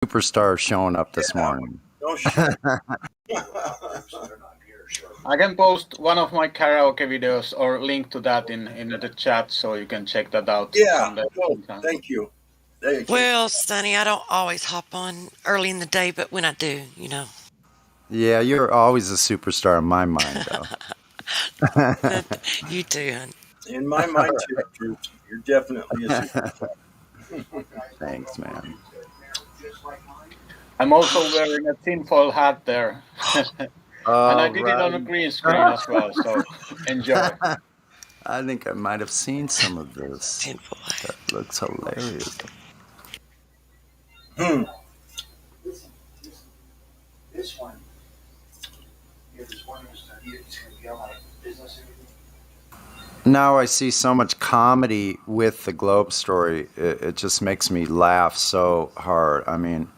superstar showing up this morning. No shit. I can post one of my karaoke videos or link to that in the chat so you can check that out. Yeah. Thank you. Well, Sonny, I don't always hop on early in the day, but when I do, you know. Yeah, you're always a superstar in my mind, though. You too, hon. In my mind, too. You're definitely a superstar. Thanks, man. I'm also wearing a tinfoil hat there. And I did it on a green screen as well, so enjoy. I think I might have seen some of this. That looks hilarious. This one, this one is going to be on my business. Now I see so much comedy with the Globe story. It just makes me laugh so hard. I mean,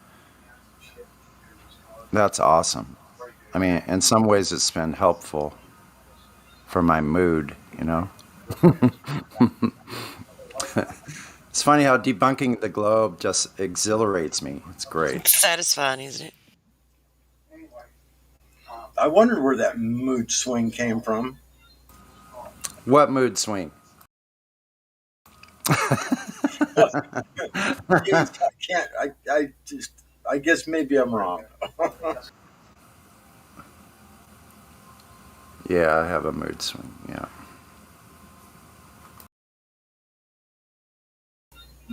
that's awesome. I mean, in some ways it's been helpful for my mood, you know? It's funny how debunking the Globe just exhilarates me. It's great. It's satisfying, isn't it? I wondered where that mood swing came from. What mood swing? I guess maybe I'm wrong. Yeah, I have a mood swing, yeah.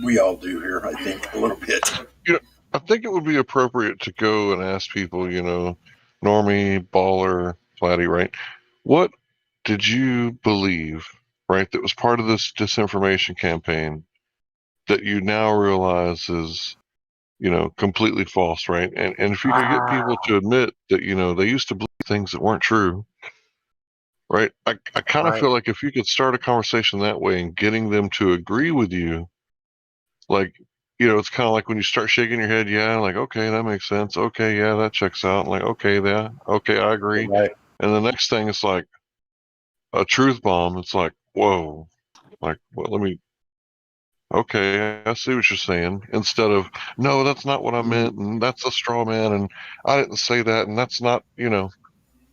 We all do here, I think, a little bit. You know, I think it would be appropriate to go and ask people, you know, Normie, Baller, Flatty, right? What did you believe, right, that was part of this disinformation campaign that you now realize is, you know, completely false, right? And if you could get people to admit that, you know, they used to believe things that weren't true, right? I kind of feel like if you could start a conversation that way and getting them to agree with you, like, you know, it's kind of like when you start shaking your head, yeah, like, okay, that makes sense. Okay, yeah, that checks out. Like, okay, yeah, okay, I agree. Right. And the next thing is like a truth bomb. It's like, whoa, like, well, okay, I see what you're saying. Instead of, no, that's not what I meant, and that's a straw man, and I didn't say that, and that's not, you know.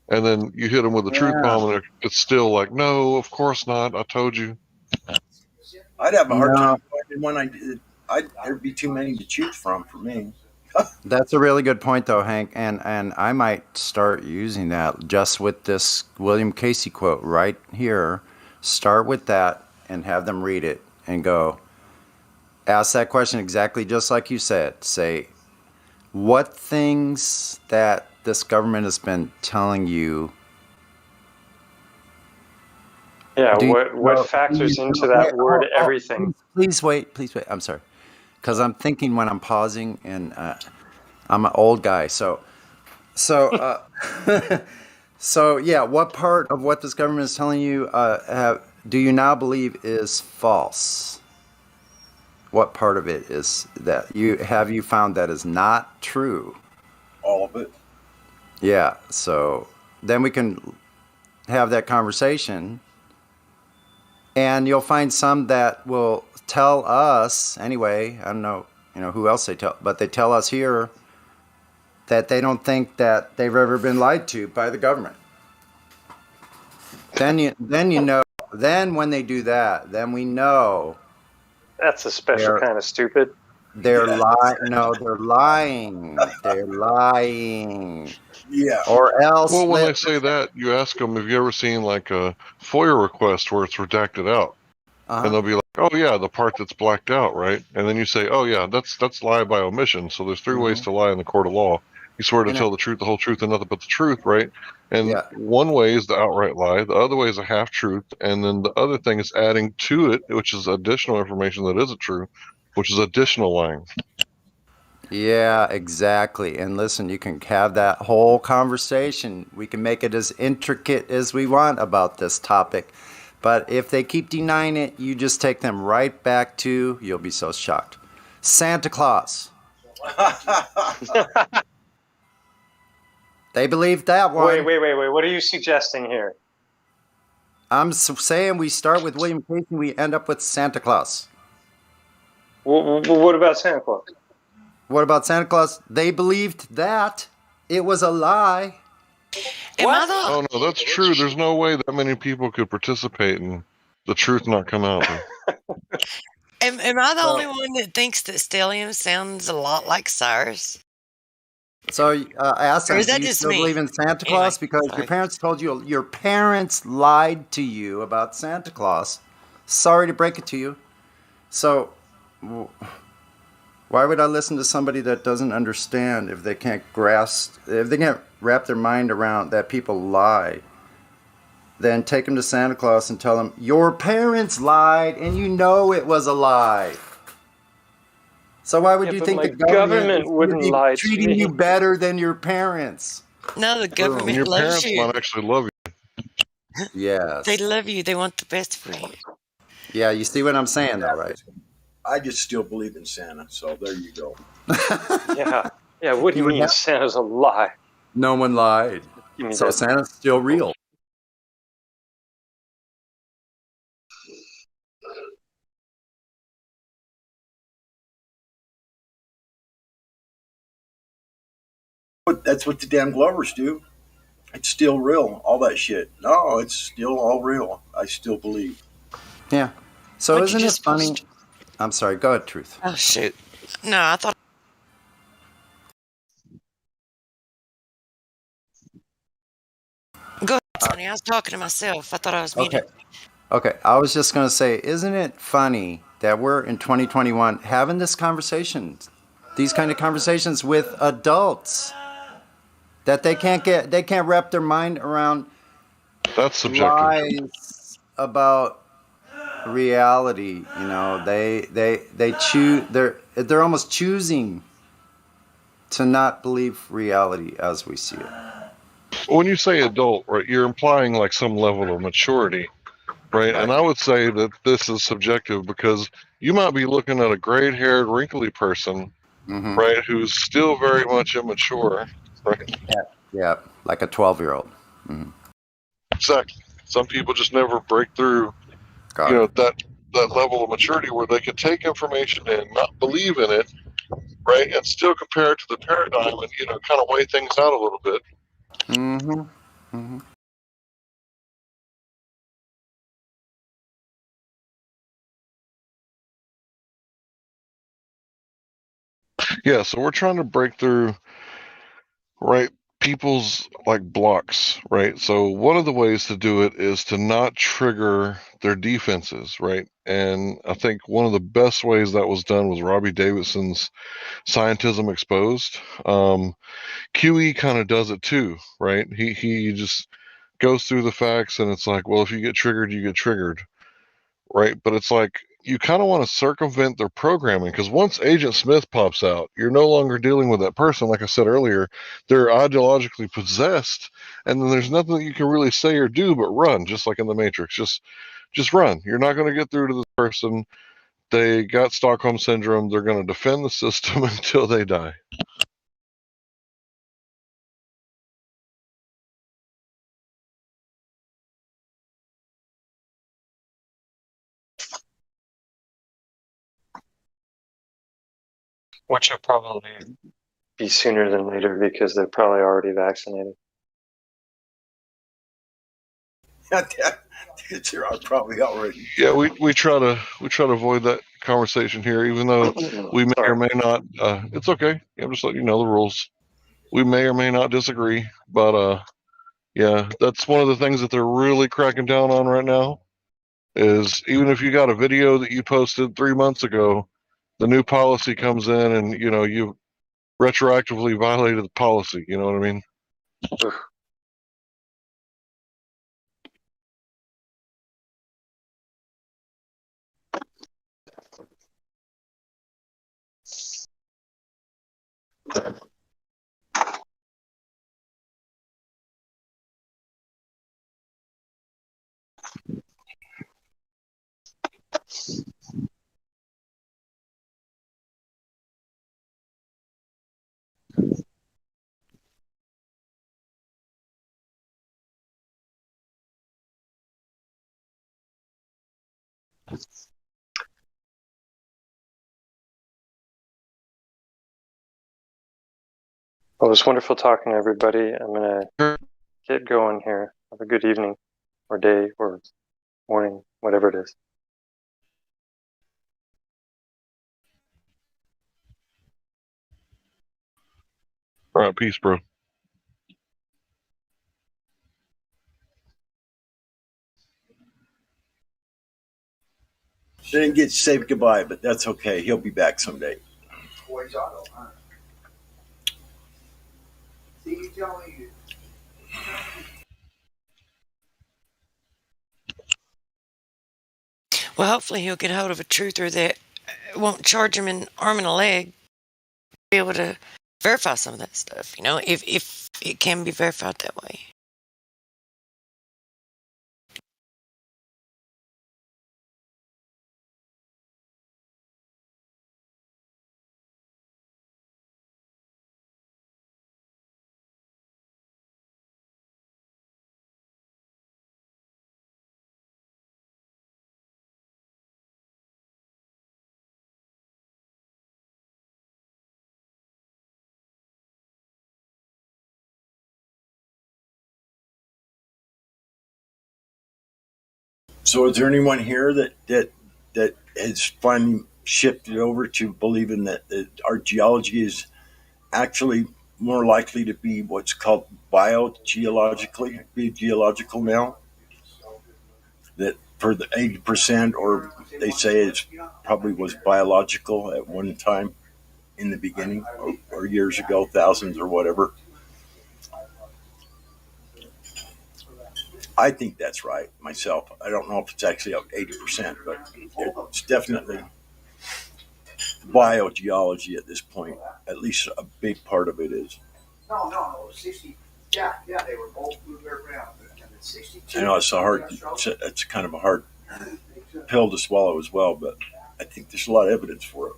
And then you hit them with a truth bomb, and it's still like, no, of course not. I told you. I'd have a hard time finding one. There'd be too many to choose from for me. That's a really good point, though, Hank, and I might start using that just with this William Casey quote right here. Start with that and have them read it and go, ask that question exactly just like you said. Say, what things that this government has been telling you. Yeah, what factors into that word everything? Please wait. I'm sorry. Because I'm thinking when I'm pausing, and I'm an old guy. So yeah, what part of what this government is telling you do you now believe is false? What part of it is that you found that is not true? All of it. Yeah, so then we can have that conversation, and you'll find some that will tell us anyway. I don't know, who else they tell, but they tell us here that they don't think that they've ever been lied to by the government. Then you know. Then when they do that, then we know. That's a special kind of stupid. They're lying. No, they're lying. They're lying. Yeah. Or else. Well, when they say that, you ask them, have you ever seen like a FOIA request where it's redacted out? And they'll be like, oh yeah, the part that's blacked out, right? And then you say, oh yeah, that's lie by omission. So there's 3 ways to lie in the court of law. You swear to tell the truth, the whole truth, and nothing but the truth, right? And one way is the outright lie. The other way is a half truth. And then the other thing is adding to it, which is additional information that isn't true, which is additional lying. Yeah, exactly. And listen, you can have that whole conversation. We can make it as intricate as we want about this topic. But if they keep denying it, you just take them right back to, you'll be so shocked, Santa Claus. They believe that one. Wait. What are you suggesting here? I'm saying we start with William Casey and we end up with Santa Claus. What about Santa Claus? What about Santa Claus? They believed that it was a lie. Am I Oh no, that's true. There's no way that many people could participate and the truth not come out. am I the only one that thinks that stellium sounds a lot like Cyrus? So, ask Or them, is do that you just still me? believe in Santa Anyway, Claus? Because your sorry. parents told you, your parents lied to you about Santa Claus. Sorry to break it to you. So, why would I listen to somebody that doesn't understand if they can't grasp, if they can't wrap their mind around that people lie? Then take them to Santa Claus and tell them, your parents lied and you know it was a lie. So why would Yeah, you but think my the government government is going to wouldn't be lie to treating you me. better than your parents? No, the And government your loves parents you. might actually love you. They Yes. love you. They want the best for you. Yeah, you see what I'm saying, though, right? I just still believe in Santa, so there you go. Yeah. Yeah, what do You you would mean have Santa's a lie? no one lied. Give me So that. Santa's still real. But that's what the damn Glovers do. It's still real. All that shit. No, it's still all real. I still believe. Yeah. So What'd you isn't it just funny? post? I'm sorry. Go ahead, Truth. Oh shoot! No, I thought. Go ahead, Sonny. I was talking to myself. I thought I was Okay. muted. Okay. I was just going to say, isn't it funny that we're in 2021 having this conversation, these kind of conversations with adults that they can't wrap their mind around That's subjective. lies about reality. They choose. They're almost choosing to not believe reality as we see it. When you say adult, right, you're implying like some level of maturity, right? And I would say that this is subjective because you might be looking at a gray-haired, wrinkly person, Mm-hmm. right, who's still very much immature, right? Yeah, like a 12-year-old. Mm-hmm. Exactly. Some people just never break through, Got it. that level of maturity where they can take information and not believe in it, right, and still compare it to the paradigm and kind of weigh things out a little bit. Mm-hmm. Mm-hmm. Yeah, so we're trying to break through, right, people's like blocks, right? So one of the ways to do it is to not trigger their defenses, right? And I think one of the best ways that was done was Robbie Davidson's Scientism Exposed. QE kind of does it too, right? He just goes through the facts and it's like, well, if you get triggered, you get triggered, right? But it's like you kind of want to circumvent their programming because once Agent Smith pops out, you're no longer dealing with that person. Like I said earlier, they're ideologically possessed, and then there's nothing that you can really say or do but run, just like in the Matrix. Just run. You're not going to get through to this person. They got Stockholm syndrome. They're going to defend the system until they die. Which will probably be sooner than later because they're probably already vaccinated. They're probably already. Yeah, we try to avoid that conversation here, even though we may or Sorry. may not. It's okay. I'm just letting you know the rules. We may or may not disagree, but yeah, that's one of the things that they're really cracking down on right now. Is even if you got a video that you posted 3 months ago, the new policy comes in and you retroactively violated the policy. You know what I mean? Oof. Well, it was wonderful talking to everybody. I'm going to get going here. Have a good evening or day or morning, whatever it is. All right, peace, bro. Didn't get to say goodbye, but that's okay. He'll be back someday. Boys Auto, huh? See, you tell me. Well, hopefully he'll get hold of a truther that won't charge him an arm and a leg. Be able to verify some of that stuff, if it can be verified that way. So, is there anyone here that has finally shifted over to believing that our geology is actually more likely to be what's called biogeologically, be geological now? That for the 80%, or they say it probably was biological at one time in the beginning, or years ago, thousands or whatever. I think that's right myself. I don't know if it's actually up 80%, but it's definitely biogeology at this point. At least a big part of it is. No, 60. Yeah, they were both blueberry brown. And 62. I know it's kind of a hard pill to swallow as well, but I think there's a lot of evidence for it.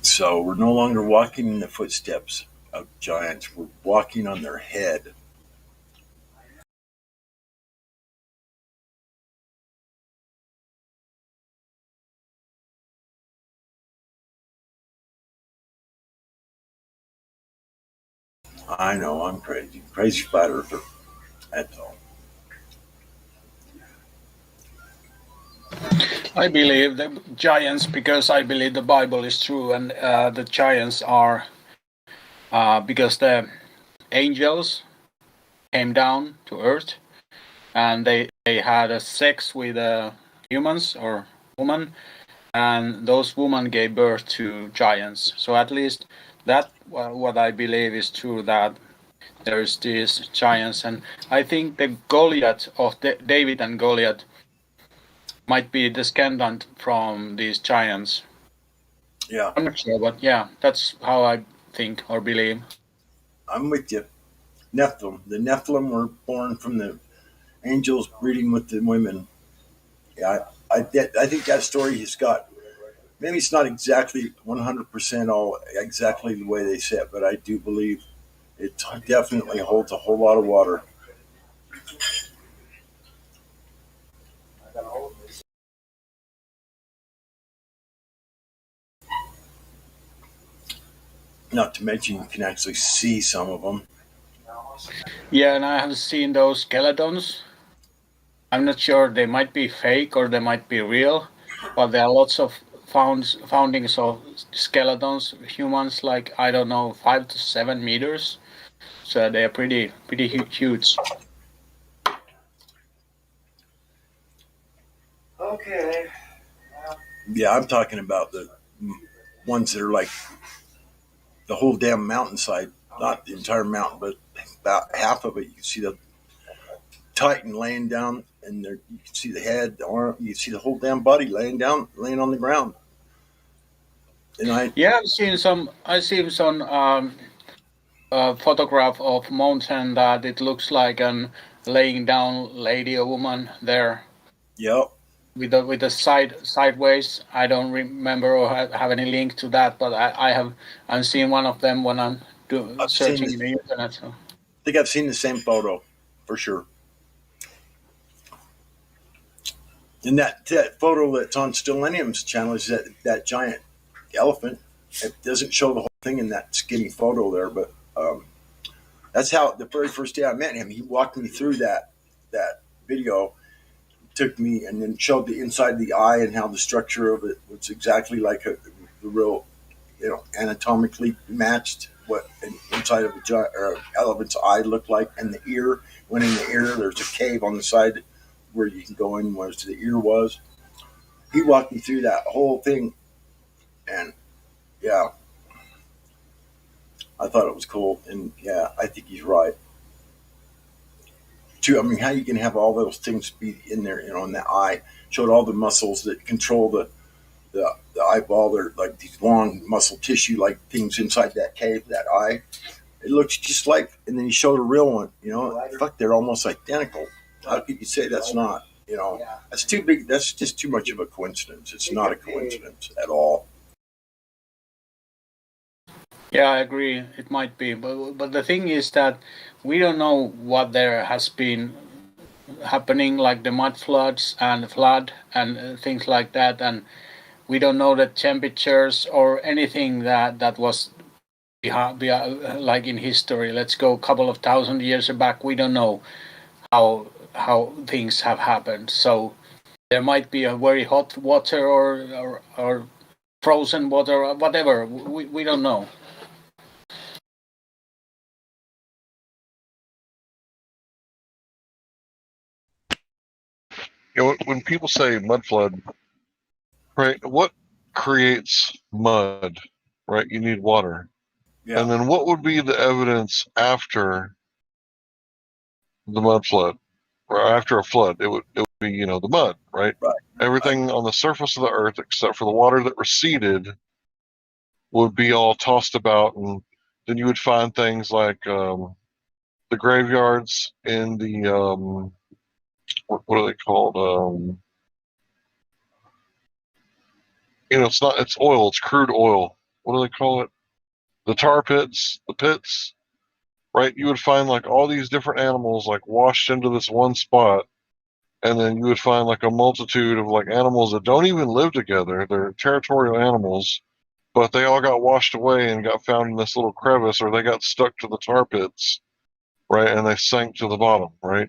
So we're no longer walking in the footsteps of giants. We're walking on their head. I know I'm crazy. Crazy flat earther. That's all. I believe the giants because I believe the Bible is true, and the giants are because the angels came down to earth and they had a sex with humans or woman, and those women gave birth to giants. So at least that what I believe is true, that there's these giants, and I think the Goliath of David and Goliath might be descendant from these giants. Yeah. I'm not sure, but yeah, that's how I think or believe. I'm with you. Nephilim. The Nephilim were born from the angels breeding with the women. Yeah, I think that story has got, maybe it's not exactly 100% all exactly the way they say it, but I do believe it definitely holds a whole lot of water. Not to mention you can actually see some of them. Yeah, and I have seen those skeletons. I'm not sure, they might be fake or they might be real, but there are lots of foundings of skeletons, humans like, I don't know, 5 to 7 meters. So they're pretty huge. Okay. Yeah, I'm talking about the ones that are like the whole damn mountainside, not the entire mountain, but about half of it. You can see the Titan laying down, and there you can see the head, the arm, you see the whole damn body laying down, laying on the ground. And Yeah, I've seen some photograph of mountain that it looks like an laying down lady or woman there yep, with the sideways. I don't remember or have any link to that, but I'm seeing one of them when I'm I've seen searching this. in the internet. So. I think I've seen the same photo for sure. And that photo that's on Stellenium's channel is that giant elephant. It doesn't show the whole thing in that skinny photo there, but that's how the very first day I met him, he walked me through that video, took me and then showed the inside of the eye and how the structure of it was exactly like the real, anatomically matched what an inside of a giant or elephant's eye looked like, and the ear. When in the ear, there's a cave on the side where you can go in where the ear was. He walked me through that whole thing, and yeah, I thought it was cool, and yeah, I think he's right. Too, I mean, how you can have all those things be in there, in the eye, showed all the muscles that control the eyeball. They're like these long muscle tissue like things inside that cave, that eye. It looks just like, and then he showed a real one. Fuck, they're almost identical. How could you say that's not? That's too big. That's just too much of a coincidence. It's not a coincidence at all. Yeah, I agree. It might be, but the thing is that we don't know what there has been happening, like the mud floods and flood and things like that, and we don't know the temperatures or anything that was like in history. Let's go a couple of thousand years back. We don't know how things have happened. So there might be a very hot water or frozen water or whatever. We don't know. When people say mud flood, right? What creates mud, right? You need water. Yeah. And then what would be the evidence after the mud flood, or after a flood? It would be, the mud, right? Right. Everything on the surface of the earth except for the water that receded would be all tossed about, and then you would find things like the graveyards in the what are they called? It's oil, it's crude oil. What do they call it? The tar pits, the pits, right? You would find like all these different animals like washed into this one spot, and then you would find like a multitude of like animals that don't even live together. They're territorial animals, but they all got washed away and got found in this little crevice, or they got stuck to the tar pits, right? And they sank to the bottom, right?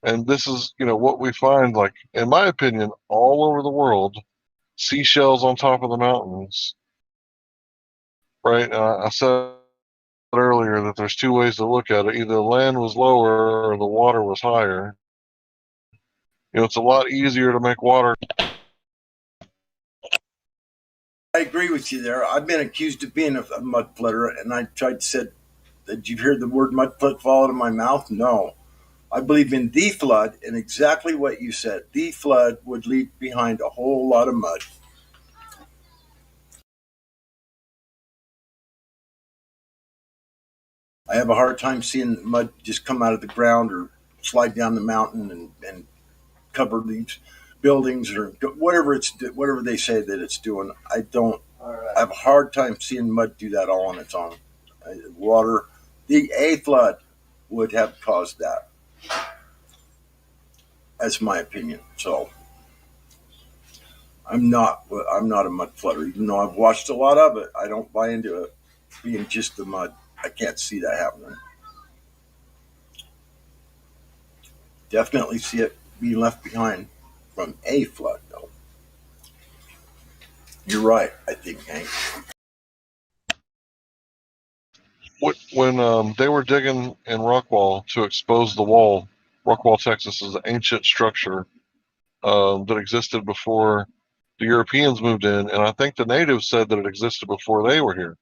And this is, what we find, like, in my opinion, all over the world, seashells on top of the mountains, right? I said earlier that there's two ways to look at it. Either the land was lower or the water was higher. It's a lot easier to make water. I agree with you there. I've been accused of being a mud flooder, and I tried to said, did you hear the word mud flood fall out of my mouth? No. I believe in the flood, and exactly what you said. The flood would leave behind a whole lot of mud. I have a hard time seeing mud just come out of the ground or slide down the mountain and cover these buildings or whatever they say that it's doing. I have a hard time seeing mud do that all on its own. Water, a flood would have caused that. That's my opinion. So I'm not a mud flooder, even though I've watched a lot of it. I don't buy into it being just the mud. I can't see that happening. Definitely see it being left behind from a flood, though. You're right, I think, Hank. When they were digging in Rockwall to expose the wall, Rockwall, Texas is an ancient structure that existed before the Europeans moved in, and I think the natives said that it existed before they were here.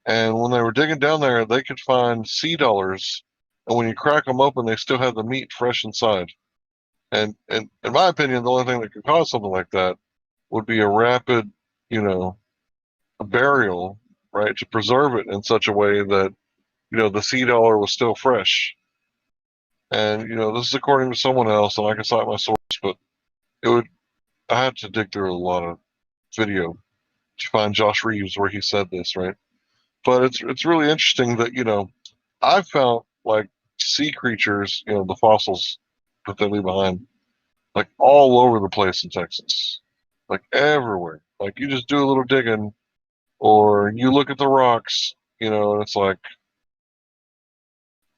And when they were digging down there, they could find sea dollars and when you crack them open, they still have the meat fresh inside. And in my opinion, the only thing that could cause something like that would be a rapid, a burial, right, to preserve it in such a way that the seed oil was still fresh. And this is according to someone else, and I can cite my source, but it would I had to dig through a lot of video to find Josh Reeves where he said this, right? But it's really interesting that I've found like sea creatures, the fossils that they leave behind, like all over the place in Texas, like everywhere. Like you just do a little digging, or you look at the rocks, and it's like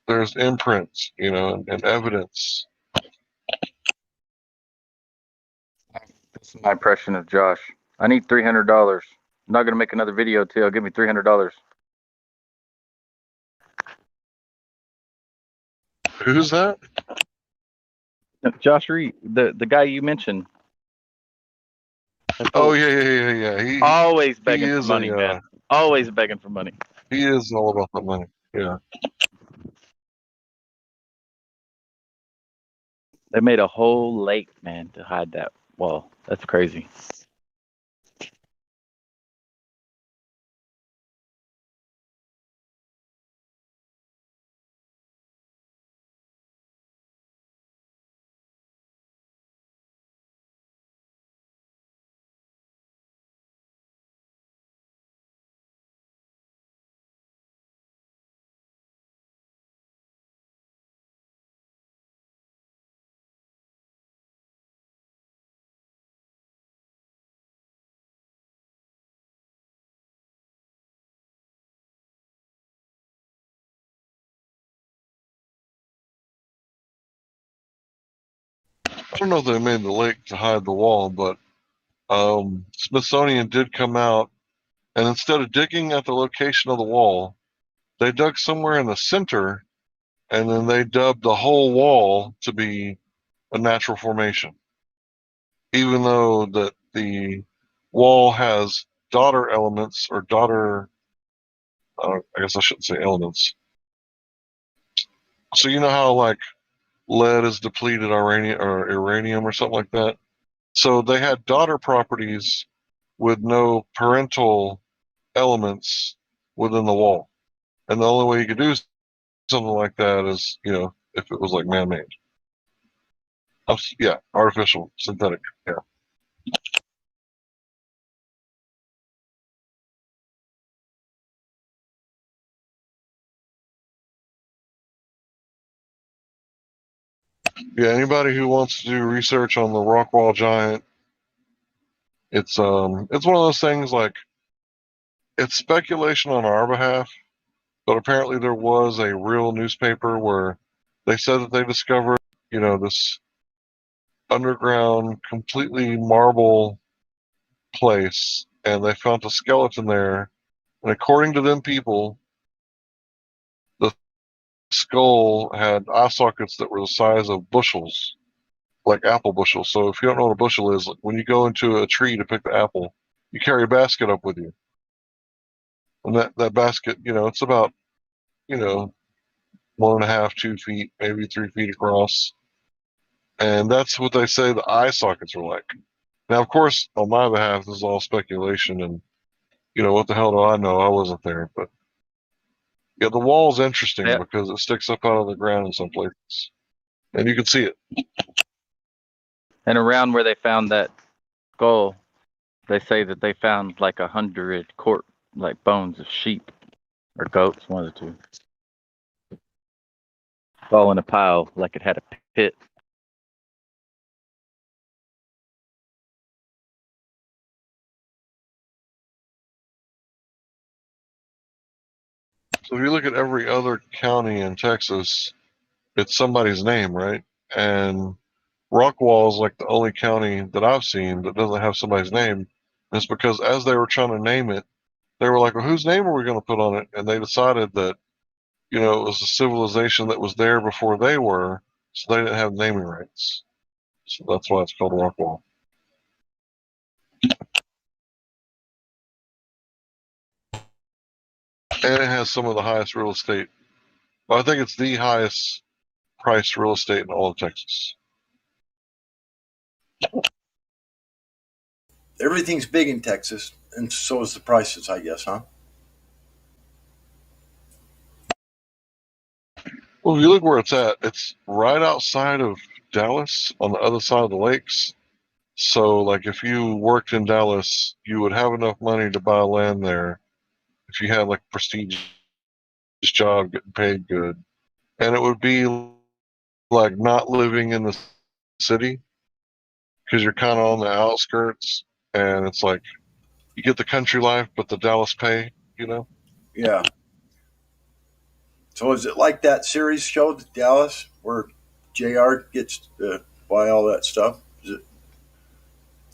there's imprints, and evidence. This is my impression of Josh. I need $300. I'm not gonna make another video till give me $300. Who's that? Josh Reed, the guy you mentioned. Oh yeah. Always He begging for is money, man. Always begging for money. he is all about the money. Yeah. They made a whole lake, man, to hide that wall. That's crazy. I don't know if they made the lake to hide the wall, but Smithsonian did come out, and instead of digging at the location of the wall, they dug somewhere in the center, and then they dubbed the whole wall to be a natural formation, even though that the wall has daughter elements or daughter. I guess I shouldn't say elements. So you know how like lead is depleted uranium or something like that. So they had daughter properties with no parental elements within the wall. And the only way you could do something like that is, if it was like man-made. Yeah, artificial, synthetic. Yeah. Yeah, anybody who wants to do research on the Rockwall giant, it's one of those things like it's speculation on our behalf, but apparently there was a real newspaper where they said that they discovered, this underground, completely marble place, and they found a skeleton there. And according to them people, the skull had eye sockets that were the size of bushels, like apple bushels. So if you don't know what a bushel is, when you go into a tree to pick the apple, you carry a basket up with you. And that basket, it's about, 1.5, 2 feet, maybe 3 feet across. And that's what they say the eye sockets are like. Now, of course, on my behalf, this is all speculation, and what the hell do I know? I wasn't there, but yeah, the wall's interesting Yeah. because it sticks up out of the ground in some places, and you can see it. And around where they found that skull, they say that they found like 100 like bones of sheep or goats, one of the two. All in a pile, like it had a pit. So if you look at every other county in Texas, it's somebody's name, right? And Rockwall is like the only county that I've seen that doesn't have somebody's name. And it's because as they were trying to name it, they were like, well, whose name are we going to put on it? And they decided that, it was a civilization that was there before they were, so they didn't have naming rights. So that's why it's called Rockwall. And it has some of the highest real estate Well, I think it's the highest priced real estate in all of Texas. Everything's big in Texas, and so is the prices, I guess, huh? Well, if you look where it's right outside of Dallas on the other side of the lakes. So, like, if you worked in Dallas, you would have enough money to buy land there if you had like a prestigious job, getting paid good, and it would be like not living in the city because you're kind of on the outskirts, and it's like you get the country life, but the Dallas pay, you know. Yeah. So is it like that series show, Dallas, where JR gets to buy all that stuff? Is it?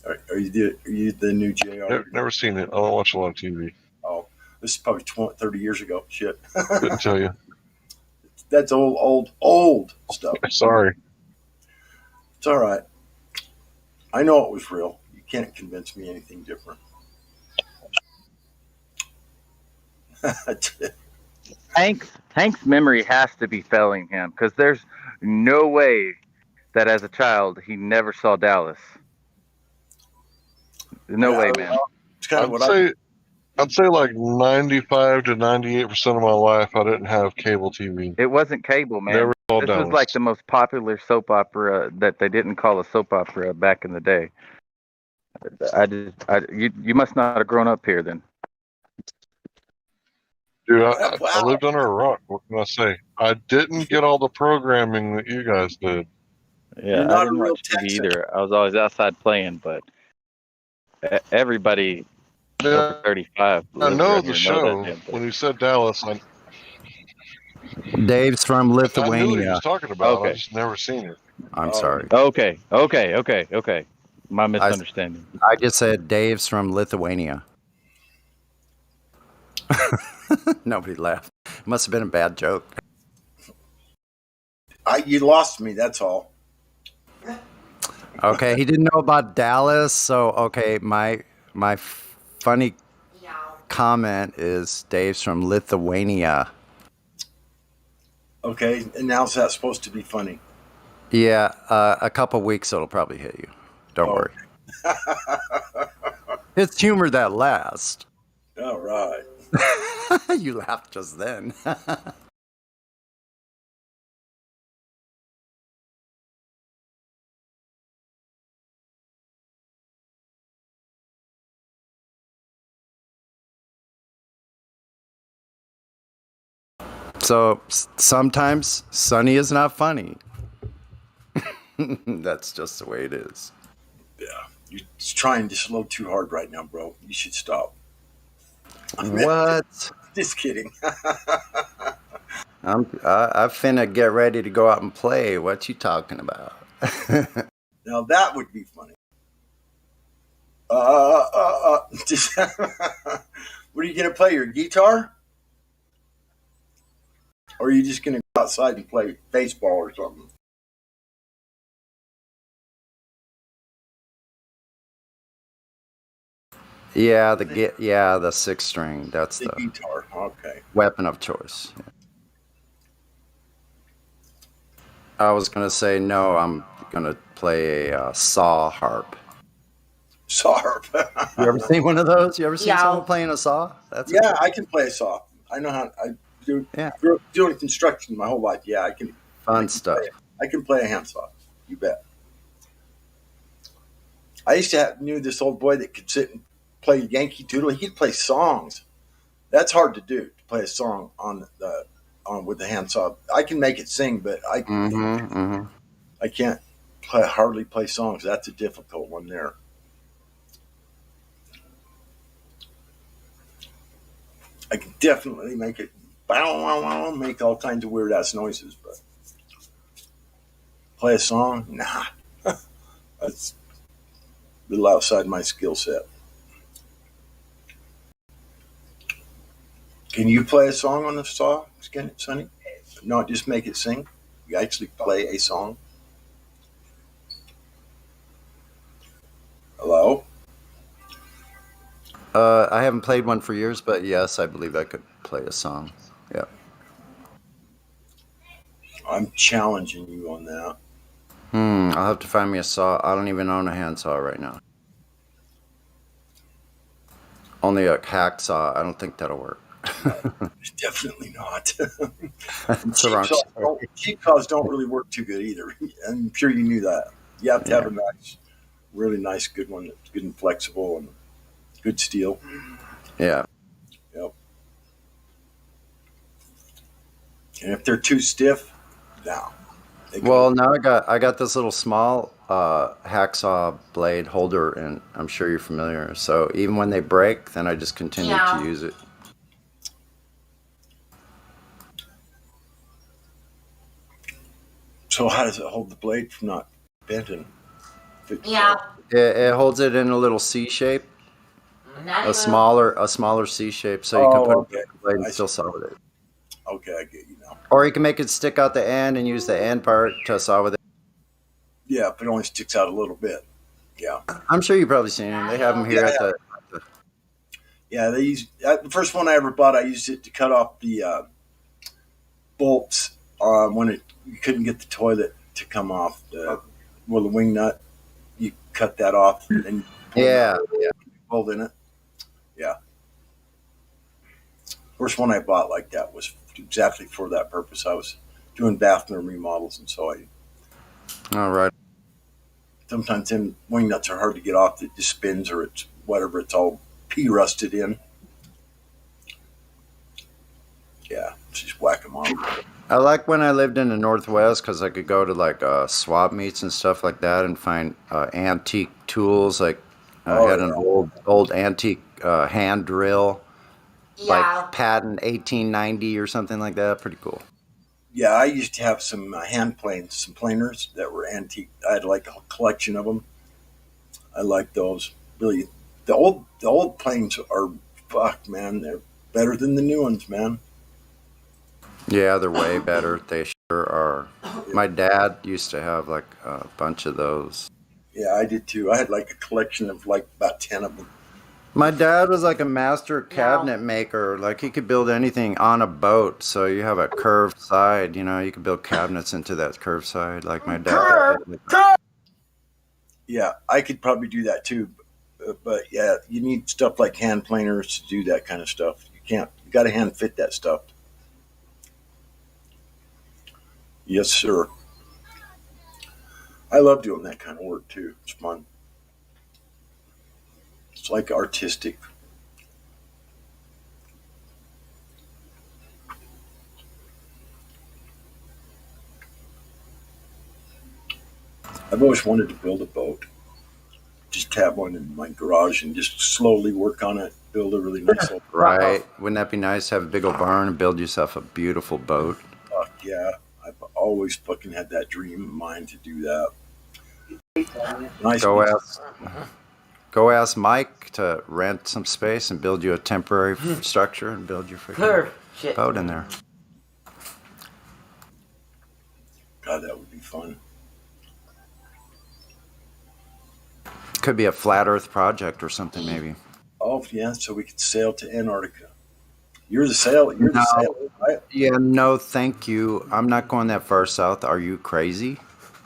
Are you the new JR? Never seen it. I don't watch a lot of TV. Oh, this is probably 20, 30 years ago. Shit. Couldn't tell you. That's old stuff. Sorry. It's all right. I know it was real. You can't convince me anything different. Hank's memory has to be failing him because there's no way that as a child he never saw Dallas. No way, man. It's kind of what I'd say like 95 to 98% of my life I didn't have cable TV. It wasn't cable, man. Never saw This Dallas. was like the most popular soap opera that they didn't call a soap opera back in the day. You must not have grown up here then. Dude, I lived under a rock. What can I say? I didn't get all the programming that you guys did. Yeah, I didn't watch TV either. I was always outside playing, but everybody over 35. I know the show. When you said Dallas, Dave's from I knew what he Lithuania. was talking about. Okay. I just never seen it. I'm sorry. Okay. My misunderstanding. I just said Dave's from Lithuania. Nobody laughed. Must have been a bad joke. you lost me. That's all. Okay, he didn't know about Dallas, so okay, my funny comment is Dave's from Lithuania. Okay, and now's that supposed to be funny? Yeah, a couple weeks it'll probably hit you. Don't worry. It's humor that lasts. All right. You laughed just then. So sometimes Sunny is not funny. That's just the way it is. Yeah, you're trying just a little too hard right now, bro. You should stop. What? Just kidding. I'm finna get ready to go out and play. What you talking about? Now that would be funny. What are you gonna play? Your guitar? Or are you just gonna go outside and play baseball or something? Yeah, the 6-string. That's The the guitar. Okay. weapon of choice. I was gonna say no. I'm gonna play a saw harp. Saw harp. You ever seen one of those? You ever seen Yeah. someone playing a saw? That's Yeah, I can play a saw. I know how. I do. Yeah. Doing construction my whole life. Yeah, I can. fun stuff. I can play a handsaw. You bet. I used to knew this old boy that could sit and play Yankee Doodle. He'd play songs. That's hard to do, to play a song on with the handsaw. I can make it sing, but I can't hardly play songs. That's a difficult one there. I can definitely make it make all kinds of weird ass noises, but play a song, nah. That's a little outside my skill set. Can you play a song on the saw, Sonny? Not just make it sing. You actually play a song. Hello? I haven't played one for years, but yes, I believe I could play a song. Yeah. I'm challenging you on that. I'll have to find me a saw. I don't even own a handsaw right now. Only a hacksaw. I don't think that'll work. Definitely not. That's the wrong story. Cheap saws don't really work too good either. I'm sure you knew that. You have to have a nice, really nice, good one that's good and flexible and good steel. Yeah. Yep. And if they're too stiff, no. Well, now I got this little small hacksaw blade holder, and I'm sure you're familiar. So even when they break, then I just continue to use it. So how does it hold the blade from not bending? It holds it in a little C shape, a smaller C shape, so you can put the blade and still saw with it. Okay, I get you now. Or you can make it stick out the end and use the end part to saw with it. Yeah, but it only sticks out a little bit. Yeah. I'm sure you've probably seen them. They have them here at the. Yeah, they use the first one I ever bought. I used it to cut off the bolts when you couldn't get the toilet to come off. The wing nut, you cut that off and pulled in it. Yeah. First one I bought like that was exactly for that purpose. I was doing bathroom remodels, and so All right. Sometimes them wing nuts are hard to get off. It just spins or it's whatever. It's all pea rusted in. Yeah, just whack them on. I like when I lived in the Northwest because I could go to like swap meets and stuff like that and find antique tools. Like I had an old antique hand drill, like patent 1890 or something like that. Pretty cool. Yeah, I used to have some hand planes, some planers that were antique. I had like a collection of them. I like those. Really, the old planes are fuck, man. They're better than the new ones, man. Yeah, they're way better. They sure are. My dad used to have like a bunch of those. Yeah, I did too. I had like a collection of like about 10 of them. My dad was like a master cabinet maker. Like he could build anything on a boat. So you have a curved side, you could build cabinets into that curved side. Like my dad. Yeah, I could probably do that too. But yeah, you need stuff like hand planers to do that kind of stuff. You got to hand fit that stuff. Yes, sir. I love doing that kind of work too. It's fun. It's like artistic. I've always wanted to build a boat. Just have one in my garage and just slowly work on it. Build a really nice old boat. Right. Wouldn't that be nice to have a big old barn and build yourself a beautiful boat? Fuck yeah. I've always fucking had that dream in mind to do that. Nice. Go ask Mike to rent some space and build you a temporary structure and build your freaking boat in there. God, that would be fun. Could be a flat Earth project or something, maybe. Oh yeah, so we could sail to Antarctica. You're the sailor, right? Yeah, no, thank you. I'm not going that far south. Are you crazy?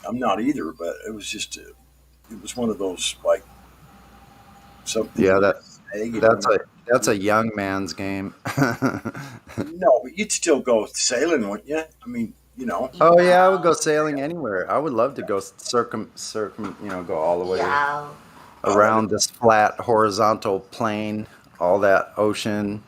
I'm not either, but it was just it was one of those like something. Yeah, that's a young man's game. No, but you'd still go sailing, wouldn't you? I mean, Oh yeah, I would go sailing anywhere. I would love to go go all the way around this flat horizontal plane, all that ocean.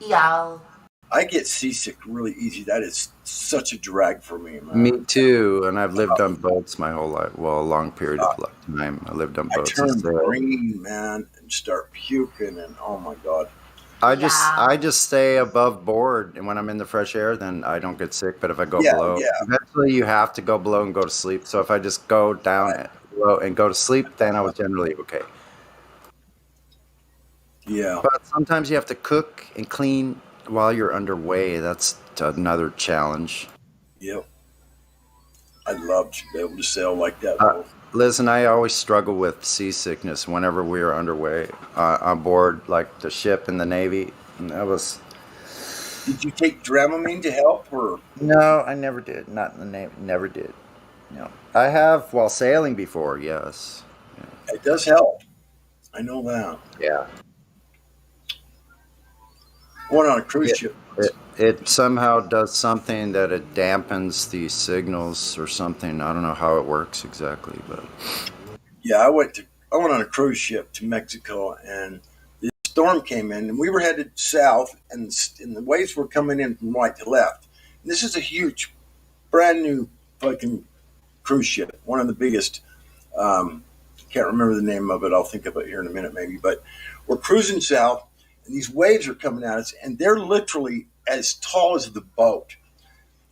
I get seasick really easy. That is such a drag for me, man. Me too, and I've lived on boats my whole life. Well, a long period of time. I lived on boats. I turn green, man, and start puking, and oh my god. I just stay above board, and when I'm in the fresh air, then I don't get sick. But if I go below, eventually you have to go below and go to sleep. So if I just go down below and go to sleep, then I was generally okay. Yeah. But sometimes you have to cook and clean while you're underway. That's another challenge. Yep. I'd love to be able to sail like that. Listen, I always struggle with seasickness whenever we are underway on board, like the ship in the Navy. And that was Did you take Dramamine to help, or No, I never did. Not in the name. Never did. No. I have while sailing before. Yes. it does help? I know that. Yeah. Went on a cruise It, ship. it somehow does something that it dampens the signals or something. I don't know how it works exactly, but Yeah, I went on a cruise ship to Mexico, and the storm came in, and we were headed south, and the waves were coming in from right to left. And this is a huge, brand new fucking cruise ship, one of the biggest. Can't remember the name of it. I'll think of it here in a minute, maybe. But we're cruising south, and these waves are coming at us, and they're literally as tall as the boat.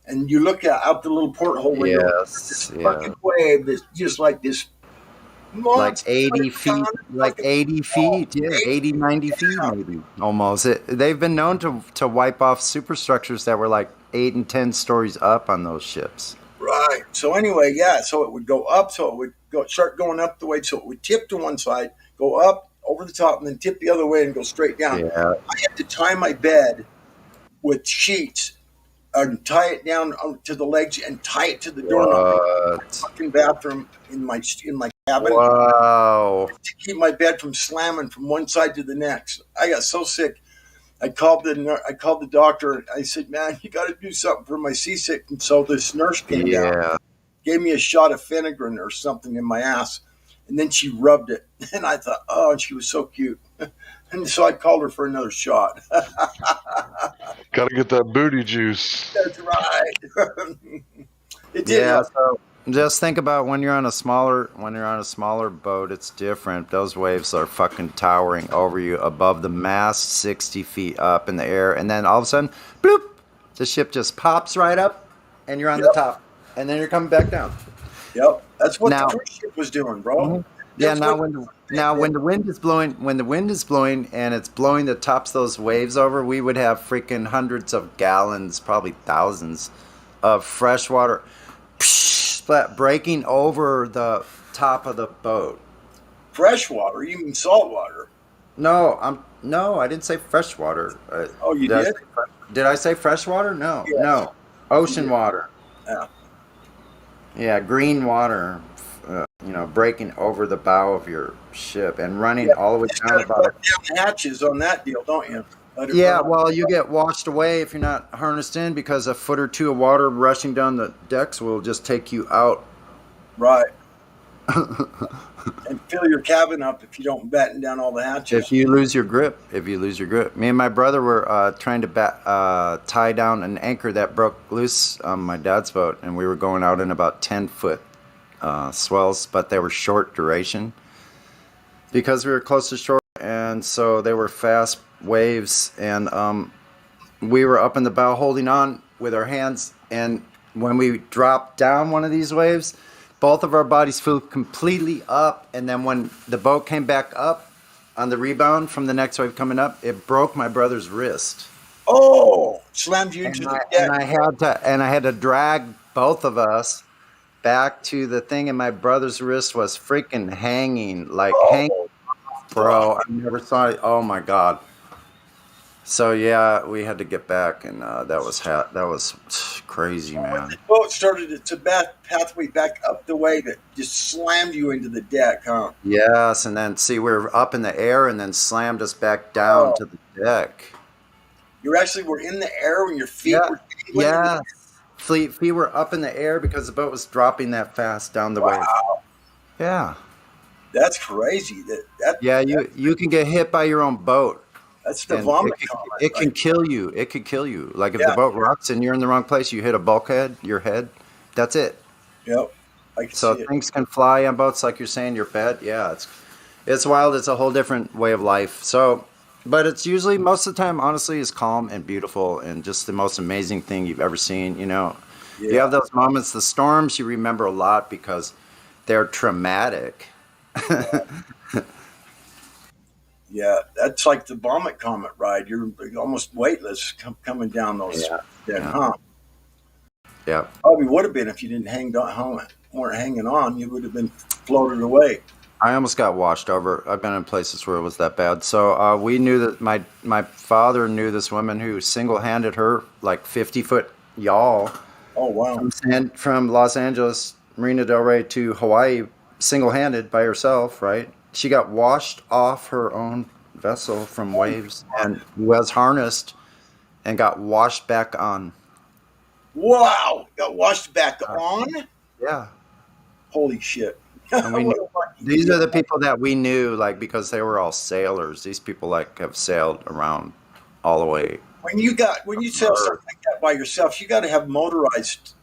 And you look out the little porthole window, yes, this yeah. fucking wave that's just like this Like monster 80 feet, like fucking 80 ball. feet, yeah, 80, 90 feet maybe, almost. They've been known to wipe off superstructures that were like 8 and 10 stories up on those ships. Right. So anyway, yeah. So it would go up. So it would start going up the way. So it would tip to one side, go up over the top, and then tip the other way and go straight down. Yeah. I had to tie my bed with sheets and tie it down to the legs and tie it to the doorknob. What? Fucking bathroom in my cabin Wow. to keep my bed from slamming from one side to the next. I got so sick. I called the doctor. I said, "Man, you got to do something for my seasick." And so this nurse came down, Yeah. gave me a shot of Phenergan or something in my ass, and then she rubbed it. And I thought, oh, and she was so cute. And so I called her for another shot. Got to get that booty juice. That's right. It did Yeah, help. so just think about when you're on a smaller boat, it's different. Those waves are fucking towering over you above the mast, 60 feet up in the air, and then all of a sudden, bloop, the ship just pops right up, and you're on the Yep. top, and then you're coming back down. Yep, that's what Now- the cruise ship was doing, bro. Yeah, That's now what- when the wind is blowing and it's blowing the tops of those waves over, we would have freaking hundreds of gallons, probably thousands, of fresh water breaking over the top of the boat. fresh water, you mean salt water? No, I didn't say fresh water. Oh, you did? did? Did I say fresh water? No, Yes. no, ocean did. water. Yeah. Yeah, green water. Breaking over the bow of your ship and running Yeah. all the way You down gotta about put down hatches on that deal, don't you? Let it Yeah, run. well, you get washed away if you're not harnessed in because a foot or two of water rushing down the decks will just take you out. Right. And fill your cabin up if you don't batten down all the hatches. If you lose your grip. Me and my brother were trying to tie down an anchor that broke loose on my dad's boat, and we were going out in about 10-foot swells, but they were short duration because we were close to shore, and so they were fast waves, and we were up in the bow holding on with our hands, and when we dropped down one of these waves, both of our bodies flew completely up, and then when the boat came back up on the rebound from the next wave coming up, it broke my brother's wrist. Oh, slammed you into And the I, deck. and I had to drag both of us back to the thing, and my brother's wrist was freaking hanging, bro. I never saw it. Oh my god. So yeah, we had to get back, and that was crazy, man. The boat started its pathway back up the way that just slammed you into the deck, huh? Yes, and then see, we were up in the air, and then slammed us back down to the deck. You actually were in the air when your feet Yeah, were dangling? yeah. Feet were up in the air because the boat was dropping that fast down the wave. Wow, Yeah, that's crazy. yeah. You can get hit by your own boat. That's the And vomit it comment. can right? kill you. It could kill you. Like if Yeah. the boat rocks and you're in the wrong place, you hit a bulkhead, your head. That's it. Yep, I can So see it. things can fly on boats, like you're saying, your bed. Yeah, it's wild. It's a whole different way of life. So, but it's usually most of the time, honestly, is calm and beautiful and just the most amazing thing you've ever seen. You Yeah. have those moments. The storms you remember a lot because they're traumatic. Yeah, that's like the vomit comet ride. You're almost weightless coming down those. Yeah, yeah. Huh? Yeah. Probably would have been if you didn't weren't hanging on. You would have been floated away. I almost got washed over. I've been in places where it was that bad. So we knew that my father knew this woman who single-handed her like 50-foot yawl Oh wow. from Los Angeles, Marina Del Rey to Hawaii, single-handed by herself. Right? She got washed off her own vessel from waves and was harnessed and got washed back on. Wow. Got washed back on? Yeah. Holy shit. And we What knew, a lucky these deal. are the people that we knew, like, because they were all sailors. These people like have sailed around all the way. When you sail something like that by yourself, you got to have motorized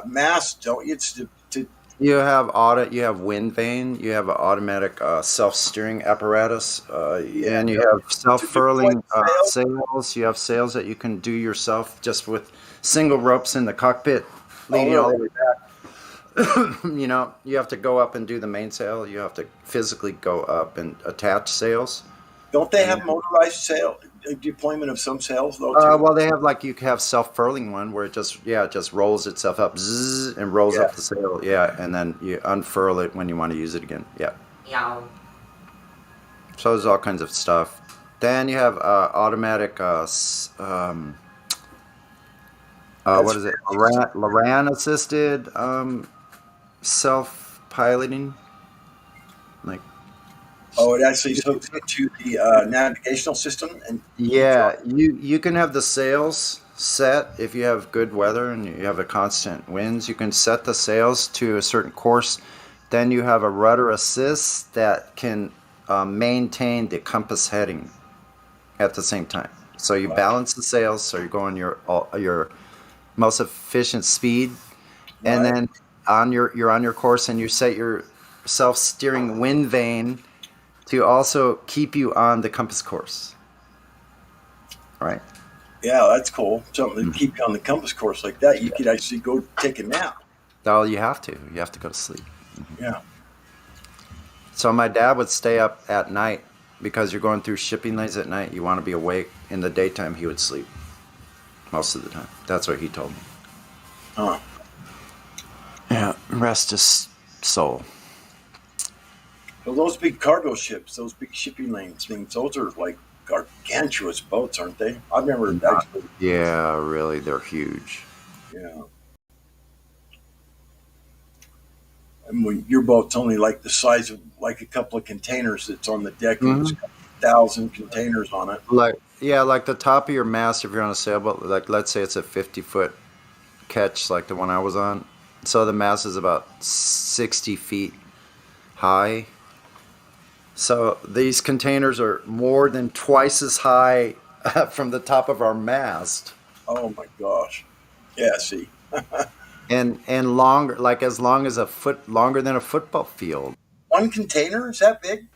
masts, don't you? It's to You have wind vane, you have an automatic self-steering apparatus, and you have self-furling deploy sails? sails. You have sails that you can do yourself just with single ropes in the cockpit leading really? all the way back. You know, you have to go up and do the mainsail. You have to physically go up and attach sails. Don't they have motorized sail deployment of some sails though too? Well, they have you have self-furling one where it just rolls itself up zzz, and rolls up the sail. Yeah, and then you unfurl it when you want to use it again. Yeah. Yeah. So there's all kinds of stuff. Then you have automatic, what is it? Loran assisted self-piloting. Like, Oh, it actually hooks into the navigational system and yeah, you can have the sails set if you have good weather and you have a constant winds. You can set the sails to a certain course. Then you have a rudder assist that can maintain the compass heading at the same time. So you balance the sails, so you're going your most efficient speed, and then you're on your course, and you set your self-steering wind vane to also keep you on the compass course. Right? yeah, that's cool. Something to keep you on the compass course like that. You could actually go take a nap. Oh, you have to. You have to go to sleep. Yeah. So my dad would stay up at night because you're going through shipping lanes at night. You want to be awake. In the daytime, he would sleep most of the time. That's what he told me. Huh. Yeah, rest his soul. Well, those big cargo ships, those big shipping lanes things, those are like gargantuous boats, aren't they? I've never actually. Yeah, really, they're huge. Yeah. And when your boat's only like the size of like a couple of containers that's on the deck, and there's a couple thousand containers on it. Like the top of your mast if you're on a sailboat. Like let's say it's a 50-foot catch, like the one I was on. So the mast is about 60 feet high. So these containers are more than twice as high from the top of our mast. Oh my gosh. Yeah, see. And longer, like as long as longer than a football field. One container? Is that big?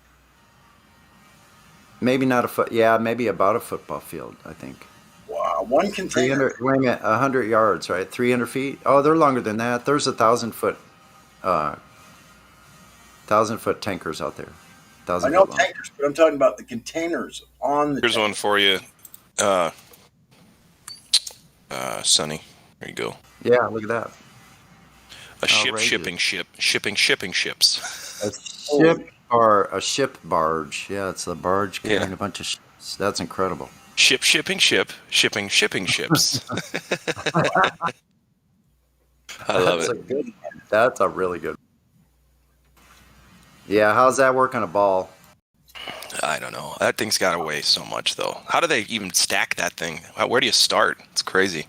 Maybe not a foot. Yeah, maybe about a football field, I think. Wow, one container. 300, wait a minute, 100 yards, right? 300 feet? Oh, they're longer than that. There's 1,000-foot tankers out there. I know tankers, but I'm talking about the containers on the Here's tank. one for you, Sonny. There you go. Yeah, look at that. A ship Outrageous. shipping ships. A ship or a ship barge. Yeah, it's a barge carrying a bunch of ships. That's incredible. Shipping ships. I love it. That's a really good. Yeah, how's that work on a ball? I don't know. That thing's got to weigh so much, though. How do they even stack that thing? Where do you start? It's crazy.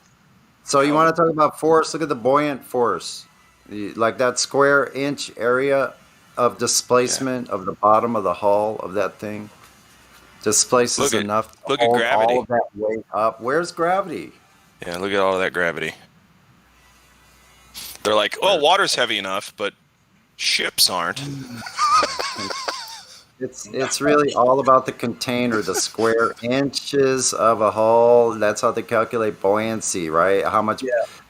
So you want to talk about force? Look at the buoyant force. Like that square inch area of displacement of the bottom of the hull of that thing displaces enough to look at hold gravity. all of that weight up. Where's gravity? Yeah, look at all of that gravity. They're like, well, water's heavy enough, but ships aren't. It's really all about the container, the square inches of a hull. That's how they calculate buoyancy, right? How much?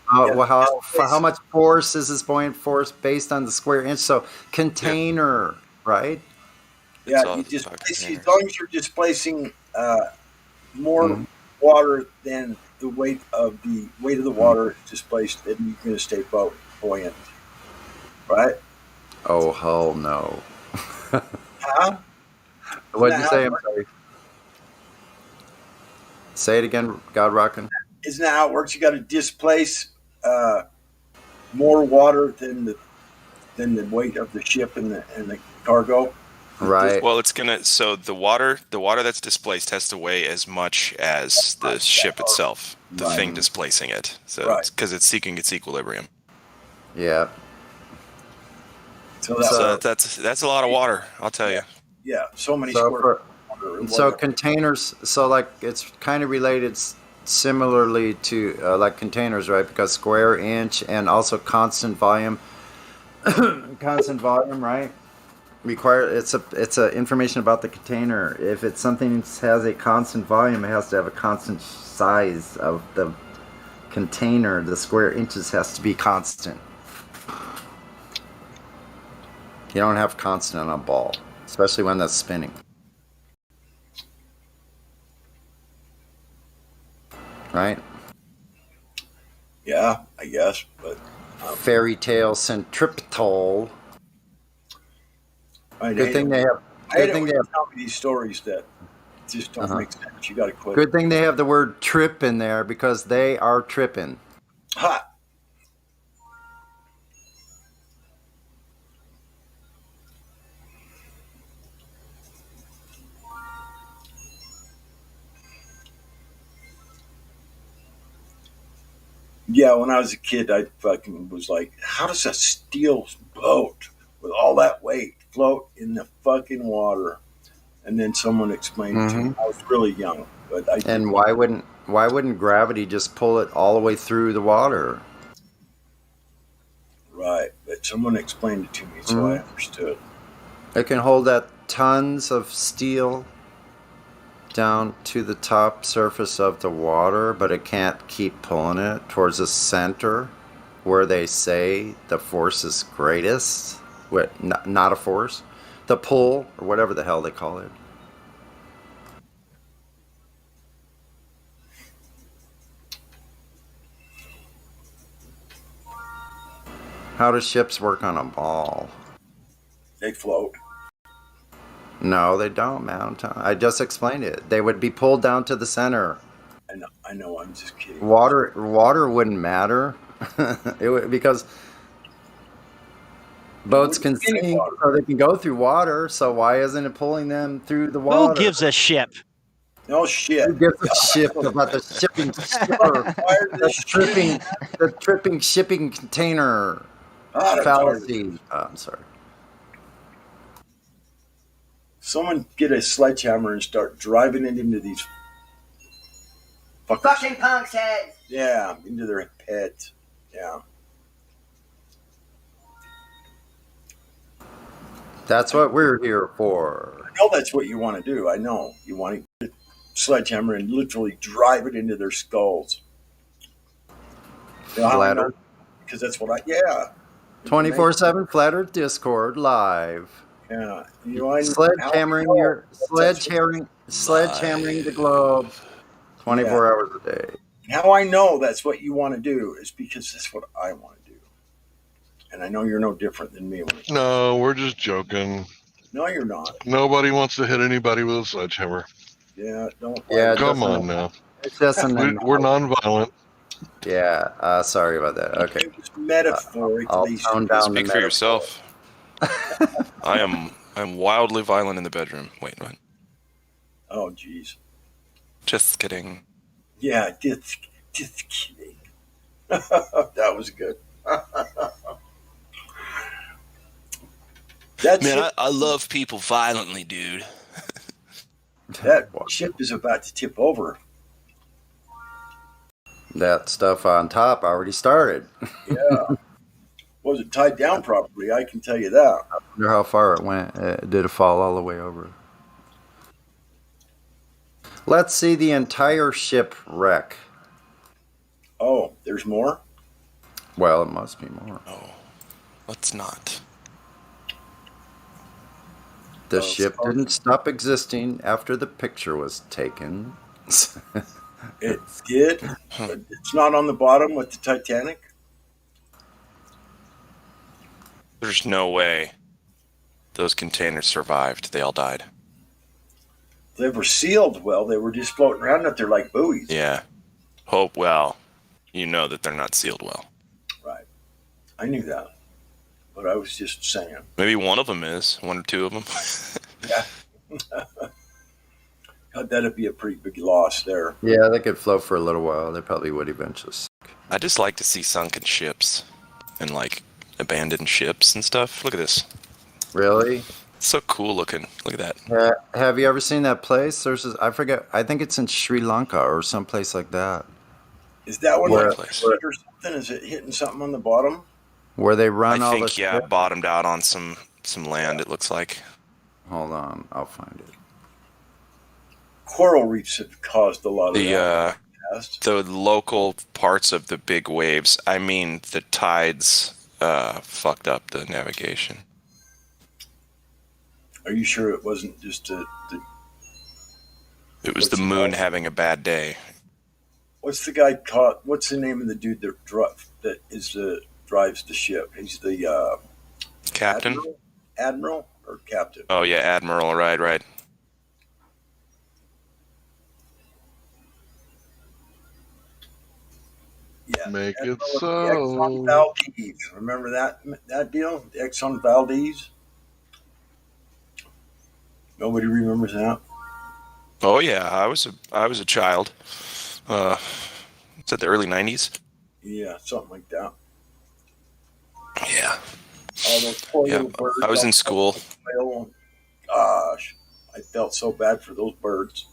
How much force is this buoyant force based on the square inch? So container, right? Yeah, you just as long as you're displacing more water than the weight of the water is displaced, then you're going to stay buoyant, right? Oh hell no! Huh? What'd you Isn't that say? how it I'm works? sorry. Say it again, God Rockin'. Isn't that how it works? You got to displace more water than the weight of the ship and the cargo. Right. Well, it's gonna. So the water that's displaced has to weigh as much as the ship itself, the Right. thing displacing it. So Right. because it's seeking its equilibrium. Yeah. So So- that's a lot of water. I'll tell you. yeah, so many So square. for Water, so whatever. containers, so like it's kind of related similarly to like containers, right? Because square inch and also constant volume, right? Require it's a information about the container. If it's something that has a constant volume, it has to have a constant size of the container. The square inches has to be constant. You don't have constant on a ball, especially when that's spinning. Right? Yeah, I guess, but Fairy tale centripetal. I Good hate thing it. they have. I hate Good it thing when they you have. tell me these stories that just don't Uh-huh. make sense. You got to quit. Good thing they have the word trip in there because they are tripping. Ha! Yeah, when I was a kid, I fucking was like, how does a steel boat with all that weight float in the fucking water? And then someone explained it to me. I was really young, but I did. And why wouldn't gravity just pull it all the way through the water? Right, but someone explained it to me, so I understood. It can hold that tons of steel down to the top surface of the water, but it can't keep pulling it towards the center where they say the force is greatest. Not a force, the pull or whatever the hell they call it. How do ships work on a ball? They float. No, they don't, man. I just explained it. They would be pulled down to the center. I know. I'm just kidding. Water wouldn't matter. It would, because boats can Any sink, water. so they can go through water. So why isn't it pulling them through the Who water? gives a ship? No shit. Who gives a shit about the shipping skipper? Tired of this shit. The tripping shipping container God, I'm tired of fallacy. this. Oh, I'm sorry. Someone get a sledgehammer and start driving it into these fuckers. Fucking punks heads. Yeah, into their heads. Yeah. That's what we're here for. I know that's what you want to do. I know. You want to get a sledgehammer and literally drive it into their skulls. You know how I know? Flat Earth. Because that's what I, yeah. 24/7 Flat Earth Discord live. Yeah. You know, Sledgehammering the globe 24 hours a day. How I know that's what you want to do is because that's what I want to do. And I know you're no different than me. No, we're just joking. No, you're not. Nobody wants to hit anybody with a sledgehammer. Yeah, don't. Yeah, Come on now. It's just We're non-violent. Yeah, sorry about that. Okay. Just metaphorically. I'll tone down Speak the for metaphor. yourself. I'm wildly violent in the bedroom. Wait, what? Oh, jeez. Just kidding. Yeah, just kidding. That was good. Man, I love people violently, dude. That ship is about to tip over. That stuff on top already started. Yeah. Wasn't tied down properly, I can tell you that. I wonder how far it went. Did it fall all the way over? Let's see the entire ship wreck. Oh, there's more? Well, it must be more. Oh, let's not. The ship didn't stop existing after the picture was taken. It did? But it's not on the bottom with the Titanic? There's no way. those containers survived. They all died. They were sealed well. They were just floating around up there like buoys. Yeah. Hope well. You know that they're not sealed well. Right. I knew that. But I was just saying. Maybe one of them is. One or two of them. Yeah. That'd be a pretty big loss there. Yeah, they could float for a little while. They probably would eventually. I just like to see sunken ships and like abandoned ships and stuff. Look at this. Really? It's so cool looking. Look at that. Have you ever seen that place? I forget. I think it's in Sri Lanka or someplace like that. Is that one Where- like or something? Is it hitting something on the bottom? Where they run I all think the yeah, shit? bottomed out on some land. It looks like. Hold on, I'll find it. Coral reefs have caused a lot of The that. in the past. the local parts of the big waves. I mean, the tides fucked up the navigation. Are you sure it wasn't just It was What's the it moon called? having a bad day. what's the guy caught? What's the name of the dude that drives the ship? He's the Captain? Admiral or captain? Oh yeah, Admiral. Right. Yeah, Make it Admiral, the so. Exxon Valdez. Remember that deal? The Exxon Valdez. Nobody remembers that. Oh yeah, I was a child. It's at the early '90s. Yeah, something like that. Yeah. All those poor Yeah, little birds. I was in all school. well, gosh, I felt so bad for those birds.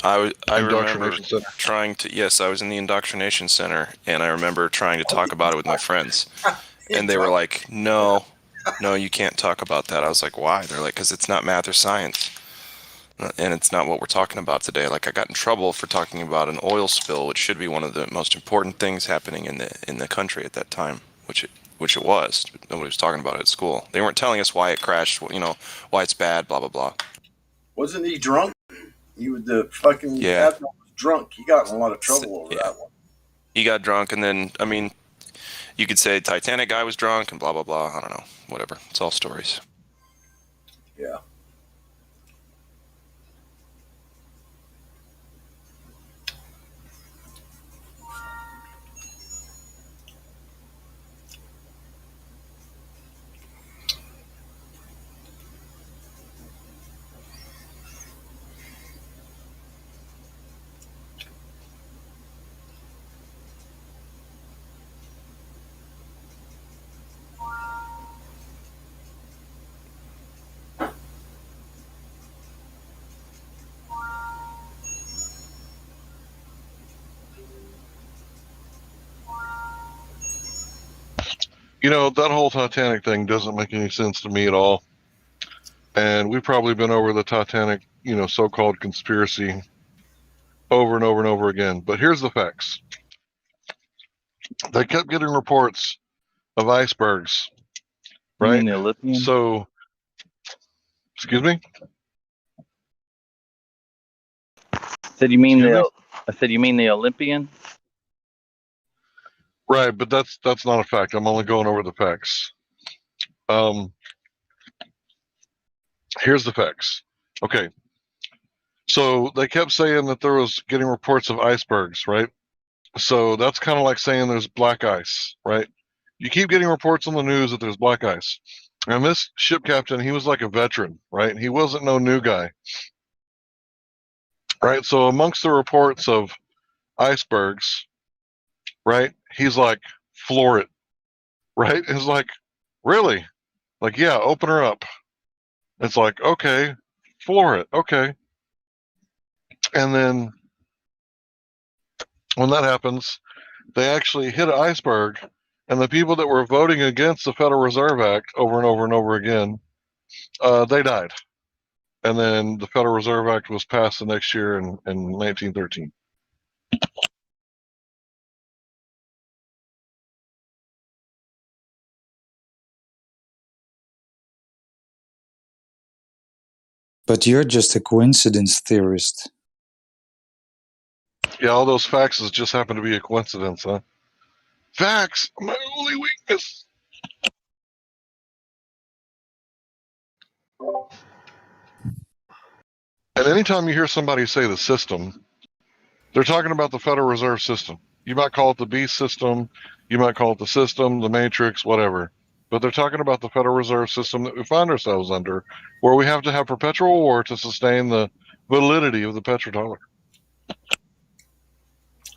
I remember Indoctrination center. trying to. Yes, I was in the indoctrination center, and I remember trying to talk about it with my friends, and they were like, "No, you can't talk about that." I was like, "Why?" They're like, "Because it's not math or science, and it's not what we're talking about today." Like, I got in trouble for talking about an oil spill, which should be one of the most important things happening in the country at that time, which it was. Nobody was talking about it at school. They weren't telling us why it crashed. Why it's bad. Blah blah blah. Wasn't he drunk? The fucking Yeah. admiral was drunk. He got in a lot of trouble over Yeah. that one. He got drunk, and then you could say Titanic guy was drunk and blah blah blah. I don't know. Whatever. It's all stories. Yeah. That whole Titanic thing doesn't make any sense to me at all. And we've probably been over the Titanic, so-called conspiracy over and over and over again. But here's the facts. They kept getting reports of icebergs, You right? mean the Olympian? So, excuse me? I said you mean the Olympian? Right, but that's not a fact. I'm only going over the facts. Here's the facts. Okay. So they kept saying that there was getting reports of icebergs, right? So that's kind of like saying there's black ice, right? You keep getting reports on the news that there's black ice. And this ship captain, he was like a veteran, right? He wasn't no new guy. Right? So amongst the reports of icebergs, right? He's like, floor it, right? It's like, really? Like, yeah, open her up. It's like, okay, floor it, okay. And then when that happens, they actually hit an iceberg, and the people that were voting against the Federal Reserve Act over and over and over again, they died. And then the Federal Reserve Act was passed the next year in 1913. But you're just a coincidence theorist. Yeah, all those faxes just happen to be a coincidence, huh? Facts, my only weakness. And anytime you hear somebody say the system, they're talking about the Federal Reserve System. You might call it the beast system, you might call it the system, the matrix, whatever. But they're talking about the Federal Reserve System that we find ourselves under, where we have to have perpetual war to sustain the validity of the petrodollar.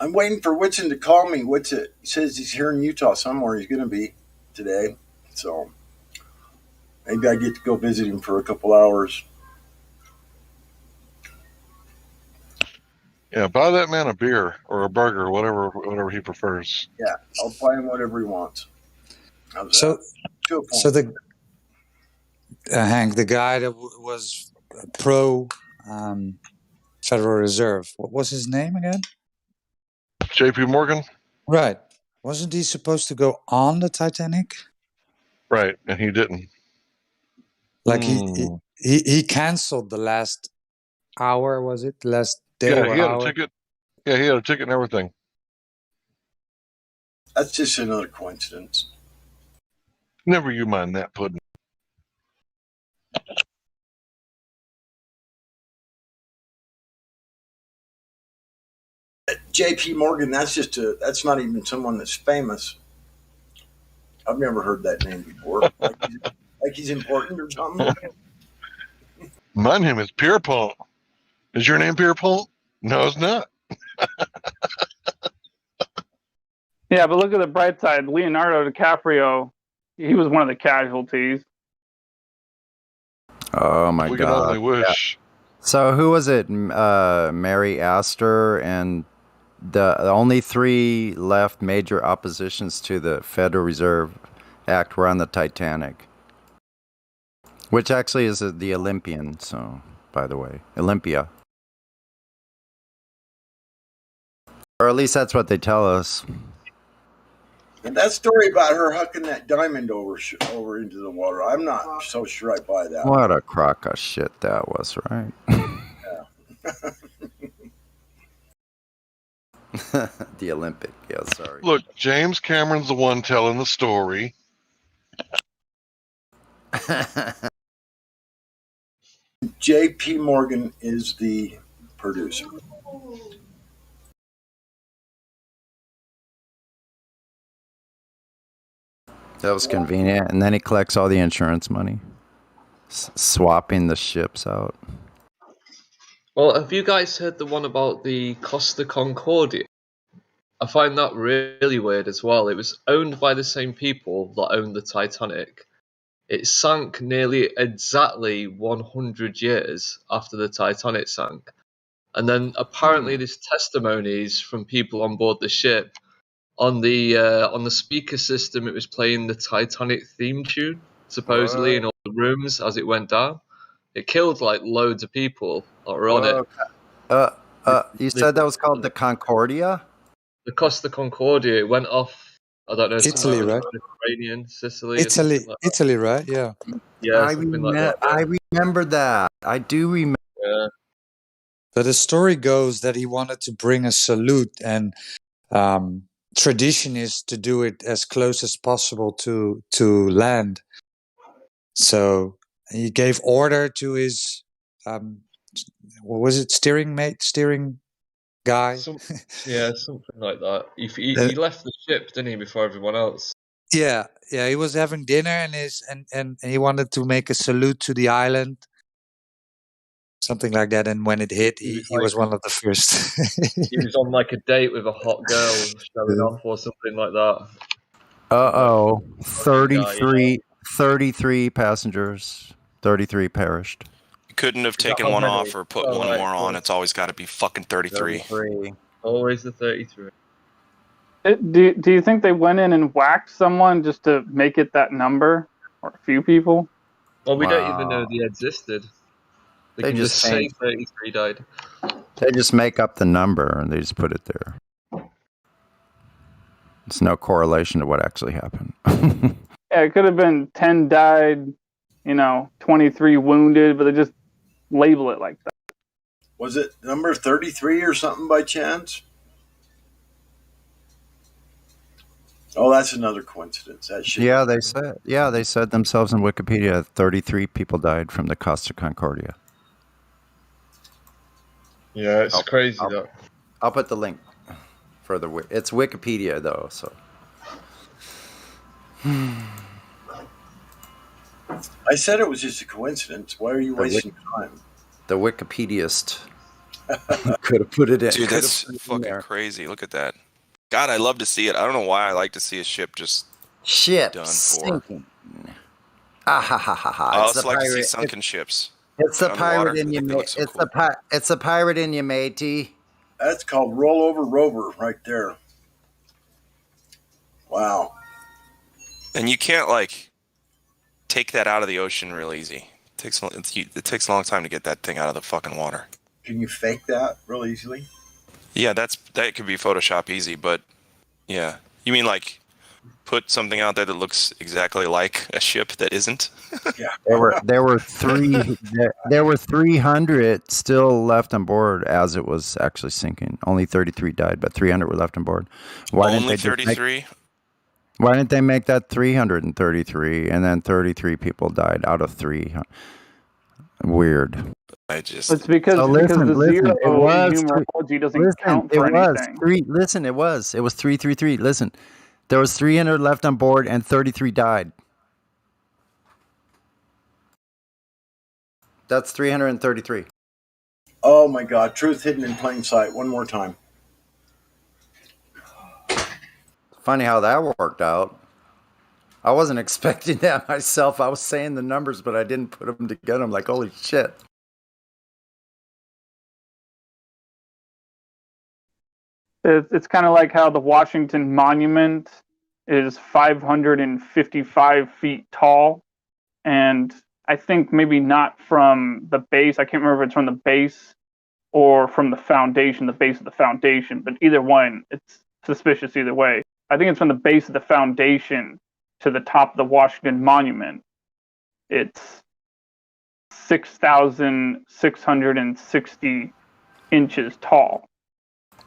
I'm waiting for Whitson to call me. Whitson says he's here in Utah somewhere. He's going to be today. So maybe I get to go visit him for a couple hours. Yeah, buy that man a beer or a burger, whatever he prefers. Yeah, I'll buy him whatever he wants. How's So, that? To a point. so the Hank, the guy that was pro Federal Reserve, what was his name again? J.P. Morgan? Right. Wasn't he supposed to go on the Titanic? Right, and he didn't. Like he canceled the last hour, was it? Last day Yeah, or he had hour? a ticket. Yeah, he had a ticket and everything. That's just another coincidence. Never you mind that pudding. J.P. Morgan, that's not even someone that's famous. I've never heard that name before. Like he's important or something. My name is Pierpont. Is your name Pierpont? No, it's not. Yeah, but look at the bright side. Leonardo DiCaprio, he was one of the casualties. Oh my We God! can only wish. So who was it? Mary Astor, and the only three left major oppositions to the Federal Reserve Act were on the Titanic, which actually is the Olympian. So, by the way, Olympia, or at least that's what they tell us. And that story about her hucking that diamond over into the water, I'm not so sure I buy that. What a crock of shit that was, right? The Olympic, yeah, sorry. Look, James Cameron's the one telling the story. J.P. Morgan is the producer. That was convenient. And then he collects all the insurance money, swapping the ships out. Well, have you guys heard the one about the Costa Concordia? I find that really weird as well. It was owned by the same people that owned the Titanic. It sank nearly exactly 100 years after the Titanic sank. And then apparently there's testimonies from people on board the ship. On the speaker system, it was playing the Titanic theme tune, supposedly, in all the rooms as it went down. It killed like loads of people that were on it. You said that was called the Concordia? The Costa Concordia, it went off, I don't know, Italy, right? Mediterranean, Sicily, Italy, like Italy, right? Yeah. Yeah, I remember that. I do remember. Yeah. But the story goes that he wanted to bring a salute, and tradition is to do it as close as possible to land. So he gave order to his what was it, steering guy? Yeah, something like that. He left the ship, didn't he, before everyone else? Yeah, he was having dinner and he wanted to make a salute to the island, something like that. And when it hit, he was one of the first. He was on like a date with a hot girl showing off or something like that. 33 passengers, 33 perished. You couldn't have taken one off or put one more on. It's always got to be fucking 33. Always the 33. Do you think they went in and whacked someone just to make it that number, or a few people? Well, we don't even know they existed. They can just say 33 died. They just make up the number and they just put it there. There's no correlation to what actually happened. Yeah, it could have been 10 died, 23 wounded, but they just label it like that. Was it number 33 or something by chance? Oh, that's another coincidence. That shit. Yeah, they said themselves in Wikipedia 33 people died from the Costa Concordia. Yeah, it's crazy I'll, that. I'll put the link for the. It's Wikipedia though, so. I said it was just a coincidence. Why are you wasting time? The Wikipediast could have put it in. Dude, that's fucking crazy. Look at that. God, I love to see it. I don't know why I like to see a ship just Ship done for. sinking. Ah ha ha ha ha! I It's the also like to see pirate. sunken ships. It's the Underwater, pirate in I you, think they mate. look so It's cool. the pirate in you, matey. That's called rollover rover right there. Wow. And you can't like take that out of the ocean real easy. It takes a long time to get that thing out of the fucking water. Can you fake that real easily? Yeah, that could be Photoshop easy, but yeah. You mean like put something out there that looks exactly like a ship that isn't? Yeah. There were 300 still left on board as it was actually sinking. Only 33 died, but 300 were left on board. Only 33? Why didn't they make that 333 and then 33 people died out of 3? Weird. It's because the zero in numerology doesn't count for anything. It was 333. Listen, there was 300 left on board and 33 died. That's 333. Oh my God! Truth hidden in plain sight. One more time. Funny how that worked out. I wasn't expecting that myself. I was saying the numbers, but I didn't put them together. I'm like, holy shit. It's kind of like how the Washington Monument is 555 feet tall. And I think maybe not from the base. I can't remember if it's from the base or from the foundation, the base of the foundation. But either one, it's suspicious either way. I think it's from the base of the foundation to the top of the Washington Monument. It's 6,660 inches tall.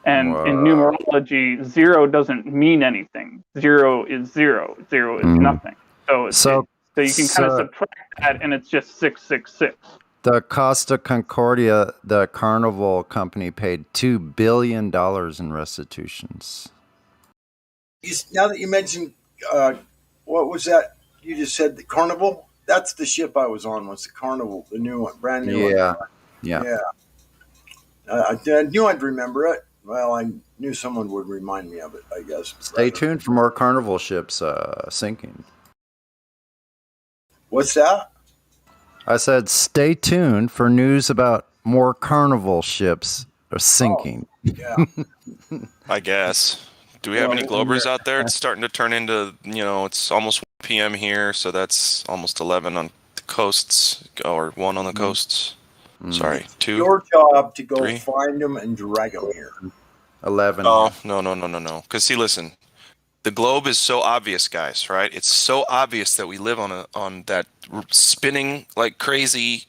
And in numerology, zero doesn't mean anything. Zero is zero. Zero is nothing. So you can kind of subtract that, and it's just 666. The Costa Concordia, the Carnival company, paid $2 billion in restitutions. Now that you mentioned, what was that? You just said the Carnival? That's the ship I was on, was the Carnival, the new one, brand new one. Yeah. I knew I'd remember it. Well, I knew someone would remind me of it, I guess. Stay tuned for more Carnival ships sinking. What's that? I said stay tuned for news about more Carnival ships sinking. Yeah. I guess. Do we have any Globers out there? It's starting to turn into, it's almost 1 p.m. here, so that's almost 11 on the coasts, or 1 on the coasts. Sorry, 2. Your job to go 3? find them and drag them here. 11. Oh, no. Because see, listen, the globe is so obvious, guys, right? It's so obvious that we live on that spinning like crazy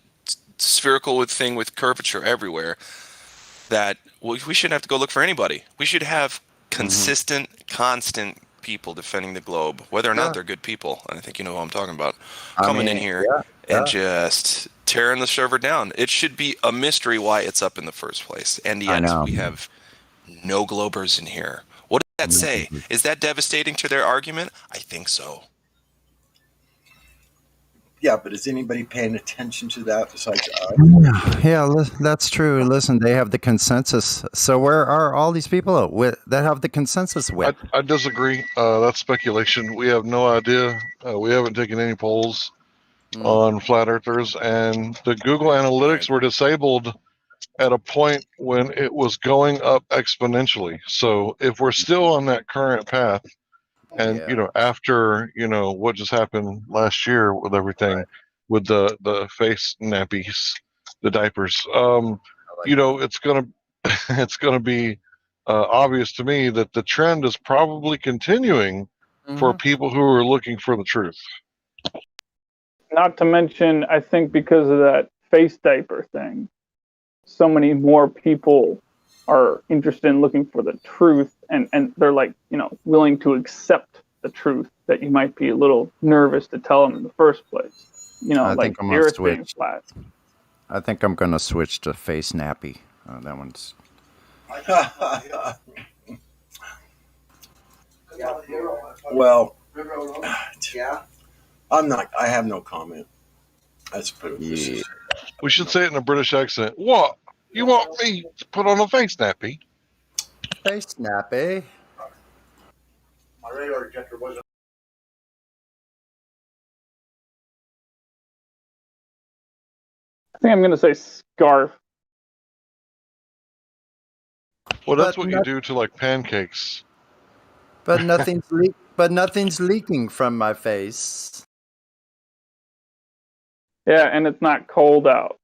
spherical thing with curvature everywhere that we shouldn't have to go look for anybody. We should have consistent, constant people defending the globe, whether or not they're good people. And I think you know who I'm talking about. Coming in here and just tearing the server down. It should be a mystery why it's up in the first place. And yet we have no Globers in here. What does that say? Is that devastating to their argument? I think so. Yeah, but is anybody paying attention to that besides us? Yeah, that's true. Listen, they have the consensus. So where are all these people that have the consensus with? I disagree. That's speculation. We have no idea. We haven't taken any polls on flat earthers, and the Google Analytics were disabled at a point when it was going up exponentially. So if we're still on that current path, and after what just happened last year with everything, with the face nappies, the diapers, it's gonna be obvious to me that the trend is probably continuing for people who are looking for the truth. Not to mention, I think because of that face diaper thing, so many more people are interested in looking for the truth, and they're like, willing to accept the truth that you might be a little nervous to tell them in the first place. I like think I'm the gonna earth being switch. flat. I think I'm gonna switch to face nappy. Oh, that one's. Well, Yeah. I'm not. I have no comment. Let's put it. Yeah. We should say it in a British accent. What? You want me to put on a face nappy? Hey, Snappy. My radar detector wasn't. I think I'm gonna say scarf. Well, that's But what you do to like pancakes. but nothing's leaking from my face. Yeah, and it's not cold out.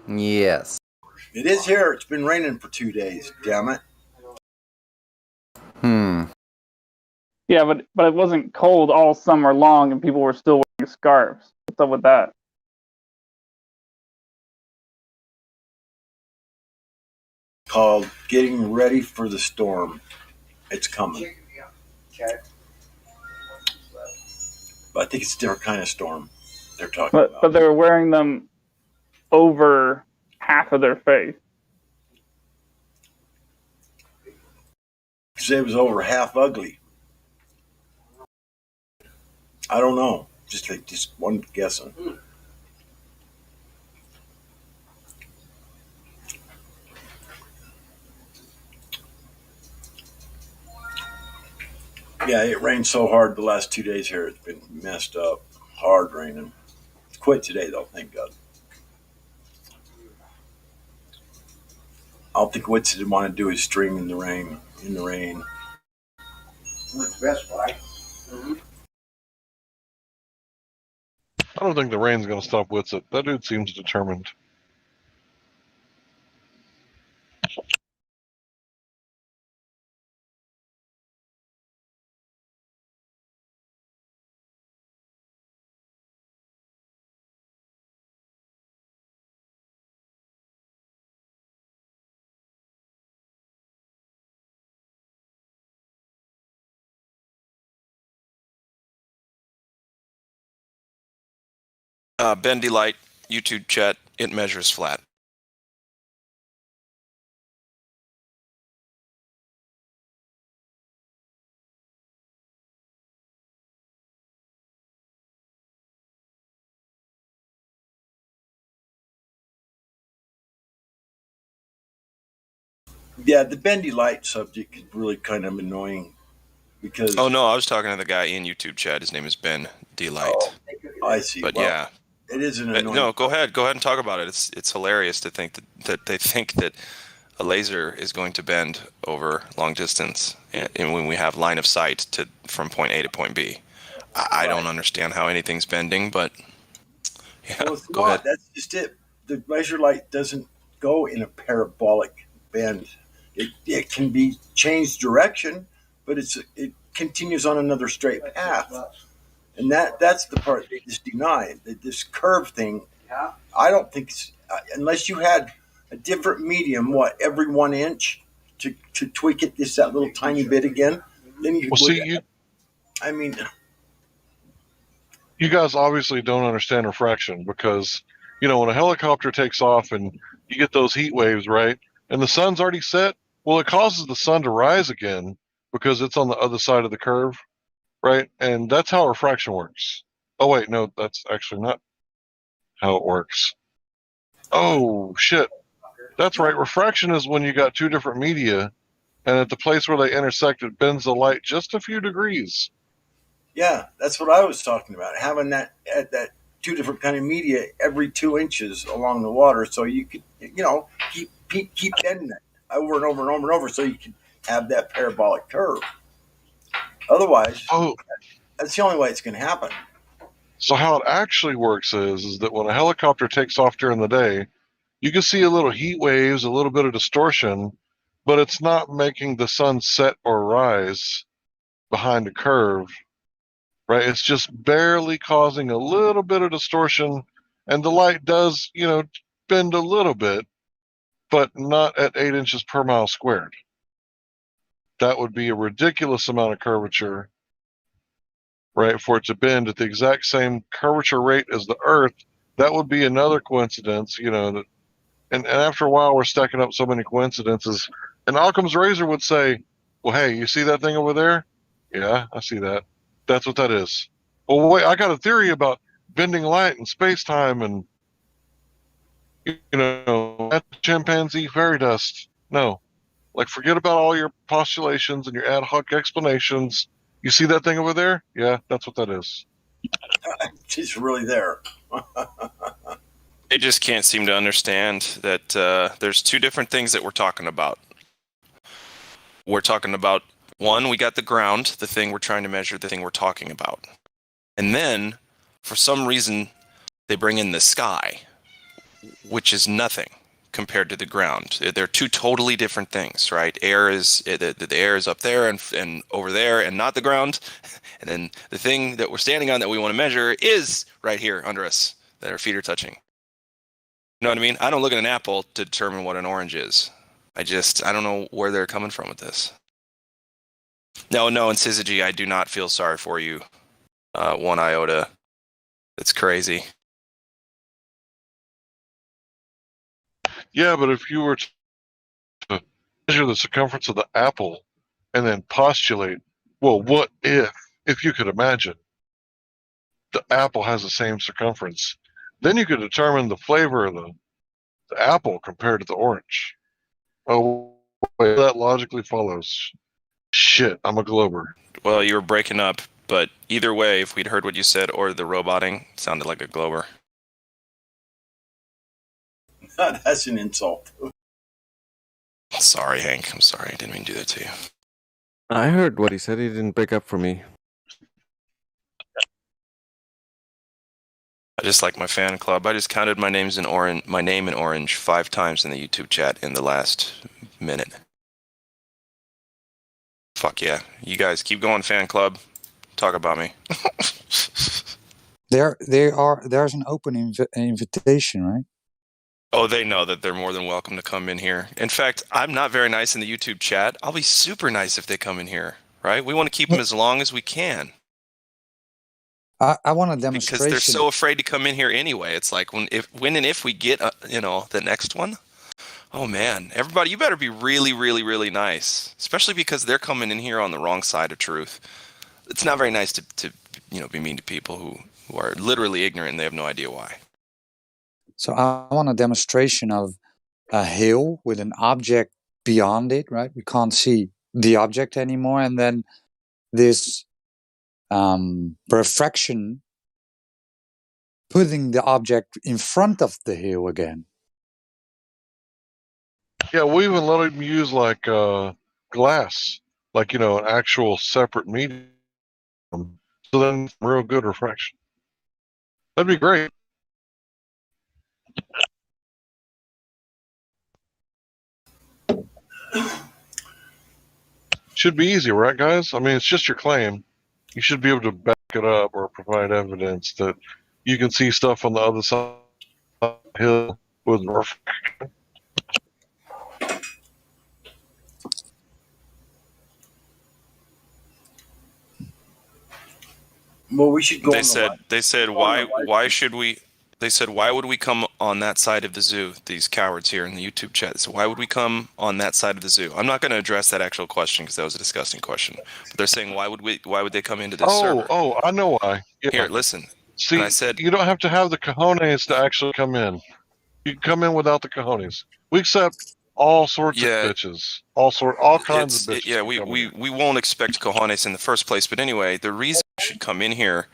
Yes. It is here. It's been raining for 2 days. Damn it. Yeah, but it wasn't cold all summer long, and people were still wearing scarves. What's up with that? Called getting ready for the storm. It's coming. Okay. But I think it's a different kind of storm they're talking But about. they were wearing them over half of their face. Because it was over half ugly. I don't know. Just one guessing. Yeah, it rained so hard the last 2 days here. It's been messed up. Hard raining. It's quit today though. Thank God. I don't think what they want to do is stream in the rain. In the rain. Went to Best Buy. I don't think the rain's going to stop Witsit. That dude seems determined. Bendy Light, YouTube chat, it measures flat. Yeah, the bendy light subject is really kind of annoying because. Oh no, I was talking to the guy in YouTube chat. His name is Ben D Light. Oh, I see. But well, yeah, it is an annoying. no, go ahead and talk about it. It's hilarious to think that they think that a laser is going to bend over long distance, and when we have line of sight to from point A to point B. I don't understand how anything's bending, but yeah, Well, it's go not. ahead. That's just it. The laser light doesn't go in a parabolic bend. It can be changed direction, but it continues on another straight path, and that's the part they just deny. This curve thing, Yeah. I don't think it's, unless you had a different medium, every 1 inch to tweak it just that little tiny bit again, then you Well, would. see, I mean, you guys obviously don't understand refraction because, you know, when a helicopter takes off and you get those heat waves, right? And the sun's already set, well, it causes the sun to rise again because it's on the other side of the curve, right? And that's how refraction works. Oh, wait, no, that's actually not how it works. Oh, shit. That's right. Refraction is when you got two different media, and at the place where they intersect, it bends the light just a few degrees. yeah, that's what I was talking about. Having that two different kind of media every 2 inches along the water, so you could keep bending it over and over and over and over, so you can have that parabolic curve. Otherwise, Oh, that's the only way it's going to happen. so how it actually works is that when a helicopter takes off during the day, you can see a little heat waves, a little bit of distortion, but it's not making the sun set or rise behind a curve, right? It's just barely causing a little bit of distortion, and the light does, bend a little bit, but not at 8 inches per mile squared. That would be a ridiculous amount of curvature, right? For it to bend at the exact same curvature rate as the Earth, that would be another coincidence, that And after a while, we're stacking up so many coincidences. And Occam's razor would say, well, hey, you see that thing over there? Yeah, I see that. That's what that is. Well, wait, I got a theory about bending light and space time and, that chimpanzee fairy dust. No. Like, forget about all your postulations and your ad hoc explanations. You see that thing over there? Yeah, that's what that is. She's really there. They just can't seem to understand that there's two different things that we're talking about. We're talking about, one, we got the ground, the thing we're trying to measure, the thing we're talking about. And then, for some reason, they bring in the sky, which is nothing compared to the ground. They're two totally different things, right? Air is the air is up there and over there and not the ground. And then the thing that we're standing on that we want to measure is right here under us that our feet are touching. You know what I mean? I don't look at an apple to determine what an orange is. I don't know where they're coming from with this. No, and Syzygy, I do not feel sorry for you. One iota. It's crazy. Yeah, but if you were to measure the circumference of the apple and then postulate, well, what if you could imagine the apple has the same circumference, then you could determine the flavor of the apple compared to the orange. Oh, wait, that logically follows. Shit, I'm a glober. Well, you were breaking up, but either way, if we'd heard what you said or the roboting, it sounded like a glober. That's an insult. Sorry, Hank. I'm sorry. I didn't mean to do that to you. I heard what he said. He didn't break up for me. I just like my fan club. I just counted my name in orange 5 times in the YouTube chat in the last minute. Fuck yeah. You guys keep going, fan club. Talk about me. There's an open invitation, right? Oh, they know that they're more than welcome to come in here. In fact, I'm not very nice in the YouTube chat. I'll be super nice if they come in here, right? We want to keep them as long as we can. I want a demonstration. Because they're so afraid to come in here anyway. It's like when and if we get, the next one, oh man, everybody, you better be really, really, really nice. Especially because they're coming in here on the wrong side of truth. It's not very nice to be mean to people who are literally ignorant and they have no idea why. So I want a demonstration of a hill with an object beyond it, right? We can't see the object anymore. And then this refraction putting the object in front of the hill again. Yeah, we even let him use like glass, like an actual separate medium. So then, real good refraction. That'd be great. Should be easy, right, guys? I mean, it's just your claim. You should be able to back it up or provide evidence that you can see stuff on the other side of the hill with refraction. Well, we should go. They said why should we? They said why would we come on that side of the zoo? These cowards here in the YouTube chat. So why would we come on that side of the zoo? I'm not going to address that actual question because that was a disgusting question. But they're saying why would they come into this server? Oh, I know why. Yeah. Here, listen. See, and I said you don't have to have the cojones to actually come in. You can come in without the cojones. We accept all sorts of bitches, all kinds of bitches. Yeah, we won't expect cojones in the first place. But anyway, the reason you should come in here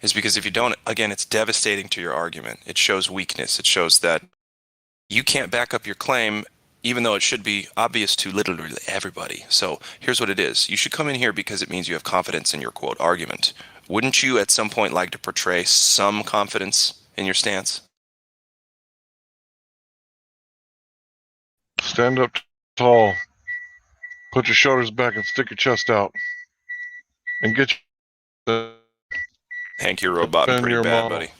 is because if you don't, again, it's devastating to your argument. It shows weakness. It shows that you can't back up your claim, even though it should be obvious to literally everybody. So here's what it is. You should come in here because it means you have confidence in your, quote, argument. Wouldn't you at some point like to portray some confidence in your stance? Stand up tall. Put your shoulders back and stick your chest out. And get your... Hank, you're roboting pretty bad, buddy.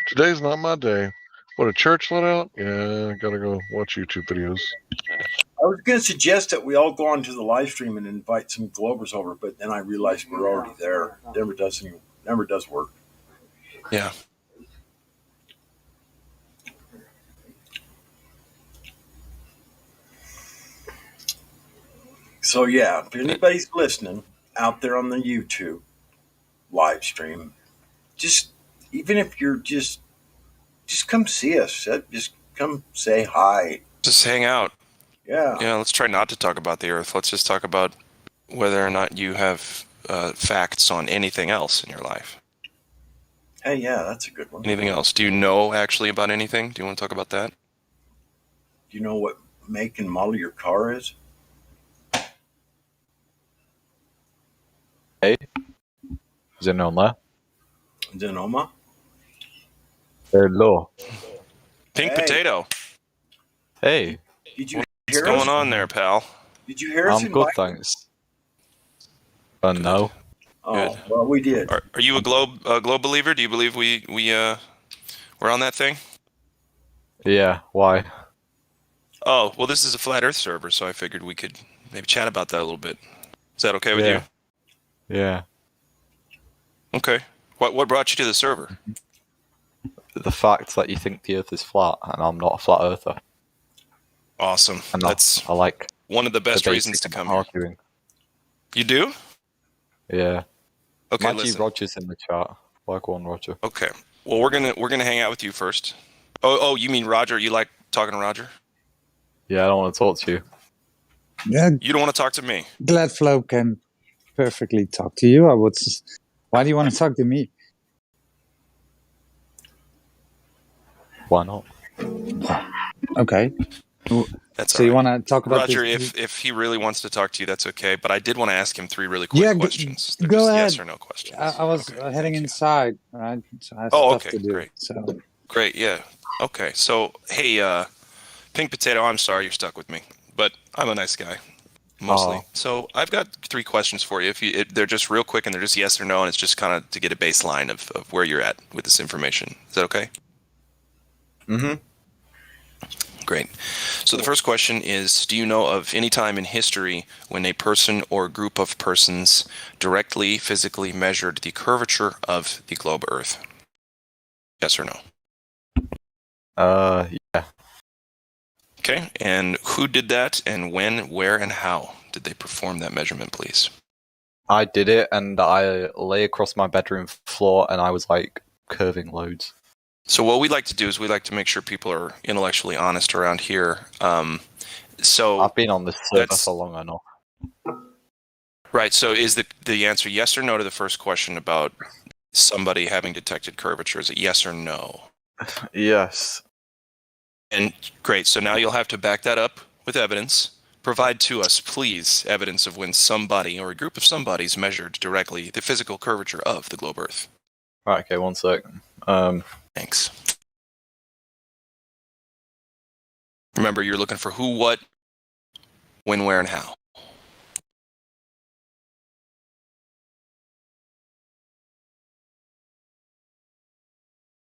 Today's not my day. What, a church let out? Yeah, I gotta go watch YouTube videos. I was going to suggest that we all go onto the live stream and invite some Globers over, but then I realized we're already there. Never does work. Yeah. So yeah, if anybody's listening out there on the YouTube live stream, just even if you're just come see us. Just come say hi. Just hang out. Yeah. Yeah, let's try not to talk about the Earth. Let's just talk about whether or not you have facts on anything else in your life. Hey, yeah, that's a good one. Anything else? Do you know actually about anything? Do you want to talk about that? Do you know what make and model your car is? Hey, Zenoma. Zenoma? Hello. Pink Hey. Potato. Hey. Did you What's hear going us? on there, pal? Did you hear us? I'm good, thanks. No. Oh, Good. well, we did. Are you a globe believer? Do you believe we're on that thing? Yeah, why? Oh, well, this is a flat Earth server, so I figured we could maybe chat about that a little bit. Is that okay with you? Yeah. Okay. What brought you to the server? The fact that you think the Earth is flat, and I'm not a flat earther. Awesome. And That's I like one of the best debating reasons to and come here. arguing. You do? Yeah. Okay, Maggie listen. Rogers in the chat. Like one Roger. Okay. Well, we're gonna hang out with you first. Oh, you mean Roger? You like talking to Roger? Yeah, I don't want to talk to you. Yeah, You don't want to talk to me? Gladflow can perfectly talk to you. Why do you want to talk to me? Why not? Okay. That's So all you right. want to talk about Roger, this? if he really wants to talk to you, that's okay. But I did want to ask him 3 really quick questions. They're go just ahead. yes or no questions. I was heading inside, right? So I have Oh, stuff okay, to do. great. So Great, yeah. Okay, so hey, Pink Potato, I'm sorry you're stuck with me, but I'm a nice guy, mostly. Oh. So I've got 3 questions for you. They're just real quick, and they're just yes or no, and it's just kind of to get a baseline of where you're at with this information. Is that okay? Mm-hmm. Great. So the first question is, do you know of any time in history when a person or group of persons directly, physically measured the curvature of the globe Earth? Yes or no? Yeah. Okay, and who did that, and when, where, and how did they perform that measurement, please? I did it, and I lay across my bedroom floor, and I was like curving loads. So what we like to do is we like to make sure people are intellectually honest around here. So I've been on this server for long enough. Right, so is the answer yes or no to the first question about somebody having detected curvature? Is it yes or no? Yes. And great, so now you'll have to back that up with evidence. Provide to us, please, evidence of when somebody or a group of somebodies measured directly the physical curvature of the globe Earth. Right, okay, one sec. Thanks. Remember, you're looking for who, what, when, where, and how.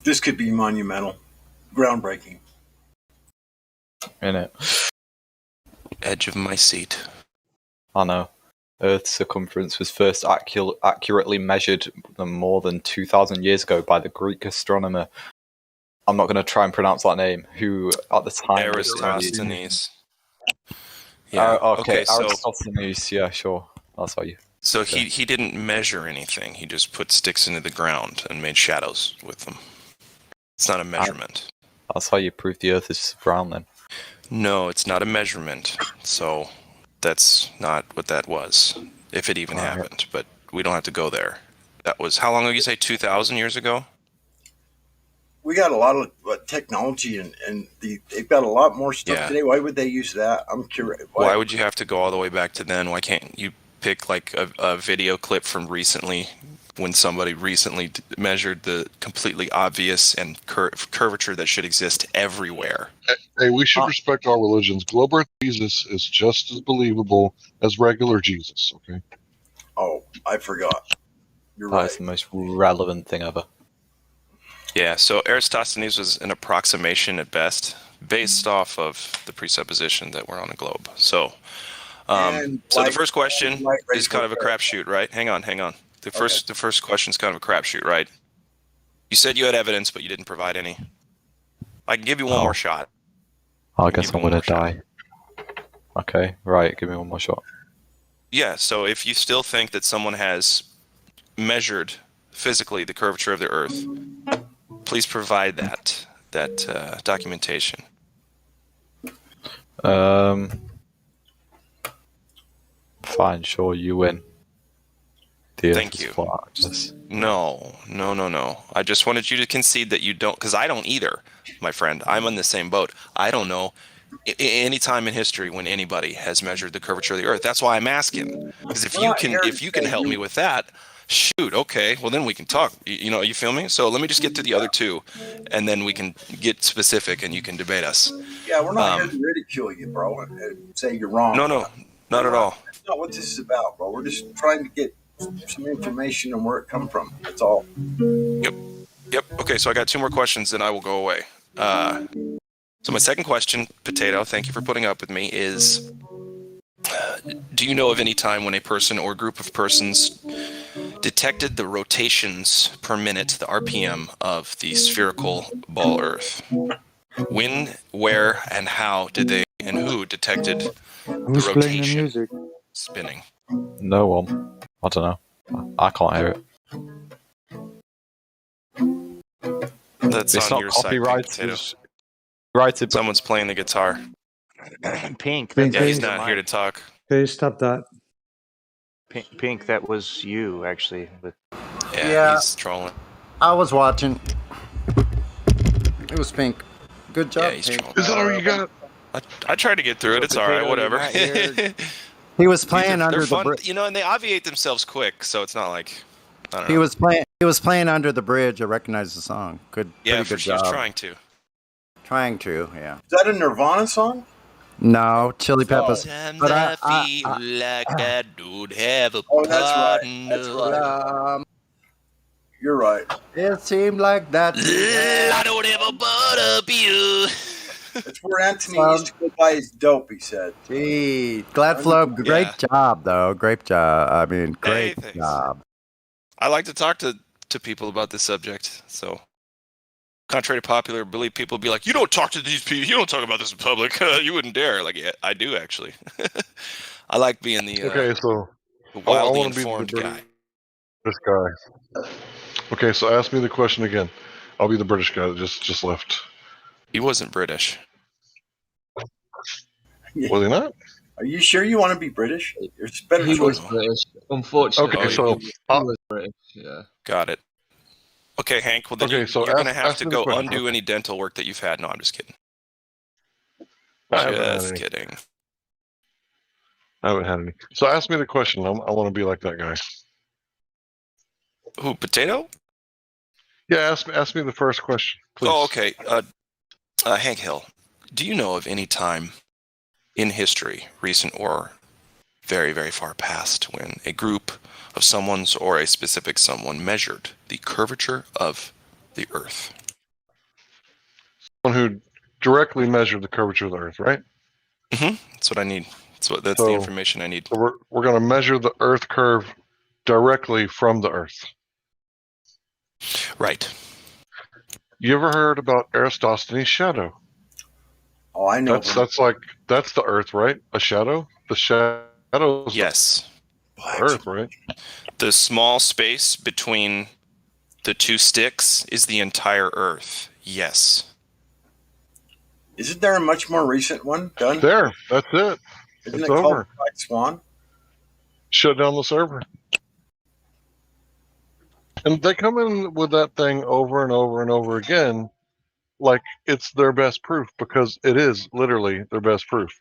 This could be monumental, groundbreaking. In it. Edge of my seat. I know. Earth's circumference was first accurately measured more than 2,000 years ago by the Greek astronomer. I'm not going to try and pronounce that name. Who at the time? Eratosthenes. Yeah. Okay. So Eratosthenes. Yeah, sure. That's how you. So he didn't measure anything. He just put sticks into the ground and made shadows with them. It's not a measurement. That's how you prove the Earth is round, then. No, it's not a measurement. So that's not what that was, if it even happened. But we don't have to go there. That was, how long ago did you say, 2,000 years ago? We got a lot of technology, and they've got a lot more stuff today. Why would they use that? I'm curious. Why would you have to go all the way back to then? Why can't you pick like a video clip from recently, when somebody recently measured the completely obvious and curvature that should exist everywhere? Hey, we should respect all religions. Globe Earth Jesus is just as believable as regular Jesus, okay? Oh, I forgot. You're right. That's the most relevant thing ever. Yeah, so Eratosthenes was an approximation at best, based off of the presupposition that we're on a globe. So, the first question is kind of a crapshoot, right? Hang on. The first question is kind of a crapshoot, right? You said you had evidence, but you didn't provide any. I can give you one more shot. I guess I'm gonna die. Okay, right. Give me one more shot. Yeah, so if you still think that someone has measured physically the curvature of the Earth, please provide that documentation. Fine, sure, you win. The Thank Earth is you. flat. No. I just wanted you to concede that you don't, because I don't either, my friend. I'm on the same boat. I don't know any time in history when anybody has measured the curvature of the Earth. That's why I'm asking. Because We're not here if to you can say help me with that, shoot, okay, well then we can talk. You feel me? So let me just get to the other two, and then we can get specific, and you can debate us. Yeah, we're not here to ridicule you, bro, and say you're wrong. No, not at all. That's not what this is about, bro. We're just trying to get some information on where it come from. That's all. Yep. Okay, so I got two more questions, then I will go away. So my second question, Potato, thank you for putting up with me, is do you know of any time when a person or group of persons detected the rotations per minute, the RPM, of the spherical ball Earth? When, where, and how did they and who detected Who's the playing the rotation music? spinning? No one. I don't know. I can't hear it. That's It's on not your side, Potato. copyrighted. Someone's playing the guitar. Pink. Pink, Yeah, he's Pink. not here to talk. Okay, stop that. Pink, that was you actually. But Yeah. He's trolling. I was watching. It was Pink. Good job, Yeah, he's Pink. trolling. Is that all you got? I tried to get through it. It's all right. Potato, Whatever. you're not He was playing They're under the fun, bridge. and they obviate themselves quick, so it's not like I don't know. He was playing under the bridge. I recognize the song. Good. Yeah, Pretty good she was job. trying to. Trying to. Yeah. Is that a Nirvana song? No, Chili Peppers. Sometimes But I feel like I don't have a Oh, that's right. partner. That's right. You're right. It seemed like that. I don't have a butt up you. That's where Anthony used to go buy his dope, he said. Gee, Gladflow, great job, though. Great job. I mean, great thanks. job. I like to talk to people about this subject, so contrary to popular belief, people be like, you don't talk to these people, you don't talk about this in public, you wouldn't dare. Like, yeah, I do, actually. I like being the wildly I informed guy. This guy. Okay, so ask me the question again. I'll be the British guy that just left. He wasn't British. Was he not? Are you sure you want to be British? There's better He was choices. British, unfortunately. Okay, so he was British. Yeah. Got it. Okay, Hank. Well, then Okay, so you're going to have ask to me the go question. undo any dental work that you've had. No, I'm just kidding. I haven't had Just any. kidding. I haven't had any. So ask me the question. I want to be like that guy. Who, Potato? Yeah, ask me the first question, please. Oh, okay. Hank Hill, do you know of any time in history, recent or very, very far past, when a group of someone's or a specific someone measured the curvature of the Earth? Someone who directly measured the curvature of the Earth, right? Mm-hmm. That's what I need. That's the information I need. So we're going to measure the Earth curve directly from the Earth. Right. You ever heard about Aristosthenes' shadow? Oh, I know. That's the Earth, right? A shadow? The shadow is Yes. the Earth, right? The small space between the two sticks is the entire Earth. Yes. Isn't there a much more recent one done? There, that's it. Isn't It's it called over. Black Swan? Shut down the server. And they come in with that thing over and over and over again, like it's their best proof, because it is literally their best proof.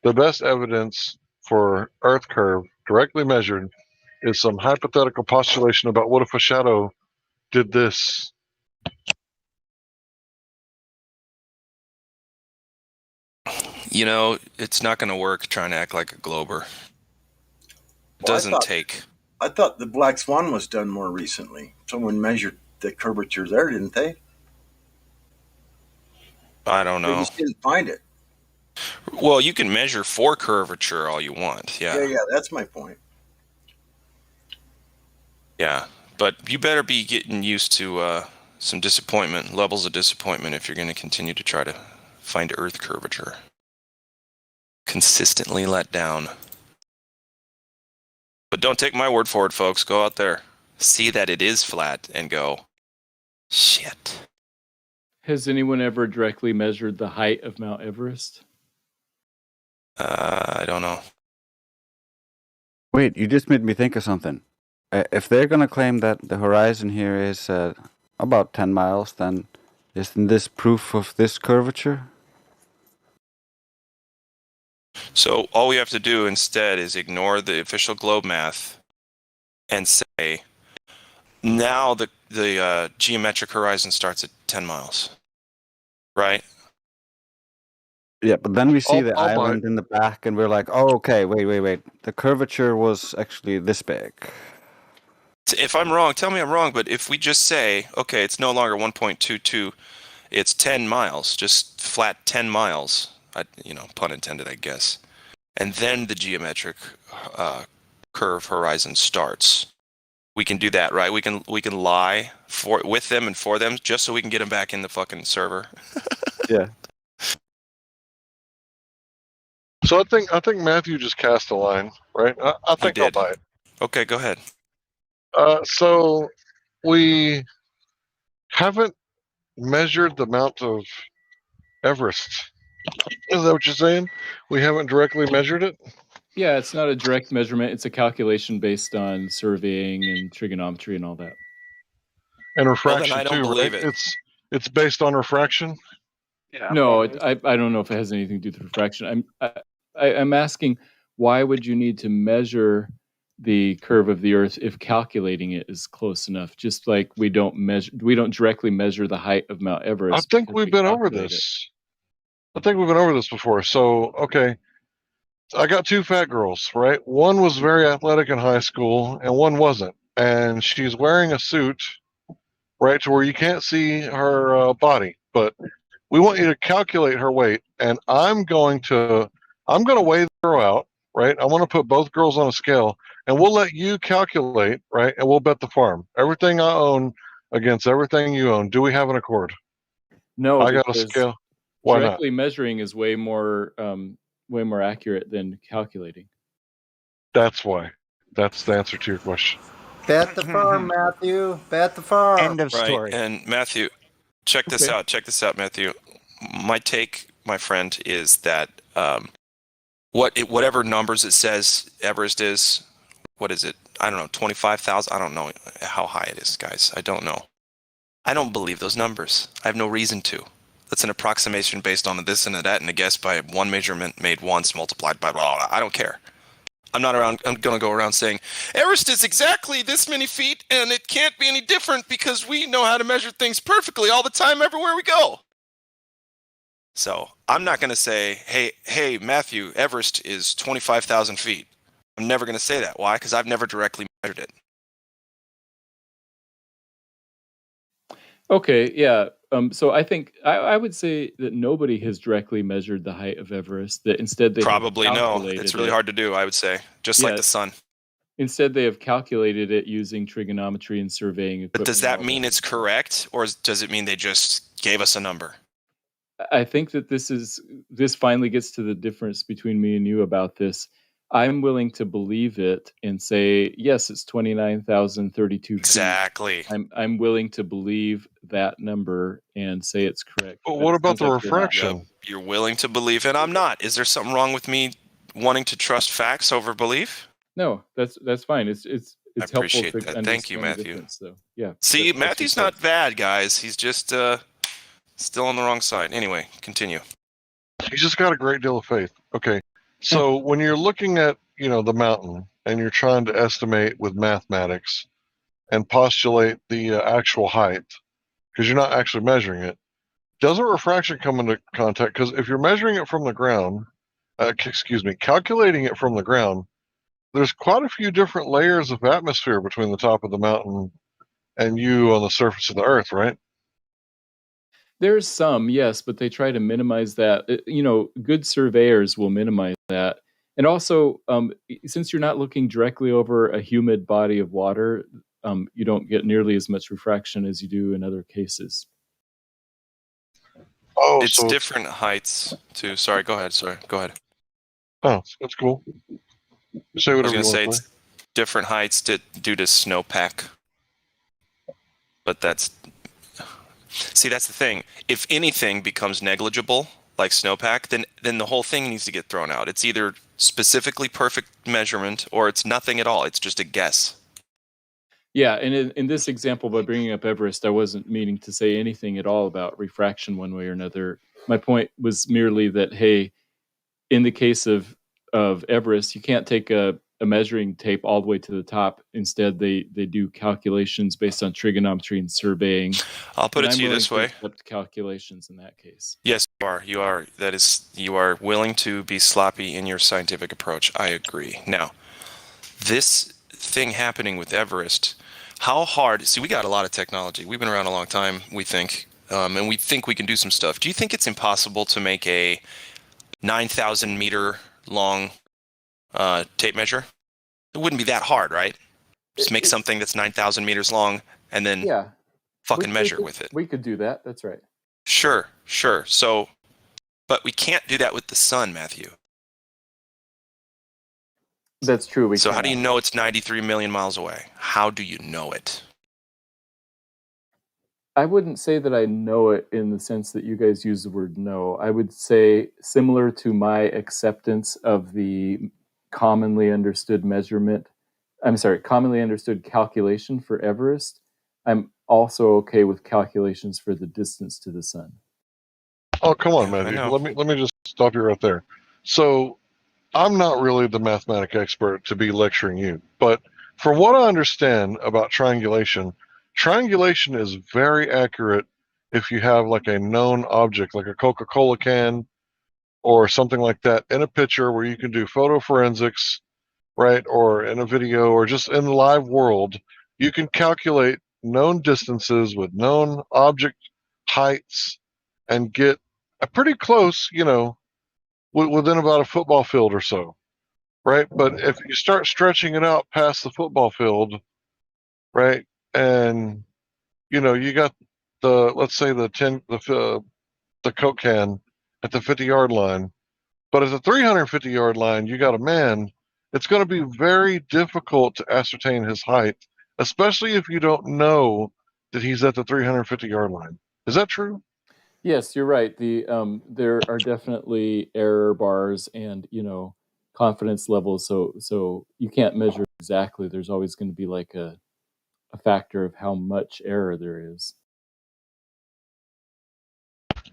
The best evidence for Earth curve directly measured is some hypothetical postulation about what if a shadow did this. You know, it's not going to work trying to act like a glober. It doesn't take. I thought the Black Swan was done more recently. Someone measured the curvature there, didn't they? I don't They know. just didn't find it. Well, you can measure for curvature all you want. Yeah, that's my point. Yeah, but you better be getting used to some disappointment, levels of disappointment, if you're going to continue to try to find Earth curvature. Consistently let down. But don't take my word for it, folks. Go out there, see that it is flat, and go, shit. Has anyone ever directly measured the height of Mount Everest? I don't know. Wait, you just made me think of something. If they're going to claim that the horizon here is about 10 miles, then isn't this proof of this curvature? So all we have to do instead is ignore the official globe math and say, now the geometric horizon starts at 10 miles, right? Yeah, but then we see the I'll buy island in the back, and we're like, oh, okay, wait. The curvature was actually this big. If I'm wrong, tell me I'm wrong, but if we just say, okay, it's no longer 1.22, it's 10 miles, just flat 10 miles, pun intended, I guess, and then the geometric curve horizon starts. We can do that, right? We can lie with them and for them just so we can get them back in the fucking server. Yeah. So I think Matthew just cast a line, right? I think I'll buy it. Okay, go ahead. So we haven't measured the Mount of Everest. Is that what you're saying? We haven't directly measured it? Yeah, it's not a direct measurement. It's a calculation based on surveying and trigonometry and all that. And refraction then I don't too, believe right? it. It's based on refraction? No, I don't know if it has anything to do with refraction. I'm asking, why would you need to measure the curve of the Earth if calculating it is close enough? Just like we don't directly measure the height of Mount Everest. I think we've been over this. I think we've been over this before. So, okay. I got two fat girls, right? One was very athletic in high school and one wasn't. And she's wearing a suit, right, to where you can't see her body. But we want you to calculate her weight, and I'm going to weigh the girl out, right? I want to put both girls on a scale, and we'll let you calculate, right? And we'll bet the farm. Everything I own against everything you own. Do we have an accord? No, I got a scale. Why not? directly measuring is way more accurate than calculating. That's why. That's the answer to your question. Bet the farm, Matthew. Bet the farm. End of Right. story. And Matthew, check this out. Check this out, Matthew. My take, my friend, is that whatever numbers it says Everest is, what is it? I don't know, 25,000? I don't know how high it is, guys. I don't know. I don't believe those numbers. I have no reason to. That's an approximation based on this and that and a guess by one measurement made once multiplied by blah, blah. I don't care. I'm going to go around saying, Everest is exactly this many feet, and it can't be any different because we know how to measure things perfectly all the time everywhere we go. So I'm not going to say, hey, Matthew, Everest is 25,000 feet. I'm never going to say that. Why? Because I've never directly measured it. Okay, yeah. So I think I would say that nobody has directly measured the height of Everest. That instead they Probably have no. calculated It's really it. hard to do, I would say. Just like the sun. Instead, they have calculated it using trigonometry and surveying equipment. But does that mean it's correct, or does it mean they just gave us a number? I think that this finally gets to the difference between me and you about this. I'm willing to believe it and say, yes, it's 29,032 feet. Exactly. I'm willing to believe that number and say it's correct. But what about the refraction? You're willing to believe it. I'm not. Is there something wrong with me wanting to trust facts over belief? No, that's fine. It's I appreciate that. Thank you, Matthew. So yeah. See, Matthew's not bad, guys. He's just still on the wrong side. Anyway, continue. He's just got a great deal of faith. Okay. So when you're looking at, the mountain and you're trying to estimate with mathematics and postulate the actual height, because you're not actually measuring it, doesn't refraction come into contact? Because if you're measuring it from the ground, calculating it from the ground, there's quite a few different layers of atmosphere between the top of the mountain and you on the surface of the earth, right? There's some, yes, but they try to minimize that. Good surveyors will minimize that. And also, since you're not looking directly over a humid body of water, you don't get nearly as much refraction as you do in other cases. Oh, it's different heights too. Sorry, go ahead. Oh, that's cool. Say whatever you want to say. different heights due to snowpack. But that's the thing. If anything becomes negligible, like snowpack, then the whole thing needs to get thrown out. It's either specifically perfect measurement or it's nothing at all. It's just a guess. Yeah, and in this example, by bringing up Everest, I wasn't meaning to say anything at all about refraction one way or another. My point was merely that, hey, in the case of Everest, you can't take a measuring tape all the way to the top. Instead, they do calculations based on trigonometry and surveying. I'll put it to you this way. Accept calculations in that case. Yes, you are. You are. That is. You are willing to be sloppy in your scientific approach. I agree. Now, this thing happening with Everest, how hard? See, we got a lot of technology. We've been around a long time. We think, and we think we can do some stuff. Do you think it's impossible to make a 9,000 meter long tape measure? It wouldn't be that hard, right? Just make something that's 9,000 meters long and then fucking measure with it. We could do that. That's right. Sure. So, but we can't do that with the sun, Matthew. That's true. So how do you know it's 93 million miles away? How do you know it? I wouldn't say that I know it in the sense that you guys use the word know. I would say similar to my acceptance of the commonly understood calculation for Everest, I'm also okay with calculations for the distance to the sun. Oh, come on, Matthew. Let me just stop you right there. So I'm not really the mathematic expert to be lecturing you, but from what I understand about triangulation is very accurate if you have like a known object, like a Coca-Cola can or something like that in a picture where you can do photo forensics, right? Or in a video or just in the live world, you can calculate known distances with known object heights and get a pretty close, within about a football field or so, right? But if you start stretching it out past the football field, right, and you got let's say the Coke can at the 50-yard line, but at the 350-yard line, you got a man. It's going to be very difficult to ascertain his height, especially if you don't know that he's at the 350-yard line. Is that true? Yes, you're right. There are definitely error bars and confidence levels. So you can't measure exactly. There's always going to be like a factor of how much error there is.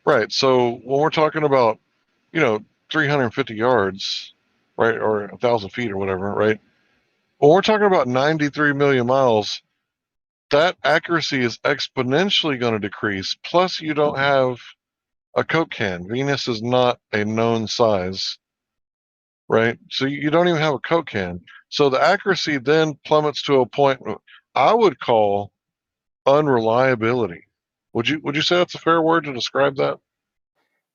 Right. So when we're talking about 350 yards, right, or 1,000 feet or whatever, right? When we're talking about 93 million miles, that accuracy is exponentially going to decrease. Plus, you don't have a Coke can. Venus is not a known size, right? So you don't even have a Coke can. So the accuracy then plummets to a point I would call unreliability. Would you say that's a fair word to describe that?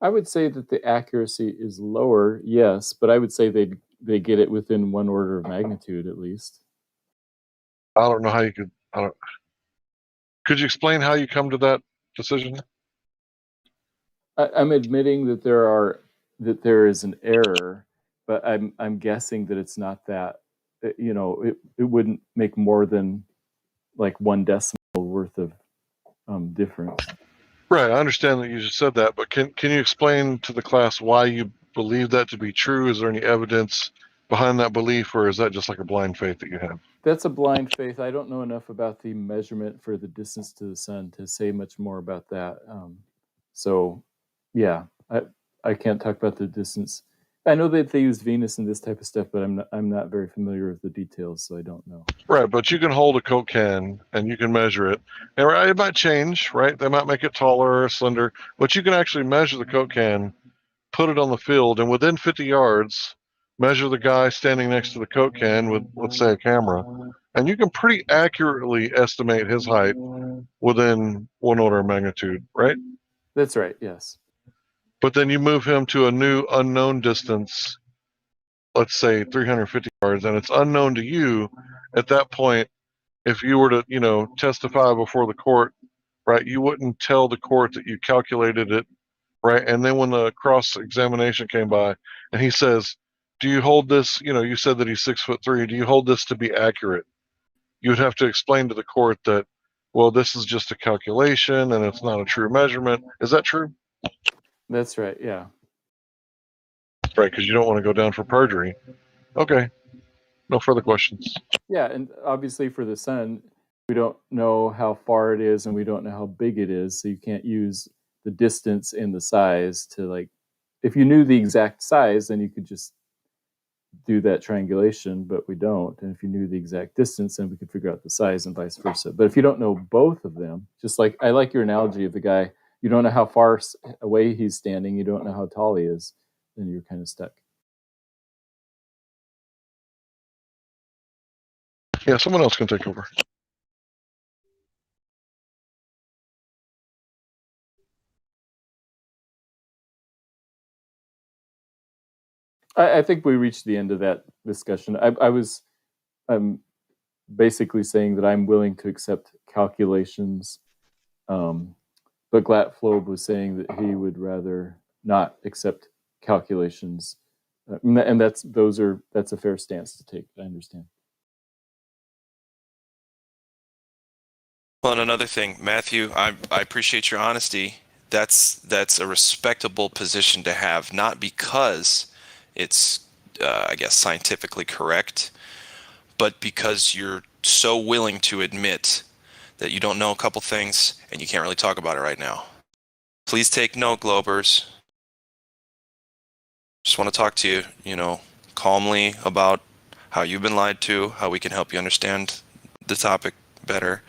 I would say that the accuracy is lower, yes, but I would say they get it within one order of magnitude at least. I don't know how you could. Could you explain how you come to that decision? I'm admitting that there is an error, but I'm guessing that it's not that. It wouldn't make more than like 1 decimal worth of difference. Right, I understand that you just said that, but can you explain to the class why you believe that to be true? Is there any evidence behind that belief, or is that just like a blind faith that you have? That's a blind faith. I don't know enough about the measurement for the distance to the sun to say much more about that. So, yeah, I can't talk about the distance. I know that they use Venus and this type of stuff, but I'm not very familiar with the details, so I don't know. Right, but you can hold a Coke can and you can measure it. And it might change, right? They might make it taller or slender, but you can actually measure the Coke can, put it on the field, and within 50 yards, measure the guy standing next to the Coke can with, let's say, a camera, and you can pretty accurately estimate his height within 1 order of magnitude, right? That's right, yes. But then you move him to a new unknown distance, let's say 350 yards, and it's unknown to you at that point. If you were to, testify before the court, right, you wouldn't tell the court that you calculated it, right? And then when the cross examination came by and he says, do you hold this? You know, you said that he's 6'3". Do you hold this to be accurate? You would have to explain to the court that, well, this is just a calculation and it's not a true measurement. Is that true? That's right. Yeah. Right, because you don't want to go down for perjury. Okay. No further questions. Yeah, and obviously for the sun, we don't know how far it is and we don't know how big it is, so you can't use the distance and the size to, like, if you knew the exact size, then you could just do that triangulation, but we don't. And if you knew the exact distance, then we could figure out the size and vice versa. But if you don't know both of them, just like I like your analogy of the guy, you don't know how far away he's standing, you don't know how tall he is, then you're kind of stuck. Yeah, someone else can take over. I think we reached the end of that discussion. I'm basically saying that I'm willing to accept calculations, but Glatflobe was saying that he would rather not accept calculations, and that's a fair stance to take. I understand. Well, and another thing, Matthew, I appreciate your honesty. That's a respectable position to have, not because it's, I guess, scientifically correct, but because you're so willing to admit that you don't know a couple things and you can't really talk about it right now. Please take note, Globers. Just want to talk to you, calmly about how you've been lied to, how we can help you understand the topic better,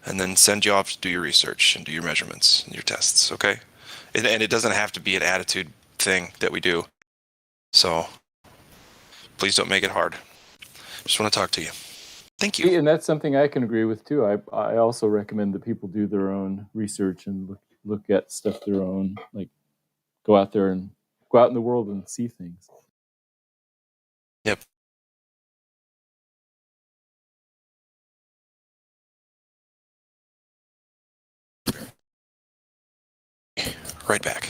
and then send you off to do your research and do your measurements and your tests, okay? And it doesn't have to be an attitude thing that we do. So please don't make it hard. Just want to talk to you. Thank you. And that's something I can agree with too. I also recommend that people do their own research and look at stuff their own, like go out in the world and see things. Yep. Right back.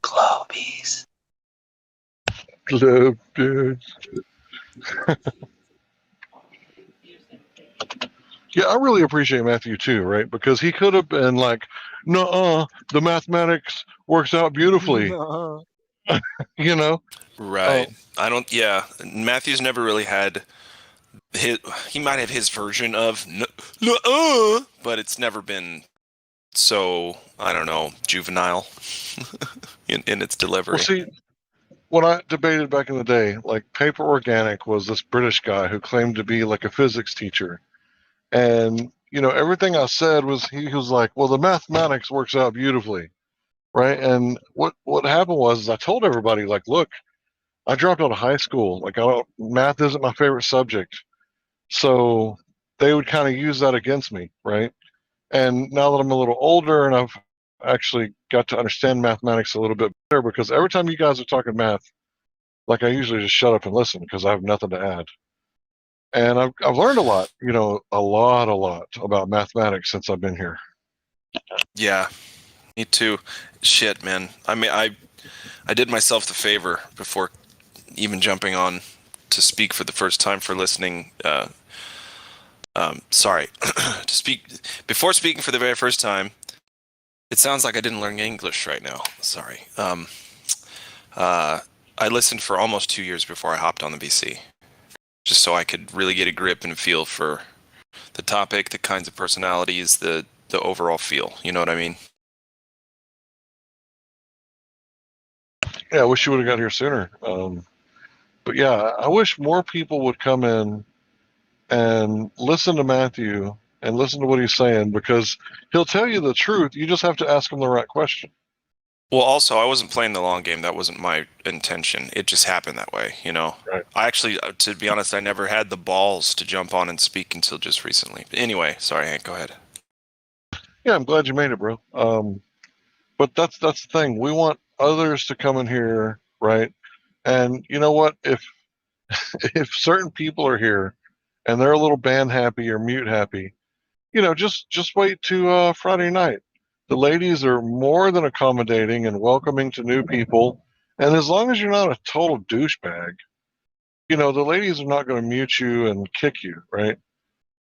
Globies. Globe, dude. Yeah, I really appreciate Matthew too, right? Because he could have been like, "Nuh-uh, the mathematics works out beautifully," you know. Right. I don't. Yeah, Matthew's never really had his. He might have his version of but it's never been so, I don't know, juvenile in its delivery. Well, see, when I debated back in the day, like Paper Organic was this British guy who claimed to be like a physics teacher, and everything I said was he was like, "Well, the mathematics works out beautifully." Right. And what happened was is I told everybody, like, look, I dropped out of high school. Like, math isn't my favorite subject. So they would kind of use that against me. Right. And now that I'm a little older and I've actually got to understand mathematics a little bit better, because every time you guys are talking math, like, I usually just shut up and listen because I have nothing to add. And I've learned a lot, a lot about mathematics since I've been here. Yeah, me too. Shit, man. I mean, I did myself the favor before even jumping on to speak for the first time for listening. Sorry, to speak before speaking for the very first time. It sounds like I didn't learn English right now. Sorry. I listened for almost 2 years before I hopped on the VC, just so I could really get a grip and feel for the topic, the kinds of personalities, the overall feel. You know what I mean? Yeah, I wish you would have got here sooner. But yeah, I wish more people would come in and listen to Matthew and listen to what he's saying, because he'll tell you the truth. You just have to ask him the right question. Well, also, I wasn't playing the long game. That wasn't my intention. It just happened that way, Right. I actually, to be honest, I never had the balls to jump on and speak until just recently. But anyway, sorry, Hank, go ahead. Yeah, I'm glad you made it, bro. But that's the thing. We want others to come in here, right? And you know what? If if certain people are here and they're a little band happy or mute happy, just wait to Friday night. The ladies are more than accommodating and welcoming to new people, and as long as you're not a total douchebag, the ladies are not going to mute you and kick you, right?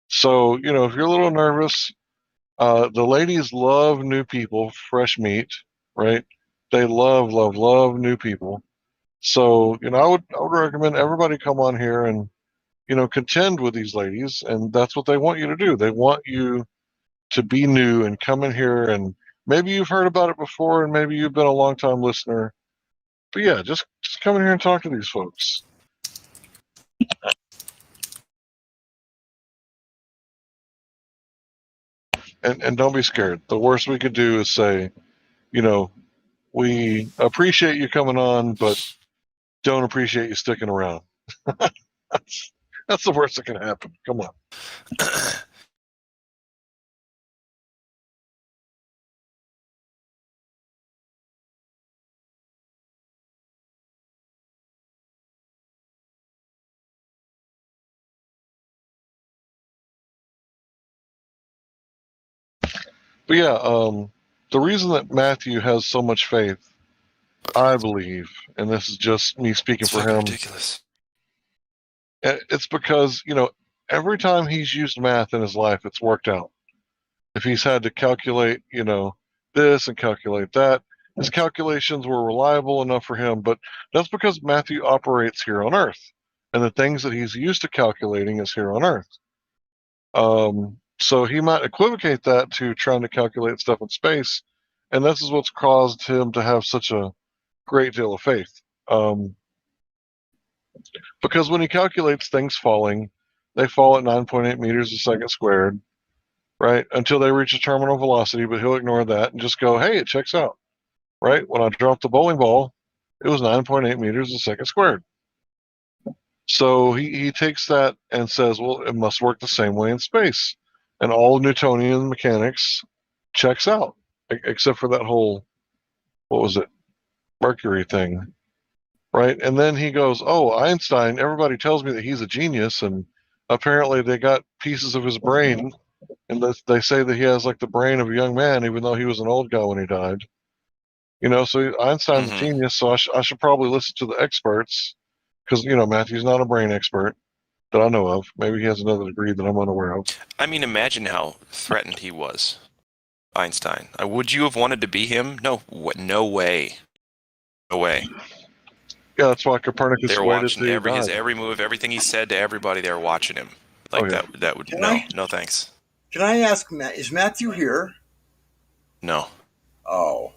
So if you're a little nervous, the ladies love new people, fresh meat, right? They love new people. So I would recommend everybody come on here and contend with these ladies, and that's what they want you to do. They want you to be new and come in here, and maybe you've heard about it before, and maybe you've been a long time listener. But yeah, just come in here and talk to these folks. And don't be scared. The worst we could do is say, we appreciate you coming on, but don't appreciate you sticking around. That's the worst that can happen. Come on. But yeah, the reason that Matthew has so much faith, I believe, and this is just me speaking It's for fucking him. ridiculous. It's because, every time he's used math in his life, it's worked out. If he's had to calculate, this and calculate that, his calculations were reliable enough for him. But that's because Matthew operates here on Earth, and the things that he's used to calculating is here on Earth. So he might equivocate that to trying to calculate stuff in space, and this is what's caused him to have such a great deal of faith. Because when he calculates things falling, they fall at 9.8 meters a second squared, right? Until they reach a terminal velocity, but he'll ignore that and just go, hey, it checks out, right? When I dropped the bowling ball, it was 9.8 meters a second squared. So he takes that and says, well, it must work the same way in space. And all Newtonian mechanics checks out, except for that whole, what was it, Mercury thing, right? And then he goes, oh, Einstein, everybody tells me that he's a genius, and apparently they got pieces of his brain, and they say that he has like the brain of a young man, even though he was an old guy when he died. So Einstein's a genius, so I should probably listen to the experts, because, Matthew's not a brain expert that I know of. Maybe he has another degree that I'm unaware of. I mean, imagine how threatened he was, Einstein. Would you have wanted to be him? No way. No way. Yeah, that's why Copernicus They were waited watching till he his died. every move, everything he said to everybody. They were watching him. Like that would no thanks. Can I ask Matt? Is Matthew here? No. Oh,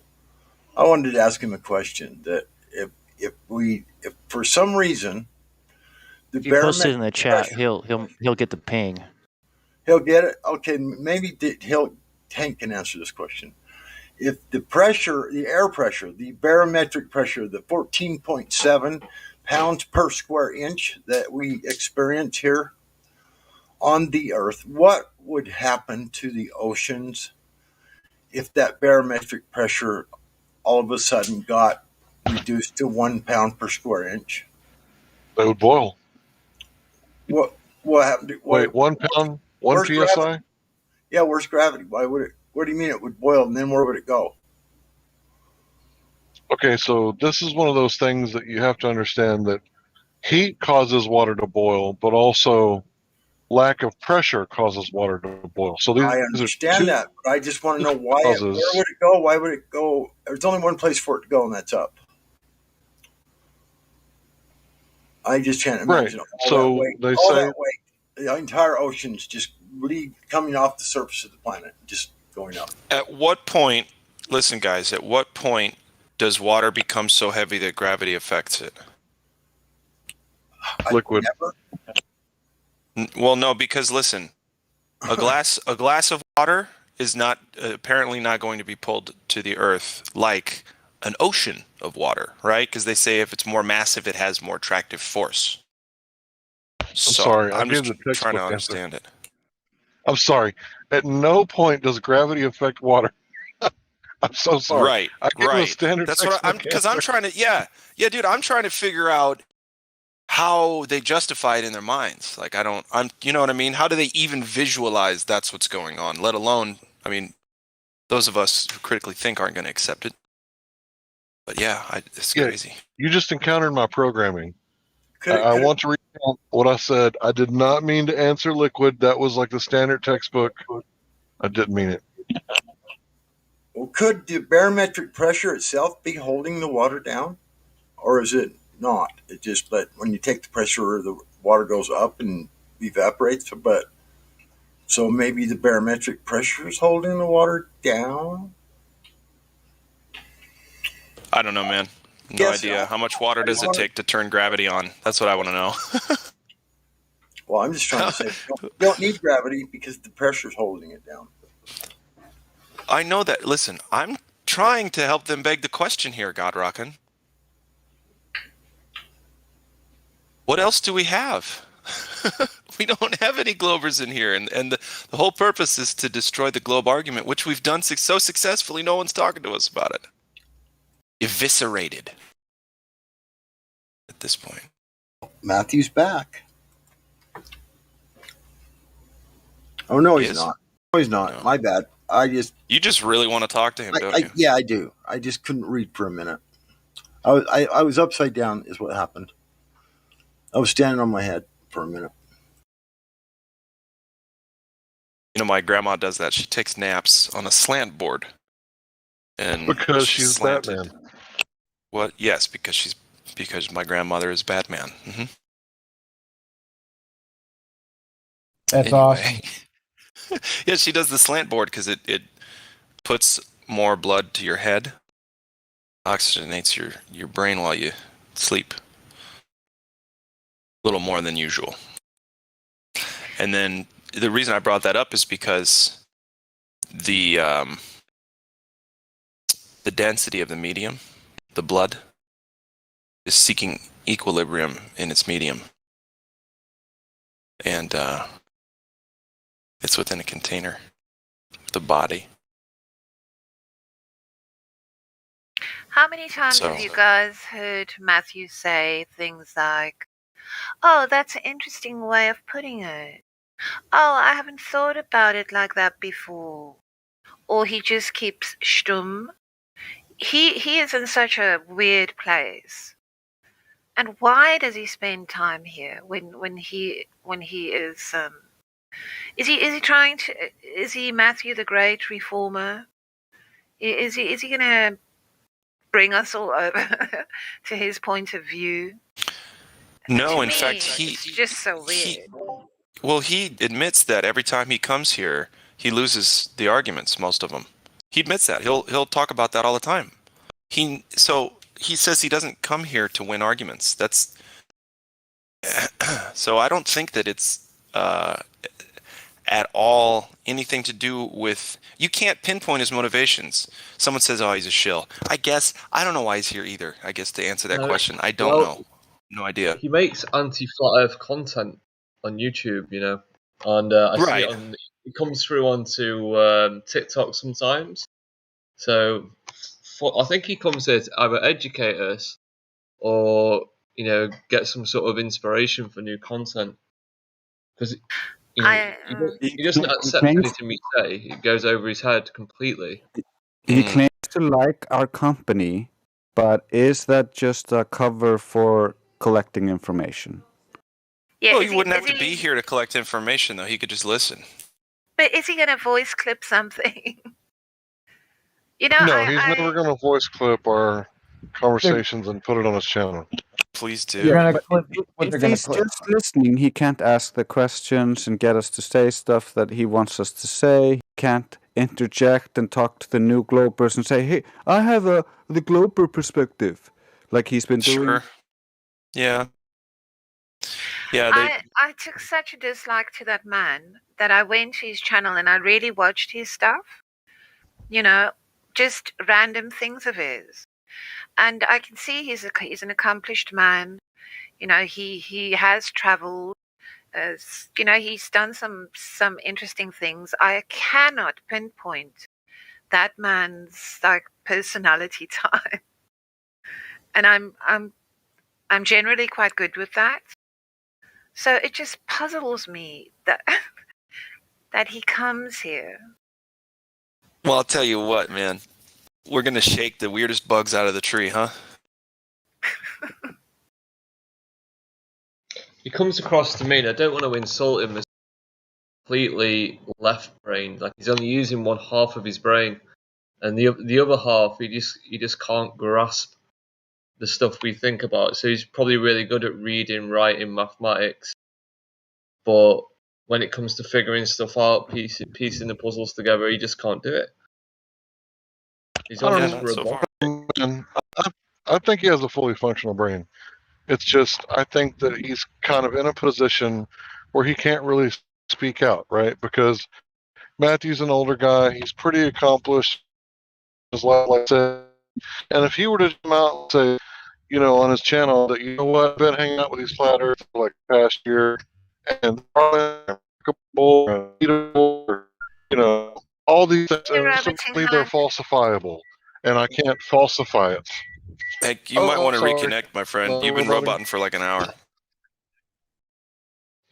I wanted to ask him a question. That if for some reason the if you post it in the chat, he'll get the ping. He'll get it. Okay, maybe Hank can answer this question. If the pressure, the air pressure, the barometric pressure, the 14.7 pounds per square inch that we experience here on the Earth, what would happen to the oceans if that barometric pressure all of a sudden got reduced to 1 pound per square inch? They would boil. What happened? Wait, 1 pound, 1 psi? Gravity? Yeah, where's gravity? Why would it? What do you mean it would boil, and then where would it go? Okay, so this is one of those things that you have to understand, that heat causes water to boil, but also lack of pressure causes water to boil. So I understand that, but I just want to know why. Where would it go? Why would it go? There's only one place for it to go, and that's up. I just can't imagine all that weight. The entire ocean's just coming off the surface of the planet, just going up. At what point, listen guys, at what point does water become so heavy that gravity affects it? Liquid. Well, no, because listen, a glass of water is not apparently not going to be pulled to the earth like an ocean of water, right? Because they say if it's more massive, it has more attractive force. So, sorry, I'm just trying to understand it. I'm sorry. At no point does gravity affect water. I'm so sorry. Right, I give a standard. That's what I'm trying to. Yeah, dude. I'm trying to figure out how they justify it in their minds. Like you know what I mean? How do they even visualize that's what's going on? Let alone, I mean, those of us who critically think aren't going to accept it. But yeah, it's crazy. You just encountered my programming. I want to recount what I said. I did not mean to answer liquid. That was like the standard textbook. I didn't mean it. Well, could the barometric pressure itself be holding the water down? Or is it not? It just, but when you take the pressure, the water goes up and evaporates. But so maybe the barometric pressure is holding the water down? I don't know, man. No idea. How much water does it take to turn gravity on? That's what I want to know. Well, I'm just trying to say you don't need gravity because the pressure's holding it down. I know that. Listen, I'm trying to help them beg the question here, Godrockin. What else do we have? We don't have any globers in here, and the whole purpose is to destroy the globe argument, which we've done so successfully. No one's talking to us about it. Eviscerated at this point. Matthew's back. Oh no, he's not. No, he's not. No. My bad. You just really want to talk to him, don't you? Yeah, I do. I just couldn't read for a minute. I was upside down is what happened. I was standing on my head for a minute. You know, my grandma does that. She takes naps on a slant board. And because she's slanted. Batman. What? Yes, because my grandmother is Batman. That's anyway. awesome. Yeah, she does the slant board because it puts more blood to your head, oxygenates your brain while you sleep. A little more than usual. And then the reason I brought that up is because the density of the medium, the blood, is seeking equilibrium in its medium. And it's within a container, the body. How many times have you guys heard Matthew say things like, "Oh, that's an interesting way of putting it. Oh, I haven't thought about it like that before." Or he just keeps stum. He is in such a weird place. And why does he spend time here when he is he trying to, is he Matthew the Great Reformer? Is he gonna bring us all over to his point of view? No, To in me, fact, it's just so weird. he admits that every time he comes here, he loses the arguments, most of them. He admits that. He'll talk about that all the time. So he says he doesn't come here to win arguments. That's so I don't think that it's at all anything to do with. You can't pinpoint his motivations. Someone says, "Oh, he's a shill." I guess I don't know why he's here either. I guess to answer that question, I don't know. No idea. He makes anti-flat Earth content on YouTube, you know, and I see it on. It comes through onto TikTok sometimes. So I think he comes here to either educate us or get some sort of inspiration for new content. Because he doesn't accept anything we say. It goes over his head completely. He claims to like our company, but is that just a cover for collecting information? Yeah, Well, he wouldn't have to be here to collect information, though. He could just listen. But is he going to voice clip something? No, he's never going to voice clip our conversations and put it on his channel. Please do. Yeah, but if he's just listening, he can't ask the questions and get us to say stuff that he wants us to say. He can't interject and talk to the new Globers and say, "Hey, I have the Glober perspective," like he's been doing. Sure. Yeah. Yeah. I took such a dislike to that man that I went to his channel and I really watched his stuff. Just random things of his. And I can see he's an accomplished man. He has traveled. He's done some interesting things. I cannot pinpoint that man's personality type, and I'm generally quite good with that. So it just puzzles me that that he comes here. Well, I'll tell you what, man. We're going to shake the weirdest bugs out of the tree, huh? He comes across to me, and I don't want to insult him, as completely left-brained. Like he's only using one half of his brain, and the other half he just can't grasp the stuff we think about. So he's probably really good at reading, writing, mathematics, but when it comes to figuring stuff out, piecing the puzzles together, he just can't do it. He's almost robotic. I think he has a fully functional brain. It's just, I think that he's kind of in a position where he can't really speak out, right? Because Matthew's an older guy. He's pretty accomplished, like I said. And if he were to come out and say, on his channel that, you know what, I've been hanging out with these flat earthers for like the past year, and all these things, and simply they're falsifiable, and I can't falsify it. Hank, you might want to reconnect, my friend. You've been roboting for like an hour.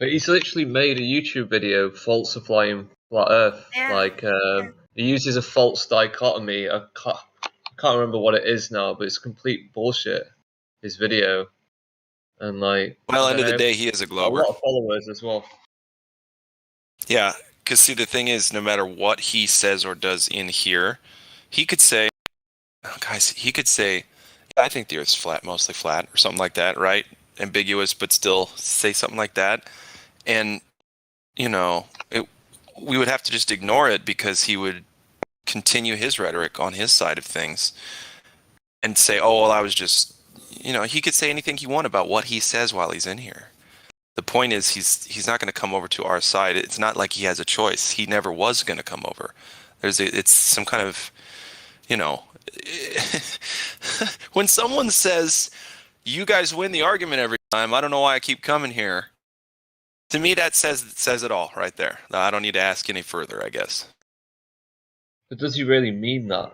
But he's literally made a YouTube video falsifying flat Earth. Yeah. He uses a false dichotomy. I can't remember what it is now, but it's complete bullshit. His video. and like, Well, I end don't of the know, day, he is a a Glober. lot of followers as well. Yeah, because see, the thing is, no matter what he says or does in here, he could say, oh, guys, he could say, I think the Earth's flat, mostly flat, or something like that, right? Ambiguous, but still say something like that. And, you know, we would have to just ignore it because he would continue his rhetoric on his side of things and say, oh, well, I was just, you know, he could say anything he wants about what he says while he's in here. The point is, he's not going to come over to our side. It's not like he has a choice. He never was going to come over. It's some kind of, you know, when someone says, you guys win the argument every time, I don't know why I keep coming here. To me, that says it all right there. I don't need to ask any further, I guess. But does he really mean that?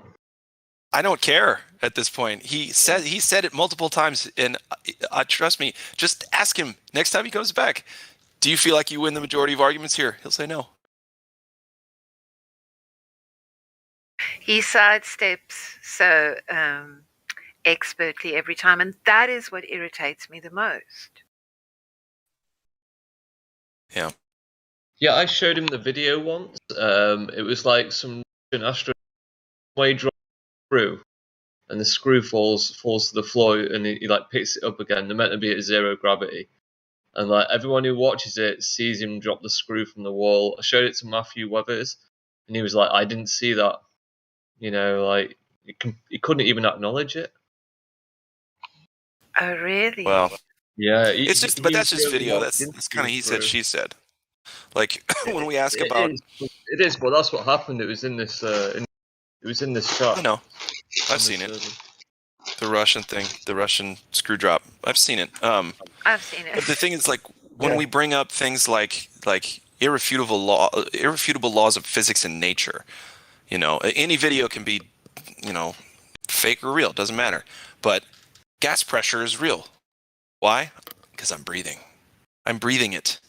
I don't care at this point. He said it multiple times, and trust me, just ask him next time he comes back. Do you feel like you win the majority of arguments here? He'll say no. He sidesteps so expertly every time, and that is what irritates me the most. Yeah. Yeah, I showed him the video once. It was like some Russian astronaut drop through, and the screw falls to the floor, and he like picks it up again. They're meant to be at 0 gravity, and like everyone who watches it sees him drop the screw from the wall. I showed it to Matthew Weathers, and he was like, "I didn't see that." You know, like he couldn't even acknowledge it. Oh, really? Well, yeah, it's just, but that's just really video. walked That's into kind of the he said, screw. she said. Like when we ask It about, is, but that's what happened. It was in this. It was in this shot. I know, I've seen it. The Russian thing, the Russian screw drop. I've seen it. I've seen it. But the thing is, like, when we bring up things like irrefutable laws of physics and nature, you know, any video can be, you know, fake or real, doesn't matter. But gas pressure is real. Why? Because I'm breathing. I'm breathing it.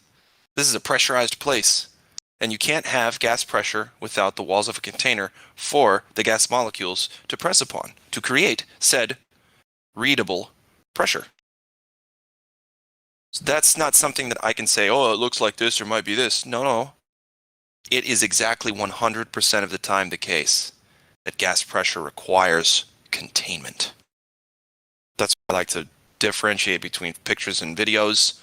This is a pressurized place. And you can't have gas pressure without the walls of a container for the gas molecules to press upon, to create said readable pressure. So that's not something that I can say, oh, it looks like this or might be this. No. It is exactly 100% of the time the case that gas pressure requires containment. That's why I like to differentiate between pictures and videos.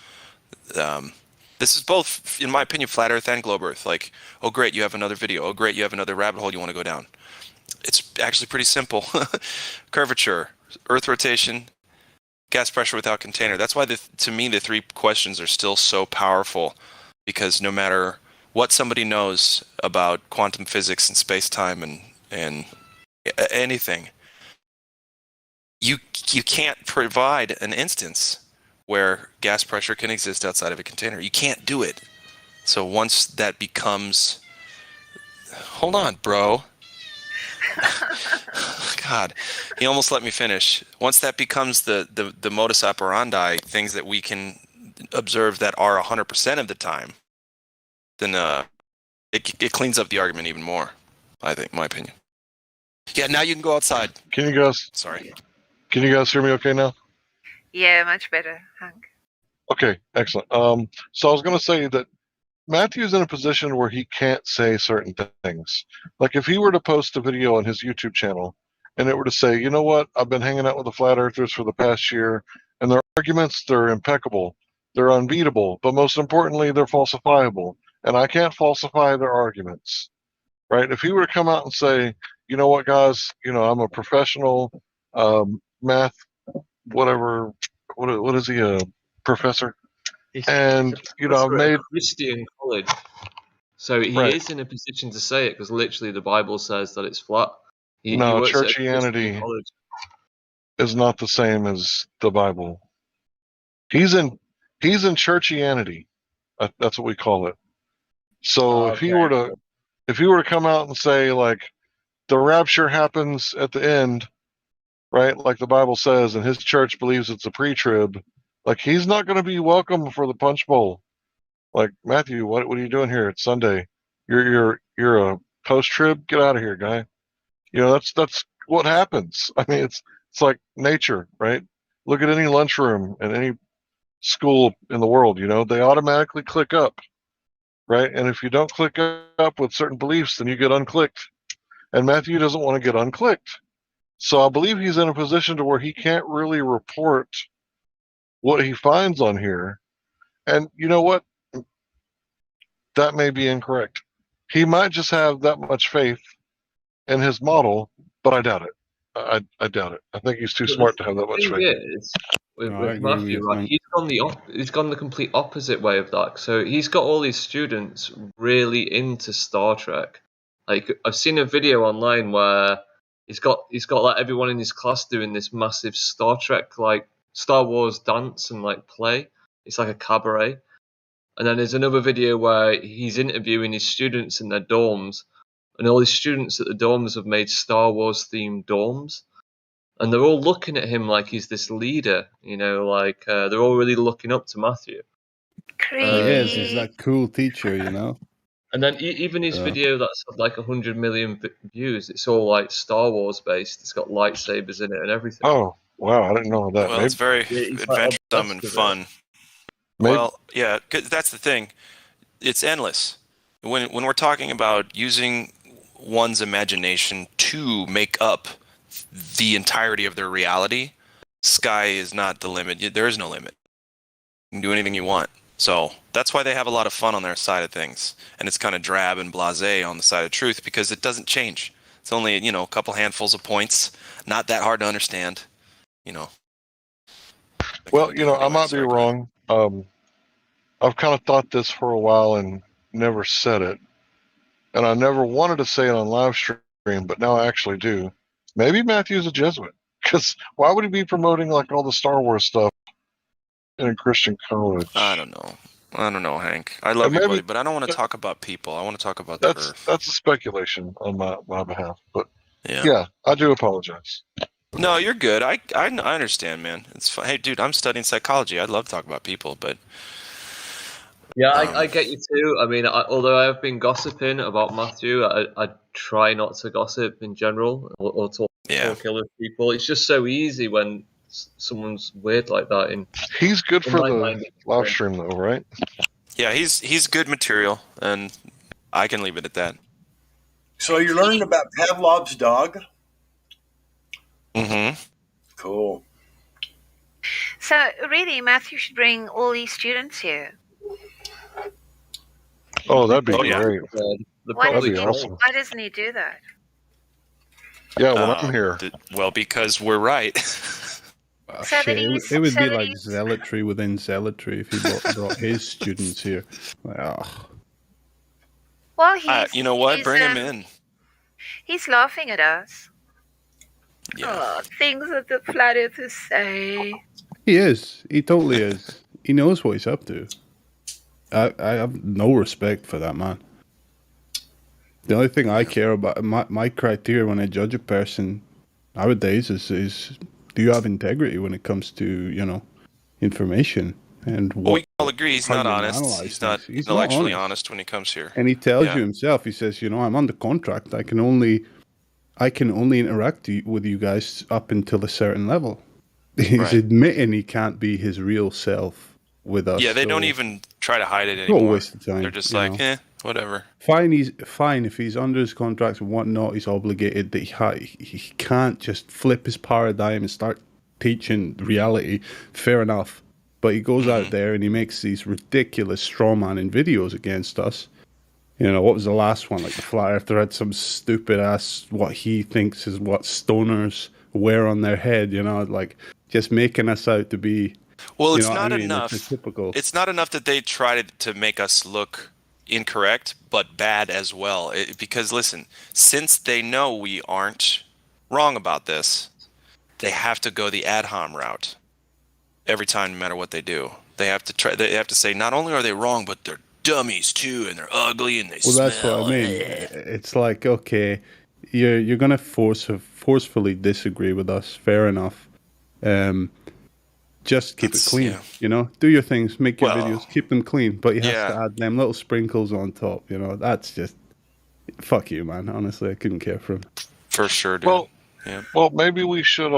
This is both, in my opinion, flat Earth and globe Earth. Like, oh, great, you have another video. Oh, great, you have another rabbit hole you want to go down. It's actually pretty simple. Curvature, Earth rotation, gas pressure without container. That's why, to me, the three questions are still so powerful, because no matter what somebody knows about quantum physics and space-time and anything, you can't provide an instance where gas pressure can exist outside of a container. You can't do it. So once that becomes... Hold on, bro. God, he almost let me finish. Once that becomes the modus operandi, things that we can observe that are 100% of the time, then it cleans up the argument even more, I think, my opinion. Yeah, now you can go outside. Can you guys? Sorry. Can you guys hear me okay now? Yeah, much better, Hank. Okay, excellent. So I was going to say that Matthew's in a position where he can't say certain things. Like if he were to post a video on his YouTube channel and it were to say, you know what, I've been hanging out with the flat earthers for the past year and their arguments, they're impeccable, they're unbeatable, but most importantly, they're falsifiable. And I can't falsify their arguments, right? If he were to come out and say, you know what, guys, you know, I'm a professional math, whatever, what is he, a professor? And you know, I've made Christian college, so he Right. is in a position to say it because literally the Bible says that it's flat. He no, works at a churchianity Christian college. is not the same as the Bible. He's in churchianity. That's what we call it. So if he were to come out and say like the rapture happens at the end, right? Like the Bible says, and his church believes it's a pre-trib, like he's not going to be welcome for the punch bowl. Like Matthew, what are you doing here? It's Sunday. You're a post-trib. Get out of here, guy. You know that's what happens. I mean, it's like nature, right? Look at any lunchroom and any school in the world. They automatically click up, right? And if you don't click up with certain beliefs, then you get unclicked. And Matthew doesn't want to get unclicked. So I believe he's in a position to where he can't really report what he finds on here. And you know what? That may be incorrect. He might just have that much faith in his model, but I doubt it. I doubt it. I think he's too smart to have that much The faith. thing is, with, No, I with agree with Matthew, you, right, Frank. he's gone the complete opposite way of that. So he's got all his students really into Star Trek. Like I've seen a video online where he's got like everyone in his class doing this massive Star Trek, like Star Wars dance and like play. It's like a cabaret. And then there's another video where he's interviewing his students in their dorms, and all his students at the dorms have made Star Wars themed dorms. And they're all looking at him like he's this leader, like they're all really looking up to Matthew. He is. He's that cool teacher, And then even his video that's had like 100 million views, it's all like Star Wars based. It's got lightsabers in it and everything. Oh, wow. I didn't know that. Well, it's very he's like adventuresome and obsessed with it. fun. Well, yeah, 'cause that's the thing. It's endless. When we're talking about using one's imagination to make up the entirety of their reality, sky is not the limit. There is no limit. You can do anything you want. So that's why they have a lot of fun on their side of things. And it's kind of drab and blasé on the side of truth because it doesn't change. It's only, a couple handfuls of points. Not that hard to understand, Well, I might be wrong. I've kind of thought this for a while and never said it. And I never wanted to say it on live stream, but now I actually do. Maybe Matthew's a Jesuit. Because why would he be promoting like all the Star Wars stuff in a Christian college? I don't know, Hank. I love you, buddy, but I don't want to talk about people. I want to talk about the Earth. That's a speculation on my behalf. But Yeah. yeah, I do apologize. No, you're good. I understand, man. It's fine. Hey, dude, I'm studying psychology. I'd love to talk about people, but Yeah, I get you too. I mean, although I've been gossiping about Matthew, I try not to gossip in general or talk ill of people. It's just so easy when someone's weird like that. He's good for the live stream, though, right? yeah, he's good material, and I can leave it at that. So you learned about Pavlov's dog? Mm-hmm. Cool. So really, Matthew should bring all these students here. Oh, that'd be yeah. great. That'd be awesome. Why doesn't he do that? Yeah, when I'm here. Well, because we're right. So that It would be like zealotry within zealotry if he brought his students here. Well, he's, you know what? Bring him in. He's laughing at us. Yeah. Oh, things that the flat earthers say. He is. He totally is. He knows what he's up to. I have no respect for that man. The only thing I care about, my criteria when I judge a person nowadays is do you have integrity when it comes to, information and what. Well, we all agree he's how not you honest. analyze He's not things. intellectually honest when he comes here. And he tells Yeah. you himself, he says, I'm under contract. I can only interact with you guys up until a certain level. He's Right. admitting he can't be his real self with us. Yeah, they so don't even try to hide it not a anymore. waste of time, They're just you like, know. whatever. Fine, if he's under his contracts and whatnot, he's obligated that he can't just flip his paradigm and start teaching reality. Fair enough. But he goes out there and he makes these ridiculous strawmanning videos against us. What was the last one? Like the Flat Earther had some stupid ass, what he thinks is what stoners wear on their head, like just making us out to be. Well, it's what not I mean? enough. It's typical. It's not enough that they try to make us look incorrect, but bad as well. Because listen, since they know we aren't wrong about this, they have to go the ad hom route every time, no matter what they do. They have to try. They have to say not only are they wrong, but they're dummies too, and they're ugly, and they Well, smell. that's what I mean. It's like, okay, you're gonna forcefully disagree with us. Fair enough. Just keep it clean. Do your things, make your videos, keep them clean. But you have to add them little sprinkles on top. That's just fuck you, man. Honestly, I couldn't care for him. For sure, dude. Well, maybe we should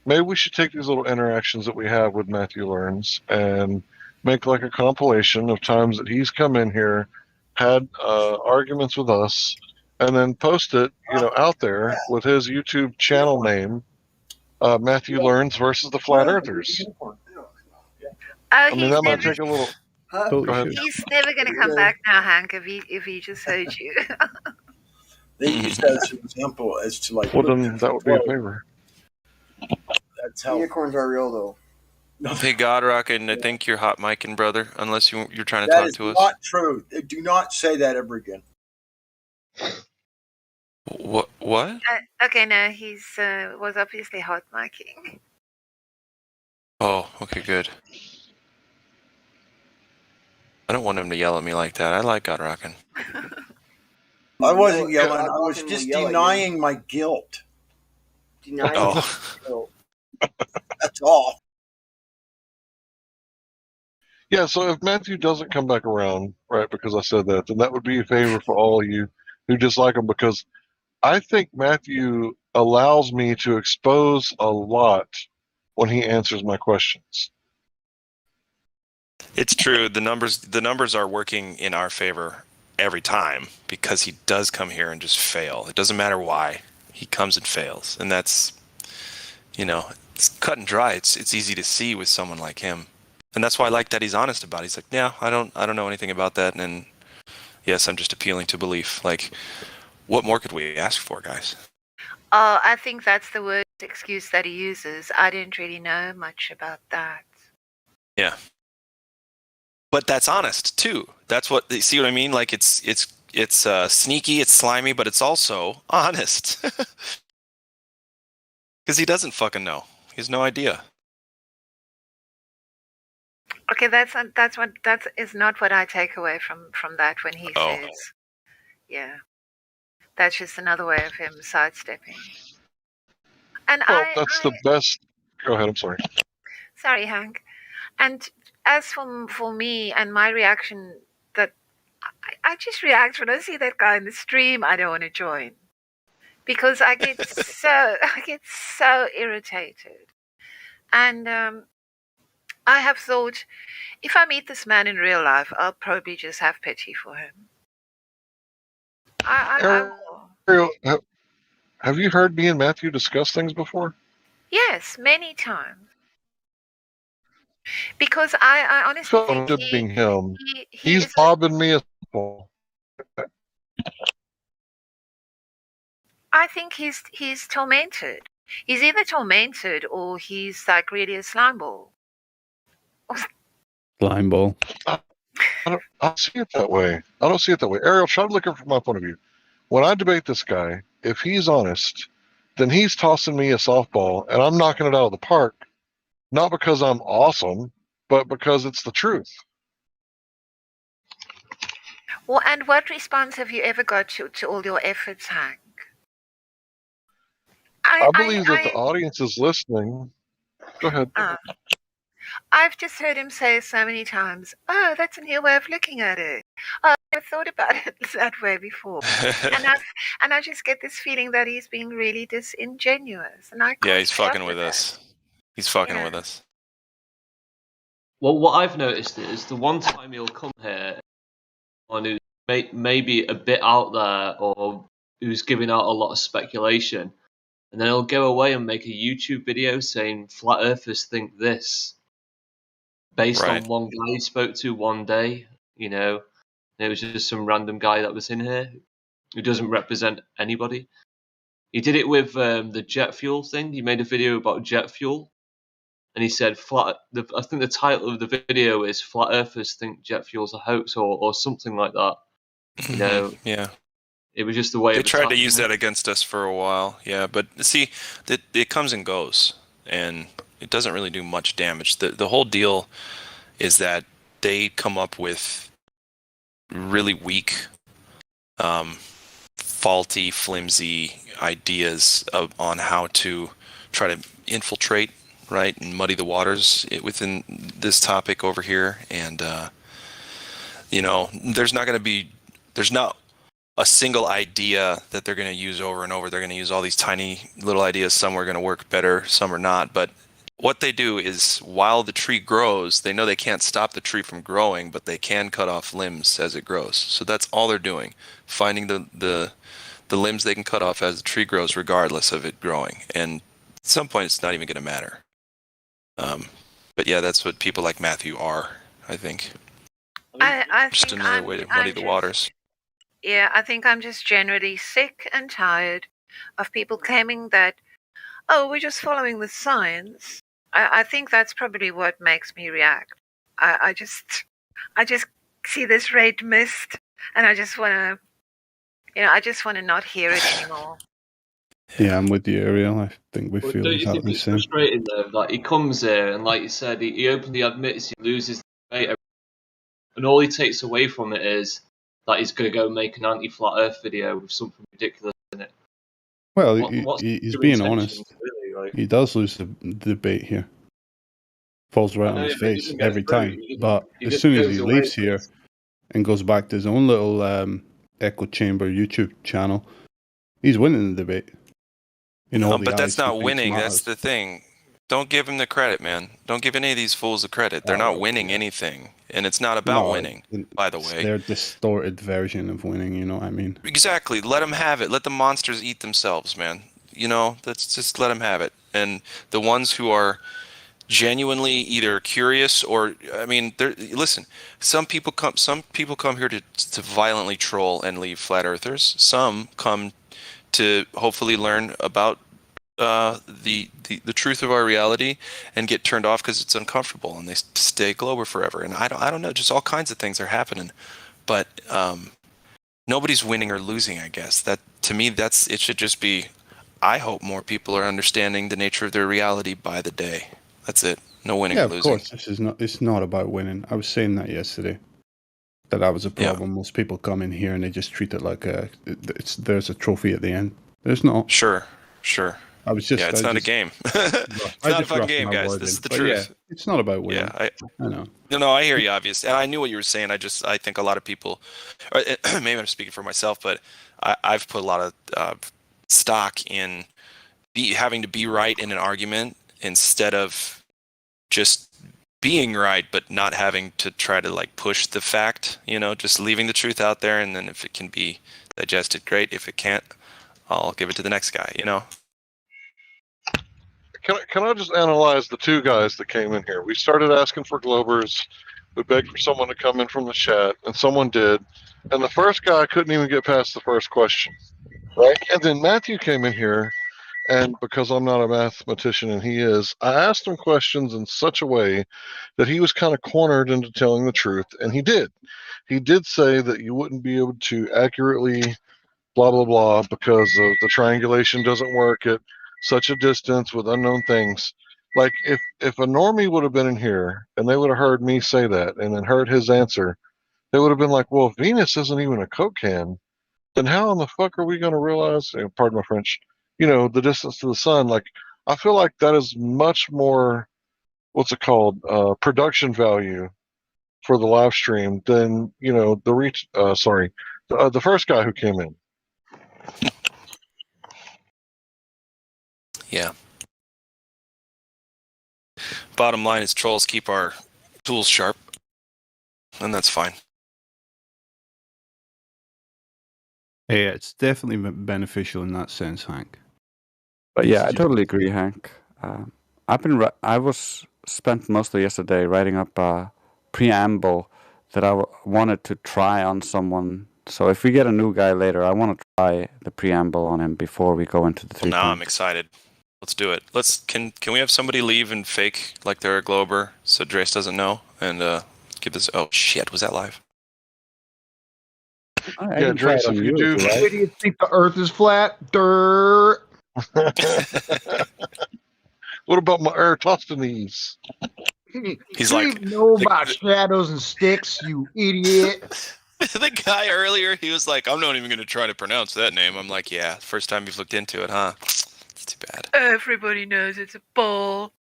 maybe we should take these little interactions that we have with Matthew Learns and make like a compilation of times that he's come in here, had arguments with us, and then post it, out there with his YouTube channel name, Matthew Learns versus the Flat Earthers. I mean, that might take a little. Go ahead. He's never going to come back now, Hank, if he just heard you. They use that as an example as to like. Well, then that would be a favor. That's how unicorns are real, though. Hey, Godrock, and I think you're hot micing, brother, unless you're trying to That talk is to us. not true. Do not say that ever again. What? Okay, no, he's was obviously hot micing. Oh, okay, good. I don't want him to yell at me like that. I like Godrockin'. I wasn't yelling. I was just denying my guilt. Denying Oh. That's all. Yeah, so if Matthew doesn't come back around, right, because I said that, then that would be a favor for all of you who dislike him, because I think Matthew allows me to expose a lot when he answers my questions. It's true. The numbers are working in our favor every time because he does come here and just fail. It doesn't matter why. He comes and fails. And that's, it's cut and dry. It's easy to see with someone like him. And that's why I like that he's honest about it. He's like, yeah, I don't know anything about that. And yes, I'm just appealing to belief. Like, what more could we ask for, guys? I think that's the word excuse that he uses. I didn't really know much about that. Yeah. But that's honest too. That's what, see what I mean? Like it's sneaky, it's slimy, but it's also honest. Because he doesn't fucking know. He has no idea. Okay, that is not what I take away from that when he says, yeah. That's just another way of him sidestepping. And that's the best. Go ahead. I'm sorry. Sorry, Hank. And as for me and my reaction, that I just react when I see that guy in the stream. I don't want to join because I get so irritated. And I have thought, if I meet this man in real life, I'll probably just have pity for him. Ariel, have you heard me and Matthew discuss things before? Yes, many times. Because I honestly think being him. He's bobbing me a ball. I think he's tormented. He's either tormented or he's like really a slime ball. Slime ball. I don't see it that way. I don't see it that way. Ariel, try to look at it from my point of view. When I debate this guy, if he's honest, then he's tossing me a softball and I'm knocking it out of the park. Not because I'm awesome, but because it's the truth. Well, and what response have you ever got to all your efforts, Hank? I believe that the audience is listening. Go ahead. I've just heard him say so many times, oh, that's a new way of looking at it. Oh, I never thought about it that way before. and I just get this feeling that he's being really disingenuous. And he's fucking with us. He's fucking with us. Well, what I've noticed is the one time he'll come here on who's maybe a bit out there or who's giving out a lot of speculation, and then he'll go away and make a YouTube video saying flat earthers think this, based on one guy he spoke to one day. It was just some random guy that was in here who doesn't represent anybody. He did it with the jet fuel thing. He made a video about jet fuel. And he said, I think the title of the video is Flat Earthers Think Jet Fuel's a Hoax or something like that. Yeah. It was just the way they tried to use that against us for a while. Yeah, but see, it comes and goes, and it doesn't really do much damage. The whole deal is that they come up with really weak, faulty, flimsy ideas on how to try to infiltrate, right, and muddy the waters within this topic over here. And there's not a single idea that they're going to use over and over. They're going to use all these tiny little ideas. Some are going to work better, some are not. But what they do is, while the tree grows, they know they can't stop the tree from growing, but they can cut off limbs as it grows. So that's all they're doing, finding the limbs they can cut off as the tree grows, regardless of it growing. And at some point, it's not even going to matter. But yeah, that's what people like Matthew are, I think. I Just think another way to muddy the waters. Yeah, I think I'm just generally sick and tired of people claiming that, oh, we're just following the science. I think that's probably what makes me react. I just see this red mist, and I just want to not hear it anymore. Yeah, I'm with you, Ariel. I think we Well, feel don't you exactly think the it's same. frustrating though? Like he comes here and, like you said, he openly admits he loses the debate, and all he takes away from it is that he's going to go make an anti-flat Earth video with something ridiculous in it. Well, What's he's your being intentions, honest. really? Like, He does lose the debate here. Falls right I on know his if he face doesn't get every through, time. But he as just soon as goes he away leaves from here it. and goes back to his own little echo chamber YouTube channel, he's winning the debate. In all the But eyes that's who not thinks winning. That's matters. the thing. Don't give him the credit, man. Don't give any of these fools the credit. They're not winning anything. And it's not about No, winning, by the it's way. their distorted version of winning, you know what I mean? Exactly. Let them have it. Let the monsters eat themselves, man. You know, let's just let them have it. And the ones who are genuinely either curious or, I mean, listen, some people come here to violently troll and leave flat earthers. Some come to hopefully learn about the truth of our reality and get turned off because it's uncomfortable, and they stay Glober forever. And I don't know, just all kinds of things are happening. But nobody's winning or losing, I guess. That, to me, it should just be, I hope more people are understanding the nature of their reality by the day. That's it. No winning Yeah, or of losing. course. It's not about winning. I was saying that yesterday. That was a problem. Most people come in here and they just treat it like there's a trophy at the end. There's not. Sure. I was just. Yeah, it's not a game. It's not a fun game, guys. This is the truth. Yeah, it's not about winning. Yeah, I know. No, I hear you, obviously, and I knew what you were saying. I think a lot of people, or maybe I'm speaking for myself, but I've put a lot of stock in having to be right in an argument instead of just being right, but not having to try to like push the fact. You know, just leaving the truth out there, and then if it can be digested, great. If it can't, I'll give it to the next guy. You know. Can I just analyze the two guys that came in here? We started asking for Globers. We begged for someone to come in from the chat, and someone did. And the first guy couldn't even get past the first question, right? And then Matthew came in here, and because I'm not a mathematician and he is, I asked him questions in such a way that he was kind of cornered into telling the truth, and he did. He did say that you wouldn't be able to accurately blah, blah, blah, because of the triangulation doesn't work at such a distance with unknown things. Like, if a normie would have been in here and they would have heard me say that and then heard his answer, they would have been like, well, if Venus isn't even a Coke can, then how in the fuck are we going to realize, pardon my French, the distance to the sun? Like, I feel like that is much more, what's it called, production value for the live stream than, the first guy who came in. Yeah. Bottom line is trolls keep our tools sharp, and that's fine. Yeah, it's definitely beneficial in that sense, Hank. But yeah, I totally agree, Hank. I was spent most of yesterday writing up a preamble that I wanted to try on someone. So if we get a new guy later, I want to try the preamble on him before we go into the Well, three now I'm points. excited. Let's do it. Can we have somebody leave and fake like they're a Glober so Drace doesn't know and give this? Oh shit, was that live? I can try it Drace, on if you you do, if you like. Idiots think the Earth is flat. Dirt. What about my Eratosthenes? He's you like, even know about shadows and sticks, you idiot. the guy earlier, he was like, I'm not even going to try to pronounce that name. I'm like, yeah, first time you've looked into it, huh? It's too bad. Everybody knows it's a ball.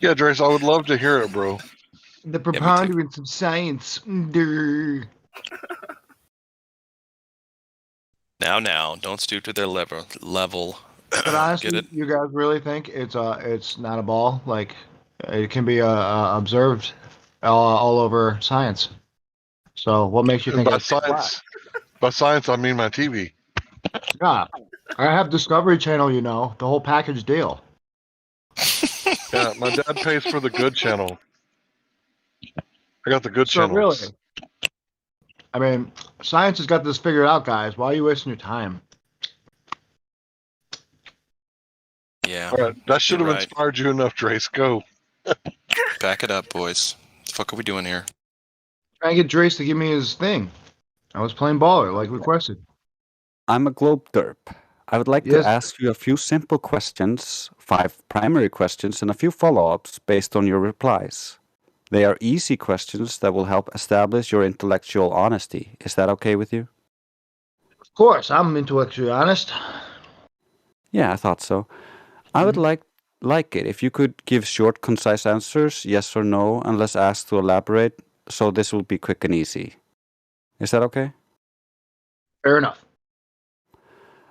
Yeah, Drace, I would love to hear it, bro. The preponderance of science. Dirt. Now, don't stoop to their level. But honestly, Get it? you guys really think it's not a ball? Like it can be observed all over science. So what makes you And think it's flat? by science, I mean my TV. Yeah, I have Discovery Channel. You know, the whole package deal. Yeah, my dad pays for the good channel. I got the good So channels. really, I mean, science has got this figured out, guys. Why are you wasting your time? Yeah. All right, that should you're have right. inspired you enough, Drace. Go. Back it up, boys. What the fuck are we doing here? Trying to get Drace to give me his thing. I was playing baller like requested. I'm a globe derp. I would like Yes. to ask you a few simple questions, 5 primary questions, and a few follow-ups based on your replies. They are easy questions that will help establish your intellectual honesty. Is that okay with you? Of course, I'm intellectually honest. Yeah, I thought so. I would like it if you could give short, concise answers, yes or no, unless asked to elaborate, so this will be quick and easy. Is that okay? Fair enough.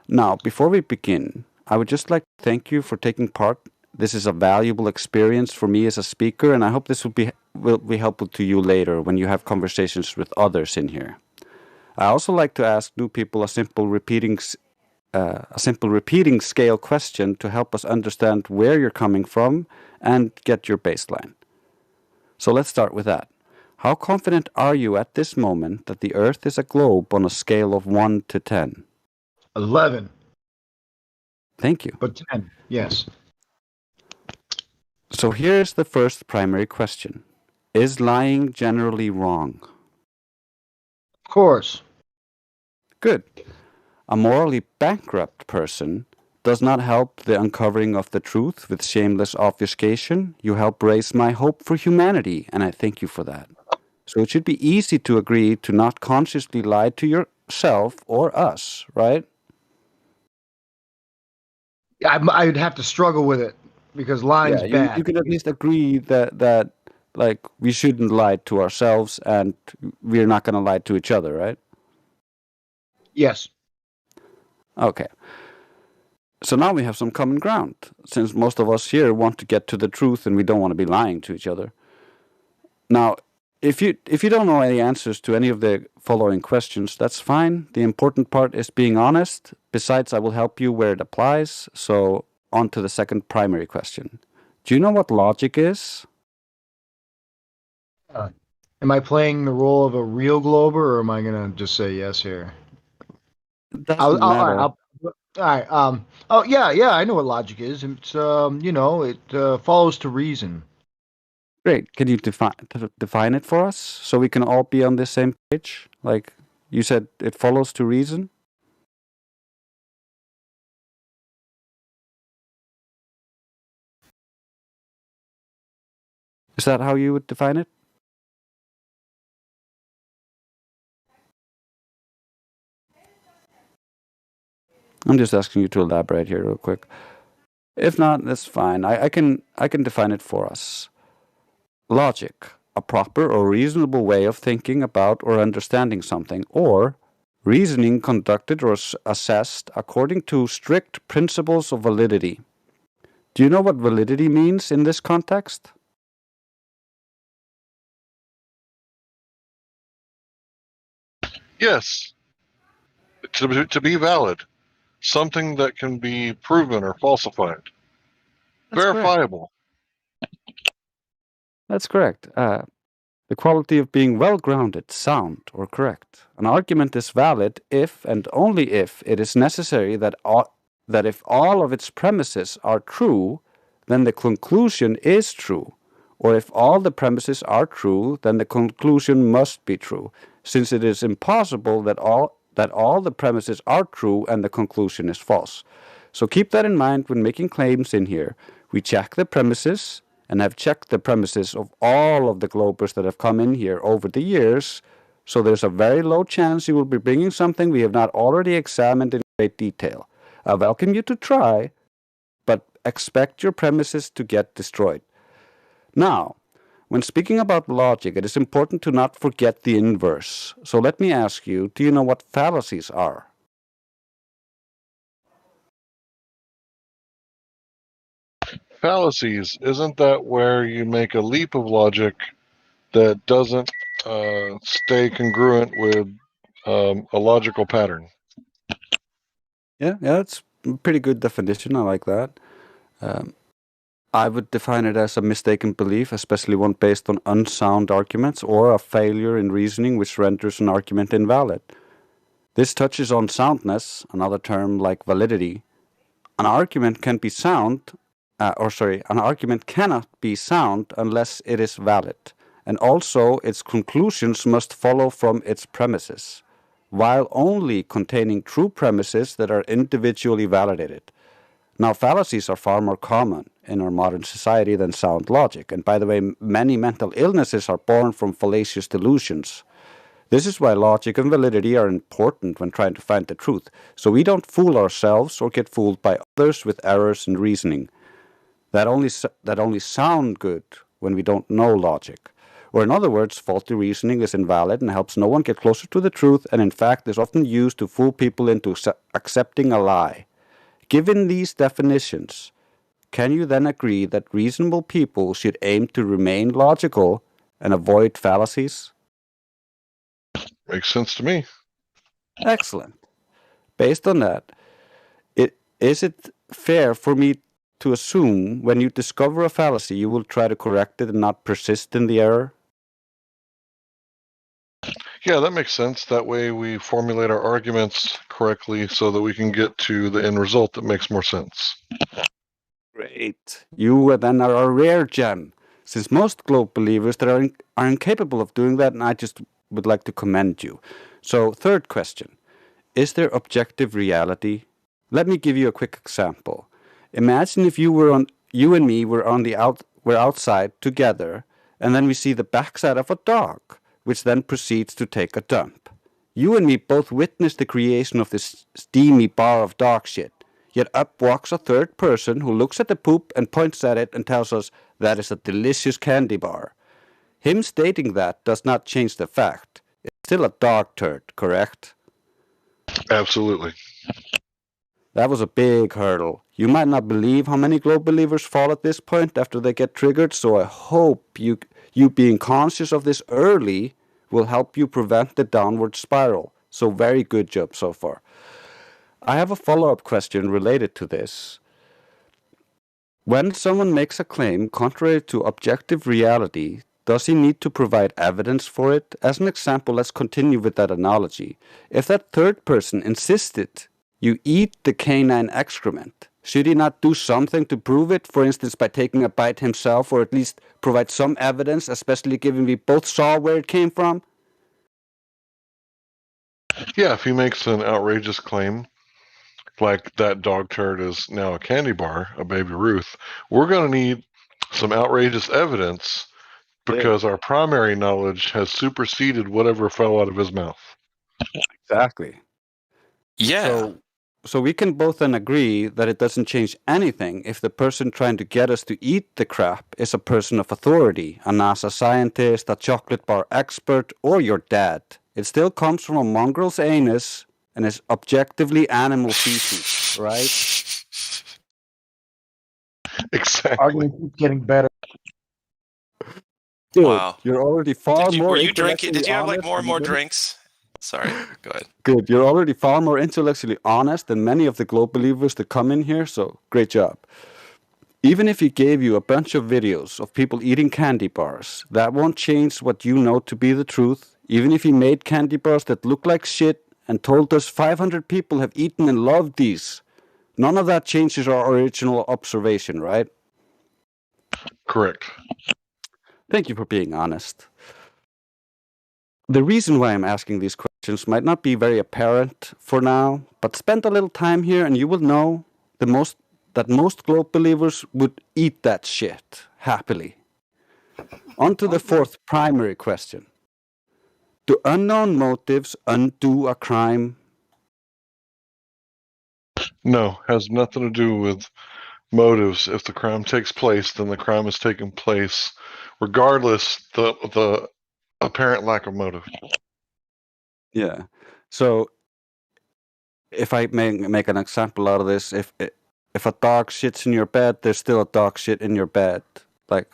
Now, before we begin, I would just like to thank you for taking part. This is a valuable experience for me as a speaker, and I hope this will be helpful to you later when you have conversations with others in here. I also like to ask new people a simple repeating scale question to help us understand where you're coming from and get your baseline. So let's start with that. How confident are you at this moment that the Earth is a globe on a scale of 1 to 10? 11. Thank you. But 10, yes. So here's the first primary question. Is lying generally wrong? Of course. Good. A morally bankrupt person does not help the uncovering of the truth with shameless obfuscation. You help raise my hope for humanity, and I thank you for that. So it should be easy to agree to not consciously lie to yourself or us, right? I'd have to struggle with it because lying's You bad. can at least agree that like we shouldn't lie to ourselves and we're not going to lie to each other, right? Yes. Okay. So now we have some common ground, since most of us here want to get to the truth and we don't want to be lying to each other. Now, if you don't know any answers to any of the following questions, that's fine. The important part is being honest. Besides, I will help you where it applies. So on to the second primary question. Do you know what logic is? Am I playing the role of a real glober, or am I gonna just say yes here? Doesn't matter. All right. Oh yeah. I know what logic is. It's it follows to reason. Great. Can you define it for us so we can all be on the same page? Like you said, it follows to reason? Is that how you would define it? I'm just asking you to elaborate here real quick. If not, that's fine. I can define it for us. Logic, a proper or reasonable way of thinking about or understanding something, or reasoning conducted or assessed according to strict principles of validity. Do you know what validity means in this context? Yes. To be valid. Something that can be proven or falsified. That's Verifiable. That's correct. The quality of being well-grounded, sound, or correct. An argument is valid if and only if it is necessary that if all of its premises are true, then the conclusion is true. Or if all the premises are true, then the conclusion must be true, since it is impossible that all the premises are true and the conclusion is false. So keep that in mind when making claims in here. We check the premises and have checked the premises of all of the globers that have come in here over the years, so there's a very low chance you will be bringing something we have not already examined in great detail. I welcome you to try, but expect your premises to get destroyed. Now, when speaking about logic, it is important to not forget the inverse. So let me ask you, do you know what fallacies are? Fallacies, isn't that where you make a leap of logic that doesn't stay congruent with a logical pattern? Yeah, it's a pretty good definition. I like that. I would define it as a mistaken belief, especially one based on unsound arguments or a failure in reasoning which renders an argument invalid. This touches on soundness, another term like validity. An argument can be sound, an argument cannot be sound unless it is valid, and also its conclusions must follow from its premises, while only containing true premises that are individually validated. Now, fallacies are far more common in our modern society than sound logic, and by the way, many mental illnesses are born from fallacious delusions. This is why logic and validity are important when trying to find the truth, so we don't fool ourselves or get fooled by others with errors in reasoning that only sound good when we don't know logic. Or in other words, faulty reasoning is invalid and helps no one get closer to the truth, and in fact is often used to fool people into accepting a lie. Given these definitions, can you then agree that reasonable people should aim to remain logical and avoid fallacies? Makes sense to me. Excellent. Based on that, is it fair for me to assume when you discover a fallacy, you will try to correct it and not persist in the error? Yeah, that makes sense. That way we formulate our arguments correctly so that we can get to the end result that makes more sense. Great. You then are a rare gem, since most globe believers that are incapable of doing that, and I just would like to commend you. So, third question. Is there objective reality? Let me give you a quick example. Imagine if you and me were outside together, and then we see the backside of a dog, which then proceeds to take a dump. You and me both witness the creation of this steamy bar of dog shit. Yet up walks a third person who looks at the poop and points at it and tells us that is a delicious candy bar. Him stating that does not change the fact. It's still a dog turd, correct? Absolutely. That was a big hurdle. You might not believe how many globe believers fall at this point after they get triggered, so I hope you being conscious of this early will help you prevent the downward spiral. So very good job so far. I have a follow-up question related to this. When someone makes a claim contrary to objective reality, does he need to provide evidence for it? As an example, let's continue with that analogy. If that third person insisted you eat the canine excrement, should he not do something to prove it, for instance, by taking a bite himself, or at least provide some evidence, especially given we both saw where it came from? Yeah, if he makes an outrageous claim, like that dog turd is now a candy bar, a Baby Ruth, we're going to need some outrageous evidence because our primary knowledge has superseded whatever fell out of his mouth. Exactly. Yeah. So we can both then agree that it doesn't change anything if the person trying to get us to eat the crap is a person of authority, a NASA scientist, a chocolate bar expert, or your dad. It still comes from a mongrel's anus and is objectively animal feces, right? Exactly. Argument keeps getting better. Dude, Wow. you're already far more Were you drinking? intellectually Did you have like honest more and than more many- drinks? Sorry. Go ahead. Good. You're already far more intellectually honest than many of the globe believers that come in here, so great job. Even if he gave you a bunch of videos of people eating candy bars, that won't change what you know to be the truth. Even if he made candy bars that look like shit and told us 500 people have eaten and loved these, none of that changes our original observation, right? Correct. Thank you for being honest. The reason why I'm asking these questions might not be very apparent for now, but spend a little time here and you will know that most globe believers would eat that shit happily. On to the fourth primary question. Do unknown motives undo a crime? No, has nothing to do with motives. If the crime takes place, then the crime has taken place, regardless the apparent lack of motive. Yeah. So if I may make an example out of this, if if a dog shits in your bed, there's still a dog shit in your bed. Like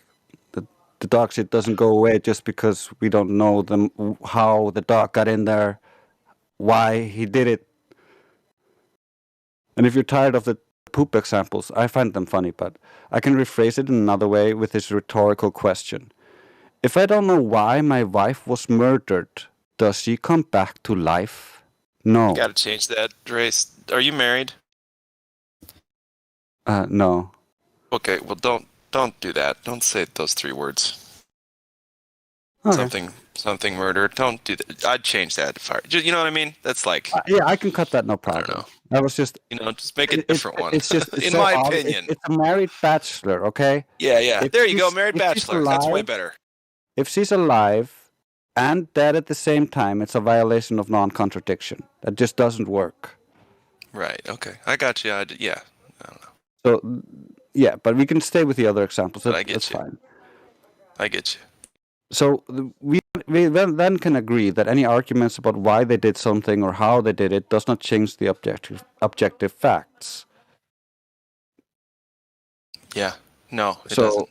the dog shit doesn't go away just because we don't know how the dog got in there, why he did it. And if you're tired of the poop examples, I find them funny, but I can rephrase it in another way with this rhetorical question. If I don't know why my wife was murdered, does she come back to life? No. You gotta change that, Drace. Are you married? No. Okay, well don't do that. Don't say those 3 words. Okay. Something murder. Don't do that. I'd change that. You know what I mean? That's like. Yeah, I can cut that, no problem. I don't know. That was just. Just make a different one. It's just in so my odd. opinion. It's a married bachelor, okay? Yeah. There you go, married if she's bachelor. That's way alive- better. If she's alive and dead at the same time, it's a violation of non-contradiction. That just doesn't work. Right. Okay. I got you. Yeah. I don't know. So, yeah, but we can stay with the other examples. But I get That's you. fine. I get you. So we then can agree that any arguments about why they did something or how they did it does not change the objective facts. Yeah. No, it So doesn't.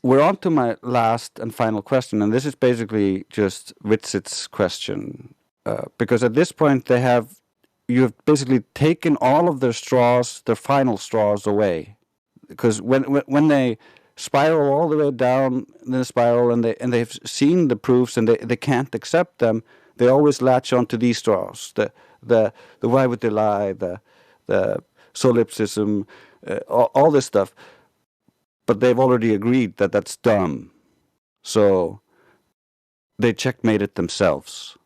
we're on to my last and final question, and this is basically just Witzit's question, because at this point you have basically taken all of their straws, their final straws away, because when they spiral all the way down the spiral and they've seen the proofs and they can't accept them, they always latch onto these straws, the why would they lie, the solipsism, all this stuff. But they've already agreed that that's dumb, so they checkmated themselves.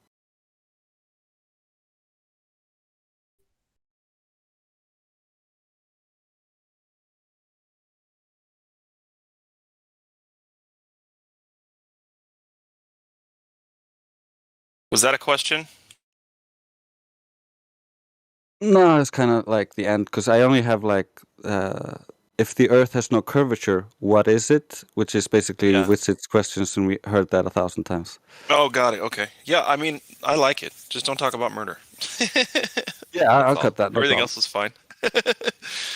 Was that a question? No, it's kind of like the end, because I only have if the Earth has no curvature, what is it? Which is basically Witzit's questions, and we heard that 1,000 times. Oh, got it. Okay. Yeah, I mean, I like it. Just don't talk about murder. Yeah, I'll cut that. No Everything problem. else is fine.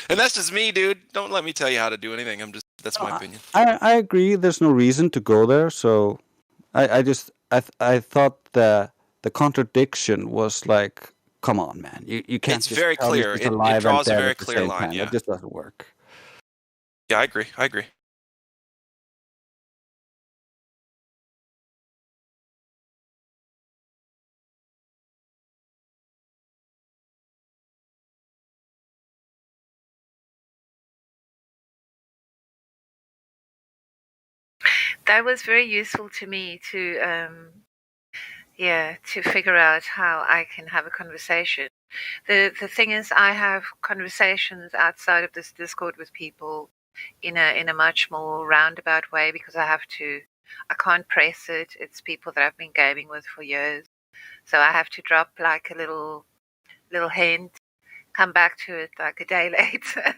And that's just me, dude. Don't let me tell you how to do anything. That's my opinion. I agree. There's no reason to go there. So, I thought the contradiction was like, come on, man. You can't. It's just very tell me clear. she's It alive and draws a dead very at the clear same line. time. Yeah. It just doesn't work. Yeah, I agree. That was very useful to me to figure out how I can have a conversation. The thing is, I have conversations outside of this Discord with people in a much more roundabout way because I can't press it. It's people that I've been gaming with for years, so I have to drop like a little hint, come back to it like a day later.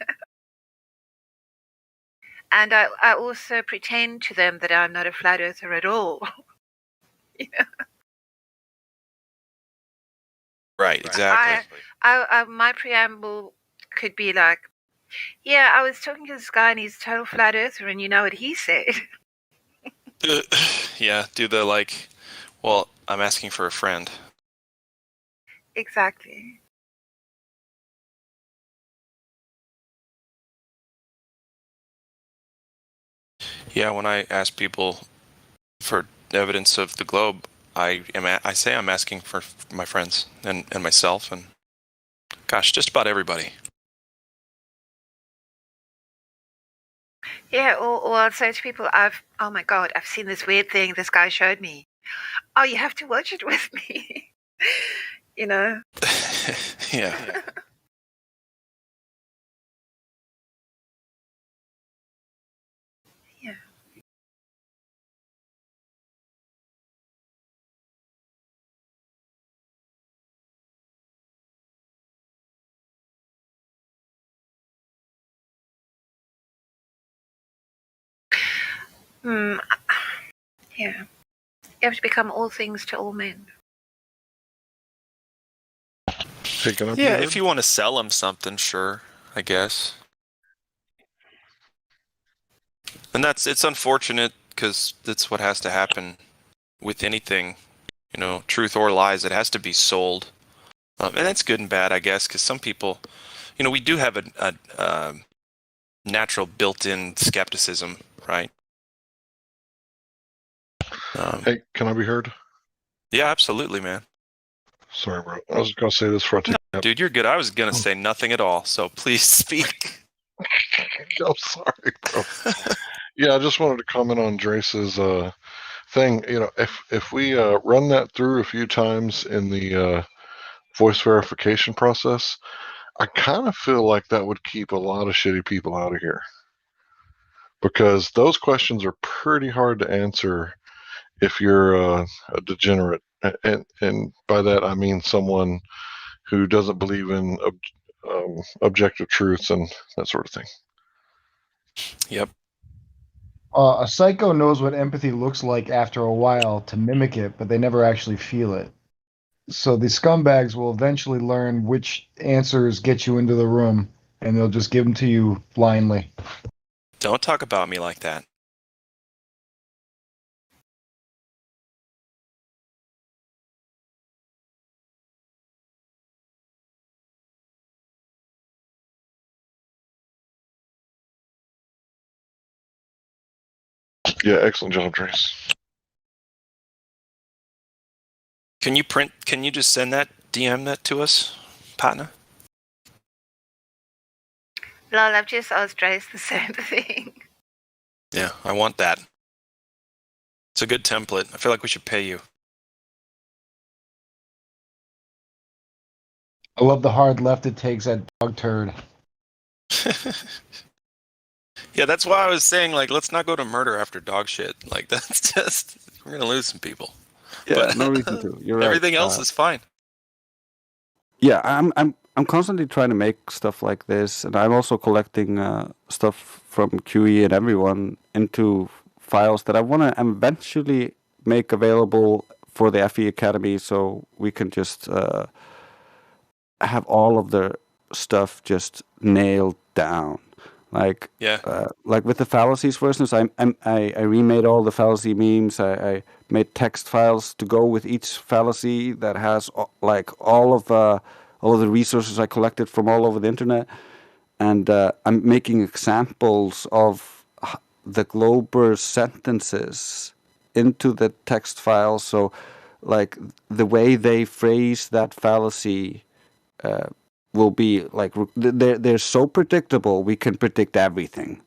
And I also pretend to them that I'm not a flat earther at all. Right, exactly. My preamble could be like, yeah, I was talking to this guy and he's a total flat earther, and you know what he said. Yeah, do the well, I'm asking for a friend. Exactly. Yeah, when I ask people for evidence of the globe, I say I'm asking for my friends and myself and gosh, just about everybody. Yeah, or I'll say to people, oh my God, I've seen this weird thing this guy showed me. Oh, you have to watch it with me. You know? Yeah. Yeah. Yeah. You have to become all things to all men. Picking up Yeah, your if you want to sell them something, sure. I guess. And it's unfortunate because that's what has to happen with anything, truth or lies. It has to be sold, and that's good and bad, I guess, because some people, we do have a natural built-in skepticism, right? Hey, can I be heard? Yeah, absolutely, man. Sorry, bro. I was going to say this for a tap. Dude, you're good. I was gonna say nothing at all, so please speak. I'm sorry, bro. Yeah, I just wanted to comment on Drace's thing. If we run that through a few times in the voice verification process, I kind of feel like that would keep a lot of shitty people out of here, because those questions are pretty hard to answer if you're a degenerate, and by that I mean someone who doesn't believe in objective truths and that sort of thing. Yep. A psycho knows what empathy looks like after a while to mimic it, but they never actually feel it. So the scumbags will eventually learn which answers get you into the room, and they'll just give them to you blindly. Don't talk about me like that. Yeah, excellent job, Trace. Can you just send that, DM that to us, partner? Lol, I've just asked Trace the same thing. Yeah, I want that. It's a good template. I feel like we should pay you. I love the hard left it takes at dog turd. Yeah, that's why I was saying, like, let's not go to murder after dog shit. Like, that's just, we're gonna lose some people. Yeah, But no reason to. You're right. everything else is fine. Yeah, I'm constantly trying to make stuff like this, and I'm also collecting stuff from QE and everyone into files that I want to eventually make available for the FE Academy, so we can just have all of the stuff just nailed down. Like, Yeah. like with the fallacies, for instance, I remade all the fallacy memes. I made text files to go with each fallacy that has like all of the resources I collected from all over the internet, and I'm making examples of the Glober sentences into the text file. So, like the way they phrase that fallacy will be like they're so predictable. We can predict everything.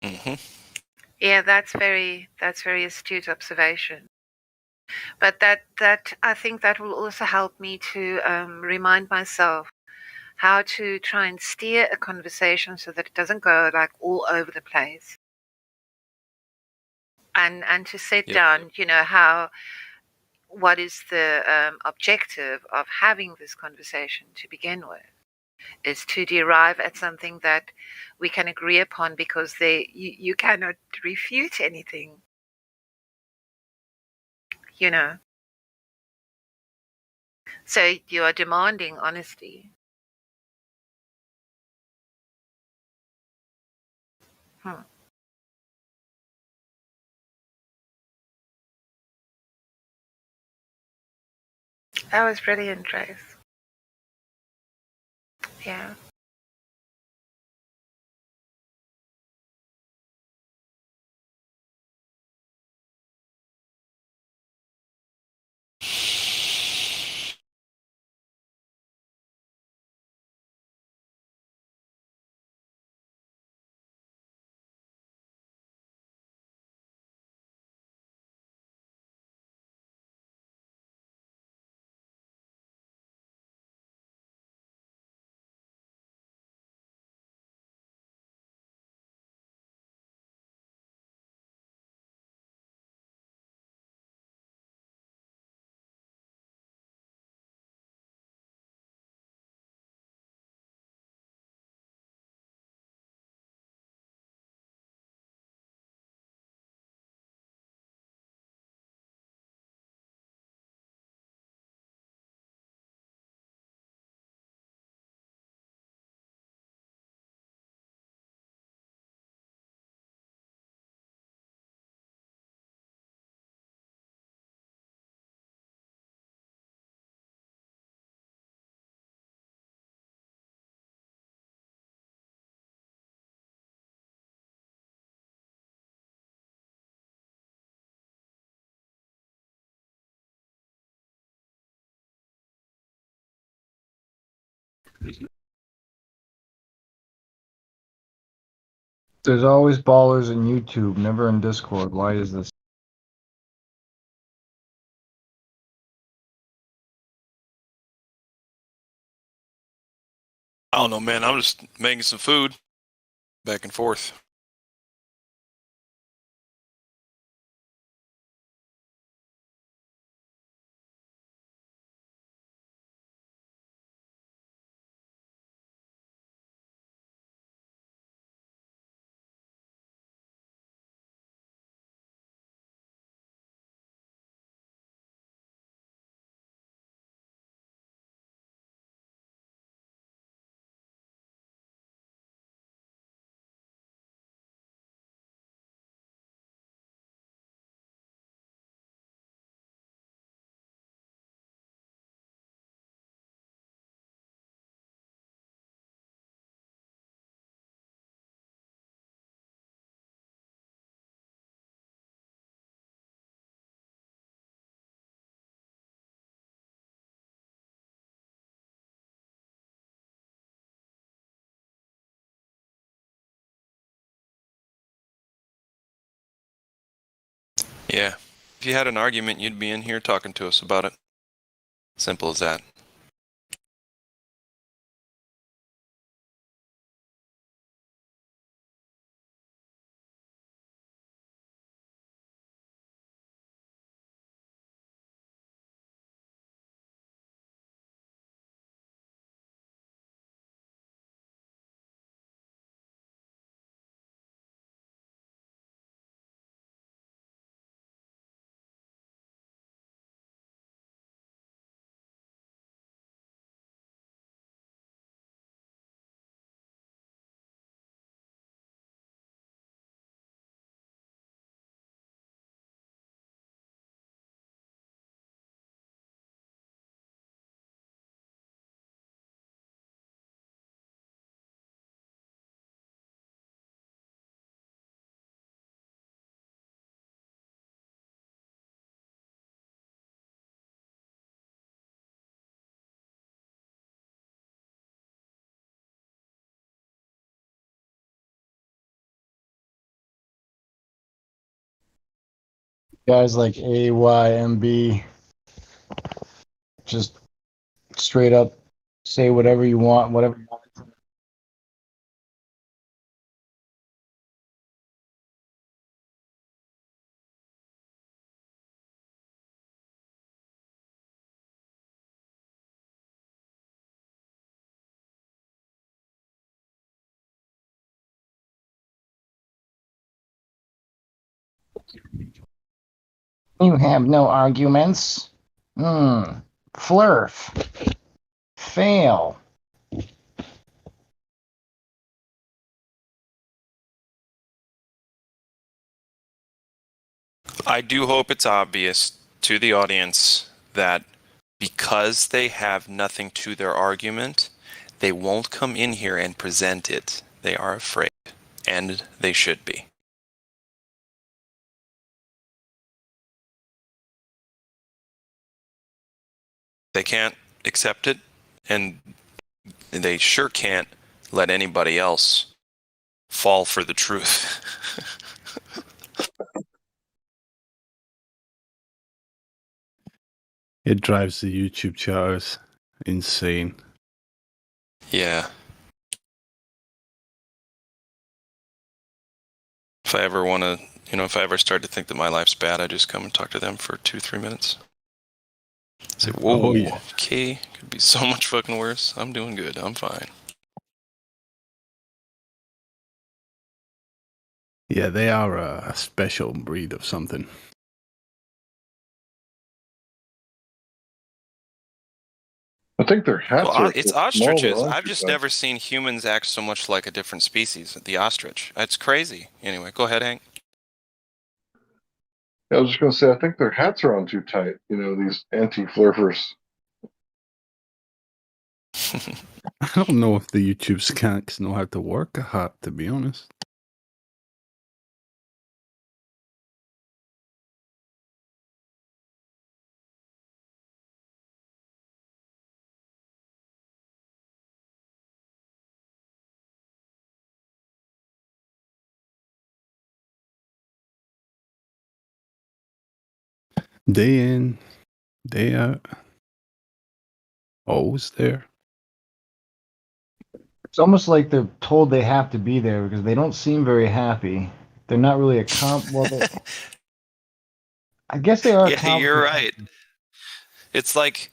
Mm-hmm. Yeah, that's very astute observation. But that I think that will also help me to remind myself how to try and steer a conversation so that it doesn't go like all over the place. And to set down, what is the objective of having this conversation to begin with, is to derive at something that we can agree upon, because you cannot refute anything, So you are demanding honesty. That was brilliant, Trace. Yeah. There's always ballers in YouTube, never in Discord. Why is this? I don't know, man. I'm just making some food back and forth. Yeah. If you had an argument, you'd be in here talking to us about it. Simple as that. Guys like AYMB just straight up say whatever you want, whatever you want. You have no arguments. Flurf. Fail. I do hope it's obvious to the audience that because they have nothing to their argument, they won't come in here and present it. They are afraid, and they should be. They can't accept it, and they sure can't let anybody else fall for the truth. It drives the YouTube chatters insane. Yeah. If I ever want to, if I ever start to think that my life's bad, I just come and talk to them for 2-3 minutes. Say, whoa, Oh, yeah. okay, could be so much fucking worse. I'm doing good. I'm fine. Yeah, they are a special breed of something. I think their hats Well, are it's so small. They're ostriches. on I've too just tight. never seen humans act so much like a different species, the ostrich. It's crazy. Anyway, go ahead, Hank. I was just going to say, I think their hats are on too tight. These anti-flurfers. I don't know if the YouTube skanks know how to work a hat, to be honest. Day in, day out. Always there. It's almost like they're told they have to be there because they don't seem very happy. They're not really I guess they are Yeah, you're right. It's like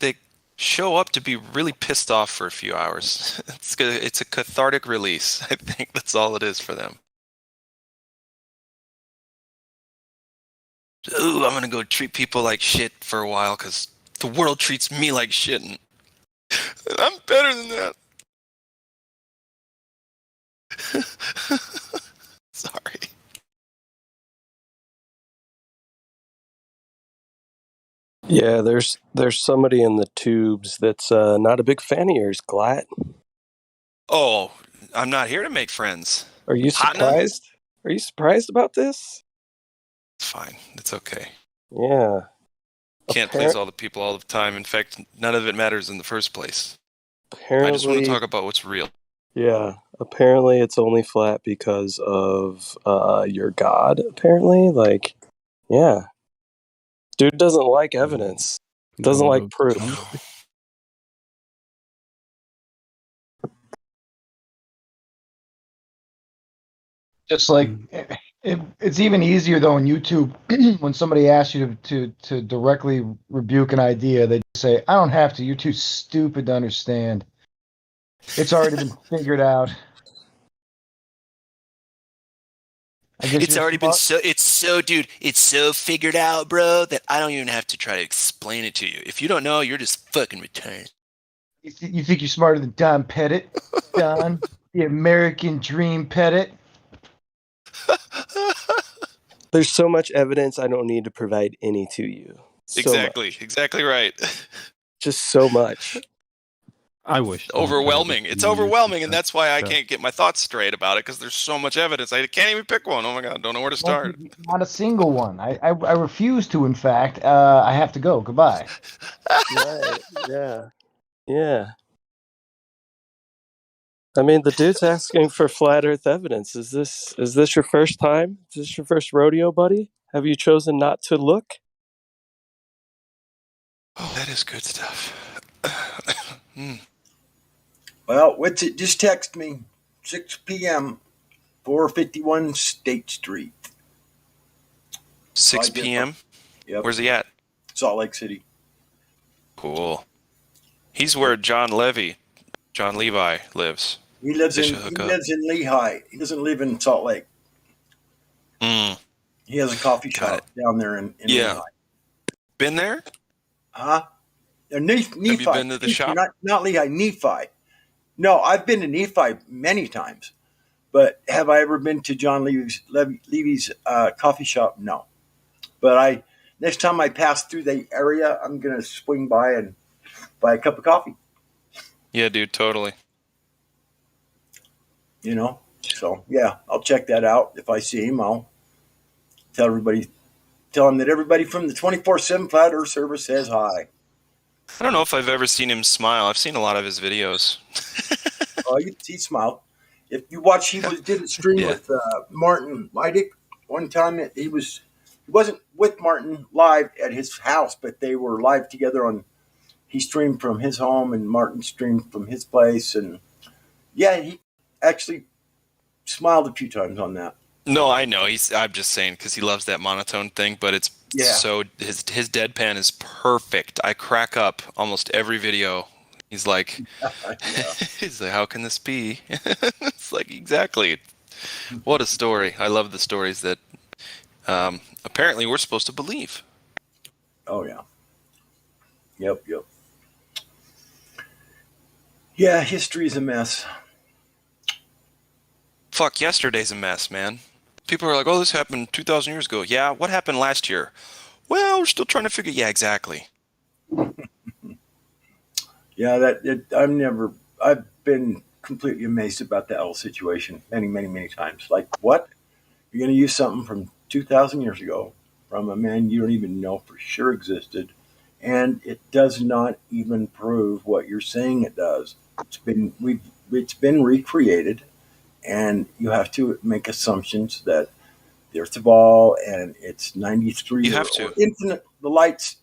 they show up to be really pissed off for a few hours. It's a cathartic release. I think that's all it is for them. Ooh, I'm gonna go treat people like shit for a while because the world treats me like shit, and I'm better than that. Sorry. Yeah, there's somebody in the tubes that's not a big fan of yours, Glatt. Oh, I'm not here to make friends. Are you Hotna? surprised? Are you surprised about this? It's fine. It's okay. Yeah. Can't please all the people all the time. In fact, none of it matters in the first place. Apparently, I just want to talk about what's real. Yeah. Apparently, it's only flat because of your god. Apparently, like, yeah. Dude doesn't like evidence. Doesn't like proof. Just like it's even easier though on YouTube when somebody asks you to directly rebuke an idea, they just say, "I don't have to. You're too stupid to understand. It's already been figured out." I guess It's already been dude, it's so figured out, bro, that I don't even have to try to explain it to you. If you don't know, you're just fucking retarded. You think you're smarter than Don Pettit? Don, the American Dream Pettit? There's so much evidence, I don't need to provide any to you. Exactly right. Just so much. I wish. Overwhelming. It's overwhelming, and that's why I can't get my thoughts straight about it, because there's so much evidence. I can't even pick one. Oh my god, don't know where to start. Not a single one. I refuse to, in fact. I have to go. Goodbye. Right. Yeah. Yeah. I mean, the dude's asking for flat Earth evidence. Is this your first time? Is this your first rodeo, buddy? Have you chosen not to look? Oh, that is good stuff. Well, what's it? Just text me. 6 p.m. 451 State Street. 6 p.m.? Yep. Where's he at? Salt Lake City. Cool. He's where John Levi lives. He lives in Lehigh. He doesn't live in Salt Lake. He has a coffee shop down there in Lehigh. Been there? Huh? Nephi. Have you been to the shop? Not Lehigh, Nephi. No, I've been to Nephi many times, but have I ever been to John Levy's coffee shop? No. But next time I pass through the area, I'm gonna swing by and buy a cup of coffee. Yeah, dude, totally. You know, so yeah, I'll check that out. If I see him, I'll tell him that everybody from the 24/7 Flat Earth Service says hi. I don't know if I've ever seen him smile. I've seen a lot of his videos. Oh, he smiled. If you watch, he did a stream with Martin Leidick one time. He wasn't with Martin live at his house, but they were live together he streamed from his home and Martin streamed from his place. And yeah, he actually smiled a few times on that. No, I know. I'm just saying because he loves that monotone thing, but it's so his deadpan is perfect. I crack up almost every video. He's like, he's like, how can this be? It's like, exactly. What a story. I love the stories that apparently we're supposed to believe. Oh, yeah. Yep. Yeah, history's a mess. Fuck, yesterday's a mess, man. People are like, oh, this happened 2,000 years ago. Yeah, what happened last year? Well, we're still trying to figure. Yeah, exactly. Yeah, I've been completely amazed about the L situation many times. Like, what? You're going to use something from 2,000 years ago from a man you don't even know for sure existed, and it does not even prove what you're saying it does. It's been recreated, and you have to make assumptions that the Earth's a ball, and it's 93 You or, have to. infinite. The light's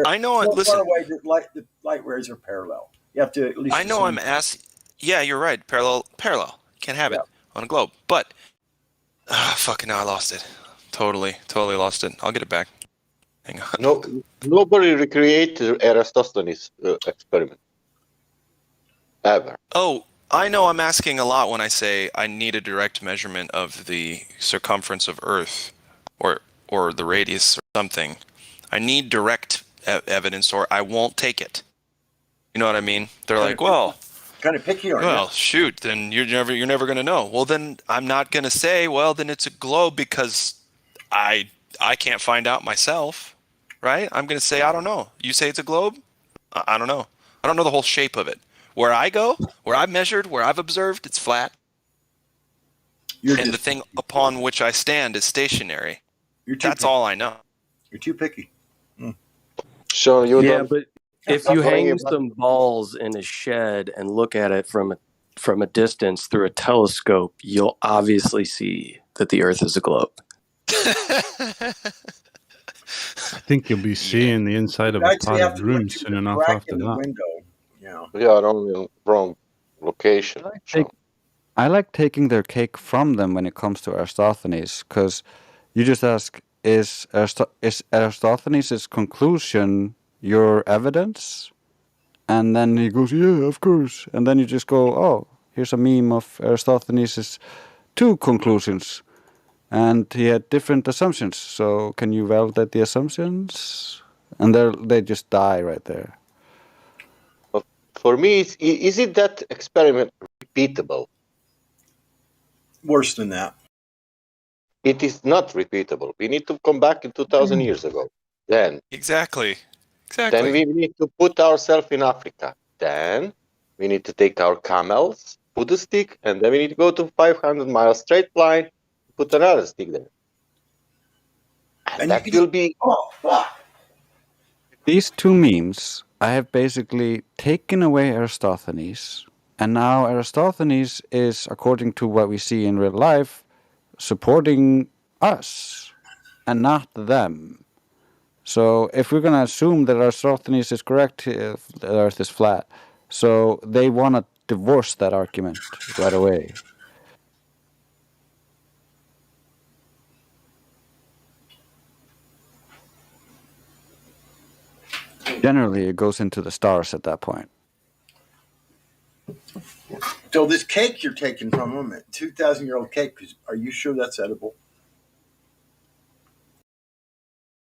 I know it. so far Listen, away that the light rays are parallel. You have to at least I know I'm assume. asking. Yeah, you're right. Parallel. Can't have it on a globe. But fucking now I lost it. Totally lost it. I'll get it back. Hang on. No, nobody recreated Aristophanes' experiment ever. Oh, I know I'm asking a lot when I say I need a direct measurement of the circumference of Earth, or the radius or something. I need direct evidence, or I won't take it. You know what I mean? They're like, well, kind of picky, aren't well, you? shoot, then you're never gonna know. Well, then I'm not gonna say, well, then it's a globe because I can't find out myself, right? I'm gonna say I don't know. You say it's a globe? I don't know. I don't know the whole shape of it. Where I go, where I've measured, where I've observed, it's flat. And the thing upon which I stand is stationary. That's all I know. You're too picky. So you Yeah, don't. but if not you worrying hang about- some balls in a shed and look at it from a distance through a telescope, you'll obviously see that the Earth is a globe. I think you'll be seeing the inside of a Actually, have padded to room look through soon the enough crack after in the that. window. Yeah. Yeah, wrong location. I like taking their cake from them when it comes to Aristophanes, because you just ask, is Aristophanes' conclusion your evidence? And then he goes, yeah, of course. And then you just go, oh, here's a meme of Aristophanes' two conclusions. And he had different assumptions. So can you validate the assumptions? And they just die right there. For me, is it that experiment repeatable? Worse than that. It is not repeatable. We need to come back in 2,000 years ago. Then Exactly. Then we need to put ourselves in Africa. Then we need to take our camels, put a stick, and then we need to go to 500 miles straight line, put another stick there. And that will be. Oh, fuck. These two memes, I have basically taken away Aristophanes, and now Aristophanes is, according to what we see in real life, supporting us and not them. So if we're going to assume that Aristophanes is correct, if the Earth is flat, so they want to divorce that argument right away. Generally, it goes into the stars at that point. So this cake you're taking from them, a 2,000-year-old cake, are you sure that's edible?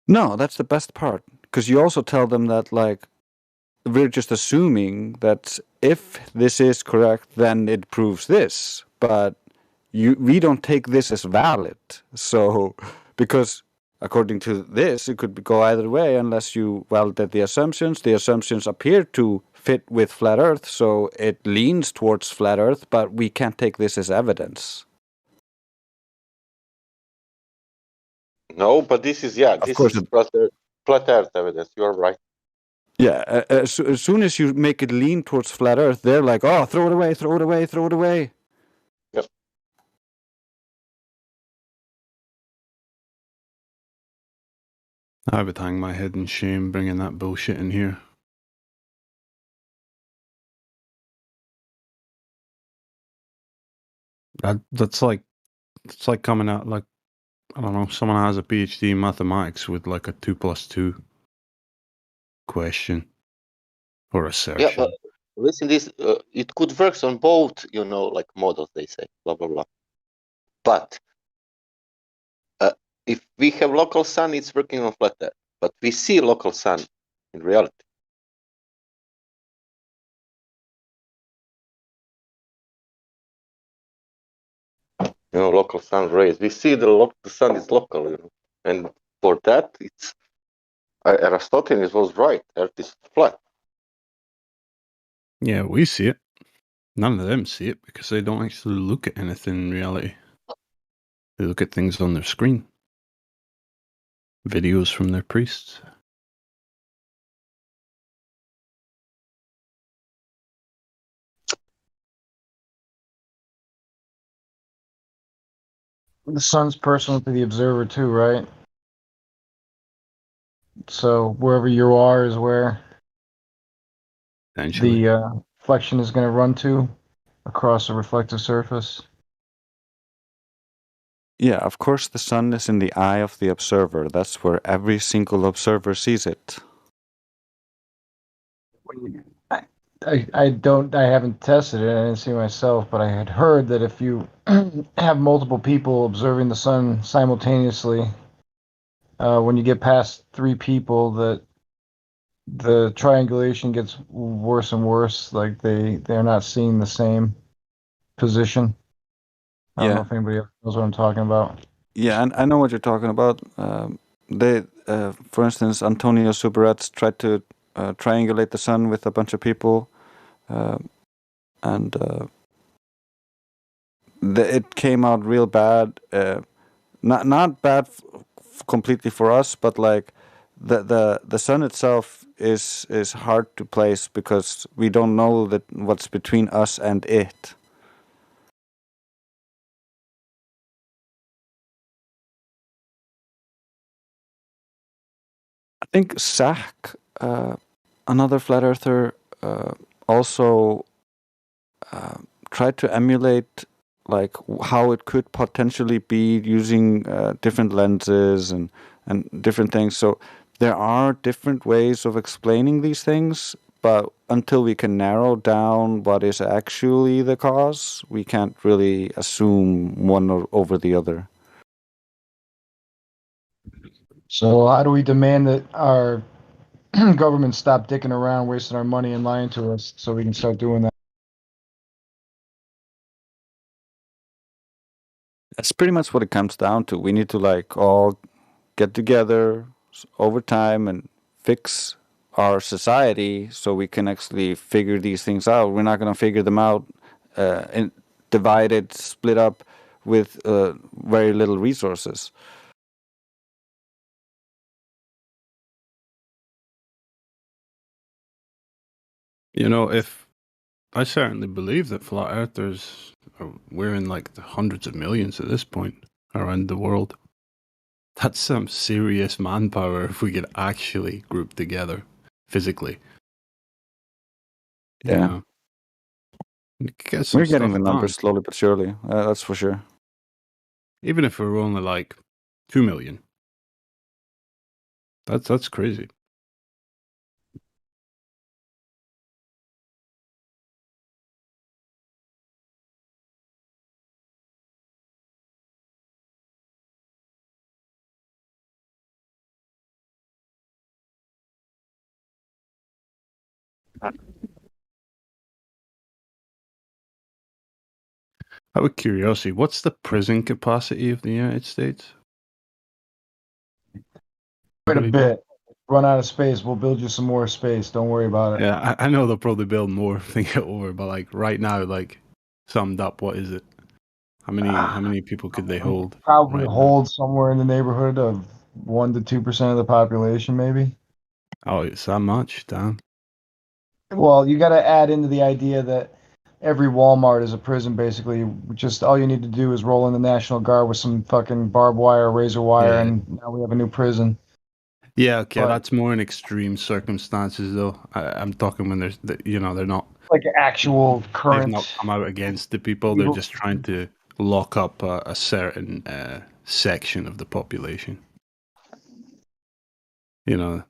No, that's the best part, because you also tell them that, like, we're just assuming that if this is correct, then it proves this, but we don't take this as valid. So, because according to this, it could go either way unless you validate the assumptions. The assumptions appear to fit with flat Earth, so it leans towards flat Earth, but we can't take this as evidence. No, but this is, this is flat Earth evidence. You're right. Yeah, as soon as you make it lean towards flat Earth, they're like, oh, throw it away, throw it away, throw it away. Yep. I would hang my head in shame bringing that bullshit in here. That's like, it's like coming out like, I don't know, someone has a PhD in mathematics with like a 2 + 2 question or assertion. Yeah, but listen, this it could work on both, like models. They say blah blah blah. But if we have local sun, it's working on flat Earth. But we see local sun in reality. Local sun rays. We see the sun is local, and for that, it's Aristotle was right. Earth is flat. Yeah, we see it. None of them see it because they don't actually look at anything in reality. They look at things on their screen. Videos from their priests. The sun's personal to the observer too, right? So wherever you are is where Potentially. the reflection is going to run to across a reflective surface. Yeah, of course the sun is in the eye of the observer. That's where every single observer sees it. I haven't tested it. I didn't see myself, but I had heard that if you have multiple people observing the sun simultaneously, when you get past 3 people, that the triangulation gets worse and worse. Like they're not seeing the same position. I don't know Yeah. if anybody else knows what I'm talking about. Yeah, and I know what you're talking about. For instance, Antonio Suberets tried to triangulate the sun with a bunch of people, and it came out real bad. Not bad completely for us, but like the sun itself is hard to place because we don't know that what's between us and it. I think Zach, another flat earther, also tried to emulate like how it could potentially be using different lenses and different things. So there are different ways of explaining these things, but until we can narrow down what is actually the cause, we can't really assume one over the other. So how do we demand that our government stop dicking around, wasting our money and lying to us so we can start doing that? That's pretty much what it comes down to. We need to like all get together over time and fix our society so we can actually figure these things out. We're not going to figure them out divided, split up with very little resources. You know, if I certainly believe that flat earthers we're in like the hundreds of millions at this point around the world. That's some serious manpower if we could actually group together physically. Yeah. You know? Get some We're getting stuff the numbers done. slowly but surely. That's for sure. Even if we're only like 2 million. That's crazy. Out of curiosity, what's the prison capacity of the United States? Quite a bit. Run out of space. We'll build you some more space. Don't worry about it. Yeah, I know they'll probably build more if they get over, but like right now, like summed up, what is it? How many people could they hold? Probably right hold somewhere in the neighborhood of 1 to 2% of the population, maybe. Oh, it's that much? Damn. Well, you got to add into the idea that every Walmart is a prison, basically. Just all you need to do is roll in the National Guard with some fucking barbed wire, razor wire, Yeah. and now we have a new prison. Yeah, okay, But- that's more in extreme circumstances, though. I'm talking when there's, they're not Like actual current. They've not come out against the people. They're just trying to lock up a certain section of the population. You know.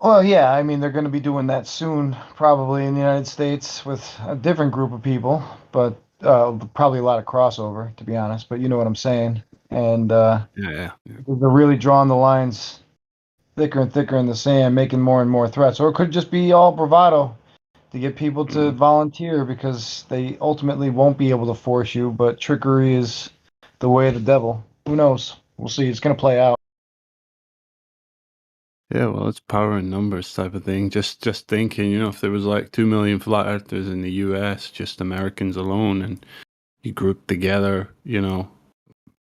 Well, yeah, I mean, they're going to be doing that soon, probably in the United States with a different group of people, but probably a lot of crossover, to be honest. But you know what I'm saying. And Yeah. they're really drawing the lines thicker and thicker in the sand, making more and more threats. Or it could just be all bravado to get people to volunteer because they ultimately won't be able to force you, but trickery is the way of the devil. Who knows? We'll see. It's going to play out. Yeah, well, it's power in numbers type of thing. Just thinking, if there was like 2 million flat earthers in the US, just Americans alone, and you grouped together,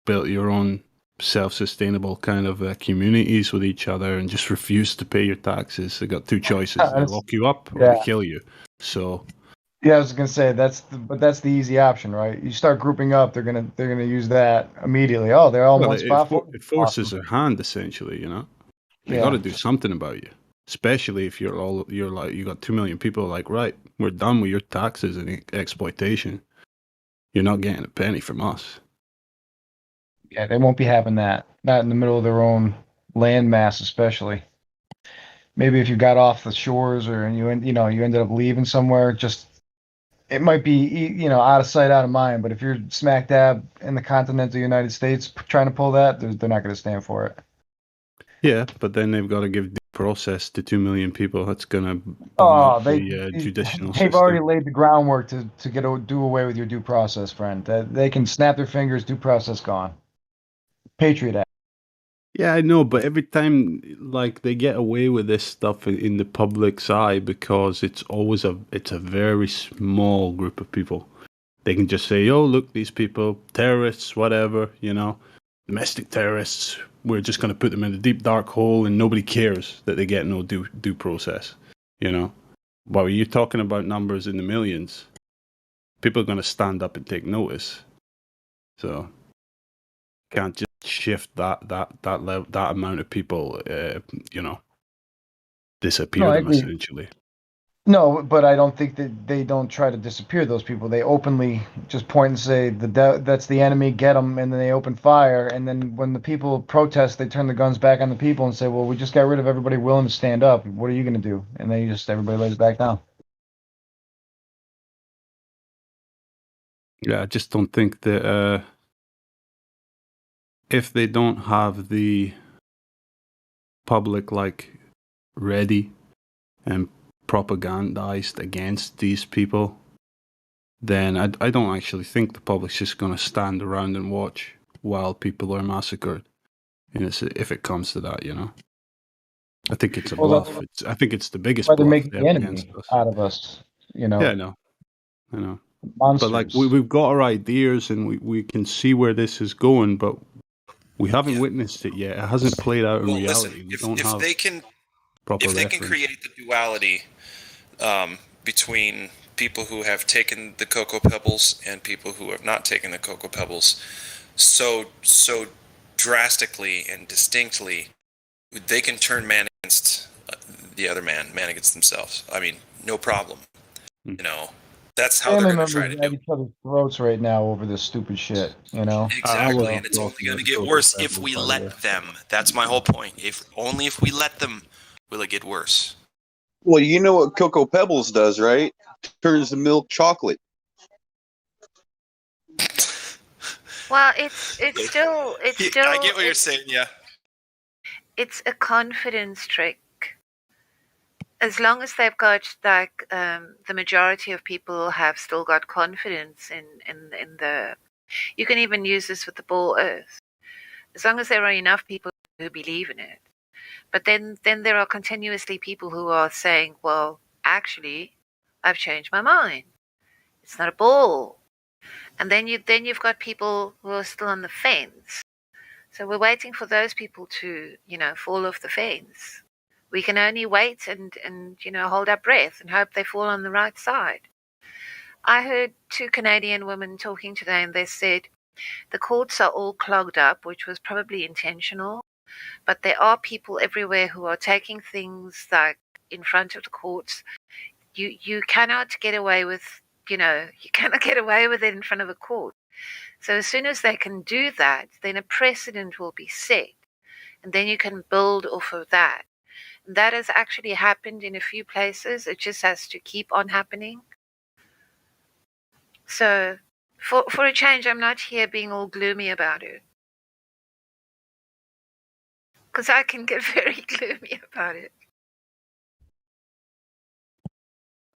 built your own self-sustainable kind of communities with each other and just refused to pay your taxes. They got two choices. They lock you up or they kill you. So, Yeah, I was gonna say but that's the easy option, right? You start grouping up, they're gonna use that immediately. Oh, they're all in Well, one spot. it forces their hand essentially. You know, they got Yeah. to do something about you, especially if you're like you got 2 million people. Like, right, we're done with your taxes and exploitation. You're not getting a penny from us. Yeah, they won't be having that. Not in the middle of their own land mass, especially. Maybe if you got off the shores or you ended up leaving somewhere, just it might be out of sight, out of mind. But if you're smack dab in the continental United States trying to pull that, they're not going to stand for it. Yeah, but then they've got to give due process to 2 million people. That's going to bung Oh, up the judicial they've system. already laid the groundwork to do away with your due process, friend. They can snap their fingers, due process gone. Patriot Act. Yeah, I know, but every time like they get away with this stuff in the public's eye because it's a very small group of people. They can just say, "Oh, look, these people, terrorists, whatever, domestic terrorists. We're just going to put them in a deep dark hole, and nobody cares that they get no due process." But when you're talking about numbers in the millions, people are going to stand up and take notice. So can't just shift that level, that amount of people, disappear No, I them agree. essentially. No, but I don't think that they don't try to disappear those people. They openly just point and say that's the enemy, get them, and then they open fire. And then when the people protest, they turn the guns back on the people and say, "Well, we just got rid of everybody willing to stand up. What are you going to do?" And then everybody lays back down. Yeah, I just don't think that if they don't have the public ready and propagandized against these people, then I don't actually think the public's just going to stand around and watch while people are massacred. And if it comes to that, I think it's a bluff. I think it's the biggest Why they're bluff making they the have against enemy us. out of us. Yeah, I know. Monsters. But we've got our ideas and we can see where this is going, but we haven't witnessed it yet. It hasn't played out in reality. We don't have proper if they can reference. create the duality between people who have taken the Cocoa Pebbles and people who have not taken the Cocoa Pebbles so drastically and distinctly, they can turn man against the other man against themselves. I mean, no problem. That's how Family they're going to try members to at do each other's throats right now over this stupid shit. Exactly, and it's only going to get worse if we let them. That's my whole point. If we let them, will it get worse? Well, you know what Cocoa Pebbles does, right? Turns the milk chocolate. Well, it's still I get what you're saying. Yeah, it's a confidence trick. As long as they've got the majority of people have still got confidence in the, you can even use this with the ball Earth. As long as there are enough people who believe in it, but then there are continuously people who are saying, "Well, actually, I've changed my mind. It's not a ball." And then you've got people who are still on the fence. So we're waiting for those people to, fall off the fence. We can only wait and hold our breath and hope they fall on the right side. I heard 2 Canadian women talking today, and they said the courts are all clogged up, which was probably intentional, but there are people everywhere who are taking things like in front of the courts. You cannot get away with, you cannot get away with it in front of a court. So as soon as they can do that, then a precedent will be set, and then you can build off of that. That has actually happened in a few places. It just has to keep on happening. So for a change, I'm not here being all gloomy about it, because I can get very gloomy about it.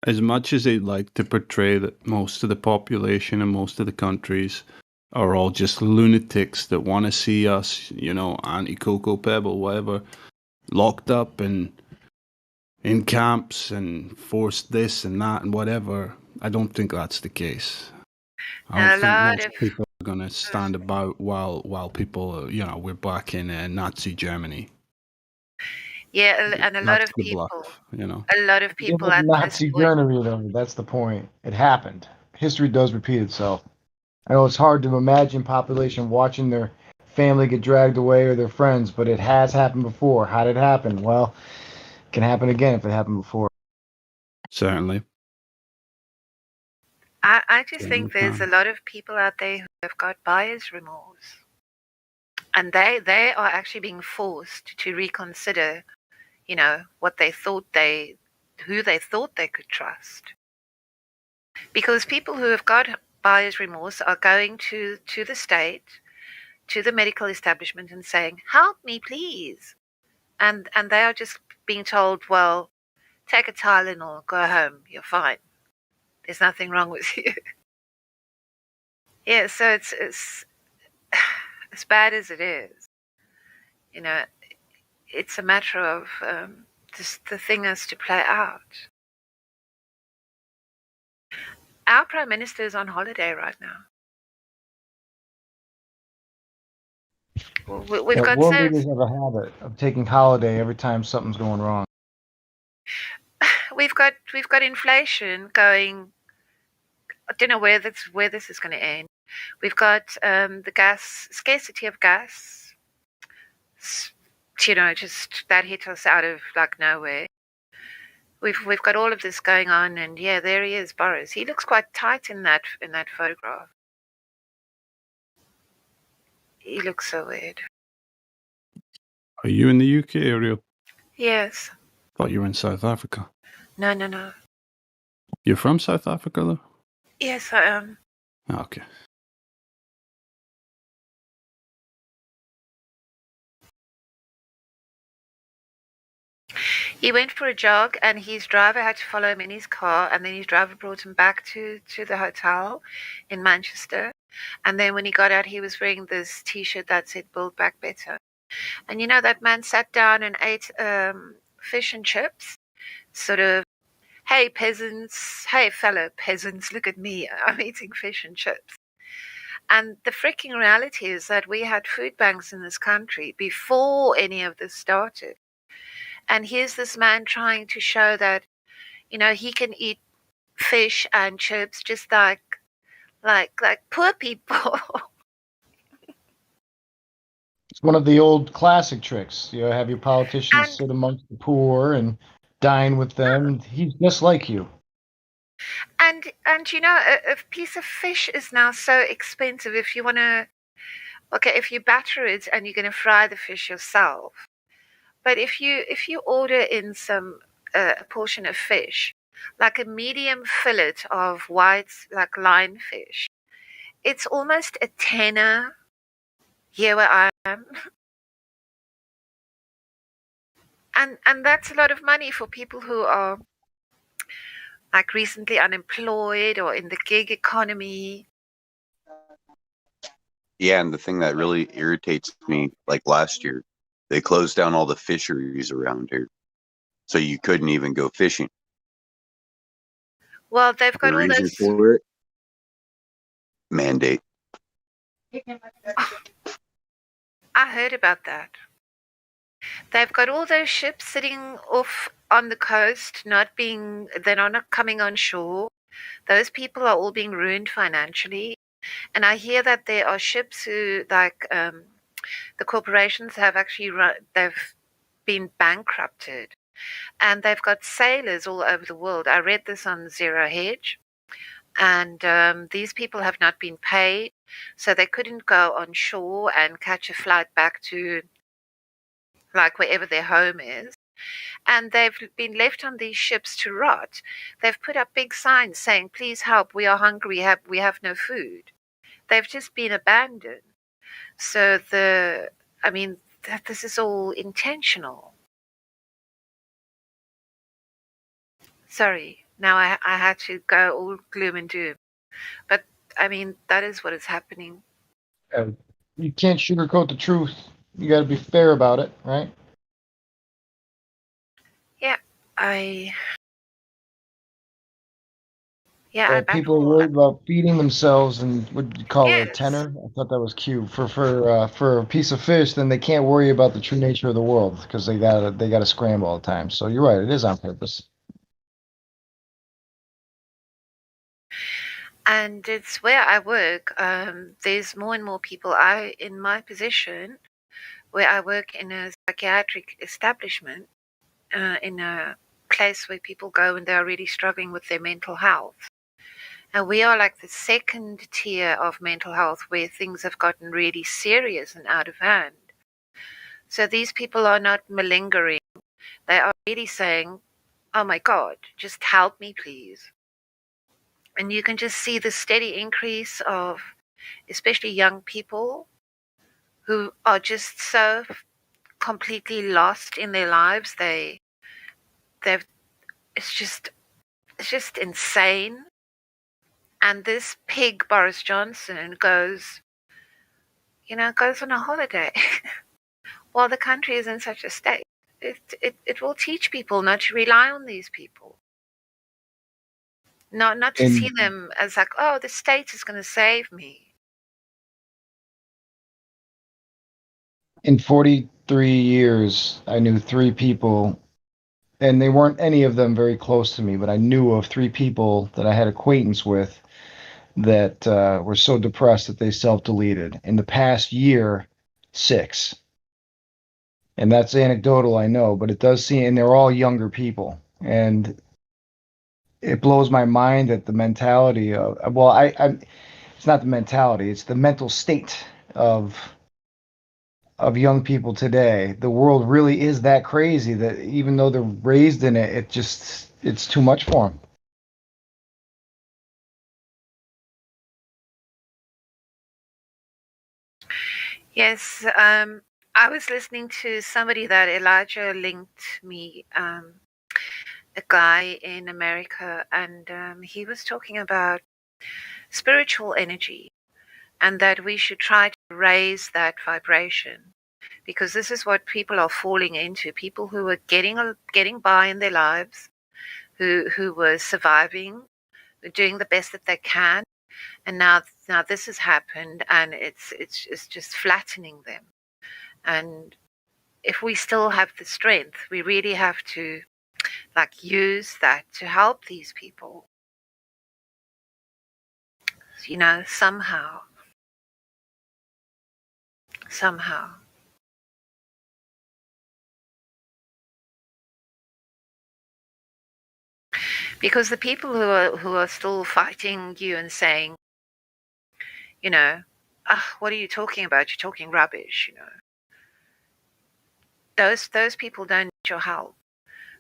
As much as they like to portray that most of the population and most of the countries are all just lunatics that want to see us, anti-Cocoa Pebble, whatever, locked up and in camps and forced this and that and whatever, I don't think that's the case. I don't think most people are going to stand about while people, we're back in Nazi Germany. Yeah, and a lot That's of the people, bluff, you know. a lot of Give people it at this Nazi point. Germany, though. That's the point. It happened. History does repeat itself. I know it's hard to imagine population watching their family get dragged away or their friends, but it has happened before. How did it happen? Well, it can happen again if it happened before. Certainly. I just Certainly think there's a can. lot of people out there who have got buyer's remorse, and they are actually being forced to reconsider, you know, what they thought who they thought they could trust. Because people who have got buyer's remorse are going to the state, to the medical establishment, and saying, "Help me, please," and they are just being told, "Well, take a Tylenol, go home, you're fine. There's nothing wrong with you." Yeah, so it's as bad as it is, you know, it's a matter of just the thing has to play out. Our Prime Minister is on holiday right now. We've got World so leaders have a habit of taking holiday every time something's going wrong. we've got inflation going. I don't know where this is going to end. We've got the gas scarcity of gas. You know, just that hit us out of like nowhere. We've got all of this going on, and yeah, there he is, Boris. He looks quite tight in that photograph. He looks so weird. Are you in the UK, Ariel? Yes. Thought you were in South Africa. No. You're from South Africa, though? Yes, I am. Okay. He went for a jog, and his driver had to follow him in his car, and then his driver brought him back to the hotel in Manchester. And then when he got out, he was wearing this T-shirt that said "Build Back Better." And you know, that man sat down and ate fish and chips, sort of, "Hey peasants, hey fellow peasants, look at me, I'm eating fish and chips." And the freaking reality is that we had food banks in this country before any of this started. And here's this man trying to show that, you know, he can eat fish and chips just like poor people. It's one of the old classic tricks. You know, have your politicians sit amongst the poor and dine with them. He's just like you. And you know, a piece of fish is now so expensive. If you want to, okay, if you batter it and you're going to fry the fish yourself, but if you order in some a portion of fish, like a medium fillet of white like lionfish, it's almost a tenner here where I am. And that's a lot of money for people who are like recently unemployed or in the gig economy. Yeah, and the thing that really irritates me, like last year, they closed down all the fisheries around here. So you couldn't even go fishing. Well, they've got The all reason those. for it? Mandate. I heard about that. They've got all those ships sitting off on the coast, they're not coming on shore. Those people are all being ruined financially. And I hear that there are ships who, like, the corporations have actually they've been bankrupted, and they've got sailors all over the world. I read this on Zero Hedge, and these people have not been paid, so they couldn't go on shore and catch a flight back to like wherever their home is. And they've been left on these ships to rot. They've put up big signs saying, "Please help, we are hungry, we have no food." They've just been abandoned. So this is all intentional. Sorry, now I had to go all gloom and doom. But I mean, that is what is happening. You can't sugarcoat the truth. You got to be fair about it, right? Yeah, Yeah, I People are battle. worried about feeding themselves and what you call it a Yes. tenor. I thought that was cute for a piece of fish. Then they can't worry about the true nature of the world because they gotta scramble all the time. So you're right, it is on purpose. And it's where I work. There's more and more people. In my position, where I work in a psychiatric establishment, in a place where people go when they're really struggling with their mental health. And we are like the second tier of mental health where things have gotten really serious and out of hand. So these people are not malingering. They are really saying, oh my God, just help me, please. And you can just see the steady increase of especially young people who are just so completely lost in their lives. They've it's just insane. And this pig Boris Johnson goes on a holiday while the country is in such a state. It will teach people not to rely on these people. Not to see them as like, oh, the state is going to save me. In 43 years, I knew 3 people, and they weren't any of them very close to me, but I knew of 3 people that I had acquaintance with that were so depressed that they self-deleted. In the past year, 6. And that's anecdotal, I know, but it does seem, and they're all younger people. And it blows my mind that the mentality of, well, it's not the mentality, it's the mental state of young people today. The world really is that crazy that even though they're raised in it, it's too much for them. Yes, I was listening to somebody that Elijah linked me, a guy in America, and he was talking about spiritual energy and that we should try to raise that vibration because this is what people are falling into. People who are getting by in their lives, who were surviving, doing the best that they can, and now this has happened, and it's just flattening them. And if we still have the strength, we really have to use that to help these people. Somehow. Because the people who are still fighting you and saying, what are you talking about? You're talking rubbish, Those people don't need your help.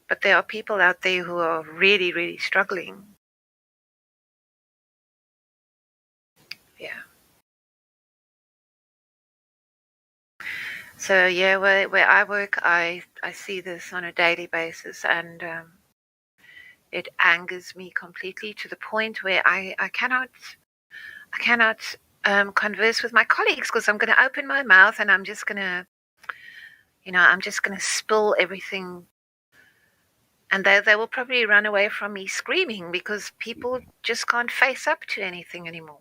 But there are people out there who are really, really struggling. Yeah. So yeah, where I work, I see this on a daily basis, and it angers me completely to the point where I cannot converse with my colleagues because I'm going to open my mouth and I'm just going to spill everything, and they will probably run away from me screaming because people just can't face up to anything anymore.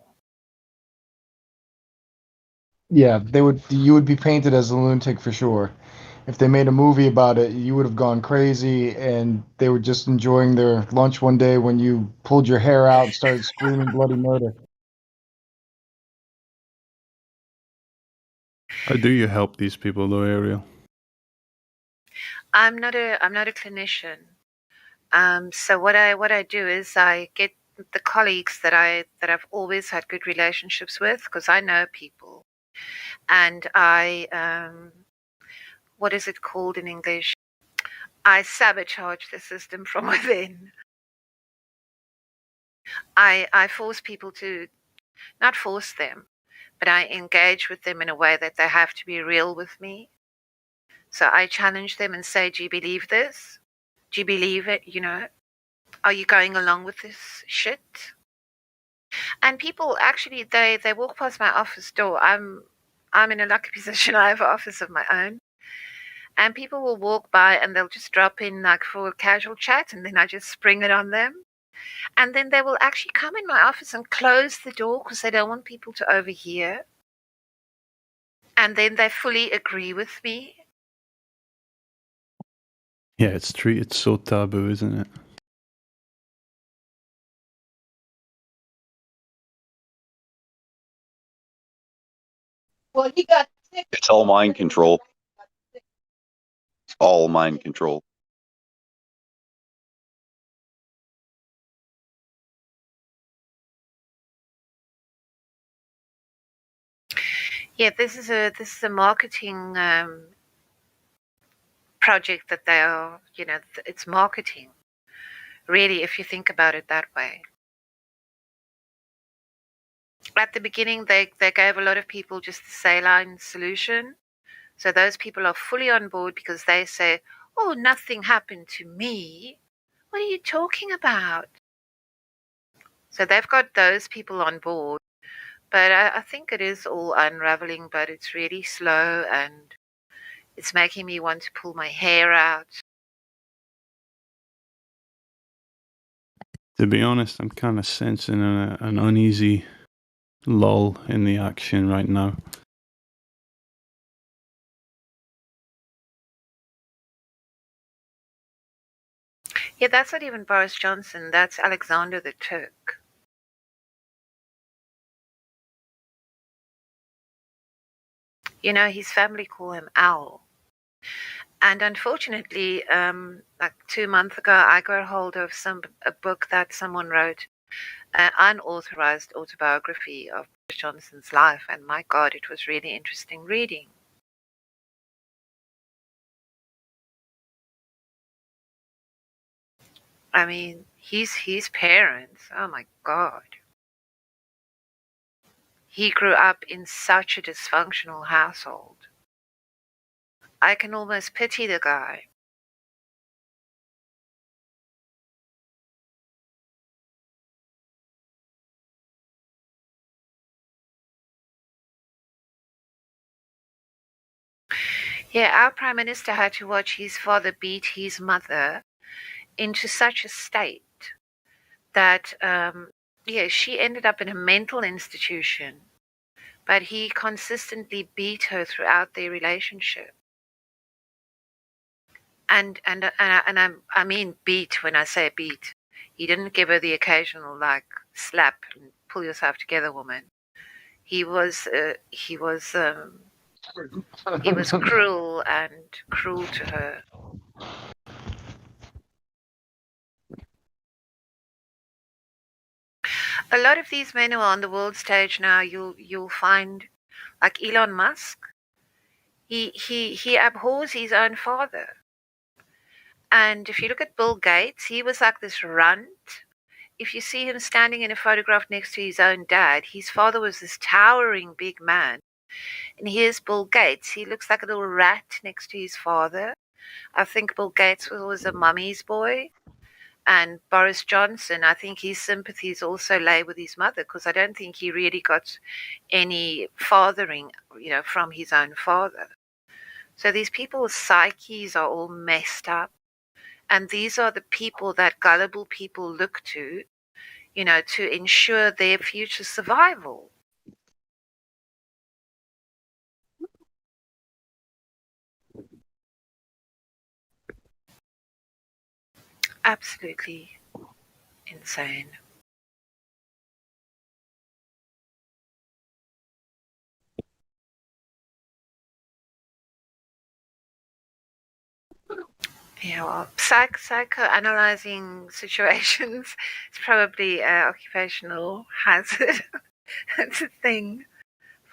Yeah, you would be painted as a lunatic for sure. If they made a movie about it, you would have gone crazy, and they were just enjoying their lunch one day when you pulled your hair out and started screaming bloody murder. How do you help these people though, Ariel? I'm not a clinician. So what I do is I get the colleagues that I've always had good relationships with because I know people, and I what is it called in English? I sabotage the system from within. I force people to not force them, but I engage with them in a way that they have to be real with me. So I challenge them and say, do you believe this? Do you believe it? Are you going along with this shit? And people actually, they walk past my office door. I'm in a lucky position. I have an office of my own. And people will walk by and they'll just drop in for a casual chat, and then I just spring it on them. And then they will actually come in my office and close the door because they don't want people to overhear. And then they fully agree with me. Yeah, it's treated so taboo, isn't it? Well, he got It's all mind control. All mind control. Yeah, this is a marketing project that they are, it's marketing, really, if you think about it that way. At the beginning, they gave a lot of people just the saline solution. So those people are fully on board because they say, oh, nothing happened to me. What are you talking about? So they've got those people on board. But I think it is all unraveling, but it's really slow and it's making me want to pull my hair out. To be honest, I'm kind of sensing an uneasy lull in the action right now. Yeah, that's not even Boris Johnson. That's Alexander the Turk. His family call him Al. And unfortunately, like 2 months ago, I got hold of a book that someone wrote, an unauthorized autobiography of Boris Johnson's life. And my God, it was really interesting reading. I mean, his parents, oh my God. He grew up in such a dysfunctional household. I can almost pity the guy. Yeah, our Prime Minister had to watch his father beat his mother into such a state that, she ended up in a mental institution, but he consistently beat her throughout their relationship. And I mean beat when I say beat. He didn't give her the occasional like slap and pull yourself together, woman. He was cruel to her. A lot of these men who are on the world stage now, you'll find, like Elon Musk, he abhors his own father. And if you look at Bill Gates, he was like this runt. If you see him standing in a photograph next to his own dad, his father was this towering big man. And here's Bill Gates. He looks like a little rat next to his father. I think Bill Gates was a mummy's boy. And Boris Johnson, I think his sympathies also lay with his mother because I don't think he really got any fathering, from his own father. So these people's psyches are all messed up. And these are the people that gullible people look to, to ensure their future survival. Absolutely insane. Yeah, well, psychoanalyzing situations is probably an occupational hazard. It's a thing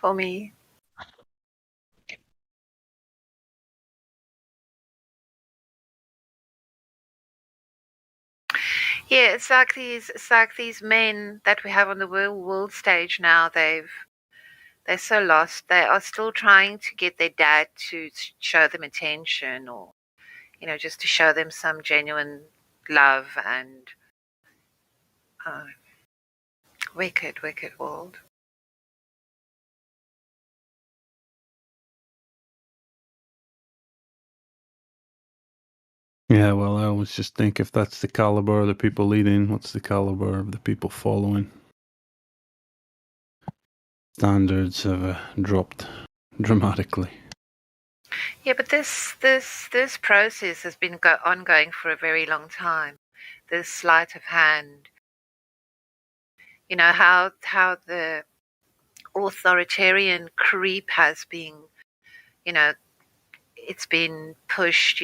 for me. Yeah, it's like these men that we have on the world stage now. They're so lost. They are still trying to get their dad to show them attention, or just to show them some genuine love and wicked world. Yeah, well, I always just think if that's the caliber of the people leading, what's the caliber of the people following? Standards have dropped dramatically. Yeah, but this process has been ongoing for a very long time. This sleight of hand. You know how the authoritarian creep has been. You know, it's been pushed.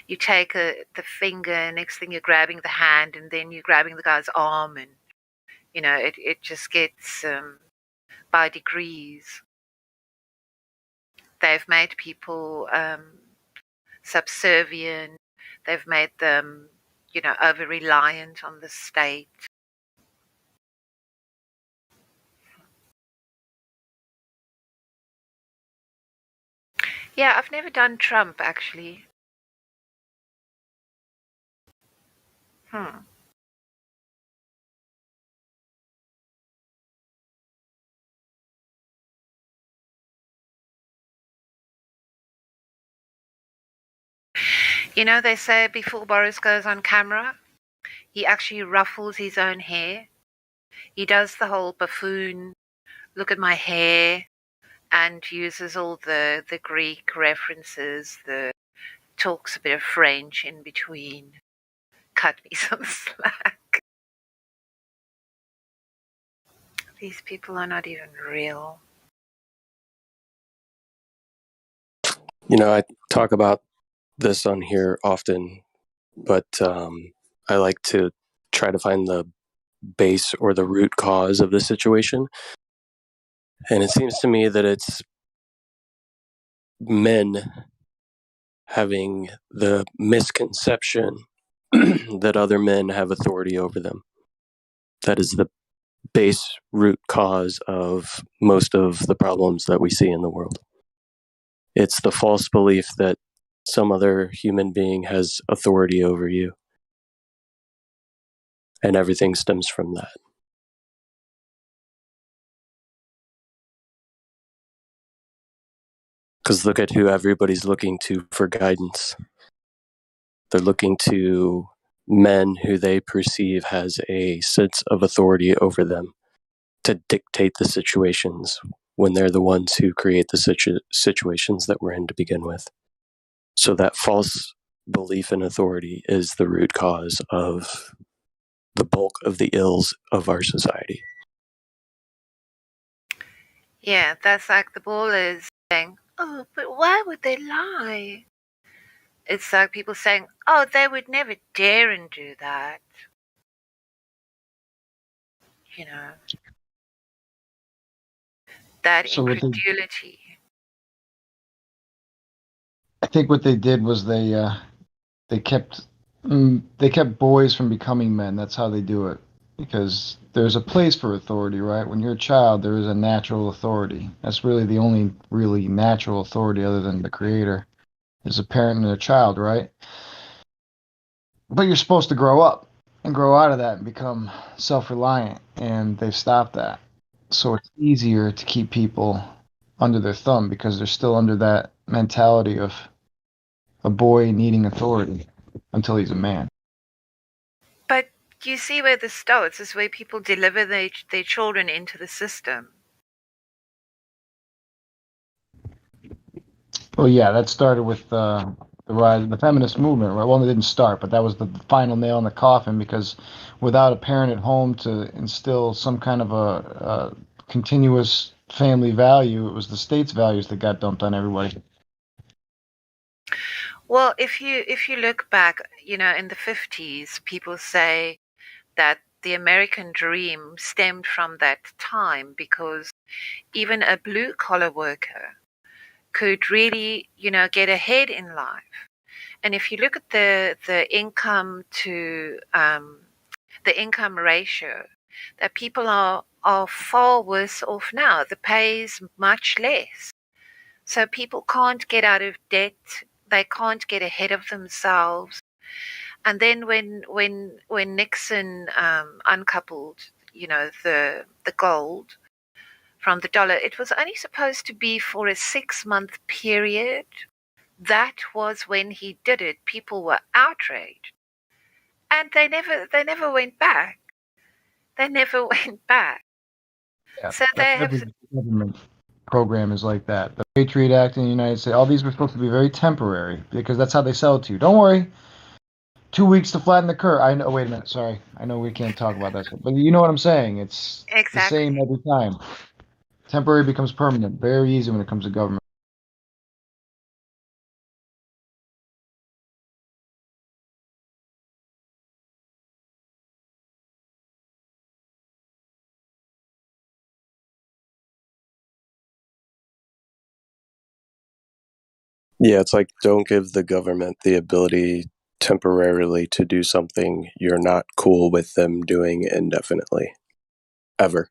You take the finger, next thing you're grabbing the hand, and then you're grabbing the guy's arm, and you know it just gets by degrees. They've made people subservient. They've made them, you know, over reliant on the state. Yeah, I've never done Trump actually. You know, they say before Boris goes on camera, he actually ruffles his own hair. He does the whole buffoon, look at my hair, and uses all the Greek references, talks a bit of French in between. Cut me some slack. These people are not even real. You know, I talk about this on here often, but I like to try to find the base or the root cause of the situation. And it seems to me that it's men having the misconception that other men have authority over them. That is the base root cause of most of the problems that we see in the world. It's the false belief that some other human being has authority over you. And everything stems from that. Because look at who everybody's looking to for guidance. They're looking to men who they perceive has a sense of authority over them to dictate the situations when they're the ones who create the situations that we're in to begin with. So that false belief in authority is the root cause of the bulk of the ills of our society. Yeah, that's like the ballers saying, "Oh, but why would they lie?" It's like people saying, "Oh, they would never dare and do that." You know, that So what incredulity. I think what they did was they kept boys from becoming men. That's how they do it. Because there's a place for authority, right? When you're a child, there is a natural authority. That's really the only really natural authority other than the creator is a parent and a child, right? But you're supposed to grow up and grow out of that and become self-reliant, and they've stopped that. So it's easier to keep people under their thumb because they're still under that mentality of a boy needing authority until he's a man. But you see where this starts is where people deliver their children into the system. Well, yeah, that started with the rise of the feminist movement, right? Well, it didn't start, but that was the final nail in the coffin because without a parent at home to instill some kind of a continuous family value, it was the state's values that got dumped on everybody. Well, if you look back, you know, in the 50s, people say that the American dream stemmed from that time because even a blue collar worker could really, you know, get ahead in life. And if you look at the income to the income ratio, that people are far worse off now. The pay is much less. So people can't get out of debt. They can't get ahead of themselves. And then when Nixon uncoupled, you know, the gold from the dollar, it was only supposed to be for a 6-month period. that was when he did it. People were outraged, and they never went back. They never went back. Yeah, So they have. every government program is like that. The Patriot Act in the United States, all these were supposed to be very temporary because that's how they sell it to you. Don't worry, 2 weeks to flatten the curve. I know. Wait a minute. Sorry, I know we can't talk about that, but you know what I'm saying. It's the same every time. Temporary becomes permanent. Very easy when it comes to government. Yeah, it's like don't give the government the ability temporarily to do something you're not cool with them doing indefinitely. Ever.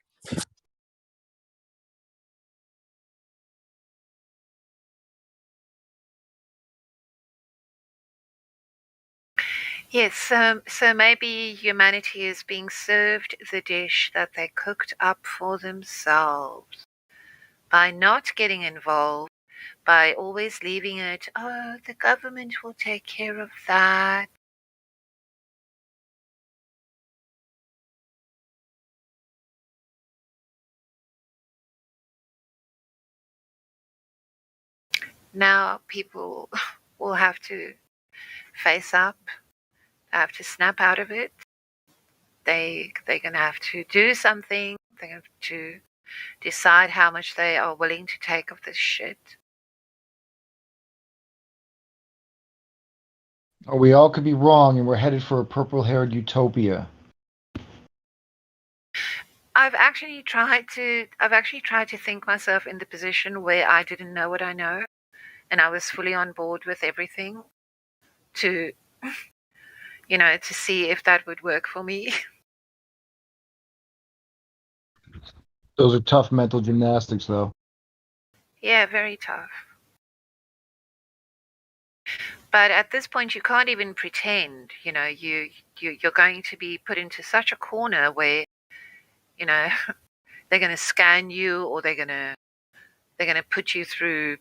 Yes, so maybe humanity is being served the dish that they cooked up for themselves by not getting involved, by always leaving it, oh, the government will take care of that. Now people will have to face up, have to snap out of it. They're going to have to do something. They're going to decide how much they are willing to take of this shit. Or we all could be wrong, and we're headed for a purple-haired utopia. I've actually tried to think myself in the position where I didn't know what I know, and I was fully on board with everything to, to see if that would work for me. Those are tough mental gymnastics, though. Yeah, very tough. But at this point, you can't even pretend. You're going to be put into such a corner where, they're going to scan you, or they're going to put you through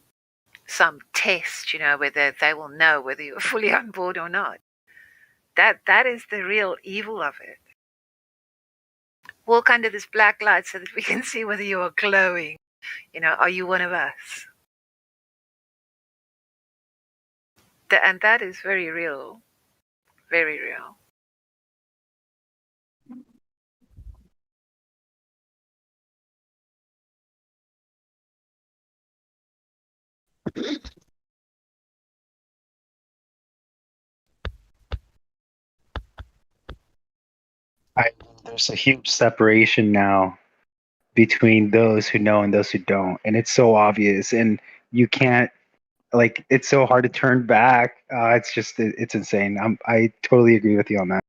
some test, where they will know whether you're fully on board or not. That is the real evil of it. Walk under this black light so that we can see whether you are glowing. Are you one of us? And that is very real. Very real. There's a huge separation now between those who know and those who don't, and it's so obvious, and you can't, like, it's so hard to turn back. It's insane. I totally agree with you on that.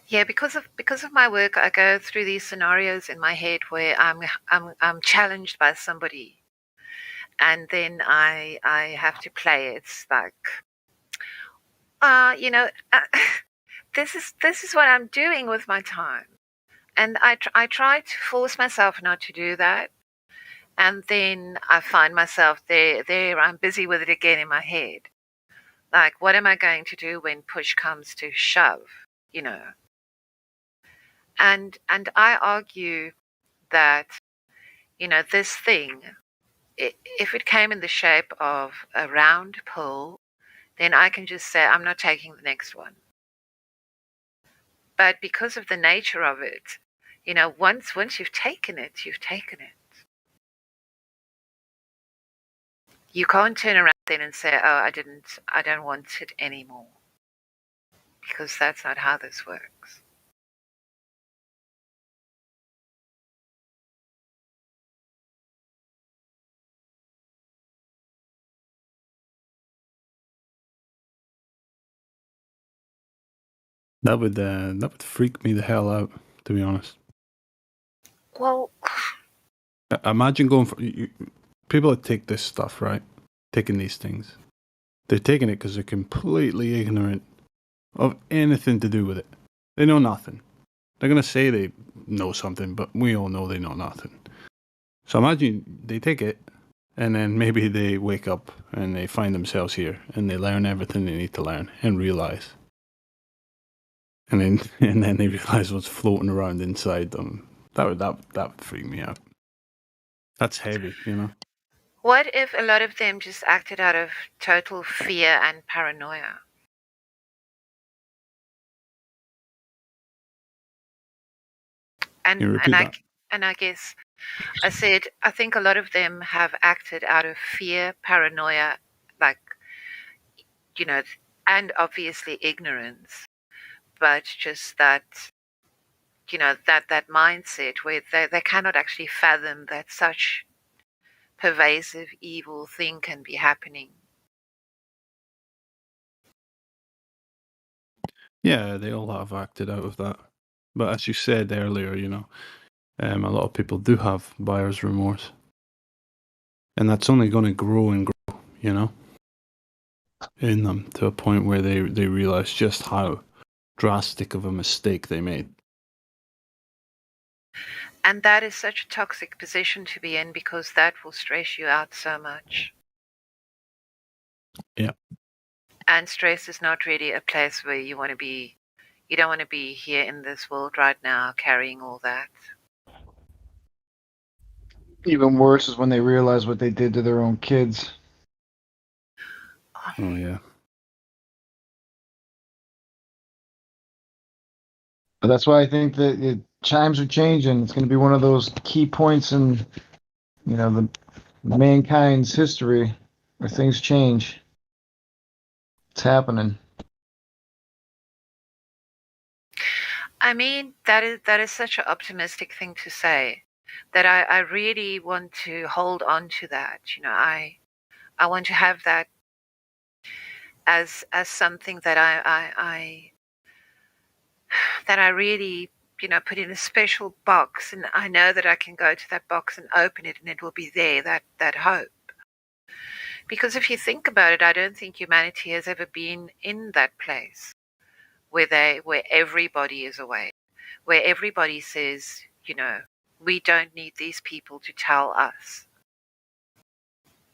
Yeah, because of my work, I go through these scenarios in my head where I'm challenged by somebody, and then I have to play it. It's like, this is what I'm doing with my time, and I try to force myself not to do that, and then I find myself there I'm busy with it again in my head. Like, what am I going to do when push comes to shove? And I argue that, this thing, if it came in the shape of a round pill, then I can just say, I'm not taking the next one. But because of the nature of it, once you've taken it, you've taken it. You can't turn around then and say, oh, I don't want it anymore. Because that's not how this works. That would freak me the hell out, to be honest. Well, imagine going for people that take this stuff, right? Taking these things, they're taking it because they're completely ignorant of anything to do with it. They know nothing. They're gonna say they know something, but we all know they know nothing. So imagine they take it, and then maybe they wake up and they find themselves here, and they learn everything they need to learn, and realize, and then they realize what's floating around inside them. That would freak me out. That's heavy, you know. What if a lot of them just acted out of total fear and paranoia? Can you And repeat that? I guess I said I think a lot of them have acted out of fear, paranoia, like, you know, and obviously ignorance, but just that, you know, that mindset where they cannot actually fathom that such pervasive evil thing can be happening. Yeah, they all have acted out of that. But as you said earlier, you know, a lot of people do have buyer's remorse. And that's only going to grow and grow, you know, in them to a point where they realize just how drastic of a mistake they made. And that is such a toxic position to be in because that will stress you out so much. Yeah. And stress is not really a place where you want to be. You don't want to be here in this world right now carrying all that. Even worse is when they realize what they did to their own kids. Oh, yeah. But that's why I think that times are changing. It's going to be one of those key points in, you know, the mankind's history where things change. It's happening. I mean, that is such an optimistic thing to say that I really want to hold on to that. You know, I want to have that as something that I that I really, you know, put in a special box, and I know that I can go to that box and open it and it will be there, that hope. Because if you think about it, I don't think humanity has ever been in that place where everybody is away, where everybody says, you know, we don't need these people to tell us,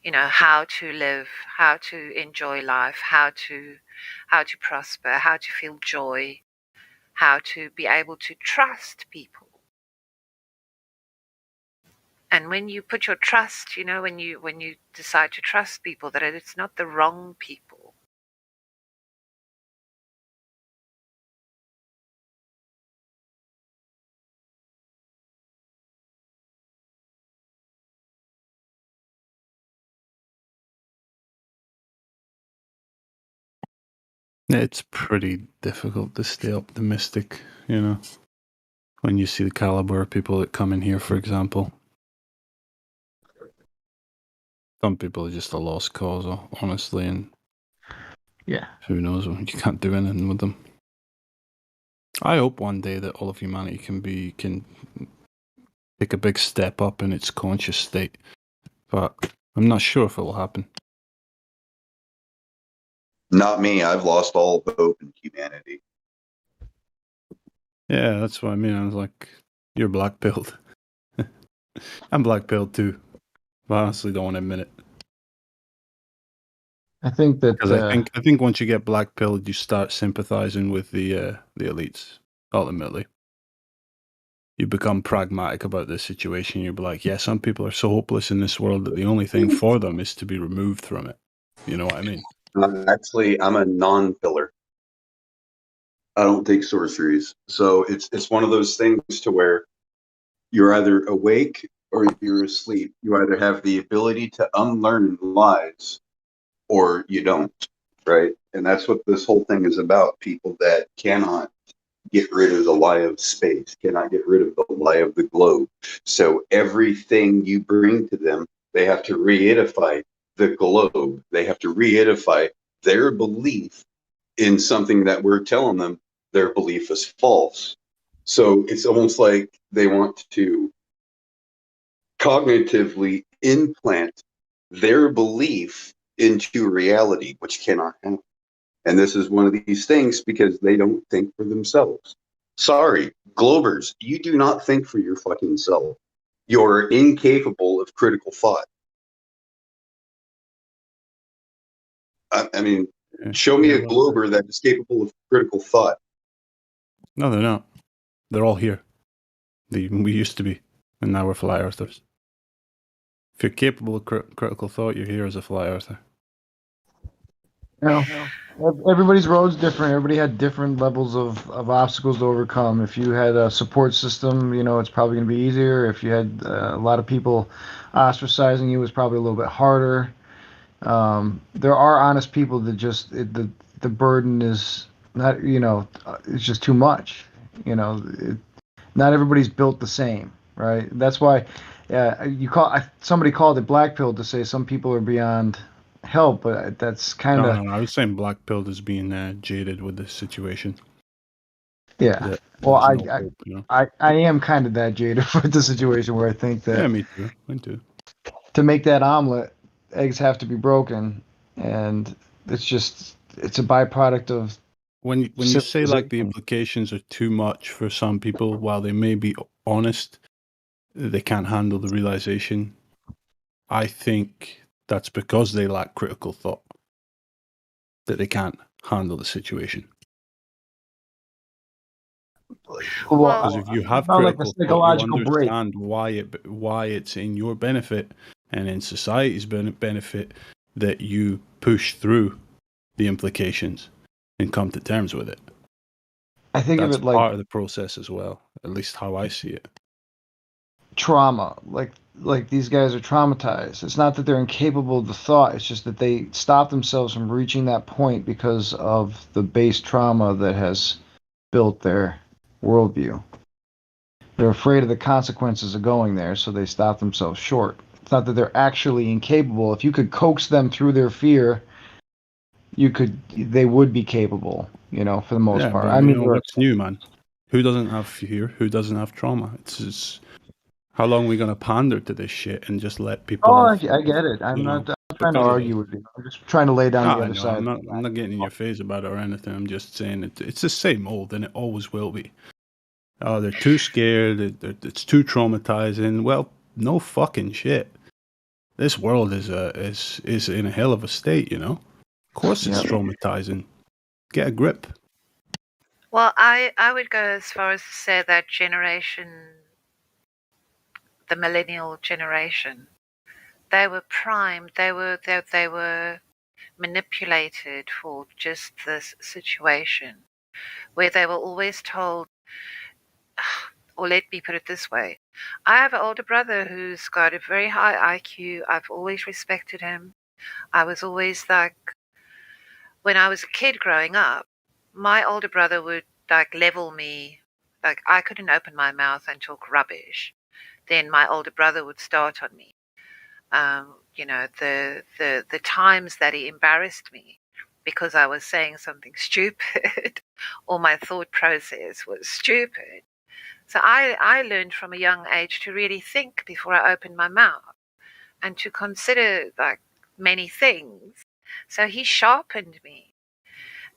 you know, how to live, how to enjoy life, how to prosper, how to feel joy, how to be able to trust people. And when you put your trust, you know, when you decide to trust people, that it's not the wrong people. It's pretty difficult to stay optimistic, you know, when you see the caliber of people that come in here, for example. Some people are just a lost cause, honestly, and yeah, who knows, you can't do anything with them. I hope one day that all of humanity can take a big step up in its conscious state, but I'm not sure if it will happen. Not me. I've lost all hope in humanity. Yeah, that's what I mean. I was like, you're black-pilled. I'm black-pilled too, but I honestly don't want to admit it. I think that Because I think once you get black-pilled, you start sympathizing with the elites. Ultimately, you become pragmatic about this situation. You'll be like, yeah, some people are so hopeless in this world that the only thing for them is to be removed from it. You know what I mean? Actually, I'm a non-filler. I don't take sorceries, so it's one of those things to where you're either awake or you're asleep. You either have the ability to unlearn lies or you don't, right? And that's what this whole thing is about. People that cannot get rid of the lie of space, cannot get rid of the lie of the globe. So everything you bring to them, they have to re-edify the globe. They have to re-edify their belief in something that we're telling them their belief is false. So it's almost like they want to cognitively implant their belief into reality, which cannot happen. And this is one of these things because they don't think for themselves. Sorry, Globers, you do not think for your fucking self. you're incapable of critical thought. I mean, show me a glober that is capable of critical thought. No, they're not. They're all here. We used to be, and now we're flat earthers. If you're capable of critical thought, you're here as a flat earther. You know, everybody's road's different. Everybody had different levels of obstacles to overcome. If you had a support system, it's probably going to be easier. If you had a lot of people ostracizing you, it's probably a little bit harder. There are honest people that just the burden is not, it's just too much. Not everybody's built the same, right? That's why somebody called it black pill to say some people are beyond help, but that's kind of No. I was saying black pilled as being jaded with this situation. yeah. Well, I am kind of that jaded with the situation where I think that me too. Me too. To make that omelet, eggs have to be broken, and it's a byproduct of when you say like the implications are too much for some people, while they may be honest, they can't handle the realization. I think that's because they lack critical thought, that they can't handle the situation. Because if you have critical thought, you understand why it's in your benefit and in society's benefit that you push through the implications and come to terms with it. I think that's of it like part of the process as well, at least how I see it. Trauma, like these guys are traumatized. It's not that they're incapable of the thought, it's just that they stop themselves from reaching that point because of the base trauma that has built their worldview. They're afraid of the consequences of going there, so they stop themselves short. It's not that they're actually incapable. If you could coax them through their fear, they would be capable, for the most part. I mean, what's new, man? Who doesn't have fear? Who doesn't have trauma? It's how long are we going to pander to this shit and just let people? Oh, I get it. I'm not trying to argue with you. I'm just trying to lay down the other side. I'm not getting in your face about it or anything. I'm just saying it's the same old, and it always will be. Oh, they're too scared. It's too traumatizing. Well, no fucking shit. This world is in a hell of a state, Of course, it's traumatizing. Get a grip. Well, I would go as far as to say that generation, the millennial generation, they were primed. They were manipulated for just this situation, where they were always told. Or let me put it this way. I have an older brother who's got a very high IQ. I've always respected him. I was always when I was a kid growing up, my older brother would level me. I couldn't open my mouth and talk rubbish. Then my older brother would start on me. The times that he embarrassed me because I was saying something stupid or my thought process was stupid. So I learned from a young age to really think before I opened my mouth and to consider many things. So he sharpened me.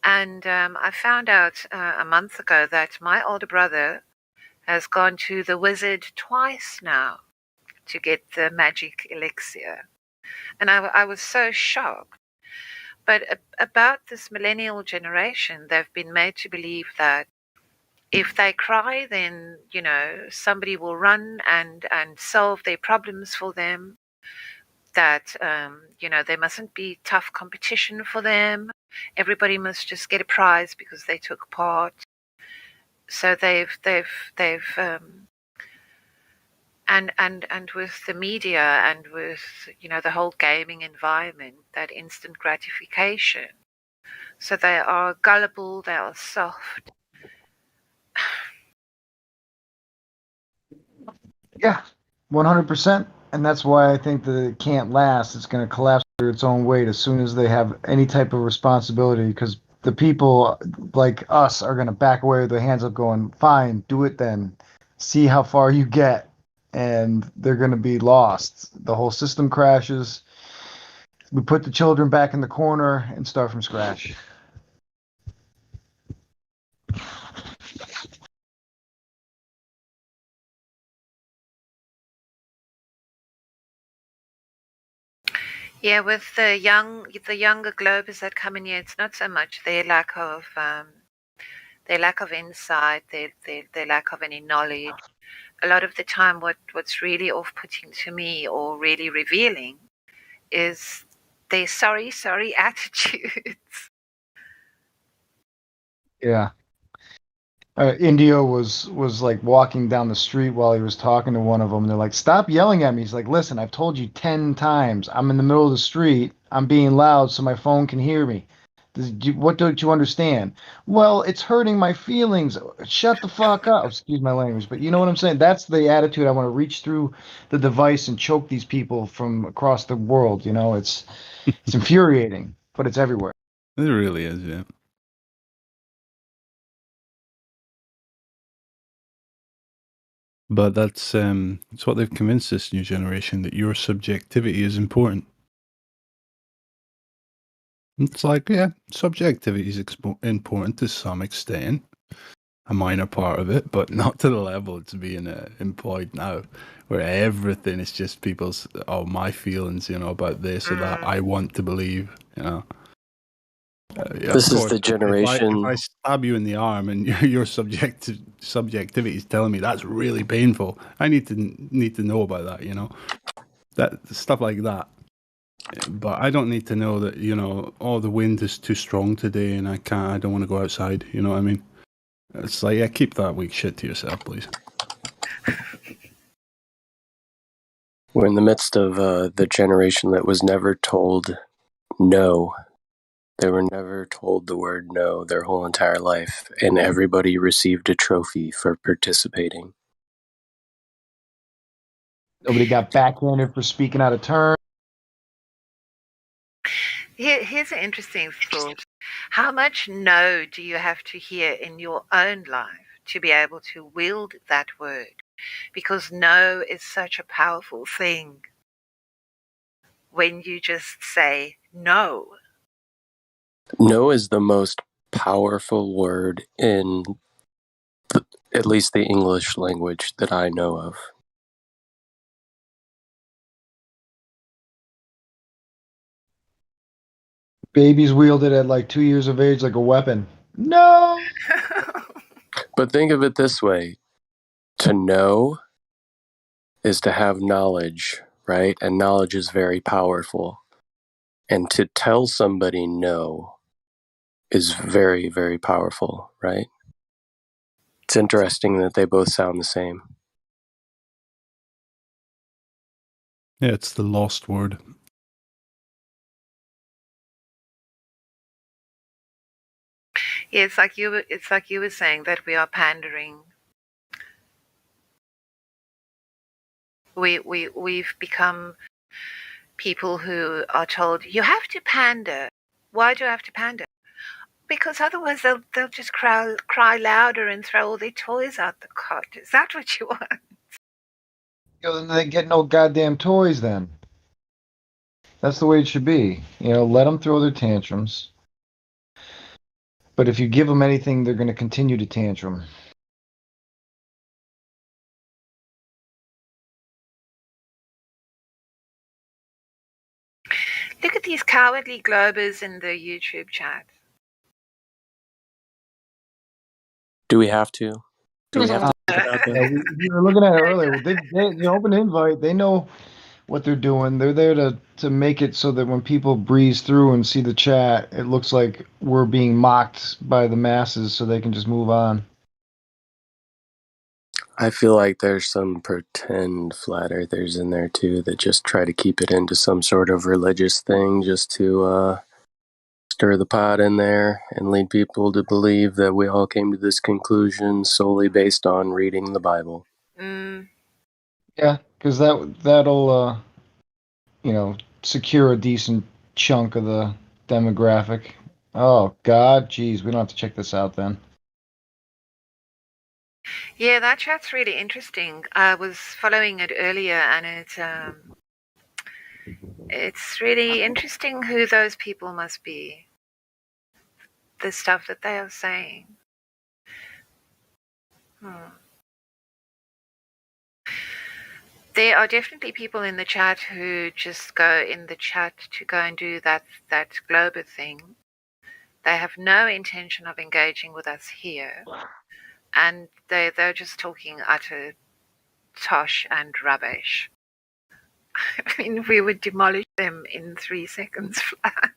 And I found out a month ago that my older brother has gone to the wizard twice now to get the magic elixir. And I was so shocked. But about this millennial generation, they've been made to believe that if they cry, then, somebody will run and solve their problems for them. That, there mustn't be tough competition for them. Everybody must just get a prize because they took part. So they've and with the media and with, the whole gaming environment, that instant gratification. So they are gullible, they are soft. Yeah, 100%. And that's why I think that it can't last. It's going to collapse under its own weight as soon as they have any type of responsibility, because the people like us are going to back away with their hands up going, fine, do it then. See how far you get. And they're going to be lost. The whole system crashes. We put the children back in the corner and start from scratch. Yeah, with the younger Globers that come in here, it's not so much their lack of insight, their lack of any knowledge. A lot of the time, what's really off-putting to me or really revealing is their sorry attitudes. Yeah. Indio was like walking down the street while he was talking to one of them. They're like, "Stop yelling at me." He's like, "Listen, I've told you 10 times. I'm in the middle of the street. I'm being loud so my phone can hear me. What don't you understand?" "Well, it's hurting my feelings." "Shut the fuck up." Excuse my language, but you know what I'm saying? That's the attitude. I want to reach through the device and choke these people from across the world. You know, it's infuriating, but it's everywhere. It really is, yeah. But that's what they've convinced this new generation, that your subjectivity is important. It's like, yeah, subjectivity is important to some extent, a minor part of it, but not to the level it's being employed now, where everything is just people's, my feelings, about this or that. I want to believe, This is the If generation. I stab you in the arm and your subjectivity is telling me that's really painful, I need to know about that, that stuff like that. But I don't need to know that, the wind is too strong today and I don't want to go outside. You know what I mean? It's like, yeah, keep that weak shit to yourself, please. We're in the midst of the generation that was never told no. They were never told the word no their whole entire life, and everybody received a trophy for participating. Nobody got backhanded for speaking out of turn. Here's an interesting thought. How much no do you have to hear in your own life to be able to wield that word? Because no is such a powerful thing when you just say no. No is the most powerful word in at least the English language that I know of. Babies wield it at like 2 years of age like a weapon. No. But think of it this way. To know is to have knowledge, right? And knowledge is very powerful. And to tell somebody no is very, very powerful, right? It's interesting that they both sound the same. Yeah, it's the lost word. Yeah, it's like you were saying that we are pandering. We've become people who are told you have to pander. Why do I have to pander? Because otherwise they'll just cry louder and throw all their toys out the cot. Is that what you want? Then they get no goddamn toys then. That's the way it should be. Let them throw their tantrums. But if you give them anything, they're going to continue to tantrum. Look at these cowardly globers in the YouTube chat. Do we have to? Do we have to think about Yeah, that? we were looking at it earlier. They open invite. They know what they're doing. They're there to make it so that when people breeze through and see the chat, it looks like we're being mocked by the masses so they can just move on. I feel like there's some pretend flat earthers in there too that just try to keep it into some sort of religious thing just to stir the pot in there and lead people to believe that we all came to this conclusion solely based on reading the Bible. Yeah, because that'll secure a decent chunk of the demographic. Oh God, geez, we don't have to check this out then. Yeah, that chat's really interesting. I was following it earlier, and it's really interesting who those people must be. The stuff that they are saying. There are definitely people in the chat who just go in the chat to go and do that Glober thing. They have no intention of engaging with us here, and they're just talking utter tosh and rubbish. I mean, we would demolish them in 3 seconds flat.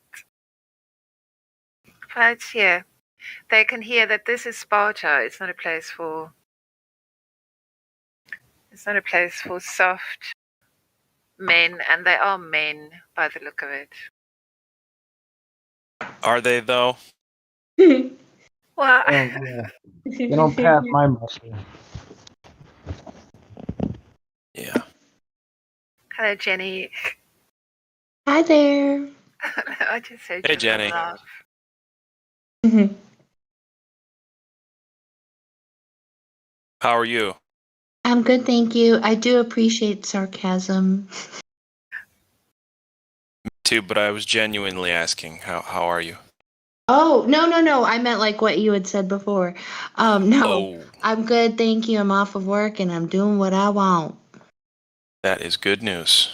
But yeah, they can hear that this is Sparta. It's not a place for soft men, and they are men by the look of it. Are they though? Well, yeah. They don't pass my muster. Yeah. Hello, Jenny. Hi there. I just said Hey, just Jenny. laugh. How are you? I'm good, thank you. I do appreciate sarcasm. Too, but I was genuinely asking, how are you? Oh, no. I meant like what you had said before. No, Oh, I'm good, thank you. I'm off of work and I'm doing what I want. that is good news.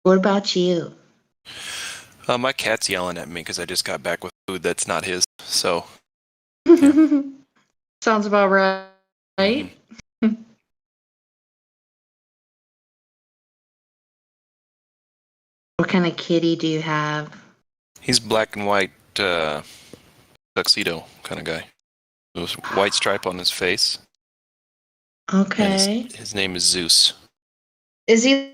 What about you? My cat's yelling at me because I just got back with food that's not his. So Sounds about right. What kind of kitty do you have? he's black and white tuxedo kind of guy. There's white stripe on his face. Okay. And his name is Zeus. Is he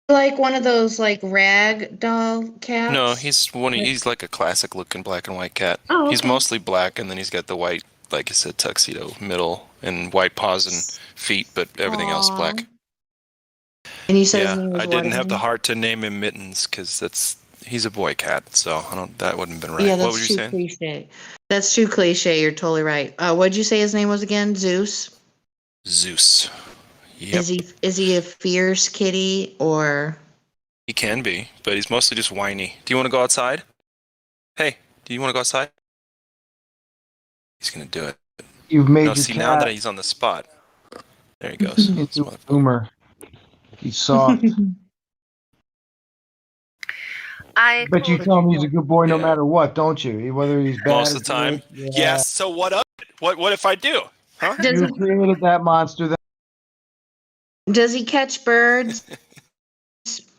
like one of those like rag doll cats? No, he's like a classic looking black and white cat. Oh, He's okay. mostly black, and then he's got the white, like I said, tuxedo middle and white paws and feet, but everything else black. And you said his Yeah, name was I what didn't have the again? heart to name him Mittens because he's a boy cat, so that wouldn't have been right. Yeah, What that's were you too saying? cliche. That's too cliche. You're totally right. What'd you say his name was again? Zeus? Zeus. Yep. Is he a fierce kitty or? He can be, but he's mostly just whiny. Do you want to go outside? Hey, do you want to go outside? He's gonna do it. You've made No, your see cat now that he's on the spot. There he goes. into a boomer. He's soft. But you tell him he's a good boy no matter what, don't you? Whether he's bad Most or of the time. good. Yeah. Yes. So what up? What if I do? Huh? You created that monster. Does he catch birds?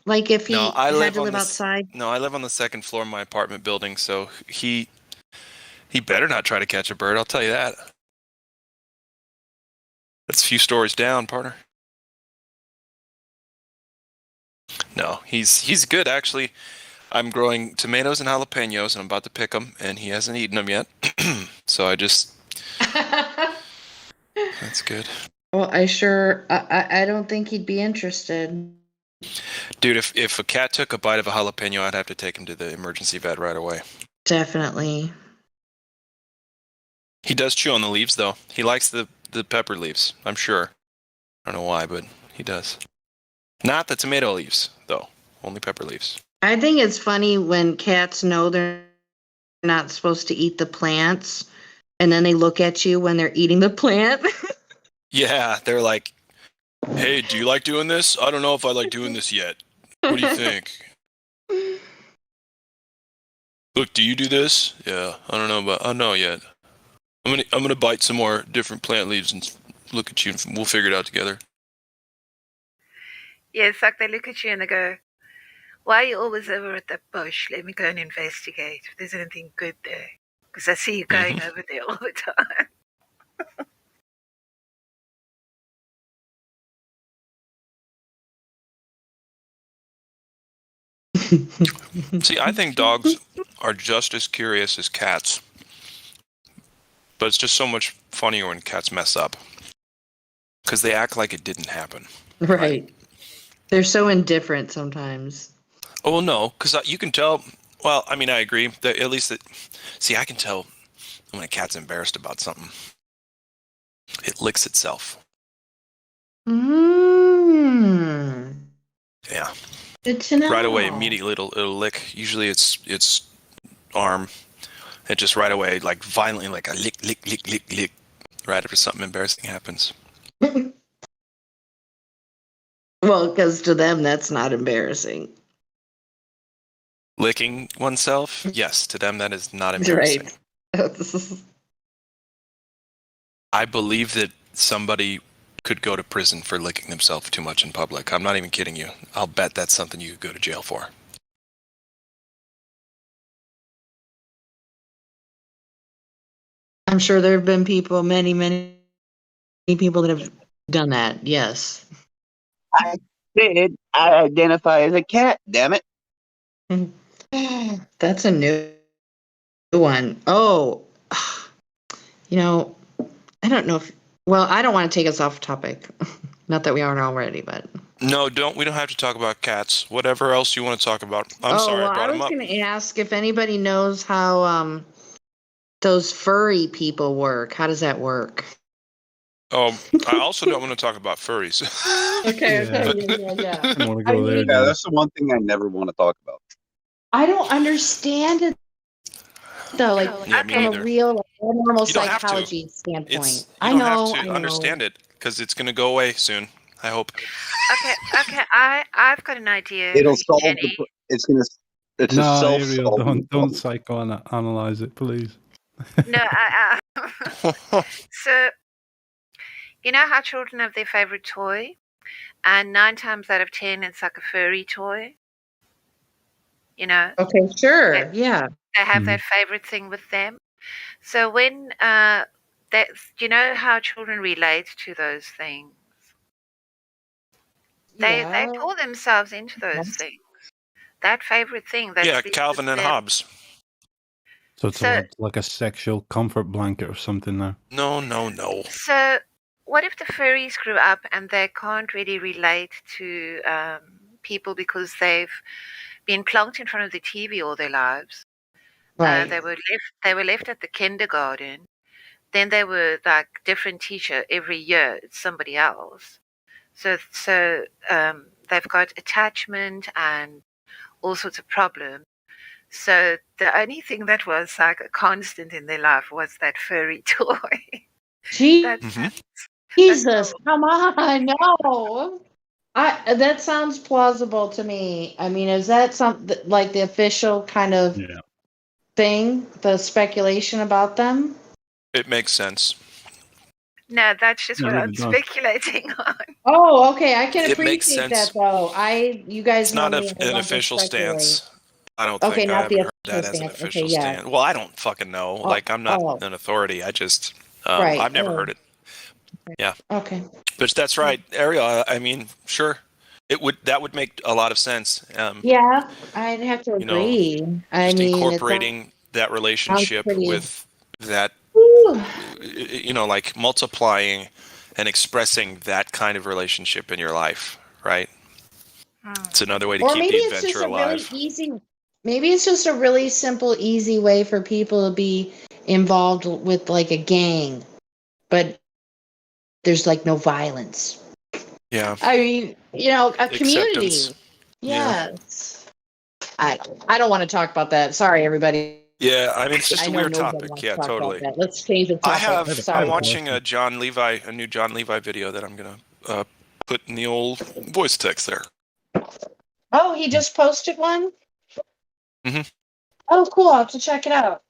Like if he No, I had live to on live the outside? No, I live on the second floor of my apartment building, so he better not try to catch a bird. I'll tell you that. That's a few stories down, partner. No, he's good actually. I'm growing tomatoes and jalapenos, and I'm about to pick them, and he hasn't eaten them yet. So that's good. Well, I don't think he'd be interested. Dude, if a cat took a bite of a jalapeno, I'd have to take him to the emergency vet right away. Definitely. He does chew on the leaves, though. He likes the pepper leaves, I'm sure. I don't know why, but he does. Not the tomato leaves, though. Only pepper leaves. I think it's funny when cats know they're not supposed to eat the plants, and then they look at you when they're eating the plant. Yeah, they're like, hey, do you like doing this? I don't know if I like doing this yet. What do you think? Look, do you do this? Yeah, I don't know yet. I'm gonna bite some more different plant leaves and look at you, and we'll figure it out together. Yeah, it's like they look at you and they go, why are you always over at the bush? Let me go and investigate if there's anything good there. Because I see you going over there all the time. See, I think dogs are just as curious as cats. But it's just so much funnier when cats mess up. Because they act like it didn't happen. Right. They're so indifferent sometimes. Oh, well, no, because you can tell. Well, I mean, I agree. At least see, I can tell when a cat's embarrassed about something. It licks itself. Yeah. Good to know. Right away, immediately it'll lick. Usually it's arm. It just right away, like violently, like a lick, right after something embarrassing happens. Well, because to them, that's not embarrassing. Licking oneself? Yes, to them that is not embarrassing. Right. I believe that somebody could go to prison for licking themselves too much in public. I'm not even kidding you. I'll bet that's something you could go to jail for. I'm sure there have been people, many people that have done that. Yes. I did. I identify as a cat. Damn it. That's a new one. Oh, you know, I don't know if. Well, I don't want to take us off topic. Not that we aren't already, but. No, we don't have to talk about cats. Whatever else you want to talk about. I'm sorry well, I brought I them was up. going to ask if anybody knows how those furry people work. How does that work? Oh, I also don't want to talk about furries. Okay. Yeah. Yeah. I want to I go there. mean, Yeah, that's the one thing I never want to talk about. I don't understand it though, like Yeah, me from a neither. real, like, normal You don't have to. psychology standpoint. You I don't know. have to understand it because it's going to go away soon. I hope. Okay. I've got an idea. It'll for you, solve Jenny. it's a No, self-solving Ariel, don't problem. psychoanalyze it, please. No, so you know how children have their favorite toy, and 9 times out of 10, it's like a furry toy. You know. Okay, sure, yeah. They have that favorite thing with them. So when that, you know how children relate to those things. They pull themselves into those things. That favorite thing. That Yeah, sleeps Calvin with and them. Hobbes. So it's like a sexual comfort blanket or something now. No. So what if the furries grew up and they can't really relate to people because they've been plonked in front of the TV all their lives? Right. They were left at the kindergarten. Then they were like different teacher every year. It's somebody else. So they've got attachment and all sorts of problems. So the only thing that was like a constant in their life was that furry toy. Jesus, come on, no. That sounds plausible to me. I mean, is that something like the official kind of thing, the speculation about them? It makes sense. No, that's just It what really I'm does. speculating on. Oh, okay. I can It makes appreciate sense. that though. You guys It's know not me. I an love to official speculate. stance. I don't Okay, think I not the haven't heard that official as an stance. official Okay, yeah. stance. Well, I don't fucking know. Like, I'm not an authority. I just, Right. I've never heard it. Yeah. Okay. But that's right, Ariel. I mean, sure, that would make a lot of sense. Yeah, I'd have to You know, agree. I just mean, incorporating that relationship pretty- with that, like multiplying and expressing that kind of relationship in your life, right? It's another way to or keep maybe the it's just adventure a really alive. easy. Maybe it's just a really simple, easy way for people to be involved with like a gang, but there's like no violence. Yeah. I mean, a community. Acceptance. Yeah. Yes. I don't want to talk about that. Sorry, everybody. Yeah, I mean, it's just I a know weird nobody topic. wants to Yeah, talk about totally. that. Let's change the topic. I'm watching a new John Levi video that I'm gonna put in the old voice text there. Oh, he just posted one? Mhm. Oh, cool. I'll have to check it out.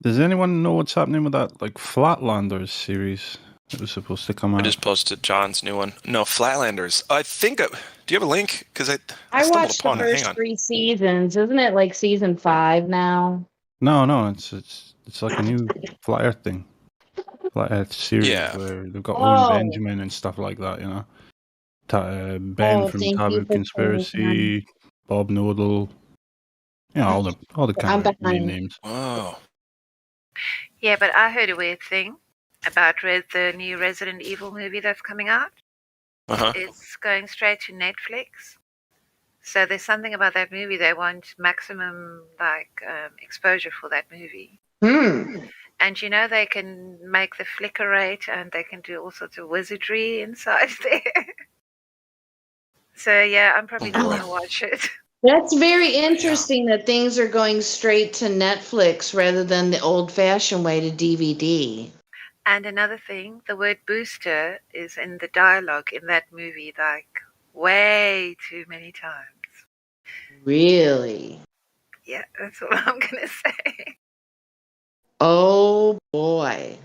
Does anyone know what's happening with that like Flatlanders series that was supposed to come I out? just posted John's new one. No, Flatlanders. I think. Do you have a link? Because I stumbled watched the upon it. Hang first on. 3 seasons. Isn't it like season 5 now? No, it's like a new Flat Earth thing. Flat Earth series Yeah. where they've got Oh. Owen Benjamin and stuff like that, you know. Ben Oh, from thank you Taboo for saying Conspiracy, Bob Nodal, all the kind I'm of main behind. names. Wow. Yeah, but I heard a weird thing about the new Resident Evil movie that's coming out. Uh-huh. It's going straight to Netflix. So there's something about that movie. They want maximum exposure for that movie. And they can make the flicker rate and they can do all sorts of wizardry inside there. So yeah, I'm probably not going to watch it. That's very interesting that things are going straight to Netflix rather than the old-fashioned way to DVD. And another thing, the word booster is in the dialogue in that movie like way too many times. Really? Yeah, that's all I'm gonna say. Oh boy.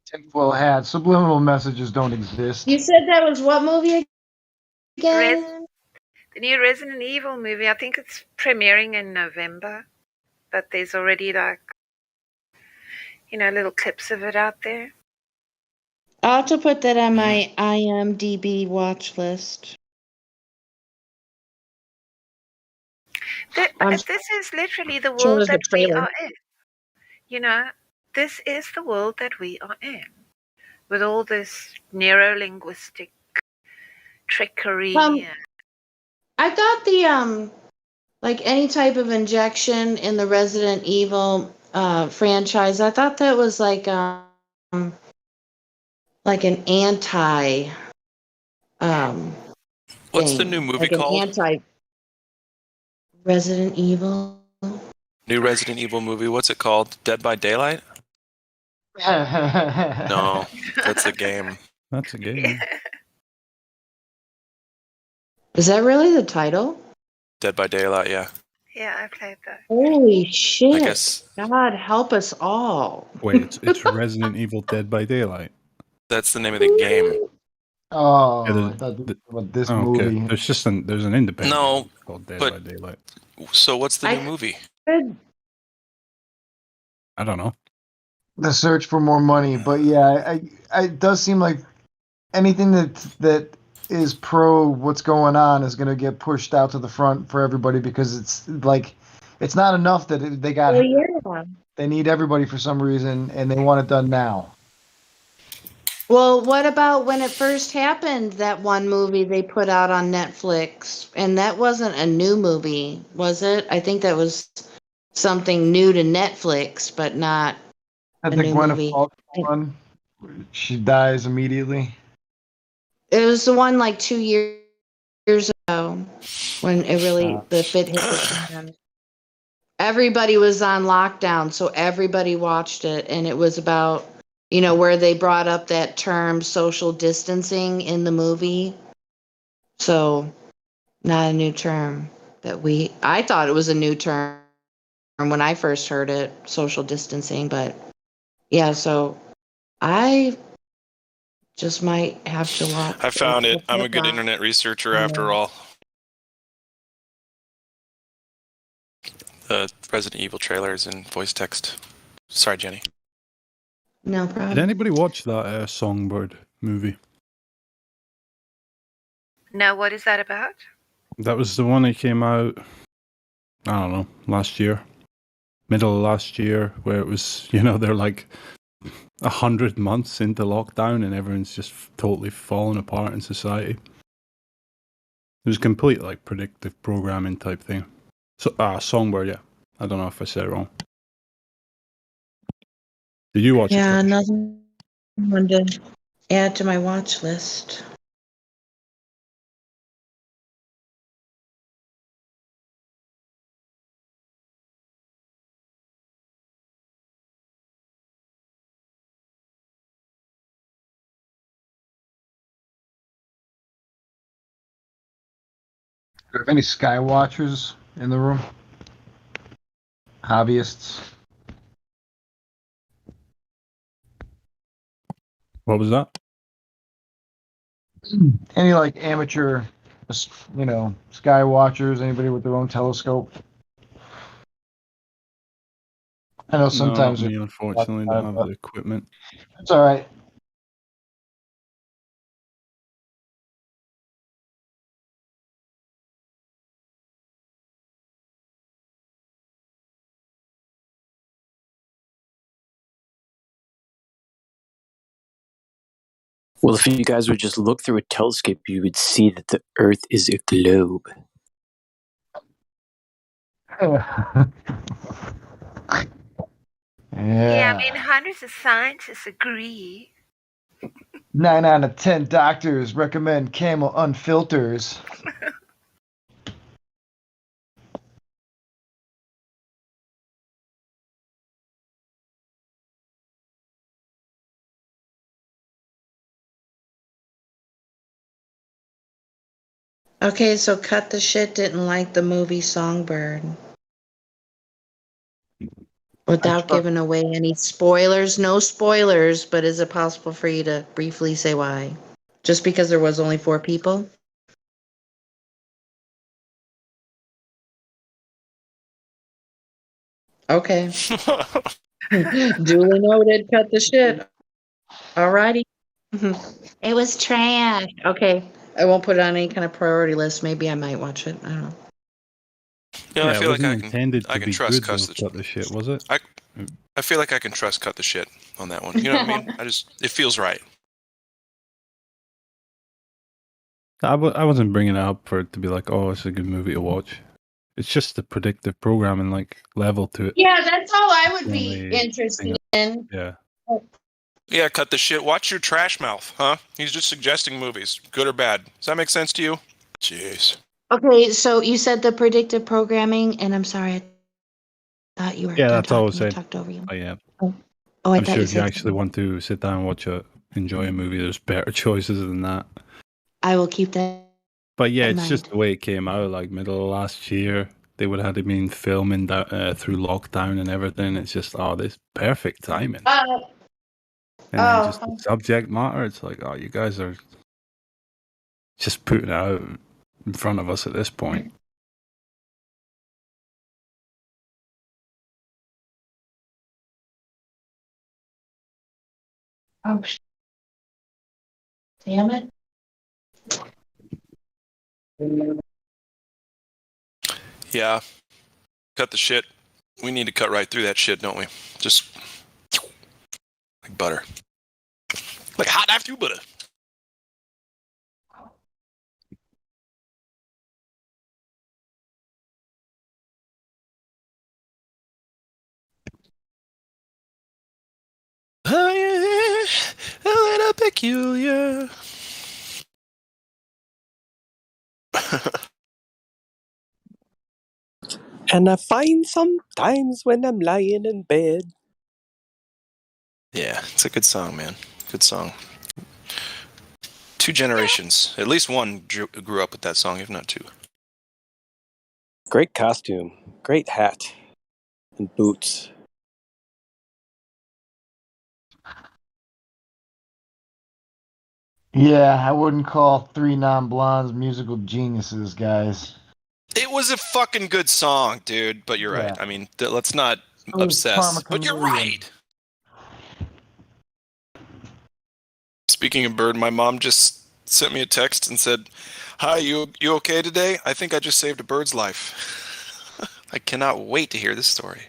Tinfoil hat. Subliminal messages don't exist. You said that was what movie again? The new Resident Evil movie. I think it's premiering in November, but there's already little clips of it out there. I'll have to put that on my IMDb watch list. This is literally the Sure, world there's a that we trailer. are in. This is the world that we are in, with all this neuro-linguistic trickery. I thought the like any type of injection in the Resident Evil franchise, I thought that was like an anti What's the thing. new movie Like an called? anti Resident Evil. New Resident Evil movie. What's it called? Dead by Daylight? No, that's a game. That's a game. Is that really the title? Dead by Daylight, yeah. Yeah, I played that. Holy shit. I guess God help us all. Wait, it's Resident Evil Dead by Daylight. that's the name of the game. Oh, Yeah, I thought about this oh, okay. movie. There's an independent No, game called Dead but by Daylight. So what's the new movie? I don't know. The search for more money, but yeah, it does seem like anything that is pro what's going on is going to get pushed out to the front for everybody because it's like it's not enough that they got Oh, yeah. they need everybody for some reason and they want it done now. Well, what about when it first happened, that one movie they put out on Netflix? And that wasn't a new movie, was it? I think that was something new to Netflix, but not At a the new Gwyneth movie. Paltrow one, she dies immediately. It was the one like 2 years ago when it really, the fit hit the fan. Everybody was on lockdown, so everybody watched it, and it was about, where they brought up that term social distancing in the movie. So, not a new term I thought it was a new term when I first heard it, social distancing, but yeah, so I just might have to watch. I found it. I'm a good internet researcher after all. The Resident Evil trailers and voice text. Sorry, Jenny. No problem. Did anybody watch that Songbird movie? No, what is that about? That was the one that came out, I don't know, last year. Middle of last year, where it was, they're like 100 months into lockdown and everyone's just totally falling apart in society. It was complete, like, predictive programming type thing. So, Songbird, yeah. I don't know if I said it wrong. Did you watch it? Yeah, another one to add to my watch list. Do we have any Sky Watchers in the room? Hobbyists? What was that? Any like amateur, Sky Watchers? Anybody with their own telescope? I know sometimes. No, not me, unfortunately, don't have the equipment. It's all right. Well, if you guys would just look through a telescope, you would see that the Earth is a globe. Yeah, I mean, hundreds of scientists agree. 9 out of 10 doctors recommend Camel unfilters. Okay, so Cut the Shit didn't like the movie Songbird. Without giving away any spoilers, no spoilers, but is it possible for you to briefly say why? Just because there was only 4 people? Okay. Duly noted, cut the shit. Alrighty. It was trash. Okay. I won't put it on any kind of priority list. Maybe I might watch it. I don't know. You know, I Yeah, it feel like wasn't intended to be trust good though. Cut Cut the shit, was it? I feel like I can trust Cut the Shit on that one. You know what I mean? It feels right. I wasn't bringing it up for it to be like, oh, it's a good movie to watch. It's just the predictive programming, like, level to it. Yeah, that's all I would be Only interested thing in. Yeah. Yeah, Cut the Shit. Watch your trash mouth, huh? He's just suggesting movies, good or bad. Does that make sense to you? Jeez. Okay, so you said the predictive programming, and I'm sorry, I thought you were Yeah, done that's all I was talking. I saying. talked over you. Oh, yeah. Oh, I I'm thought sure you if you said actually want to sit down and enjoy a movie, there's better choices than that. I will keep that But yeah, in it's mind. just the way it came out, like middle of last year. They would have been filming that through lockdown and everything. It's just, this perfect timing. And then just the subject matter, it's like, you guys are just putting it out in front of us at this point. Oh, damn it. Yeah. Cut the shit. We need to cut right through that shit, don't we? Just like butter. Like hot knife through butter. Oh, yeah, a little peculiar. And I find sometimes when I'm lying in bed. Yeah, it's a good song, man. Good song. 2 generations. At least one grew up with that song, if not 2. Great costume, great hat, and boots. Yeah, I wouldn't call 3 non-blondes musical geniuses, guys. It was a fucking good song, dude. But you're right. I mean, let's not obsess. But you're right. Speaking of Bird, my mom just sent me a text and said, "Hi, you okay today? I think I just saved a bird's life." I cannot wait to hear this story.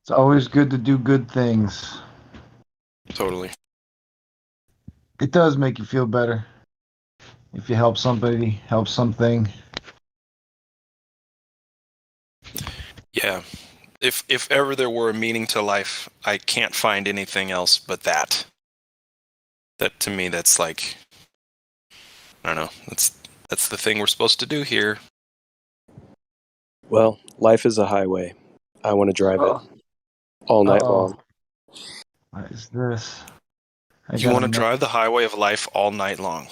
It's always good to do good things. Totally. It does make you feel better. If you help somebody, help something. Yeah. If ever there were a meaning to life, I can't find anything else but that. That to me, that's like, I don't know. That's the thing we're supposed to do here. Well, life is a highway. I want to drive it all night long. What is this? You want to drive the highway of life all night long.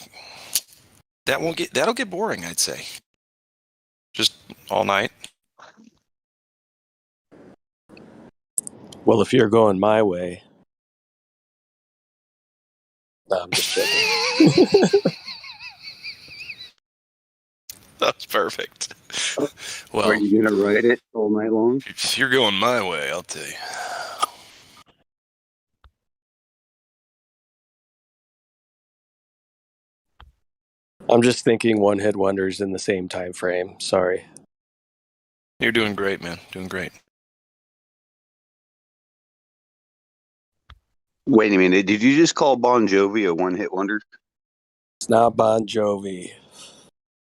That'll get boring, I'd say. Just all night. Well, if you're going my way. No, I'm just joking. That's perfect. Well, Are you gonna ride it all night long? If you're going my way, I'll tell you. I'm just thinking one-hit wonders in the same time frame. Sorry. You're doing great, man. Doing great. Wait a minute. Did you just call Bon Jovi a one-hit wonder? It's not Bon Jovi.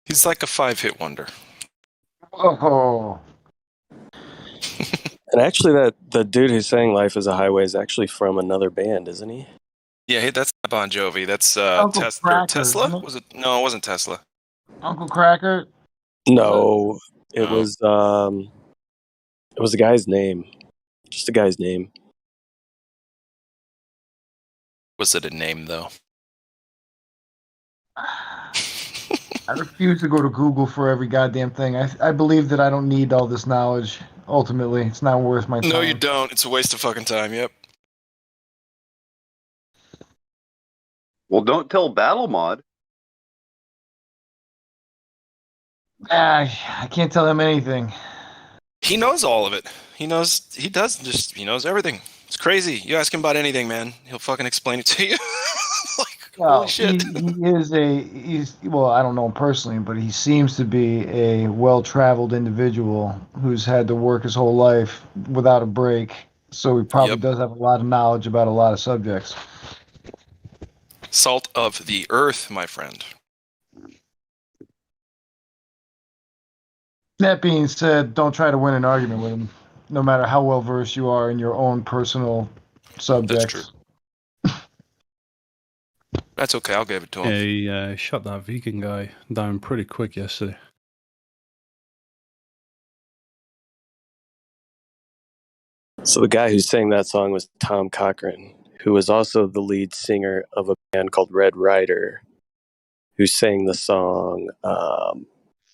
He's like a 5-hit wonder. Oh. And actually, the dude who sang "Life Is a Highway" is actually from another band, isn't he? Yeah, hey, that's not Bon Jovi. That's Tesla. Was it? No, it wasn't Tesla. Uncle Cracker? No, it was the guy's name. Just the guy's name. Was it a name though? I refuse to go to Google for every goddamn thing. I believe that I don't need all this knowledge. Ultimately, it's not worth my time. No, you don't. It's a waste of fucking time. Yep. Well, don't tell Battle Mod. I can't tell him anything. He knows all of it. He knows everything. It's crazy. You ask him about anything, man. He'll fucking explain it to you. Well, holy shit. he's well, I don't know him personally, but he seems to be a well-traveled individual who's had to work his whole life without a break. So he probably does have a lot of knowledge about a lot of subjects. Salt of the earth, my friend. That being said, don't try to win an argument with him, no matter how well versed you are in your own personal subjects. That's true. That's okay. I'll give it to him. Yeah, he shut that vegan guy down pretty quick yesterday. So the guy who sang that song was Tom Cochran, who was also the lead singer of a band called Red Rider, who sang the song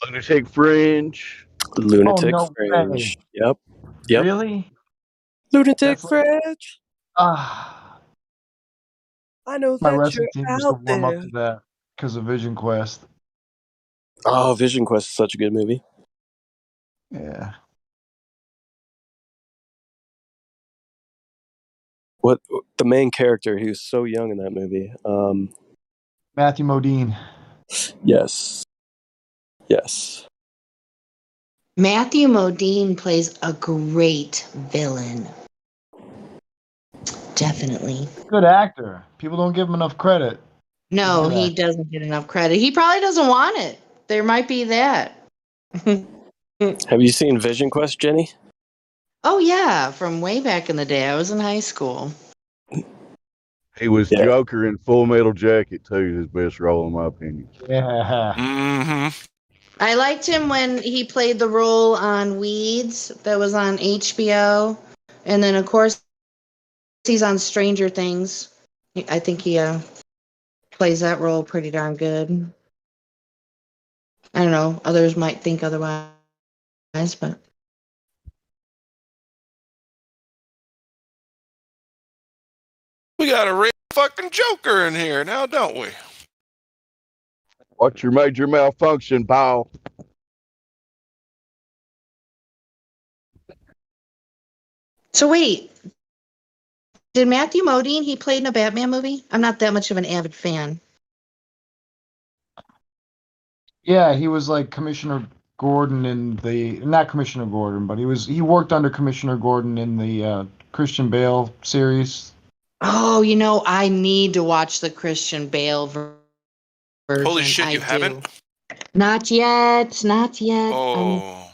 Lunatic Fringe. Lunatic no Fringe. way. Yep. Really? Lunatic Fringe. Ah. I know My that wrestling you're team used to out warm up there. to that because of Vision Quest. Oh, Vision Quest is such a good movie. Yeah. What the main character? He was so young in that movie. Matthew Modine. Yes. Matthew Modine plays a great villain. Definitely. Good actor. People don't give him enough credit. No, Good he actor. doesn't get enough credit. He probably doesn't want it. There might be that. Have you seen Vision Quest, Jenny? Oh, yeah, from way back in the day. I was in high school. He was Joker in Full Metal Jacket too. His best role, in my opinion. Yeah. Mm-hmm. I liked him when he played the role on Weeds that was on HBO. And then, of course, he's on Stranger Things. I think he plays that role pretty darn good. I don't know. Others might think otherwise, but We got a real fucking Joker in here now, don't we? What's your major malfunction, pal? so wait. Did Matthew Modine, he played in a Batman movie? I'm not that much of an avid fan. Yeah, he was like Commissioner Gordon in the not Commissioner Gordon, but he worked under Commissioner Gordon in the Christian Bale series. Oh, I need to watch the Christian Bale version. Holy shit, you haven't? Not yet. Not yet. Oh,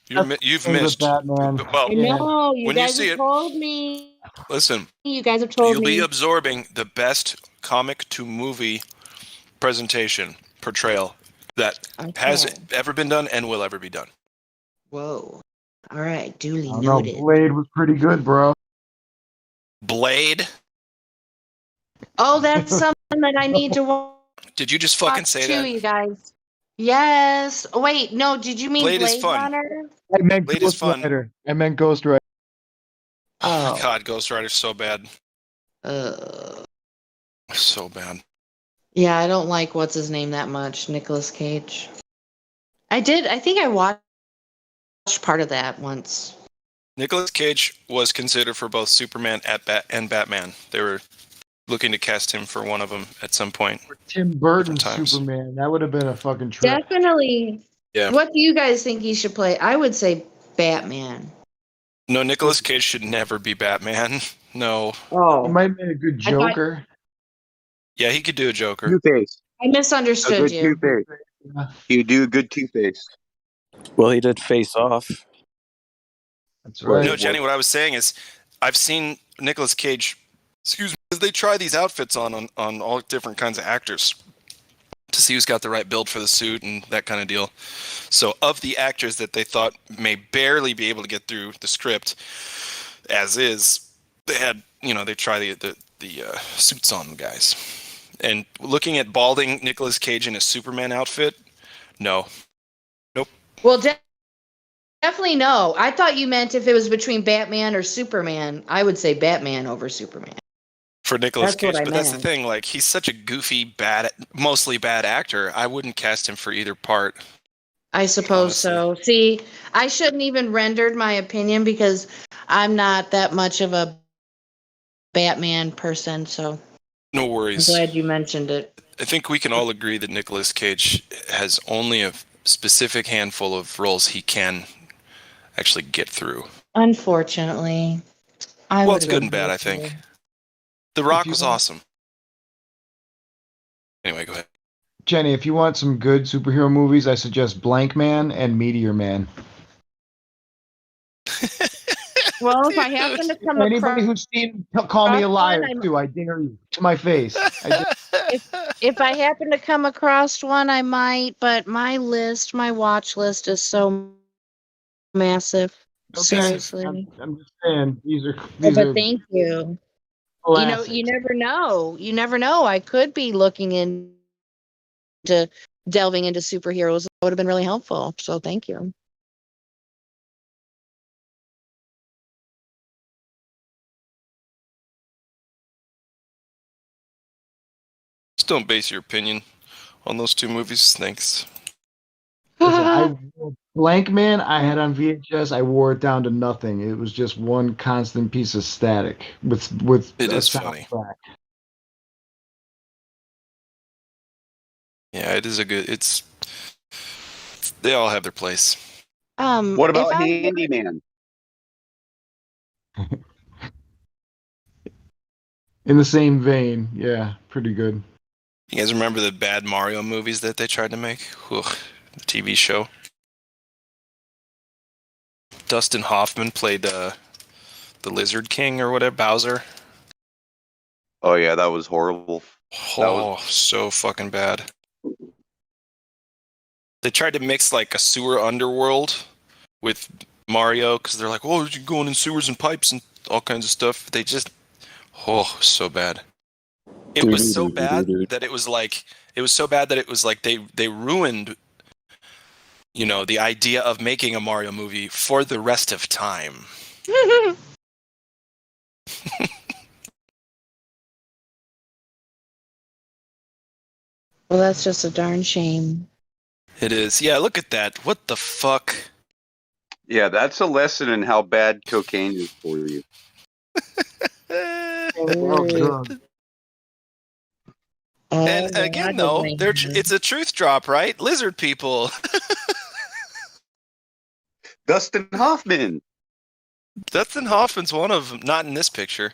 you've Favorite missed. Batman. Well, I know. You when you guys see have it, told me. listen. You guys have told You'll me. be absorbing the best comic to movie presentation portrayal that has ever been done and will ever be done. Whoa. All right. Duly I don't know. noted. Blade was pretty good, bro. Blade? Oh, that's something that I need to watch. Did you just fucking say too, that? you guys. Yes. Oh, wait. No. Did you mean Blade is Blade fun. Runner? I meant Blade is Ghost fun. Rider. I meant Ghost Rider. Oh. God, Ghost Rider's so bad. So bad. Yeah, I don't like what's his name that much, Nicolas Cage. I think I watched part of that once. Nicolas Cage was considered for both Superman and Batman. They were looking to cast him for one of them at some point. Tim Burton's times. Superman. That would have been a fucking trip. Definitely. Yeah. What do you guys think he should play? I would say Batman. No, Nicolas Cage should never be Batman. No. Oh. He might be a good Joker. Yeah, he could do a Joker. Two-Face. I misunderstood A good you. Two-Face. You do a good Two-Face. Well, he did Face Off. That's right. No, Jenny, what I was saying is I've seen Nicolas Cage, because they try these outfits on all different kinds of actors to see who's got the right build for the suit and that kind of deal. So of the actors that they thought may barely be able to get through the script as is, they had, they try the suits on the guys. And looking at balding Nicolas Cage in a Superman outfit, no. Nope. Well, definitely no. I thought you meant if it was between Batman or Superman. I would say Batman over Superman. For Nicolas That's what Cage, I but that's the meant. thing. Like, he's such a goofy, mostly bad actor. I wouldn't cast him for either part. I suppose so. See, I shouldn't even rendered my opinion because I'm not that much of a Batman person. So No I'm worries. glad you mentioned it. I think we can all agree that Nicolas Cage has only a specific handful of roles he can actually get through. Unfortunately, Well, it's good and bad, I think. The Rock was awesome. Anyway, go ahead. Jenny, if you want some good superhero movies, I suggest Blank Man and Meteor Man. Well, if I happen to come Anybody across who's seen call me a liar one, too. I dare you to my face. if I happen to come across one, I might. But my watch list is so massive. Seriously. I'm just saying these are But thank you. classics. You never know. You never know. I could be looking into delving into superheroes. That would have been really helpful. So thank you. Just don't base your opinion on those two movies. Thanks. Listen, I Blank Man I had on VHS. I wore it down to nothing. It was just one constant piece of static with It a is funny. soundtrack. Yeah, it is a good. They all have their place. What about Handyman? In the same vein, yeah, pretty good. You guys remember the bad Mario movies that they tried to make? Ugh, the TV show. Dustin Hoffman played the Lizard King or whatever, Bowser. Oh yeah, that was horrible. Oh, so fucking bad. They tried to mix like a sewer underworld with Mario because they're like, oh, you're going in sewers and pipes and all kinds of stuff. They just, so bad. It was so bad that it was like they ruined, the idea of making a Mario movie for the rest of time. Well, that's just a darn shame. It is. Yeah, look at that. What the fuck? Yeah, that's a lesson in how bad cocaine is for you. And again, though, it's a truth drop, right? Lizard people. Dustin Hoffman. Dustin Hoffman's one of them. Not in this picture.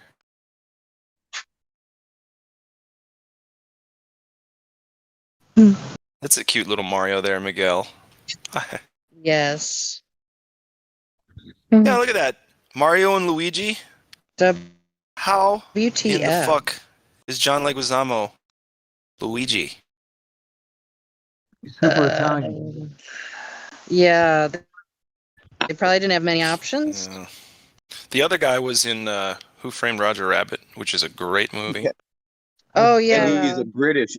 That's a cute little Mario there, Miguel. Yes. Yeah, look at that. Mario and Luigi. How in the fuck is John Leguizamo Luigi? Super Italian. Yeah. They probably didn't have many options. The other guy was in Who Framed Roger Rabbit, which is a great movie. Yeah. Oh yeah. And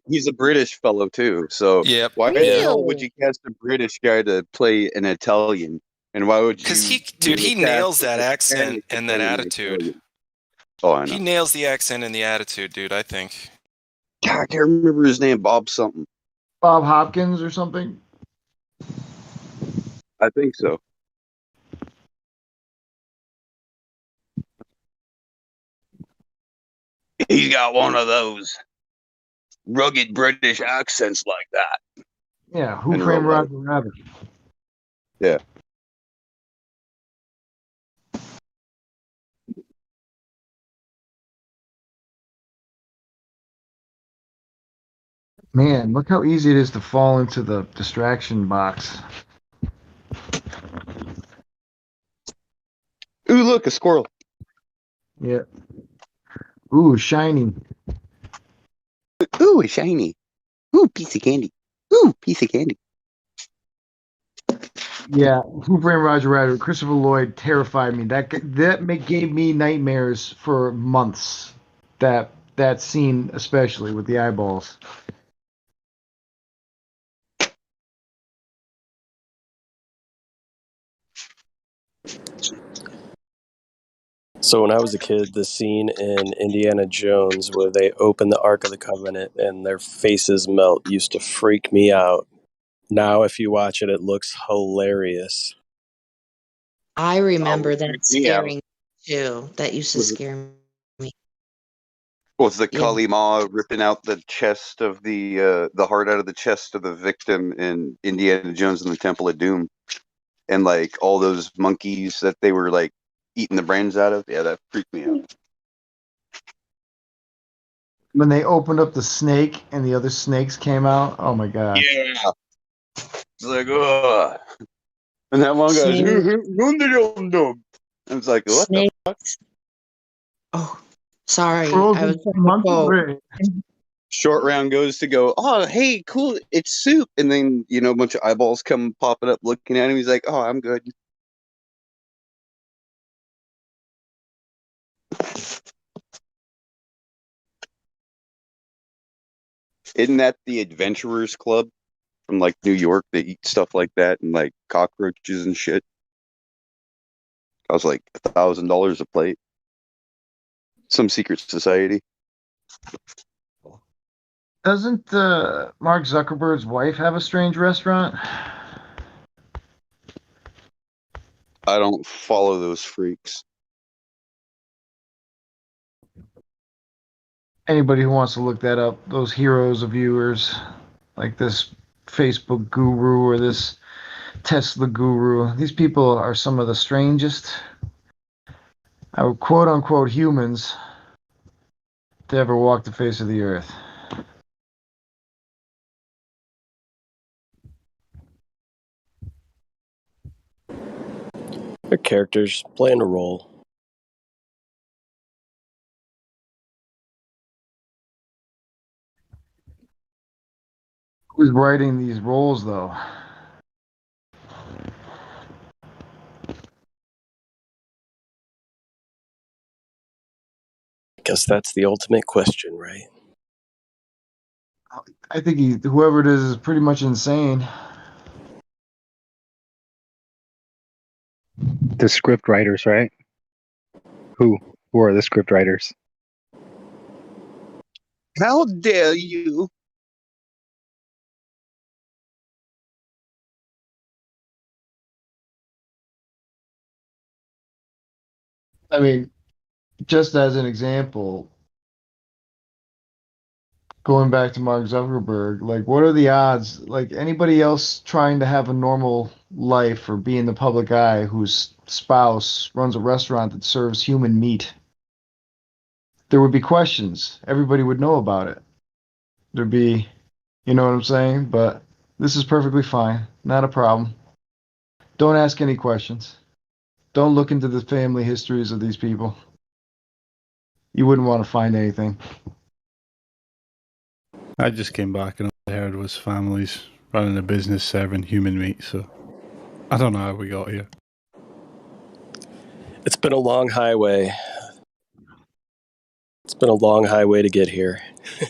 he's a British fellow too. So why the hell would you cast a British guy to play an Italian? And why would you? Because he nails that accent and that attitude. Oh, I know. He nails the accent and the attitude, dude, I think. God, I can't remember his name. Bob something. Bob Hopkins or something? I think so. He's got one of those rugged British accents like that. Yeah, Who Framed Roger Rabbit? Yeah. Man, look how easy it is to fall into the distraction box. Ooh, look, a squirrel. Yeah. Ooh, shiny. Ooh, shiny. Ooh, piece of candy. Ooh, piece of candy. Yeah, Who Framed Roger Rabbit? Christopher Lloyd terrified me. That gave me nightmares for months. That that scene, especially with the eyeballs. So when I was a kid, the scene in Indiana Jones where they open the Ark of the Covenant and their faces melt used to freak me out. Now, if you watch it, it looks hilarious. I remember that freaked me out. scaring me too. That used to scare me. Was the Yeah. Kali Ma ripping out the chest of the heart out of the chest of the victim in Indiana Jones and the Temple of Doom, and like all those monkeys that they were like eating the brains out of? Yeah, that freaked me out. When they opened up the snake and the other snakes came out, oh my god! Yeah, it's like ugh. And that one guy's Snake. I was like, what the fuck? Oh, sorry. I was Frozen trying to monkey quote. brain. Short Round goes to go, oh, hey, cool, it's soup. And then, a bunch of eyeballs come popping up looking at him. He's like, oh, I'm good. Isn't that the Adventurers Club from like New York? They eat stuff like that and like cockroaches and shit. I was like $1,000 a plate. Some secret society. Doesn't Mark Zuckerberg's wife have a strange restaurant? I don't follow those freaks. Anybody who wants to look that up, those heroes of viewers, like this Facebook guru or this Tesla guru, these people are some of the strangest, quote unquote, humans to ever walk the face of the earth. Their characters playing a role. Who's writing these roles, though? I guess that's the ultimate question, right? I think whoever it is pretty much insane. The script writers, right? Who are the script writers? How dare you? I mean, just as an example, going back to Mark Zuckerberg, like, what are the odds? Like, anybody else trying to have a normal life or be in the public eye whose spouse runs a restaurant that serves human meat, there would be questions. Everybody would know about it. There'd be, you know what I'm saying? But this is perfectly fine. Not a problem. Don't ask any questions. Don't look into the family histories of these people. You wouldn't want to find anything. I just came back and all I heard was families running a business serving human meat, so I don't know how we got here. It's been a long highway. It's been a long highway to get here.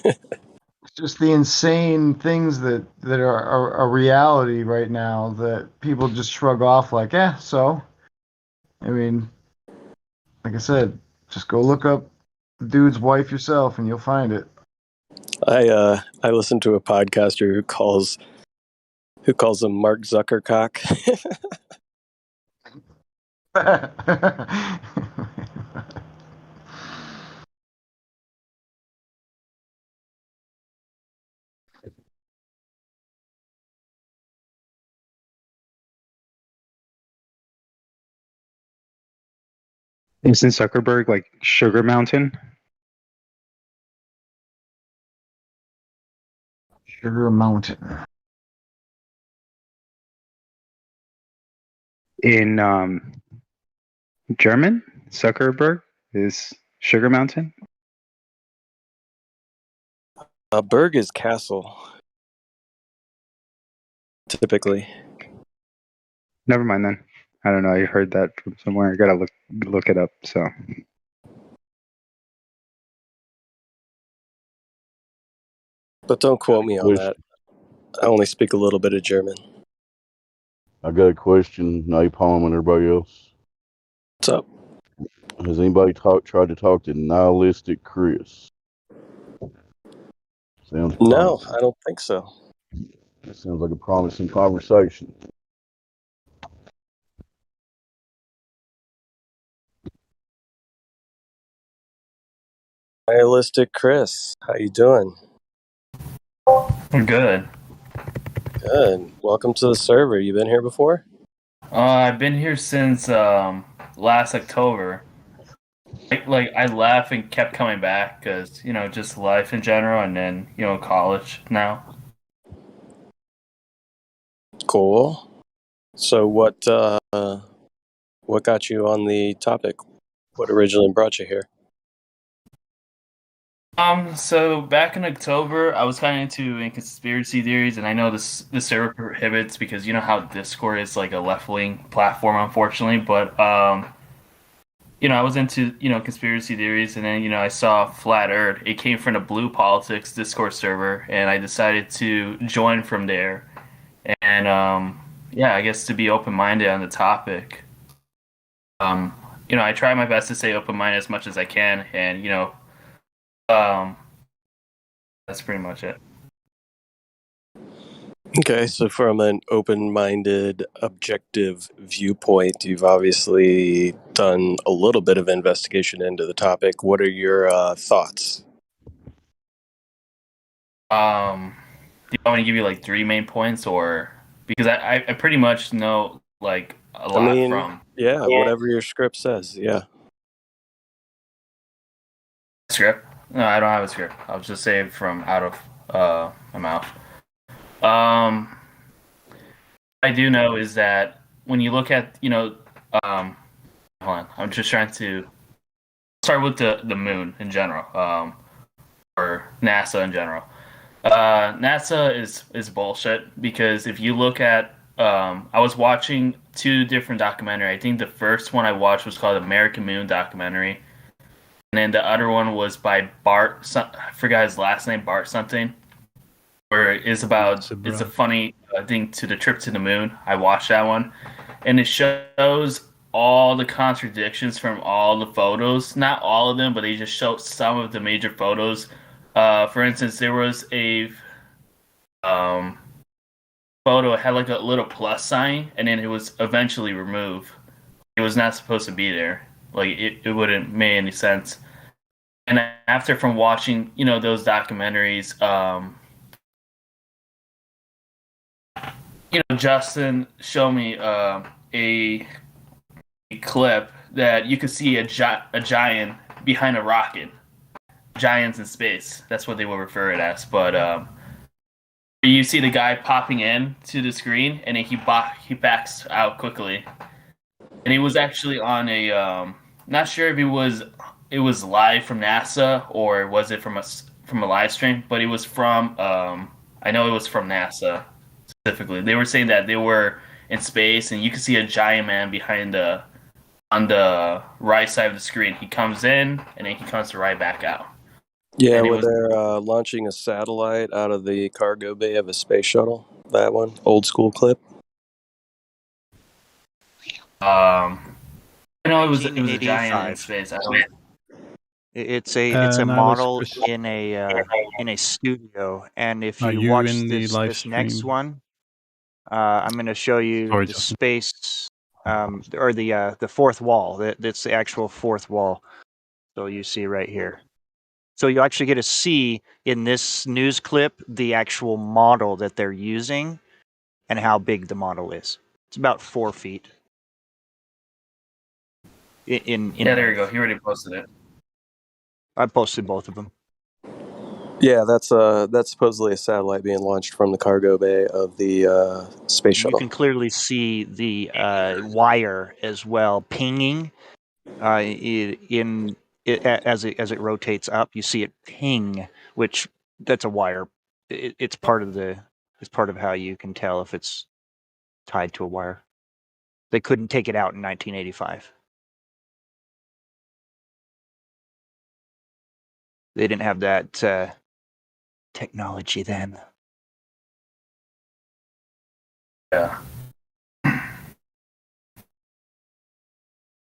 It's just the insane things that are a reality right now that people just shrug off like, so. I mean, like I said, just go look up the dude's wife yourself and you'll find it. I listened to a podcaster who calls him Mark Zuckercock. Isn't Zuckerberg like Sugar Mountain? Sugar Mountain. In German, Zuckerberg is Sugar Mountain. Berg is castle. Typically. Never mind then. I don't know. I heard that from somewhere. I gotta look it up. So But don't quote me on Question. that. I only speak a little bit of German. I got a question, Napalm and everybody else. What's up? Has anybody tried to talk to Nihilistic Chris? Sounds No, promising. I don't think so. That sounds like a promising conversation. Nihilistic Chris, how you doing? I'm good. Good. Welcome to the server. You been here before? I've been here since last October. I left and kept coming back because just life in general, and then college now. Cool. So what got you on the topic? What originally brought you here? So back in October, I was kind of into conspiracy theories, and I know this server prohibits because you know how Discord is like a left wing platform, unfortunately. But I was into conspiracy theories, and then I saw Flat Earth. It came from the Blue Politics Discord server, and I decided to join from there. And yeah, I guess to be open minded on the topic. I try my best to stay open minded as much as I can, and that's pretty much it. Okay, so from an open-minded, objective viewpoint, you've obviously done a little bit of investigation into the topic. What are your thoughts? Do you want me to give you like 3 main points, or because I pretty much know like a lot from whatever your script says. Yeah. Script? No, I don't have a script. I was just saying from out of my mouth. I do know is that when you look at hold on, I'm just trying to start with the moon in general, or NASA in general. NASA is bullshit because if you look at I was watching 2 different documentaries. I think the first one I watched was called American Moon documentary, and then the other one was by Bart. I forgot his last name, Bart something. Where it's about it's a funny thing to the trip to the moon. I watched that one, and it shows all the contradictions from all the photos. Not all of them, but they just show some of the major photos. For instance, there was a photo that had like a little plus sign, and then it was eventually removed. It was not supposed to be there. Like it wouldn't make any sense. And after from watching those documentaries, Justin showed me a clip that you could see a giant behind a rocket. Giants in space. That's what they will refer it as. But you see the guy popping in to the screen, and then he backs out quickly. And he was actually on a not sure if it was live from NASA or was it from a live stream, but it was from I know it was from NASA specifically. They were saying that they were in space, and you can see a giant man on the right side of the screen. He comes in, and then he comes right back out. Yeah, where they're launching a satellite out of the cargo bay of a space shuttle. That one, old school clip. I know it was a giant in space. It's a model in a studio, and if Are you you watch in the this live next stream? one, I'm going to show you Sorry, the Justin. space, or the fourth wall. That's the actual fourth wall. So you see right here. So you actually get to see in this news clip the actual model that they're using and how big the model is. It's about 4 feet. In Yeah, there you go. He already posted it. I posted both of them. Yeah, that's supposedly a satellite being launched from the cargo bay of the space shuttle. You can clearly see the wire as well pinging as it rotates up. You see it ping, which that's a wire. It's part of how you can tell if it's tied to a wire. They couldn't take it out in 1985. They didn't have that technology then. Yeah.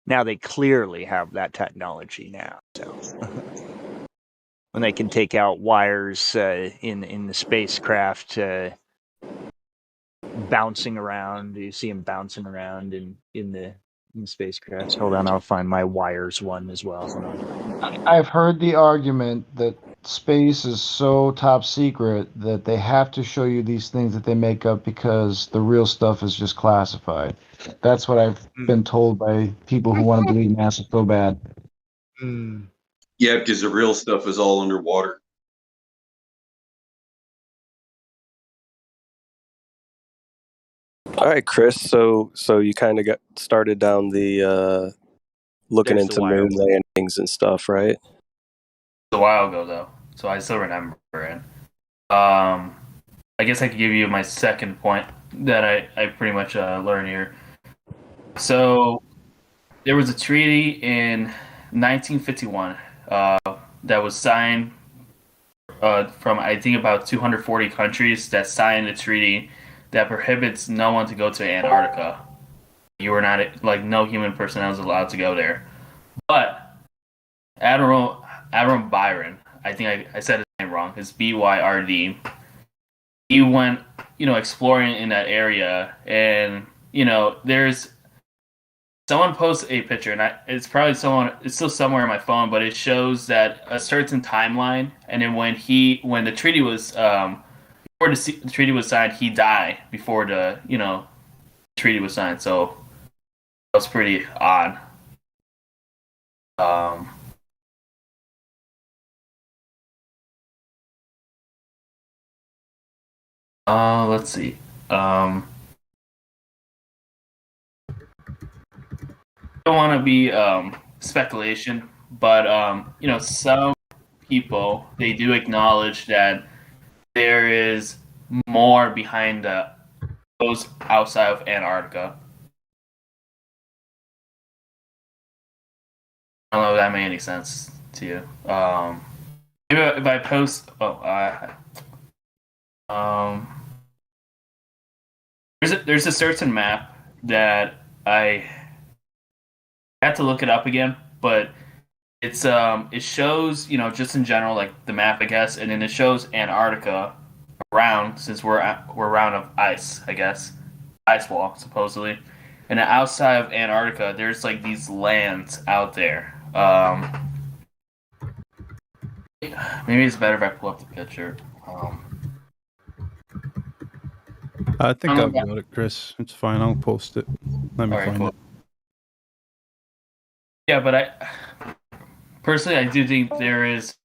Now they clearly have that technology now. So when they can take out wires in the spacecraft, bouncing around, you see them bouncing around in the spacecraft. Hold on, I'll find my wires one as well. Hold on. I've heard the argument that space is so top secret that they have to show you these things that they make up because the real stuff is just classified. That's what I've been told by people who want to believe NASA so bad. Yeah, because the real stuff is all underwater. All right, Chris. So you kind of got started down the looking There's the into wire. moon landings and stuff, right? A while ago though, so I still remember it. I guess I could give you my second point that I pretty much learned here. So there was a treaty in 1951 that was signed from I think about 240 countries that signed a treaty that prohibits no one to go to Antarctica. You were not like no human personnel is allowed to go there. But Admiral Byron, I think I said his name wrong. It's Byrd. He went, exploring in that area, and there's someone posts a picture, and it's probably someone. It's still somewhere in my phone, but it shows that a certain timeline, and then when the treaty was before the treaty was signed, he died before the treaty was signed. So that was pretty odd. Let's see. I don't want to be speculation, but some people they do acknowledge that there is more behind the coast outside of Antarctica. I don't know if that made any sense to you. Maybe if I post, there's a certain map that I had to look it up again, but it shows just in general like the map I guess, and then it shows Antarctica around since we're around of ice I guess, ice wall supposedly, and outside of Antarctica there's like these lands out there. Maybe it's better if I pull up the picture. I think I've got it, Chris. It's fine. I'll post it. Let me find it. Yeah, but I personally do think there is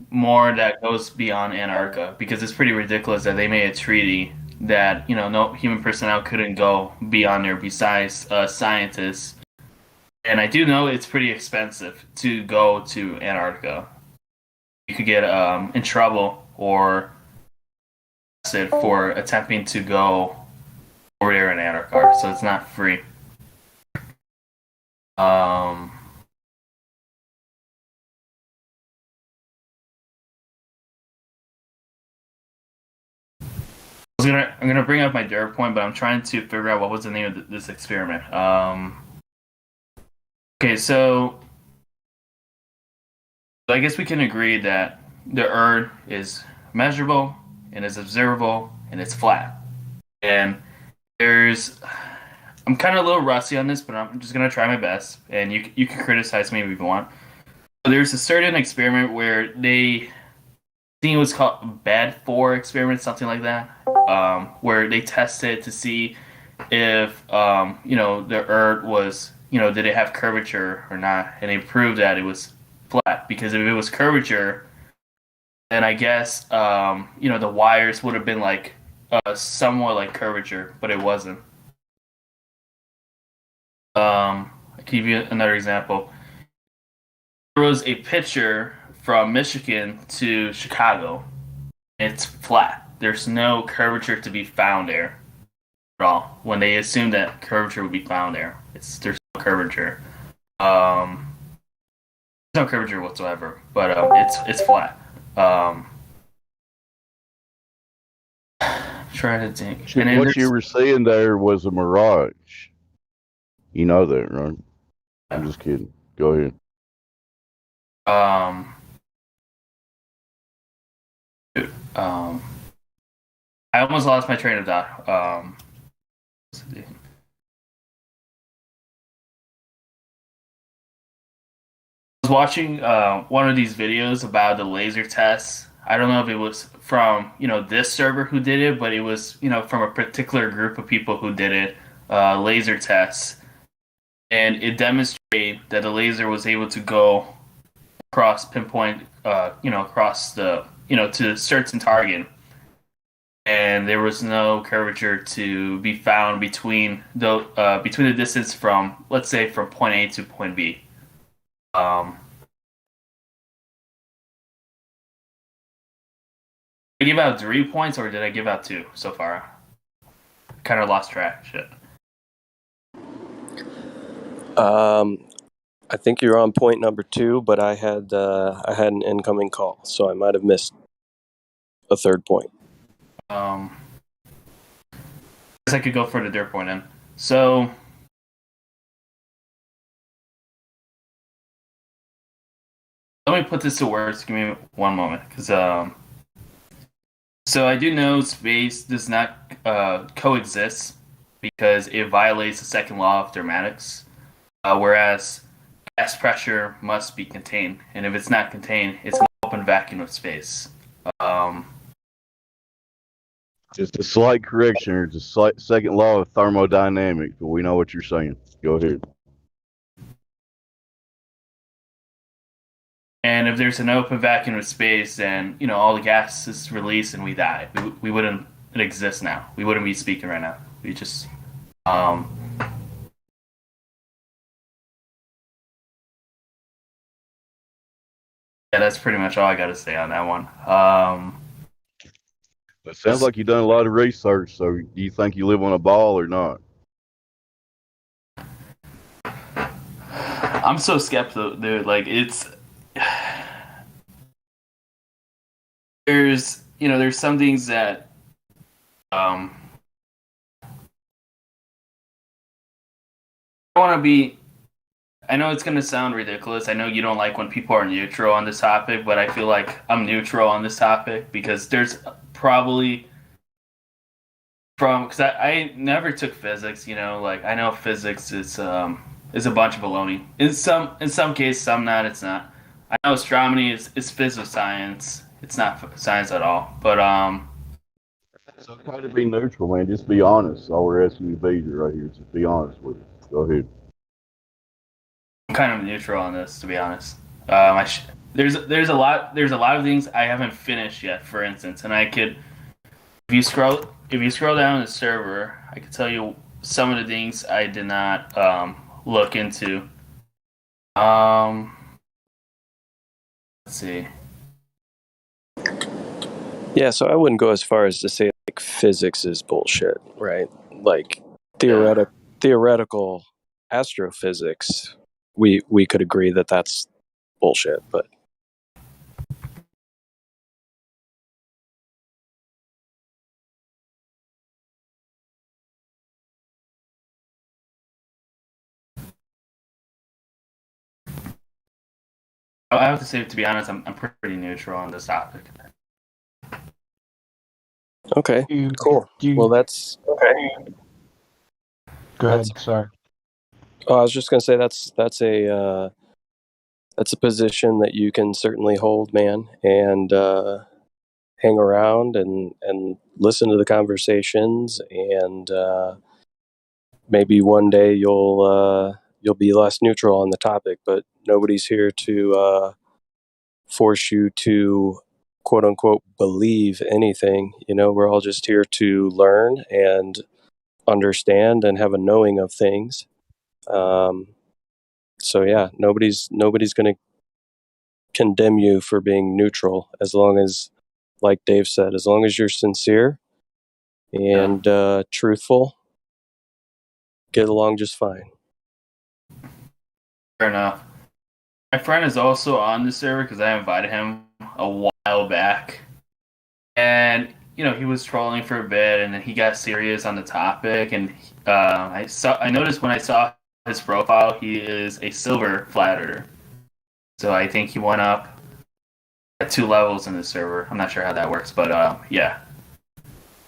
more that goes beyond Antarctica because it's pretty ridiculous that they made a treaty that no human personnel couldn't go beyond there besides scientists. And I do know it's pretty expensive to go to Antarctica. You could get in trouble or arrested for attempting to go over there in Antarctica, so it's not free. I'm gonna bring up my Derek point, but I'm trying to figure out what was the name of this experiment. Okay, so I guess we can agree that the Earth is measurable and is observable and it's flat. And I'm kind of a little rusty on this, but I'm just gonna try my best. And you can criticize me if you want. So there's a certain experiment where I think it was called Bad 4 experiment, something like that, where they tested to see if the Earth was did it have curvature or not, and they proved that it was flat because if it was curvature, then I guess the wires would have been like somewhat like curvature, but it wasn't. I'll give you another example. There was a picture from Michigan to Chicago. It's flat. There's no curvature to be found there at all. When they assumed that curvature would be found there, there's no curvature. There's no curvature whatsoever, but it's flat. Trying to think. Shit, what you were seeing there was a mirage. You know that, right? I'm just kidding. Go ahead. I almost lost my train of thought. I was watching one of these videos about the laser tests. I don't know if it was from this server who did it, but it was from a particular group of people who did it, laser tests, and it demonstrated that the laser was able to go across pinpoint, across the to a certain target, and there was no curvature to be found between the distance from, let's say, from point A to point B. Did I give out 3 points or did I give out 2 so far? Kind of lost track. Shit. I think you're on point number 2, but I had an incoming call, so I might have missed a third point. I guess I could go for the third point then. So let me put this to words. Give me one moment, because so I do know space does not coexist because it violates the second law of thermodynamics, whereas gas pressure must be contained, and if it's not contained, it's an open vacuum of space. Just a slight correction. It's a slight second law of thermodynamics, but we know what you're saying. Go ahead. And if there's an open vacuum of space, then all the gas is released and we die. We wouldn't exist now. We wouldn't be speaking right now. We just yeah, that's pretty much all I got to say on that one. It sounds like you've done a lot of research. So, do you think you live on a ball or not? I'm so skeptical, dude. Like, there's some things that I want to be. I know it's going to sound ridiculous. I know you don't like when people are neutral on this topic, but I feel like I'm neutral on this topic because there's probably because I never took physics. Like, I know physics is a bunch of baloney. In some cases, some not. It's not. I know astronomy is physical science. It's not science at all. But So try to be neutral, man. Just be honest. All we're asking you to be right here. Just be honest with it. Go ahead. I'm kind of neutral on this, to be honest. There's a lot of things I haven't finished yet. For instance, and I could, if you scroll down the server, I could tell you some of the things I did not look into. Let's see. Yeah, so I wouldn't go as far as to say like physics is bullshit, right? Like theoretical astrophysics, we could agree that that's bullshit, but I have to say, to be honest, I'm pretty neutral on this topic. okay, cool. Well, that's okay. Go ahead. Sorry. Oh, I was just gonna say that's a position that you can certainly hold, man, and hang around and listen to the conversations, and maybe one day you'll be less neutral on the topic, but nobody's here to force you to quote unquote believe anything. We're all just here to learn and understand and have a knowing of things. So yeah, nobody's going to condemn you for being neutral, as long as, like Dave said, as long as you're sincere and truthful, get along just fine. Fair enough. My friend is also on the server because I invited him a while back, and he was trolling for a bit, and then he got serious on the topic. And I noticed when I saw his profile, he is a silver flat earther. So I think he went up at 2 levels in the server. I'm not sure how that works, but yeah,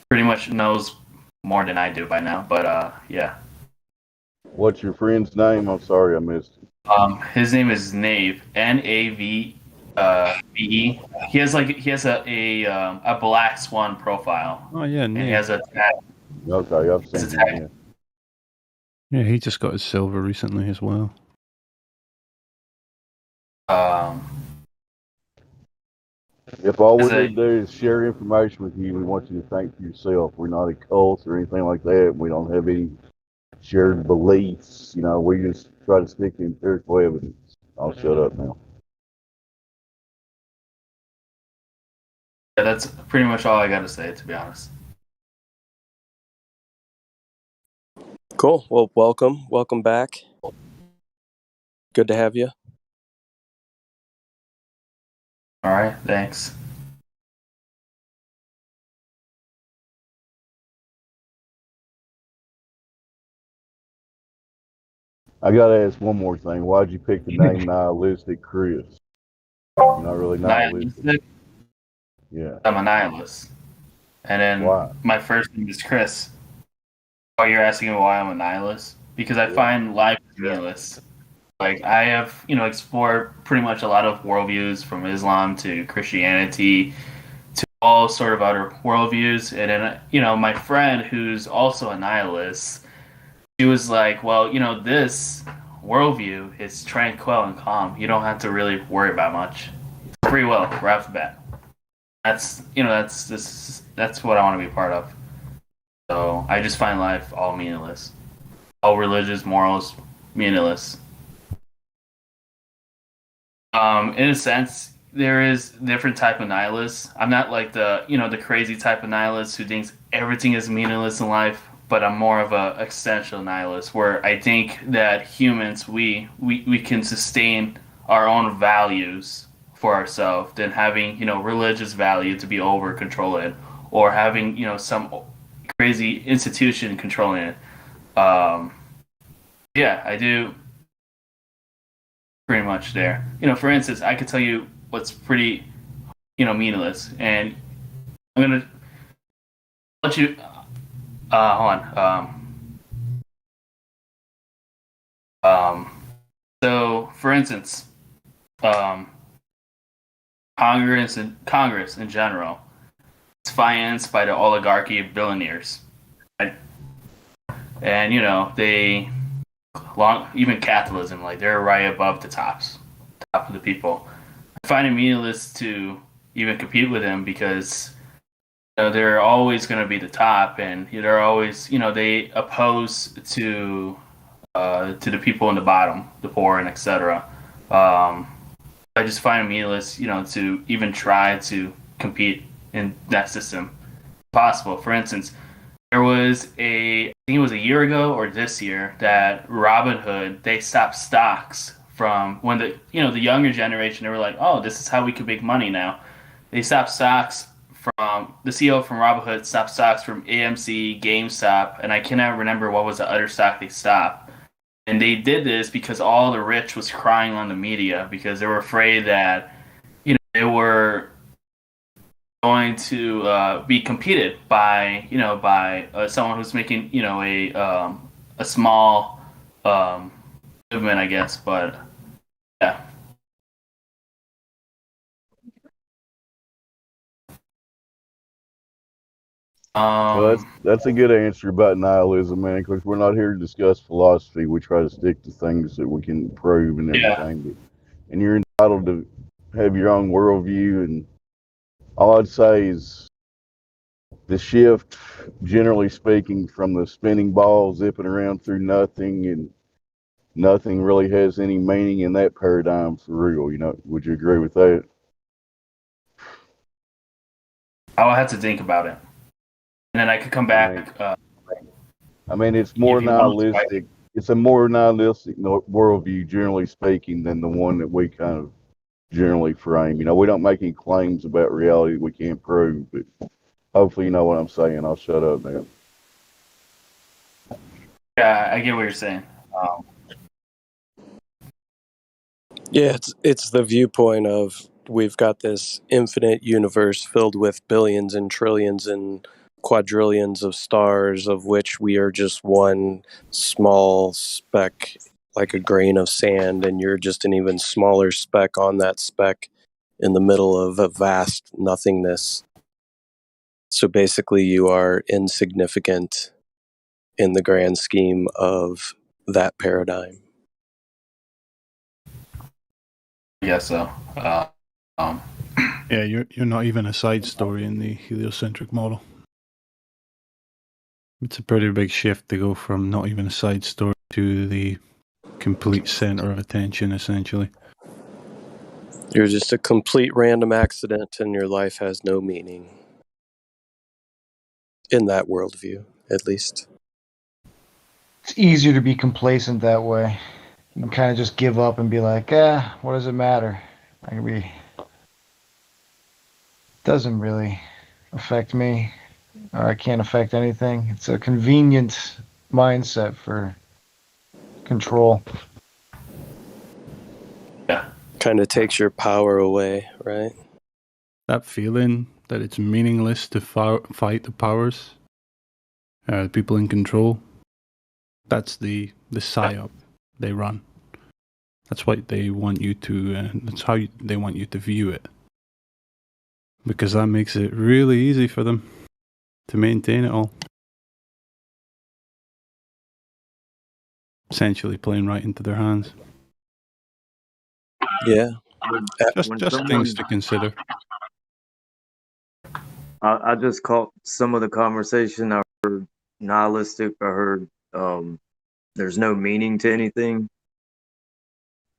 pretty much knows more than I do by now. But yeah. What's your friend's name? I'm sorry I missed it. His name is Nave, Nave. VE. He has a black swan profile. Oh yeah, And he Nick. has a tag. Okay, I've seen him. Yeah, he just got his silver recently as well. If all we're going to do is share information with you, we want you to think for yourself. We're not a cult or anything like that. We don't have any shared beliefs. We just try to stick to empirical evidence. I'll shut up now. Yeah, that's pretty much all I got to say, to be honest. Cool. Well, welcome back. Good to have you. All right, thanks. I got to ask one more thing. Why'd you pick the name Nihilistic Chris? You're not really nihilistic. Yeah. I'm a nihilist. And then my first name is Chris. Oh, you're asking me why I'm a nihilist? Because I find life meaningless. Like, I have, explored pretty much a lot of worldviews from Islam to Christianity to all sort of other worldviews. And then, my friend who's also a nihilist, she was like, well, this worldview is tranquil and calm. You don't have to really worry about much. Free will, right off the bat. That's what I want to be part of. So I just find life all meaningless. All religious morals meaningless. In a sense, there is different type of nihilists. I'm not like the crazy type of nihilist who thinks everything is meaningless in life, but I'm more of a existential nihilist where I think that humans we can sustain our own values for ourselves than having religious value to be over controlling or having some crazy institution controlling it. Yeah, I do pretty much there. For instance, I could tell you what's pretty meaningless, and I'm gonna let you hold on. So for instance, Congress in general is financed by the oligarchy of billionaires, right? And they even capitalism, like they're right above the top of the people. I find it meaningless to even compete with them because they're always going to be the top, and they're always they oppose to the people in the bottom, the poor, and etc. I just find it meaningless, to even try to compete in that system. Possible. For instance, there was I think it was a year ago or this year that Robinhood, they stopped stocks from when the younger generation, they were like, oh, this is how we can make money now. They stopped stocks from the CEO from Robinhood stopped stocks from AMC, GameStop, and I cannot remember what was the other stock they stopped. And they did this because all the rich was crying on the media because they were afraid that they were going to be competed by someone who's making a small movement, I guess. But yeah. Well, that's a good answer about nihilism, man. Because we're not here to discuss philosophy. We try to stick to things that we can prove and everything. But, and you're entitled to have your own worldview. And all I'd say is the shift, generally speaking, from the spinning ball zipping around through nothing, and nothing really has any meaning in that paradigm for real. Would you agree with that? I'll have to think about it. And then I could come back. It's more nihilistic. It's a more nihilistic worldview, generally speaking, than the one that we kind of generally frame. We don't make any claims about reality that we can't prove, but Hopefully you know what I'm saying. I'll shut up now. Yeah, I get what you're saying. Yeah, it's the viewpoint of we've got this infinite universe filled with billions and trillions and quadrillions of stars, of which we are just one small speck, like a grain of sand, and you're just an even smaller speck on that speck in the middle of a vast nothingness. So basically, you are insignificant in the grand scheme of that paradigm. Yeah, so. Yeah, you're not even a side story in the heliocentric model. It's a pretty big shift to go from not even a side story to the complete center of attention, essentially. You're just a complete random accident, and your life has no meaning. In that worldview, at least. It's easier to be complacent that way. You can kind of just give up and be like, what does it matter? Doesn't really affect me, or I can't affect anything. It's a convenient mindset for control. Yeah. Kind of takes your power away, right? That feeling that it's meaningless to fight the powers, the people in control, that's the psyop they run. That's what they want you to, that's how they want you to view it. Because that makes it really easy for them to maintain it all. Essentially playing right into their hands. Yeah. Just things to consider. I just caught some of the conversation. I heard nihilistic. I heard there's no meaning to anything.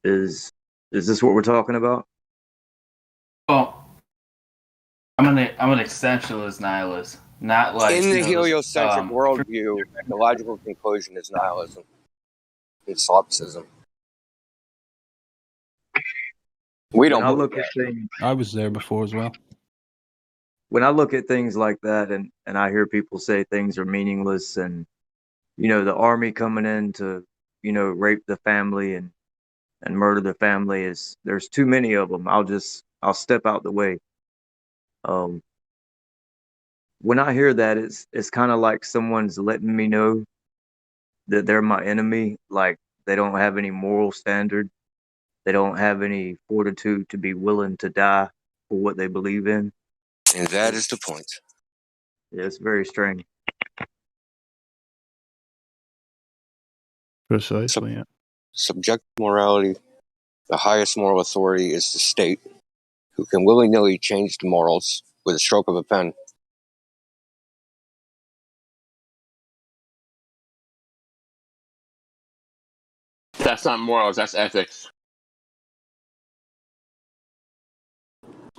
Is this what we're talking about? Well, I'm an existentialist nihilist, not like in the heliocentric worldview. The logical conclusion is nihilism. It's solipsism. We don't look at things. I was there before as well. When I look at things like that, and I hear people say things are meaningless, and the army coming in to rape the family and murder the family, there's too many of them. I'll step out the way. When I hear that, it's kind of like someone's letting me know that they're my enemy. Like they don't have any moral standard. They don't have any fortitude to be willing to die for what they believe in. And that is the point. Yeah, it's very strange. Precisely, yeah. Subjective morality, the highest moral authority is the state, who can willy-nilly change the morals with a stroke of a pen. That's not morals, that's ethics.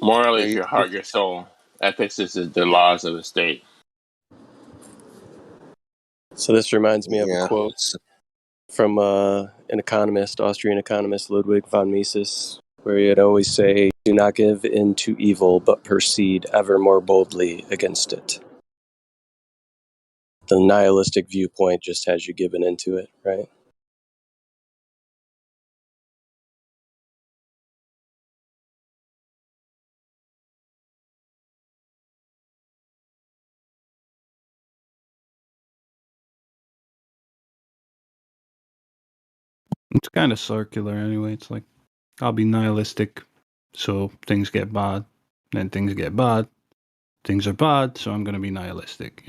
Moral is your heart, your soul. Ethics is the laws of the state. So this reminds me of a quote from an economist, Austrian economist, Ludwig von Mises, where he'd always say, "Do not give in to evil, but proceed ever more boldly against it." The nihilistic viewpoint just has you giving into it, right? It's kind of circular anyway. It's like, I'll be nihilistic, so things get bad. Then things get bad. Things are bad, so I'm going to be nihilistic,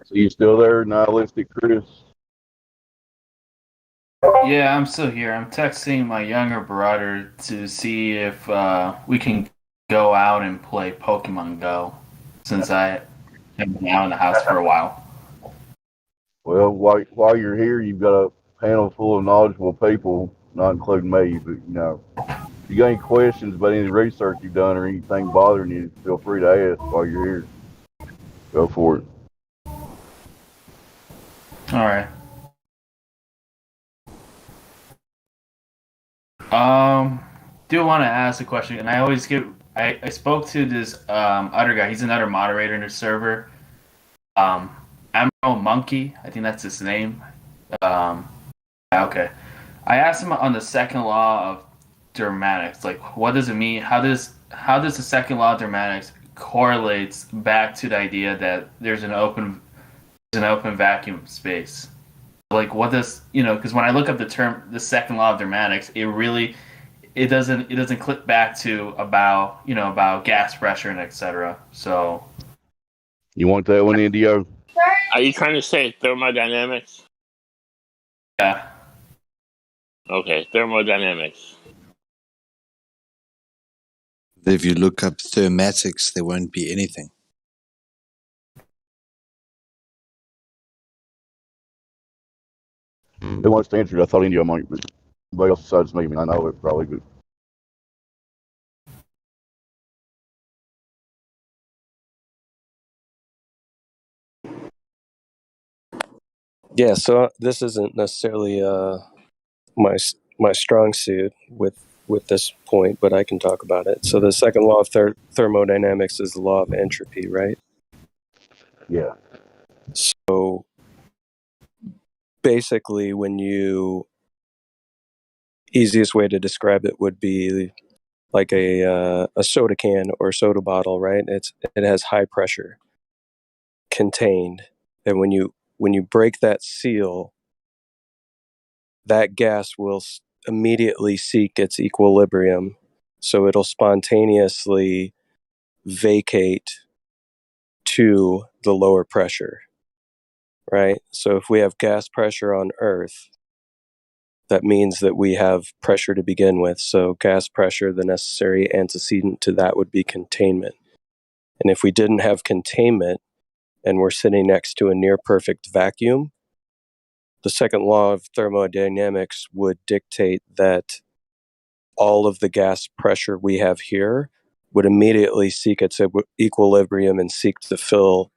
So you still there, nihilistic Chris? Yeah, I'm still here. I'm texting my younger brother to see if we can go out and play Pokemon Go, since I I've been out in the house for a while. Well, while you're here, you've got a panel full of knowledgeable people, not including me. But if you got any questions about any research you've done or anything bothering you, feel free to ask while you're here. Go for it. All right. Do want to ask a question, and I always get. I spoke to this other guy. He's another moderator in the server. Emerald Monkey, I think that's his name. Okay. I asked him on the second law of thermodynamics, like what does it mean? How does the second law of thermodynamics correlates back to the idea that there's an open vacuum space? Like what does because when I look up the second law of thermodynamics, it doesn't click back to about gas pressure and etc. So you want that one, Indio? Are you trying to say thermodynamics? Yeah. Okay, thermodynamics. If you look up thermatics, there won't be anything. Who wants to answer it? I thought Indio might, but nobody else besides me. I mean, I know it probably, but. Yeah, so this isn't necessarily my strong suit with this point, but I can talk about it. So the second law of thermodynamics is the law of entropy, right? Yeah. So basically, easiest way to describe it would be like a soda can or soda bottle, right? It has high pressure contained, and when you break that seal, that gas will immediately seek its equilibrium, so it'll spontaneously vacate to the lower pressure, right? So if we have gas pressure on Earth, that means that we have pressure to begin with. So gas pressure, the necessary antecedent to that would be containment. And if we didn't have containment and we're sitting next to a near perfect vacuum, the second law of thermodynamics would dictate that all of the gas pressure we have here would immediately seek its equilibrium and seek to fill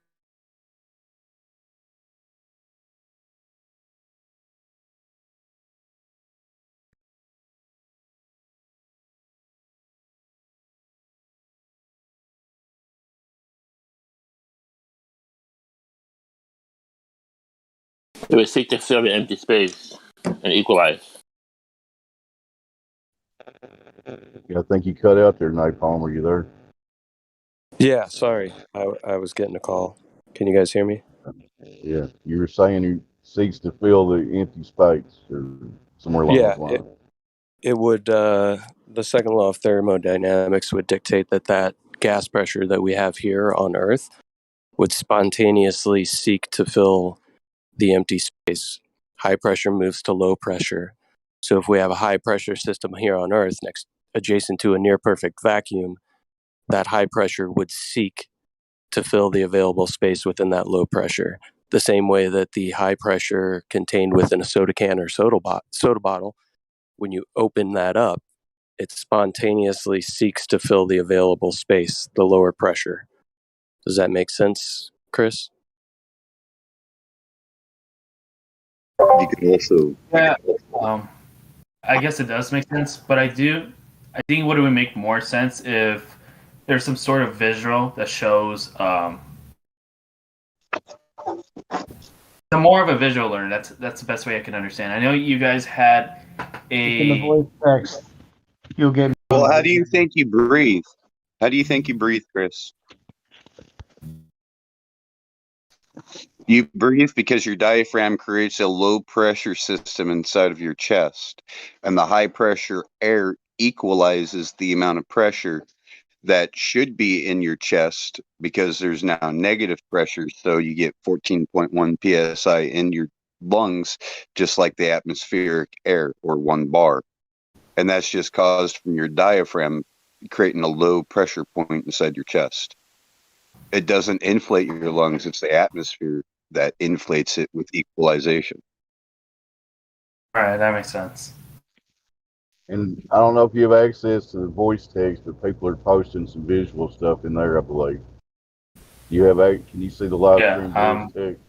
It would seek to fill the empty space and equalize. Yeah, I think you cut out there, Napalm. Are you there? Yeah, sorry. I was getting a call. Can you guys hear me? Yeah, you were saying he seeks to fill the empty space or somewhere along Yeah, those lines. it would, the second law of thermodynamics would dictate that gas pressure that we have here on Earth would spontaneously seek to fill the empty space. High pressure moves to low pressure. So if we have a high pressure system here on Earth adjacent to a near perfect vacuum, that high pressure would seek to fill the available space within that low pressure. The same way that the high pressure contained within a soda can or soda bottle, when you open that up, it spontaneously seeks to fill the available space, the lower pressure. Does that make sense, Chris? You can also. Yeah. I guess it does make sense, but I think it would make more sense if there's some sort of visual that shows the more of a visual learner. That's the best way I can understand. I know you guys had In the voice text, you'll get. Well, how do you think you breathe? How do you think you breathe, Chris? You breathe because your diaphragm creates a low pressure system inside of your chest, and the high pressure air equalizes the amount of pressure that should be in your chest because there's now negative pressure. So you get 14.1 psi in your lungs, just like the atmospheric air, or 1 bar. And that's just caused from your diaphragm creating a low pressure point inside your chest. it doesn't inflate your lungs. It's the atmosphere that inflates it with equalization. All right, that makes sense. And I don't know if you have access to the voice text, but people are posting some visual stuff in there, I believe. You have? Can you see the live stream voice text?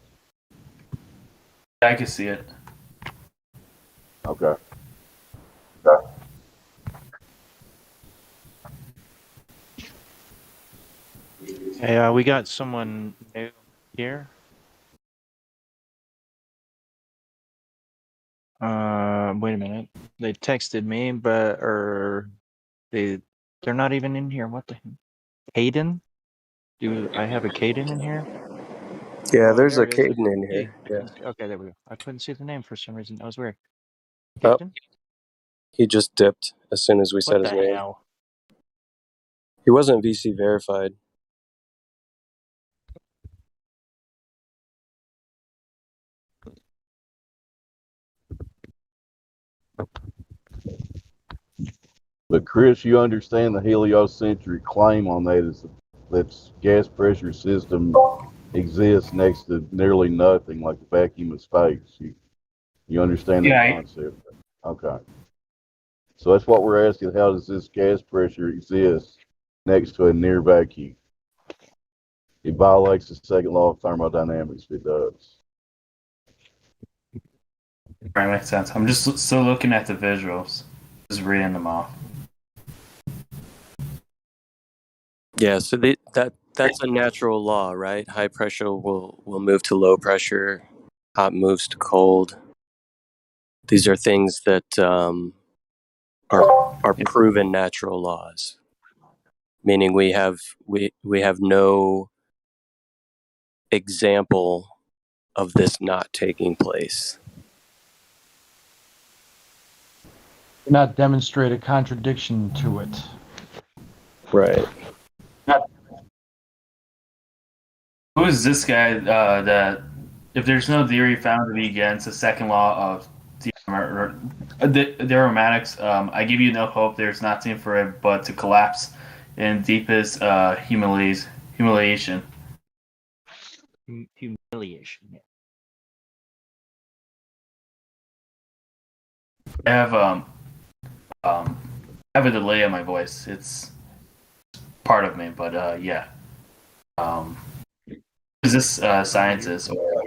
Yeah, I can see it. Okay. Hey, we got someone new here. Wait a minute. They texted me, they're not even in here. What the heck? Caden? Do I have a Caden in here? Yeah, Oh, there's there a it is. Caden in Hey, here. Yeah. okay, there we go. I couldn't see the name for some reason. That was weird. Oh, Caden? he just dipped as soon as we said What his the name. hell? He wasn't VC verified. But Chris, you understand the heliocentric claim on that is that gas pressure system exists next to nearly nothing, like the vacuum of space. You understand that concept? Okay. So that's what we're asking. How does this gas pressure exist next to a near vacuum? It violates the second law of thermodynamics if it does. Right, makes sense. I'm just still looking at the visuals, just reading them off. Yeah, so that's a natural law, right? High pressure will move to low pressure, hot moves to cold. These are things that are proven natural laws, meaning we have no example of this not taking place. Not demonstrate a contradiction to it. Right. Who is this guy that if there's no theory found to be against the second law of the aromatics, I give you no hope. There's nothing for it but to collapse in deepest humiliation. Humiliation. Yeah. I have a delay on my voice. It's part of me, but yeah. Is this scientist or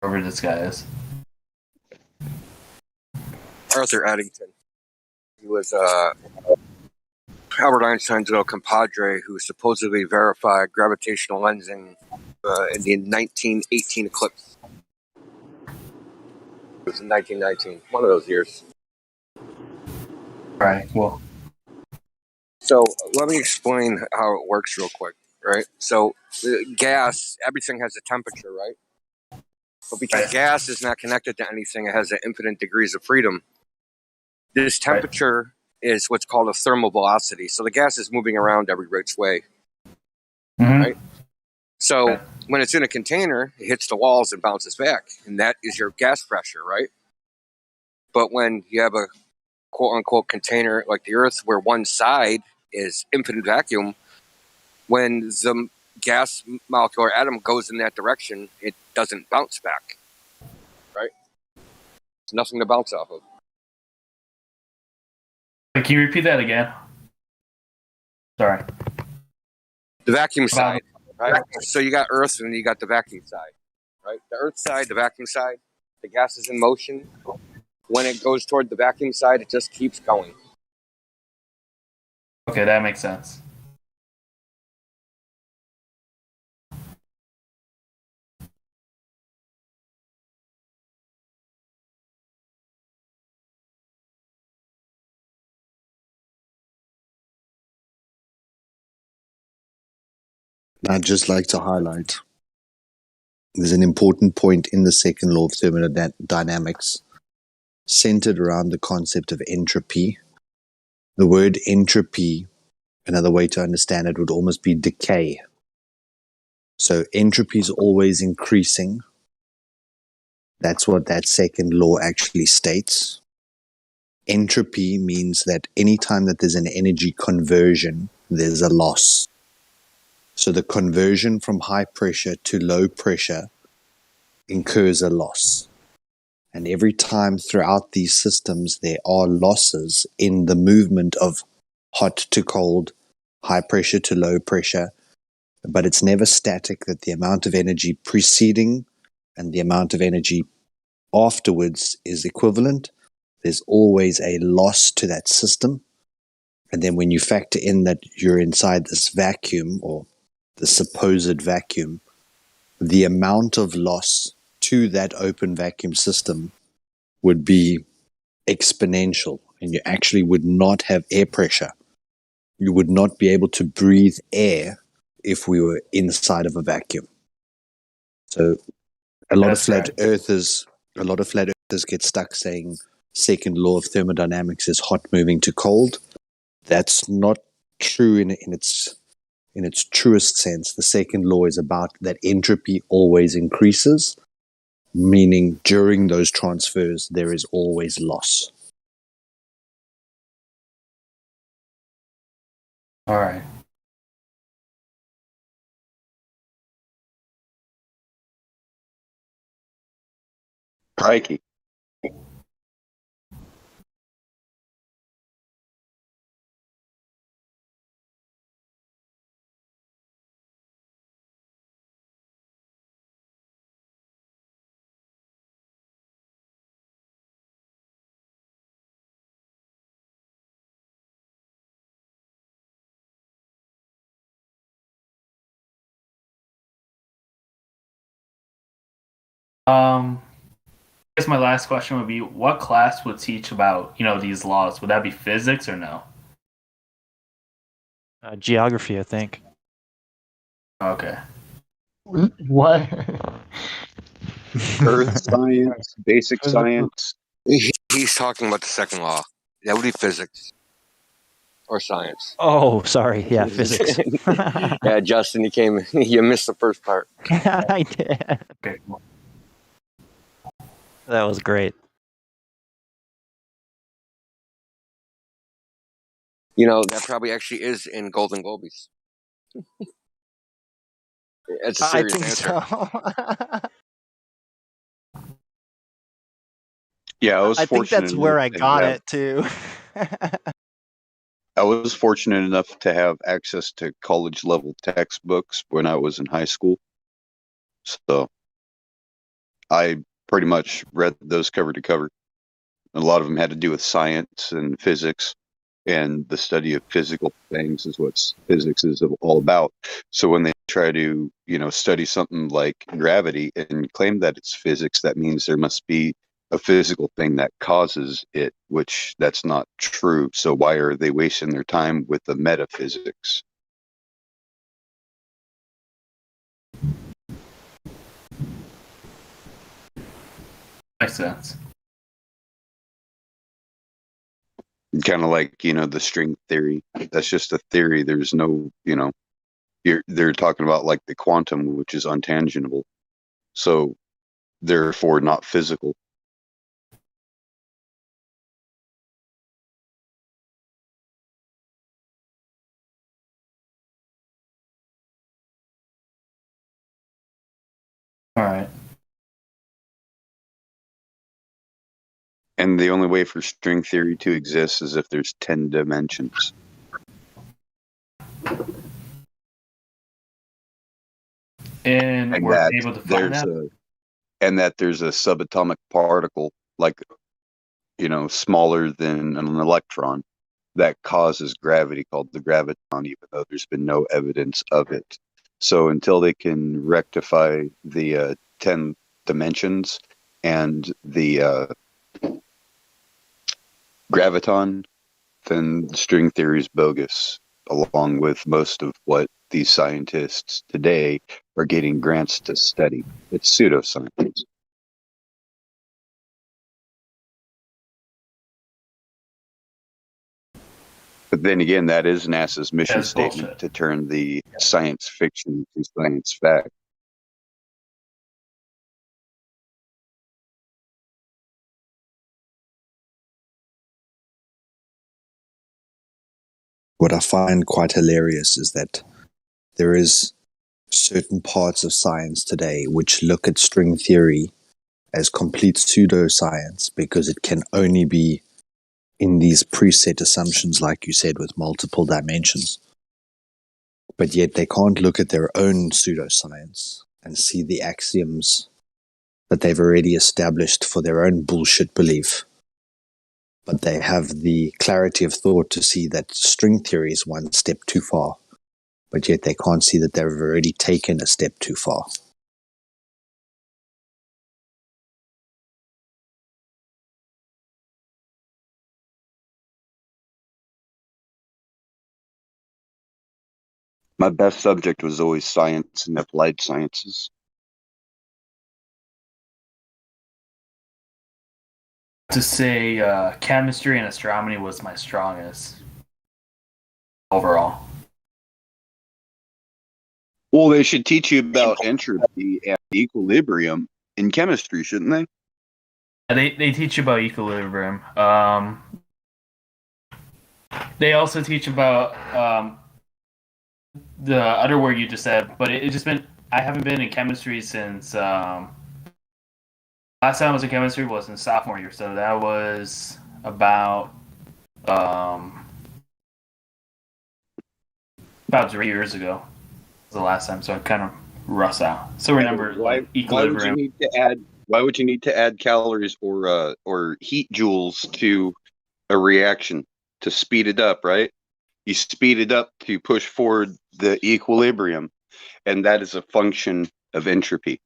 whoever this guy is? Arthur Eddington. He was Albert Einstein's little compadre who supposedly verified gravitational lensing in the 1918 eclipse. It was in 1919, one of those years. Right, cool. So let me explain how it works real quick, right? So gas, everything has a temperature, right? But because gas is not connected to anything, it has an infinite degrees of freedom. This temperature is what's called a thermal velocity. So the gas is moving around every which way, right? So when it's in a container, it hits the walls and bounces back, and that is your gas pressure, right? But when you have a quote-unquote container like the Earth, where one side is infinite vacuum, when the gas molecule or atom goes in that direction, it doesn't bounce back, right? There's nothing to bounce off of. Can you repeat that again? Sorry. The vacuum side, right? So you got Earth and you got the vacuum side, right? The Earth side, the vacuum side, the gas is in motion. When it goes toward the vacuum side, it just keeps going. Okay, that makes sense. I'd just like to highlight there's an important point in the second law of thermodynamics centered around the concept of entropy. The word entropy, another way to understand it would almost be decay. So entropy is always increasing. That's what that second law actually states. Entropy means that anytime that there's an energy conversion, there's a loss. So the conversion from high pressure to low pressure incurs a loss. And every time throughout these systems, there are losses in the movement of hot to cold, high pressure to low pressure, but it's never static, that the amount of energy preceding and the amount of energy afterwards is equivalent. There's always a loss to that system. And then when you factor in that you're inside this vacuum, or the supposed vacuum, the amount of loss to that open vacuum system would be exponential, and you actually would not have air pressure. You would not be able to breathe air if we were inside of a vacuum. So a lot of flat earthers get stuck saying second law of thermodynamics is hot moving to cold. That's not true in its truest sense. The second law is about that entropy always increases, meaning during those transfers there is always loss. All right. Crikey. I guess my last question would be, what class would teach about, these laws? Would that be physics or no? Geography, I think. Okay. What? Earth science, basic science. He's talking about the second law. That would be physics or science. Oh, sorry. Yeah, physics. Yeah, Justin, you missed the first part. I did. Okay. That was great. That probably actually is in Golden Globies. It's a serious answer. So. Yeah, I think that's where I got it too. I was fortunate enough to have access to college level textbooks when I was in high school. So I pretty much read those cover to cover. A lot of them had to do with science and physics, and the study of physical things is what physics is all about. So when they try to, study something like gravity and claim that it's physics, that means there must be a physical thing that causes it, which that's not true. So why are they wasting their time with the metaphysics? Makes sense. Kind of like, the string theory. That's just a theory. There's no, they're talking about like the quantum, which is untangible. So therefore not physical. All right. And the only way for string theory to exist is if there's 10 dimensions. And we're able to find that? And that there's a subatomic particle, like, smaller than an electron, that causes gravity, called the graviton, even though there's been no evidence of it. So until they can rectify the 10 dimensions and the graviton, then string theory is bogus, along with most of what these scientists today are getting grants to study. It's pseudoscience. But then again, that is NASA's mission statement, to turn the science fiction to science fact. What I find quite hilarious is that there is certain parts of science today which look at string theory as complete pseudoscience because it can only be in these preset assumptions, like you said, with multiple dimensions. But yet they can't look at their own pseudoscience and see the axioms that they've already established for their own bullshit belief. But they have the clarity of thought to see that string theory is one step too far. But yet they can't see that they've already taken a step too far. My best subject was always science and applied sciences. To say chemistry and astronomy was my strongest overall. Well, they should teach you about entropy and equilibrium in chemistry, shouldn't they? They teach you about equilibrium. They also teach about the other word you just said, but it just been. I haven't been in chemistry since last time I was in chemistry was in sophomore year, so that was about 3 years ago. Was the last time, so I kind of rust out. So remember, equilibrium. Why would you need to add calories or heat joules to a reaction to speed it up? Right? You speed it up to push forward the equilibrium, and that is a function of entropy.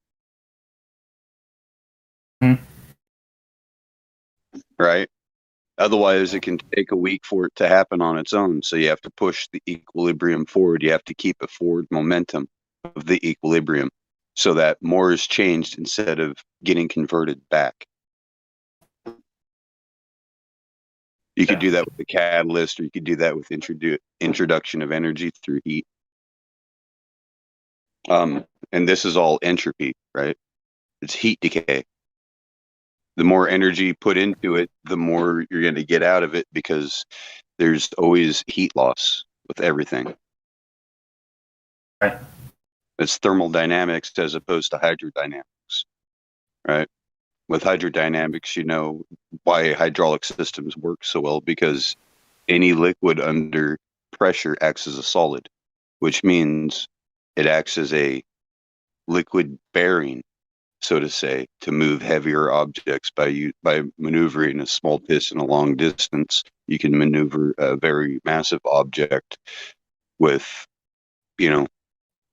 Right? Otherwise, it can take a week for it to happen on its own. So you have to push the equilibrium forward. You have to keep a forward momentum of the equilibrium so that more is changed instead of getting converted back. You could do that with the catalyst, or you could do that with introduction of energy through heat. And this is all entropy, right? It's heat decay. The more energy put into it, the more you're going to get out of it because there's always heat loss with everything. Right. It's thermodynamics as opposed to hydrodynamics, right? With hydrodynamics, you know why hydraulic systems work so well, because any liquid under pressure acts as a solid, which means it acts as a liquid bearing, so to say, to move heavier objects by maneuvering a small piston a long distance. You can maneuver a very massive object with,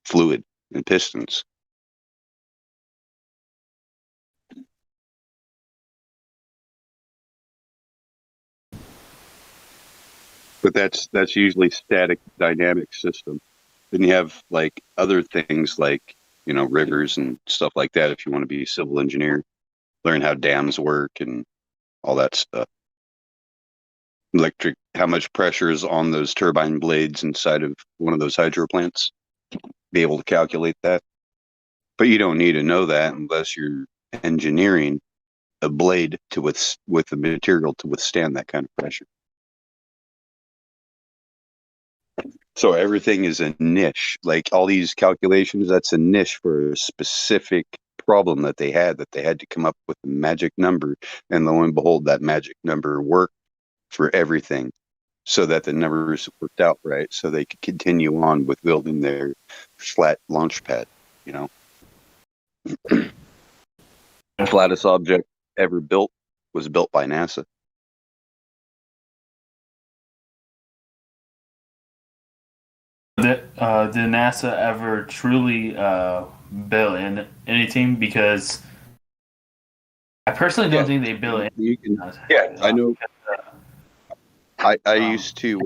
fluid and pistons. But that's usually static dynamic system. Then you have like other things like, rivers and stuff like that. If you want to be a civil engineer, learn how dams work and all that stuff. How much pressure is on those turbine blades inside of one of those hydro plants. Be able to calculate that. But you don't need to know that unless you're engineering a blade with the material to withstand that kind of pressure. So everything is a niche. Like all these calculations, that's a niche for a specific problem that they had to come up with a magic number. And lo and behold, that magic number worked for everything so that the numbers worked out right. So they could continue on with building their flat launch pad, Flattest object ever built was built by NASA. Did NASA ever truly build anything? Because I personally don't think they built anything. I know. I used to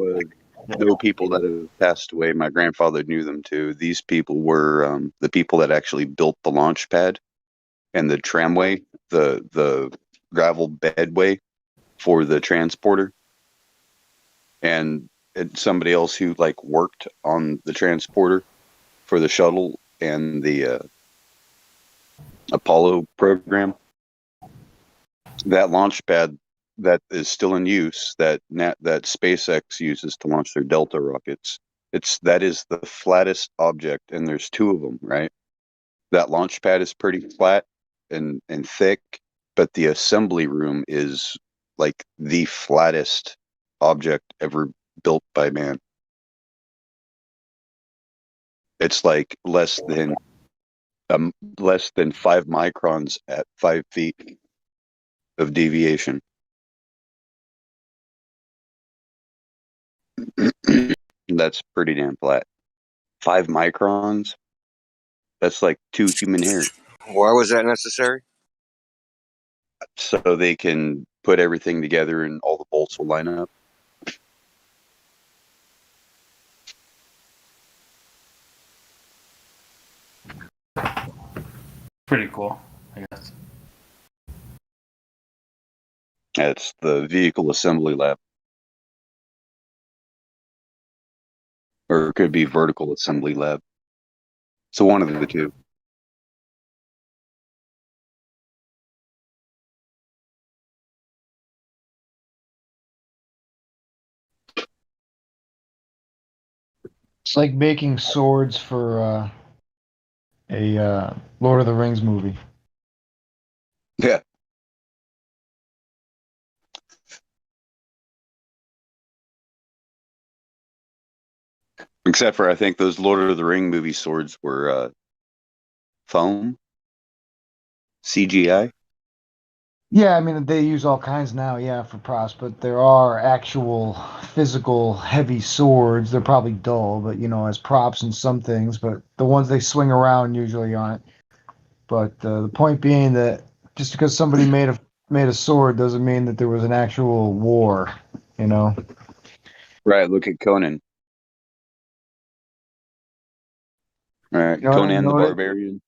know people that have passed away. My grandfather knew them too. These people were the people that actually built the launch pad and the tramway, the gravel bedway for the transporter, and somebody else who worked on the transporter for the shuttle and the Apollo program. That launch pad that is still in use, that SpaceX uses to launch their Delta rockets, That is the flattest object, and there's two of them, right? That launch pad is pretty flat and thick, but the assembly room is like the flattest object ever built by man. It's like less than 5 microns at 5 feet of deviation. That's pretty damn flat. 5 microns? That's like 2 human hairs. Why was that necessary? So they can put everything together and all the bolts will line up. Pretty cool, I guess. That's the vehicle assembly lab. Or it could be vertical assembly lab. So one of the two. It's like making swords for a Lord of the Rings movie. Yeah. Except for I think those Lord of the Ring movie swords were foam, CGI. Yeah, I mean they use all kinds now, yeah, for props, but there are actual physical heavy swords. They're probably dull, but as props and some things, but the ones they swing around usually aren't. But the point being that just because somebody made a sword doesn't mean that there was an actual war, Right. Look at Conan. Right. You know what I Conan the noticed? Barbarian.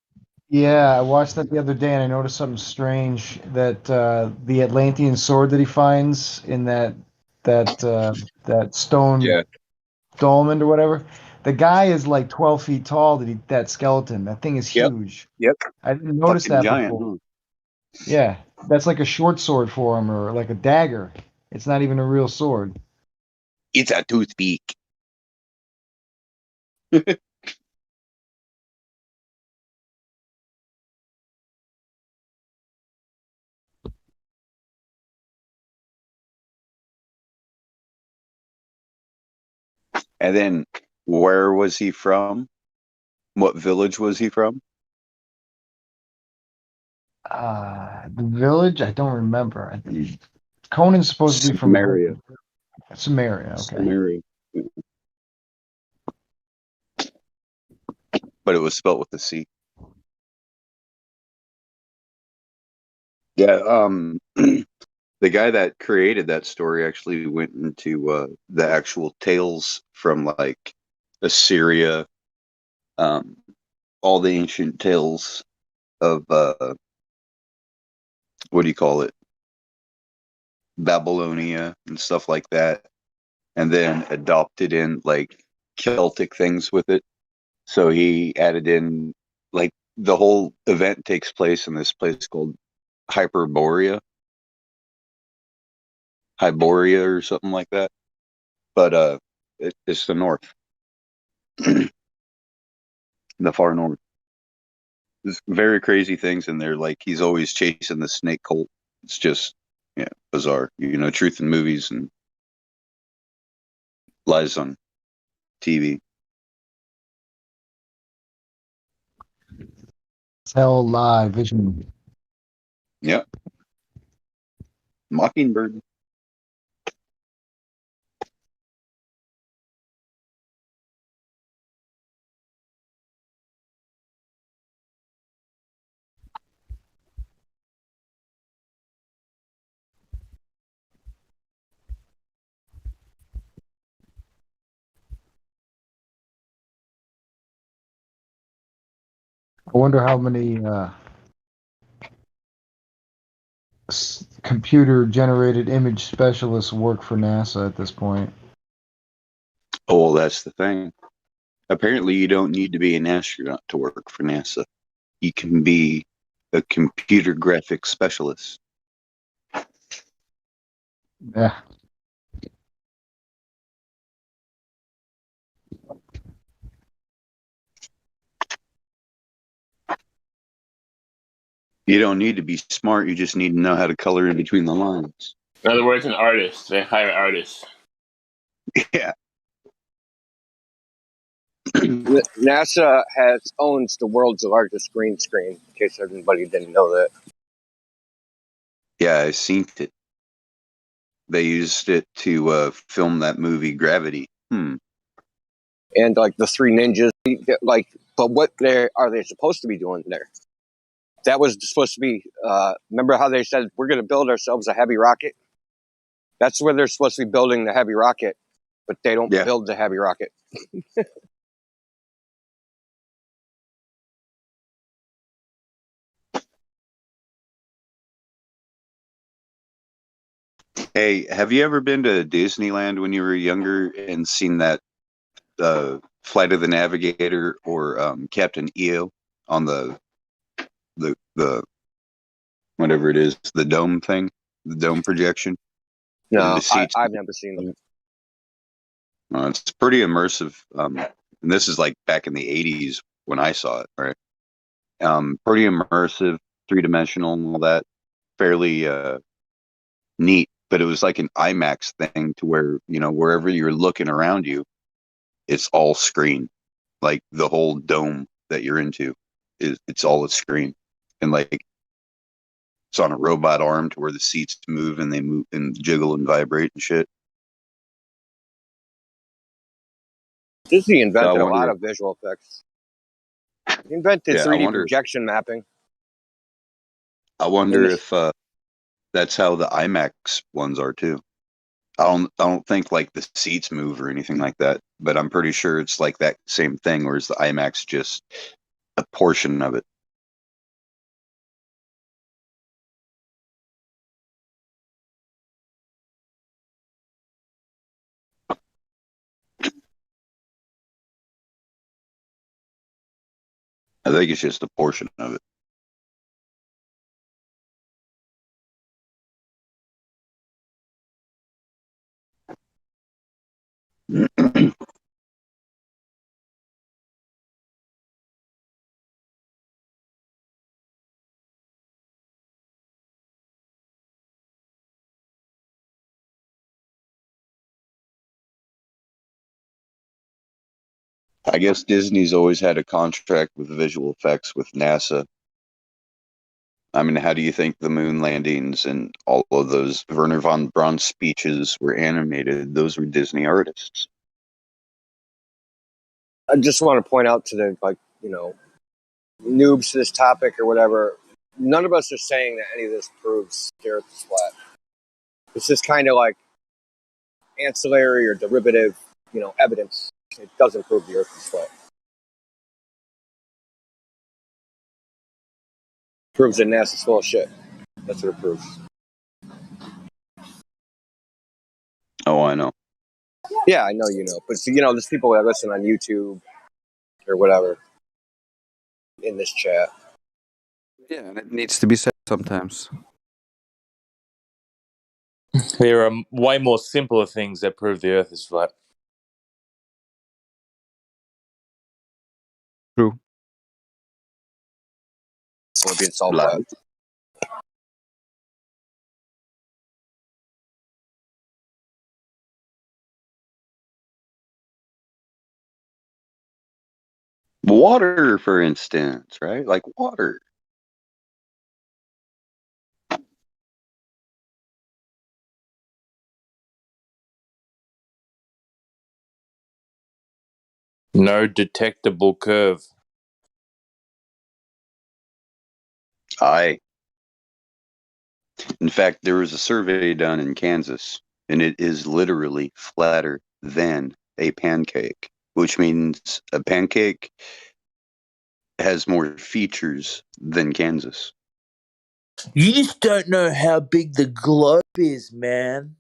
Yeah, I watched that the other day and I noticed something strange that the Atlantean sword that he finds in that stone Yeah. dolmen or whatever, the guy is like 12 feet tall. That skeleton, that thing is Yep. huge. Yep. I didn't notice Fucking that giant, before. huh? Yeah, that's like a short sword for him or like a dagger. It's not even a real sword. It's a toothpick. And then where was he from? What village was he from? The village, I don't remember. Conan's supposed to be from Samaria. Samaria. Okay. Samaria. But it was spelt with a C. Yeah, the guy that created that story actually went into the actual tales from like Assyria, all the ancient tales of what do you call it? Babylonia and stuff like that, and then adopted in like Celtic things with it. So he added in like the whole event takes place in this place called Hyboria or something like that. But it's the north, the far north. There's very crazy things in there. Like he's always chasing the snake cult. It's just bizarre. Truth in movies and lies on TV. Tell live vision. Yep. Mockingbird. I wonder how many computer generated image specialists work for NASA at this point. Oh, well, that's the thing. Apparently, you don't need to be an astronaut to work for NASA. You can be a computer graphics specialist. Yeah. You don't need to be smart. You just need to know how to color in between the lines. In other words, an artist. They hire artists. Yeah. NASA owns the world's largest green screen, in case everybody didn't know that. Yeah, I seen it. They used it to film that movie Gravity. And like the Three Ninjas, like, but what are they supposed to be doing there? That was supposed to be. Remember how they said we're going to build ourselves a heavy rocket? That's where they're supposed to be building the heavy rocket, but they don't build the heavy rocket. Hey, have you ever been to Disneyland when you were younger and seen that Flight of the Navigator or Captain EO on the whatever it is, the dome thing, the dome projection? No, I've never seen them. It's pretty immersive. And this is like back in the 80s when I saw it, right? Pretty immersive, three-dimensional and all that. Fairly neat, but it was like an IMAX thing to where, wherever you're looking around you, it's all screen. Like the whole dome that you're into it's all a screen. And like it's on a robot arm to where the seats move and they move and jiggle and vibrate and shit. Disney invented a lot of visual effects. He invented 3D projection mapping. I wonder if that's how the IMAX ones are too. I don't think like the seats move or anything like that, but I'm pretty sure it's like that same thing, whereas the IMAX just a portion of it. I think it's just a portion of it. I guess Disney's always had a contract with visual effects with NASA. I mean, how do you think the moon landings and all of those Werner von Braun speeches were animated? Those were Disney artists. I just want to point out to the noobs to this topic or whatever. None of us are saying that any of this proves the Earth is flat. It's just kind of like ancillary or derivative, evidence. It doesn't prove the Earth is flat. It proves that NASA's full of shit. That's what it proves. Oh, I know. Yeah, I know you know. But, there's people that listen on YouTube or whatever in this chat. Yeah, and it needs to be said sometimes. There are way more simpler things that prove the Earth is flat. True. It's all flat. Water, for instance, right? Like water. No detectable curve. Aye. In fact, there was a survey done in Kansas, and it is literally flatter than a pancake, which means a pancake has more features than Kansas. You just don't know how big the globe is, man.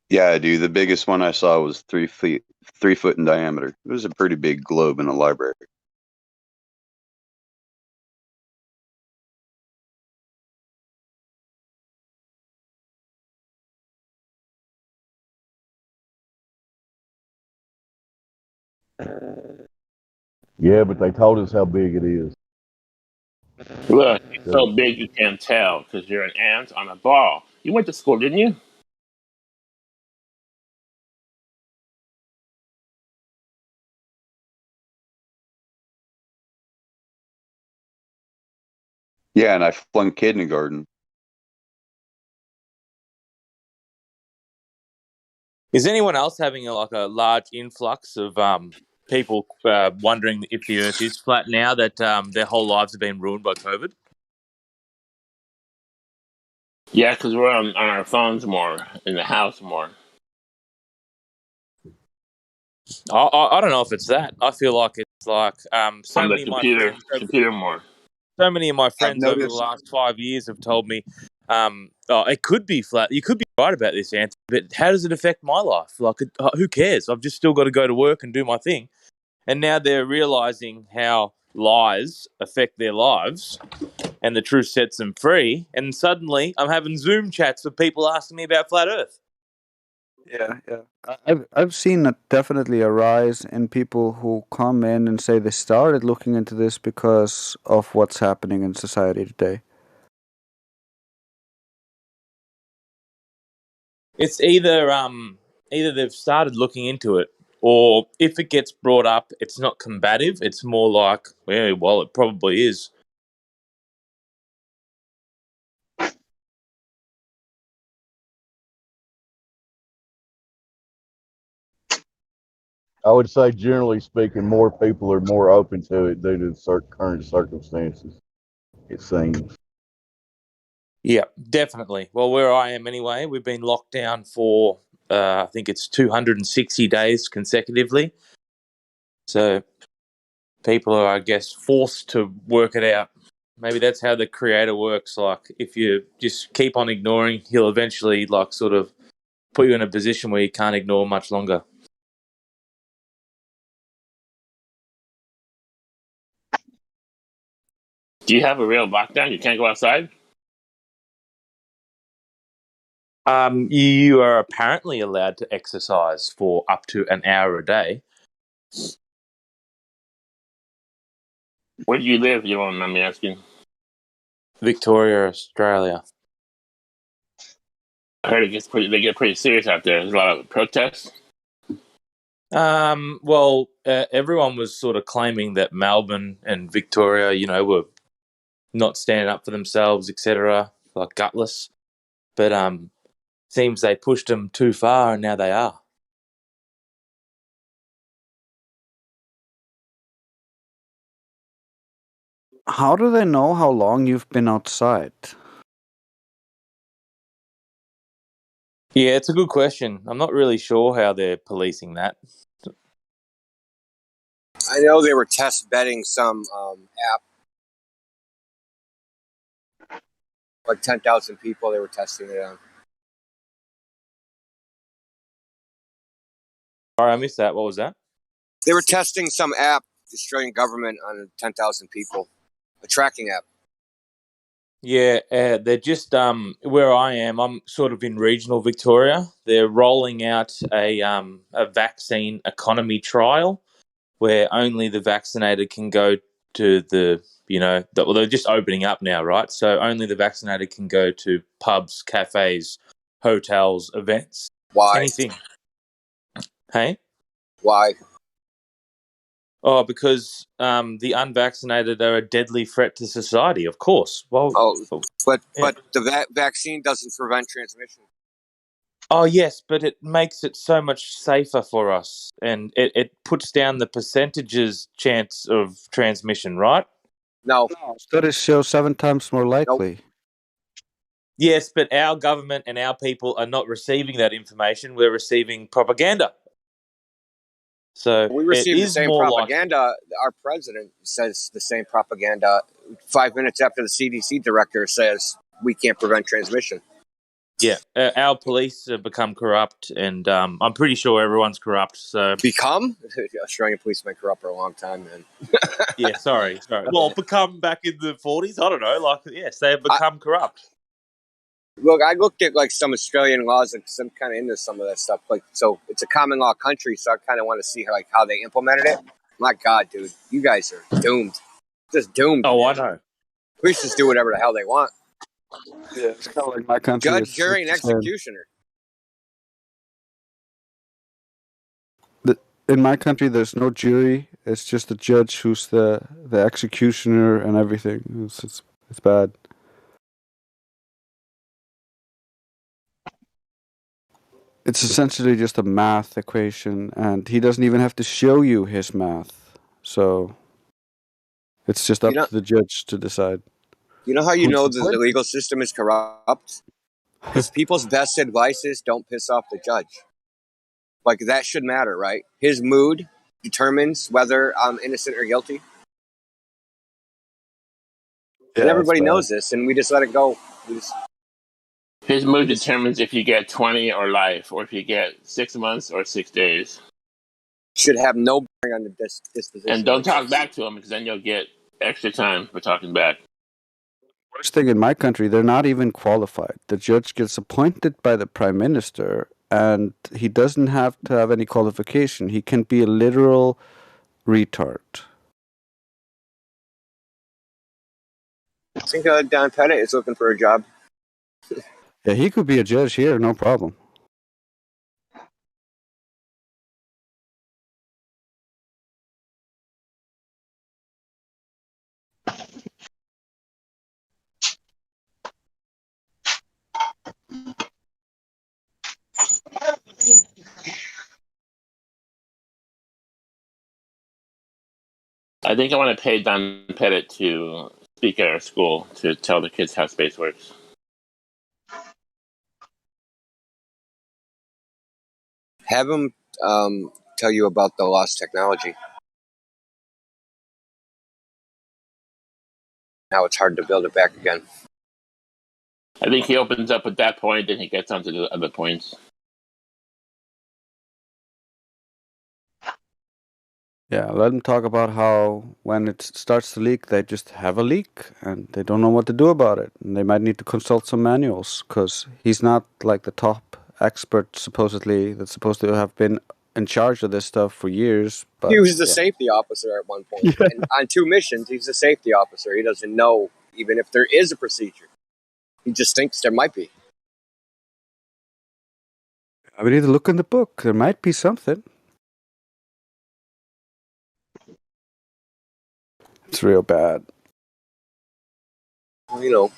Yeah, I do. The biggest one I saw was 3 foot in diameter. It was a pretty big globe in a library. Yeah, but they told us how big it is. Look, you're so big you can't tell because you're an ant on a ball. You went to school, didn't you? Yeah, and I flunked kindergarten. Is anyone else having a large influx of people wondering if the Earth is flat now that their whole lives have been ruined by COVID? Yeah, because we're on our phones more, in the house more. I don't know if it's that. I feel like it's like so On the many of my friends, computer more. so many of my I've friends over the noticed. last 5 years have told me, it could be flat. You could be right about this, Anthony, but how does it affect my life? Like, who cares? I've just still got to go to work and do my thing. And now they're realizing how lies affect their lives and the truth sets them free. And suddenly I'm having Zoom chats with people asking me about flat Earth. Yeah. I've seen definitely a rise in people who come in and say they started looking into this because of what's happening in society today. It's either they've started looking into it, or if it gets brought up, it's not combative. It's more like, well, it probably is. I would say, generally speaking, more people are more open to it due to current circumstances, it seems. Yeah, definitely. Well, where I am anyway, we've been locked down for, I think it's 260 days consecutively. So people are, I guess, forced to work it out. Maybe that's how the creator works. Like, if you just keep on ignoring, he'll eventually, like, sort of put you in a position where you can't ignore much longer. Do you have a real lockdown? You can't go outside? You are apparently allowed to exercise for up to an hour a day. Where do you live? You don't mind me asking. Victoria, Australia. I heard they get pretty serious out there. There's a lot of protests. Well, everyone was sort of claiming that Melbourne and Victoria, were not standing up for themselves, etc., like gutless. But seems they pushed them too far, and now they are. How do they know how long you've been outside? Yeah, it's a good question. I'm not really sure how they're policing that. I know they were test betting some app, like 10,000 people. They were testing it on. All right, I missed that. What was that? They were testing some app, the Australian government, on 10,000 people, a tracking app. Yeah, they're just where I am. I'm sort of in regional Victoria. They're rolling out a vaccine economy trial where only the vaccinated can go to well, they're just opening up now, right? So only the vaccinated can go to pubs, cafes, hotels, events. Why? Anything. Hey? Why? Oh, because the unvaccinated are a deadly threat to society, of course. Well, but yeah. the vaccine doesn't prevent transmission. Oh, yes, but it makes it so much safer for us, and it puts down the percentages chance of transmission, right? No. Studies show 7 times more likely. Yes, but our government and our people are not receiving that information. We're receiving propaganda. So We receive the same more propaganda. Our president says the same propaganda 5 minutes after the CDC director says we can't prevent transmission. Yeah, our police have become corrupt, and I'm pretty sure everyone's corrupt. So become? Australian police have been corrupt for a long time, man. Yeah, sorry. Well, become back in the 40s. I don't know. Yes, they have become corrupt. Look, I looked at some Australian laws and I'm kind of into some of that stuff. So it's a common law country, so I kind of want to see how they implemented it. My God, dude, you guys are doomed. Just doomed. Oh, man. I know. Police just do whatever the hell they want. Yeah, it's kind of like my country. Judge, It's jury, and the same. executioner. In my country, there's no jury. It's just the judge who's the executioner and everything. It's bad. It's essentially just a math equation, and he doesn't even have to show you his math. So it's just up to the judge to decide. You know how you Who's know the the point? legal system is corrupt? Because people's best advice is don't piss off the judge. Like, that should matter, right? His mood determines whether I'm innocent or guilty. Yeah, And that's everybody bad. knows this, and we just let it go. His mood determines if you get 20 or life, or if you get 6 months or 6 days. Should have no bearing on the disposition. And don't talk back to him, because then you'll get extra time for talking back. Worst thing in my country, they're not even qualified. The judge gets appointed by the prime minister, and he doesn't have to have any qualification. He can be a literal retard. I think Don Pettit is looking for a job. Yeah, he could be a judge here, no problem. I think I want to pay Don Pettit to speak at our school to tell the kids how space works. Have him tell you about the lost technology. How it's hard to build it back again. I think he opens up at that point, and he gets onto the other points. Yeah, let him talk about how when it starts to leak, they just have a leak and they don't know what to do about it. And they might need to consult some manuals because he's not like the top expert, supposedly, that's supposed to have been in charge of this stuff for years. But He was the yeah. safety officer at one point. And on 2 missions, he's the safety officer. He doesn't know even if there is a procedure. He just thinks there might be. We need to look in the book. There might be something. It's real bad. Well, you know,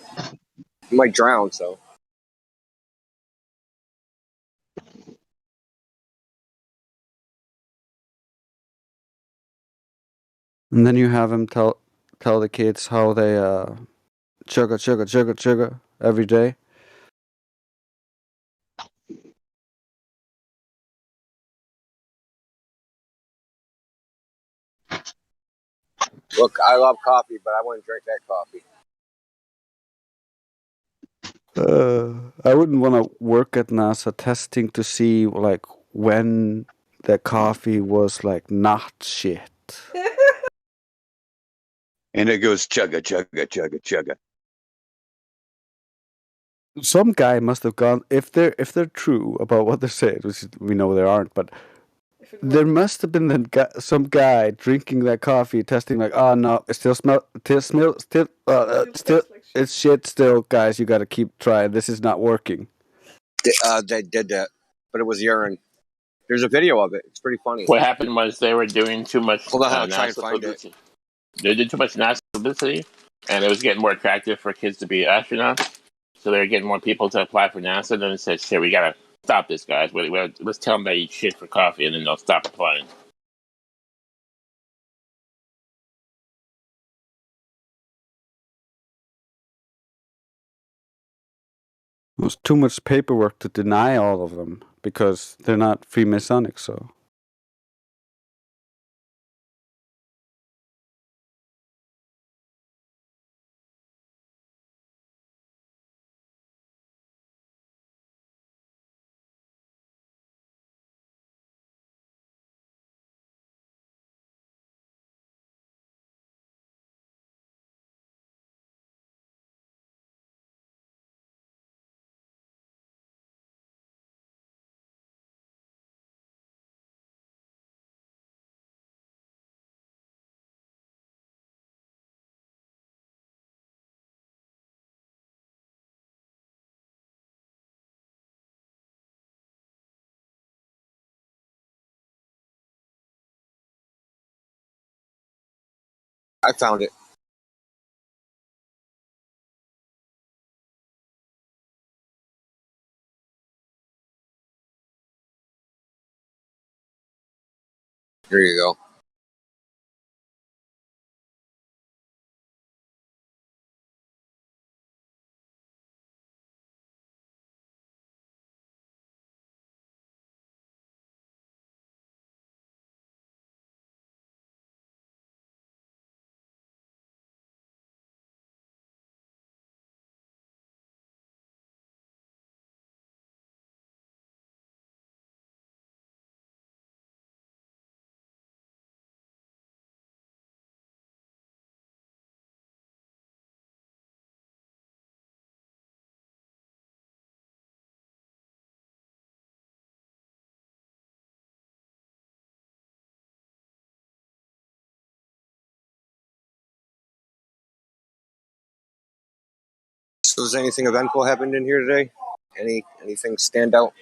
he might drown, so. And then you have him tell the kids how they chugga every day. Look, I love coffee, but I wouldn't drink that coffee. I wouldn't want to work at NASA testing to see like when the coffee was like not shit. And it goes chugga, chugga, chugga, chugga. Some guy must have gone if they're true about what they're saying, which we know there aren't, but there must have been some guy drinking that coffee, testing like, oh no, it still it's shit still, guys. You got to keep trying. This is not working. They did that, but it was urine. There's a video of it. It's pretty funny. What happened was they were doing too much Hold on, I'll try and NASA find publicity. They did too much NASA publicity, and it was getting more attractive for kids to be astronauts. So they were getting more people to apply for NASA. Then it said, "Shit, we gotta stop this, guys. Let's tell them they eat shit for coffee, and then they'll stop applying." It was too much paperwork to deny all of them because they're not Freemasonic, so. I found it. Here you go. So has anything eventful happened in here today? Anything stand out?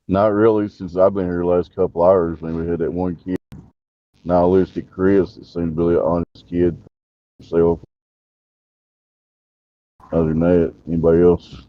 Not really, since I've been here the last couple hours. When we had that one kid, nihilistic Chris, that seemed to be an honest kid himself. Other than that, anybody else?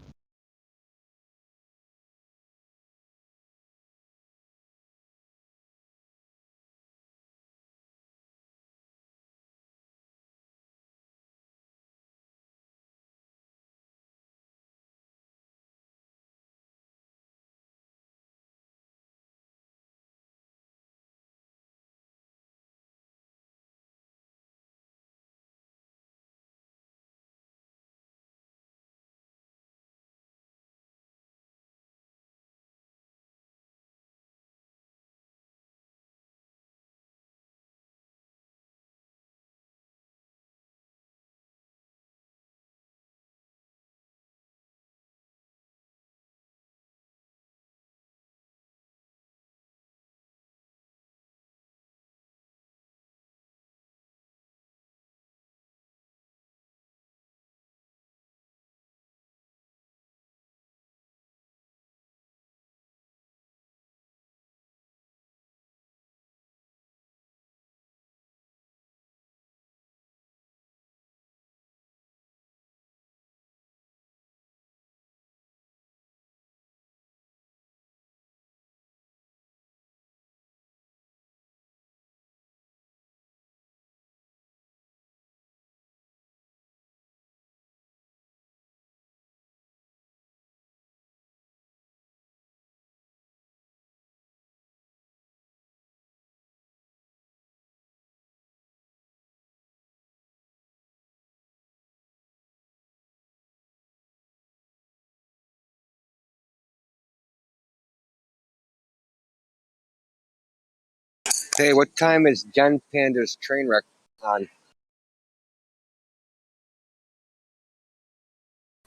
Hey, what time is Jen Panda's train wreck on?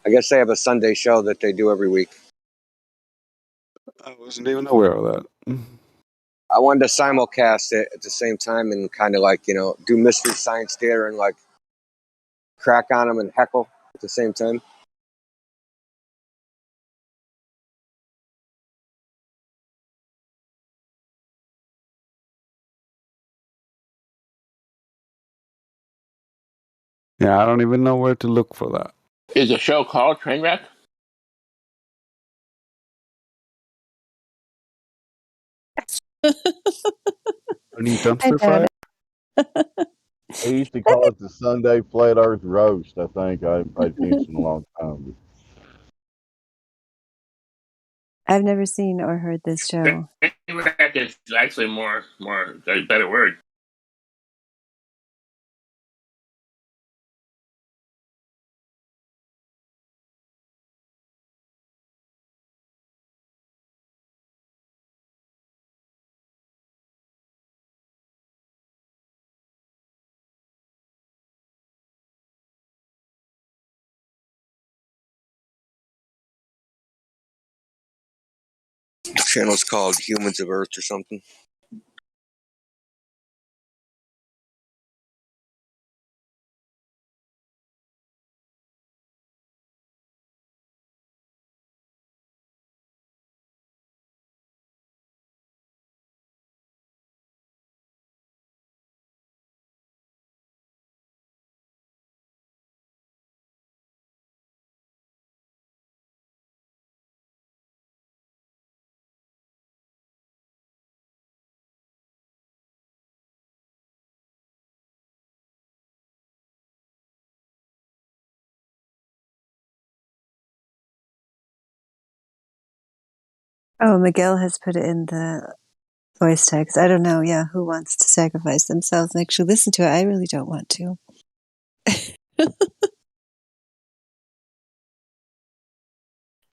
I guess they have a Sunday show that they do every week. I wasn't even aware of that. I wanted to simulcast it at the same time and kind of like, do Mystery Science Theater and like crack on them and heckle at the same time. Yeah, I don't even know where to look for that. Is a show called Trainwreck? Burning dumpster I doubt fire? They used to call it the Sunday Flat Earth Roast. I think I paid attention a long time. I've never seen or heard this show. Trainwreck is actually a better word. The channel's called Humans of Earth or something. Oh, Miguel has put it in the voice text. I don't know, yeah, who wants to sacrifice themselves and actually listen to it? I really don't want to.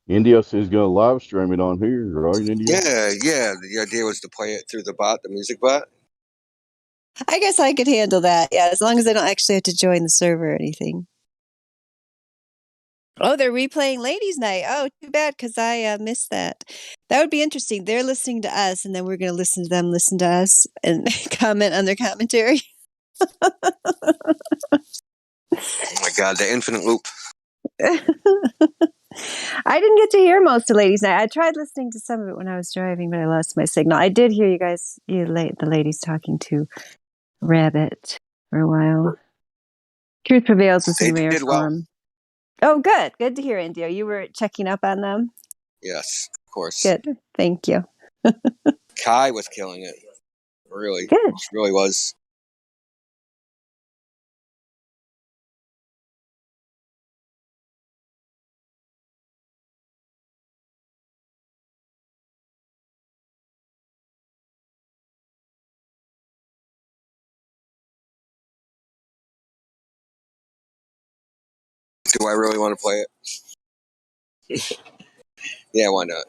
India says he's going to live stream it on here, right, India? Yeah. The idea was to play it through the bot, the music bot. I guess I could handle that, yeah, as long as I don't actually have to join the server or anything. Oh, they're replaying Ladies' Night. Oh, too bad, because I missed that. That would be interesting. They're listening to us, and then we're going to listen to them listen to us and comment on their commentary. Oh my God, the infinite loop. I didn't get to hear most of Ladies' Night. I tried listening to some of it when I was driving, but I lost my signal. I did hear you guys, the ladies talking to Rabbit for a while. Truth Prevails was in rare form. Oh, good. Good to hear, Indio. You were checking up on them? Yes, of course. Good. Thank you. Kai was killing it. Really. Good. She really was. Do I really want to play it? Yeah, why not?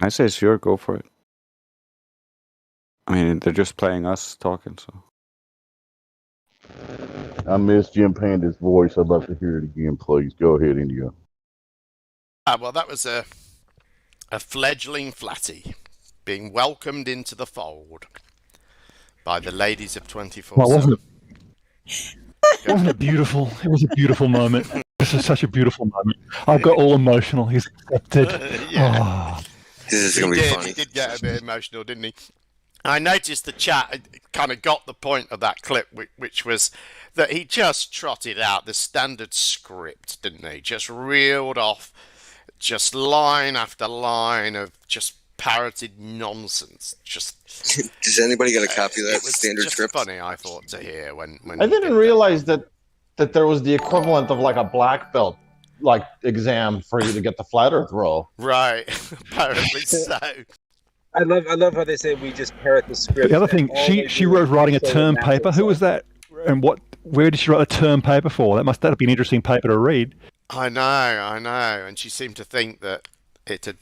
I say sure, go for it. I mean, they're just playing us talking, so. I miss Jim Panda's voice. I'd love to hear it again, please. Go ahead, India. Well, that was a fledgling flatty being welcomed into the fold by the ladies of 24/7. Well, wasn't it beautiful? It was a beautiful moment. This is such a beautiful moment. I got all emotional. He's accepted. Yeah. Oh. This is going to be funny. He did get a bit emotional, didn't he? I noticed the chat kind of got the point of that clip, which was that he just trotted out the standard script, didn't he? Just reeled off just line after line of just parroted nonsense. Just Does anybody get a copy of that it was standard just script? funny, I thought, to hear when I didn't realize that there was the equivalent of like a black belt like exam for you to get the flat Earth role. Right, apparently so. I love how they say we just parrot the script. The other thing, she wrote writing a term paper. Who was that? And where did she write a term paper for? That'd be an interesting paper to read. I know. And she seemed to think that it had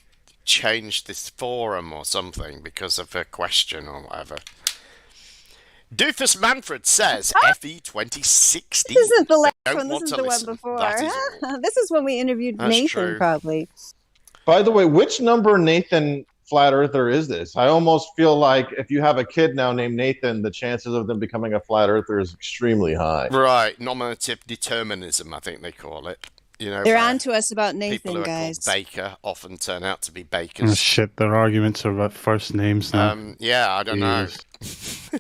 changed this forum or something because of her question or whatever. Doofus Manfred says FE 2016. This isn't the last Don't one. This want is to the one listen. before. That is This is when we interviewed That's Nathan, true. probably. By the way, which number Nathan flat earther is this? I almost feel like if you have a kid now named Nathan, the chances of them becoming a flat earther is extremely high. Right, nominative determinism, I think they call it. You know, They're on to us about Nathan, people who are guys. called Baker often turn out to be Oh, bakers. shit, their arguments are about first names now. Yeah, I don't know. Jesus.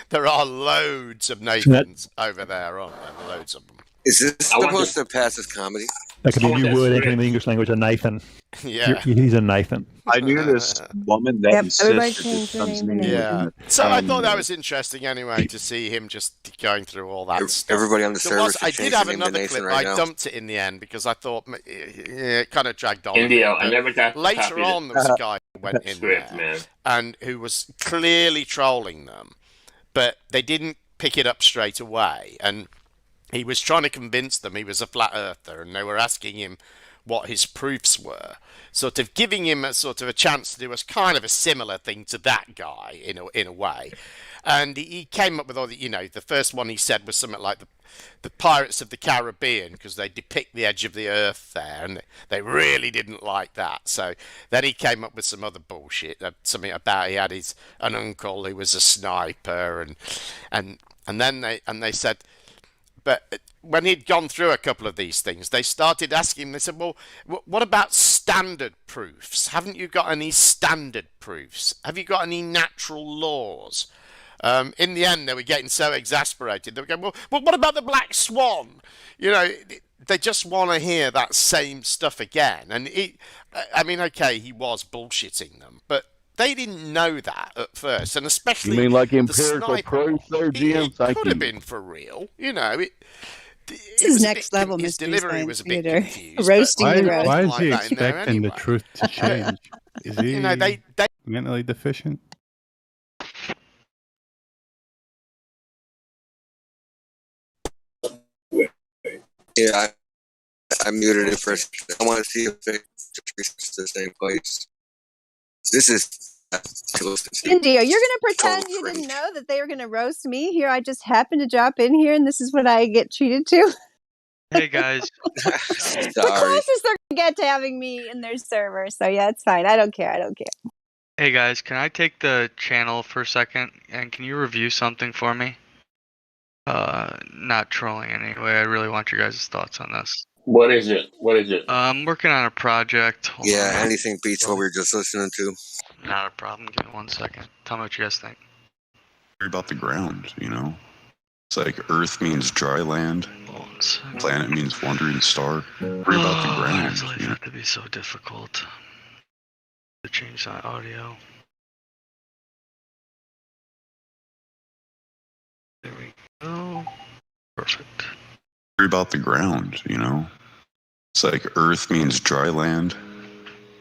There are loads of Nathans over there, aren't there? Loads of them. Is this supposed to pass as comedy? That could be a new word entering the English language, a Nathan. Yeah. He's a Nathan. I knew this woman that Yep, everybody insists that changed his their son's name to name Yeah. was So I thought that was interesting anyway to see him just going through all that stuff. Everybody on the There server was- should I change did have their name to another Nathan clip. right I now. dumped it in the end because I thought it kind of dragged on. a Indio, bit, I but never got a later copy of on, the- there was a guy who went in Script, there man. and who was clearly trolling them, but they didn't pick it up straight away. And he was trying to convince them he was a flat earther, and they were asking him what his proofs were, sort of giving him a sort of a chance to do a kind of a similar thing to that guy in a way. And he came up with all the, the first one he said was something like the Pirates of the Caribbean, because they depict the edge of the earth there, and they really didn't like that. So then he came up with some other bullshit, something about he had an uncle who was a sniper, and then they said. But when he'd gone through a couple of these things, they started asking him, they said, well, what about standard proofs? Haven't you got any standard proofs? Have you got any natural laws? In the end, they were getting so exasperated. They were going, well, what about the black swan? They just want to hear that same stuff again. And okay, he was bullshitting them, but they didn't know that at first, and You especially mean like the empirical sniper. proof there, Jim? It Thank could have you. been for real, you know. This It is was a next bit. level His Mystery delivery Science was a bit Theater. confused, Roasting but the there roast. wasn't Why is like he that in there expecting the anyway. truth to change? Is he You know, they mentally deficient? Yeah, I muted it for a second. I want to see if it reaches the same place. This is to listen to. India, you're going to pretend you didn't know that they were going to roast me here. I just happened to drop in here, and this is what I get treated to. Hey guys. The closest they're going to get to having me in their server. So yeah, it's fine. I don't care. I don't care. Hey guys, can I take the channel for a second and can you review something for me? Not trolling in any way. I really want your guys' thoughts on this. What is it? What is it? I'm working on a project. Hold Yeah, on. anything beats what we were just listening to. Not a problem. Give me 1 second. Tell me what you guys think. About the ground, you know? It's like Earth means dry land, planet means wandering star. Worry about the Why ground. does life You know? have to be so difficult? To change that audio. There we go. Perfect. Worry about the ground, you know? It's like Earth means dry land,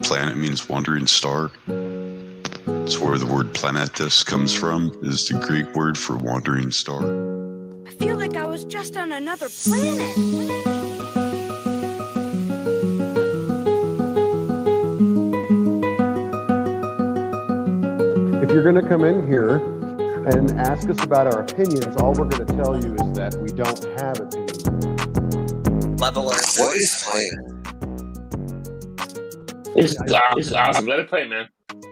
planet means wandering star. It's where the word planetus comes from, is the Greek word for wandering star. I feel like I was just on another planet. If you're going to come in here and ask us about our opinions, all we're going to tell you is that we don't have opinions. What is playing? This is awesome. Let it play, man.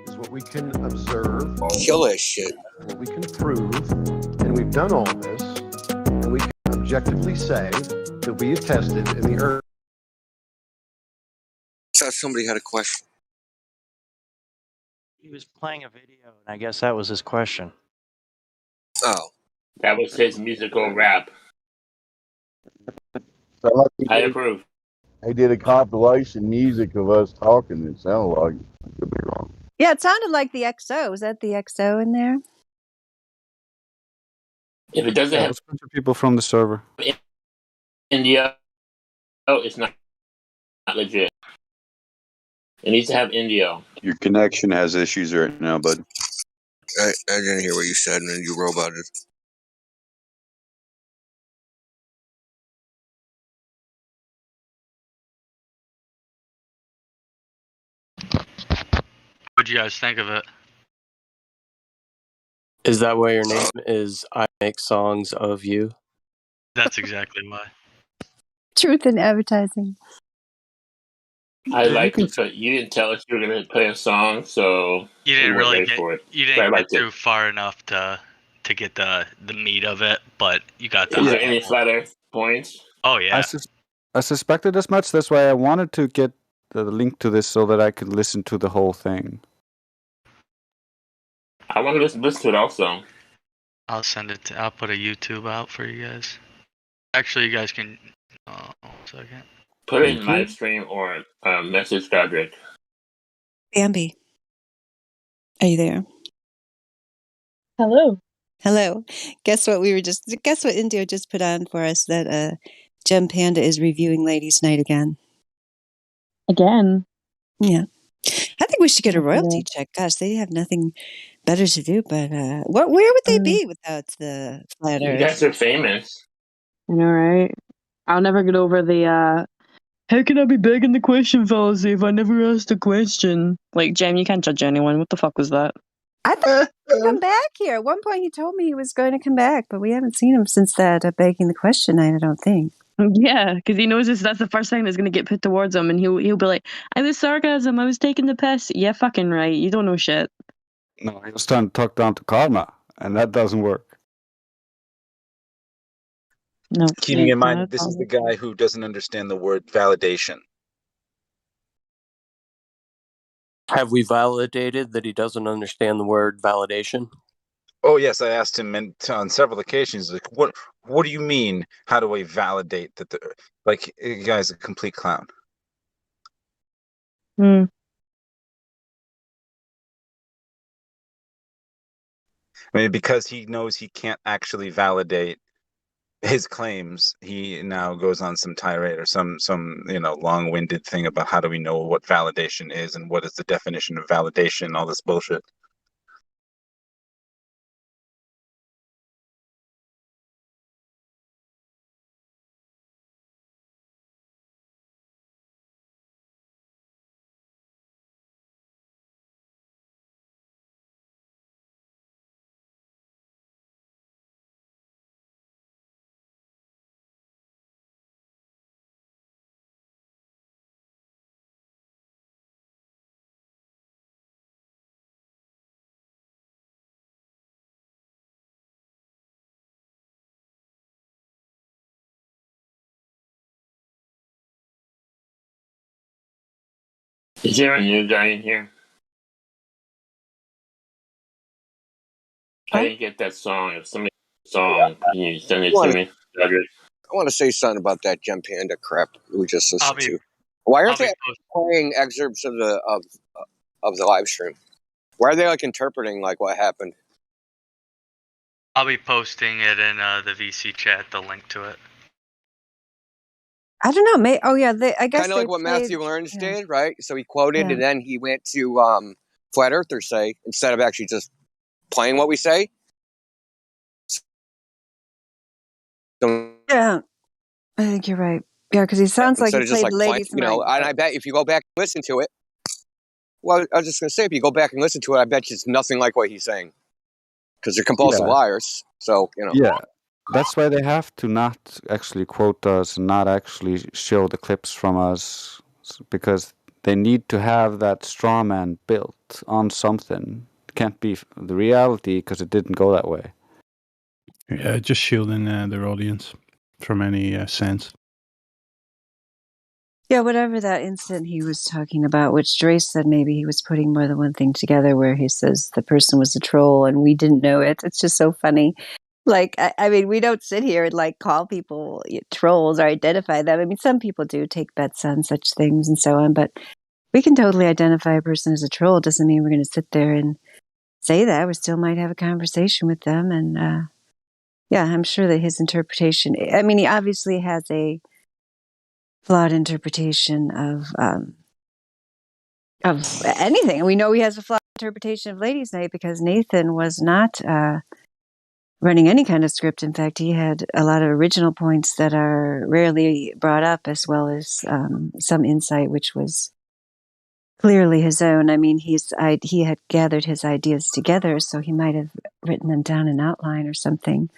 Is what we can observe. Kill that shit. What we can prove. And we've done all this. And we can objectively say that we have tested in the earth. I thought somebody had a question. He was playing a video, and I guess that was his question. Oh. That was his musical rap. I approve. They did a compilation music of us talking. It sounded like, I could be wrong. Yeah, it sounded like the XO. Was that the XO in there? If it doesn't have Let's go to people from the server. India, it's not legit. It needs to have Indio. Your connection has issues right now, bud. I didn't hear what you said, and then you roboted. What'd you guys think of it? Is that why your name is I Make Songs of You? That's exactly why. Truth in advertising. I liked it, but you didn't tell us you were going to play a song, so You didn't we weren't really ready get for it. you But I didn't get liked it. through far enough to get the meat of it, but you got the Is there high any level. flat Earth points? Oh yeah. I suspected as much. That's why I wanted to get the link to this so that I could listen to the whole thing. I want to listen to it also. I'll send it I'll put a YouTube out for you guys. Actually, you guys can 1 second. Put it in live stream or message Godric. Bambi, are you there? Hello. Hello. Guess what Indio just put on for us, that Gem Panda is reviewing Ladies Night again. Again? Yeah. I think we should get a royalty check. Gosh, they have nothing better to do, but where would they be without the flat You Earth? guys are famous. I know, right? I'll never get over the, how can I be begging the question fallacy if I never asked a question? Like, Jem, you can't judge anyone. What the fuck was that? I thought he would come back here. At one point he told me he was going to come back, but we haven't seen him since that begging the question night, I don't think. Yeah, because he knows that's the first thing that's going to get put towards him, and he'll be like, I was sarcasm, I was taking the piss. Yeah, fucking right. You don't know shit. No, he was trying to talk down to Karma, and that doesn't work. No. Keeping in mind that this is the guy who doesn't understand the word validation. Have we validated that he doesn't understand the word validation? Oh yes, I asked him on several occasions, like, what do you mean? How do I validate that? The guy's a complete clown. Hmm. I mean, because he knows he can't actually validate his claims, he now goes on some tirade or some long-winded thing about how do we know what validation is and what is the definition of validation, all this bullshit. Is there a new guy in here? I didn't get that song. If somebody song, can you send it to me, Cedric? I want to say something about that Gem Panda crap we just I'll listened be. to. Why aren't I'll be they playing excerpts of the live stream? Why are they like interpreting like what happened? I'll be posting it in the VC chat. The link to it. I don't know. Oh yeah, I guess Kind of they like what played, Matthew Lawrence did, right? So he quoted, Yeah. and then he went to Flat Earthers say instead of actually just playing what we say. Yeah, I think you're right. Yeah, because he sounds like he Instead of just played like the playing, ladies' you know. mic. And I bet if you go back and listen to it, well, I was just gonna say if you go back and listen to it, I bet you it's nothing like what he's saying because they're compulsive Yeah. liars. So you know. Yeah, that's why they have to not actually quote us and not actually show the clips from us, because they need to have that straw man built on something. It can't be the reality because it didn't go that way. Yeah, just shielding their audience from any sense. Yeah, whatever that incident he was talking about, which Dre said maybe he was putting more than one thing together, where he says the person was a troll and we didn't know it. It's just so funny. Like, I mean, we don't sit here and like call people trolls or identify them. I mean, some people do take bets on such things and so on, but we can totally identify a person as a troll. It doesn't mean we're going to sit there and say that. We still might have a conversation with them. And yeah, I'm sure that his interpretation, I mean, he obviously has a flawed interpretation of anything. We know he has a flawed interpretation of Ladies' Night because Nathan was not running any kind of script. In fact, he had a lot of original points that are rarely brought up, as well as some insight, which was clearly his own. I mean, he had gathered his ideas together, so he might have written them down in outline or something.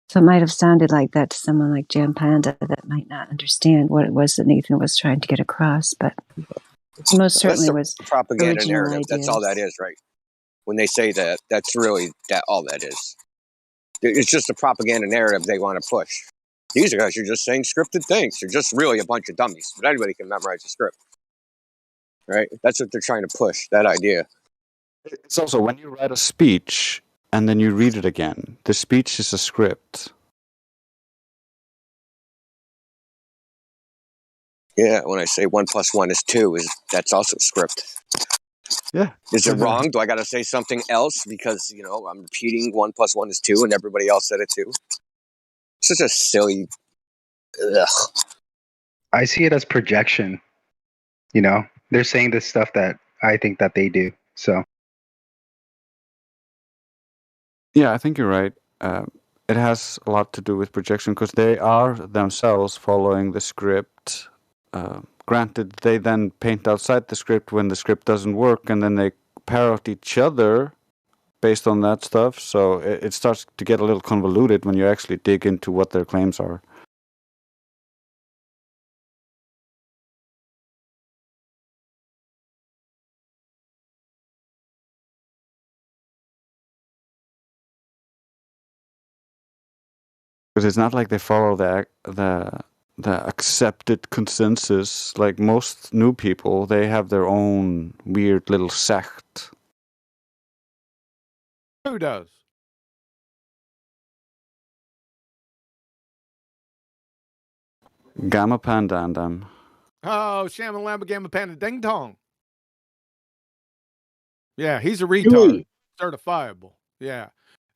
So it might have sounded like that to someone like Jam Panda that might not understand what it was that Nathan was trying to get across, but most certainly was propaganda original narrative. That's all that ideas. is, right? When they say that, that's really all that is. It's just a propaganda narrative they want to push. These guys are just saying scripted things. They're just really a bunch of dummies. But anybody can memorize a script, right? That's what they're trying to push, that idea. It's also when you write a speech and then you read it again, the speech is a script. Yeah, when I say 1 + 1 is 2, that's also a script. Yeah. Is it wrong? Do I got to say something else because I'm repeating 1 + 1 is 2 and everybody else said it too? It's such a silly. Ugh. I see it as projection. They're saying this stuff that I think that they do. So Yeah, I think you're right. It has a lot to do with projection because they are themselves following the script. Granted, they then paint outside the script when the script doesn't work, and then they parrot each other based on that stuff. So it starts to get a little convoluted when you actually dig into what their claims are. Because it's not like they follow the accepted consensus. Like most new people, they have their own weird little sect. Who does? Gamma Panda and them. Oh, Shaman Lamba Gamma Panda Ding Dong. Yeah, he's a retard. Certifiable. Yeah.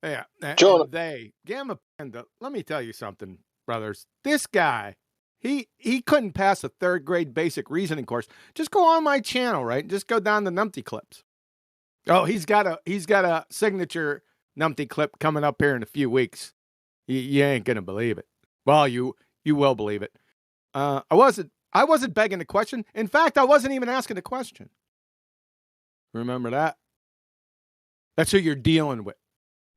Yeah. John. And they, Gamma Panda, let me tell you something, brothers. This guy, he couldn't pass a 3rd grade basic reasoning course. Just go on my channel, right? Just go down the Numpty clips. Oh, he's got a signature Numpty clip coming up here in a few weeks. You ain't gonna believe it. Well, you will believe it. I wasn't begging the question. In fact, I wasn't even asking the question. Remember that? That's who you're dealing with.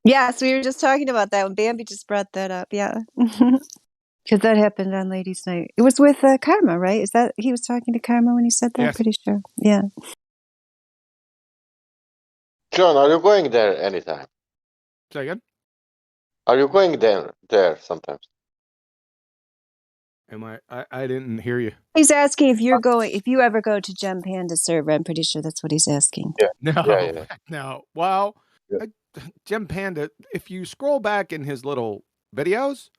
Yes, we were just talking about that when Bambi just brought that up. Yeah. Because that happened on Ladies' Night. It was with Karma, right? Is that he was talking to Karma when he said that? Yes. Pretty sure. Yeah. John, are you going there anytime? Say again? Are you going there sometimes? Am I didn't hear you. He's asking if you ever go to Gem Panda server. I'm pretty sure that's what he's asking. Yeah. No. No. Well, Gem Panda, if you scroll back in his little videos,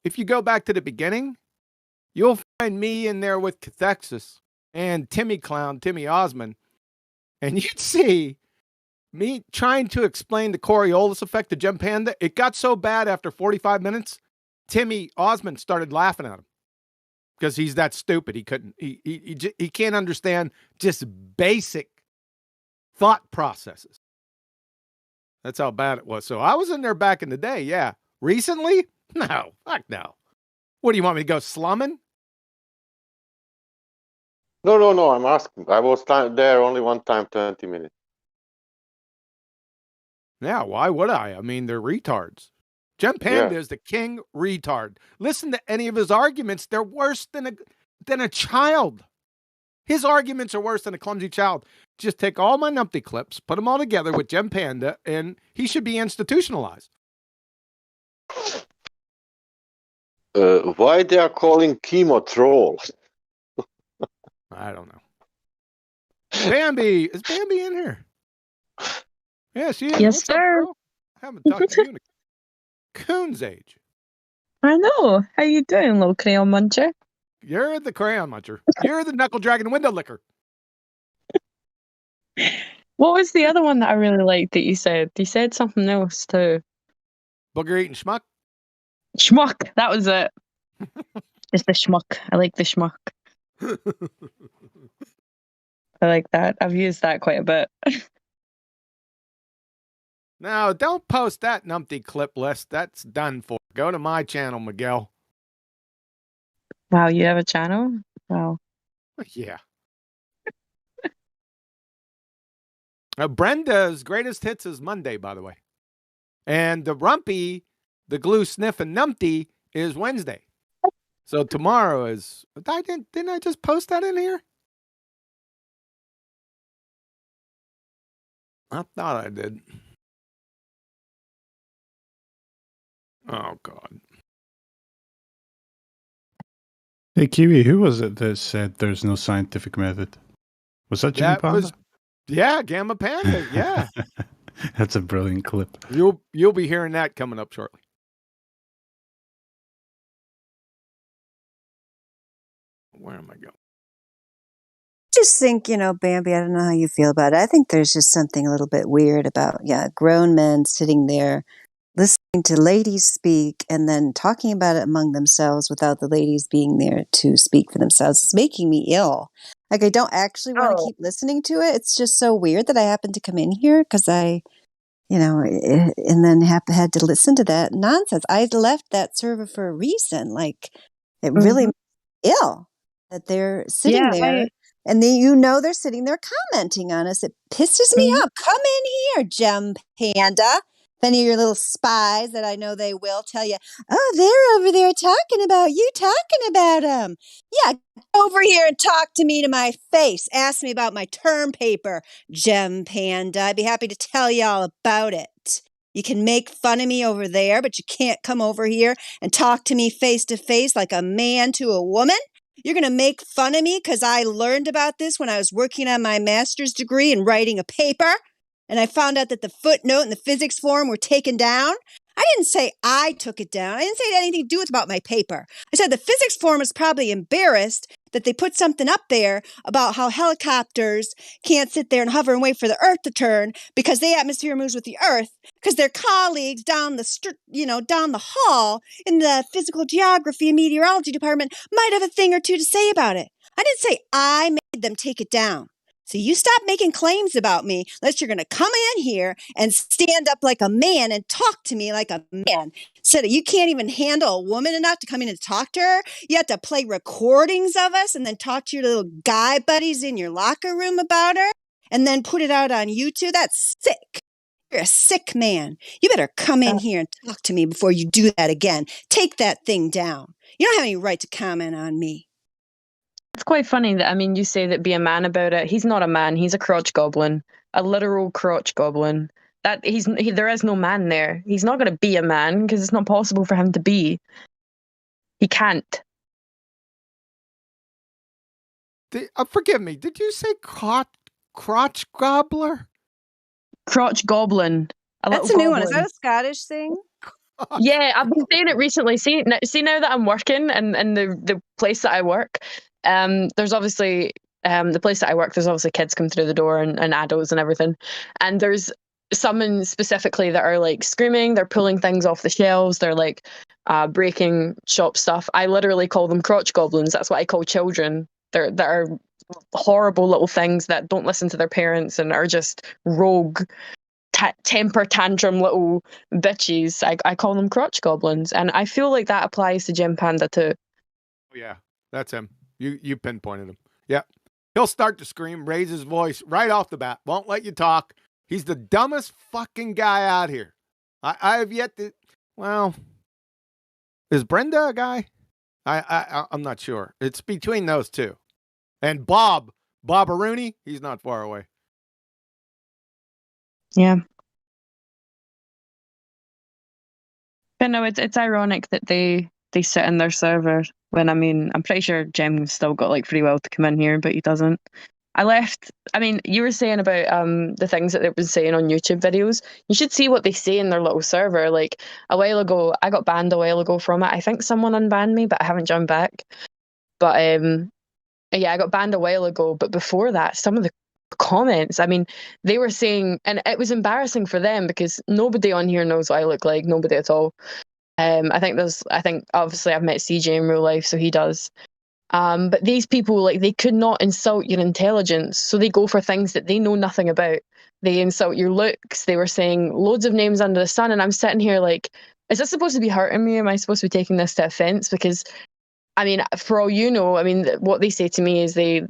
if you go back to the beginning, you'll find me in there with Cathexis and Timmy Osmond, and you'd see me trying to explain the Coriolis effect to Gem Panda. It got so bad after 45 minutes, Timmy Osmond started laughing at him because he's that stupid. He can't understand just basic thought processes. That's how bad it was. So I was in there back in the day. Yeah. Recently? No. Fuck no. What do you want me to go slumming? No. I'm asking. I was there only one time, 20 minutes. Yeah, why would I? I mean, they're retards. Gem Panda is the king retard. Listen to any of his arguments. They're worse than a child. His arguments are worse than a clumsy child. Just take all my numpty clips, put them all together with Gem Panda, and he should be institutionalized. Why they are calling chemo troll? I don't know. Bambi, is Bambi in here? Yeah, she is. Yes, What's sir. up, girl? I haven't talked to you in a coon's age. I know. How you doing, little crayon muncher? You're the crayon muncher. You're the knuckle dragon window licker. What was the other one that I really liked that you said? You said something else too. Booger eating schmuck. Schmuck. That was it. Just the schmuck. I like the schmuck. I like that. I've used that quite a bit. No, don't post that numpty clip list. That's done for. Go to my channel, Miguel. Wow, you have a channel? Wow. Yeah. Brenda's greatest hits is Monday, by the way. And the Rumpy, the glue sniff and numpty is Wednesday. So tomorrow is. Didn't I just post that in here? I thought I did. Oh, God. Hey, Kiwi, who was it that said there's no scientific method? Was that Jimmy Panda? Yeah, Gamma Panda, yeah. That's a brilliant clip. You'll be hearing that coming up shortly. Where am I going? Just think, Bambi, I don't know how you feel about it. I think there's just something a little bit weird about, grown men sitting there listening to ladies speak and then talking about it among themselves without the ladies being there to speak for themselves. It's making me ill. Like, I don't actually want to keep listening to it. It's just so weird that I happened to come in here because I, and then had to listen to that nonsense. I left that server for a reason. Like, it really makes me ill that they're sitting there. And then, they're sitting there commenting on us. It pisses me off. Come in here, Gem Panda. If any of your little spies that I know they will tell you, oh, they're over there talking about them. Yeah, go over here and talk to me to my face. Ask me about my term paper, Gem Panda. I'd be happy to tell you all about it. You can make fun of me over there, but you can't come over here and talk to me face to face like a man to a woman. You're going to make fun of me because I learned about this when I was working on my master's degree and writing a paper. And I found out that the footnote and the physics form were taken down. I didn't say I took it down. I didn't say it had anything to do with about my paper. I said the physics forum is probably embarrassed that they put something up there about how helicopters can't sit there and hover and wait for the Earth to turn because the atmosphere moves with the Earth, because their colleagues down down the hall in the physical geography and meteorology department might have a thing or two to say about it. I didn't say I made them take it down. So you stop making claims about me unless you're going to come in here and stand up like a man and talk to me like a man. So that you can't even handle a woman enough to come in and talk to her. You have to play recordings of us and then talk to your little guy buddies in your locker room about her and then put it out on YouTube. That's sick. You're a sick man. You better come in here and talk to me before you do that again. Take that thing down. You don't have any right to comment on me. It's quite funny that, I mean, you say that be a man about it. He's not a man. He's a crotch goblin, a literal crotch goblin. There is no man there. He's not going to be a man because it's not possible for him to be. He can't. Forgive me. Did you say crotch gobbler? Crotch goblin. That's a new one. Is that a Scottish thing? Yeah, I've been saying it recently. See now that I'm working and the place that I work, there's obviously the place that I work, there's obviously kids come through the door and adults and everything. And there's some specifically that are like screaming, they're pulling things off the shelves, they're like breaking shop stuff. I literally call them crotch goblins. That's what I call children. That are horrible little things that don't listen to their parents and are just rogue temper tantrum little bitches. I call them crotch goblins, and I feel like that applies to Jim Panda too. Oh yeah, that's him. You pinpointed him. Yeah, he'll start to scream, raise his voice right off the bat. Won't let you talk. He's the dumbest fucking guy out here. I have yet to. Well, is Brenda a guy? I'm not sure. It's between those two. And Bob Rooney, he's not far away. Yeah. But no, it's ironic that they sit in their server when, I mean, I'm pretty sure Jem's still got like free will to come in here, but he doesn't. I left. I mean, you were saying about the things that they've been saying on YouTube videos. You should see what they say in their little server. Like a while ago, I got banned a while ago from it. I think someone unbanned me, but I haven't joined back. But yeah, I got banned a while ago. But before that, some of the comments, I mean, they were saying, and it was embarrassing for them because nobody on here knows what I look like. Nobody at all. I think obviously I've met CJ in real life, so he does. But these people, like, they could not insult your intelligence, so they go for things that they know nothing about. They insult your looks. They were saying loads of names under the sun, and I'm sitting here like, is this supposed to be hurting me? Am I supposed to be taking this to offense? Because, I mean, for all you know, I mean, what they say to me is they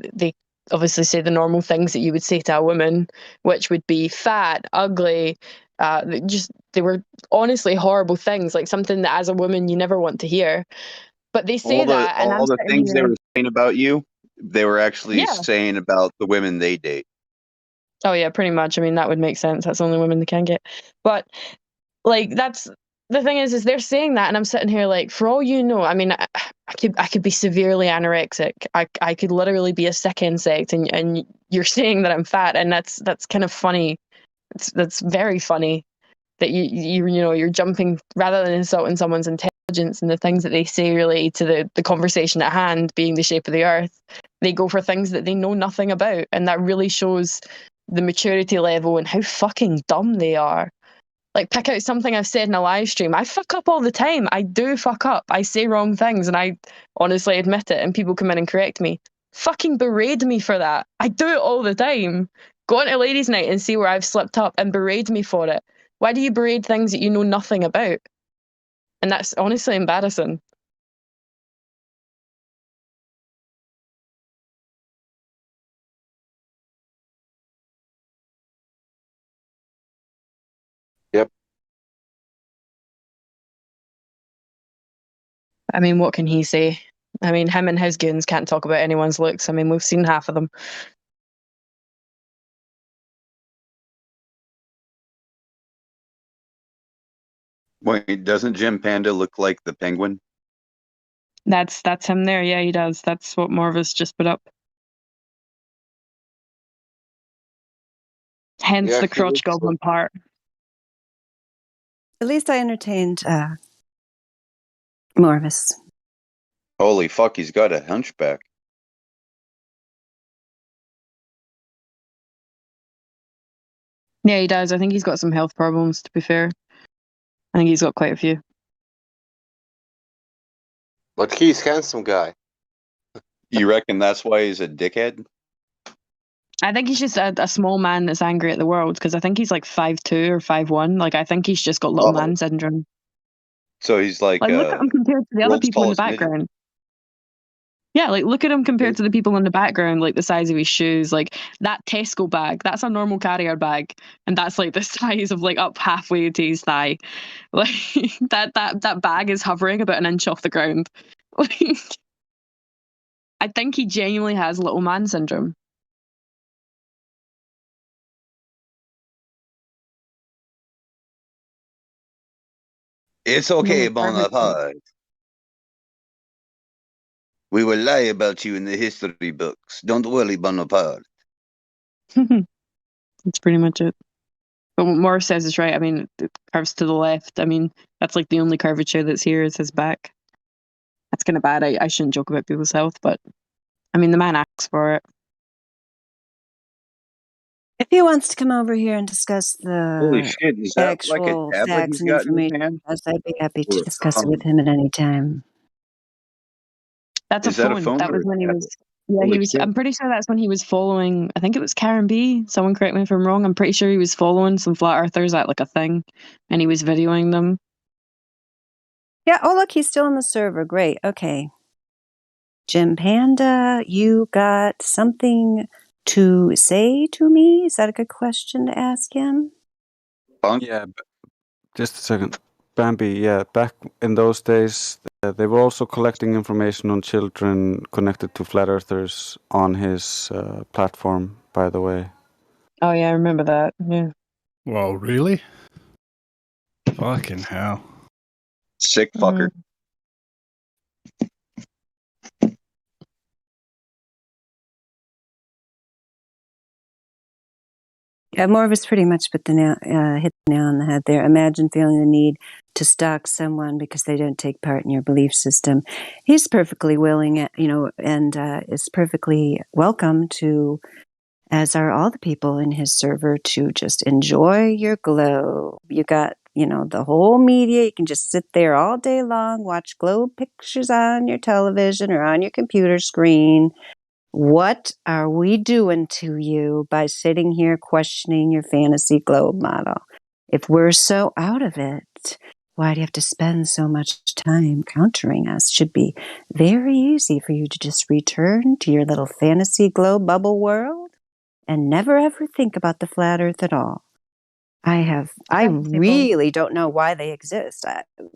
obviously say the normal things that you would say to a woman, which would be fat, ugly. They were honestly horrible things, like something that as a woman you never want to hear. But they say that, and all the things they Mm-hmm. were saying about you, they were actually saying about the women they date. Oh yeah, pretty much. I mean, that would make sense. That's the only women they can get. But like, that's the thing is they're saying that, and I'm sitting here like, for all you know, I mean, I could be severely anorexic. I could literally be a sick insect, and you're saying that I'm fat, and that's kind of funny. That's very funny that you're jumping rather than insulting someone's intelligence and the things that they say related to the conversation at hand being the shape of the earth. They go for things that they know nothing about, and that really shows the maturity level and how fucking dumb they are. Like, pick out something I've said in a live stream. I fuck up all the time. I do fuck up. I say wrong things, and I honestly admit it, and people come in and correct me. Fucking berate me for that. I do it all the time. Go on to ladies' night and see where I've slipped up and berate me for it. Why do you berate things that you know nothing about? And that's honestly embarrassing. Yep. I mean, what can he say? I mean, him and his goons can't talk about anyone's looks. I mean, we've seen half of them. Wait, doesn't Jim Panda look like the penguin? That's him there. Yeah, he does. That's what Morvis just put up. Hence Yeah, the he crotch looks goblin part. At least I entertained Morvis. Holy fuck, he's got a hunchback. Yeah, he does. I think he's got some health problems, to be fair. I think he's got quite a few. But he's handsome guy. You reckon that's why he's a dickhead? I think he's just a small man that's angry at the world, because I think he's like 5'2" or 5'1". Like, I think he's just got little man syndrome. So he's like look at him compared to the other world's people in the tallest midget. background. Yeah, like, look at him compared to the people in the background, like the size of his shoes. Like, that Tesco bag, that's a normal carrier bag, and that's like the size of like up halfway to his thigh. Like, that bag is hovering about an inch off the ground. Like, I think he genuinely has little man syndrome. It's okay, Bonaparte. We will lie about you in the history books. Don't worry, Bonaparte. That's pretty much it. But what Morris says is right. I mean, it curves to the left. I mean, that's like the only curvature that's here is his back. That's kind of bad. I shouldn't joke about people's health, but I mean, the man asks for it. If he wants to come over here and discuss Holy the shit, is that like a actual tablet facts he's and got in his information, hand? I'd be happy Or to a discuss it phone? with him at any time. That's Is a that phone. a phone That or was a when he tablet? was. Yeah, Holy he was. shit. I'm pretty sure that's when he was following. I think it was Karen B. Someone correct me if I'm wrong. I'm pretty sure he was following some flat earthers at like a thing, and he was videoing them. Yeah. Oh, look, he's still on the server. Great. Okay. Jim Panda, you got something to say to me? Is that a good question to ask him? Yeah, just a second. Bambi, yeah, back in those days, they were also collecting information on children connected to flat earthers on his platform, by the way. Oh, yeah, I remember that. Yeah. Whoa, really? Fucking hell. Sick fucker. Yeah, Morvis pretty much hit the nail on the head there. Imagine feeling the need to stalk someone because they don't take part in your belief system. He's perfectly willing, and is perfectly welcome to, as are all the people in his server, to just enjoy your globe. You got, the whole media. You can just sit there all day long, watch globe pictures on your television or on your computer screen. What are we doing to you by sitting here questioning your fantasy globe model? If we're so out of it, why do you have to spend so much time countering us? It should be very easy for you to just return to your little fantasy globe bubble world and never ever think about the flat earth at all. I really don't know why they exist.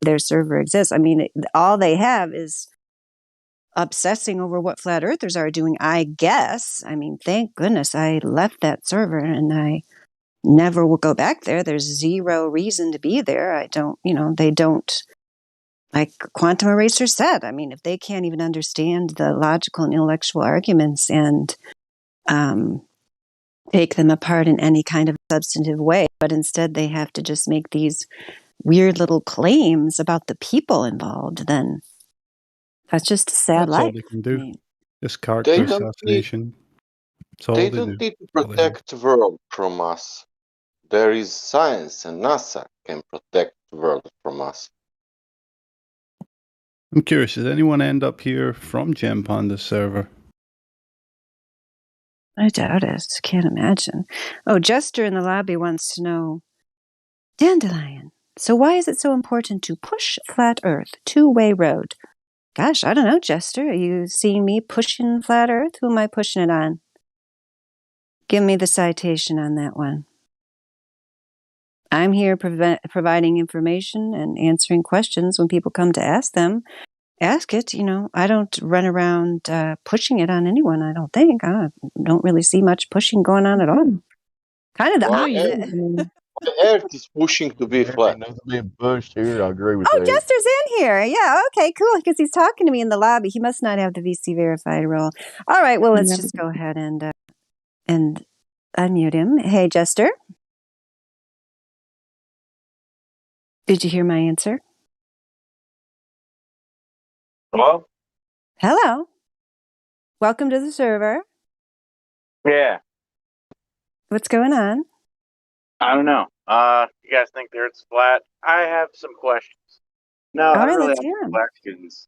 Their server exists. I mean, all they have is obsessing over what flat earthers are doing, I guess. I mean, thank goodness I left that server and I never will go back there. There's zero reason to be there. They don't, like Quantum Eraser said, I mean, if they can't even understand the logical and intellectual arguments and take them apart in any kind of substantive way, but instead they have to just make these weird little claims about the people involved, then that's just a sad That's life. all they can do. This They character don't need, assassination. That's all they they don't do. need to That's all they do. protect the world from us. There is science, and NASA can protect the world from us. I'm curious, does anyone end up here from Gem Panda's server? I doubt it. Can't imagine. Oh, Jester in the lobby wants to know, Dandelion, so why is it so important to push flat earth, two-way road? Gosh, I don't know, Jester. Are you seeing me pushing flat earth? Who am I pushing it on? Give me the citation on that one. I'm here providing information and answering questions when people come to ask them. Ask it, I don't run around pushing it on anyone, I don't think. I don't really see much pushing going on at all. Kind of the Why opposite. Earth is pushing to be flat. Nothing being pushed here. I agree with Oh, that. Jester's in here. Yeah, okay, cool. Because he's talking to me in the lobby. He must not have the VC verified role. All right, well, let's just go ahead and unmute him. Hey, Jester. Did you hear my answer? Hello? Hello. Welcome to the server. Yeah. What's going on? I don't know. You guys think the Earth's flat? I have some questions. No, All I don't right, really let's have hear 'em. questions.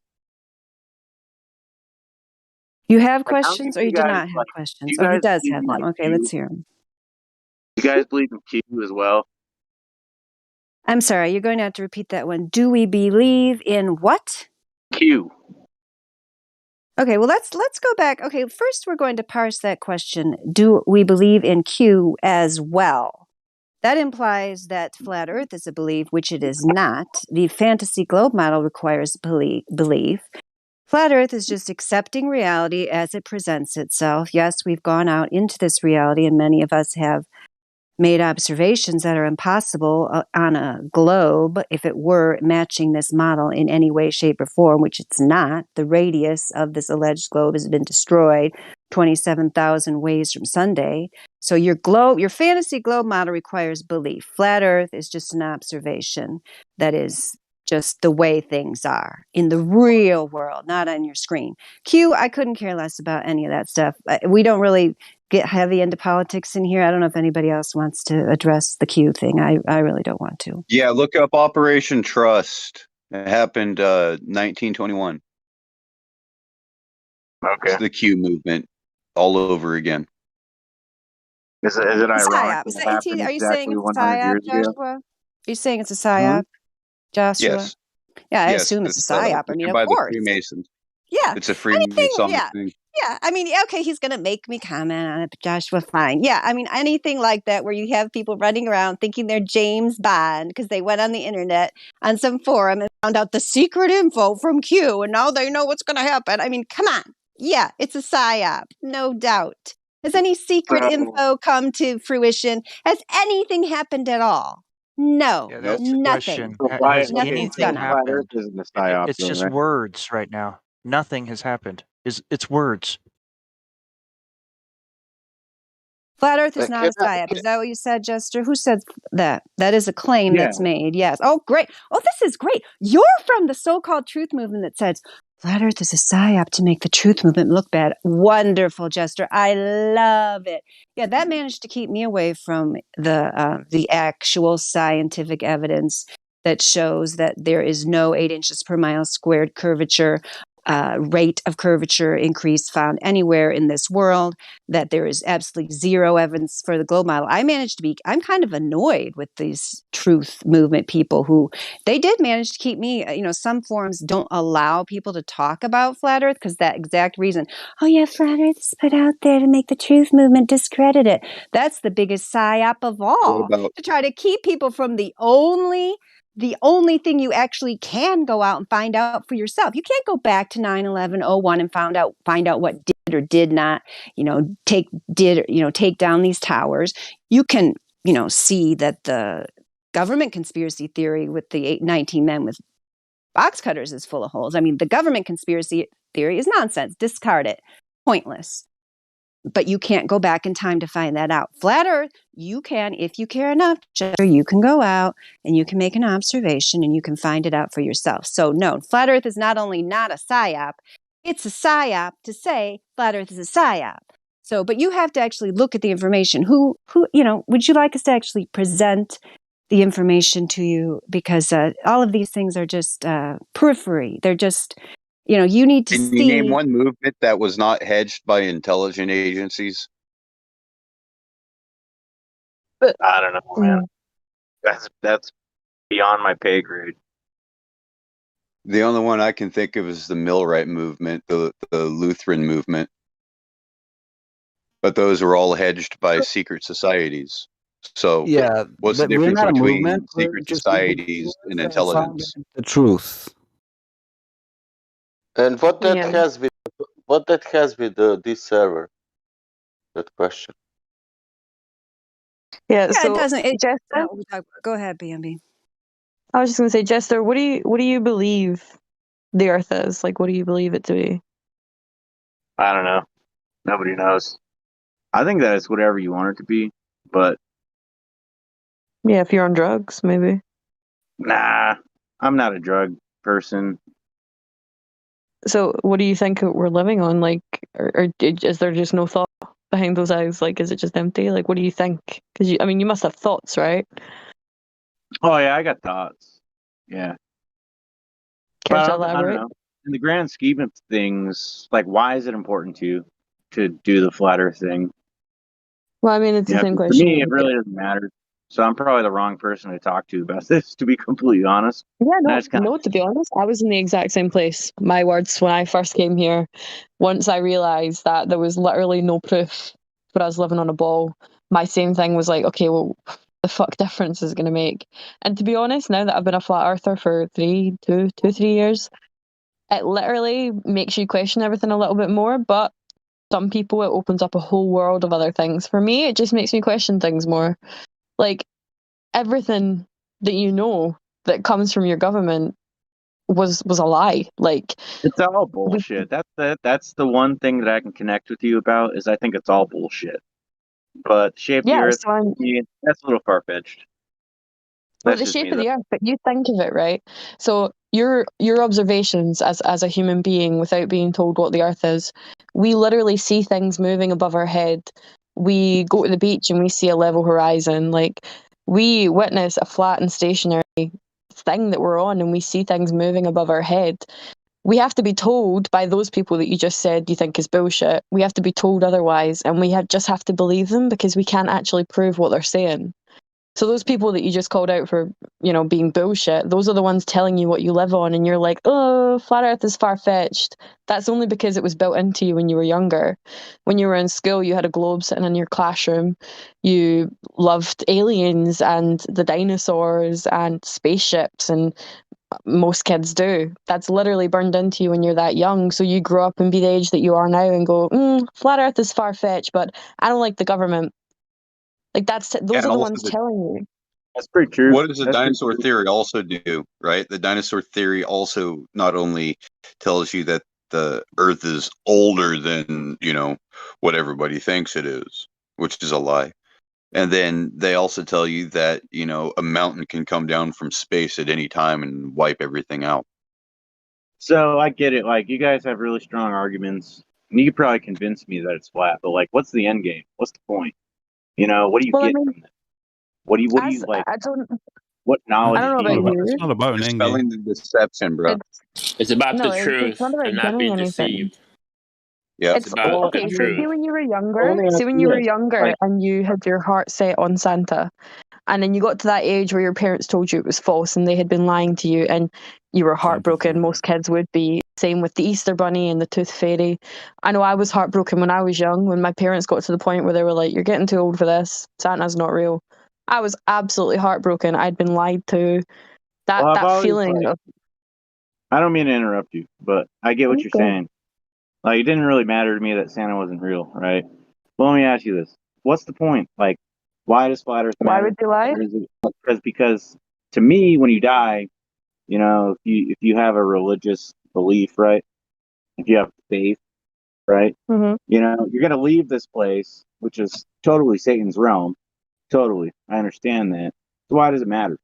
You have Like, how many questions of or you you do guys, not have like, do questions? you Oh, he guys does believe have in, them. like, Okay, Q? let's hear them. You guys believe in Q as well? I'm sorry, you're going to have to repeat that one. Do we believe in what? Q. Okay, well let's go back. Okay, first we're going to parse that question. Do we believe in Q as well? That implies that flat Earth is a belief, which it is not. The fantasy globe model requires belief. Flat Earth is just accepting reality as it presents itself. Yes, we've gone out into this reality, and many of us have made observations that are impossible on a globe if it were matching this model in any way, shape, or form, which it's not. The radius of this alleged globe has been destroyed 27,000 ways from Sunday. So your fantasy globe model requires belief. Flat Earth is just an observation that is just the way things are in the real world, not on your screen. Q, I couldn't care less about any of that stuff. We don't really get heavy into politics in here. I don't know if anybody else wants to address the Q thing. I really don't want to. Yeah, look up Operation Trust. It happened 1921. Okay. It's the Q movement all over again. Is it ironic PSYOP. that Is it that ET? happened Are you saying exactly it's a 100 PSYOP, years ago? Joshua? Are you saying it's a PSYOP, Joshua? Yes. Yeah, I Yes, assume it's a PSYOP. I mean, of by the course. Freemasons. Yeah. It's a Anything, Freemasonic yeah. thing. Yeah. I mean, okay, he's going to make me comment on it, but Joshua, fine. Yeah. I mean, anything like that where you have people running around thinking they're James Bond because they went on the internet on some forum and found out the secret info from Q and now they know what's going to happen. I mean, come on. Yeah, it's a PSYOP. No doubt. Has any secret info come to fruition? Has anything happened at all? No. Yeah, that's the Nothing. question. Has Nothing's anything gonna. Flat Earth happened? isn't a psyop, It's though, just right? words right now. Nothing has happened. It's words. Flat Earth is not a PSYOP. Is that what you said, Jester? Who said that? That is a claim Yeah. that's made. Yes. Oh, great. Oh, this is great. You're from the so-called truth movement that says Flat Earth is a PSYOP to make the truth movement look bad. Wonderful, Jester. I love it. Yeah, that managed to keep me away from the actual scientific evidence that shows that there is no 8 inches per mile squared curvature rate of curvature increase found anywhere in this world, that there is absolutely zero evidence for the globe model. I'm kind of annoyed with these truth movement people who they did manage to keep me, some forums don't allow people to talk about flat earth because that exact reason. Oh yeah, flat earth is put out there to make the truth movement discredit it. That's the biggest psyop of all, to try to keep people from the only thing you actually can go out and find out for yourself. You can't go back to 9/11/01 and find out what did or did not, take down these towers. You can, see that the government conspiracy theory with the 19 men with box cutters is full of holes. I mean, the government conspiracy theory is nonsense. Discard it. Pointless. But you can't go back in time to find that out. Flat Earth, you can, if you care enough, you can go out and you can make an observation and you can find it out for yourself. So no, Flat Earth is not only not a PSYOP, it's a PSYOP to say Flat Earth is a PSYOP. So, but you have to actually look at the information. Who, would you like us to actually present the information to you? Because all of these things are just periphery. They're just, you need to Can see. you name one movement that was not hedged by intelligence agencies? I don't know, man. That's beyond my pay grade. The only one I can think of is the Millwright movement, the Lutheran movement. But those were all hedged by secret societies. So Yeah, what's the but we're difference not a between movement. We're secret just societies and intelligence? the truth. And what that Yeah. has with this server? That question. Yeah, Yeah, so it doesn't. Jester, Go ahead, BMB. I was just gonna say, Jester, what do you believe the Earth is? Like, what do you believe it to be? I don't know. Nobody knows. I think that it's whatever you want it to be, but Yeah, if you're on drugs, maybe. Nah, I'm not a drug person. So, what do you think we're living on? Like, or is there just no thought behind those eyes? Like, is it just empty? Like, what do you think? Because I mean, you must have thoughts, right? Oh yeah, I got thoughts. Yeah, Care but to I don't elaborate? know. In the grand scheme of things, like, why is it important to do the flat Earth thing? Well, I mean, it's the same For question. me, it really doesn't matter. So I'm probably the wrong person to talk to about this, to be completely honest. Yeah, And I no, just kind of no, to be honest, I was in the exact same place. My words when I first came here, once I realised that there was literally no proof for us living on a ball, my same thing was like, okay, well, the fuck difference is it going to make? And to be honest, now that I've been a flat earther for 3 years, it literally makes you question everything a little bit more. But some people, it opens up a whole world of other things. For me, it just makes me question things more. Like, everything that you know that comes from your government was a lie. Like, it's all bullshit. That's the one thing that I can connect with you about is I think it's all bullshit. But shape of the yeah, Earth, so I'm that's a little far fetched. well, That's the just me shape of though. the earth, but you think of it, right? So your observations as a human being without being told what the earth is, we literally see things moving above our head. We go to the beach and we see a level horizon. Like, we witness a flat and stationary thing that we're on and we see things moving above our head. We have to be told by those people that you just said you think is bullshit. We have to be told otherwise, and we just have to believe them because we can't actually prove what they're saying. So those people that you just called out for, being bullshit, those are the ones telling you what you live on, and you're like, oh, flat Earth is far-fetched. That's only because it was built into you when you were younger. When you were in school, you had a globe sitting in your classroom. You loved aliens and the dinosaurs and spaceships, and most kids do. That's literally burned into you when you're that young. So you grow up and be the age that you are now and go, flat Earth is far-fetched, but I don't like the government. Like, those And are the also ones telling you. That's pretty true. What does the dinosaur theory also do, right? The dinosaur theory also not only tells you that the Earth is older than, what everybody thinks it is, which is a lie. And then they also tell you that, a mountain can come down from space at any time and wipe everything out. So I get it. Like, you guys have really strong arguments, and you could probably convince me that it's flat. But like, what's the end game? What's the point? What do you Well, I get mean, from that? What do you like? I don't. What knowledge I don't know do you about get? It's you. not about an end game. Dispelling the deception, bro. It's about No, the it's not truth about and not getting being anything. deceived. Yeah. It's It's about the okay. So truth. see when you were Well, younger, let me ask see when you you were this. younger Like, and you had your heart set on Santa, and then you got to that age where your parents told you it was false and they had been lying to you, and you were heartbroken. Most kids would be. Same with the Easter Bunny and the Tooth Fairy. I know I was heartbroken when I was young, when my parents got to the point where they were like, "You're getting too old for this. Santa's not real." I was absolutely heartbroken. I'd been lied to. well, I've That always feeling like. of I don't mean to interrupt you, but I get what you're okay. saying. Like, it didn't really matter to me that Santa wasn't real, right? Well, let me ask you this: what's the point? Like, why does flat Earth Why would matter? you lie? Or is it because to me, when you die, if you have a religious belief, right? If you have faith, right? Mm-hmm. You're gonna leave this place, which is totally Satan's realm. Totally, I understand that. So why does it matter?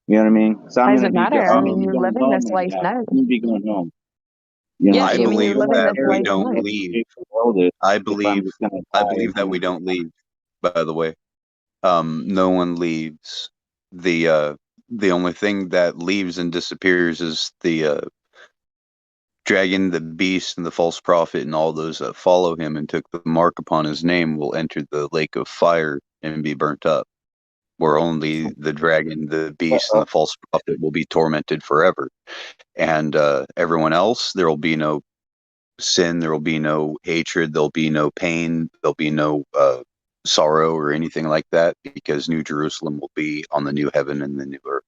You know what I mean? So Why I'm does gonna it be matter? I mean, you're going living home this when I life die. now. I'm gonna be going home. Yeah, I So I mean, what's you're believe the living that this we life scary don't now. leave. world is I if I'm believe just gonna I die believe that we don't leave, by the way. No one leaves. The only thing that leaves and disappears is the dragon, the beast, and the false prophet, and all those that follow him and took the mark upon his name will enter the lake of fire and be burnt up, where only the dragon, the beast, and the false prophet will be tormented forever. And everyone else, there will be no sin, there will be no hatred, there'll be no pain, there'll be no sorrow or anything like that, because New Jerusalem will be on the new heaven and the new earth.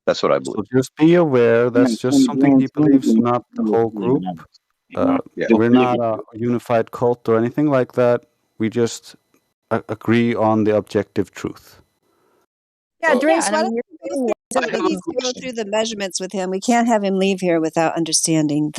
That's what I believe. So just be aware Yeah, that's just in the something grand he scheme of believes, things, not the it whole really group. matters, you know? Yeah. Just We're be not a unified cult or anything like that. We just agree on the objective truth. Yeah, Well, Drace, And I why mean, don't you're you saying go that through? I have He a needs to go question. through the measurements with him. We can't have him leave here without understanding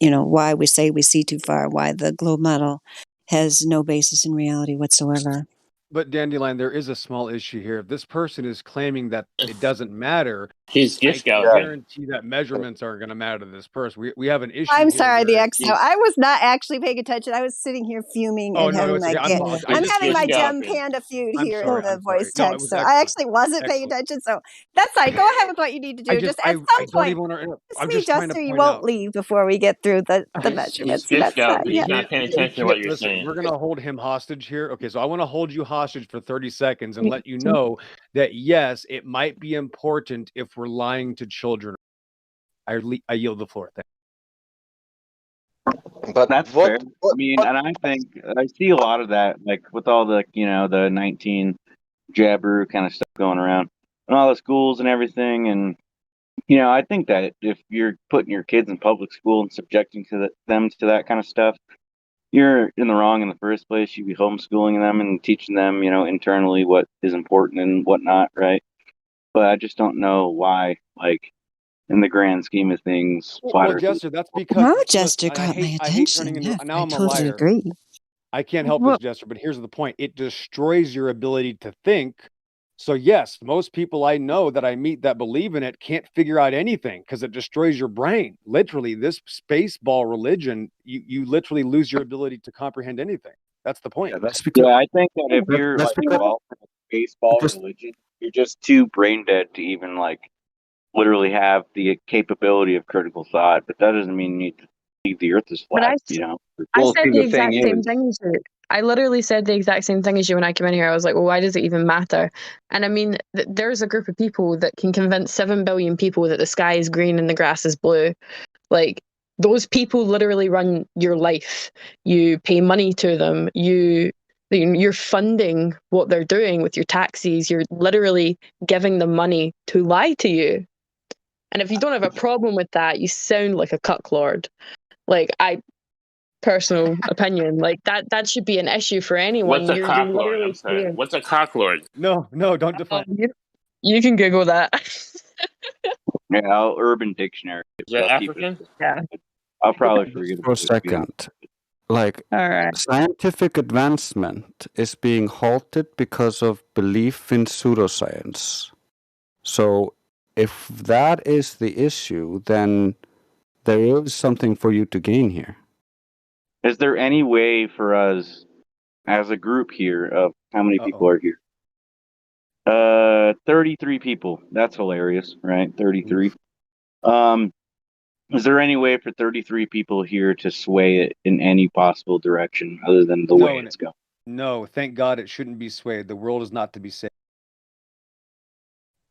why we say we see too far, why the globe model has no basis in reality whatsoever. But Dandelion, there is a small issue here. If this person is claiming that it doesn't matter, He's I gift can gouging. guarantee that measurements aren't going to matter to this person. We have an issue. I'm here sorry, the where XO. I was not actually paying attention. I was sitting here fuming Oh and no, having it's my okay. I apologize. I'm I just having my gift Gem gouging. Panda feud I'm here sorry. in the I'm sorry. voice No, it text. was So I excellent. actually wasn't paying Excellent. attention. So that's fine. Go ahead with what you need to do. Just at I some don't point, even want to interrupt. just I'm me, just trying to Jester, you point won't out. leave before we get through the He's measurements. gift That's fine. gouging. Yeah. He's not paying We attention to what you're listen, saying. we're going to hold him hostage here. Okay, so I want to hold you hostage for 30 seconds and let you know that yes, it might be important if we're lying to children. I yield the floor. Thank But That's fair. I mean, and I think I see a lot of that, like with all the, the 19 jabber kind of stuff going around, and all the schools and everything. And I think that if you're putting your kids in public school and subjecting them to that kind of stuff, you're in the wrong in the first place. You'd be homeschooling them and teaching them, internally what is important and what not, right? But I just don't know why, like, in the grand scheme of things, flat Well, Earth. Jester, that's because Now listen, Jester I got my hate turning attention. into Yeah, now I I'm a totally liar. agree. I can't help this, Jester, but here's the point. It destroys your ability to think. So yes, most people I know that I meet that believe in it can't figure out anything because it destroys your brain. Literally, this spaceball religion, you literally lose your ability to comprehend anything. That's the point. That's because Yeah, I think that if you're that's like because involved in a baseball because religion, you're just too brain dead to even like literally have the capability of critical thought. But that doesn't mean you need to believe the Earth is But flat. I Well, said see, the the thing exact same is, thing as you. I literally said the exact same thing as you when I came in here. I was like, well, why does it even matter? And I mean, there's a group of people that can convince 7 billion people that the sky is green and the grass is blue. Like, those people literally run your life. You pay money to them. You're funding what they're doing with your taxes. You're literally giving them money to lie to you. And if you don't have a problem with that, you sound like a cucklord. Like, personal opinion, like that should be an issue for anyone. What's a You're cocklord? I'm literally sorry. saying, What's a cocklord? No, don't define. You can Google that. yeah, Urban Dictionary. Is that I'll keep it. African? Yeah. I'll probably forget for a about it. second. Like All right. scientific advancement is being halted because of belief in pseudoscience. So if that is the issue, then there is something for you to gain here. Is there any way for us, as a group here, of how many people are here? 33 people. That's hilarious, right? 33. Is there any way for 33 people here to sway it in any possible direction other than the way it's going? No, thank God it shouldn't be swayed. The world is not to be saved.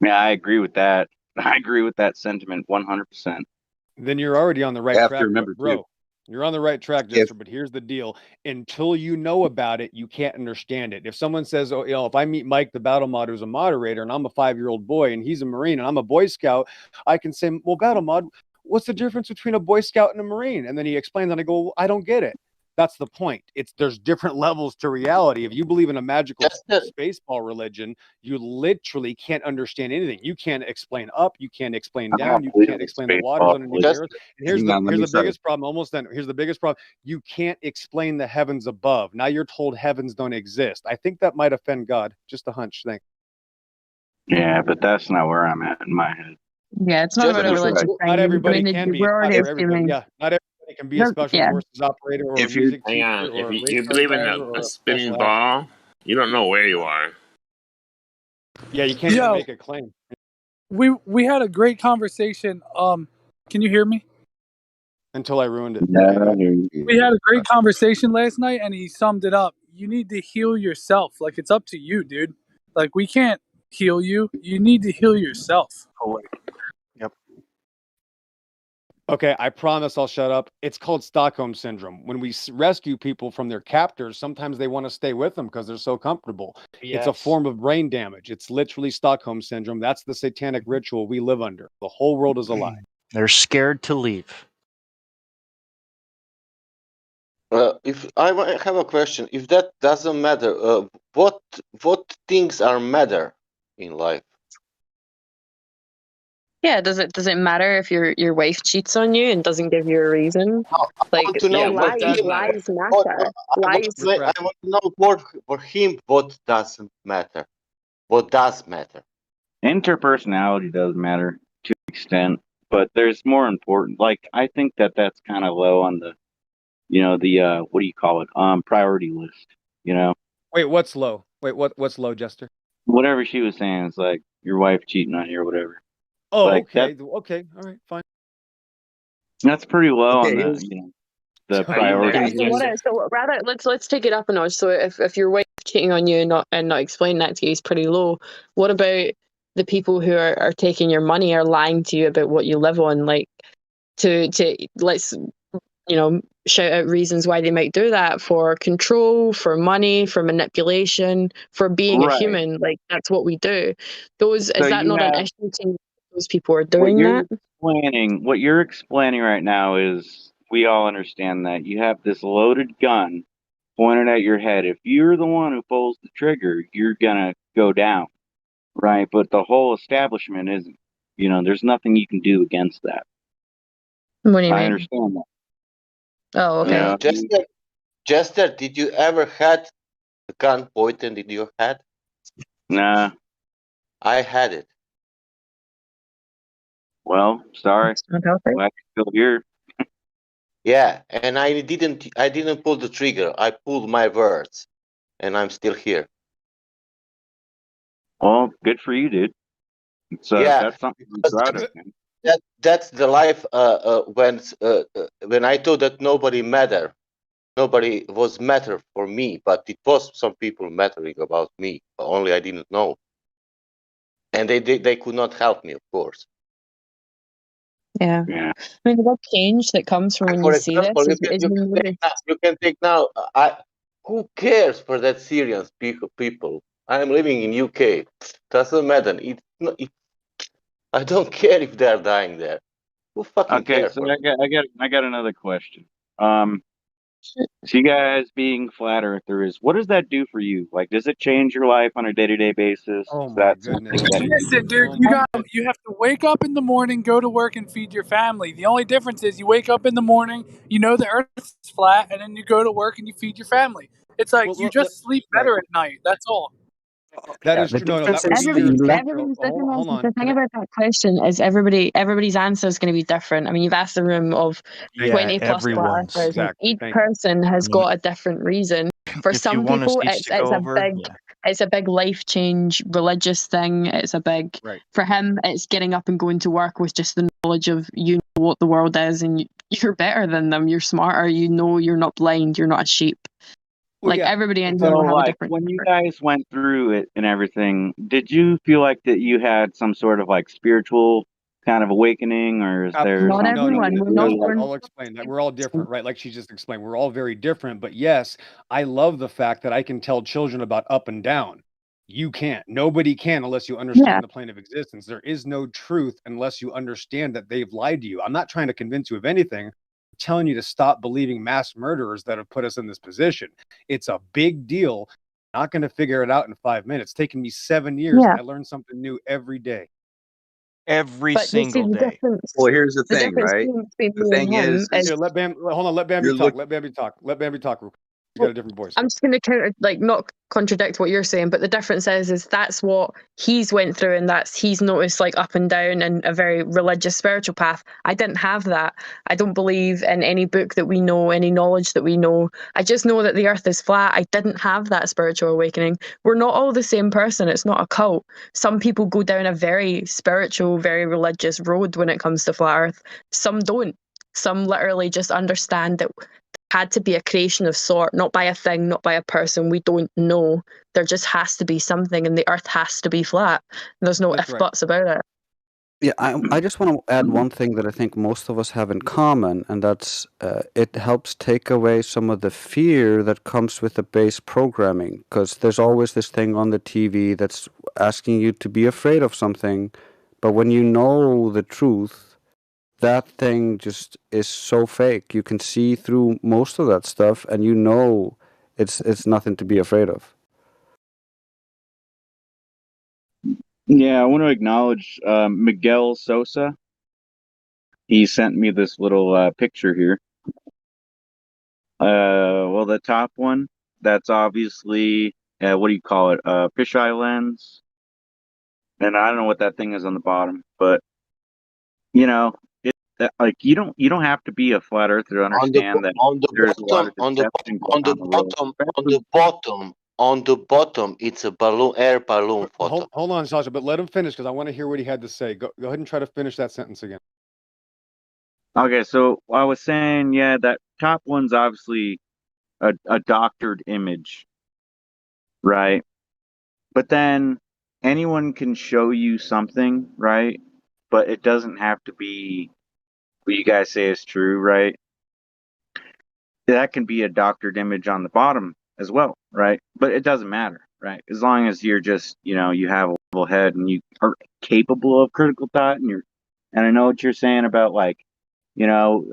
Yeah, I agree with that. I agree with that sentiment 100%. Then you're already on the right You have track, to remember, bro. too. You're on the right track, Jester, but here's the deal. Until you know about it, you can't understand it. If someone says, oh, if I meet Mike the Battle Mod who's a moderator and I'm a 5-year-old boy and he's a Marine and I'm a Boy Scout, I can say, well, Battle Mod, what's the difference between a Boy Scout and a Marine? And then he explains and I go, well, I don't get it. That's the point. There's different levels to reality. If you believe in a magical spaceball religion, you literally can't understand anything. You can't explain up. You can't explain down. You can't explain the waters underneath the earth. And here's the biggest problem. Almost done. Here's the biggest problem. You can't explain the heavens above. Now you're told heavens don't exist. I think that might offend God. Just a hunch. Thanks. Yeah, but that's not where I'm at in my head. Yeah, it's not about a religious thing. Not everybody I mean, can be. we're already Not for everybody. assuming. Yeah, not everybody can be a special forces operator or a music Hang teacher on. or a If you race car believe in driver or a a spinning special ball, you don't know where you are. Yeah, you can't even make a claim. We had a great conversation. Can you hear me? Until I ruined it. We had a great conversation last night, and he summed it up. You need to heal yourself. Like, it's up to you, dude. Like, we can't heal you. You need to heal yourself. Yep. Okay, I promise I'll shut up. It's called Stockholm Syndrome. When we rescue people from their captors, sometimes they want to stay with them because they're so comfortable. It's a Yes. form of brain damage. It's literally Stockholm Syndrome. That's the satanic ritual we live under. The whole world is a lie. They're scared to leave. If I have a question, if that doesn't matter, what things are matter in life? Yeah, does it matter if your wife cheats on you and doesn't give you a reason? Like to know for lies him matter. I want to know for him what doesn't matter. What does matter? Interpersonality does matter to an extent, but there's more important. Like I think that's kind of low on the, what do you call it? Priority list. Wait, what's low? Wait, what's low, Jester? Whatever she was saying is like your wife cheating on you or whatever. Oh, like okay. Okay. All right. Fine. That's pretty low on Okay, the priority Yeah, list. so rather let's take it up a notch. So if your wife cheating on you and not explaining that to you is pretty low, what about the people who are taking your money or lying to you about what you live on? Like to let's shout out reasons why they might do that: for control, for money, for manipulation, for being a Right. human. Like that's what we do. Is So that you not an have issue to you? Those people are what doing you're that. what you're explaining right now is we all understand that you have this loaded gun pointed at your head. If you're the one who pulls the trigger, you're gonna go down, right? But the whole establishment isn't. There's nothing you can do against that. What do you I mean? understand that. Oh, okay. Jester, did you ever had a gun pointed in your head? Nah. I had it. Well, sorry. Not healthy. Glad you're still here. Yeah, and I didn't pull the trigger. I pulled my words, and I'm still here. Well, good for you, dude. Yeah, That's something to be proud of, man. That's the life when I thought that nobody was matter for me, but it was some people mattering about me. Only I didn't know, and they could not help me, of course. Yeah. I mean, the big change that comes from when For you see this example, is you notice. you can take now. Who cares for that Syrian people? I am living in UK. Doesn't matter. I don't care if they're dying there. Who fucking Okay, cares? so I got another question. So you guys being flat earthers, what does that do for you? Like, does it change your life on a day-to-day basis? Oh Is my that goodness. something that Listen, dude, you have to wake up in the morning, go to work, and feed your family. The only difference is you wake up in the morning, you know the earth is flat, and then you go to work and you feed your family. It's like you just sleep better at night. That's all. That Yeah, is the true. No, difference that would is be the your elect. Everybody's hold on. the thing about that question is everybody's answer is going to be different. I mean, you've asked a room of 20 plus flat everyone's. earthers, and Exactly. each Thank you. person has I mean, got a different reason. For if you some want us people, each it's to go a over, big it's a big life change, religious thing. It's a big for him. It's getting up and going to work with just the knowledge of you know what the world is, and you're better than them. You're smarter. You know you're not blind. You're not a sheep. Well, Like everybody in So, here will have a like, different. when you guys went through it and everything, did you feel like that you had some sort of like spiritual kind of awakening, or is there Absolutely. something No. that No, really like? I'll explain that. We're all different, right? Like she just explained. We're all very different. But yes, I love the fact that I can tell children about up and down. You can't. Nobody can unless you understand the plane of existence. There is no truth unless you understand that they've lied to you. I'm not trying to convince you of anything. I'm telling you to stop believing mass murderers that have put us in this position. It's a big deal. Not going to figure it out in 5 minutes. It's taken me 7 years, and I learn something new every day. Every But you see single the day. difference. Well, here's the The thing, difference right? between The me and thing him is Here, let Bam. Hold on. Let Bambi you're talk. Let Bambi talk. Let Bambi talk. Real quick. He's got a different voice. I'm just going to counter, like, not contradict what you're saying, but the difference is that's what he's went through, and that's he's noticed like up and down and a very religious, spiritual path. I didn't have that. I don't believe in any book that we know, any knowledge that we know. I just know that the earth is flat. I didn't have that spiritual awakening. We're not all the same person. It's not a cult. Some people go down a very spiritual, very religious road when it comes to flat earth. Some don't. Some literally just understand that had to be a creation of sort, not by a thing, not by a person. We don't know. There just has to be something, and the earth has to be flat. There's no That's if right. buts about it. Yeah, I just want to add one thing that I think most of us have in common, and that's it helps take away some of the fear that comes with the base programming, because there's always this thing on the TV that's asking you to be afraid of something, but when you know the truth, that thing just is so fake. You can see through most of that stuff, and you know it's nothing to be afraid of. Yeah, I want to acknowledge Miguel Sosa. He sent me this little picture here. Well, the top one, that's obviously, what do you call it? Fisheye lens. And I don't know what that thing is on the bottom, but you know, like you don't have to be a flat earther to understand that there's a lot of deception going on in the world. On the bottom, it's a balloon, air balloon photo. Hold on, Sasha, but let him finish because I want to hear what he had to say. Go ahead and try to finish that sentence again. Okay, so I was saying, yeah, that top one's obviously a doctored image, right? But then anyone can show you something, right? But it doesn't have to be what you guys say is true, right? That can be a doctored image on the bottom as well, right? But it doesn't matter, right? As long as you're just, you have a level head and you capable of critical thought, and I know what you're saying about like, no,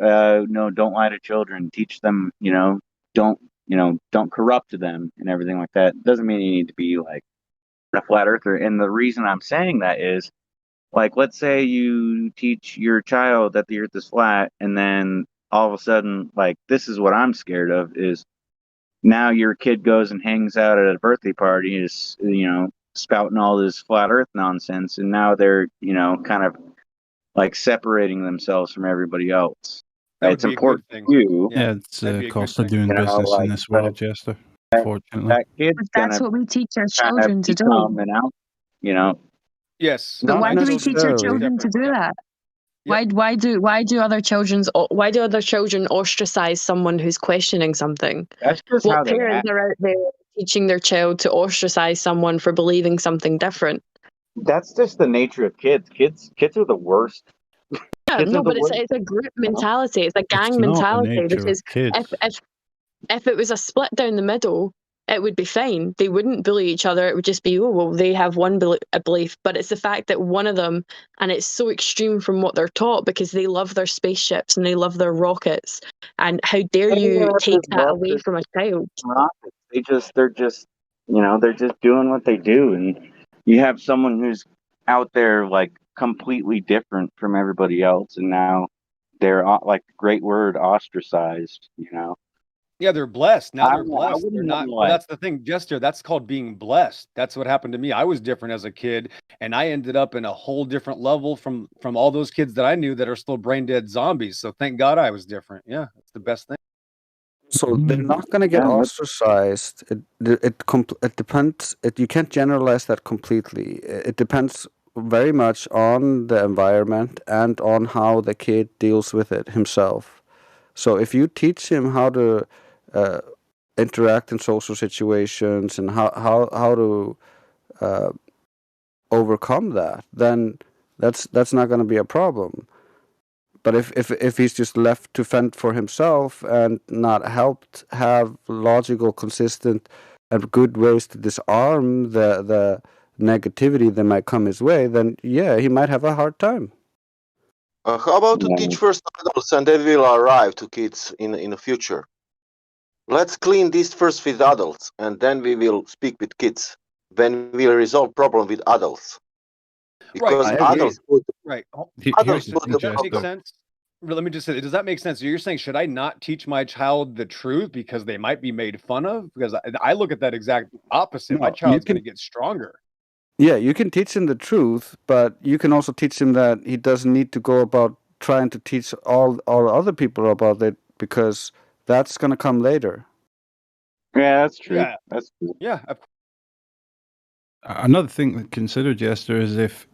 don't lie to children, teach them, don't, don't corrupt them and everything like that. Doesn't mean you need to be like a flat earther. And the reason I'm saying that is, like, let's say you teach your child that the earth is flat, and then all of a sudden, like, this is what I'm scared of is now your kid goes and hangs out at a birthday party, is, spouting all this flat earth nonsense, and now they're, kind of like separating themselves from everybody else. That It's would be a good important thing. to you. Yeah, it's that'd a be a cost good of thing. doing business in Like, this world, Jester. Unfortunately. that kid's But that's gonna what we teach our kind of children to become do. an out, you know. Yes. But Not why do we teach our necessarily. children to do Yep. that? Why do other children ostracize someone who's questioning something? That's just how What they parents act. are out there teaching their child to ostracize someone for believing something different? That's just the nature of kids. Kids are the worst. Yeah, Kids are no, the but worst. it's a group mentality. It's a gang It's not the mentality nature because of kids. if it was a split down the middle, it would be fine. They wouldn't bully each other. It would just be, oh, well, they have one belief. But it's the fact that one of them, and it's so extreme from what they're taught because they love their spaceships and they love their rockets. And how dare you take that away from a child? Rockets. They're just, they're just doing what they do. And you have someone who's out there like completely different from everybody else, and now they're like the great word ostracized. Yeah, they're blessed. Now I they're blessed. They're wouldn't not, wanna, but like, that's the thing, Jester. That's called being blessed. That's what happened to me. I was different as a kid, and I ended up in a whole different level from all those kids that I knew that are still brain dead zombies. So thank God I was different. Yeah, that's the best thing. So they're not going to get ostracized. It depends. You can't generalize that completely. It depends very much on the environment and on how the kid deals with it himself. So if you teach him how to interact in social situations and how to overcome that, then that's not going to be a problem. But if he's just left to fend for himself and not helped have logical, consistent, and good ways to disarm the negativity that might come his way, then yeah, he might have a hard time. How about to teach first adults and they will arrive to kids in the future? Let's clean this first with adults and then we will speak with kids. Then we'll resolve problem with adults. Because adults would Right. adults Does would that make sense? Let me just say, does that make sense? You're saying, should I not teach my child the truth because they might be made fun of? Because I look at that exact opposite. My No, child's going to get stronger. Yeah, you can teach him the truth, but you can also teach him that he doesn't need to go about trying to teach all other people about it because that's going to come later. Yeah, that's true. Yeah. That's true. Yeah. Another thing to consider, Jester, is if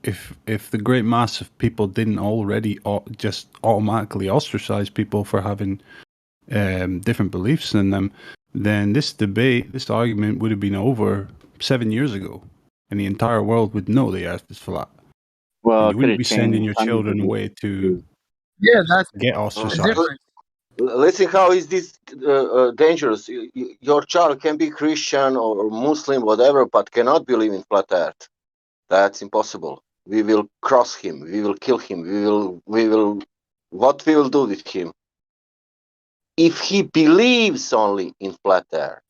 the great mass of people didn't already just automatically ostracize people for having different beliefs in them, then this argument would have been over 7 years ago, and the entire world would know the Earth is flat. Well, and you wouldn't be sending your children away to get ostracized. Listen, how is this dangerous? Your child can be Christian or Muslim, whatever, but cannot believe in flat Earth. That's impossible. We will cross him. We will kill him. We will. What we will do with him? If he believes only in flat Earth,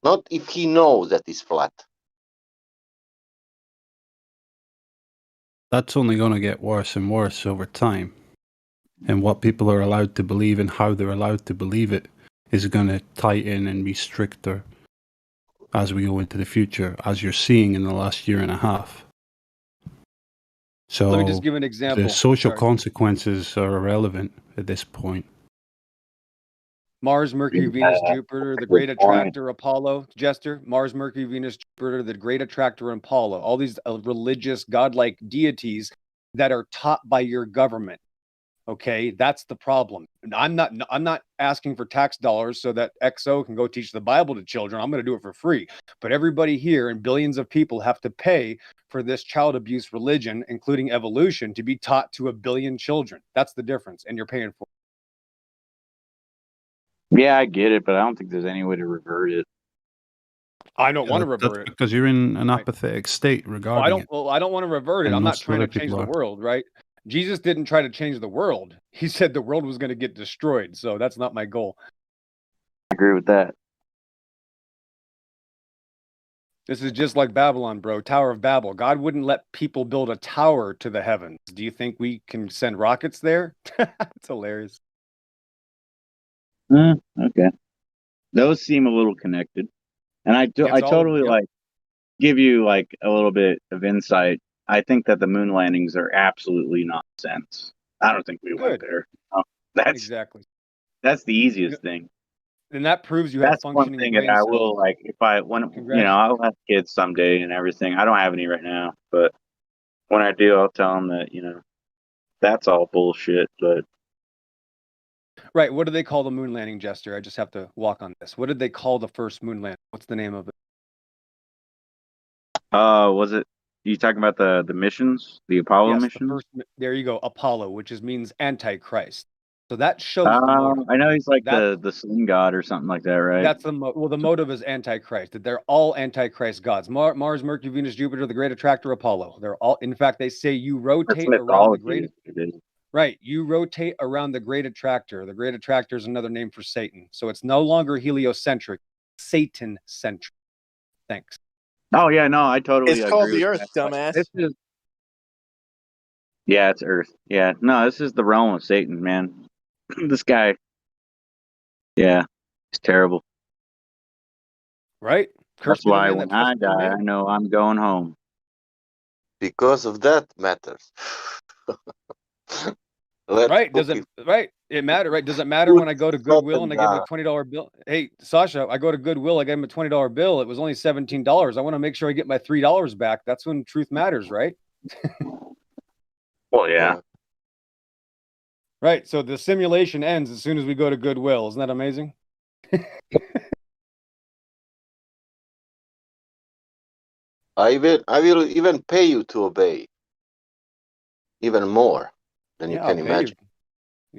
not if he knows that it's flat. that's only going to get worse and worse over time. And what people are allowed to believe and how they're allowed to believe it is going to tighten and be stricter as we go into the future, as you're seeing in the last year and a half. So let me just give an example. the social Sorry. consequences are irrelevant at this point. Mars, Mercury, Venus, Jupiter, the great attractor, Apollo, Jester, Mars, Mercury, Venus, Jupiter, the great attractor, and Apollo. All these religious, godlike deities that are taught by your government. Okay, that's the problem. And I'm not asking for tax dollars so that XO can go teach the Bible to children. I'm going to do it for free. But everybody here and billions of people have to pay for this child abuse religion, including evolution, to be taught to 1 billion children. That's the difference, and you're paying for it. Yeah, I get it, but I don't think there's any way to revert it. I don't want to revert That's it. because you're in an apathetic state regarding it. I don't want to revert it. And I'm not most trying to other change people the are. world, right? Jesus didn't try to change the world. He said the world was going to get destroyed. So that's not my goal. I agree with that. This is just like Babylon, bro. Tower of Babel. God wouldn't let people build a tower to the heavens. Do you think we can send rockets there? It's hilarious. Okay. Those seem a little connected. And I totally like give you like a little bit of insight. I think that the moon landings are absolutely nonsense. I don't think we went there. That's exactly. That's the easiest thing. And that proves you have That's one functioning thing brain that I cells. will like if I I'll have kids someday and everything. I don't have any right now, but when I do, I'll tell them that that's all bullshit. But Right. What do they call the moon landing, Jester? I just have to walk on this. What did they call the first moon landing? What's the name of it? was it you talking about the missions, the Apollo missions? There you go, Apollo, which means Antichrist. So that shows the motive. I know he's like the sun god or something like that, right? That's the motive is Antichrist. That they're all Antichrist gods. Mars, Mercury, Venus, Jupiter, the great attractor, Apollo. They're all. In fact, they say you rotate around the great. Right, you rotate around the great attractor. The great attractor is another name for Satan. So it's no longer heliocentric, Satan-centric. Thanks. Oh yeah, no, I totally. It's called agree the with Earth, that. dumbass. Yeah, it's Earth. Yeah, no, this is the realm of Satan, man. This guy, yeah, he's terrible. Right? That's why when I die, I know I'm going home. Because of that matters. Right? It matter, right? Does it matter when I go to Goodwill and I give him a $20 bill? Hey, Sasha, I go to Goodwill, I gave him a $20 bill. It was only $17. I want to make sure I get my $3 back. That's when truth matters, right? Well, yeah. Right. So the simulation ends as soon as we go to Goodwill. Isn't that amazing? I will even pay you to obey. Even more than you can imagine.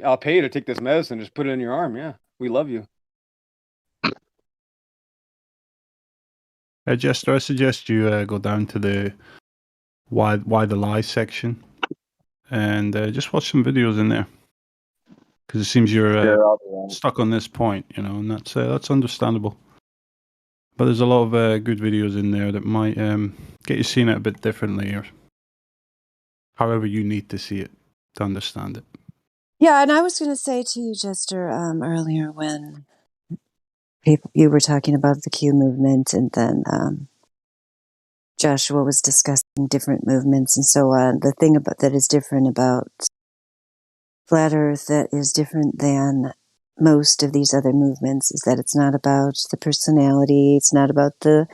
I'll pay you to take this medicine. Just put it in your arm. Yeah. We love you. Jester, I suggest you go down to the why the lie section and just watch some videos in there, because it seems you're stuck on this point, and that's understandable. But there's a lot of good videos in there that might get you seeing it a bit differently, or however you need to see it to understand it. Yeah, and I was going to say to you, Jester, earlier when you were talking about the Q movement, and then Joshua was discussing different movements and so on. The thing that is different about Flat Earth that is different than most of these other movements is that it's not about the personality, it's not about the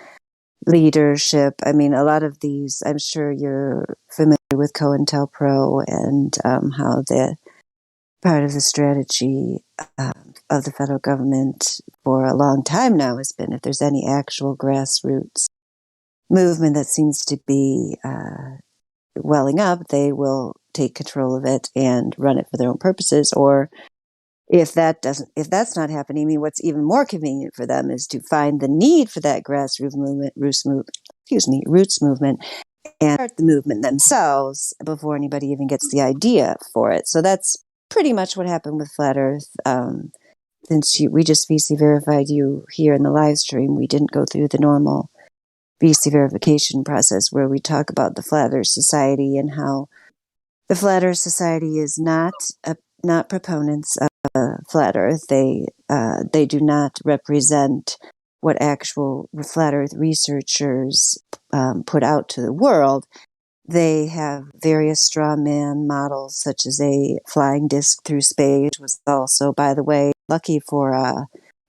leadership. I mean, a lot of these, I'm sure you're familiar with COINTELPRO and how the part of the strategy of the federal government for a long time now has been, if there's any actual grassroots movement that seems to be welling up, they will take control of it and run it for their own purposes. Or if that's not happening, I mean, what's even more convenient for them is to find the need for that grassroots movement, roots movement, and start the movement themselves before anybody even gets the idea for it. So that's pretty much what happened with Flat Earth. Since we just VC verified you here in the live stream, we didn't go through the normal BC verification process where we talk about the Flat Earth Society and how the Flat Earth Society is not proponents of Flat Earth. They do not represent what actual Flat Earth researchers put out to the world. They have various straw man models, such as a flying disc through space, was also, by the way, lucky for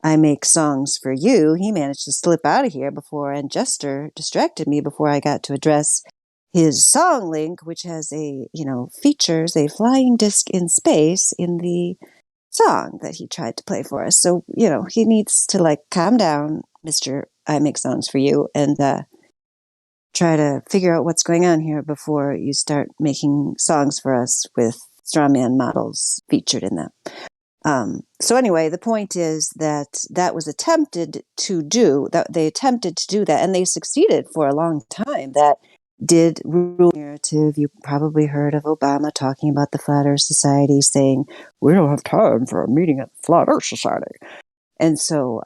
I Make Songs for You. He managed to slip out of here before, and Jester distracted me before I got to address his song link, which has features a flying disc in space in the song that he tried to play for us. So, he needs to calm down, Mr. I Make Songs for You, and try to figure out what's going on here before you start making songs for us with strawman models featured in them. So anyway, the point is that was attempted to do, that they attempted to do that, and they succeeded for a long time. That did rule narrative. You probably heard of Obama talking about the Flat Earth Society, saying, we don't have time for a meeting at the Flat Earth Society. And so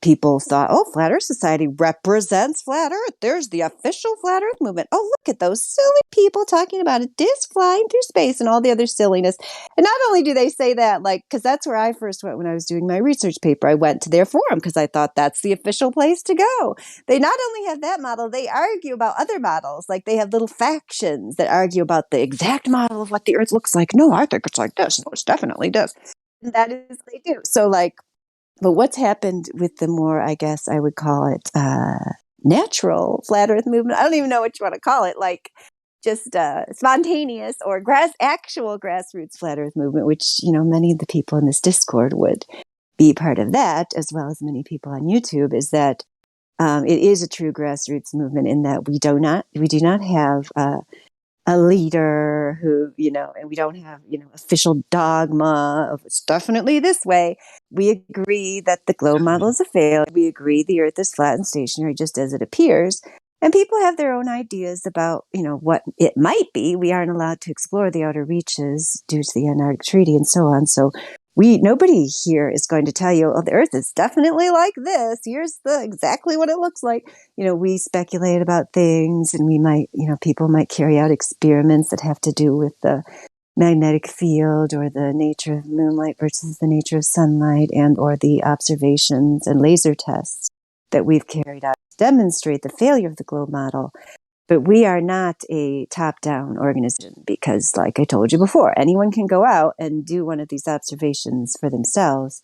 people thought, oh, Flat Earth Society represents Flat Earth. There's the official Flat Earth movement. Oh, look at those silly people talking about a disc flying through space and all the other silliness. And not only do they say that, because that's where I first went when I was doing my research paper. I went to their forum because I thought that's the official place to go. They not only have that model, they argue about other models. Like they have little factions that argue about the exact model of what the Earth looks like. No, I think it's like this. No, it's definitely this. And that is what they do. So but what's happened with the more, I guess I would call it, natural Flat Earth movement? I don't even know what you want to call it, just spontaneous or actual grassroots Flat Earth movement, which, many of the people in this Discord would be part of that, as well as many people on YouTube, is that it is a true grassroots movement in that we do not have a leader who, and we don't have, official dogma of it's definitely this way. We agree that the globe model is a failure. We agree the Earth is flat and stationary just as it appears. And people have their own ideas about, what it might be. We aren't allowed to explore the outer reaches due to the Antarctic Treaty and so on. So nobody here is going to tell you, oh, the Earth is definitely like this. Here's exactly what it looks like. We speculate about things, and we might, people might carry out experiments that have to do with the magnetic field or the nature of moonlight versus the nature of sunlight, and or the observations and laser tests that we've carried out to demonstrate the failure of the globe model. But we are not a top-down organization because, like I told you before, anyone can go out and do one of these observations for themselves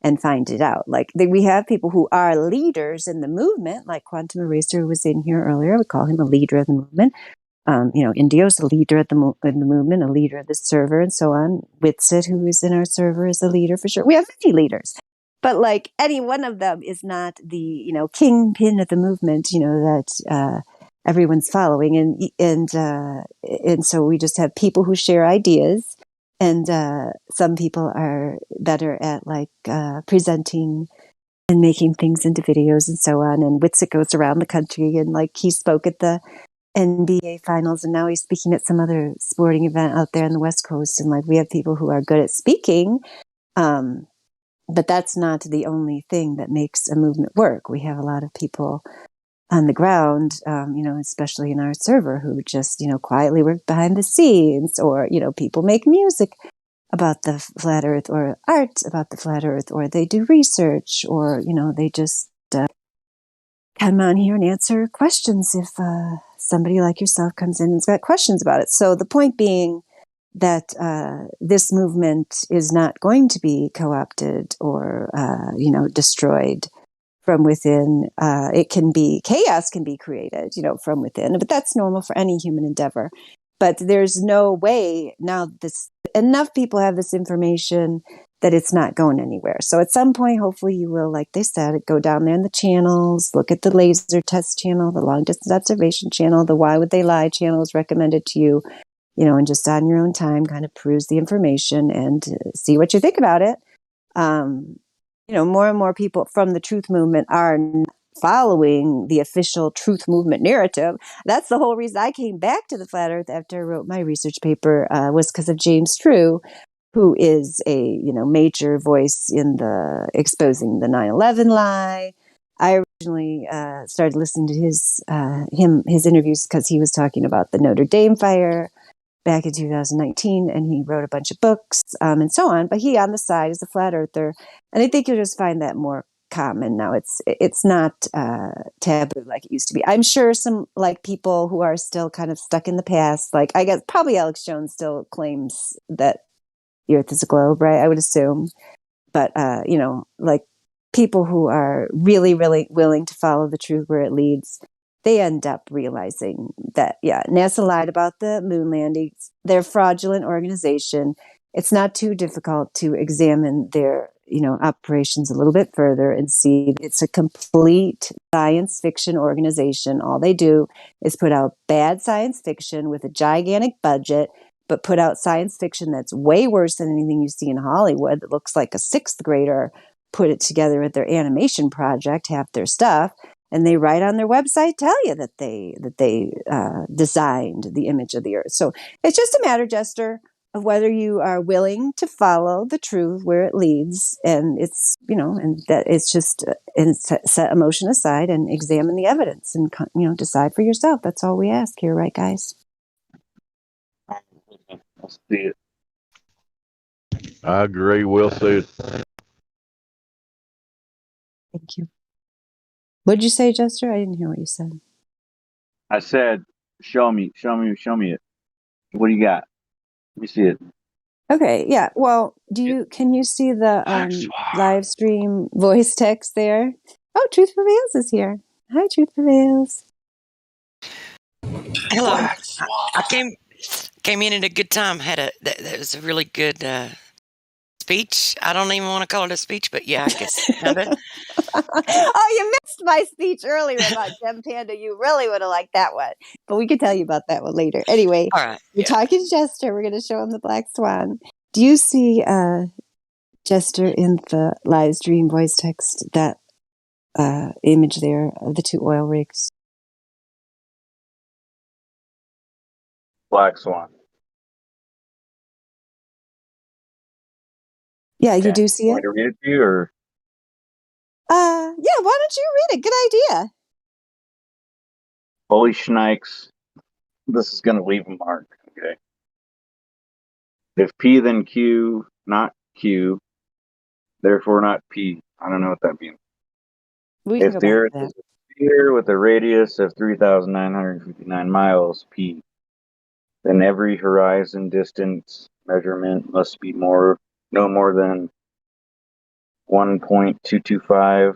and find it out. We have people who are leaders in the movement, like Quantum Eraser, who was in here earlier. We call him a leader of the movement. Indio's a leader in the movement, a leader of the server, and so on. Witsit, who is in our server, is a leader for sure. We have many leaders. But any one of them is not the, kingpin of the movement, that everyone's following, and so we just have people who share ideas, and some people are better at presenting and making things into videos and so on. And Witsit goes around the country, and he spoke at the NBA finals, and now he's speaking at some other sporting event out there on the West Coast. And we have people who are good at speaking, but that's not the only thing that makes a movement work. We have a lot of people on the ground, especially in our server, who just, quietly work behind the scenes, or, people make music about the flat earth, or art about the flat earth, or they do research, or, they just come on here and answer questions if somebody like yourself comes in and's got questions about it. So the point being that this movement is not going to be co-opted or, destroyed from within. Chaos can be created, from within, but that's normal for any human endeavor. But there's no way now enough people have this information that it's not going anywhere. So at some point, hopefully you will, like they said, go down there in the channels, look at the laser test channel, the long distance observation channel, the Why Would They Lie channel is recommended to you, and just on your own time, kind of peruse the information and see what you think about it. More and more people from the truth movement are following the official truth movement narrative. That's the whole reason I came back to the flat earth after I wrote my research paper, was because of James True, who is a major voice in the exposing the 9/11 lie. I originally started listening to his interviews because he was talking about the Notre Dame fire back in 2019, and he wrote a bunch of books and so on. But he, on the side, is a flat earther, and I think you'll just find that more common now. It's not taboo like it used to be. I'm sure some like people who are still kind of stuck in the past, like I guess probably Alex Jones still claims that the Earth is a globe, right? I would assume, but like people who are really, really willing to follow the truth where it leads, they end up realizing that, NASA lied about the moon landings. They're a fraudulent organization. It's not too difficult to examine their, operations a little bit further and see it's a complete science fiction organization. All they do is put out bad science fiction with a gigantic budget, but put out science fiction that's way worse than anything you see in Hollywood. That looks like a sixth grader put it together with their animation project, half their stuff. And they write on their website, tell you that they designed the image of the Earth. So it's just a matter, Jester, of whether you are willing to follow the truth where it leads. And it's, and that it's just set emotion aside and examine the evidence and, decide for yourself. That's all we ask here, right, guys? I'll see it. I agree. Well said. Thank you. What'd you say, Jester? I didn't hear what you said. I said, show me it. What do you got? Let me see it. Okay, yeah. Well, can you see the live stream voice text there? Oh, Truth Prevails is here. Hi, Truth Prevails. Hello. I came in at a good time. That was a really good speech. I don't even want to call it a speech, but yeah, I guess kind of. Oh, you missed my speech earlier about Gem Panda. You really would have liked that one, but we could tell you about that one later. Anyway, all right. We're talking to Jester. We're going to show him the Black Swan. Do you see Jester in the live stream voice text that image there of the two oil rigs? Black Swan. Yeah, you do see it? Want me to read it to you, or? Yeah, why don't you read it? Good idea. Holy shnikes. This is going to leave a mark, okay? If P, then Q, not Q, therefore not P. I don't know what that means. If the Earth is a sphere with a radius of 3,959 miles, P, then every horizon distance measurement must be no more than 1.225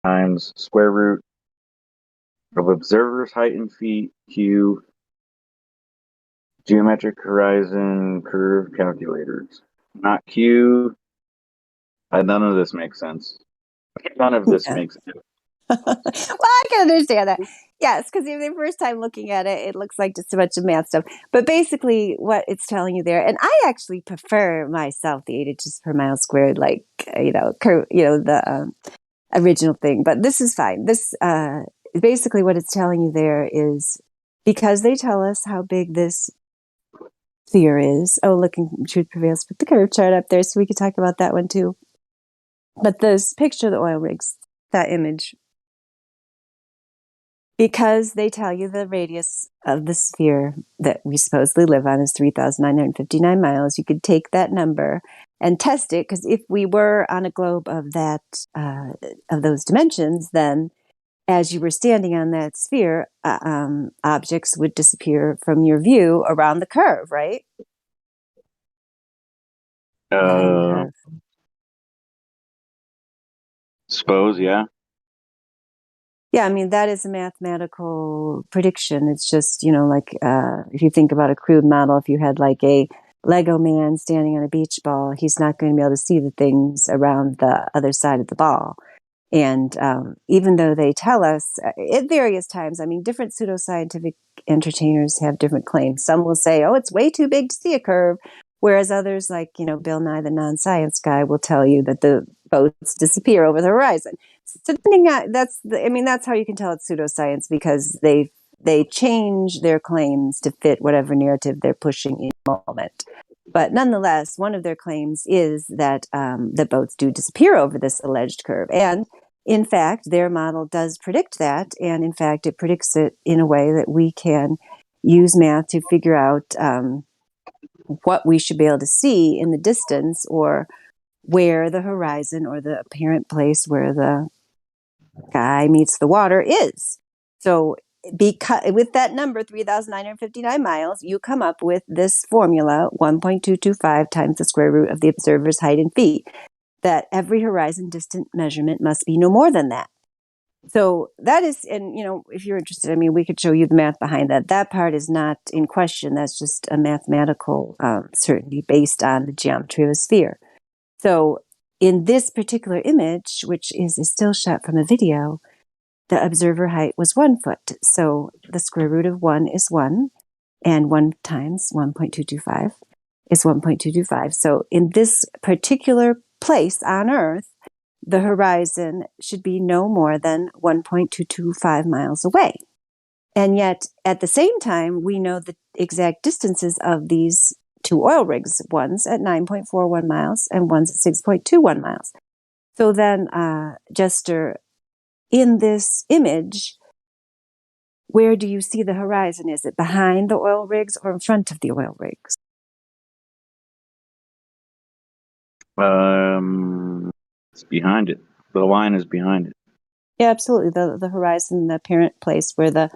times square root of observer's height in feet, Q, geometric horizon curve calculators. Not Q. None of this makes sense. None of this makes sense. Well, I can understand that. Yes, because the first time looking at it, it looks like just a bunch of math stuff. But basically, what it's telling you there, and I actually prefer myself the 8 inches per mile squared, like the original thing. But this is fine. This basically what it's telling you there is because they tell us how big this sphere is. Oh, looking Truth Prevails. Put the curve chart up there so we could talk about that one too. But this picture of the oil rigs, that image. Because they tell you the radius of the sphere that we supposedly live on is 3,959 miles, you could take that number and test it. Because if we were on a globe of of those dimensions, then as you were standing on that sphere, objects would disappear from your view around the curve, right? Suppose, yeah. Yeah, I mean, that is a mathematical prediction. It's just, if you think about a crude model, if you had like a Lego man standing on a beach ball, he's not going to be able to see the things around the other side of the ball. And even though they tell us at various times, I mean, different pseudoscientific entertainers have different claims. Some will say, oh, it's way too big to see a curve. Whereas others, like, Bill Nye, the non-science guy, will tell you that the boats disappear over the horizon. So depending on, that's how you can tell it's pseudoscience, because they change their claims to fit whatever narrative they're pushing in the moment. But nonetheless, one of their claims is that the boats do disappear over this alleged curve. And in fact, their model does predict that. And in fact, it predicts it in a way that we can use math to figure out what we should be able to see in the distance, or where the horizon or the apparent place where the sky meets the water is. So because with that number, 3,959 miles, you come up with this formula, 1.225 times the square root of the observer's height in feet, that every horizon distant measurement must be no more than that. So that is, and if you're interested, I mean, we could show you the math behind that. That part is not in question. That's just a mathematical certainty based on the geometry of a sphere. So in this particular image, which is a still shot from a video, the observer height was 1 foot. So the square root of 1 is 1, and 1 times 1.225 is 1.225. So in this particular place on Earth, the horizon should be no more than 1.225 miles away. And yet, at the same time, we know the exact distances of these two oil rigs. One's at 9.41 miles and one's at 6.21 miles. So then, Jester, in this image, where do you see the horizon? Is it behind the oil rigs or in front of the oil rigs? It's behind it. The line is behind it. Yeah, absolutely. The horizon, the apparent place where the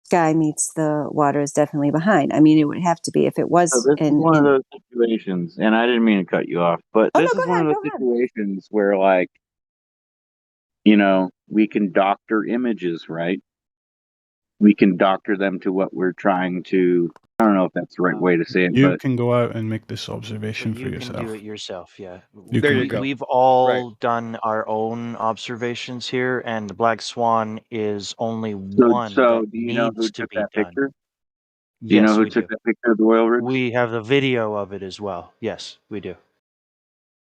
sky meets the water, is definitely behind. I mean, it would have to be if it was. So this is one of those situations, and I didn't mean to cut you off, but this is one of those situations where, like, we can doctor images, right? We can doctor them to what we're trying to. I don't know if that's the right way to say it, You but can go out and make this observation for You yourself. can do it yourself, yeah. You can go. We've all done our own observations here, and the black swan is only one So that do you know who needs to took be that done. picture? Do you know Yes, who we took do. that picture of the oil rigs? We have the video of it as well. Yes, we do. Is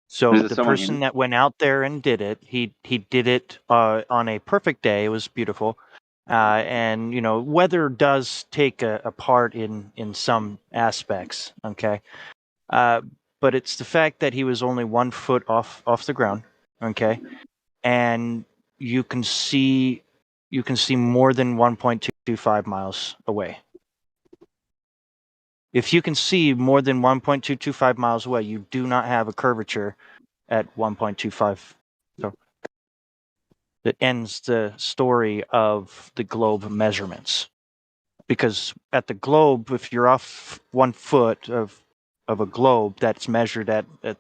So it the someone person in? that went out there and did it, he did it on a perfect day. It was beautiful. And weather does take a part in some aspects, okay? But it's the fact that he was only 1 foot off the ground, okay? And you can see more than 1.225 miles away. If you can see more than 1.225 miles away, you do not have a curvature at 1.25. So that ends the story of the globe measurements. Because at the globe, if you're off 1 foot of a globe that's measured at the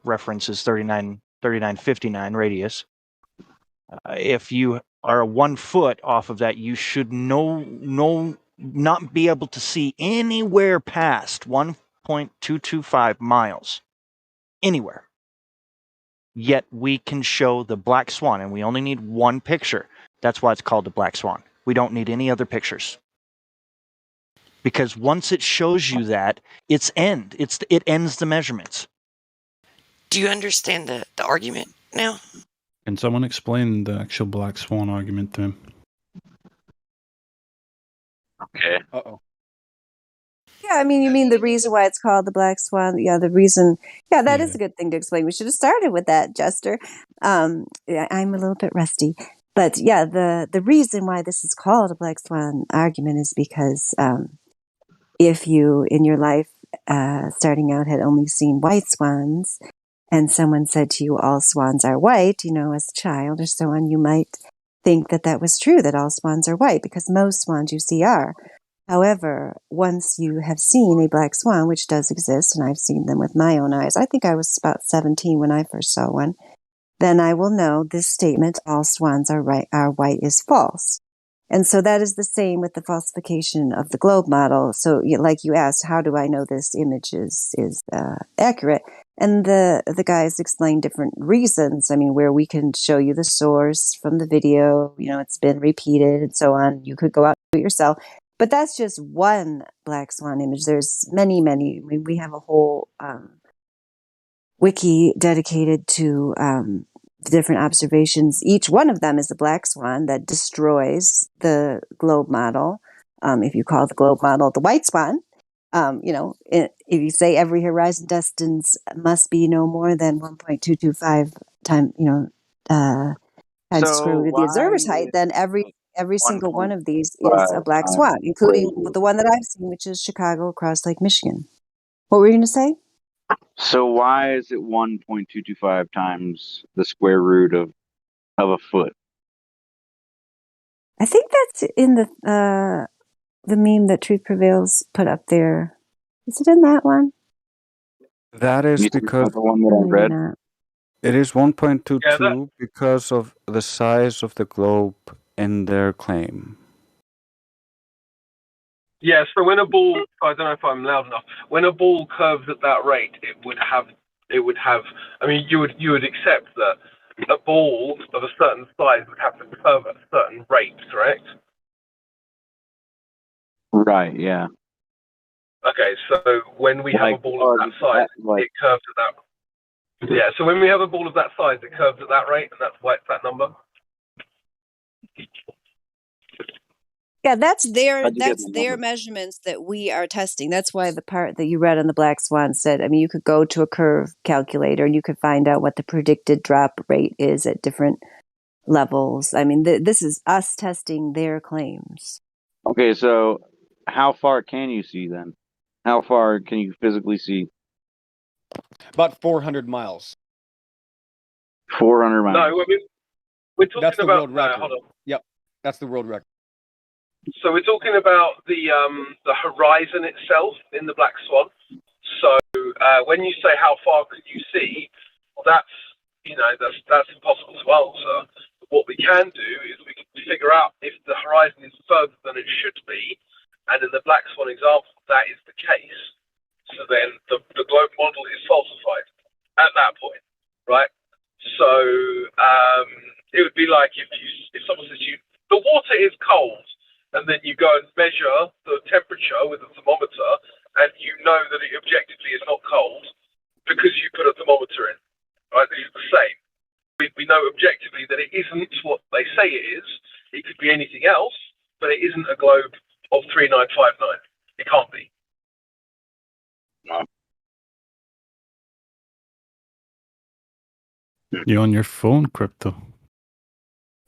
reference is 3959 radius. If you are 1 foot off of that, you should not be able to see anywhere past 1.225 miles. Anywhere. Yet we can show the black swan, and we only need one picture. That's why it's called the black swan. We don't need any other pictures. Because once it shows you that, it ends the measurements. Do you understand the argument now? Can someone explain the actual black swan argument to him? Okay. Uh-oh. Yeah, I mean, you mean the reason why it's called the black swan? Yeah, the reason. Yeah, that is a good thing to explain. We should have started with that, Jester. Yeah, I'm a little bit rusty. But yeah, the reason why this is called a black swan argument is because if you, in your life, starting out, had only seen white swans, and someone said to you, all swans are white, as a child or so on, you might think that that was true, that all swans are white, because most swans you see are. However, once you have seen a black swan, which does exist, and I've seen them with my own eyes, I think I was about 17 when I first saw one, then I will know this statement, all swans are white, is false. And so that is the same with the falsification of the globe model. So like you asked, how do I know this image is accurate? And the guys explain different reasons. I mean, where we can show you the source from the video, it's been repeated and so on. You could go out and do it yourself. But that's just one black swan image. There's many, many. I mean, we have a whole wiki dedicated to different observations. Each one of them is a black swan that destroys the globe model. If you call the globe model the white swan, if you say every horizon distance must be no more than 1.225 times the square root of the observer's height, then every single one of these is a black swan, including the one that I've seen, which is Chicago across Lake Michigan. What were you going to say? So why is it 1.225 times the square root of a foot? I think that's in the meme that Truth Prevails put up there. Is it in that one? That is because the one that I Maybe read. not. it is 1.22 because of the size of the globe in their claim. Yeah, so when a ball, I don't know if I'm loud enough. When a ball curves at that rate, it would have. I mean, you would accept that a ball of a certain size would have to curve at a certain rate, correct? Right. Yeah. Okay, so when we have a ball of that size, it curves at that. Yeah, so when we have a ball of that size, it curves at that rate, and that's why it's that number. Yeah, that's How'd you get their number? measurements that we are testing. That's why the part that you read on the Black Swan said, I mean, you could go to a curve calculator and you could find out what the predicted drop rate is at different levels. I mean, this is us testing their claims. Okay, so how far can you see then? How far can you physically see? About 400 miles. 400 miles. No, I mean, we're talking That's the about world record. hold on. Yep, that's the world record. So we're talking about the horizon itself in the Black Swan. So when you say how far could you see, well, that's impossible to answer. But what we can do is we can figure out if the horizon is further than it should be, and in the Black Swan example, that is the case. So then the globe model is falsified at that point, right? So it would be like if someone says to you, the water is cold, and then you go and measure the temperature with a thermometer, and you know that it objectively is not cold because you put a thermometer in, right? This is the same. We know objectively that it isn't what they say it is. It could be anything else, but it isn't a globe of 3959. It can't be. You on your phone, Crypto?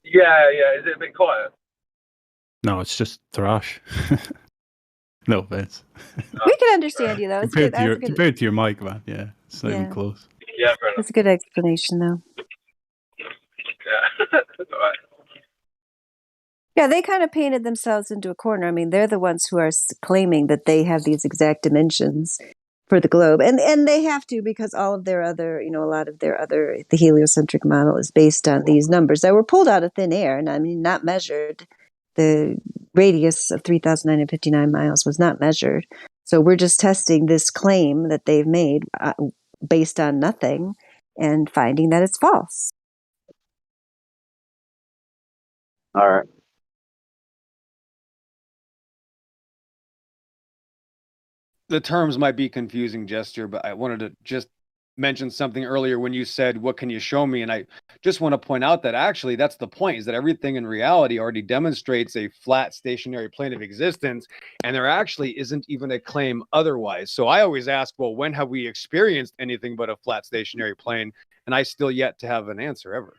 Yeah. Is it a bit quiet? No, it's just thrash. No offense. We can understand you, though. It's good. Compared to your mic, man. Yeah, it's not even Yeah. close. Yeah, fair enough. That's a good explanation, though. Yeah. All right. Yeah, they kind of painted themselves into a corner. I mean, they're the ones who are claiming that they have these exact dimensions for the globe. And they have to, because all of their other, a lot of their other, the heliocentric model is based on these numbers that were pulled out of thin air. And I mean, not measured. The radius of 3,959 miles was not measured. So we're just testing this claim that they've made based on nothing and finding that it's false. All right. The terms might be confusing, Jester, but I wanted to just mention something earlier when you said, what can you show me? And I just want to point out that actually that's the point, is that everything in reality already demonstrates a flat stationary plane of existence, and there actually isn't even a claim otherwise. So I always ask, well, when have we experienced anything but a flat stationary plane? And I still yet to have an answer ever.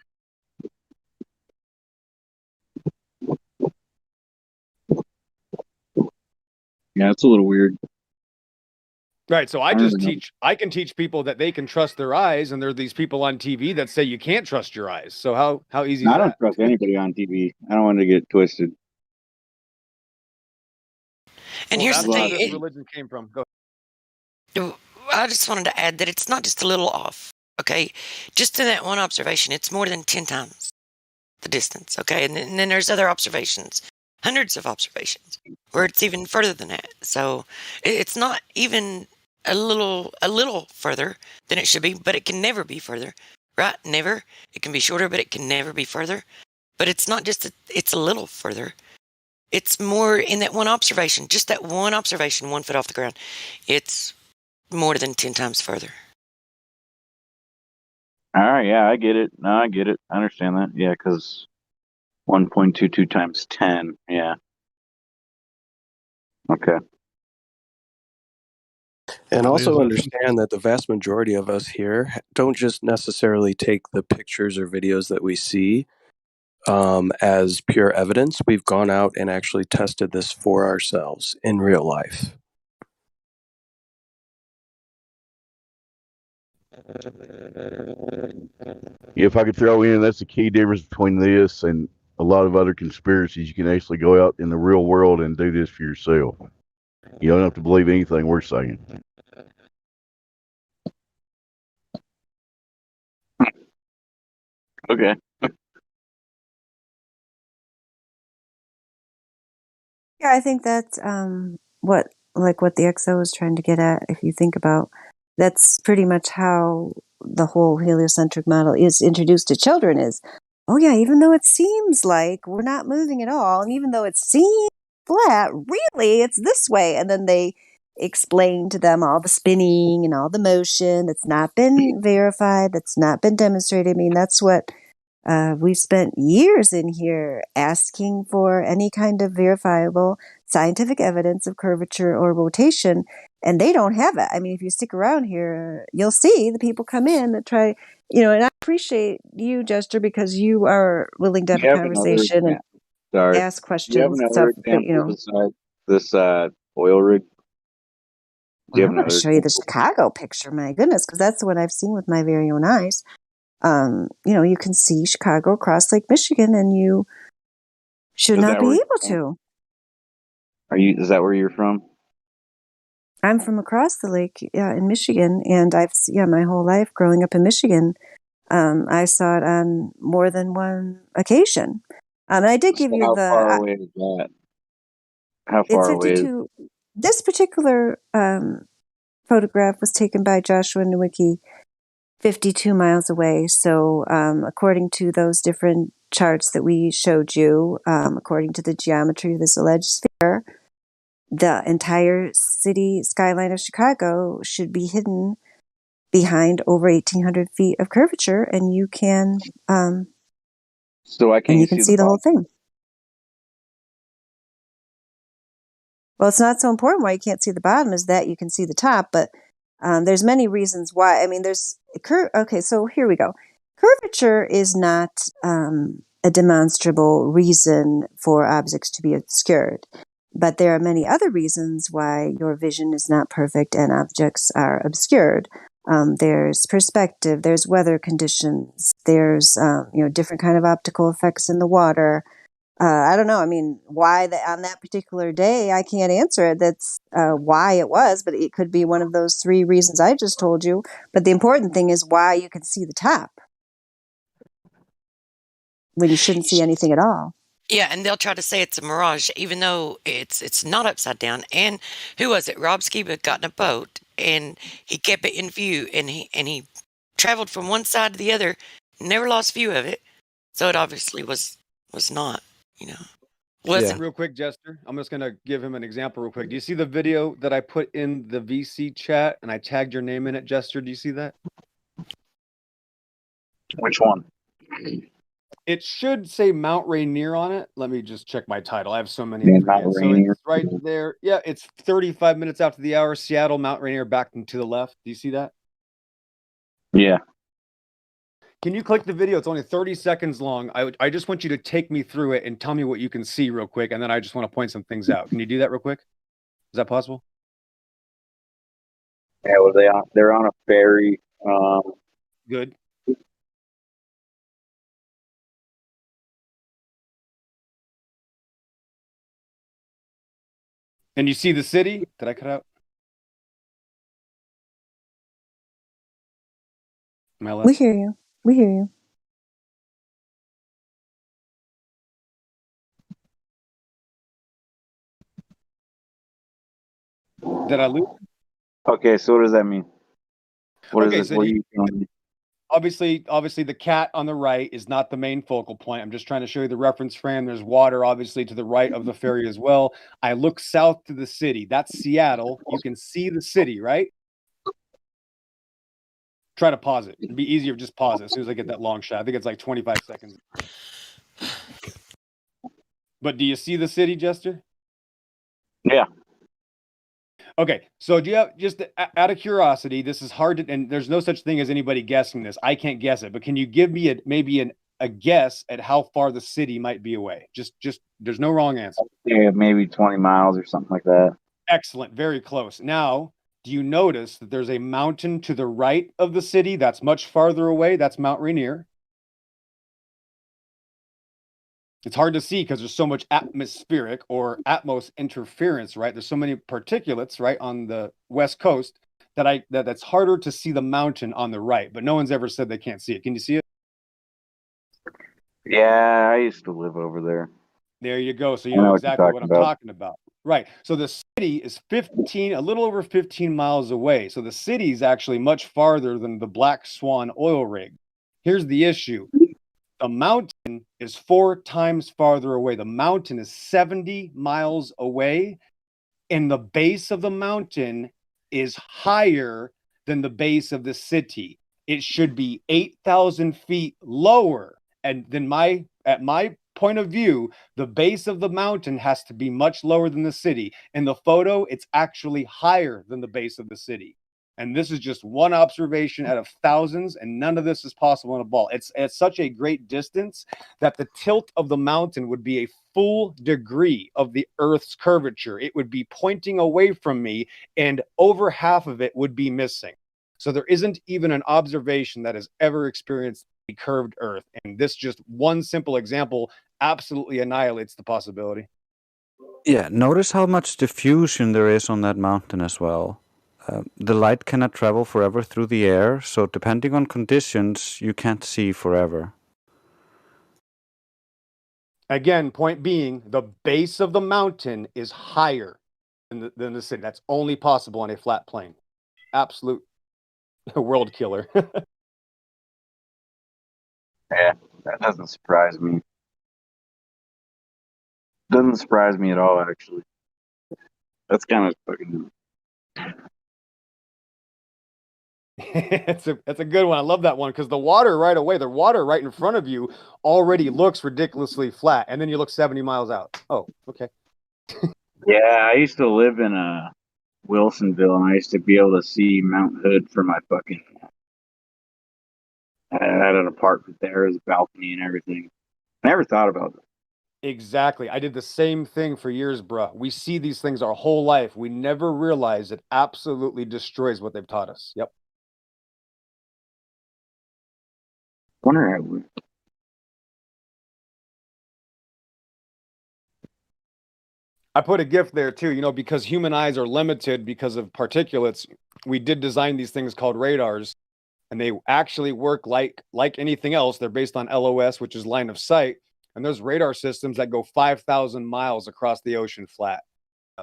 Yeah, it's a little weird. Right. So I can teach people that they can trust their eyes, and there are these people on TV that say you can't trust your eyes. So how easy is I don't that? trust anybody on TV. I don't want to get twisted. And here's that's the where thing. this religion came from. Go. I just wanted to add that it's not just a little off. Okay. Just in that one observation, it's more than 10 times the distance. Okay. And then there's other observations, hundreds of observations where it's even further than that. So it's not even a little further than it should be, but it can never be further, right? Never. It can be shorter, but it can never be further. But it's not just it's a little further. It's more in that one observation, just that one observation, 1 foot off the ground. It's more than 10 times further. All right. Yeah, I get it. No, I get it. I understand that. Yeah, because 1.22 times 10. Yeah. Okay. And Well, there's also a- understand that the vast majority of us here don't just necessarily take the pictures or videos that we see as pure evidence. We've gone out and actually tested this for ourselves in real life. If I could throw in, that's the key difference between this and a lot of other conspiracies. You can actually go out in the real world and do this for yourself. You don't have to believe anything we're saying. Okay. Yeah, I think that's what the XO is trying to get at. If you think about, that's pretty much how the whole heliocentric model is introduced to children. Is, oh yeah, even though it seems like we're not moving at all, and even though it seems flat, really it's this way, and then they explain to them all the spinning and all the motion that's not been verified, that's not been demonstrated. I mean, that's what we've spent years in here asking for any kind of verifiable scientific evidence of curvature or rotation, and they don't have it. I mean, if you stick around here, you'll see the people come in that try, and I appreciate you, Jester, because you are willing to have Do a you have another conversation and example? Sorry. ask Do you have questions and another stuff. But, example besides this oil rig? Do you well, have I'm going to another show you the example? Chicago picture, my goodness, because that's the one I've seen with my very own eyes. You can see Chicago across Lake Michigan, and you should Is not that where be you're able from? to. Is that where you're from? I'm from across the lake, in Michigan, and my whole life growing up in Michigan, I saw it on more than one occasion. And I did give So you how far away is that? How it's far away is 52. This particular photograph was taken by Joshua Nowicki 52 miles away. So, according to those different charts that we showed you, according to the geometry of this alleged sphere, the entire city skyline of Chicago should be hidden behind over 1,800 feet of curvature, and you can So why can't you see the see the whole bottom? thing. Well, it's not so important why you can't see the bottom is that you can see the top, but there's many reasons why. I mean, okay, so here we go. Curvature is not a demonstrable reason for objects to be obscured, but there are many other reasons why your vision is not perfect and objects are obscured. There's perspective, there's weather conditions, there's different kind of optical effects in the water. I don't know. I mean, why on that particular day, I can't answer it. That's why it was, but it could be one of those three reasons I just told you. But the important thing is why you can see the top when you shouldn't see anything at all. Yeah, and they'll try to say it's a mirage, even though it's not upside down. And who was it? Rob Skiba got in a boat and he kept it in view, and he traveled from one side to the other, never lost view of it. So it obviously was not, wasn't. Real quick, Jester, I'm just going to give him an example real quick. Do you see the video that I put in the VC chat and I tagged your name in it, Jester? Do you see that? Which one? It should say Mount Rainier on it. Let me just check my title. I have so many. Yeah, I forget. Mount So Rainier. it's right there. Yeah, it's 35 minutes after the hour. Seattle, Mount Rainier, back and to the left. Do you see that? Yeah. Can you click the video? It's only 30 seconds long. I just want you to take me through it and tell me what you can see real quick, and then I just want to point some things out. Can you do that real quick? Is that possible? Yeah, well, they're on a ferry. Good. And you see the city? Did I cut out? Am I left? We hear you. We hear you. Did I lose? Okay, so what does that mean? What Okay, is so it? What are you doing? Obviously the cat on the right is not the main focal point. I'm just trying to show you the reference frame. There's water obviously to the right of the ferry as well. I look south to the city. That's Seattle. You can see the city, right? Try to pause it. It'd be easier if just pause it as soon as I get that long shot. I think it's like 25 seconds. But do you see the city, Jester? Yeah. Okay, so do you have, just out of curiosity, this is hard to, and there's no such thing as anybody guessing this. I can't guess it, but can you give me a guess at how far the city might be away? Just there's no wrong answer. Yeah, maybe 20 miles or something like that. Excellent, very close. Now, do you notice that there's a mountain to the right of the city that's much farther away? That's Mount Rainier. It's hard to see because there's so much atmospheric or atmos interference, right? There's so many particulates, right, on the west coast that's harder to see the mountain on the right, but no one's ever said they can't see it. Can you see it? Yeah, I used to live over there. There you go. So you I know know what you're exactly what talking I'm about. talking about. Right. So the city is a little over 15 miles away. So the city is actually much farther than the Black Swan oil rig. Here's the issue. The mountain is 4 times farther away. The mountain is 70 miles away, and the base of the mountain is higher than the base of the city. It should be 8,000 feet lower. And then at my point of view, the base of the mountain has to be much lower than the city. In the photo, it's actually higher than the base of the city. And this is just one observation out of thousands, and none of this is possible in a ball. It's at such a great distance that the tilt of the mountain would be a full degree of the Earth's curvature. It would be pointing away from me, and over half of it would be missing. So there isn't even an observation that has ever experienced a curved Earth. And this just one simple example absolutely annihilates the possibility. Yeah, notice how much diffusion there is on that mountain as well. The light cannot travel forever through the air, so depending on conditions, you can't see forever. Again, point being, the base of the mountain is higher than the city. That's only possible on a flat plane. Absolute world killer. Yeah, that doesn't surprise me. Doesn't surprise me at all, actually. That's kind of fucking. That's a good one. I love that one because the water right in front of you already looks ridiculously flat, and then you look 70 miles out. Oh, okay. Yeah, I used to live in Wilsonville, and I used to be able to see Mount Hood from my fucking. I had an apartment there, as a balcony and everything. I never thought about it. Exactly. I did the same thing for years, bruh. We see these things our whole life. We never realize it absolutely destroys what they've taught us. Yep. Wonder how. I put a GIF there too, because human eyes are limited because of particulates. We did design these things called radars, and they actually work like anything else. They're based on LOS, which is line of sight. And there's radar systems that go 5,000 miles across the ocean flat.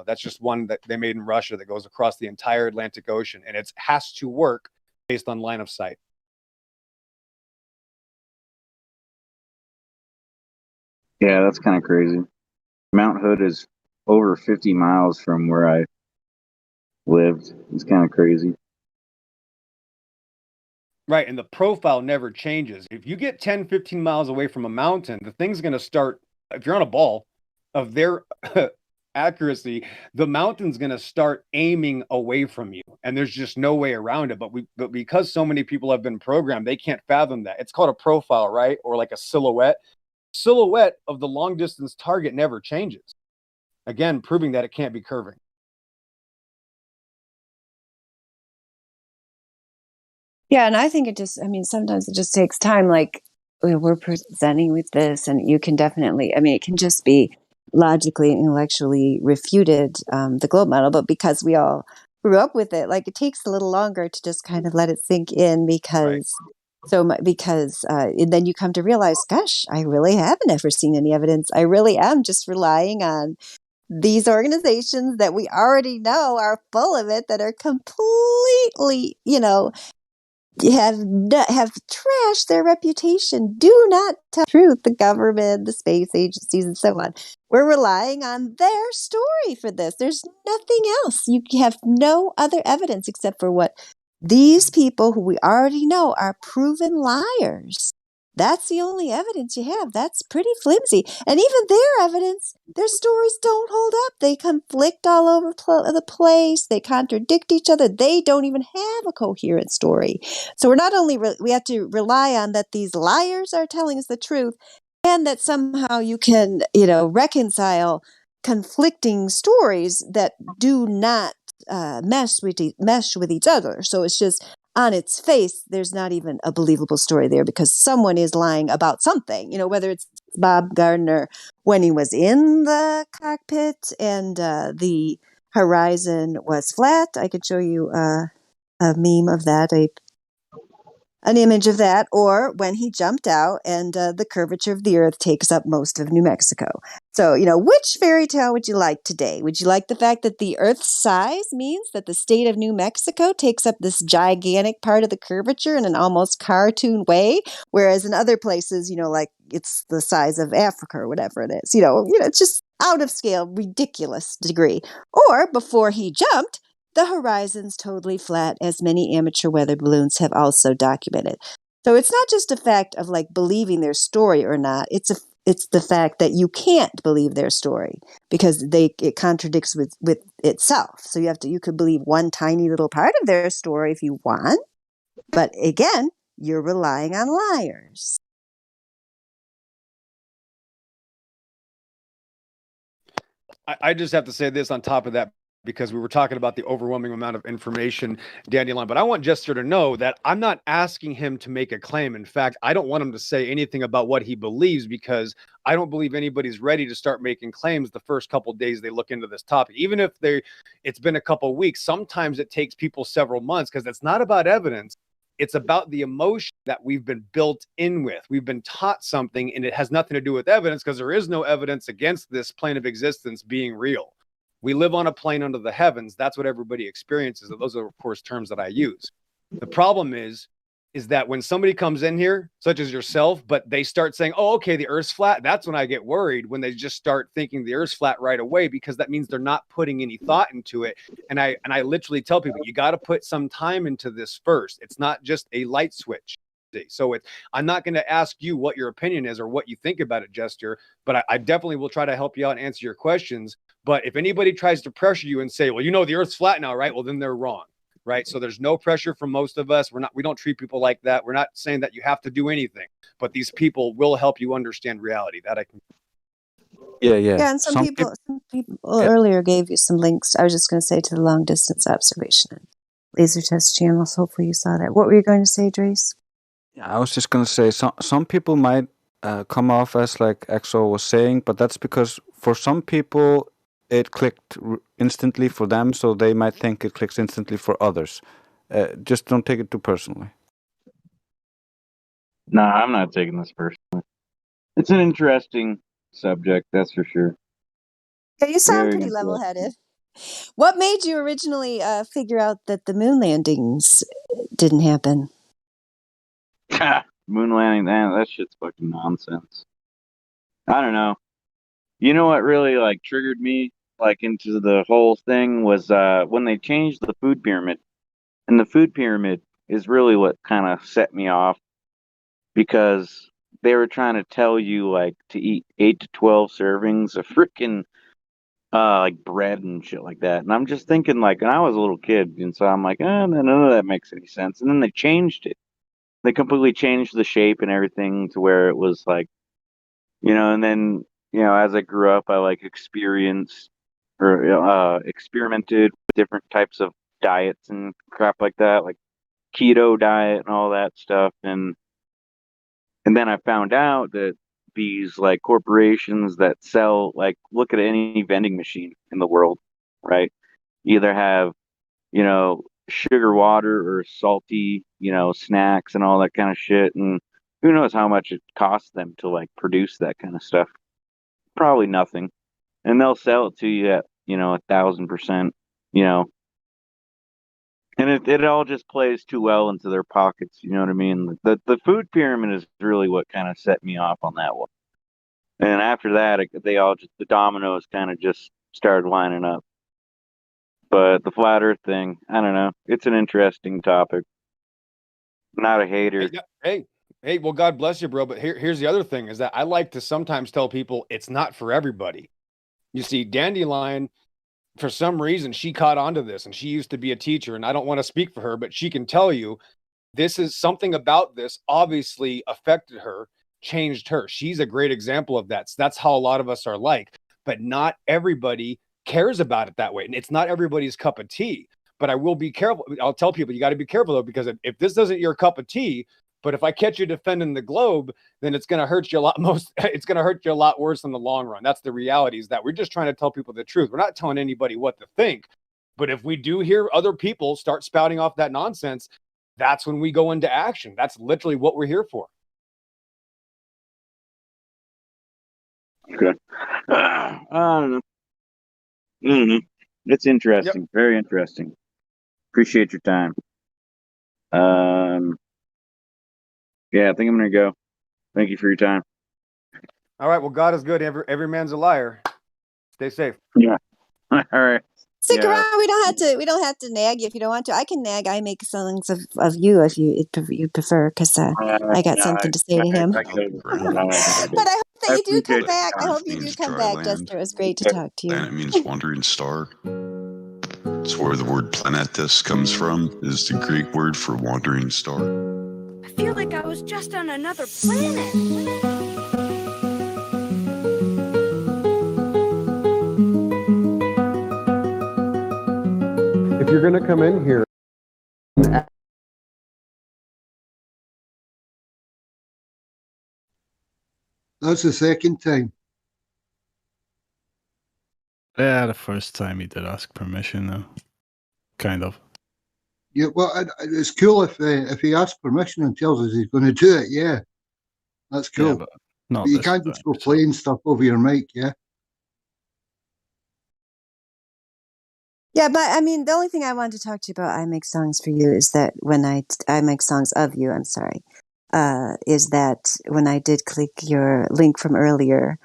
That's just one that they made in Russia that goes across the entire Atlantic Ocean, and it has to work based on line of sight. Yeah, that's kind of crazy. Mount Hood is over 50 miles from where I lived. It's kind of crazy. Right, and the profile never changes. If you get 10, 15 miles away from a mountain, the thing's going to start, if you're on a ball of their accuracy, the mountain's going to start aiming away from you, and there's just no way around it. But because so many people have been programmed, they can't fathom that. It's called a profile, right? Or like a silhouette. Silhouette of the long distance target never changes. Again, proving that it can't be curving. Yeah, and I think sometimes it just takes time. Like we're presenting with this, and you can definitely, it can just be logically and intellectually refuted, the globe model, but because we all grew up with it, like it takes a little longer to just kind of let it sink in because and then you come to realize, gosh, I really haven't ever seen any evidence. I really am just relying on these organizations that we already know are full of it, that are completely, have trashed their reputation. Do not tell the truth. The government, the space agencies, and so on. We're relying on their story for this. There's nothing else. You have no other evidence except for what these people who we already know are proven liars. That's the only evidence you have. That's pretty flimsy. And even their evidence, their stories don't hold up. They conflict all over the place. They contradict each other. They don't even have a coherent story. So we're not only we have to rely on that these liars are telling us the truth, and that somehow you can, reconcile conflicting stories that do not mesh with each other. So it's just on its face, there's not even a believable story there because someone is lying about something. Whether it's Bob Gardner when he was in the cockpit and the horizon was flat. I could show you a meme of that, an image of that, or when he jumped out and the curvature of the earth takes up most of New Mexico. So, which fairy tale would you like today? Would you like the fact that the earth's size means that the state of New Mexico takes up this gigantic part of the curvature in an almost cartoon way, whereas in other places, like it's the size of Africa or whatever it is, it's just out of scale, ridiculous degree. Or before he jumped, the horizon's totally flat, as many amateur weather balloons have also documented. So it's not just a fact of believing their story or not. It's the fact that you can't believe their story because it contradicts with itself. So you could believe one tiny little part of their story if you want, but again, you're relying on liars. I just have to say this on top of that, because we were talking about the overwhelming amount of information, Dandelion, but I want Jester to know that I'm not asking him to make a claim. In fact, I don't want him to say anything about what he believes because I don't believe anybody's ready to start making claims the first couple of days they look into this topic. Even if it's been a couple of weeks, sometimes it takes people several months because it's not about evidence. It's about the emotion that we've been built in with. We've been taught something, and it has nothing to do with evidence because there is no evidence against this plane of existence being real. We live on a plane under the heavens. That's what everybody experiences. Those are, of course, terms that I use. The problem is that when somebody comes in here, such as yourself, but they start saying, oh, okay, the earth's flat, that's when I get worried, when they just start thinking the earth's flat right away, because that means they're not putting any thought into it. And I literally tell people, you got to put some time into this first. It's not just a light switch. So I'm not going to ask you what your opinion is or what you think about it, Jester, but I definitely will try to help you out and answer your questions. But if anybody tries to pressure you and say, well, the earth's flat now, right? Well, then they're wrong, right? So there's no pressure from most of us. We don't treat people like that. We're not saying that you have to do anything, but these people will help you understand reality. That I can. Yeah. Yeah, and some people earlier gave you some links. I was just going to say to the long distance observation and laser test channels. Hopefully you saw that. What were you going to say, Drace? Yeah, I was just going to say some people might come off as like Exo was saying, but that's because for some people it clicked instantly for them, so they might think it clicks instantly for others. Just don't take it too personally. No, I'm not taking this personally. It's an interesting subject, that's for sure. Yeah, you sound Very pretty interesting. level-headed. What made you originally figure out that the moon landings didn't happen? Moon landing, that shit's fucking nonsense. I don't know. You know what really triggered me into the whole thing was when they changed the food pyramid. And the food pyramid is really what kind of set me off, because they were trying to tell you to eat 8 to 12 servings of freaking bread and shit like that. And I'm just thinking and I was a little kid, and so I'm like, none of that makes any sense. And then they changed it. They completely changed the shape and everything to where it was and then as I grew up, I experienced or experimented with different types of diets and crap like that, like keto diet and all that stuff. And then I found out that these corporations that sell look at any vending machine in the world, right? Either have sugar water or salty snacks and all that kind of shit, and who knows how much it costs them to produce that kind of stuff. Probably nothing. And they'll sell it to you at 1,000%, and it all just plays too well into their pockets. You know what I mean? The food pyramid is really what kind of set me off on that one. And after that, the dominoes kind of just started lining up. But the flat Earth thing, I don't know. It's an interesting topic. Not a hater. Hey, Hey, well, God bless you, bro. But here's the other thing is that I like to sometimes tell people it's not for everybody. You see, Dandelion, for some reason, she caught onto this, and she used to be a teacher, and I don't want to speak for her, but she can tell you this is something about this obviously affected her, changed her. She's a great example of that. So that's how a lot of us are like, but not everybody cares about it that way. And it's not everybody's cup of tea, but I will be careful. I'll tell people, you got to be careful though, because if this isn't your cup of tea, but if I catch you defending the globe, then it's going to hurt you a lot it's going to hurt you a lot worse in the long run. That's the reality, is that we're just trying to tell people the truth. We're not telling anybody what to think. But if we do hear other people start spouting off that nonsense, that's when we go into action. That's literally what we're here for. Okay. I don't know. It's interesting. Yep. Very interesting. Appreciate your time. Yeah, I think I'm gonna go. Thank you for your time. All right. Well, God is good. Every man's a liar. Stay safe. Yeah. All right. Stick around. We don't have to nag you if you don't want to. I can nag. I make songs of you if you prefer, because I got something to say to him. But I hope that you do come back. I hope you do come back, Jester. It was great to talk to you. Planet means wandering star. It's where the word planetus comes from, is the Greek word for wandering star. I feel like I was just on another planet. If you're going to come in here, that's the second time. Yeah, the first time he did ask permission, though. Kind of. Yeah, well, it's cool if he asks permission and tells us he's going to do it. Yeah, that's cool. Yeah, but you can't just go playing stuff over your mic. Yeah. Yeah, but I mean, the only thing I wanted to talk to you about, I make songs for you, is that when I make songs of you, I'm sorry, is that when I did click your link from earlier,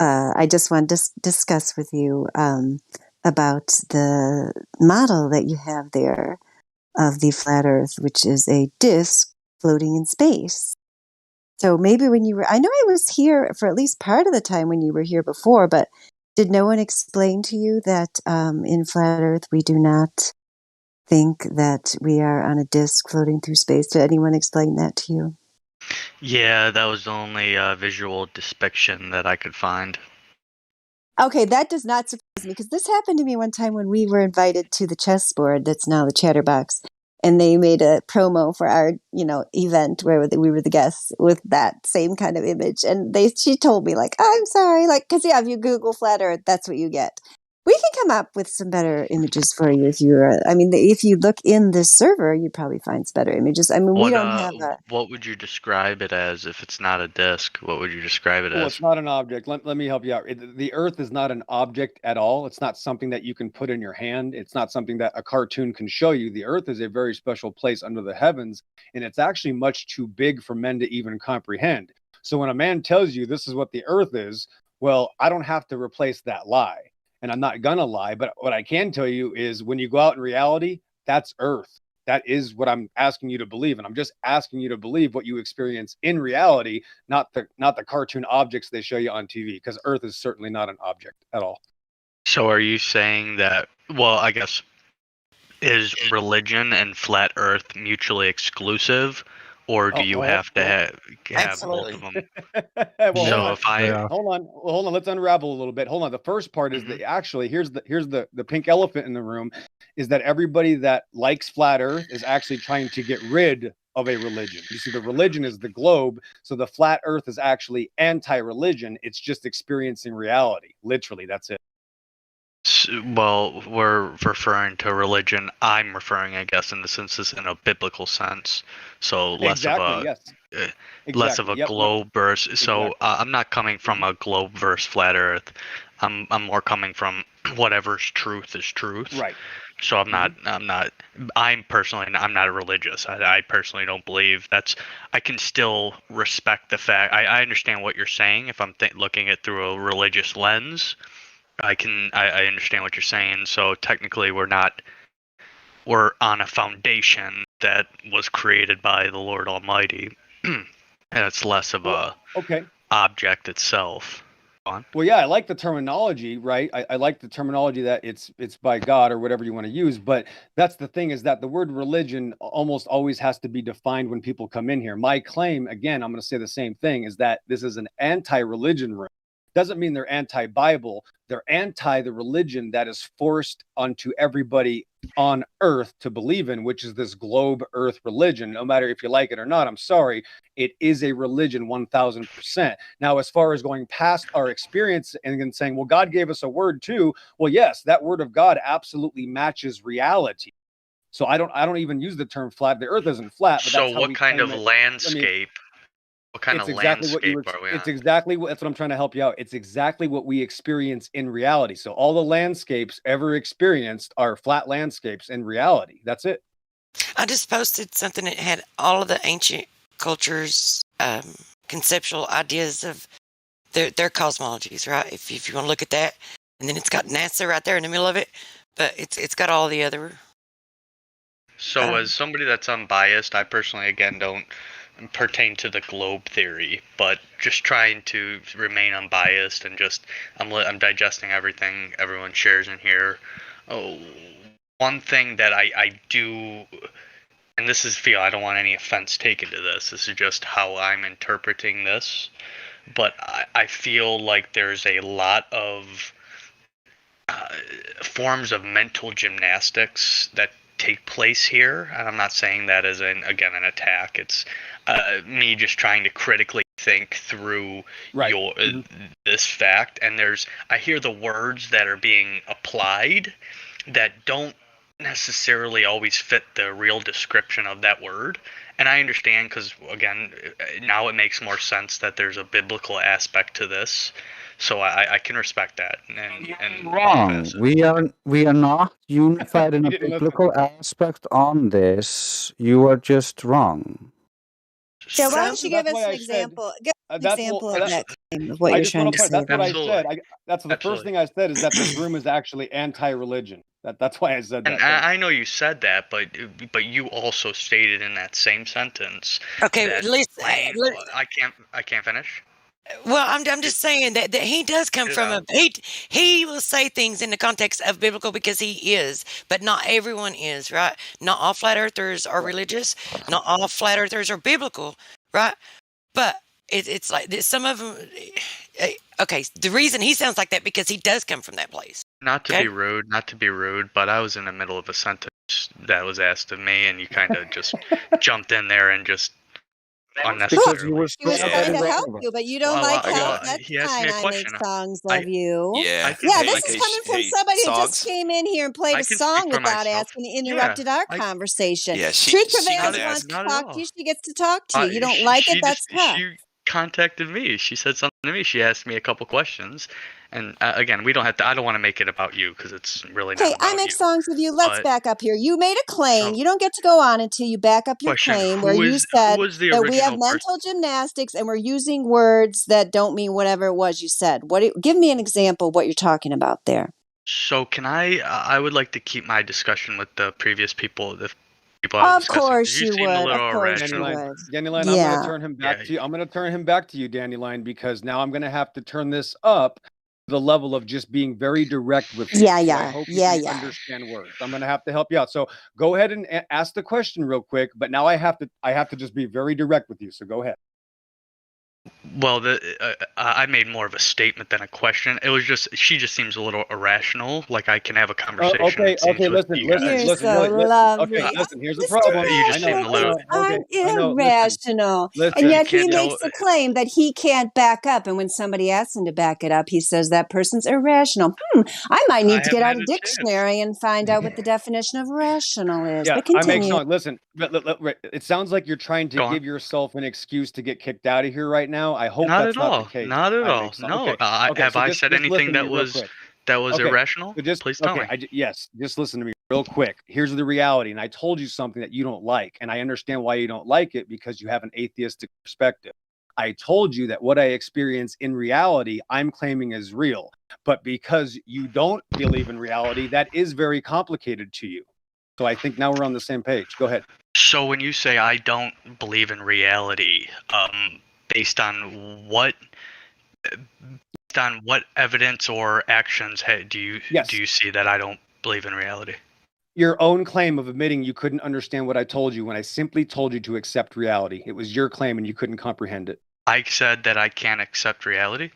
I just wanted to discuss with you about the model that you have there of the flat Earth, which is a disk floating in space. So maybe when you were, I know I was here for at least part of the time when you were here before, but did no one explain to you that in flat Earth we do not think that we are on a disk floating through space? Did anyone explain that to you? Yeah, that was the only visual depiction that I could find. Okay, that does not surprise me, because this happened to me one time when we were invited to the chessboard that's now the Chatterbox, and they made a promo for our, event where we were the guests with that same kind of image. And she told me, like, I'm sorry, like, because if you Google flat Earth, that's what you get. We can come up with some better images for you if if you look in this server, you probably find some better images. I mean, we don't have a. What would you describe it as if it's not a disk? What would you describe it as? Well, it's not an object. Let me help you out. The Earth is not an object at all. It's not something that you can put in your hand. It's not something that a cartoon can show you. The Earth is a very special place under the heavens, and it's actually much too big for men to even comprehend. So when a man tells you this is what the Earth is, well, I don't have to replace that lie. And I'm not gonna lie, but what I can tell you is when you go out in reality, that's Earth. That is what I'm asking you to believe. And I'm just asking you to believe what you experience in reality, not the cartoon objects they show you on TV, because Earth is certainly not an object at all. So are you saying that, well, I guess, is religion and flat Earth mutually exclusive? Or do you have to have both of them? Well, so hold on. Let's unravel a little bit. Hold on. The first part is that actually here's the pink elephant in the room, is that everybody that likes flat Earth is actually trying to get rid of a religion. You see, the religion is the globe, so the flat Earth is actually anti-religion. It's just experiencing reality. Literally, that's it. Well, we're referring to religion. I'm referring, I guess, in the sense in a biblical sense. So less of a globe verse. So I'm not coming from a globe verse flat Earth. I'm more coming from whatever's truth is truth. Right. So I'm not religious. I personally don't believe I can still respect the fact. I understand what you're saying if I'm looking at through a religious lens. I understand what you're saying. So technically we're on a foundation that was created by the Lord Almighty. And it's less of a okay object itself. Well, yeah, I like the terminology, right? I like the terminology that it's by God or whatever you want to use. But that's the thing, is that the word religion almost always has to be defined when people come in here. My claim, again, I'm going to say the same thing, is that this is an anti-religion room. Doesn't mean they're anti-Bible. They're anti the religion that is forced onto everybody on earth to believe in, which is this globe earth religion. No matter if you like it or not, I'm sorry, it is a religion 1000%. Now, as far as going past our experience and saying, well, God gave us a word too. Well, yes, that word of God absolutely matches reality. So I don't even use the term flat. The earth isn't flat. But so that's how what we kind of claim it. landscape? What kind of landscape are we on? It's exactly what, that's what I'm trying to help you out. It's exactly what we experience in reality. So all the landscapes ever experienced are flat landscapes in reality. That's it. I just posted something that had all of the ancient cultures' conceptual ideas of their cosmologies, right? If you want to look at that, and then it's got NASA right there in the middle of it, but it's got all the other. So as somebody that's unbiased, I personally, again, don't pertain to the globe theory, but just trying to remain unbiased and just I'm digesting everything everyone shares in here. One thing that I do, and this is I don't want any offense taken to this. This is just how I'm interpreting this, but I feel like there's a lot of forms of mental gymnastics that take place here, and I'm not saying that as an attack. It's me just trying to critically think through this fact, and I hear the words that are being applied that don't necessarily always fit the real description of that word. And I understand, because again, now it makes more sense that there's a biblical aspect to this. So I can respect that. And wrong. We are not unified in a biblical aspect on this. You are just wrong. So why don't you give us an example? Give us an example of that claim of what you're trying to say. That's what I said. That's the first thing I said, is that this room is actually anti-religion. That's why I said that. And I know you said that, but you also stated in that same sentence. Okay, I can't finish. Well, I'm just saying that he does come from he will say things in the context of biblical because he is, but not everyone is, right? Not all flat earthers are religious. Not all flat earthers are biblical, right? But it's like some of them. Okay, the reason he sounds like that because he does come from that place. Not to be rude, but I was in the middle of a sentence that was asked of me, and you kind of just jumped in there and just unnecessarily. He was trying to help you, but you don't like help. That's fine. I make songs of you. Yeah, this is coming from somebody who just came in here and played a song without asking, interrupted our conversation. Yeah, Truth Prevails wants to talk to you. She gets to talk to you. You don't like it, that's tough. She contacted me. She said something to me. She asked me a couple questions. And again, we don't have to. I don't want to make it about you because it's really not. Okay, I make songs with you. Let's back up here. You made a claim. You don't get to go on until you back up your claim, where you said that we have mental gymnastics and we're using words that don't mean whatever it was you said. Give me an example of what you're talking about there. So can I would like to keep my discussion with the previous people. The people I was of course you would. Of course you would. Dandelion, I'm going to turn him back to you. I'm going to turn him back to you, Dandelion, because now I'm going to have to turn this up the level of just being very direct with you. I hope you understand words. I'm going to have to help you out. So go ahead and ask the question real quick, but now I have to just be very direct with you. So go ahead. Well, I made more of a statement than a question. It was just she just seems a little irrational. Like I can have a conversation. Okay, listen. Here's the problem. You just seem a little irrational, and yet he makes a claim that he can't back up. And when somebody asks him to back it up, he says that person's irrational. I might need to get out a dictionary and find out what the definition of rational is. Yeah, but continue. Listen, it sounds like you're trying to give yourself an excuse to get kicked out of here right now. I hope that's not the case. Not at all. No. Have I said anything that was irrational? Please tell me. Yes. Just listen to me real quick. Here's the reality, and I told you something that you don't like, and I understand why you don't like it because you have an atheistic perspective. I told you that what I experience in reality, I'm claiming is real, but because you don't believe in reality, that is very complicated to you. So I think now we're on the same page. Go ahead. So when you say I don't believe in reality, based on what evidence or actions do you see that I don't believe in reality? Your own claim of admitting you couldn't understand what I told you when I simply told you to accept reality. It was your claim and you couldn't comprehend it. I said that I can't accept reality?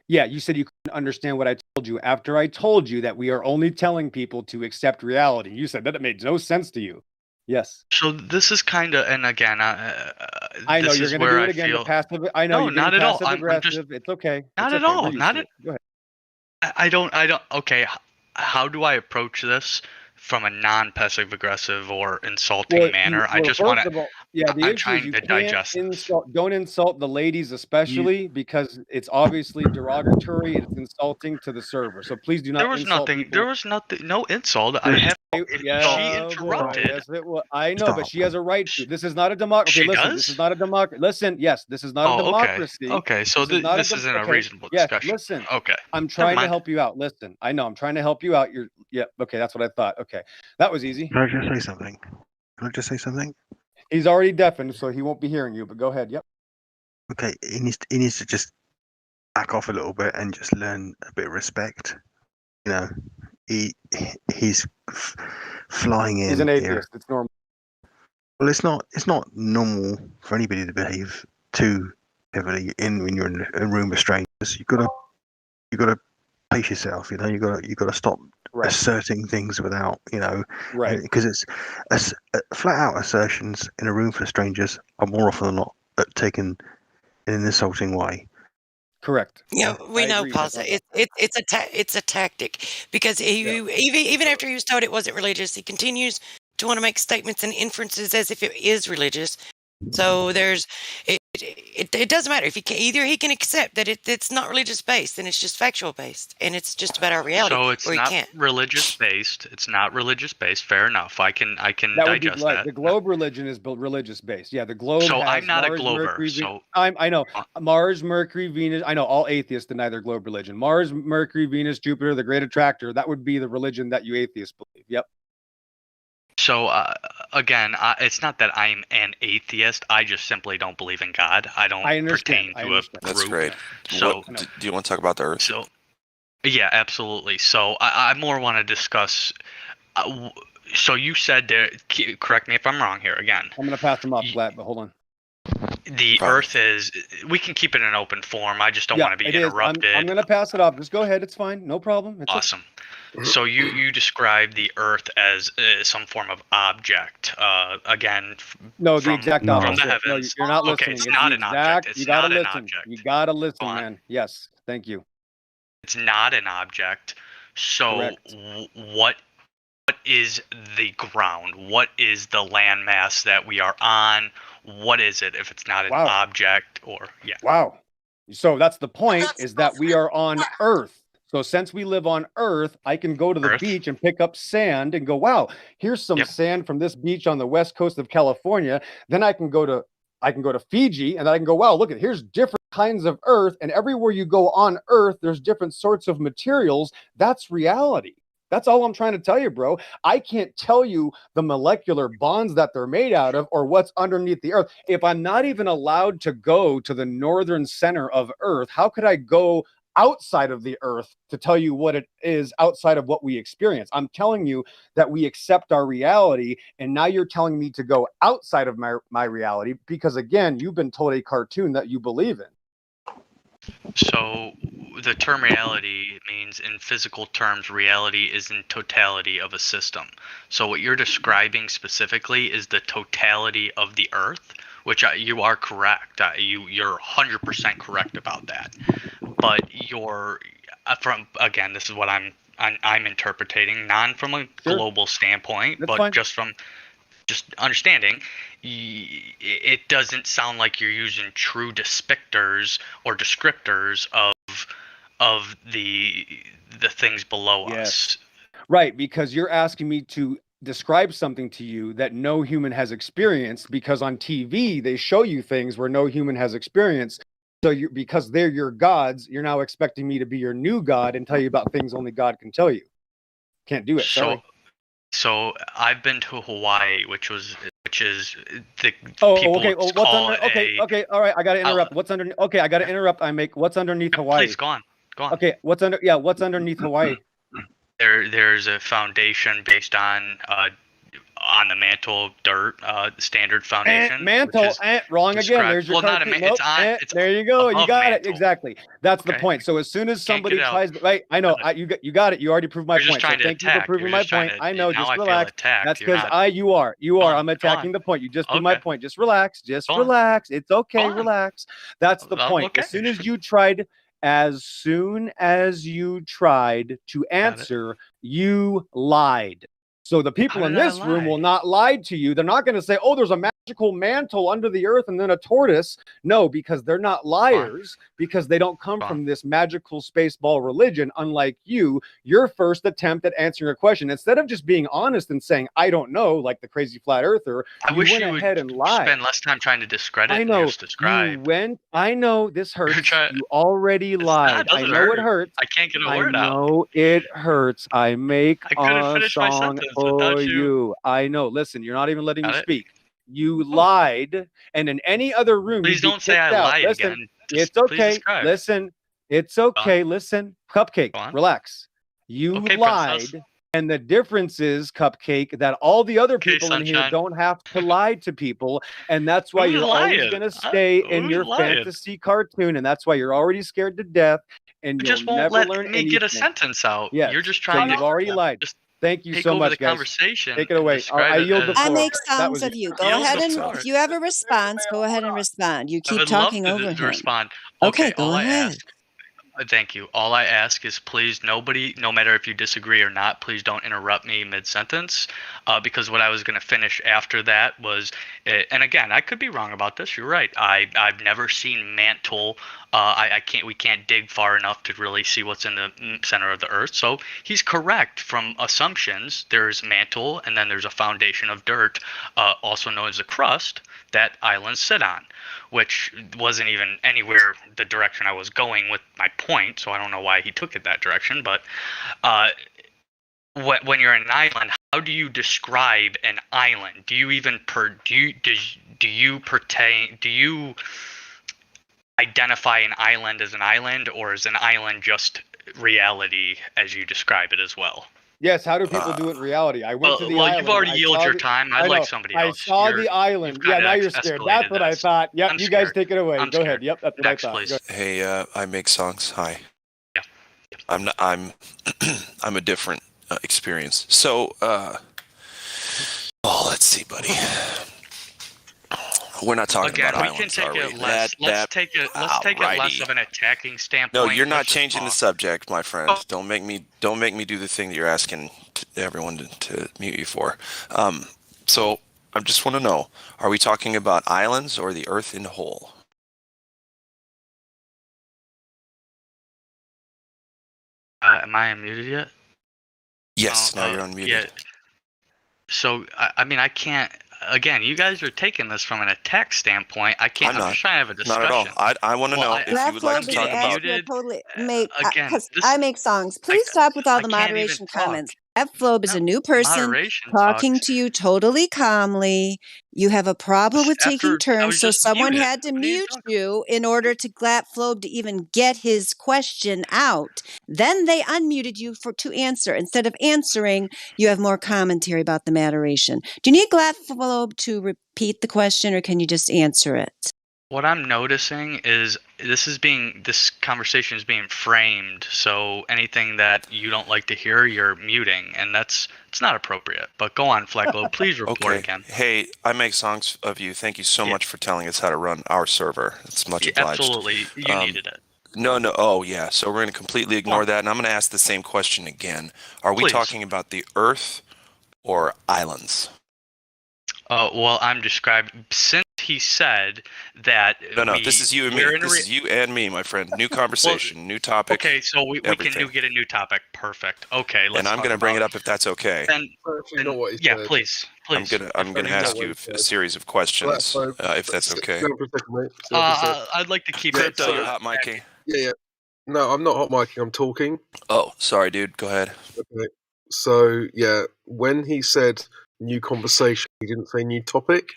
Yeah, you said you couldn't understand what I told you after I told you that we are only telling people to accept reality. You said that it made no sense to you. Yes. So this is kind of, and again, I know this you're is going to where do it I again. feel. The passive. I know No, you're not being at all. passive I'm just aggressive. It's okay. not It's at okay. all. We're used Not to at. it. Go ahead. I don't. Okay. How do I approach this from a non-passive aggressive or insulting manner? I just want first to. of all, yeah, the I'm issue is trying you to can't digest this. don't insult the ladies, especially because it's obviously derogatory. It's insulting to the server. So please do There not was insult nothing. people. There was nothing. No insult. I have. She interrupted. Yes, it was. I know, but she has a right to. This is not a democracy. She Okay, listen. does? This is not a democracy. Listen, yes, this is not a Oh, okay. democracy. Okay. So this isn't a reasonable Yes, discussion. listen. Okay. I'm Never trying to mind. help you out. Listen, I know I'm trying to help you out. Okay, that's what I thought. Okay, that was easy. Can I just say something? Can I just say something? He's already deafened, so he won't be hearing you. But go ahead. Yep. Okay, he needs to just back off a little bit and just learn a bit of respect. You know, he's flying in. He's an here. atheist. It's normal. Well, it's not normal for anybody to behave too heavily when you're in a room with strangers. You gotta pace yourself. You know, you gotta stop asserting things without, because it's flat out assertions in a room for strangers are more often than not taken in an insulting way. Correct. Yeah, we know, Pasa. It's a tactic because even after he was told it wasn't religious, he continues to want to make statements and inferences as if it is religious. So it doesn't matter if he can accept that it's not religious based and it's just factual based and it's just about our reality. So it's or he not can't. religious based. It's not religious based. Fair enough. I can That would be digest like that. the globe religion is religious based. Yeah, the globe. So has I'm not Mars, a glober. Mercury, So I know Mars, Mercury, Venus. I know all atheists deny their globe religion. Mars, Mercury, Venus, Jupiter, the great attractor. That would be the religion that you atheists believe. Yep. So again, it's not that I'm an atheist. I just simply don't believe in God. I don't pertain to a group. That's great. So Do you want to talk about the Earth? So yeah, absolutely. So I more want to discuss. So you said that. Correct me if I'm wrong here. Again, I'm going to pass them off flat, but hold on. The Earth is. We can keep it in open form. I just don't want to be interrupted. I'm going to pass it off. Just go ahead. It's fine. No problem. It's awesome. So you describe the Earth as some form of object. Again. No, the exact opposite. From the heavens. No, you're not okay, listening. it's not an object. It's you gotta not an listen. object. You gotta listen, man. Yes. Thank you. It's not an object. So what is the ground? What is the landmass that we are on? What is it if it's not an object or Wow. So that's the point, is that we are on Earth. So since we live on Earth, I can go to the beach and pick up sand and go, wow, here's some sand from this beach on the west coast of California. Then I can go to Fiji, and then I can go, wow, look, here's different kinds of Earth. And everywhere you go on Earth, there's different sorts of materials. That's reality. That's all I'm trying to tell you, bro. I can't tell you the molecular bonds that they're made out of or what's underneath the Earth. If I'm not even allowed to go to the northern center of Earth, how could I go outside of the Earth to tell you what it is outside of what we experience? I'm telling you that we accept our reality, and now you're telling me to go outside of my reality because, again, you've been told a cartoon that you believe in. So the term reality means, in physical terms, reality is in totality of a system. So what you're describing specifically is the totality of the Earth, which you are correct. You're 100% correct about that. But you're again, this is what I'm interpreting, not from a global standpoint, but just from understanding. It doesn't sound like you're using true descriptors of the things below us. Right, because you're asking me to describe something to you that no human has experienced, because on TV they show you things where no human has experienced. So because they're your gods, you're now expecting me to be your new god and tell you about things only God can tell you. Can't do it. Sorry. So I've been to Hawaii, which which is the Oh, people okay. Well, what's call under? Okay, okay. All right. I gotta interrupt. What's under? Okay, I gotta interrupt. What's underneath Hawaii? Please go on. Go on. Okay, what's under? Yeah, what's underneath Hawaii? There's a foundation based on the mantle dirt, standard foundation. Mantle, wrong again. There's your well, not a cartoon. it's Nope, on. It's there you go. You above got mantle. it exactly. That's the Okay. point. So as soon as somebody get out. tries, right? I know. You got it. You already proved my You're just point. So trying to thank you for attack. proving You're my just trying point. to- I know. now Just I feel relax. attacked. That's You're because not- you are. Go on, I'm attacking the point. You just proved my Okay. point. Just relax. Just Go on. relax. It's okay. Go on. Relax. That's the point. Okay. As soon as you tried to answer, you lied. So the people How in did I this room lie? will not lie to you. They're not going to say, oh, there's a magical mantle under the earth and then a tortoise. No, because they're not liars, because they don't come from this magical space ball religion. Unlike you, your first attempt at answering a question, instead of just being honest and saying, I don't know, like the crazy flat earther, I you wish went you ahead would and lied. spend less time trying to discredit. I know. And just describe. I know this hurts. You already lied. I doesn't know it hurt. hurts. I can't get a I word out. know it hurts. I make I couldn't a finish my song sentence for without you. I know. Listen, you're not even letting me Got it? speak. You lied, and in any other room, Please you'd be don't say kicked I out. lied Listen, again. it's Please okay. describe. Listen, it's okay. Listen, Cupcake, relax. You Okay, lied. princess. And the difference is, Cupcake, that all the other people in here sunshine. don't have to lie to people. And that's why Who's you're always lying? going to stay in Who's your lying? fantasy cartoon. And that's why you're already scared to death. And You you'll just won't never let learn me anything. get a sentence out. Yes. You're just So trying you've to already lied. just Thank you take so over much, the guys. conversation. Take it and away. describe I it yield the as- I floor. make That songs was of it. you. Go Yield ahead the and floor. if you have a response, go ahead and respond. You I keep would love talking to, over to him. respond. Okay, Okay, go all I ahead. ask. Thank you. All I ask is please, nobody, no matter if you disagree or not, please don't interrupt me mid-sentence, because what I was going to finish after that was, and again, I could be wrong about this. You're right. I've never seen mantle. We can't dig far enough to really see what's in the center of the earth. So he's correct from assumptions. There's mantle, and then there's a foundation of dirt, also known as a crust, that islands sit on, which wasn't even anywhere the direction I was going with my point, so I don't know why he took it that direction. But when you're in an island, how do you describe an island? Do you even do you identify an island as an island, or is an island just reality as you describe it as well? Yes, how do people do it in reality? I went to the well, island. you've already I yielded saw your the- time. I I'd like know. somebody I else. saw the island. Yeah, now you're scared. That's what I thought. Yep, you guys take it away. Go ahead. Yep, that's what I thought. Go ahead. Hey, I make songs. Hi. Yeah. I'm a different experience. So, let's see, buddy. We're not talking Again, about we islands, can are take we? it less. Let's take it less of an attacking standpoint. No, you're not Let's just changing the talk. subject, my friend. Don't make me do the thing that you're asking everyone to mute you for. So I just want to know: are we talking about islands or the Earth in whole? Am I unmuted yet? Yes, now you're unmuted. Yeah. So I mean, I can't. Again, you guys are taking this from an attack standpoint. I can't. I'm I'm not. just trying to have a discussion. Not at all. I want to know if That you would like flow to talk is about. asking to totally make again, because this- I make songs. Please stop with all the can't even moderation talk. comments. That Flobe is a new person Moderation talking talks. to you totally calmly. You have a problem with taking I turns, was so just someone muted. had to What are you mute you in order to Glat Flobe to even get his question out. Then they unmuted you to answer. Instead of answering, you have more commentary about the moderation. Do you need Glat Flobe to repeat the question, or can you just answer it? What I'm noticing is this conversation is being framed. So anything that you don't like to hear, you're muting, and it's not appropriate. But go on, Flecklo. Please report again. Hey, I make songs of you. Thank you so much for telling us how to run our server. It's much obliged. Absolutely, you needed it. No. Oh, yeah. So we're going to completely ignore that, and I'm going to ask the same question again. Are we Please. talking about the Earth or islands? Well, I'm describing, since he said that. No. This is you and me. This is you and me, my friend. New conversation, new topic. Okay, so we can everything. get a new topic. Perfect. Okay, let's. And I'm going to bring it up if that's okay. And yeah, please. I'm gonna ask you a series of questions, if that's okay. Stand for a second, mate. Stand for a second. I'd like to keep it. it. You're hot micing. Yeah. No, I'm not hot micing. I'm talking. Oh, sorry, dude. Go ahead. Okay. So yeah, when he said new conversation. He didn't say new topic.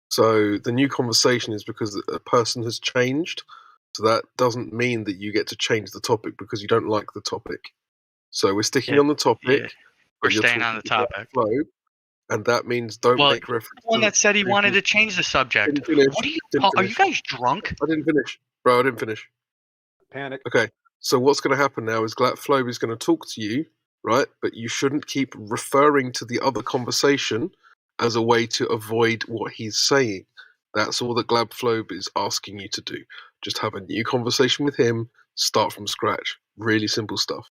So the new conversation is because a person has changed. So that doesn't mean that you get to change the topic because you don't like the topic. So we're sticking on the topic. Yeah. We're staying on the topic. Flow, and that means don't make reference. The one that said he wanted to change the subject. Didn't finish. What are you? Didn't Are you finish. guys drunk? I didn't finish, bro. I didn't finish. Panic. Okay. So what's going to happen now is Glatflobe is going to talk to you, right? But you shouldn't keep referring to the other conversation as a way to avoid what he's saying. That's all that Glatflobe is asking you to do. Just have a new conversation with him. Start from scratch. Really simple stuff.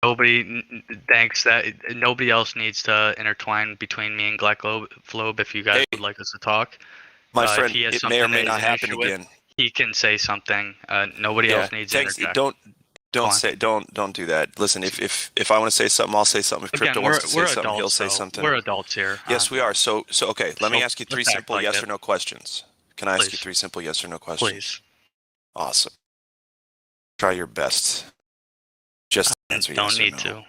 Nobody thanks that nobody else needs to intertwine between me and Glatflobe if you guys would like us to talk. My If friend, he has it may or something may that not he's an happen issue with, again. he can say something. Nobody else needs to Thanks. interject. Don't do that. Listen, if I want to say something, I'll say something. If Again, Crypto wants to say something, he'll adults, say though. something. We're adults here. Yes, we are. So okay. Let me So ask you three let's act simple like yes it. or no questions. Can I ask you Please. 3 simple yes or no questions? Please. Awesome. Try your best. Just answer Don't yes need or no.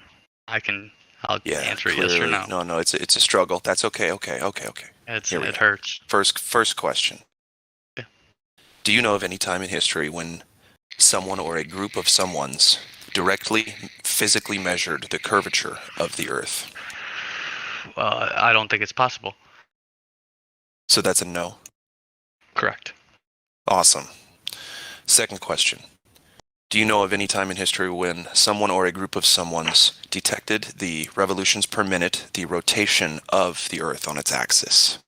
to. I'll Yeah, answer clearly. yes or no. No, it's a struggle. That's okay. Here we It go. hurts. First question. Yeah. Do you know of any time in history when someone or a group of someones directly, physically measured the curvature of the Earth? I don't think it's possible. So that's a no. Correct. Awesome. Second question. Do you know of any time in history when someone or a group of someones detected the revolutions per minute, the rotation of the Earth on its axis?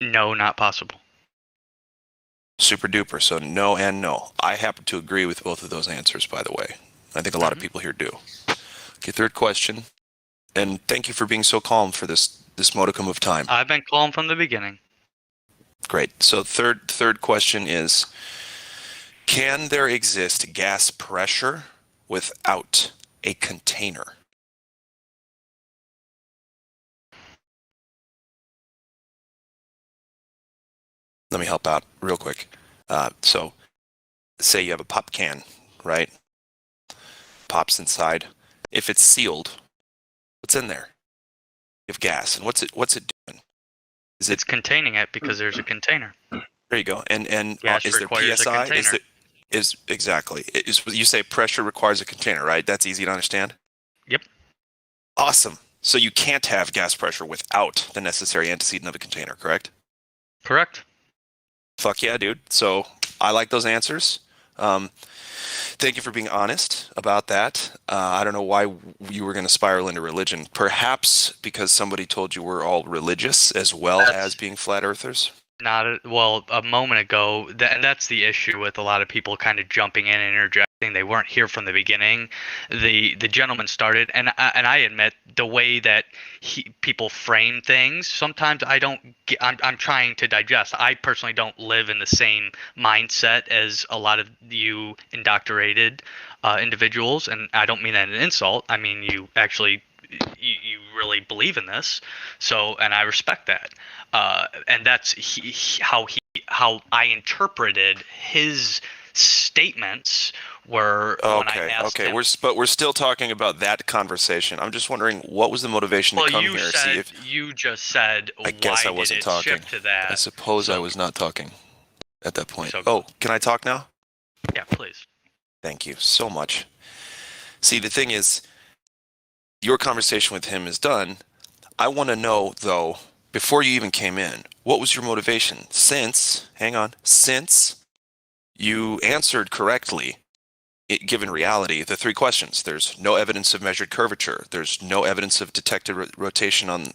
No, not possible. Super duper. So no and no. I happen to agree with both of those answers, by the way. I think a lot of people here do. Okay, third question. And thank you for being so calm for this modicum of time. I've been calm from the beginning. Great. So third question is, can there exist gas pressure without a container? Let me help out real quick. So say you have a pop can, right? Pops inside. If it's sealed, what's in there? You have gas. And what's it doing? It's containing it because there's a container. There you go. And Gas is there requires a PSI? container. Exactly. You say pressure requires a container, right? That's easy to understand? Yep. Awesome. So you can't have gas pressure without the necessary antecedent of a container, correct? Correct. Fuck yeah, dude. So I like those answers. Thank you for being honest about that. I don't know why you were going to spiral into religion. Perhaps because somebody told you we're all religious as well as being flat earthers? A moment ago, and that's the issue with a lot of people kind of jumping in and interjecting. They weren't here from the beginning. The gentleman started, and I admit the way that people frame things. Sometimes I don't. I'm trying to digest. I personally don't live in the same mindset as a lot of you indoctrinated individuals, and I don't mean that an insult. I mean you actually. You really believe in this, and I respect that. And that's how I interpreted his statements were when I asked him. But we're still talking about that conversation. I'm just wondering what was the motivation to come here. You just said. I guess I wasn't talking. Shift to that? I suppose I was not talking at that point. Can I talk now? Yeah, please. Thank you so much. See, the thing is, your conversation with him is done. I want to know, though, before you even came in, what was your motivation? Since you answered correctly, given reality, the 3 questions. There's no evidence of measured curvature. There's no evidence of detected rotation on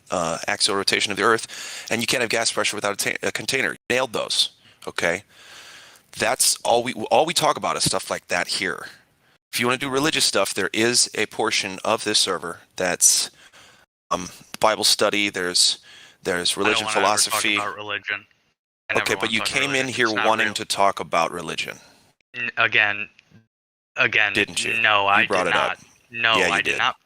axial rotation of the Earth. And you can't have gas pressure without a container. Nailed those. Okay? That's all we talk about is stuff like that here. If you want to do religious stuff, there is a portion of this server that's Bible study. There's religion, philosophy. Talk about religion. Okay, but you came in here wanting to talk about religion. Again, didn't you? No, I brought did it not. up. No, yeah, I did not.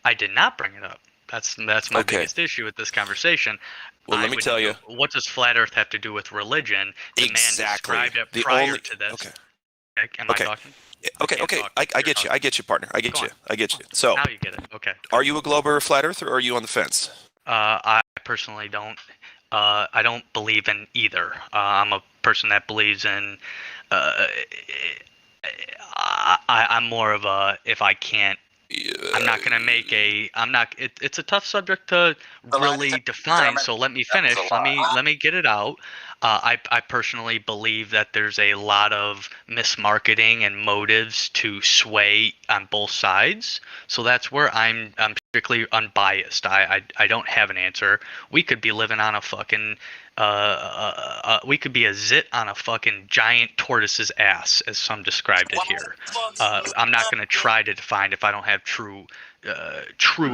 I did not bring it up. That's my biggest issue with this conversation. Well, let me tell you. What does flat Earth have to do with religion? The man described it prior to this. Okay. Am I talking? Okay. I get you, partner. I get you. So, Now you get it. Okay. are you a glober or flat earther, or are you on the fence? I personally don't. I don't believe in either. I'm a person that believes in. I'm more of a if I can't. I'm not gonna make a. I'm not. It's a tough subject to really define. So let me finish. Let me get it out. I personally believe that there's a lot of mismarketing and motives to sway on both sides. So that's where I'm strictly unbiased. I don't have an answer. We could be living on a fucking we could be a zit on a fucking giant tortoise's ass, as some described it here. I'm not going to try to define if I don't have true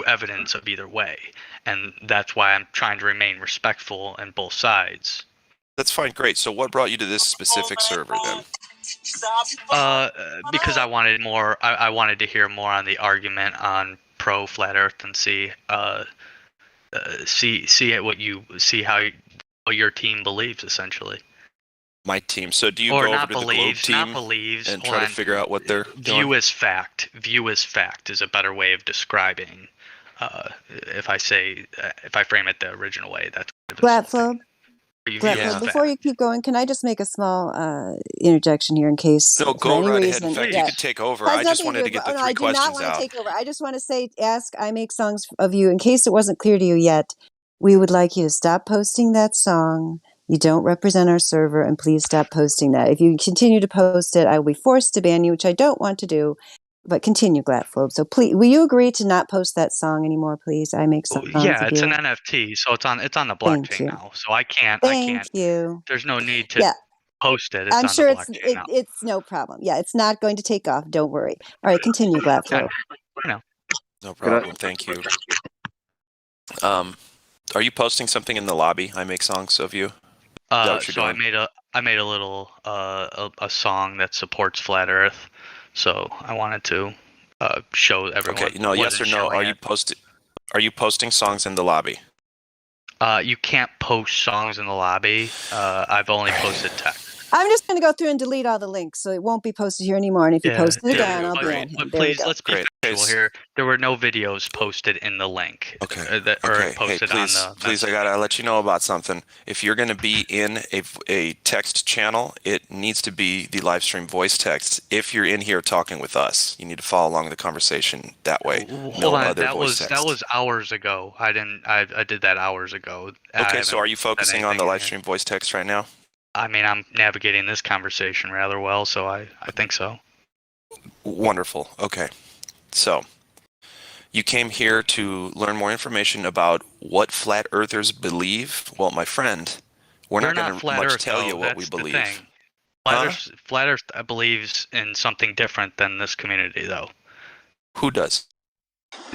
evidence of either way, and that's why I'm trying to remain respectful on both sides. That's fine, great. So what brought you to this specific server then? Because I wanted more. I wanted to hear more on the argument on pro flat Earth and see what your team believes, essentially. My team. So do you Or go not over to the Globe believes, team not believes, and try to figure out what they're doing? View as fact. View as fact is a better way of describing. If I frame it the original way, that's Glatflobe. Yeah. Before you keep going, can I just make a small interjection here in case No, for go any right reason? ahead. In fact, you could take over. Has I just nothing wanted to do get with- the no, three I do not questions want to out. take over. I just want to ask I Make Songs of you, in case it wasn't clear to you yet, we would like you to stop posting that song. You don't represent our server, and please stop posting that. If you continue to post it, I will be forced to ban you, which I don't want to do. But continue, Glatflobe. So please, will you agree to not post that song anymore, please? I Make Songs Yeah, of it's you. an NFT, so it's on the Thank blockchain you. now. So I can't. Thank you. There's no need to Yeah. post it. It's I'm on sure the blockchain now. it's no problem. Yeah, it's not going to take off. Don't worry. All right, continue, Glatflobe. No problem. Thank you. Are you posting something in the lobby? I Make Songs of You. Is that what you're So doing? I made a little a song that supports flat Earth. So I wanted to show everyone. Okay. No. Yes or no? Are you posting songs in the lobby? You can't post songs in the lobby. I've only posted text. I'm just going to go through and delete all the links, so it won't be posted here anymore. And if you post it again, I'll ban him. But There we please, go. let's be factual here. There were no videos posted in the link. Okay. Posted hey, please, on the please, I gotta let you know about something. If you're gonna be in a text channel, it needs to be the live stream voice text. If you're in here talking with us, you need to follow along the conversation that way. Hold on, that was hours ago. I did that hours ago. Okay, so are you focusing on the live stream voice text right now? I mean, I'm navigating this conversation rather well, so I think so. Wonderful. Okay. So, you came here to learn more information about what flat earthers believe? Well, my friend, we're not going to much tell you what we believe. Flat Earth believes in something different than this community, though. Who does?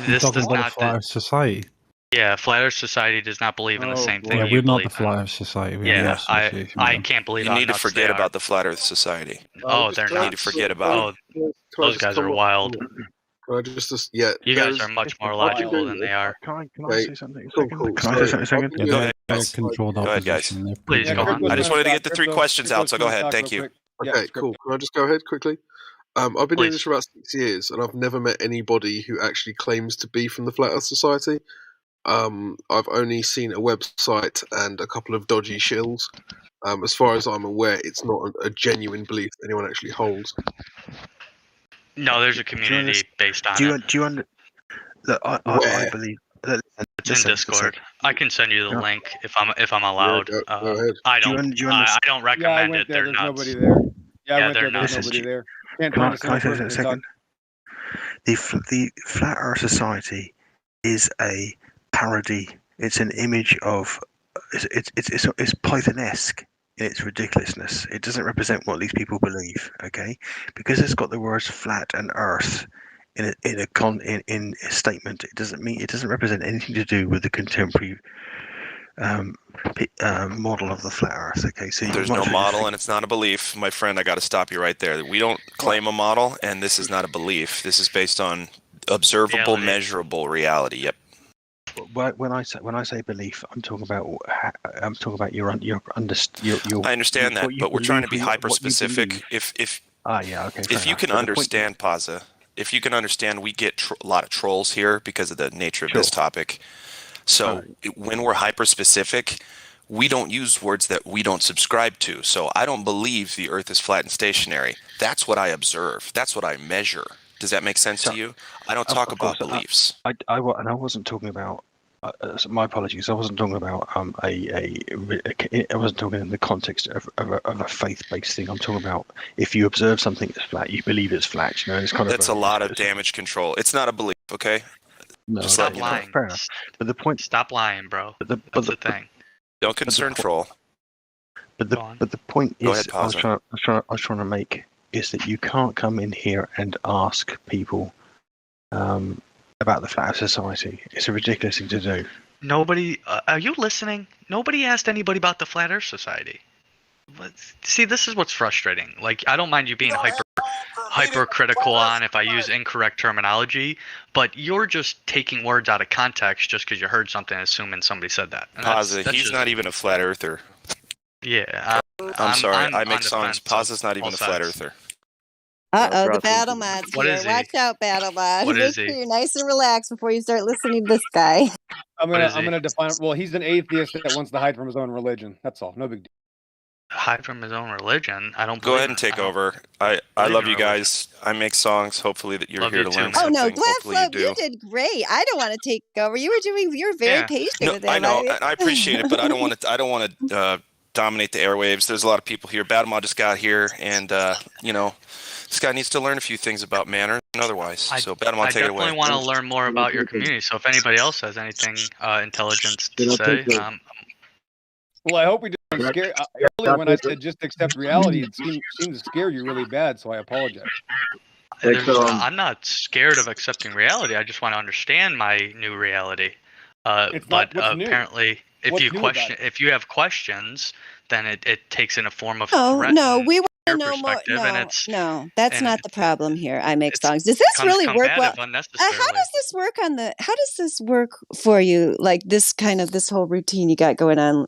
This does not Flat Earth Society. Yeah, Flat Earth Society does not believe in the same thing. Yeah, you we're not believe the Flat Earth Society. We're the association. I can't believe you need to forget about the Flat Earth Society. Oh, they're not. You need to forget about it. Those guys are wild. Can I just yeah? You guys are much more logical than they are. Can I say something? Can I say something a second? Yeah, go ahead, guys. Controlled Go ahead, guys. Please go on. I just wanted to get the three questions out, so go ahead. Thank you. Okay, cool. Can I just go ahead quickly? I've been doing this for about 6 years, and I've never met anybody who actually claims to be from the Flat Earth Society. I've only seen a website and a couple of dodgy shills. As far as I'm aware, it's not a genuine belief that anyone actually holds. No, there's a community based on it. Do you look, I believe. It's in Discord. I can send you the link if I'm allowed. Go ahead. I don't recommend it. They're There's nuts. nobody there. Yeah, I went they're there. There's nuts. nobody there. Can I say something a second? The Flat Earth Society is a parody. It's an image of. It's Python-esque in its ridiculousness. It doesn't represent what these people believe. Okay, because it's got the words flat and earth in a statement. It doesn't represent anything to do with the contemporary model of the flat Earth. Okay, so there's no model, and it's not a belief, my friend. I got to stop you right there. We don't claim a model, and this is not a belief. This is based on observable, measurable reality. Yep. When I say belief, I'm talking about your I understand that, but we're trying to be hyper specific. If Yeah. Okay. If you can understand, Paza, if you can understand, we get a lot of trolls here because of the nature of this topic. So when we're hyper-specific, we don't use words that we don't subscribe to. So I don't believe the Earth is flat and stationary. That's what I observe. That's what I measure. Does that make sense to you? I don't talk about beliefs. I wasn't talking about. My apologies. I wasn't talking about I wasn't talking in the context of a faith-based thing. I'm talking about if you observe something that's flat, you believe it's flat. You know, it's kind of. That's a lot of damage control. It's not a belief, okay? No, just stop lying. Fair enough. But the point. Stop lying, bro. That's the thing. Don't concern troll. But the point Go is, ahead, I was trying to make is that you can't come in here and ask people about the flat Earth society. It's a ridiculous thing to do. Nobody, are you listening? Nobody asked anybody about the Flat Earth Society. See, this is what's frustrating. Like, I don't mind you being hypercritical on if I use incorrect terminology, but you're just taking words out of context just because you heard something, assuming somebody said that. He's not even a flat earther. Yeah, I'm sorry. I make songs. Paza's not even a flat earther. The battle mod's here. Watch out, battle mod. What Make is sure he? you're nice and relaxed before you start listening to this guy. I'm gonna define. Well, he's an atheist that wants to hide from his own religion. That's all. No big deal. Hide from his own religion? I don't. Go ahead and take over. I love you guys. I make songs. Hopefully that you're here to learn Oh something. no, Glad Hopefully Flow, you did great. I don't want to take over. You're very patient with it. I know, and I appreciate it, but I don't want to dominate the airwaves. There's a lot of people here. Battlemaw just got here, and this guy needs to learn a few things about manners and otherwise. So Battlemaw, take it away. I definitely want to learn more about your community. So if anybody else has anything intelligent to say, well, I hope we didn't scare. Earlier, when I said just accept reality, it seemed to scare you really bad. So I apologize. I'm not scared of accepting reality. I just want to understand my new reality. But apparently, if you have questions, then it takes in a form of threat. No, we want to know more. No, that's not the problem here. I make songs. Does this really work well? How does this work how does this work for you? Like this whole routine you got going on,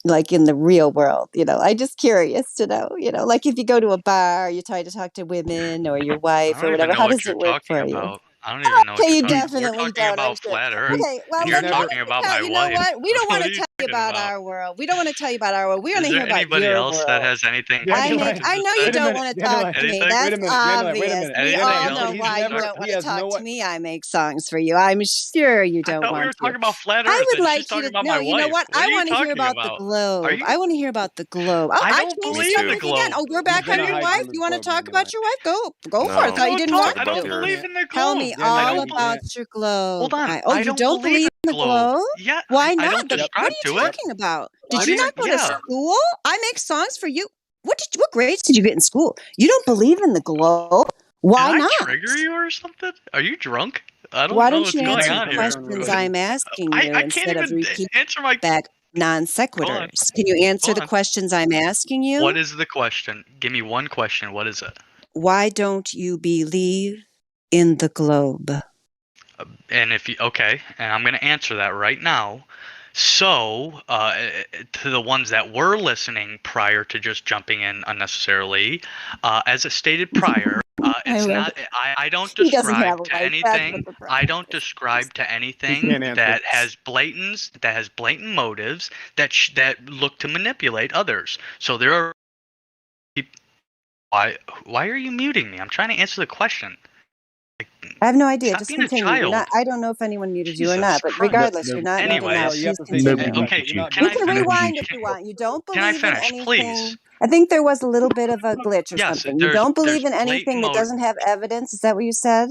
like in the real world, I'm just curious to know, like if you go to a bar, you try to talk to women or your wife or whatever, how does it work for you? I don't even know what you you're definitely talking about. Flat Earth. Okay, well, you're talking about my wife. What? We don't want to tell you about our world. We don't want to tell you about our world. We want to hear about anybody your else world. that has anything? I know you don't want to talk to me. That's obvious. We all know why you don't want to talk to me. I make songs for you. I'm sure you don't want to. We were talking about Flat Earth. I would like you to know. You know what? I want to hear about the globe. I want to hear about the globe. I don't believe in the globe. Again. Oh, we're back on your wife. You want to talk about your wife? Go for it. I thought you didn't want to. I don't believe in the globe. Tell me all about your globe. Hold on. You don't believe in the globe? Yeah. Why not? I don't subscribe what are you talking about? Did you not go to school? I make songs for you. What grades did you get in school? You don't believe in the globe? Why not? Did I trigger you or something? Are you drunk? I don't Why know don't what's you going answer on the questions I'm asking you I instead of repeating answer my back non sequiturs? Can you answer the questions I'm asking you? What is the question? Give me one question. What is it? Why don't you believe in the globe? And I'm going to answer that right now. So, to the ones that were listening prior to just jumping in unnecessarily, as I stated prior, it's not. I don't describe to anything. I don't describe to anything that has blatant motives that look to manipulate others. So there are. Why are you muting me? I'm trying to answer the question. I have no idea. Stop Just being a continue. child. I don't know if anyone muted you or not, but regardless, you're not muted now. Please continue. Okay, You can rewind if you want. You don't believe Can I finish, in anything. please? I think there was a little bit of a glitch or Yes, something. You don't believe in there's anything blatant that doesn't have evidence. Is that what you said?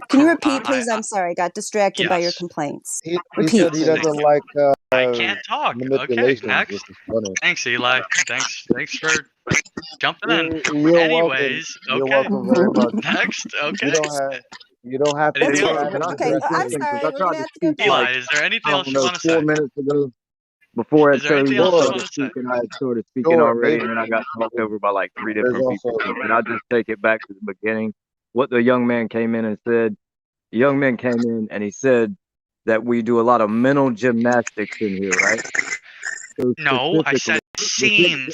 Can you repeat, please? I'm sorry. I got distracted by your complaints. He Repeat. said he doesn't like I can't talk. Okay, next. Thanks, Eli. Thanks for jumping in. You're Anyways, welcome. You're welcome very much. Next, okay. You don't have to. Okay, I'm sorry. We're gonna have to go back. Eli, is there anything else you want to say? 4 minutes ago, before Is there anything else you want to say? I had started speaking already, and then I got talked over by like 3 different people. And I'll just take it back to the beginning. What the young man came in and said. The young man came in and he said that we do a lot of mental gymnastics in here, right? So no, I said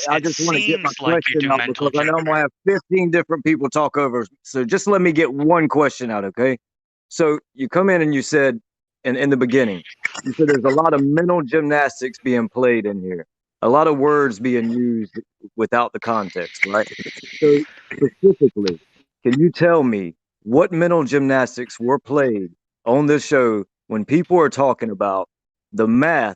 I just want to get my question out because I know I'm gonna have 15 different people talk over. So just let me get one question out, okay? So you come in and you said, in the beginning, you said there's a lot of mental gymnastics being played in here, a lot of words being used without the context, right? So specifically, can you tell me what mental gymnastics were played on this show when people are talking about the math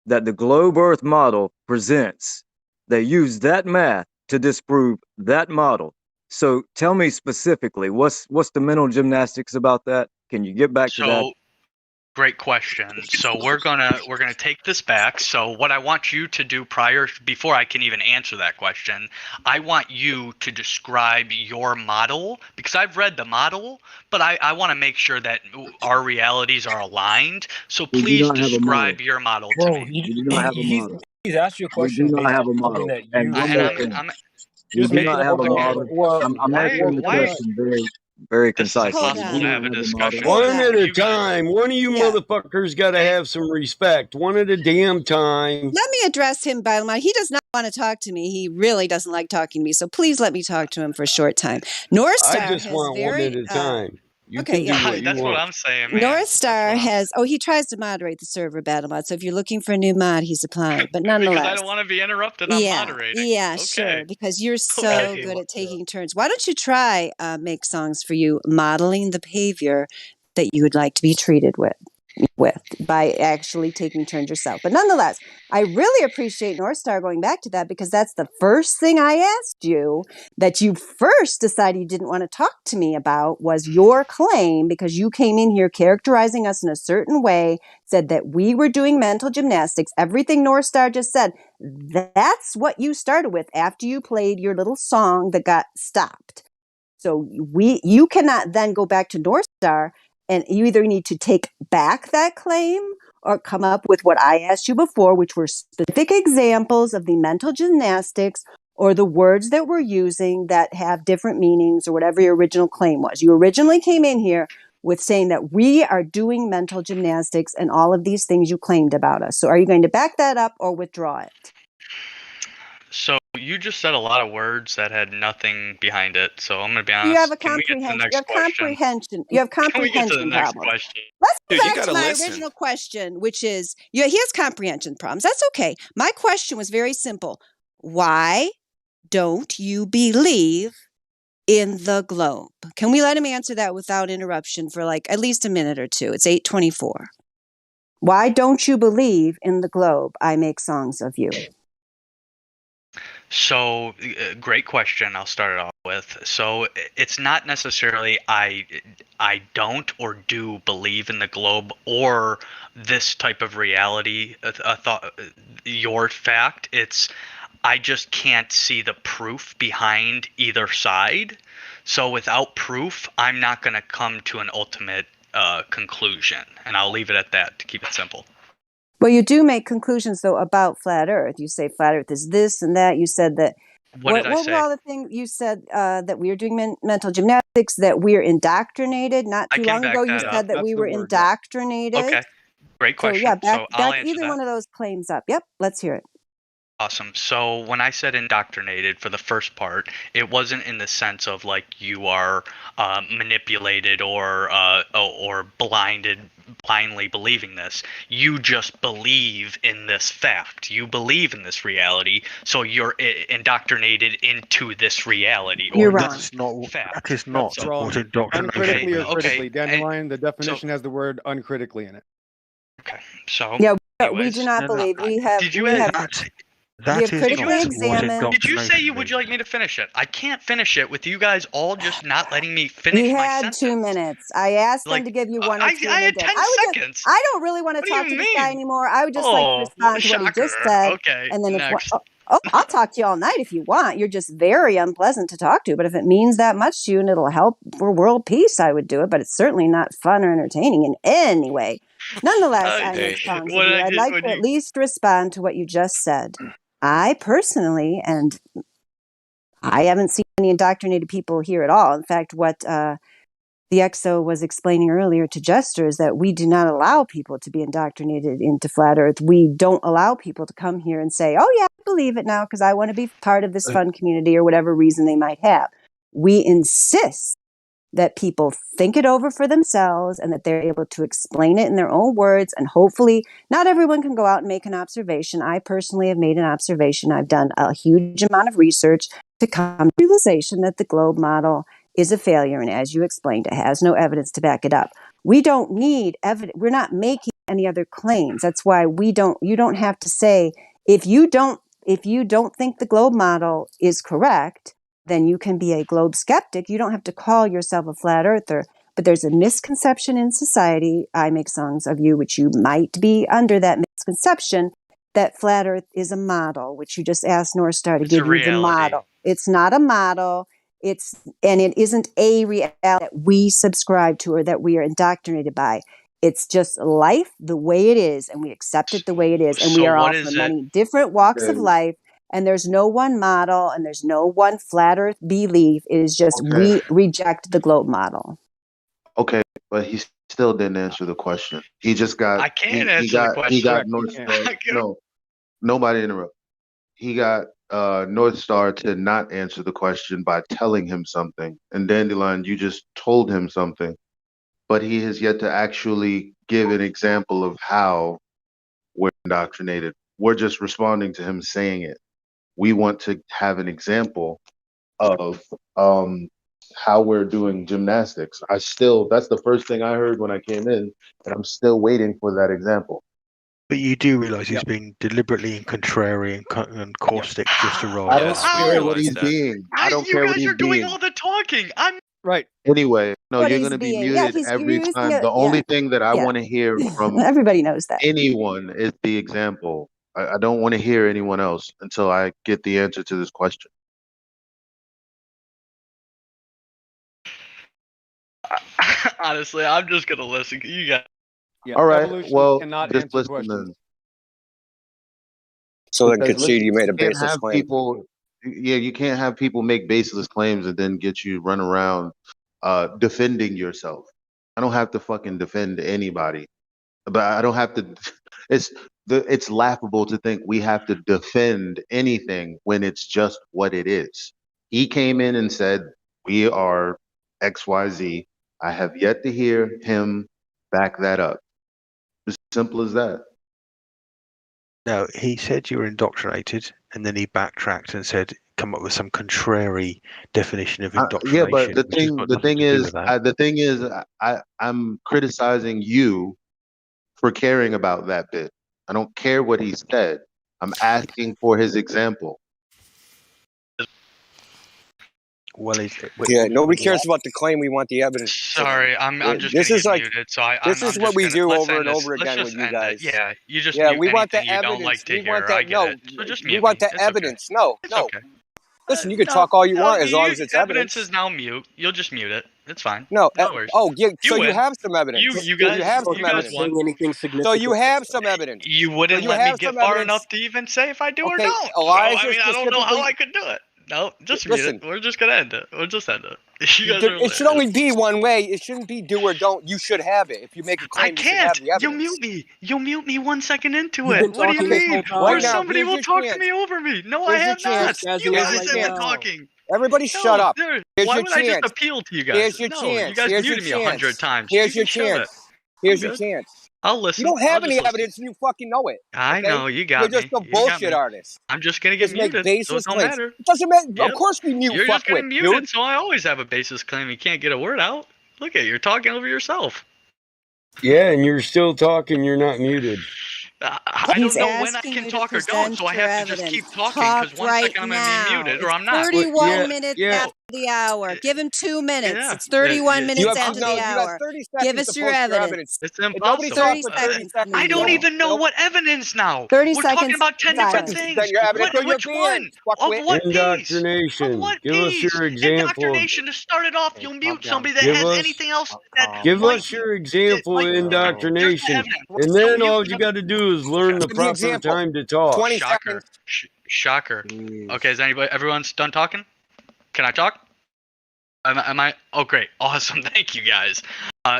that the globe Earth model presents? They use that math to disprove that model. So tell me specifically, what's the mental gymnastics about that? Can you get back to that? So, great question. So we're gonna take this back. So what I want you to do before I can even answer that question, I want you to describe your model, because I've read the model, but I want to make sure that our realities are aligned. So We do please not have a model. describe your model to Bro, me. We do not have a model. he's asked you a We do question not based have on a something model. that And you one said. more thing. We Just do not have a okay, model. well, I'm answering the question very concisely. Hold We on. do not have a model. One at a time. One of you motherfuckers got to have some respect. One at a damn time. Let me address him, Battlemon. He does not want to talk to me. He really doesn't like talking to me. So please let me talk to him for a short time. North Star I just has want one at a time. You okay, can do yeah. what you That's want. what I'm saying, man. North Star has. Oh, he tries to moderate the server, Battlemod. So if you're looking for a new mod, he's applied. But nonetheless, Because I don't want to be interrupted. I'm moderating. yeah, Okay. sure. Because you're so good at taking turns. Why don't you try Make Songs for You, modeling the behavior that you would like to be treated with by actually taking turns yourself. But nonetheless, I really appreciate North Star going back to that, because that's the first thing I asked you that you first decided you didn't want to talk to me about was your claim, because you came in here characterizing us in a certain way, said that we were doing mental gymnastics. Everything North Star just said, that's what you started with after you played your little song that got stopped. So you cannot then go back to North Star, and you either need to take back that claim or come up with what I asked you before, which were specific examples of the mental gymnastics or the words that we're using that have different meanings or whatever your original claim was. You originally came in here with saying that we are doing mental gymnastics and all of these things you claimed about us. So are you going to back that up or withdraw it? So you just said a lot of words that had nothing behind it. So I'm going to be honest. You have a Can we get to the comprehension. next You have question? Can we get to the comprehension next problems. question? Let's go Dude, you back to gotta my listen. original question, which is, he has comprehension problems. That's okay. My question was very simple. Why don't you believe in the globe? Can we let him answer that without interruption for like at least a minute or two? It's 8:24. Why don't you believe in the globe? I make songs of you. So, great question. I'll start it off with. So, it's not necessarily I don't or do believe in the globe or this type of reality. Your fact. It's I just can't see the proof behind either side. So, without proof, I'm not going to come to an ultimate conclusion, and I'll leave it at that to keep it simple. Well, you do make conclusions, though, about flat Earth. You say flat Earth is this and that. You said that. What were all the things you said that we are doing mental gymnastics, that we're indoctrinated? Not too long ago, you said that we were indoctrinated. Okay, great question. So, yeah, So I'll answer either that. one of those claims up. Yep, let's hear it. Awesome. So when I said indoctrinated for the first part, it wasn't in the sense of like you are manipulated or blindly believing this. You just believe in this fact. You believe in this reality, so you're indoctrinated into this reality. You're wrong. That's not. Fact. That is not what indoctrination Uncritically or means. critically. Dandelion, the definition has the word uncritically in it. Okay. So yeah, anyways, we do not believe. We have. Did you we have That is critically not what examined. Did you say indoctrination would you like me to finish it? I can't finish it with you guys all just not letting me finish You my had sentence. 2 minutes. I asked them Like, to give you one or two. I and had they 10 did. seconds. I don't really want to What do talk you to this guy mean? anymore. I would just like to respond to what he just shocker. said. Okay, And then next. I'll talk to you all night if you want. You're just very unpleasant to talk to. But if it means that much to you and it'll help for world peace, I would do it. But it's certainly not fun or entertaining in any way. Nonetheless, I make songs of you. I'd like to at least respond to what you just said. I personally, and I haven't seen any indoctrinated people here at all. In fact, what the EXO was explaining earlier to Jesters that we do not allow people to be indoctrinated into flat Earth. We don't allow people to come here and say, oh, yeah, I believe it now because I want to be part of this fun community or whatever reason they might have. We insist that people think it over for themselves and that they're able to explain it in their own words. And hopefully not everyone can go out and make an observation. I personally have made an observation. I've done a huge amount of research to come to the realization that the globe model is a failure. And as you explained, it has no evidence to back it up. We don't need evidence. We're not making any other claims. That's why you don't have to say, if you don't think the globe model is correct, then you can be a globe skeptic. You don't have to call yourself a flat earther. But there's a misconception in society. I make songs of you, which you might be under that misconception, that flat earth is a model, which you just asked North Star to give you the model. It's not a model. It isn't a reality that we subscribe to or that we are indoctrinated by. It's just life the way it is, and we accept it the way it is. And we are all from many different walks of life. And there's no one model and there's no one flat earth belief. It is just we reject the globe model. Okay, but he still didn't answer the question. He just got. I can't answer the question. He got North Star. No, nobody interrupt. He got North Star to not answer the question by telling him something. And Dandelion, you just told him something. But he has yet to actually give an example of how we're indoctrinated. We're just responding to him saying it. We want to have an example of how we're doing gymnastics. That's the first thing I heard when I came in, and I'm still waiting for that example. But you do realize he's being deliberately and contrary and caustic just to rise. I don't care what he's being. I don't care what he's You're doing being. all the talking. I'm right. Anyway, no, What you're he's going to be being. muted Yeah, every time. The only thing that I want to hear from everybody knows that anyone is the example. I don't want to hear anyone else until I get the answer to this question. honestly, I'm just gonna listen. You got. Yeah, all right. evolution Well, cannot just answer listen questions. then. So then Because concede you made a you can't baseless have claim. people. Yeah, you can't have people make baseless claims and then get you run around defending yourself. I don't have to fucking defend anybody, but I don't have to. It's laughable to think we have to defend anything when it's just what it is. He came in and said we are XYZ. I have yet to hear him back that up. As simple as that. No, he said you were indoctrinated, and then he backtracked and said, "Come up with some contrary definition of indoctrination." Yeah, but the which has got thing nothing to do with that. the thing is, I'm criticizing you for caring about that bit. I don't care what he said. I'm asking for his example. Well, yeah, nobody cares about the claim. We want the evidence. Sorry, I'm just this gonna is get like muted. So this I'm is just what we gonna, do let's over end and this. over Let's again just with you end guys. it. Yeah, you just yeah, mute we want the anything you don't evidence. like to We want hear. that. I get No, it. So just we mute want me. the It's evidence. No, It's no. okay. Listen, you can talk all you want as long as it's evidence evidence. is now mute. You'll just mute it. It's fine. No. No worries. So you win. have some evidence. You guys have some evidence. won. Anything So you have some evidence. You wouldn't you let me have get some far evidence. enough to even say if I do or Okay, don't. So, Elijah I mean, I don't know how specifically- I could do it. No, just Listen. mute it. We're just gonna end it. We'll just end it. You guys are It should only be one way. It shouldn't be do or don't. You should have it. If you make a claim, you should have the evidence. You mute me. You mute me 1 second into You've it. been What do you talking this mean? whole time. Or Right now, somebody here's will your talk chance. to me over me. No, Here's I your have not. chance. You Here's guys your have been chance. talking. Everybody shut up. Here's Why your would I just chance. appeal to you guys? Here's your No, chance. you guys Here's your muted me 100 chance. times. Here's You your can show chance. it. Here's I'm your good. chance. I'll listen. You don't have I'll any just listen. evidence and you fucking know it. I okay? know, you got You're me. just a You got bullshit me. artist. I'm just gonna get Just make muted, so baseless it don't claims. matter. It doesn't matter. Yep. Of course we mute You're just fuckwit, getting muted, dude. so I always have a basis claim. You can't get a word out. Look at you're talking over yourself. Yeah, and you're still talking. You're not muted. I He's don't know when I asking can you talk to or don't, present so I your have to just evidence. keep talking Talk because 1 right second I'm gonna be now. muted or It's I'm not. 31 minutes after the hour. Give him 2 minutes. Yeah. It's 31 You minutes have, after no, the you got hour. 30 Give seconds us to your post your evidence. evidence. It's And nobody impossible. talk for 30 seconds. I don't even know what evidence now. 30 We're talking seconds about 10 different silence. things. Then your evidence or your Which one? banned, Of fuckwit. what piece? Of Indoctrination. what Give us piece? your example. Indoctrination. To start it off, you'll mute somebody that Give has us- anything else that Give might us be. your example of Here's the indoctrination. evidence. And then all you got to do is learn the Give me proper example. time to talk. 20 Shocker. seconds. Shocker. Okay, is everyone's done talking? Can I talk? Am I? Oh, great. Awesome. Thank you, guys.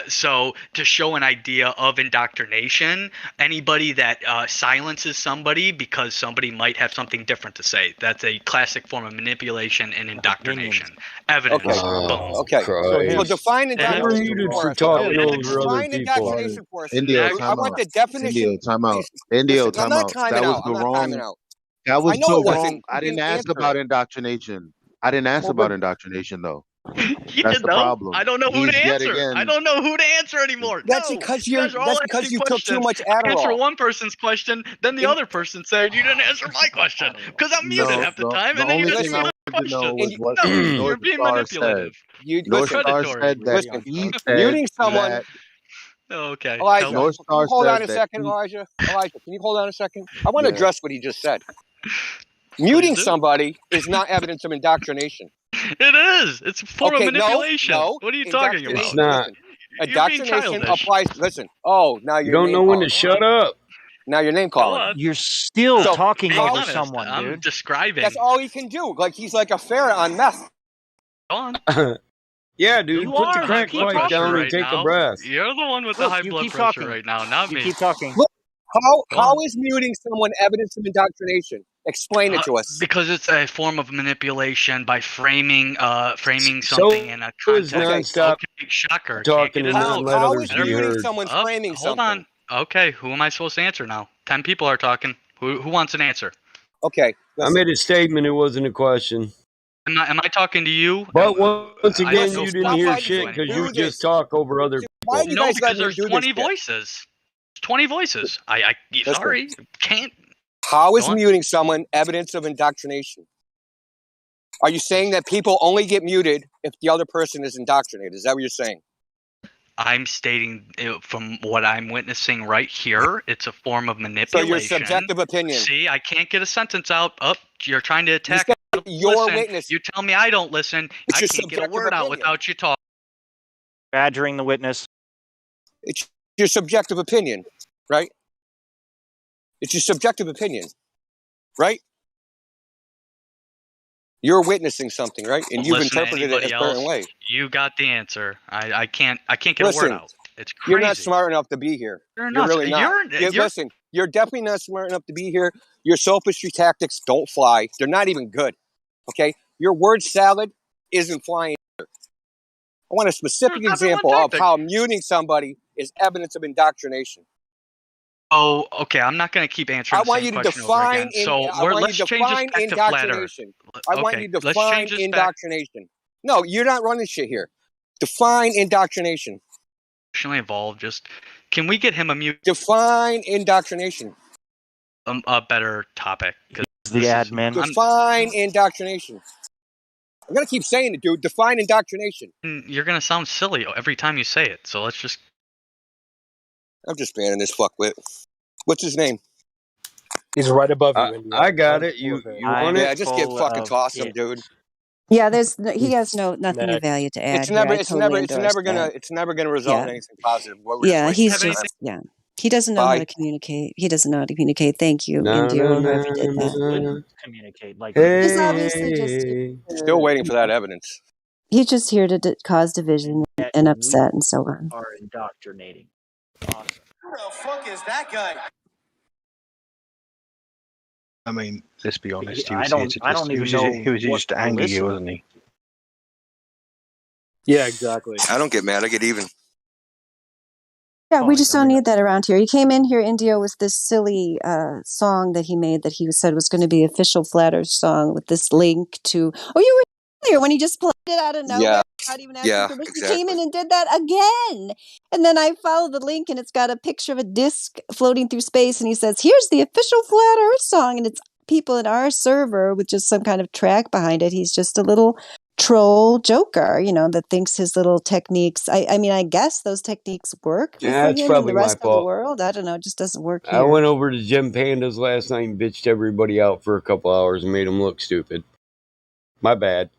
So to show an idea of indoctrination, anybody that silences somebody because somebody might have something different to say, that's a classic form of manipulation and indoctrination. Evidence. Okay. Boom. Okay. So define Next. indoctrination You're for muted us. for talking Okay, over other define people. indoctrination for us. Indio, I time want out. the definition. Indio, time out. Please, Indio, listen, I'm time not out. timing That was out. the I'm not timing wrong. out. That was I know the it wrong. wasn't. I You didn't didn't ask answer about it. indoctrination. I didn't ask Well, about but indoctrination though. You That's did the though. problem. I don't know who He's to yet answer. I again. don't know who to answer anymore. that's No, because you guys are all asking you took too questions. much I answer Adderall. one person's question, then the other person said you didn't answer my question because I'm muted No, half the time, the and then you're only asking thing I me wanted my to know question. was what No, North you're being Star said. manipulative. North Listen, Star Predatory. said that listen. he said Muting someone. that Okay. Elijah, North can you Star hold on said a that second, he. Elijah? Elijah, can you hold on a second? I want to Yeah. address what he just said. Please Muting do. somebody is not evidence of indoctrination. It is. It's a form of manipulation. What are you talking about? Indoctrination. Listen, You're being indoctrination childish. applies. Listen. Oh, now You you're don't name know when calling. to shut up. Now you're name Go calling. on. You're still So talking Being over honest. someone, I'm dude. describing. that's all he can do. Like he's like a ferret on meth. Go on. Yeah, dude. You Put the are high crack blood pipe pressure down and right take a now. breath. You're the one with the Look, high you blood keep pressure talking. right now, not You me. keep talking. Look, Go how on. is muting someone evidence of indoctrination? Explain it to us. Because it's a form of manipulation by framing something So in a is context. nonstop Okay, shocker. Can't talking get it and not out. let How others is be muting heard. someone framing Hold something? on. Okay, who am I supposed to answer now? 10 people are talking. Who wants an answer? Okay, I listen. made a statement. It wasn't a question. Am I talking to you? But once I again, have no you didn't form hear of shit you because anymore. you just talk over other Why people. do you No, guys let because him there's do this 20 shit? voices. 20 voices. Listen. Sorry, can't. How is Go on. muting someone evidence of indoctrination? Are you saying that people only get muted if the other person is indoctrinated? Is that what you're saying? I'm stating from what I'm witnessing right here, it's a form of So manipulation. your subjective opinion. See, I can't get a sentence out. You're trying to You attack said me. your Listen, witness. you tell me I don't listen. It's I your can't get a subjective word out opinion. without you talking. Badgering the witness. It's your subjective opinion, right? It's your subjective opinion, right? You're witnessing something, right? And you've Listen to interpreted it anybody a certain else. way. You got the answer. I can't get a word Listen, out. It's crazy. you're not smart enough to be here. You're You're not. really not. Listen, you're definitely not smart enough to be here. Your sophistry tactics don't fly. They're not even good. Okay? Your word salad isn't flying either. I want a specific example of how muting somebody is evidence of indoctrination. Oh, okay. I'm not going to keep answering I the want same you to question over define. again. So let's change this back to flat Earth. Indoctrination. I want Okay, you to let's define change this back. indoctrination. No, you're not running shit here. Define indoctrination. Emotionally involved. Just can we get him a mute? Define indoctrination. A better topic. The admin. Define indoctrination. I'm gonna keep saying it, dude. Define indoctrination. You're gonna sound silly every time you say it. So let's just. I'm just banning this fuckwit. What's his name? He's right above you, India. I got it. You want it? Yeah, just get fucking toss him, dude. Yeah, he has nothing of value to add here. I totally endorse that. It's never gonna result in anything positive. What we're Yeah, just he's wasting just time. he doesn't know how to communicate. He doesn't know how to communicate. Thank you, India, or whoever did that. Communicate like He's obviously just Still waiting for that evidence. he's just here to cause division and upset and so on. are indoctrinating. Awesome. Who the fuck is that guy? I mean, let's be honest. He I was don't- here to I just, don't he even was know he was what used to to anger you, listen. wasn't he? Yeah, exactly. I don't get mad. I get even. Yeah, we just don't need that around here. He came in here, Indio, with this silly song that he made that he said was going to be official Flat Earth song with this link to. Oh, you were here when he just played it out of nowhere without even asking permission. He came in and did that again. And then I followed the link and it's got a picture of a disc floating through space. And he says, here's the official Flat Earth song. And it's people in our server with just some kind of track behind it. He's just a little troll joker, that thinks his little techniques. I mean, I guess those techniques work for Yeah, that's him and probably the rest my of the fault. world. I don't know. It just doesn't work here. I went over to Jim Panda's last night and bitched everybody out for a couple hours and made them look stupid. My bad.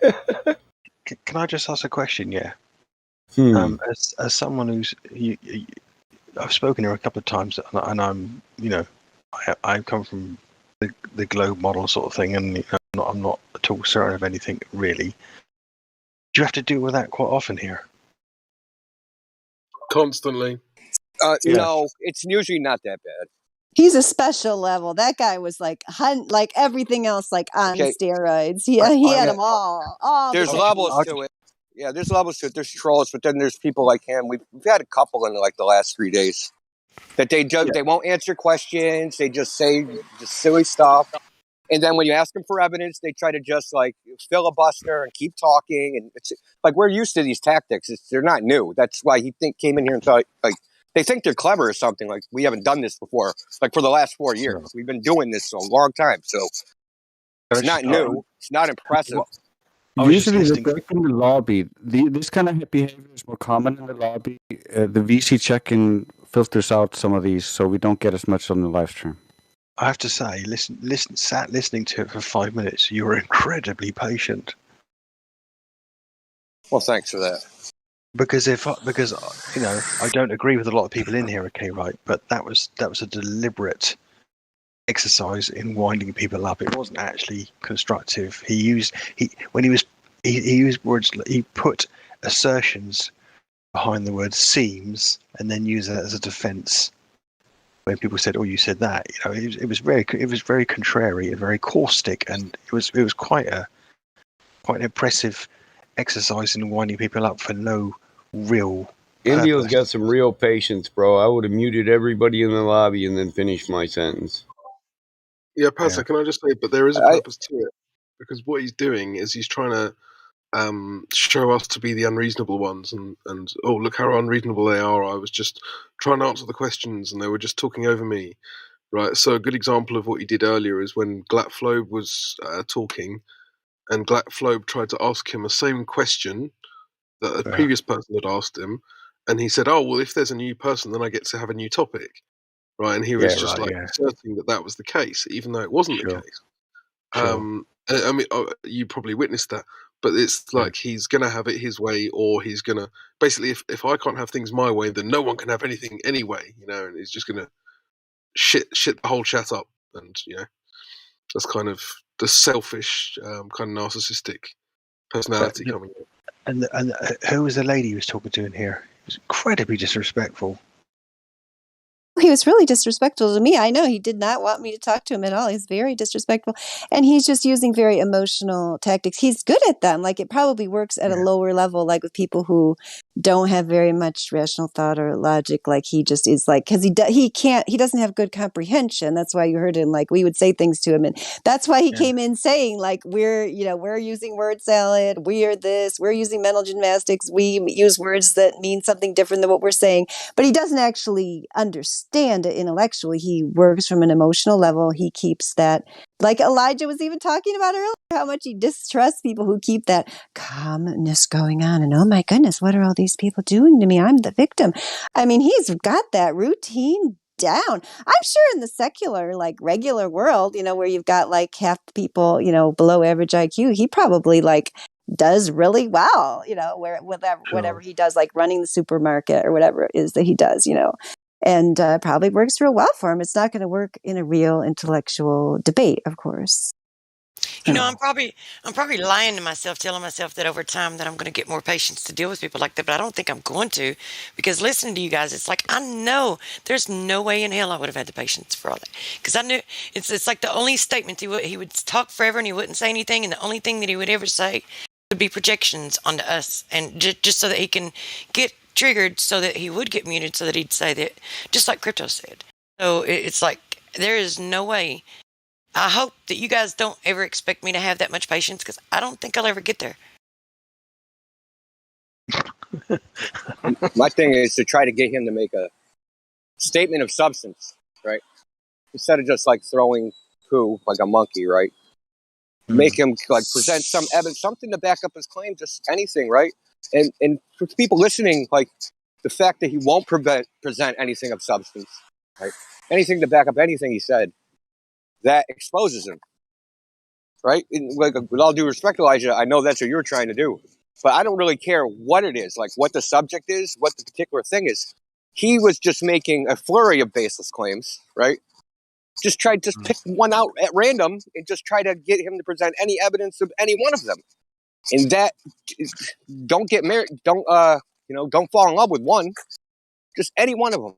Can I just ask a question? Yeah. As someone who's I've spoken here a couple of times, and I'm I come from the globe model sort of thing, and I'm not at all certain of anything really. Do you have to deal with that quite often here? Constantly. Yeah. No, it's usually not that bad. He's a special level. That guy was like like everything else, like on Okay. steroids. He had them all. There's levels to it. Yeah, there's levels to it. There's trolls, but then there's people like him. We've had a couple in like the last 3 days that they won't answer questions. They just say just silly stuff. And then when you ask them for evidence, they try to just like filibuster and keep talking. And it's like we're used to these tactics. They're not new. That's why he came in here and thought like they think they're clever or something. Like we haven't done this before. Like for the last 4 years, we've been doing this for a long time. So it's not new. It's not impressive. Usually, the check in the lobby. This kind of behavior is more common in the lobby. The VC check-in filters out some of these, so we don't get as much on the live stream. I have to say, listening to it for 5 minutes, you were incredibly patient. Well, thanks for that. Because you know, I don't agree with a lot of people in here. Okay, right, but that was a deliberate exercise in winding people up. It wasn't actually constructive. He used words. He put assertions behind the word seems, and then used that as a defense. When people said, "Oh, you said that," you know, it was very contrary and very caustic, and it was quite an impressive exercise in winding people up for no real. Indio's got some real patience, bro. I would have muted everybody in the lobby and then finished my sentence. Yeah, Pastor, can I just say, but there is a purpose to it, because what he's doing is he's trying to show us to be the unreasonable ones, and oh, look how unreasonable they are. I was just trying to answer the questions and they were just talking over me, right? So a good example of what he did earlier is when Glatflobe was talking, and Glatflobe tried to ask him the same question that a previous person had asked him, and he said, "Oh, well, if there's a new person, then I get to have a new topic." Right, and he was asserting that was the case, even though it wasn't the case. I mean, you probably witnessed that, but it's like he's going to have it his way, or he's going to basically, if I can't have things my way, then no one can have anything anyway, you know. And he's just going to shit the whole chat up, and you know, that's kind of the selfish, kind of narcissistic personality coming in. And who was the lady he was talking to in here? It was incredibly disrespectful. He was really disrespectful to me. I know he did not want me to talk to him at all. He's very disrespectful. And he's just using very emotional tactics. He's good at them. Like it probably works at a lower level, like with people who don't have very much rational thought or logic. Like he just is like, because he doesn't have good comprehension. That's why you heard him, like we would say things to him. And that's why he came in saying like, we're using word salad. We're using mental gymnastics. We use words that mean something different than what we're saying. But he doesn't actually understand it intellectually. He works from an emotional level. He keeps that, like Elijah was even talking about earlier, how much he distrusts people who keep that calmness going on. And oh my goodness, what are all these people doing to me? I'm the victim. I mean, he's got that routine down. I'm sure in the secular, like regular world, you know, where you've got like half the people, you know, below average IQ, he probably like does really well, you know, whatever he does, like running the supermarket or whatever it is that he does, you know, and probably works real well for him. It's not going to work in a real intellectual debate, of course. You know, I'm probably lying to myself, telling myself that over time that I'm going to get more patience to deal with people like that, but I don't think I'm going to, because listening to you guys, it's like I know there's no way in hell I would have had the patience for all that, because I knew it's like the only statement he would talk forever and he wouldn't say anything, and the only thing that he would ever say would be projections onto us, and just so that he can get triggered, so that he would get muted, so that he'd say that, just like Crypto said. So it's like there is no way. I hope that you guys don't ever expect me to have that much patience, because I don't think I'll ever get there. My thing is to try to get him to make a statement of substance, right? Instead of just like throwing poo like a monkey, right? Make him like present some evidence, something to back up his claim, just anything, right? And for people listening, like the fact that he won't present anything of substance, right? Anything to back up anything he said, that exposes him, right? Like, with all due respect, Elijah, I know that's what you're trying to do, but I don't really care what it is, like what the subject is, what the particular thing is. He was just making a flurry of baseless claims, right? Just pick one out at random and just try to get him to present any evidence of any one of them. And that, don't get married, don't fall in love with one, just any one of them.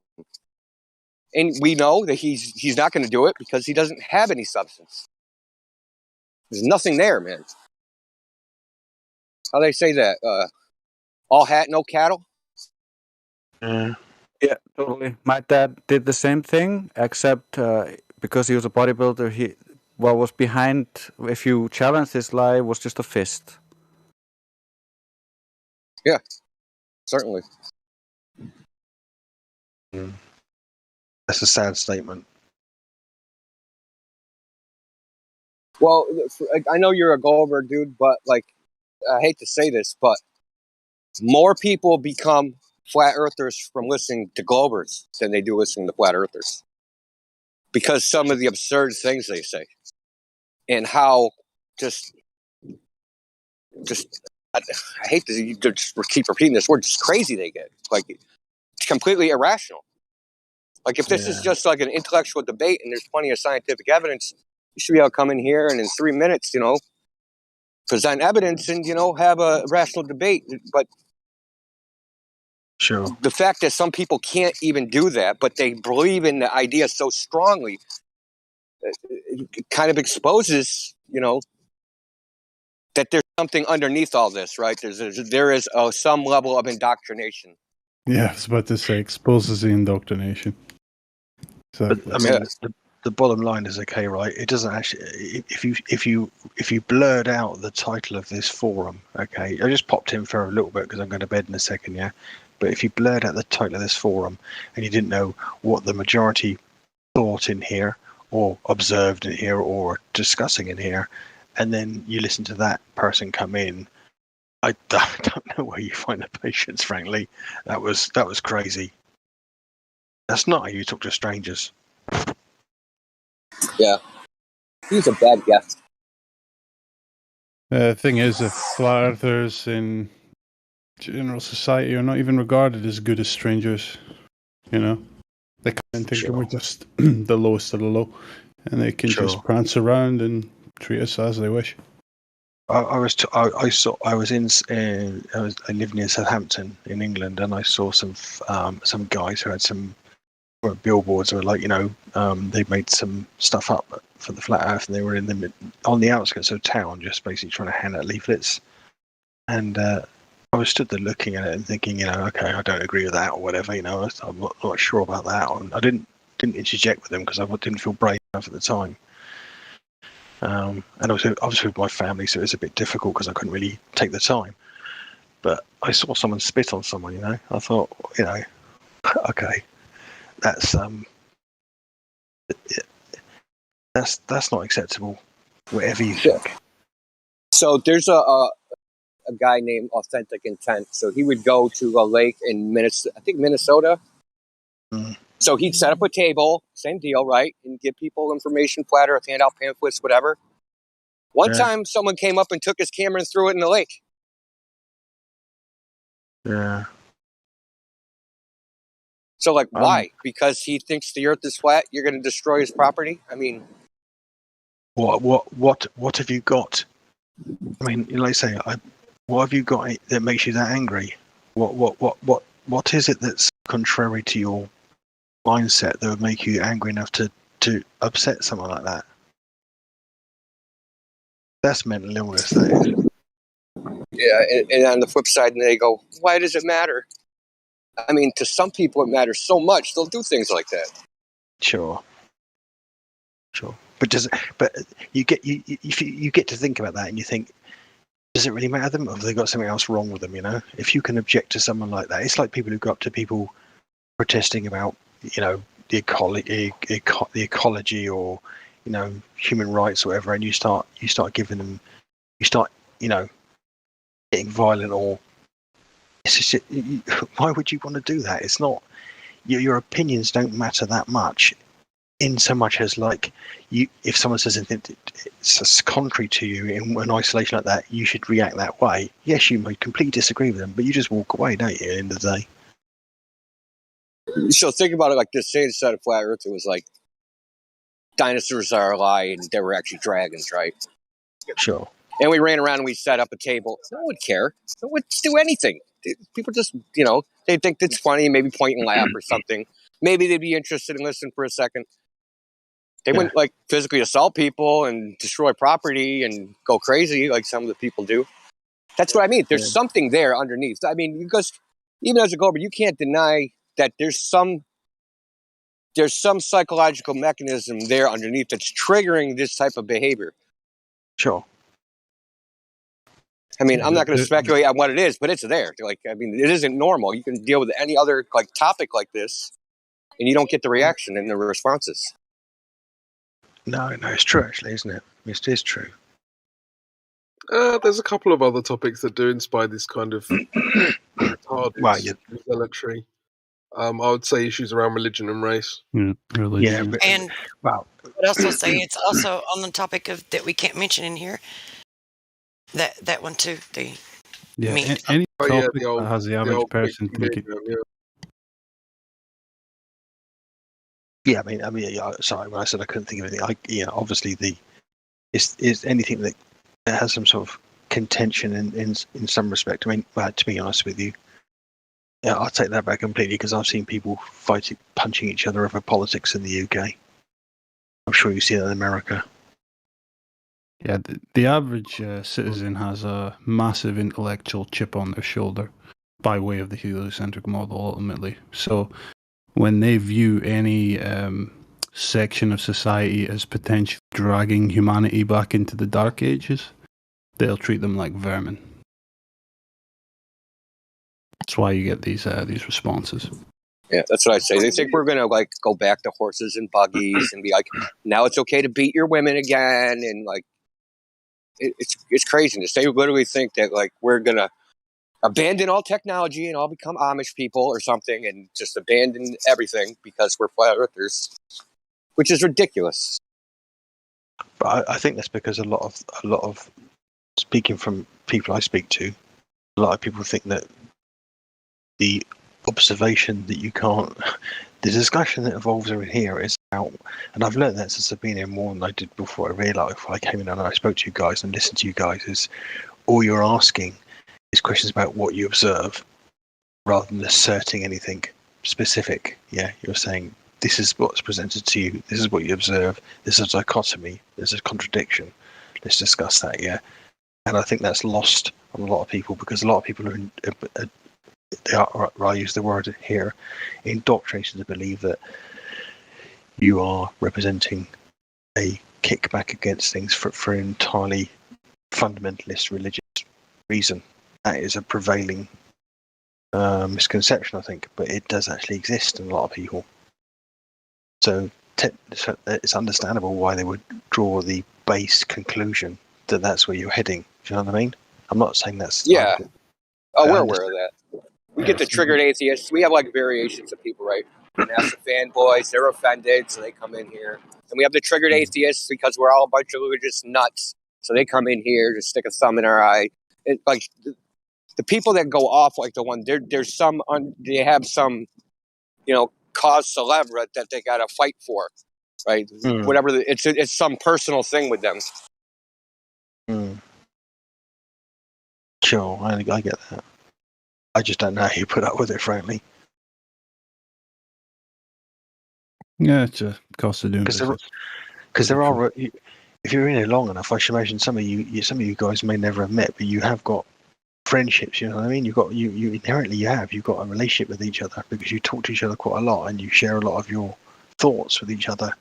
And we know that he's not going to do it because he doesn't have any substance. There's nothing there, man. How they say that? All hat, no cattle. Yeah, totally. My dad did the same thing, except because he was a bodybuilder, what was behind, if you challenged his lie, was just a fist. Yeah, certainly. That's a sad statement. Well, I know you're a Goldberg dude, but like, I hate to say this, but more people become flat earthers from listening to Globers than they do listening to flat earthers, because some of the absurd things they say and how just I hate to just keep repeating this word, just crazy they get, like completely irrational. Like if this is just like an intellectual debate and there's plenty of scientific evidence, you should be able to come in here and in 3 minutes, present evidence and, have a rational debate. But sure, the fact that some people can't even do that, but they believe in the idea so strongly, it kind of exposes, that there's something underneath all this, right? There is some level of indoctrination. Yeah, I was about to say, exposes the indoctrination. But I mean, the bottom line is okay, right? It doesn't actually. If you blurred out the title of this forum, okay, I just popped in for a little bit because I'm going to bed in a second, yeah. But if you blurred out the title of this forum and you didn't know what the majority thought in here, or observed in here, or discussing in here, and then you listen to that person come in, I don't know where you find the patience. Frankly, that was crazy. That's not how you talk to strangers. Yeah, he's a bad guest. The thing is, if flat earthers in general society are not even regarded as good as strangers, they come in thinking we're just the lowest of the low, and they can just prance around and treat us as they wish. I lived near Southampton in England, and I saw some guys who had some billboards were like, they made some stuff up for the flat earth, and they were on the outskirts of town, just basically trying to hand out leaflets. And I was stood there looking at it and thinking, okay, I don't agree with that or whatever, I'm not sure about that. And I didn't interject with them because I didn't feel brave enough at the time. And also, obviously, with my family, so it was a bit difficult because I couldn't really take the time. But I saw someone spit on someone, I thought, okay, that's not acceptable, whatever you think. So there's a guy named Authentic Intent. So he would go to a lake in Minnesota. Mm. So he'd set up a table, same deal, right? And give people information, flat earth, hand out pamphlets, whatever. One time someone came up and took his camera and threw it in the lake. Yeah. So why? Because he thinks the earth is flat, you're going to destroy his property? I mean, what have you got? I mean, like I say, what have you got that makes you that angry? What is it that's contrary to your mindset that would make you angry enough to upset someone like that? That's mental illness, that is. Yeah, and on the flip side, they go, why does it matter? I mean, to some people, it matters so much, they'll do things like that. Sure. But you get to think about that and you think, does it really matter to them, or have they got something else wrong with them? If you can object to someone like that, it's like people who go up to people protesting about, the ecology or, human rights or whatever, and you start giving them, getting violent, or it's just, why would you want to do that? It's not, your opinions don't matter that much, in so much as if someone says anything it's contrary to you in an isolation like that, you should react that way. Yes, you might completely disagree with them, but you just walk away, don't you, at the end of the day? So think about it like this. Say instead of flat earth, it was like dinosaurs are a lie and they were actually dragons, right? Sure. And we ran around and we set up a table. No one would care. No one would do anything. People just, they think it's funny, maybe point and laugh or something. Maybe they'd be interested in listening for a second. They wouldn't like physically assault people and destroy property and go crazy like some of the people do. That's what I mean. There's something there underneath. I mean, because even as a Gober, you can't deny that there's some psychological mechanism there underneath that's triggering this type of behavior. Sure. I mean, I'm not going to speculate on what it is, but it's there. Like, I mean, it isn't normal. You can deal with any other topic like this, and you don't get the reaction and the responses. No, it's true actually, isn't it? It is true. There's a couple of other topics that do inspire this kind of zealotry. I would say issues around religion and race. Religion. And wow. I'd also say it's also on the topic of that we can't mention in here. That one too. The meat. Any topic that has the average person thinking. Yeah, I mean, sorry, when I said I couldn't think of anything, obviously is anything that has some sort of contention in some respect. I mean, to be honest with you, I'll take that back completely because I've seen people punching each other over politics in the UK. I'm sure you see that in America. Yeah, the average citizen has a massive intellectual chip on their shoulder by way of the heliocentric model, ultimately. So when they view any section of society as potentially dragging humanity back into the Dark Ages, they'll treat them like vermin. That's why you get these responses. Yeah, that's what I say. They think we're going to go back to horses and buggies and be like, now it's okay to beat your women again, and it's craziness. They literally think that we're going to abandon all technology and all become Amish people or something and just abandon everything because we're flat earthers, which is ridiculous. But I think that's because a lot of speaking from people I speak to, a lot of people think that the observation that you can't, the discussion that evolves over here is out, and I've learned that since I've been here more than I did before I came in and I spoke to you guys and listened to you guys, is all you're asking is questions about what you observe rather than asserting anything specific. Yeah, you're saying this is what's presented to you, this is what you observe, this is a dichotomy, there's a contradiction, let's discuss that. Yeah, and I think that's lost on a lot of people because a lot of people are they are, I use the word here, indoctrinated to believe that you are representing a kickback against things for an entirely fundamentalist religious reason. That is a prevailing misconception, I think, but it does actually exist in a lot of people. So it's understandable why they would draw the base conclusion that that's where you're heading. Do you know what I mean? I'm not saying that's... Yeah. We're aware of that. We get the triggered atheists. We have variations of people, right? NASA fanboys, they're offended, so they come in here. And we have the triggered atheists because we're all a bunch of religious nuts. So they come in here to stick a thumb in our eye. The people that go off the one, there's some, they have some, cause célèbre that they got to fight for, right? Whatever, it's some personal thing with them. Sure, I get that. I just don't know how you put up with it, frankly. Yeah, it's a cost of doing business. Because there are, if you're in here long enough, I should imagine some of you guys may never have met, but you have got friendships. You know what I mean? You've got you've got a relationship with each other because you talk to each other quite a lot and you share a lot of your thoughts with each other.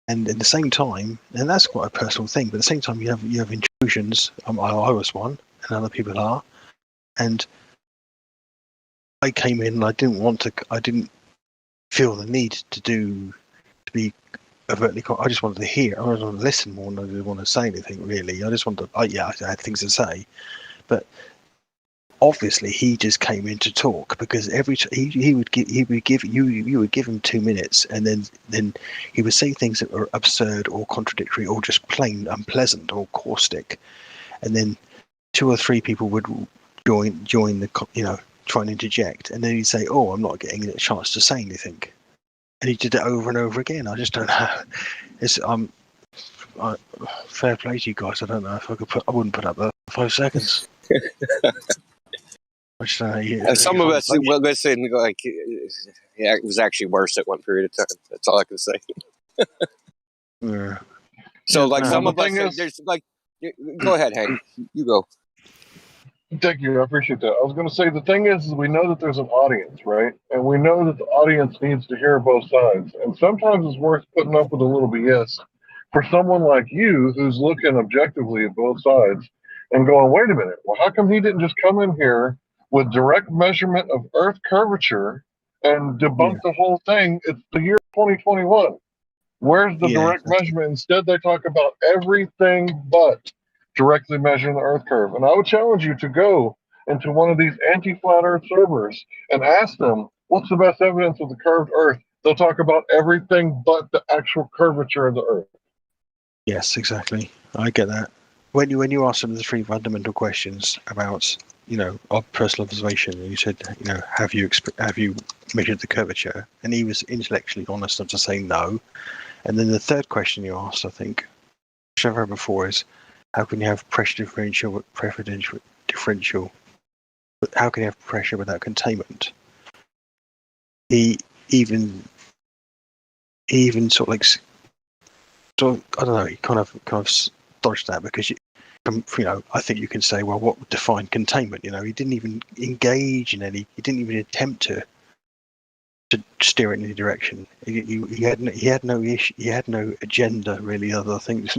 And at the same time, and that's quite a personal thing, but at the same time you have intrusions. I was one, and other people are, and I came in and I didn't feel the need to be overtly. I just wanted to hear. I just wanted to listen more than I did want to say anything. Really, I just wanted. I had things to say, but obviously he just came in to talk because you would give him 2 minutes, and then he would say things that were absurd or contradictory or just plain unpleasant or caustic, and then 2 or 3 people would join the try and interject, and then he'd say, "Oh, I'm not getting a chance to say anything," and he did it over and over again. I just don't know. fair play to you guys. I don't know if I could I wouldn't put up 5 seconds. I just don't know. And some of us, well, listen, like, yeah, it was actually worse at one period of time. That's all I can say. Yeah. So, Yeah, like, no, some the of us, thing is- there's like, go ahead, Hank. You go. Thank you. I appreciate that. I was going to say the thing is we know that there's an audience, right? And we know that the audience needs to hear both sides. And sometimes it's worth putting up with a little BS for someone like you who's looking objectively at both sides and going, wait a minute, well, how come he didn't just come in here with direct measurement of Earth curvature and debunk the whole thing? It's the year 2021. Where's the direct measurement? Instead, they talk about everything but directly measuring the Earth curve. And I would challenge you to go into one of these anti-flat Earth servers and ask them, what's the best evidence of the curved Earth? They'll talk about everything but the actual curvature of the Earth. Yes, exactly. I get that. When you asked them the 3 fundamental questions about, of personal observation, and you said, have you measured the curvature? And he was intellectually honest enough to say no. And then the third question you asked, I think, which I've heard before, is how can you have pressure differential, but how can you have pressure without containment? He even sort of like, so I don't know, he kind of dodged that because I think you can say, well, what would define containment? He didn't even engage in he didn't even attempt to steer it in any direction. He had no issue. He had no agenda really. Other things.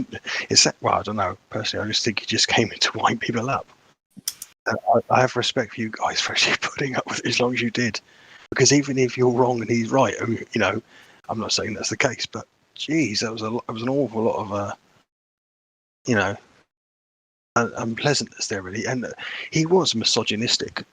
Well, I don't know. Personally, I just think he just came in to wind people up. I have respect for you guys for actually putting up with it as long as you did, because even if you're wrong and he's right, I'm not saying that's the case, but geez, that was an awful lot of unpleasantness there really, and he was misogynistic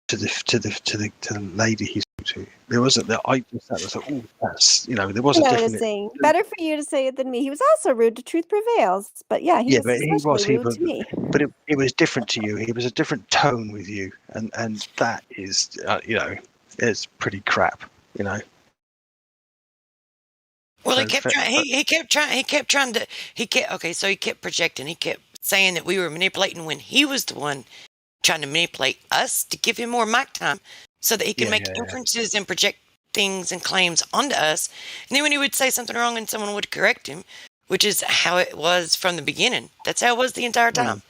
to the lady he spoke to. There wasn't that. I just thought, oh, that's there was a different. Noticing. Better for you to say it than me. He was also rude to Truth Prevails, but yeah, he was rude to me. But it was different to you. He was a different tone with you, and that is it's pretty crap. Well, he kept projecting. He kept saying that we were manipulating when he was the one trying to manipulate us to give him more mic time so that he could make inferences and project things and claims onto us. And then when he would say something wrong and someone would correct him, which is how it was from the beginning. That's how it was the entire time.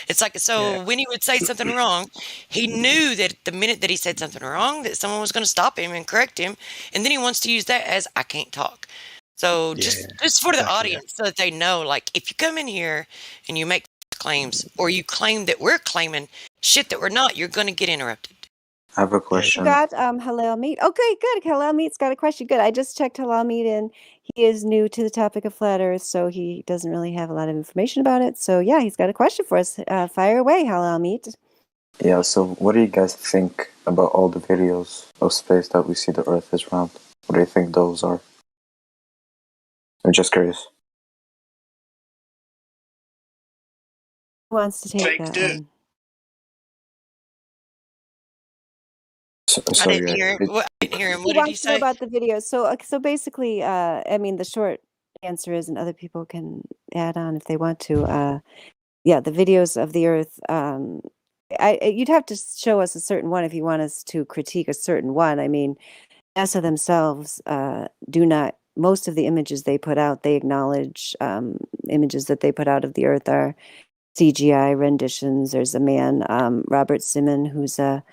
It's like, when he would say something wrong, he knew that the minute that he said something wrong, that someone was going to stop him and correct him. And then he wants to use that as, I can't talk. So just for the audience, so that they know, like, if you come in here and you make claims or you claim that we're claiming shit that we're not, you're going to get interrupted. I have a question. Got Halal Meat. Okay, good. Halal Meat's got a question. Good. I just checked Halal Meat and he is new to the topic of flat Earth, so he doesn't really have a lot of information about it. So yeah, he's got a question for us. Fire away, Halal Meat. Yeah, so what do you guys think about all the videos of space that we see the Earth is round? What do you think those are? I'm just curious. Who wants to take that one? I didn't hear him. I didn't hear him. What did he say about the videos? So basically, I mean, the short answer is, and other people can add on if they want to. The videos of the Earth. You'd have to show us a certain one if you want us to critique a certain one. I mean, NASA themselves do not. Most of the images they put out, they acknowledge images that they put out of the Earth are CGI renditions. There's a man, Robert Simon, who's a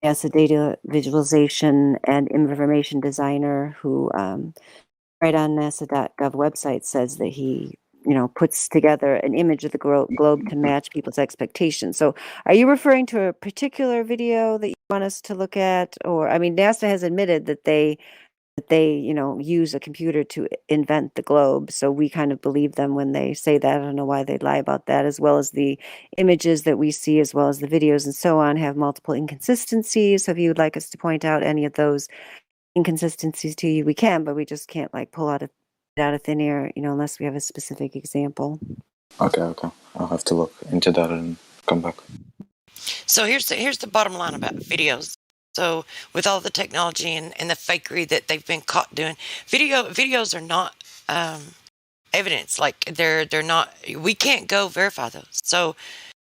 NASA data visualization and information designer who, right on NASA.gov website, says that he, puts together an image of the globe to match people's expectations. So are you referring to a particular video that you want us to look at? Or, I mean, NASA has admitted that they use a computer to invent the globe. So we kind of believe them when they say that. I don't know why they'd lie about that, as well as the images that we see, as well as the videos and so on, have multiple inconsistencies. So if you would like us to point out any of those inconsistencies to you, we can, but we just can't pull out of thin air, unless we have a specific example. Okay. I'll have to look into that and come back. So here's the bottom line about videos. So with all the technology and the fakery that they've been caught doing, videos are not evidence. Like they're not. We can't go verify those. So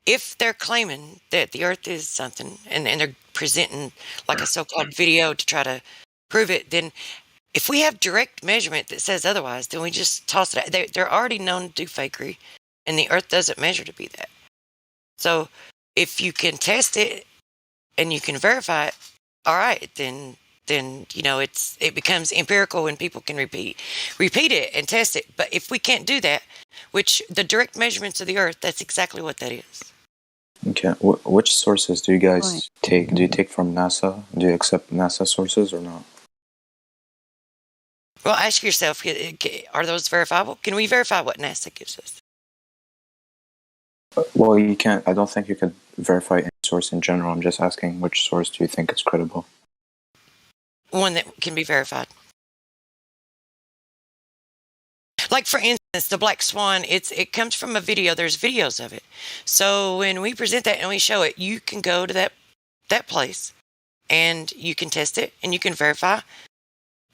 if they're claiming that the Earth is something, and they're presenting like a so-called video to try to prove it, then if we have direct measurement that says otherwise, then we just toss it out. They're already known to do fakery, and the Earth doesn't measure to be that. So if you can test it and you can verify it, all right, then it becomes empirical when people can repeat it and test it. But if we can't do that, which the direct measurements of the Earth, that's exactly what that is. Okay, which sources do you guys take? Do you take from NASA? Do you accept NASA sources or not? Well, ask yourself, are those verifiable? Can we verify what NASA gives us? Well, you can't. I don't think you could verify any source in general. I'm just asking which source do you think is credible? One that can be verified. Like, for instance, the Black Swan, it comes from a video. There's videos of it. So when we present that and we show it, you can go to that place and you can test it and you can verify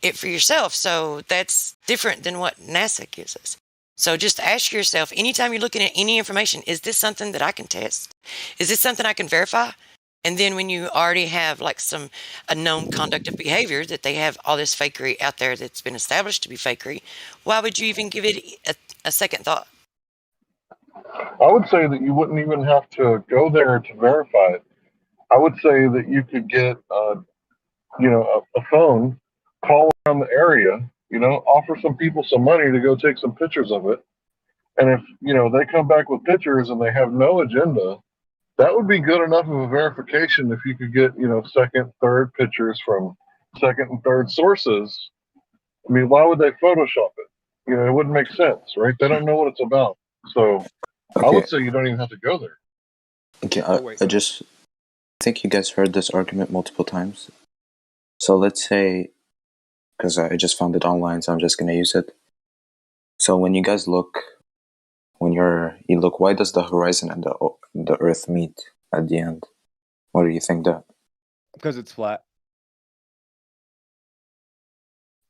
it for yourself. So that's different than what NASA gives us. So just ask yourself, anytime you're looking at any information, is this something that I can test? Is this something I can verify? And then when you already have like a known conduct of behavior, that they have all this fakery out there that's been established to be fakery, why would you even give it a second thought? I would say that you wouldn't even have to go there to verify it. I would say that you could get, a phone, call around the area, offer some people some money to go take some pictures of it. And if, they come back with pictures and they have no agenda, that would be good enough of a verification if you could get, second, third pictures from second and third sources. I mean, why would they Photoshop it? It wouldn't make sense, right? They don't know what it's about. So I would say you don't even have to go there. Okay, I think you guys heard this argument multiple times. So let's say, because I just found it online, so I'm just going to use it. So when you guys look, you look, why does the horizon and the Earth meet at the end? What do you think that? Because it's flat.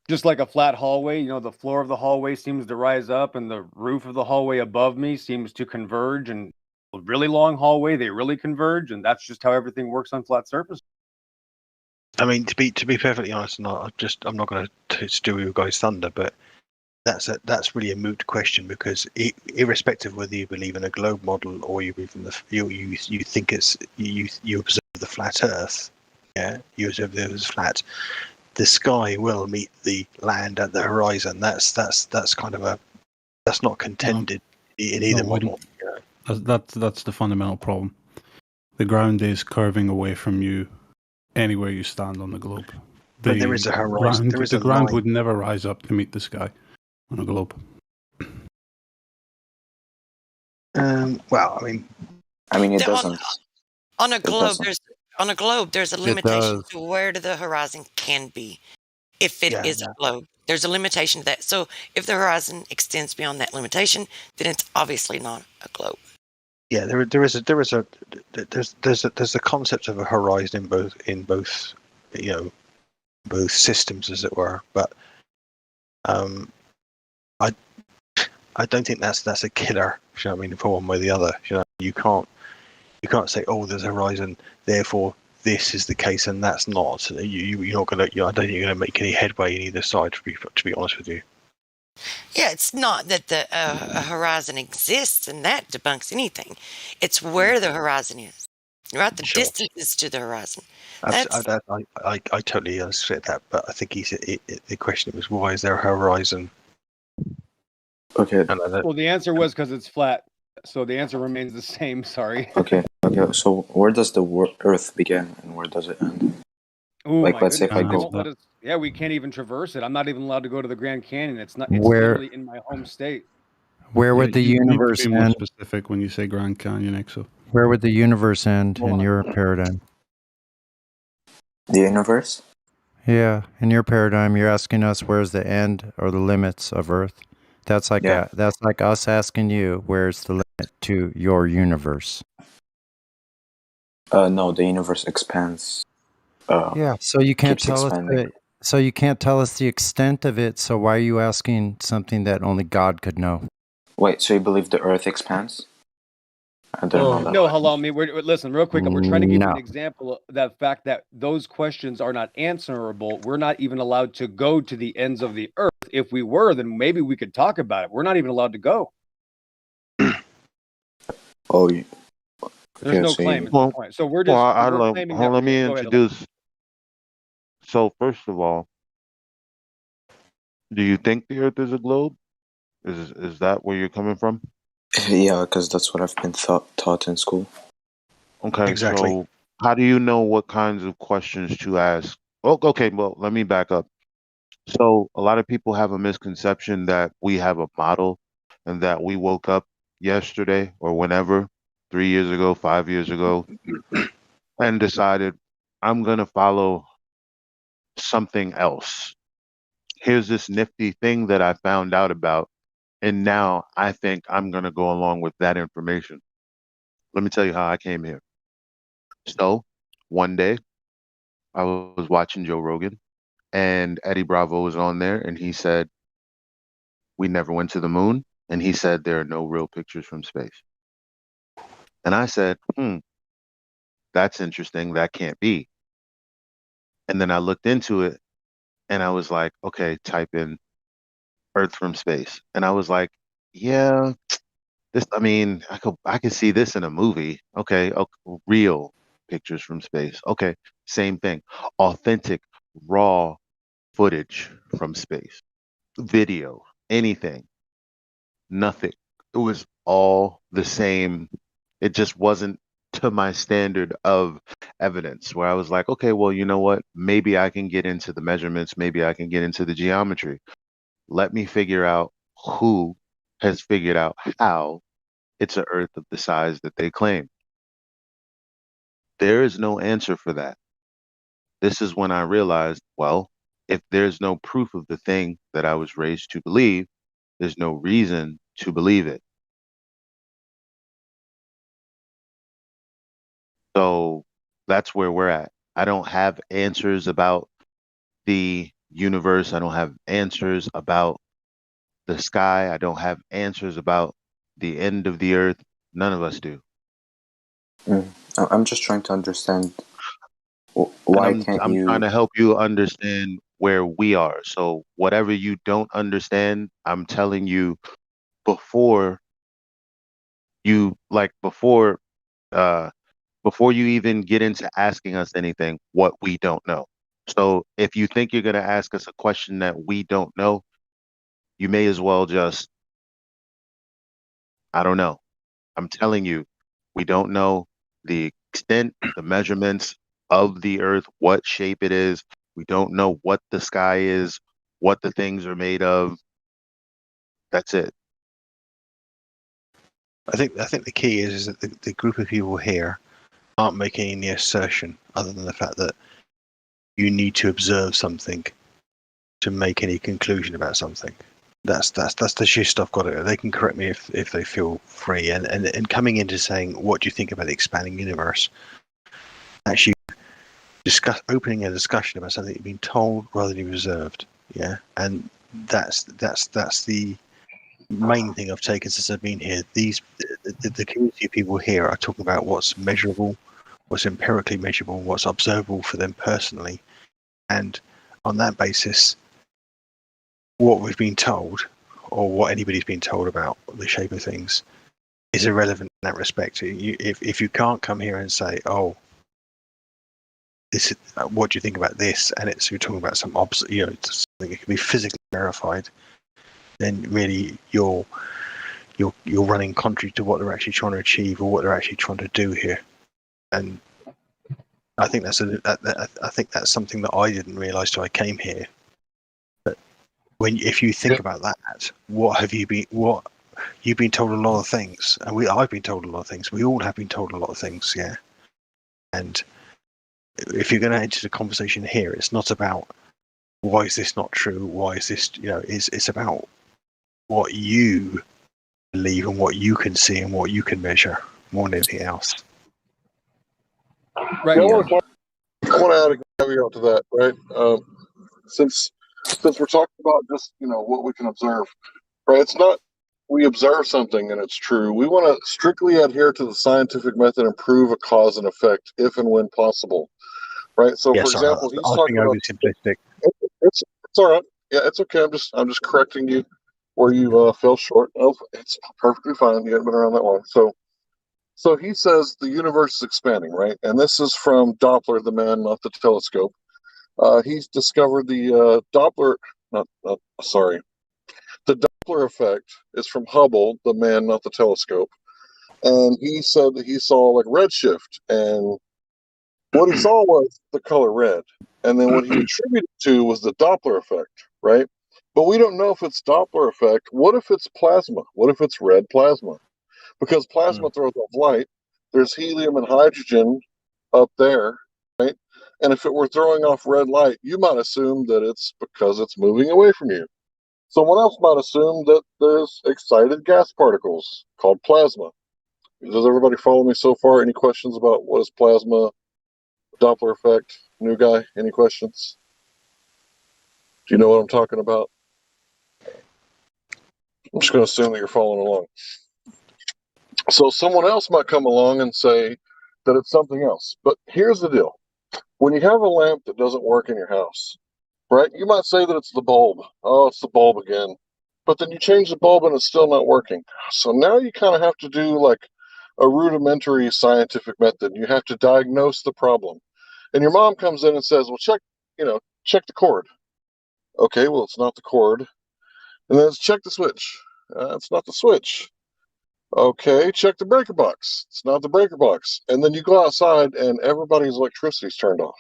Just like a flat hallway, the floor of the hallway seems to rise up and the roof of the hallway above me seems to converge, and a really long hallway, they really converge, and that's just how everything works on flat surfaces. I mean, to be perfectly honest, I'm not going to steal your guys' thunder, but that's really a moot question, because irrespective of whether you believe in a globe model or you believe in you think you observe the flat Earth, you observe the Earth as flat, the sky will meet the land at the horizon. That's kind of that's not contended in either model. That's the fundamental problem. The ground is curving away from you anywhere you stand on the globe. But there is a horizon. The ground would never rise up to meet the sky on a globe. Well, I mean, it doesn't. On a globe, there's a limitation to where the horizon can be. If it is a globe, there's a limitation to that. So if the horizon extends beyond that limitation, then it's obviously not a globe. Yeah, there's a concept of a horizon in both both systems, as it were. But I don't think that's a killer. You know what I mean, for one way or the other. You can't say, oh, there's a horizon, therefore this is the case and that's not. You're not gonna. I don't think you're gonna make any headway in either side. To be honest with you. Yeah, it's not that the horizon exists and that debunks anything. It's where the horizon is, right? The distance to the horizon. I totally understand that, but I think the question was, why is there a horizon? Okay. Well, the answer was because it's flat. So the answer remains the same. Sorry. Okay. So where does the Earth begin and where does it end? Ooh, let's say if I go. We can't even traverse it. I'm not even allowed to go to the Grand Canyon. It's literally in my home state. Where would the universe end? More end? Specific when you say Grand Canyon, Exo. Where would the universe end in your paradigm? The universe? Yeah, in your paradigm, you're asking us where's the end or the limits of Earth. That's like us asking you where's the limit to your universe. No, the universe expands. So you can't tell us So you can't tell us the extent of it, so why are you asking something that only God could know? Wait, so you believe the Earth expands? I don't know that. No, Halami, listen, real quick. We're trying to give you an No. example of that fact that those questions are not answerable. We're not even allowed to go to the ends of the earth. If we were, then maybe we could talk about it. We're not even allowed to go. Oh, There's no claim. It's the point. So we're just we're claiming that. Let me Go ahead, introduce. So first of all, do you think the Earth is a globe? Is that where you're coming from? Yeah, because that's what I've been taught in school. Okay, Exactly. so how do you know what kinds of questions to ask? Oh, okay, well, let me back up. So a lot of people have a misconception that we have a model and that we woke up yesterday or whenever, 3 years ago, 5 years ago, and decided I'm going to follow something else. Here's this nifty thing that I found out about, and now I think I'm going to go along with that information. Let me tell you how I came here. So one day I was watching Joe Rogan and Eddie Bravo was on there and he said, we never went to the moon. And he said, there are no real pictures from space. And I said, that's interesting. That can't be. And then I looked into it and I was like, okay, type in Earth from space. And I was like, yeah, I could see this in a movie. Okay, real pictures from space. Okay, same thing. Authentic, raw footage from space. Video, anything. Nothing. It was all the same. It just wasn't to my standard of evidence where I was like, okay, well, you know what? Maybe I can get into the measurements. Maybe I can get into the geometry. Let me figure out who has figured out how it's an Earth of the size that they claim. There is no answer for that. This is when I realized, well, if there's no proof of the thing that I was raised to believe, there's no reason to believe it. So that's where we're at. I don't have answers about the universe. I don't have answers about the sky. I don't have answers about the end of the earth. None of us do. I'm just trying to understand why I'm can't trying to help you understand where we are. So whatever you don't understand, I'm telling you before you before you even get into asking us anything, what we don't know. So if you think you're going to ask us a question that we don't know, you may as well just, I don't know. I'm telling you, we don't know the extent, the measurements of the earth, what shape it is. We don't know what the sky is, what the things are made of. That's it. I think the key is that the group of people here aren't making any assertion other than the fact that you need to observe something to make any conclusion about something. That's the gist I've got it. They can correct me if they feel free. And coming into saying, what do you think about the expanding universe? Actually, opening a discussion about something you've been told rather than you've observed. Yeah, and that's the main thing I've taken since I've been here. The community of people here are talking about what's measurable, what's empirically measurable, what's observable for them personally, and on that basis, what we've been told, or what anybody's been told about the shape of things, is irrelevant in that respect. If you can't come here and say, "Oh, this, what do you think about this?" and you're talking about something something that can be physically verified, then really you're running contrary to what they're actually trying to achieve or what they're actually trying to do here. And I think that's something that I didn't realise till I came here. But if you think about that, you've been told a lot of things, and I've been told a lot of things. We all have been told a lot of things, yeah. And if you're going to enter the conversation here, it's not about why is this not true, why is this, it's about what you believe and what you can see and what you can measure more than anything else. Right. I want to add a caveat to that, right? since we're talking about just what we can observe, right? It's not we observe something and it's true. We want to strictly adhere to the scientific method and prove a cause and effect if and when possible, right? So, Yeah, for sorry, example, I he's was talking being about overly simplistic. it's all right. Yeah, it's okay. I'm just correcting you where you fell short. Oh, it's perfectly fine. You haven't been around that long. So he says the universe is expanding, right? And this is from Doppler, the man, not the telescope. He's discovered the Doppler, sorry, the Doppler effect is from Hubble, the man, not the telescope. And he said that he saw like redshift, and what he saw was the color red. And then what he attributed to was the Doppler effect, right? But we don't know if it's Doppler effect. What if it's plasma? What if it's red plasma? Because plasma throws off light. There's helium and hydrogen up there, right? And if it were throwing off red light, you might assume that it's because it's moving away from you. Someone else might assume that there's excited gas particles called plasma. Does everybody follow me so far? Any questions about what is plasma, Doppler effect? New guy, any questions? Do you know what I'm talking about? I'm just going to assume that you're following along. So someone else might come along and say that it's something else. But here's the deal. When you have a lamp that doesn't work in your house, right, you might say that it's the bulb. Oh, it's the bulb again. But then you change the bulb and it's still not working. So now you kind of have to do like a rudimentary scientific method. You have to diagnose the problem. And your mom comes in and says, well, check the cord. Okay, well, it's not the cord. And then check the switch. It's not the switch. Okay, check the breaker box. It's not the breaker box. And then you go outside and everybody's electricity's turned off.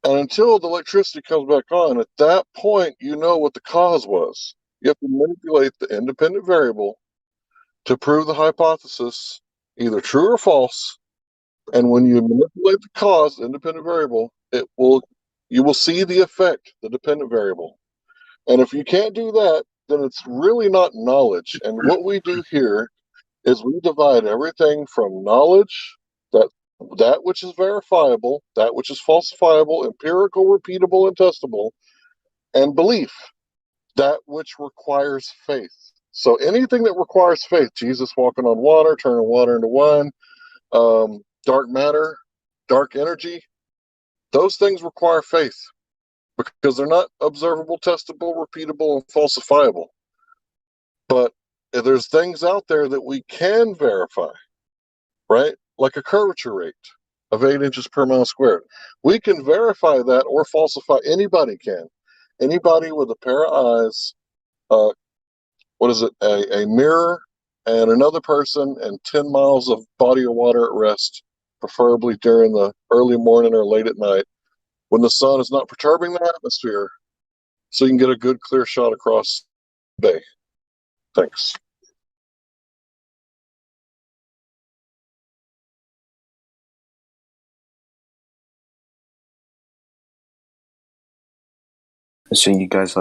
And until the electricity comes back on, at that point, you know what the cause was. You have to manipulate the independent variable to prove the hypothesis, either true or false. And when you manipulate the cause, the independent variable, you will see the effect, the dependent variable. And if you can't do that, then it's really not knowledge. And what we do here is we divide everything from knowledge, that which is verifiable, that which is falsifiable, empirical, repeatable, and testable, and belief, that which requires faith. So anything that requires faith, Jesus walking on water, turning water into wine, dark matter, dark energy, those things require faith because they're not observable, testable, repeatable, and falsifiable. But there's things out there that we can verify, right? Like a curvature rate of 8 inches per mile squared. We can verify that or falsify. Anybody can. Anybody with a pair of eyes, a mirror, and another person, and 10 miles of body of water at rest, preferably during the early morning or late at night, when the sun is not perturbing the atmosphere, so you can get a good clear shot across the bay. Thanks. So you guys do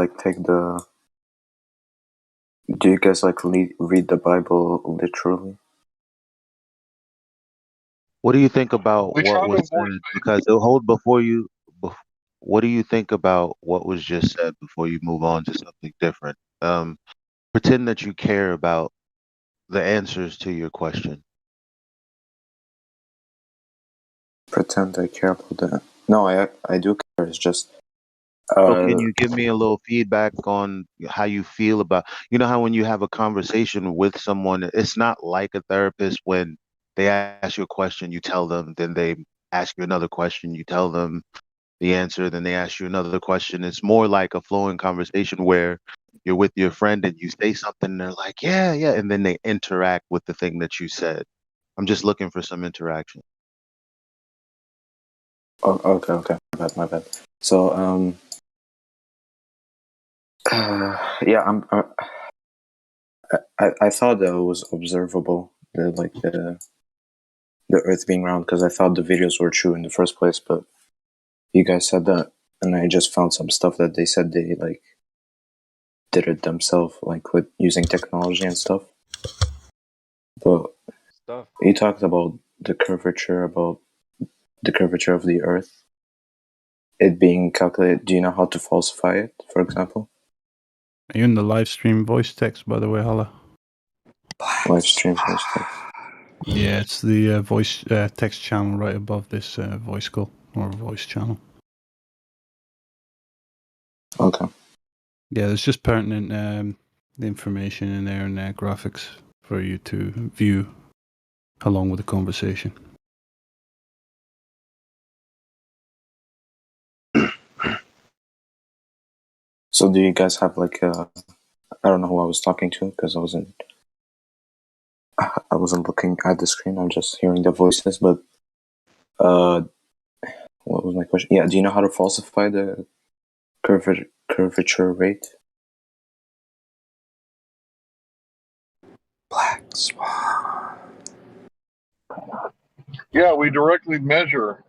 you guys read the Bible literally? What do you think about what was said? Because it'll hold before you. What do you think about what was just said before you move on to something different? Pretend that you care about the answers to your question. Pretend I care about that. No, I do care. It's just. So can you give me a little feedback on how you feel about, how when you have a conversation with someone, it's not like a therapist when they ask you a question, you tell them, then they ask you another question, you tell them the answer, then they ask you another question. It's more like a flowing conversation where you're with your friend and you say something and they're like, yeah, yeah, and then they interact with the thing that you said. I'm just looking for some interaction. Oh, okay. My bad. So, yeah, I thought that it was observable, the Earth being round, because I thought the videos were true in the first place. But you guys said that, and I just found some stuff that they said they did it themselves, with using technology and stuff. But you talked about the curvature of the Earth. it being calculated. Do you know how to falsify it, for example? Are you in the live stream voice text, by the way, Hala? Live stream voice text. Yeah, it's the voice text channel right above this voice call or voice channel. Okay. Yeah, there's just pertinent information in there and graphics for you to view along with the conversation. So do you guys have like I don't know who I was talking to because I wasn't looking at the screen. I'm just hearing the voices. But what was my question? Yeah, do you know how to falsify the curvature rate? Black Swan. Yeah, we directly measure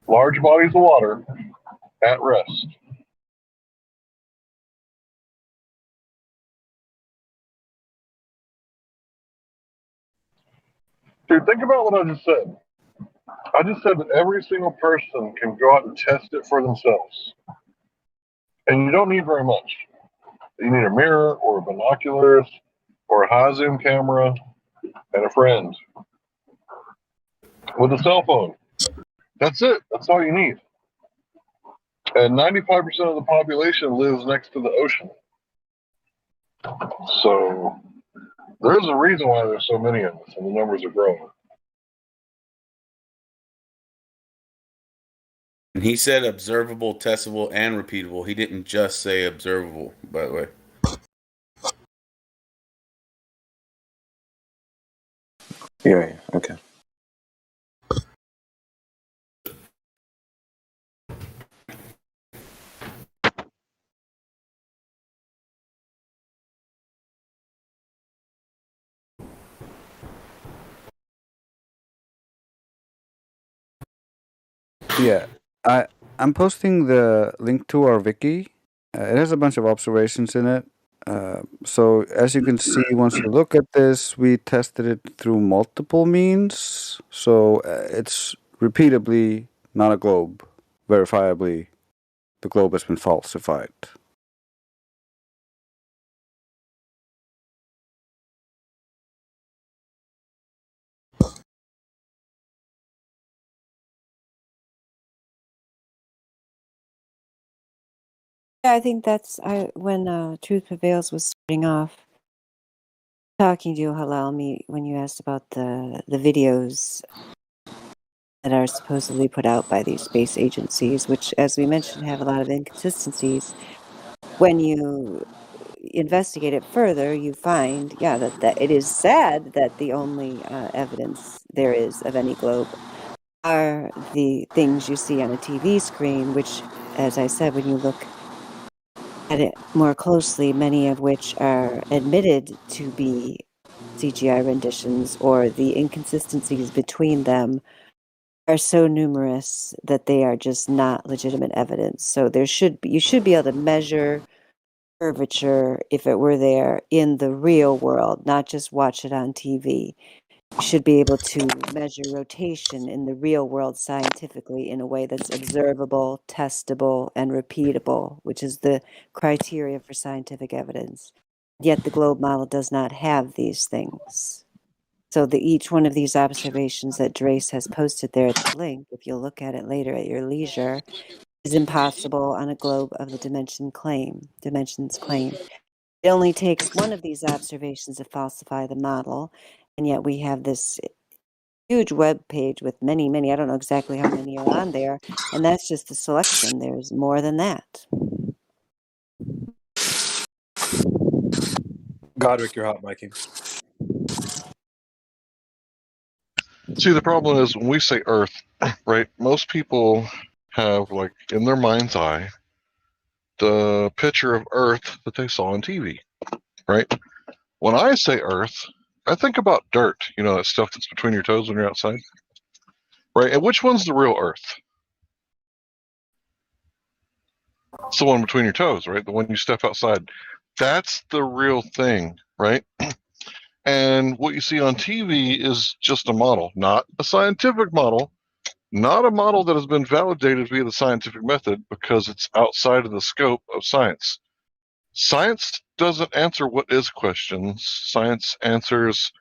large bodies of water at rest. Dude, think about what I just said. I just said that every single person can go out and test it for themselves. And you don't need very much. You need a mirror or binoculars or a high zoom camera and a friend with a cell phone. That's it. That's all you need. And 95% of the population lives next to the ocean. So there's a reason why there's so many of us and the numbers are growing. And he said observable, testable, and repeatable. He didn't just say observable, by the way. Yeah, okay. Yeah, I'm posting the link to our wiki. It has a bunch of observations in it. So as you can see, once you look at this, we tested it through multiple means. So it's repeatably not a globe. Verifiably, the globe has been falsified. Yeah, I think that's when Truth Prevails was starting off talking to you, Halal, me when you asked about the videos that are supposedly put out by these space agencies, which, as we mentioned, have a lot of inconsistencies. When you investigate it further, you find, yeah, that it is sad that the only evidence there is of any globe are the things you see on a TV screen, which, as I said, when you look at it more closely, many of which are admitted to be CGI renditions, or the inconsistencies between them are so numerous that they are just not legitimate evidence. So you should be able to measure curvature if it were there in the real world, not just watch it on TV. You should be able to measure rotation in the real world scientifically in a way that's observable, testable, and repeatable, which is the criteria for scientific evidence. Yet the globe model does not have these things. So each one of these observations that Drace has posted there at the link, if you'll look at it later at your leisure, is impossible on a globe of the dimensions claim. It only takes one of these observations to falsify the model, and yet we have this huge web page with many, I don't know exactly how many are on there, and that's just a selection. There's more than that. Godric, you're hot miking. See, the problem is when we say Earth, right, most people have, like, in their mind's eye, the picture of Earth that they saw on TV, right? When I say Earth, I think about dirt, you know, that stuff that's between your toes when you're outside, right? And which one's the real Earth? It's the one between your toes, right? The one you step outside. That's the real thing, right? And what you see on TV is just a model, not a scientific model, not a model that has been validated via the scientific method because it's outside of the scope of science. Science doesn't answer what is questions. Science answers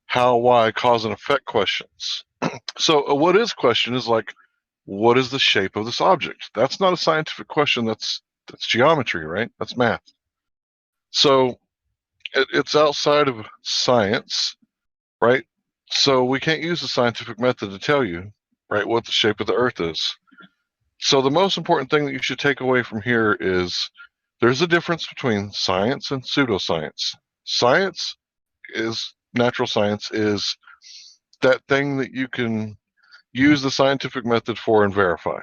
how, why, cause, and effect questions. So a what is question is like, what is the shape of this object? That's not a scientific question. That's geometry, right? That's math. So it's outside of science, right? So we can't use the scientific method to tell you, right, what the shape of the Earth is. So the most important thing that you should take away from here is there's a difference between science and pseudoscience. Science is natural science is that thing that you can use the scientific method for and verify.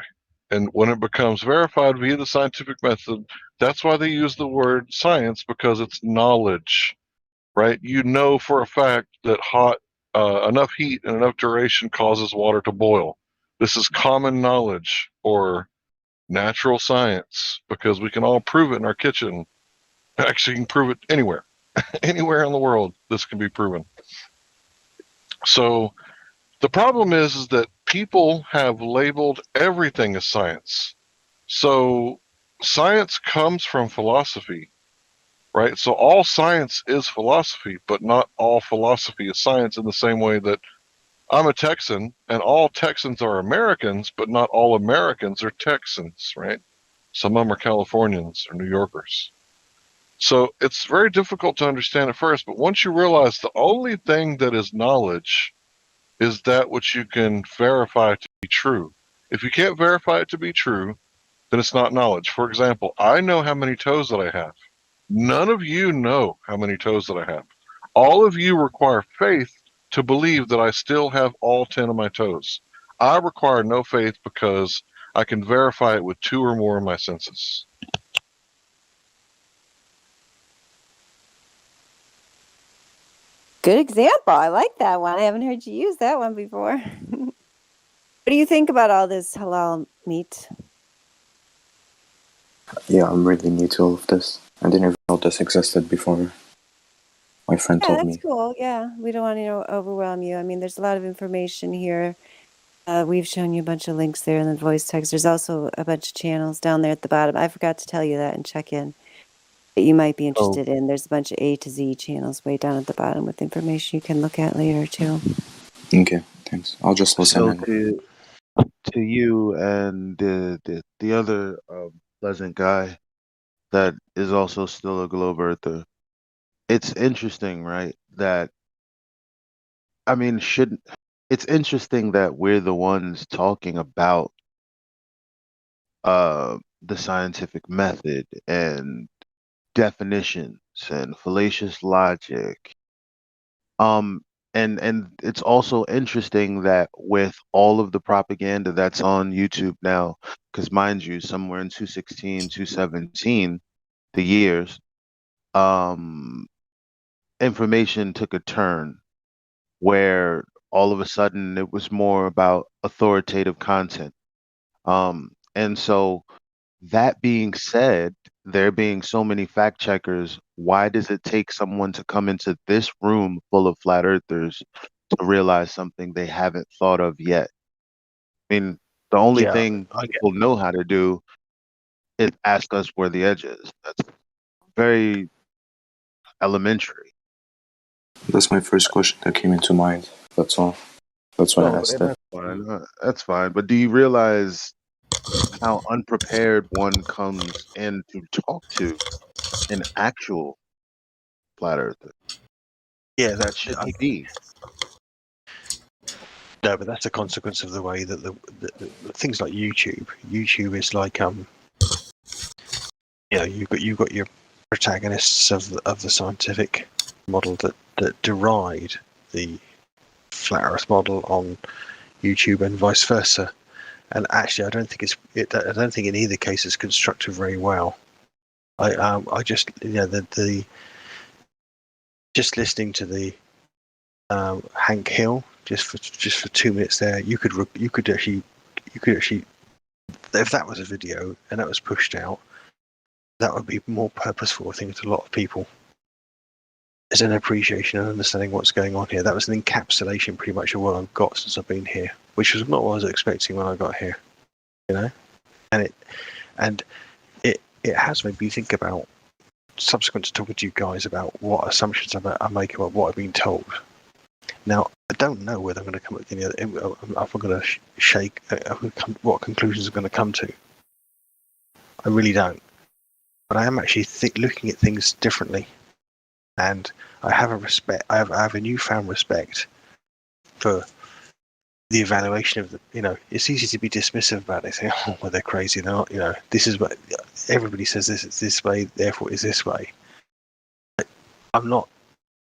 And when it becomes verified via the scientific method, that's why they use the word science, because it's knowledge, right? You know for a fact that enough heat and enough duration causes water to boil. This is common knowledge or natural science because we can all prove it in our kitchen. Actually, you can prove it anywhere. Anywhere in the world, this can be proven. So the problem is that people have labeled everything as science. So science comes from philosophy, right? So all science is philosophy, but not all philosophy is science, in the same way that I'm a Texan and all Texans are Americans, but not all Americans are Texans, right? Some of them are Californians or New Yorkers. So it's very difficult to understand at first, but once you realize the only thing that is knowledge is that which you can verify to be true. If you can't verify it to be true, then it's not knowledge. For example, I know how many toes that I have. None of you know how many toes that I have. All of you require faith to believe that I still have all 10 of my toes. I require no faith because I can verify it with 2 or more of my senses. Good example. I like that one. I haven't heard you use that one before. What do you think about all this halal meat? Yeah, I'm really new to all of this. I didn't even know this existed before my friend Yeah, told that's me. cool. Yeah, we don't want to overwhelm you. I mean, there's a lot of information here. We've shown you a bunch of links there in the voice text. There's also a bunch of channels down there at the bottom. I forgot to tell you that and check in. That you might be interested in. There's a bunch of A to Z channels way down at the bottom with information you can look at later too. Okay, thanks. I'll just listen So in. to you and the other pleasant guy that is also still a globe earther, it's interesting, right? That I mean, it's interesting that we're the ones talking about the scientific method and definitions and fallacious logic. And it's also interesting that with all of the propaganda that's on YouTube now, because mind you, somewhere in 2016, 2017, the years, um, information took a turn where all of a sudden it was more about authoritative content. And so that being said, there being so many fact checkers, why does it take someone to come into this room full of flat earthers to realize something they haven't thought of yet? I mean, the only Yeah, thing people know how to do is ask us where the edge is. That's very elementary. That's my first question that came into mind. That's all. That's why I No, asked and it. that's fine. That's fine. But do you realize how unprepared one comes in to talk to an actual flat earther? yeah, That shouldn't be. no, but that's a consequence of the way that the things like YouTube. YouTube is like you've got your protagonists of the scientific model that deride the flat Earth model on YouTube and vice versa. And actually, I don't think I don't think in either case it's constructed very well. I just the just listening to the Hank Hill just for 2 minutes there, you could actually if that was a video and that was pushed out, that would be more purposeful, I think, to a lot of people. there's an appreciation and understanding what's going on here. That was an encapsulation pretty much of what I've got since I've been here, which was not what I was expecting when I got here, you know. And it has made me think about, subsequent to talking to you guys, about what assumptions I'm making about what I've been told. Now, I don't know whether I'm going to come at if I'm going to shake what conclusions I'm going to come to. I really don't. But I am actually looking at things differently, and I have I have a newfound respect for the evaluation of the. You know, it's easy to be dismissive about it, saying, "Oh, well, they're crazy. They're not." You know, this is what everybody says. It's this way, therefore it's this way. But I'm not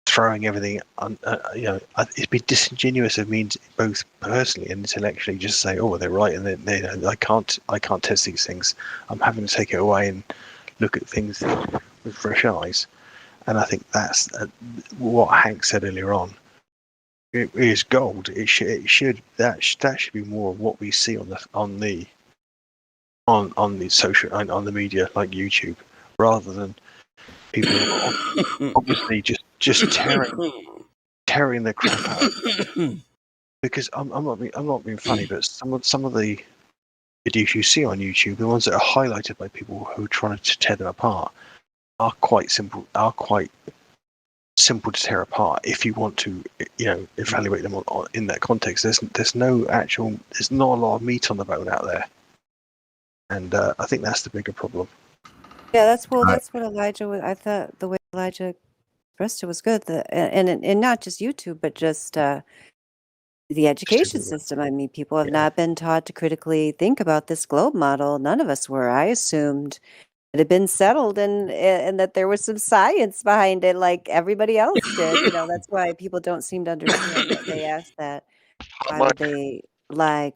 throwing everything on. You know, it'd be disingenuous of me, both personally and intellectually, just say, "Oh, well, they're right," and they I can't test these things. I'm having to take it away and look at things with fresh eyes. And I think that's what Hank said earlier on. It is gold. That should be more of what we see on the social on the media like YouTube, rather than people obviously just tearing the crap out. Because I'm not being funny, but some of the videos you see on YouTube, the ones that are highlighted by people who are trying to tear them apart, are quite simple to tear apart if you want to, you know, evaluate them in that context. There's not a lot of meat on the bone out there, and I think that's the bigger problem. Yeah, that's what Elijah was. I thought the way Elijah expressed it was good. And not just YouTube, but just the education system. I mean, people have not been taught to critically think about this globe model. None of us were. I assumed it had been settled and that there was some science behind it, like everybody else did. You know, that's why people don't seem to understand that. They ask that. Why would they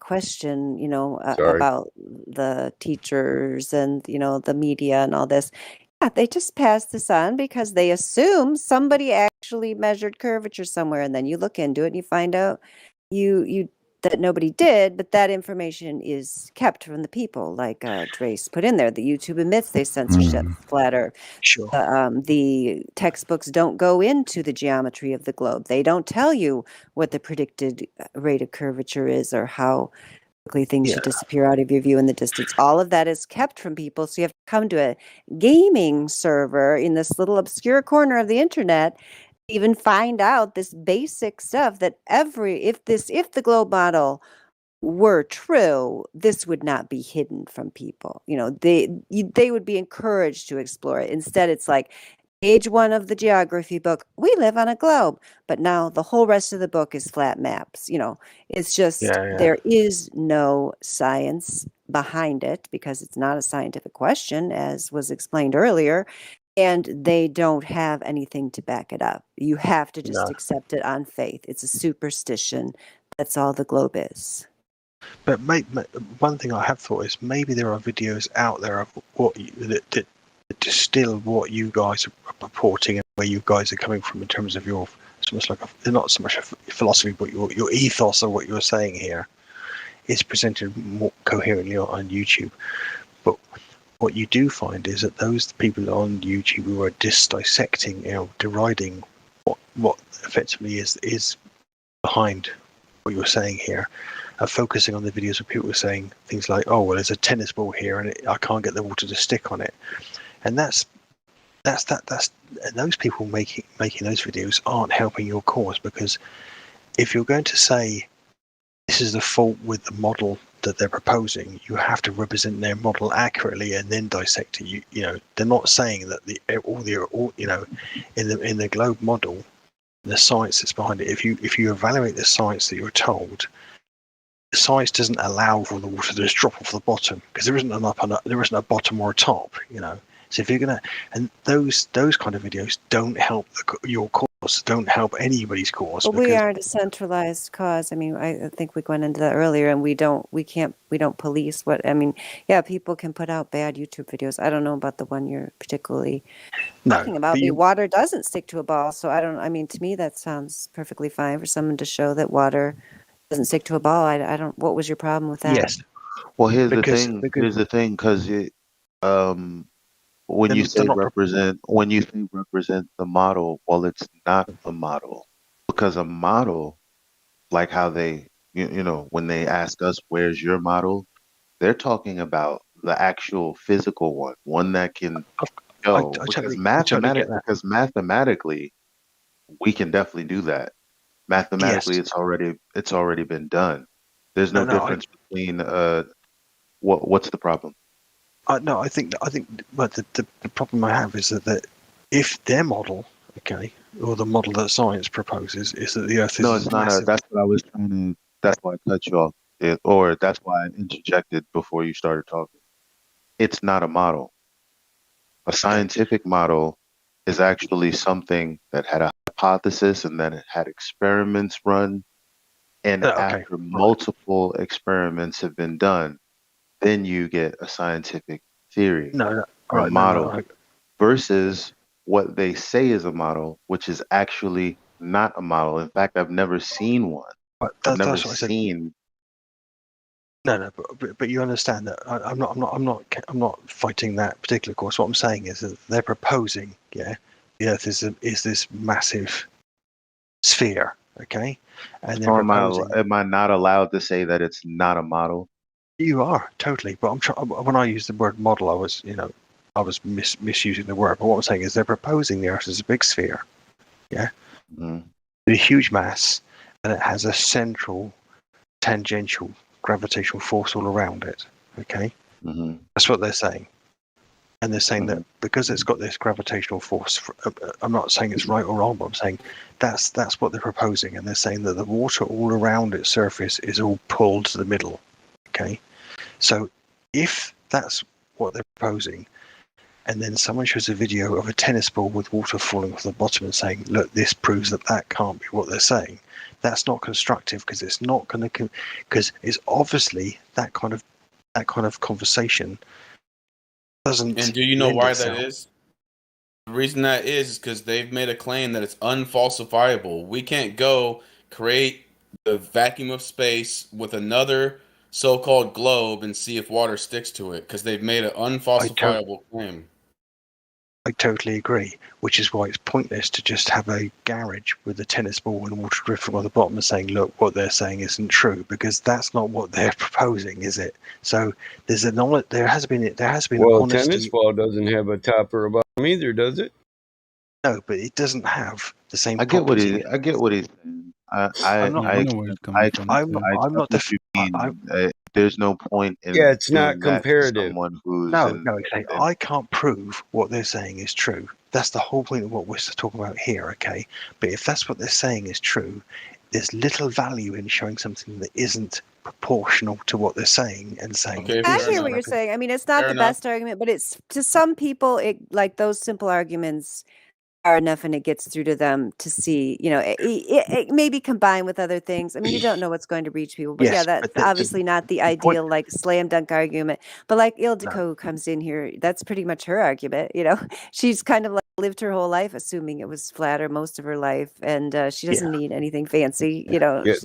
question, you know, about the teachers and, you know, the media and all this? Yeah, they just pass this on because they assume somebody actually measured curvature somewhere, and then you look into it and you find out you that nobody did, but that information is kept from the people, like Drace put in there. The YouTube admits they censorship flatter. Sure. The textbooks don't go into the geometry of the globe. They don't tell you what the predicted rate of curvature is or how quickly things should disappear out of your view in the distance. All of that is kept from people. So you have to come to a gaming server in this little obscure corner of the internet, even find out this basic stuff that if the globe model were true, this would not be hidden from people. You know, they would be encouraged to explore it. Instead, it's like page 1 of the geography book, we live on a globe, but now the whole rest of the book is flat maps. You know, it's just there is no science behind it because it's not a scientific question, as was explained earlier. And they don't have anything to back it up. You have to just accept it on faith. It's a superstition. That's all the globe is. But one thing I have thought is maybe there are videos out there of that distill what you guys are purporting and where you guys are coming from in terms of your, it's almost like not so much a philosophy, but your ethos of what you're saying here is presented more coherently on YouTube. But what you do find is that those people on YouTube who are dissecting, you know, deriding what effectively is behind what you're saying here, are focusing on the videos where people are saying things like, "Oh, well, there's a tennis ball here, and I can't get the water to stick on it," and that's and those people making those videos aren't helping your cause, because if you're going to say this is the fault with the model that they're proposing, you have to represent their model accurately and then dissect it. You know, they're not saying that all you know, in the globe model, the science that's behind it. If you evaluate the science that you're told, the science doesn't allow for the water to just drop off the bottom, because there isn't a bottom or a top. You know, so if you're gonna, and those kind of videos don't help your cause, don't help anybody's cause. Well, we are a decentralized cause. I mean, I think we went into that earlier, and we don't police what. I mean, yeah, people can put out bad YouTube videos. I don't know about the one you're particularly talking about. Water doesn't stick to a ball, so I mean, to me, that sounds perfectly fine for someone to show that water doesn't stick to a ball. I don't. What was your problem with that? Yes. Well, here's the thing. Because When you they're say not. represent, the model, well, it's not the model because a model, like how they, when they ask us, "Where's your model?" They're talking about the actual physical one that can go I totally get that. because mathematically we can definitely do that. Mathematically, Yes. it's already been done. There's no No. difference between what's the problem? No, I think but the problem I have is that if their model, okay, or the model that science proposes is that the Earth is No, as it's not massive. that's what I was trying to. That's why I cut you off, or that's why I interjected before you started talking. It's not a model. A scientific model is actually something that had a hypothesis and then it had experiments run. And Okay, after multiple experiments have been done, then you get a scientific theory no, or a right, no, model versus what they say is a model, which is actually not a model. In fact, I've never seen one. I've never that's what I said. seen. No, but you understand that I'm not fighting that particular course. What I'm saying is that they're proposing, the Earth is this massive sphere, okay, and they're So proposing. am I not allowed to say that it's not a model? You are totally, but when I used the word model, I was misusing the word. But what I'm saying is they're proposing the Earth as a big sphere, yeah, Mm-hmm. with a huge mass, and it has a central tangential gravitational force all around it. Okay, that's what they're saying, and they're saying that because it's got this gravitational force. I'm not saying it's right or wrong, but I'm saying that's what they're proposing, and they're saying that the water all around its surface is all pulled to the middle. Okay. So if that's what they're proposing, and then someone shows a video of a tennis ball with water falling off the bottom and saying, look, this proves that can't be what they're saying, that's not constructive because it's not going to, because it's obviously that kind of conversation doesn't And do you know lend why that itself. is? The reason that is because they've made a claim that it's unfalsifiable. We can't go create the vacuum of space with another so-called globe and see if water sticks to it because they've made an unfalsifiable claim. I totally agree, which is why it's pointless to just have a garage with a tennis ball and water drifting on the bottom and saying, look, what they're saying isn't true, because that's not what they're proposing, is it? So there has been Well, a honesty. tennis ball doesn't have a top or a bottom either, does it? No, but it doesn't have the same I get what property. I get what he's saying. I'm not. I I'm not. what you mean. There's no point Yeah, in it's doing not that to comparative. someone who's No, I can't prove what they're saying is true. That's the whole point of what we're talking about here, okay? But if that's what they're saying is true, there's little value in showing something that isn't proportional to what they're saying and saying. Okay, I hear what you're saying. I mean, it's not the best argument, but it's to some people, it like those simple arguments are enough, and it gets through to them to see. It may be combined with other things. I mean, you don't know what's going to reach people, but yeah, Yes, that's but obviously not the point. ideal like slam dunk argument. But like Ildiko No. who comes in here, that's pretty much her argument. She's kind of like lived her whole life assuming it was flat, or most of her life, and she doesn't need anything fancy. Yeah, that's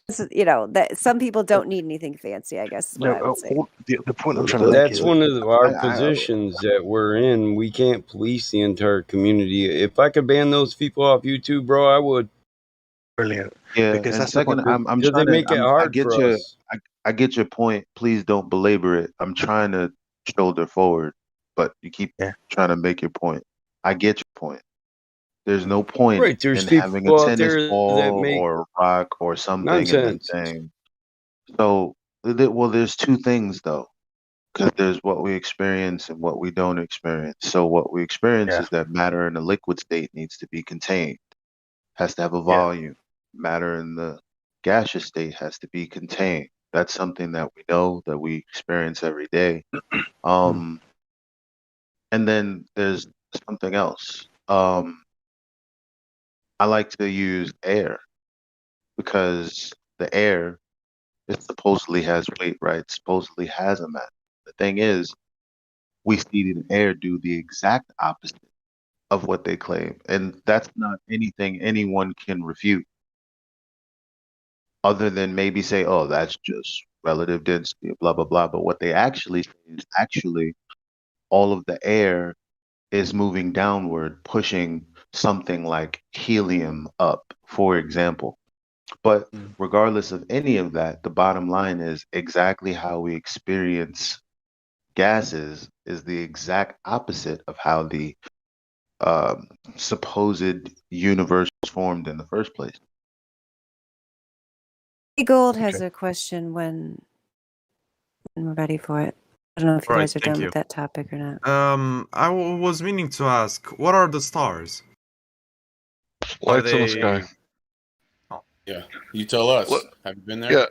That some people don't need anything fancy, I guess is what I would say. The point I'm trying to make that's is one of our I- positions that we're in. We can't police the entire community. If I could ban those people off YouTube, bro, I would. brilliant. Yeah, Because and that's the second, point. I'm Because they trying to. make it I hard get for your. us. I get your point. Please don't belabor it. I'm trying to shoulder forward, but you keep trying to make your point. I get your point. There's no point Right, there's in having a people out tennis there that ball make or a rock or something and then nonsense. saying. So, well, there's two things though, because there's what we experience and what we don't experience. So, what we experience is that matter in a liquid state needs to be contained, has to have a volume. Matter in the gaseous state has to be contained. That's something that we know that we experience every day. And then there's something else. I like to use air because the air, it supposedly has weight, right? Supposedly has a mass. The thing is, we see the air do the exact opposite of what they claim. And that's not anything anyone can refute other than maybe say, oh, that's just relative density, blah, blah, blah. But what they actually say is actually all of the air is moving downward, pushing something like helium up, for example. But regardless of any of that, the bottom line is exactly how we experience gases is the exact opposite of how the supposed universe was formed in the first place. Gold has a question when we're ready for it. I don't know if you guys are done with that topic or not. I was meaning to ask, what are the stars? Lights in the sky. Oh. Yeah, you tell us. Have you been there? Yeah,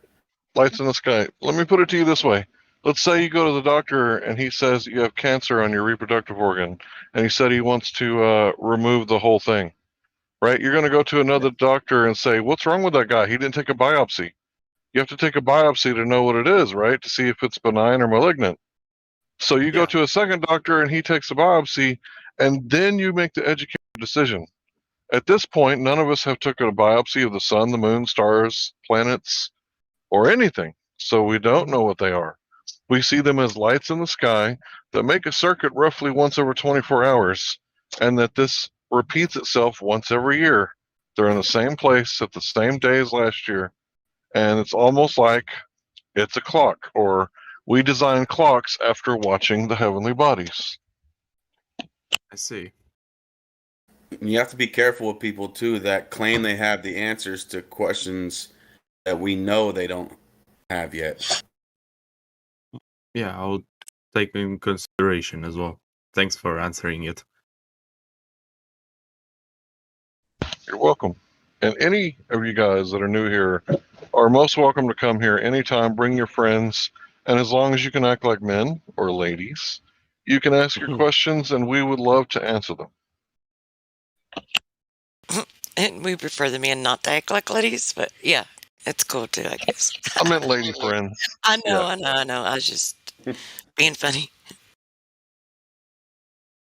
lights in the sky. Let me put it to you this way. Let's say you go to the doctor and he says you have cancer on your reproductive organ, and he said he wants to remove the whole thing, right? You're going to go to another doctor and say, what's wrong with that guy? He didn't take a biopsy. You have to take a biopsy to know what it is, right? To see if it's benign or malignant. So you go to a second doctor and he takes a biopsy, and then you make the educated decision. At this point, none of us have taken a biopsy of the sun, the moon, stars, planets, or anything. So we don't know what they are. We see them as lights in the sky that make a circuit roughly once every 24 hours, and that this repeats itself once every year. They're in the same place at the same day as last year, and it's almost like it's a clock, or we design clocks after watching the heavenly bodies. I see. You have to be careful with people too that claim they have the answers to questions that we know they don't have yet. Yeah, I'll take in consideration as well. Thanks for answering it. You're welcome. And any of you guys that are new here are most welcome to come here anytime. Bring your friends. And as long as you can act like men or ladies, you can ask your questions and we would love to answer them. And we prefer the men not to act like ladies, but yeah, it's cool too, I guess. I meant lady friends. I know. I was just being funny.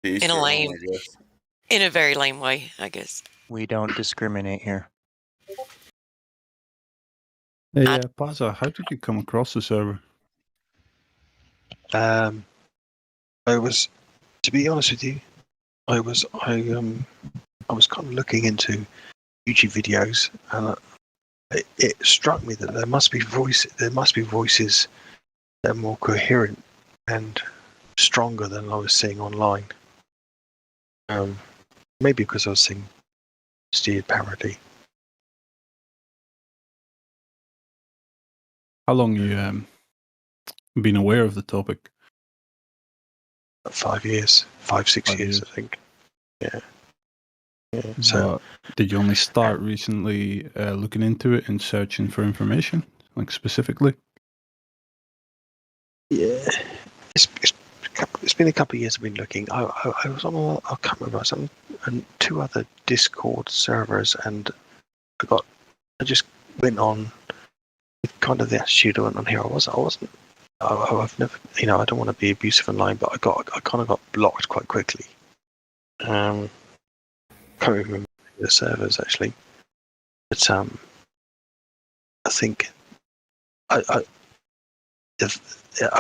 In a very lame way, I guess. We don't discriminate here. Hey, Paza, how did you come across the server? I was, to be honest with you, I was kind of looking into YouTube videos, and it struck me that there must be voices that are more coherent and stronger than I was seeing online. Maybe because I was seeing steered parody. How long you been aware of the topic? 5 years, 6 years, I think. Yeah. So, did you only start recently looking into it and searching for information, like specifically? Yeah, it's been a couple of years I've been looking. I was on I can't remember some and 2 other Discord servers, and I just went on with kind of the attitude I went on here. I've never, I don't want to be abusive online, but I kind of got blocked quite quickly. Can't remember the servers actually, but I think I've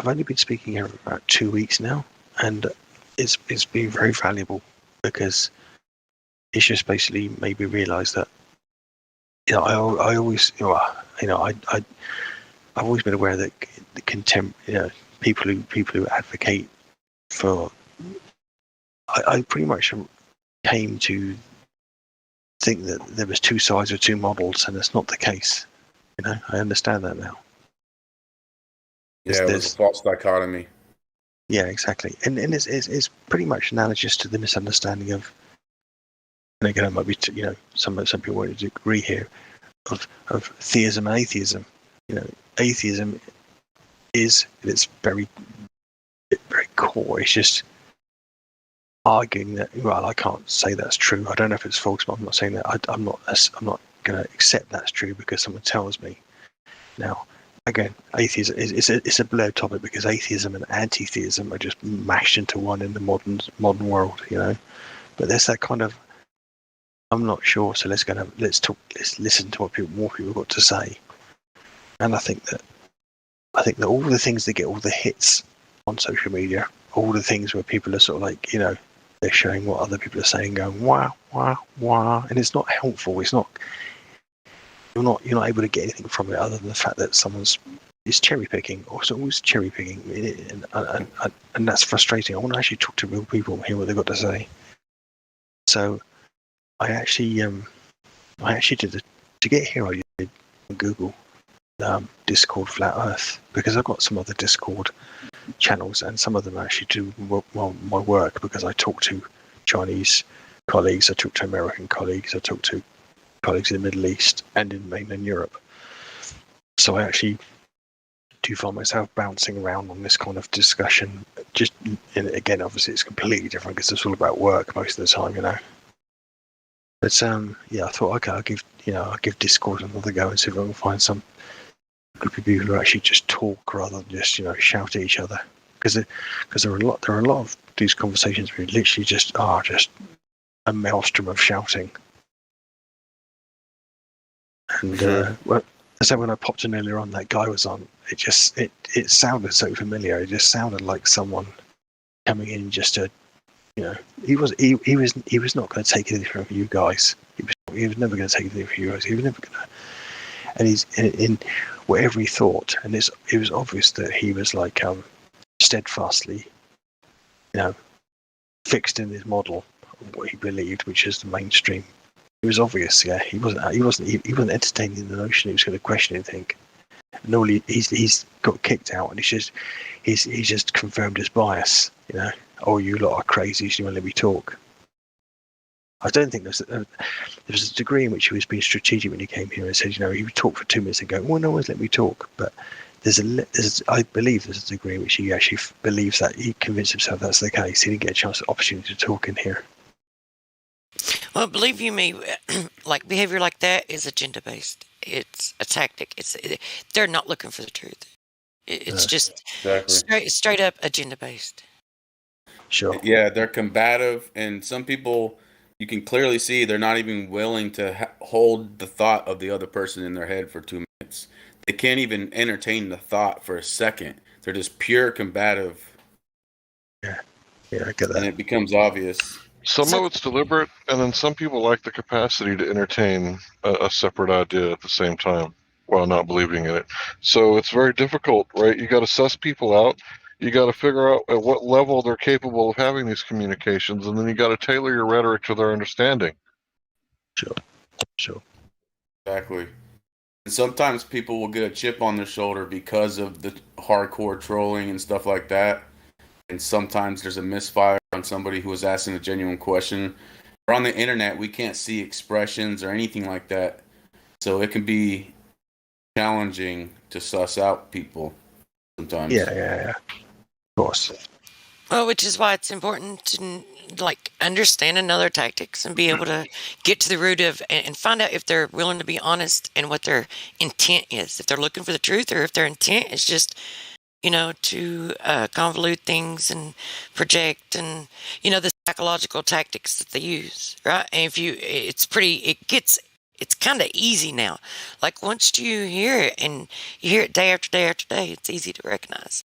only been speaking here for about 2 weeks now, and it's been very valuable because it's just basically made me realise that I always I've always been aware that the people who advocate for I pretty much came to think that there was 2 sides or 2 models, and it's not the case. I understand that now. Yeah, it was a false dichotomy. Yeah, exactly, and it's pretty much analogous to the misunderstanding of. And again, it might be some people won't agree here of theism and atheism. Atheism is at its very core. It's just arguing that I can't say that's true. I don't know if it's false, but I'm not saying that. I'm not going to accept that's true because someone tells me. Now, again, atheism it's a blurred topic because atheism and anti-theism are just mashed into one in the modern world. But there's that kind of I'm not sure. So let's listen to what more people got to say. And I think that all the things that get all the hits on social media all the things where people are sort of like, they're showing what other people are saying, going wow, wow, wow, and it's not helpful. It's not. You're not able to get anything from it other than the fact that someone's is cherry picking, or someone's cherry picking, and that's frustrating. I want to actually talk to real people and hear what they've got to say. So I actually did to get here. I did Google Discord Flat Earth, because I've got some other Discord channels, and some of them actually do my work, because I talk to Chinese colleagues, I talk to American colleagues, I talk to colleagues in the Middle East and in mainland Europe. So I actually do find myself bouncing around on this kind of discussion. Just, and again, obviously it's completely different because it's all about work most of the time, But I thought, okay, I'll give Discord another go and see if I can find some group of people who actually just talk rather than just shout at each other. Because there are a lot of these conversations where literally just a maelstrom of shouting. And so when I popped in earlier on, that guy was on. It sounded so familiar. It just sounded like someone coming in just to, he was not going to take anything from you guys. He was never going to take anything from you guys. He was never going to. And he's in whatever he thought, and it was obvious that he was like steadfastly, fixed in his model of what he believed, which is the mainstream. It was obvious, yeah. He wasn't entertaining the notion he was going to question anything. And all he's got kicked out, and he's just confirmed his bias. Oh, you lot are crazies. You won't let me talk. I don't think there was a degree in which he was being strategic when he came here and said, he would talk for 2 minutes and go, well, no one's let me talk. But I believe there's a degree in which he actually believes that he convinced himself that's the case. He didn't get a chance, opportunity to talk in here. Well, believe you me, like behavior like that is agenda-based. It's a tactic. They're not looking for the truth. It's just straight up agenda-based. Sure. Yeah, they're combative, and some people you can clearly see they're not even willing to hold the thought of the other person in their head for 2 minutes. They can't even entertain the thought for a second. They're just pure combative. Yeah, I get that. And it becomes obvious. Some of it's deliberate, and then some people lack the capacity to entertain a separate idea at the same time while not believing in it. So it's very difficult, right? You got to suss people out. You got to figure out at what level they're capable of having these communications, and then you got to tailor your rhetoric to their understanding. Sure. Exactly. And sometimes people will get a chip on their shoulder because of the hardcore trolling and stuff like that. And sometimes there's a misfire on somebody who is asking a genuine question. Or on the internet, we can't see expressions or anything like that. So it can be challenging to suss out people sometimes. Yeah. Of course. Well, which is why it's important to understand another tactics and be able to get to the root of and find out if they're willing to be honest and what their intent is. If they're looking for the truth, or if their intent is just to convolute things and project, and the psychological tactics that they use, right? And it's kind of easy now. Like once you hear it and you hear it day after day after day, it's easy to recognize.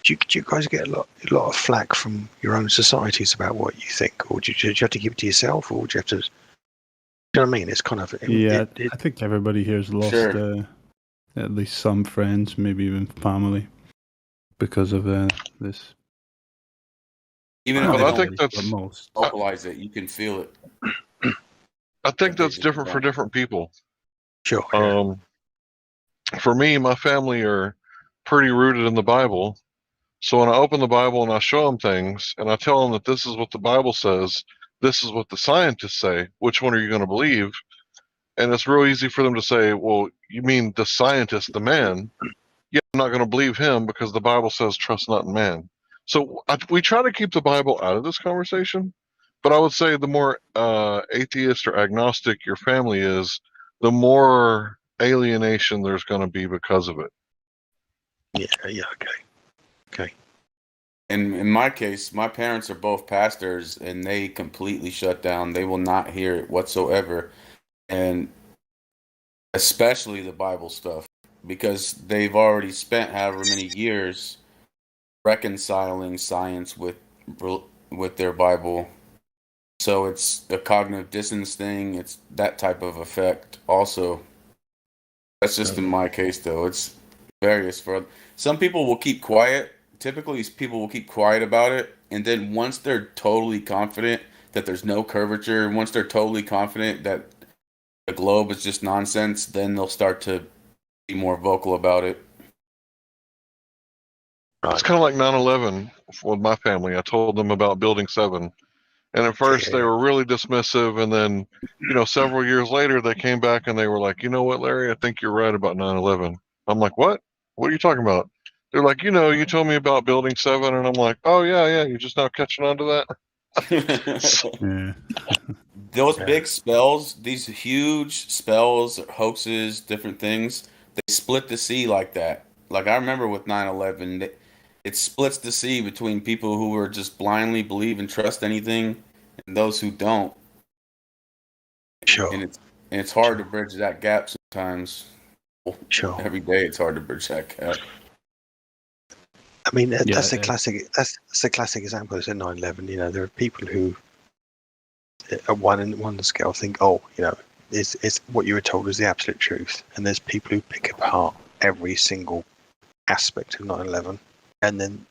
Do you guys get a lot of flack from your own societies about what you think, or do you have to give it to yourself, or do you have to? Do you know what I mean? It's kind of I think everybody here's lost at least some friends, maybe even family, because of this. Even if But they I don't think that's vocalize it, you can feel it. I think that's different for different people. Sure. For me, my family are pretty rooted in the Bible. So when I open the Bible and I show them things and I tell them that this is what the Bible says, this is what the scientists say, which one are you going to believe? And it's real easy for them to say, well, you mean the scientist, the man? Yeah, I'm not going to believe him because the Bible says trust not in man. So we try to keep the Bible out of this conversation. But I would say the more atheist or agnostic your family is, the more alienation there's going to be because of it. Yeah, okay. And in my case, my parents are both pastors, and they completely shut down. They will not hear it whatsoever, and especially the Bible stuff, because they've already spent however many years reconciling science with their Bible. So it's a cognitive dissonance thing. It's that type of effect also. That's just in my case, though. It's various. For some people will keep quiet. Typically, people will keep quiet about it. And then once they're totally confident that there's no curvature, once they're totally confident that the globe is just nonsense, then they'll start to be more vocal about it. It's kind of like 9/11 with my family. I told them about Building 7. And at first they were really dismissive. And then, several years later, they came back and they were like, you know what, Larry, I think you're right about 9/11. I'm like, what? What are you talking about? They're like, you told me about Building 7. And I'm like, oh, yeah, you're just now catching on to that. Yeah. Those big spells, these huge spells, hoaxes, different things, they split the sea like that. Like I remember with 9/11, it splits the sea between people who are just blindly believe and trust anything and those who don't. Sure. And it's hard to bridge that gap sometimes. Sure. Every day it's hard to bridge that gap. I mean, that's a classic. That's a classic example. It's in 9/11. There are people who, at one scale, think, it's what you were told is the absolute truth, and there's people who pick apart every single aspect of 9/11. And then,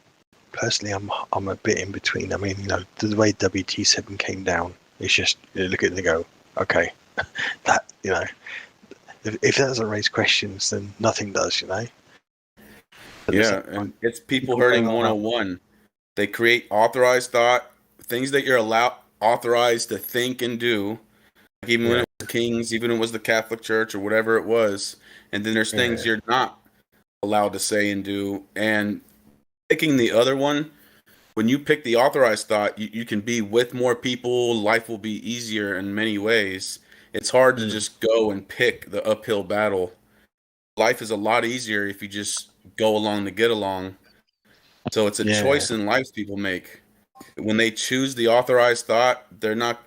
personally, I'm a bit in between. I mean, the way WT7 came down, it's just look at it and go, okay, that if that doesn't raise questions, then nothing does. Yeah, and it's people hurting 101. They create authorized thought, things that you're authorized to think and do, like even when it was kings, even when it was the Catholic Church or whatever it was. And then there's things you're not allowed to say and do. And picking the other one, when you pick the authorized thought, you can be with more people. Life will be easier in many ways. It's hard to just go and pick the uphill battle. Life is a lot easier if you just go along to get along. So it's a choice in life people make. When they choose the authorized thought, they're not,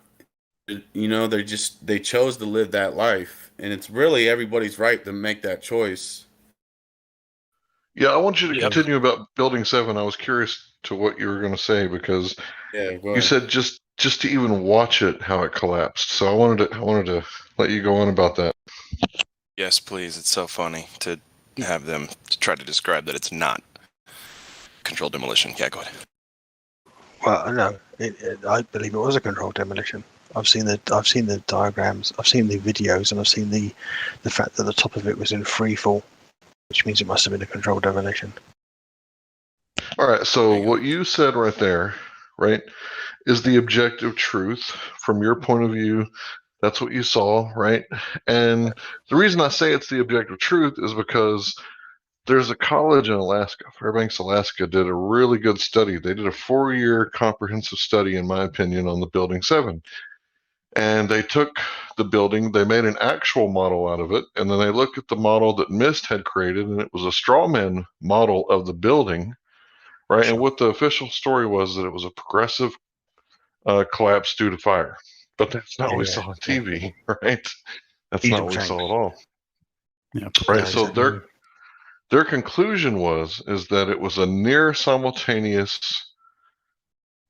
they chose to live that life. And it's really everybody's right to make that choice. Yeah, I want you to continue about Building 7. I was curious to what you were going to say because you said just to even watch it, how it collapsed. So I wanted to let you go on about that. Yes, please. It's so funny to have them try to describe that it's not controlled demolition. Yeah, go ahead. Well, no, I believe it was a controlled demolition. I've seen the diagrams, I've seen the videos, and I've seen the fact that the top of it was in free fall, which means it must have been a controlled demolition. All right, so what you said right there, right, is the objective truth from your point of view. That's what you saw, right? And the reason I say it's the objective truth is because there's a college in Alaska, Fairbanks, Alaska, did a really good study. They did a 4-year comprehensive study, in my opinion, on the Building 7. And they took the building, they made an actual model out of it, and then they looked at the model that NIST had created, and it was a straw man model of the building, right? Sure. And what the official story was that it was a progressive collapse due to fire. But that's not what we saw on TV, right? That's not what we saw at all. Yeah. Right. So their conclusion is that it was a near simultaneous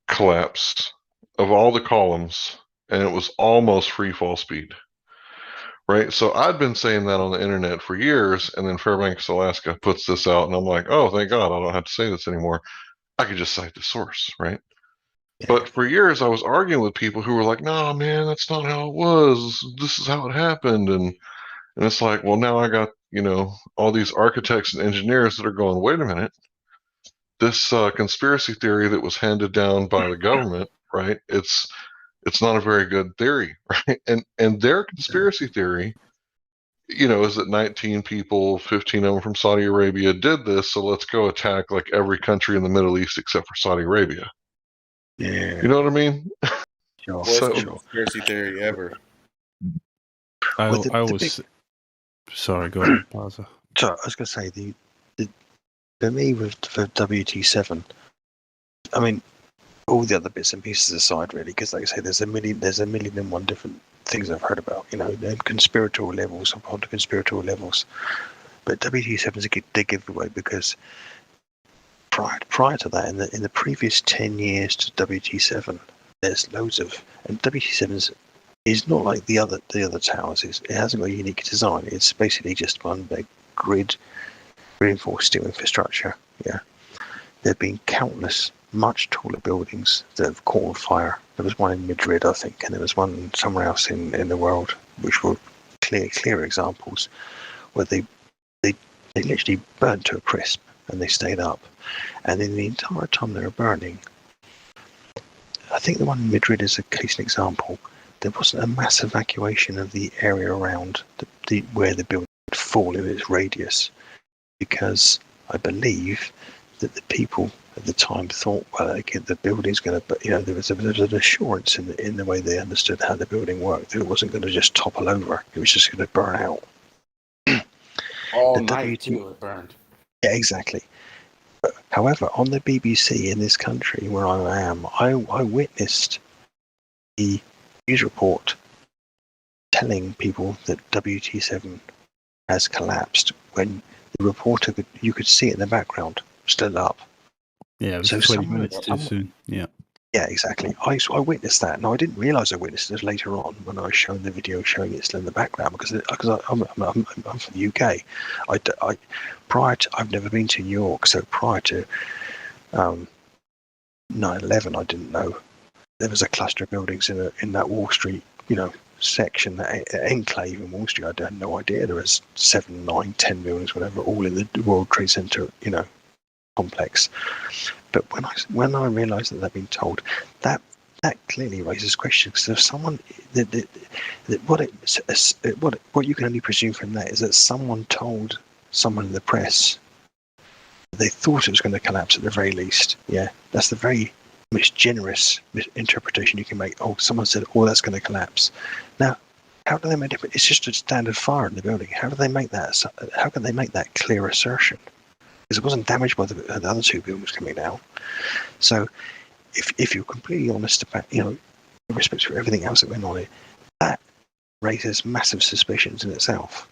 collapse of all the columns, and it was almost free fall speed. Right. So I'd been saying that on the internet for years, and then Fairbanks, Alaska puts this out, and I'm like, oh, thank God, I don't have to say this anymore. I could just cite the source, right? Yeah. But for years, I was arguing with people who were like, no, man, that's not how it was. This is how it happened. And it's like, well, now I got, all these architects and engineers that are going, wait a minute. This conspiracy theory that was handed down by the government, right? It's not a very good theory, right? And their conspiracy theory, is that 19 people, 15 of them from Saudi Arabia did this. So let's go attack like every country in the Middle East except for Saudi Arabia. Yeah. You know what I mean? Sure. Worst conspiracy theory ever. I was. Sorry, go ahead, Plaza. So I was going to say for me for WT7, I mean, all the other bits and pieces aside, really, because like I say, there's a million and one different things I've heard about, conspiratorial levels, upon the conspiratorial levels. But WT7 is a big giveaway because prior to that, in the previous 10 years to WT7, there's loads of, and WT7 is not like the other towers. It hasn't got a unique design. It's basically just one big grid reinforced steel infrastructure. Yeah, there have been countless much taller buildings that have caught on fire. There was one in Madrid, I think, and there was one somewhere else in the world, which were clear examples where they literally burned to a crisp and they stayed up. And in the entire time they were burning, I think the one in Madrid is a case in example. There wasn't a mass evacuation of the area around where the building would fall in its radius, because I believe that the people at the time thought, well, again, the building's going to, there was an assurance in the way they understood how the building worked, that it wasn't going to just topple over, it was just going to burn out. All night too, it burned. Yeah, exactly. But, however, on the BBC in this country where I am, I witnessed the news report telling people that WT7 has collapsed when the reporter you could see it in the background, still up. Yeah, it was So 20 minutes too soon. Yeah. Yeah, exactly. I witnessed that. Now, I didn't realise I witnessed it later on when I was shown the video showing it still in the background, because I'm from the UK. I've never been to New York, so prior to 9/11, I didn't know there was a cluster of buildings in that Wall Street, section, that enclave in Wall Street. I had no idea there was 7, 9, 10 buildings, whatever, all in the World Trade Center, complex. But when I realised that they'd been told, that clearly raises questions. Because if someone, what you can only presume from that is that someone told someone in the press they thought it was going to collapse at the very least. Yeah, that's the very most generous interpretation you can make. Oh, someone said, "Oh, that's going to collapse." Now, how do they make it? It's just a standard fire in the building. How do they make that? How can they make that clear assertion? Because it wasn't damaged by the other two buildings coming down. So, if you're completely honest about, in respect to everything else that went on, that raises massive suspicions in itself.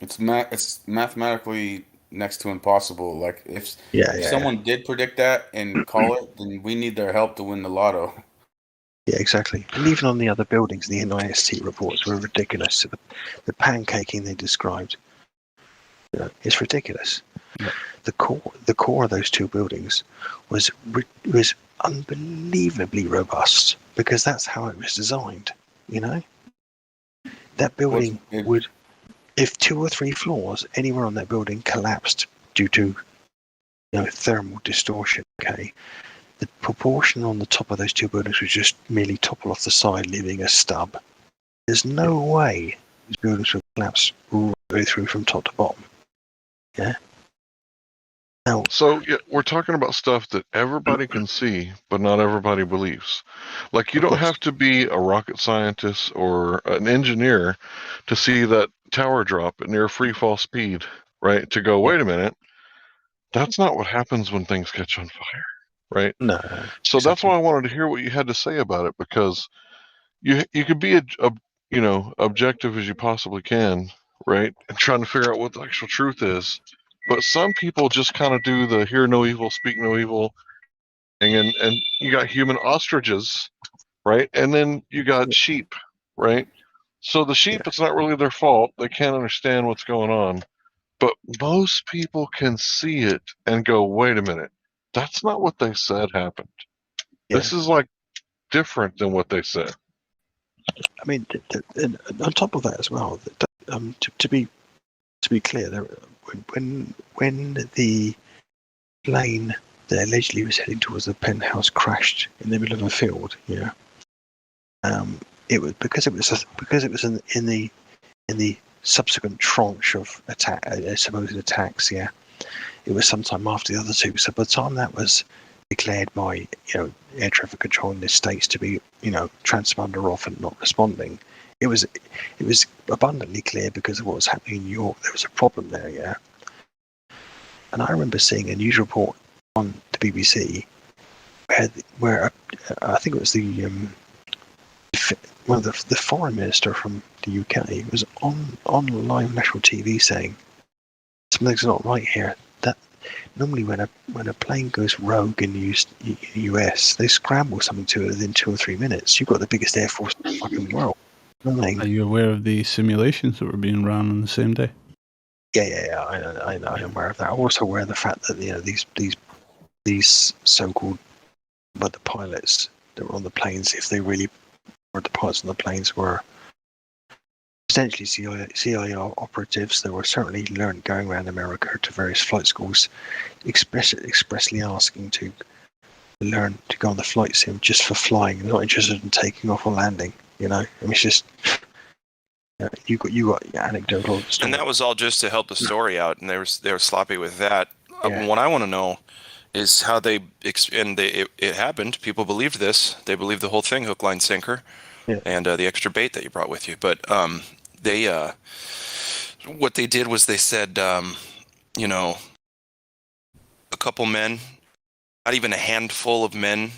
It's mathematically next to impossible. Like if Yeah. someone did predict that and call it, then we need their help to win the lotto. Yeah, exactly. And even on the other buildings, the NIST reports were ridiculous. The pancaking they described, it's ridiculous. Yeah. The core of those two buildings was unbelievably robust, because that's how it was designed. That building would, if 2 or 3 floors anywhere on that building collapsed due to thermal distortion, okay, the proportion on the top of those two buildings would just merely topple off the side, leaving a stub. There's no way these buildings would collapse all the way through from top to bottom. Yeah. Now, so we're talking about stuff that everybody can see, but not everybody believes. Like, you don't have to be a rocket scientist or an engineer to see that tower drop at near free fall speed, right? To go, wait a minute, that's not what happens when things catch on fire, right? No. So that's why I wanted to hear what you had to say about it, because you could be objective as you possibly can, right? And trying to figure out what the actual truth is. But some people just kind of do the hear no evil, speak no evil thing, and you got human ostriches, right? And then you got sheep, right? So the sheep, it's not really their fault. They can't understand what's going on. But most people can see it and go, wait a minute, that's not what they said happened. Yeah. This is like different than what they said. I mean, and on top of that as well, to be clear, when the plane that allegedly was heading towards the penthouse crashed in the middle of a field, it was because it was in the subsequent tranche of supposed attacks. Yeah, it was sometime after the other two. So by the time that was declared by air traffic control in the States to be transponder off and not responding, it was abundantly clear, because of what was happening in New York, there was a problem there. Yeah, and I remember seeing a news report on the BBC where I think it was the foreign minister from the UK was on live national TV saying something's not right here. That normally when a plane goes rogue in the US, they scramble something to it within 2 or 3 minutes. You've got the biggest air force in the fucking world. You know what I mean? Are you aware of the simulations that were being run on the same day? Yeah. I know. I'm aware of that. I'm also aware of the fact that these so-called the pilots that were on the planes, if they really were the pilots on the planes, were essentially CIA operatives that were certainly learned going around America to various flight schools, expressly asking to learn to go on the flight sim just for flying. They're not interested in taking off or landing. You know, I mean, it's just you got anecdotal stories. And that was all just to help the story out, and they were sloppy with that. What I want to know is how it happened. People believed this. They believed the whole thing, hook, line, sinker, and the extra bait that you brought with you. But what they did was they said, a couple men, not even a handful of men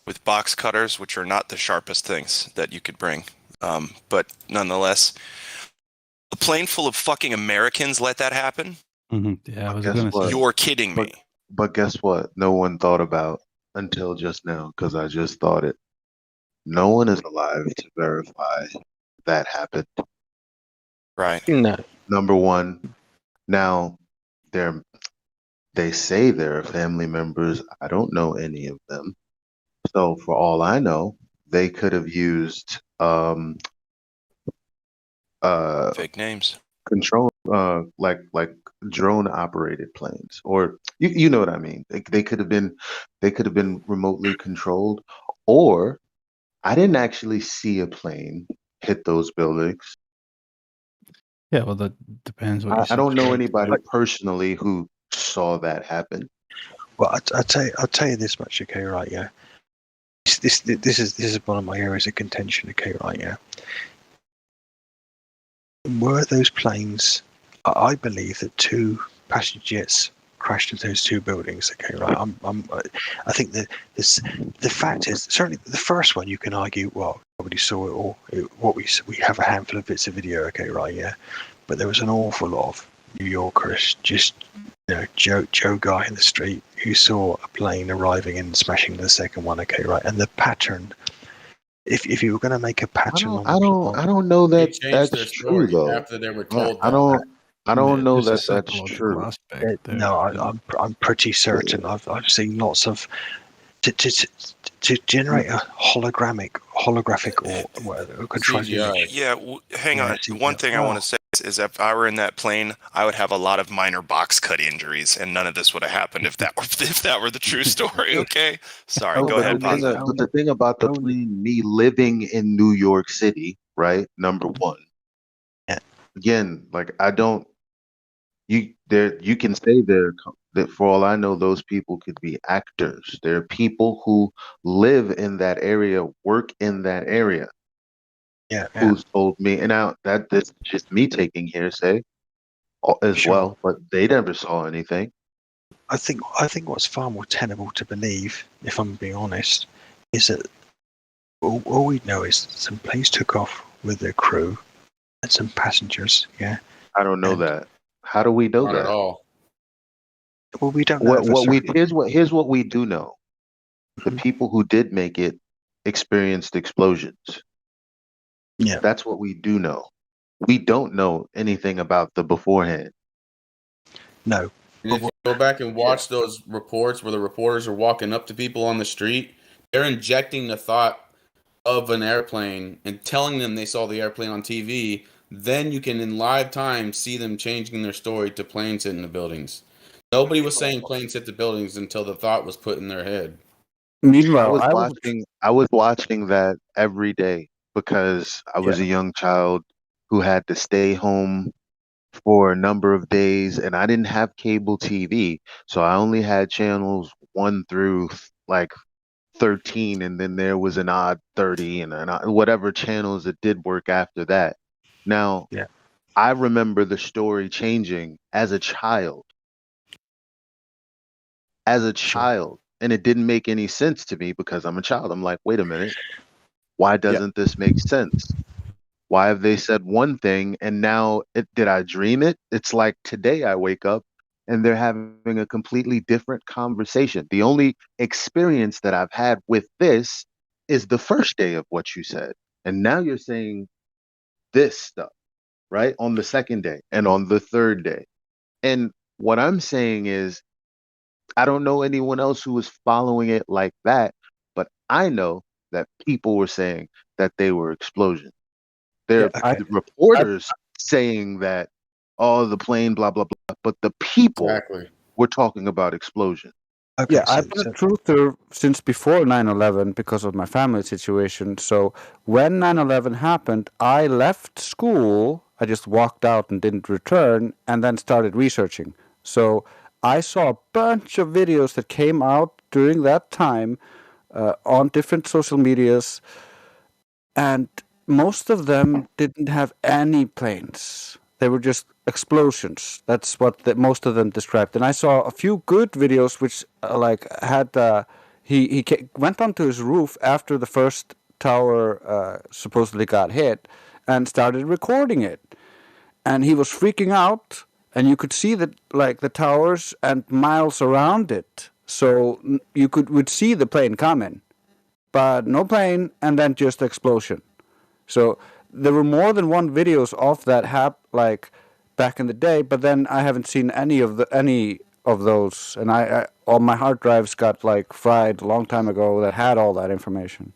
with box cutters, which are not the sharpest things that you could bring. But nonetheless, a plane full of fucking Americans let that happen? Mm-hmm. Yeah, I was Guess going to what? say. You're kidding me. But guess what? No one thought about until just now, because I just thought it. No one is alive to verify that happened. Right. No. Number one. Now, they say they're family members. I don't know any of them. So for all I know, they could have used fake names, control like drone operated planes, or you know what I mean. They could have been remotely controlled, or I didn't actually see a plane hit those buildings. Yeah, well, that depends what you I don't know subscribe anybody to. personally who saw that happen. Well, I'll tell you this much, okay, right? Yeah, this is one of my areas of contention, okay, right? Yeah, were those planes? I believe that 2 passenger jets crashed into those 2 buildings. Okay, right? I think that the fact is certainly the first one you can argue. Well, nobody saw it, or we have a handful of bits of video. Okay, right? Yeah, but there was an awful lot of New Yorkers, just Joe guy in the street who saw a plane arriving and smashing the second one. Okay, right? And the pattern. If you were going to make a pattern I don't know They that changed their that's true story though. after they were told I that. don't know There's a that that's psychological true. aspect there. No, I'm pretty certain. I've seen lots of to generate a holographic or whatever contrived image. Yeah, hang on. One thing I want to say is if I were in that plane, I would have a lot of minor box cut injuries, and none of this would have happened if that were the true story. Okay, sorry. Go ahead, But the thing about the plane, me living in New York City, right? Number one. Again, like you can say that for all I know, those people could be actors. There are people who live in that area, work in that area. Yeah. Who's told me, and now that's just me taking hearsay as well, but they never saw anything. I think what's far more tenable to believe, if I'm being honest, is that all we know is some planes took off with their crew and some passengers. Yeah. I don't know that. How do we know Not that? at all. Well, we don't know. Here's what we do know. The people who did make it experienced explosions. Yeah. That's what we do know. We don't know anything about the beforehand. No. And if you go back and watch those reports where the reporters are walking up to people on the street, they're injecting the thought of an airplane and telling them they saw the airplane on TV. Then you can, in live time, see them changing their story to planes hitting the buildings. Nobody was saying planes hit the buildings until the thought was put in their head. Meanwhile, I was watching that every day because I was a young child who had to stay home for a number of days, and I didn't have cable TV, so I only had channels 1 through like 13, and then there was an odd 30 and whatever channels that did work after that. Now, I remember the story changing as a child. And it didn't make any sense to me because I'm a child. I'm like, wait a minute, why doesn't this make sense? Why have they said one thing and now did I dream it? It's like today I wake up and they're having a completely different conversation. The only experience that I've had with this is the first day of what you said. And now you're saying this stuff, right? On the second day and on the third day. And what I'm saying is, I don't know anyone else who was following it like that, but I know that people were saying that they were explosions. There are the reporters saying that, oh, the plane, blah, blah, blah, but the people were talking about explosion. Yeah, I've been a truther since before 9/11 because of my family situation. So when 9/11 happened, I left school. I just walked out and didn't return, and then started researching. So I saw a bunch of videos that came out during that time on different social medias, and most of them didn't have any planes. They were just explosions. That's what most of them described. And I saw a few good videos which had he went onto his roof after the first tower supposedly got hit and started recording it. And he was freaking out, and you could see that the towers and miles around it. So you would see the plane coming, but no plane, and then just explosion. So there were more than one videos of that back in the day, but then I haven't seen any of those, and I all my hard drives got fried a long time ago that had all that information.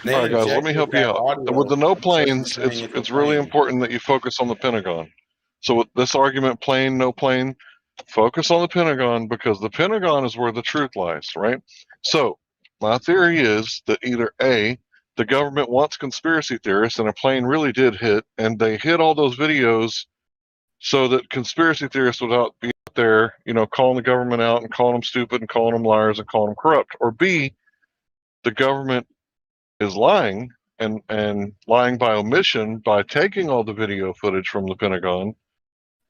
All right, guys, let me help you out. With the no planes, it's really important that you focus on the Pentagon. So with this argument, plane, no plane, focus on the Pentagon, because the Pentagon is where the truth lies, right? So my theory is that either A, the government wants conspiracy theorists and a plane really did hit, and they hid all those videos so that conspiracy theorists would be out there, calling the government out and calling them stupid and calling them liars and calling them corrupt. Or B, the government is lying and lying by omission by taking all the video footage from the Pentagon.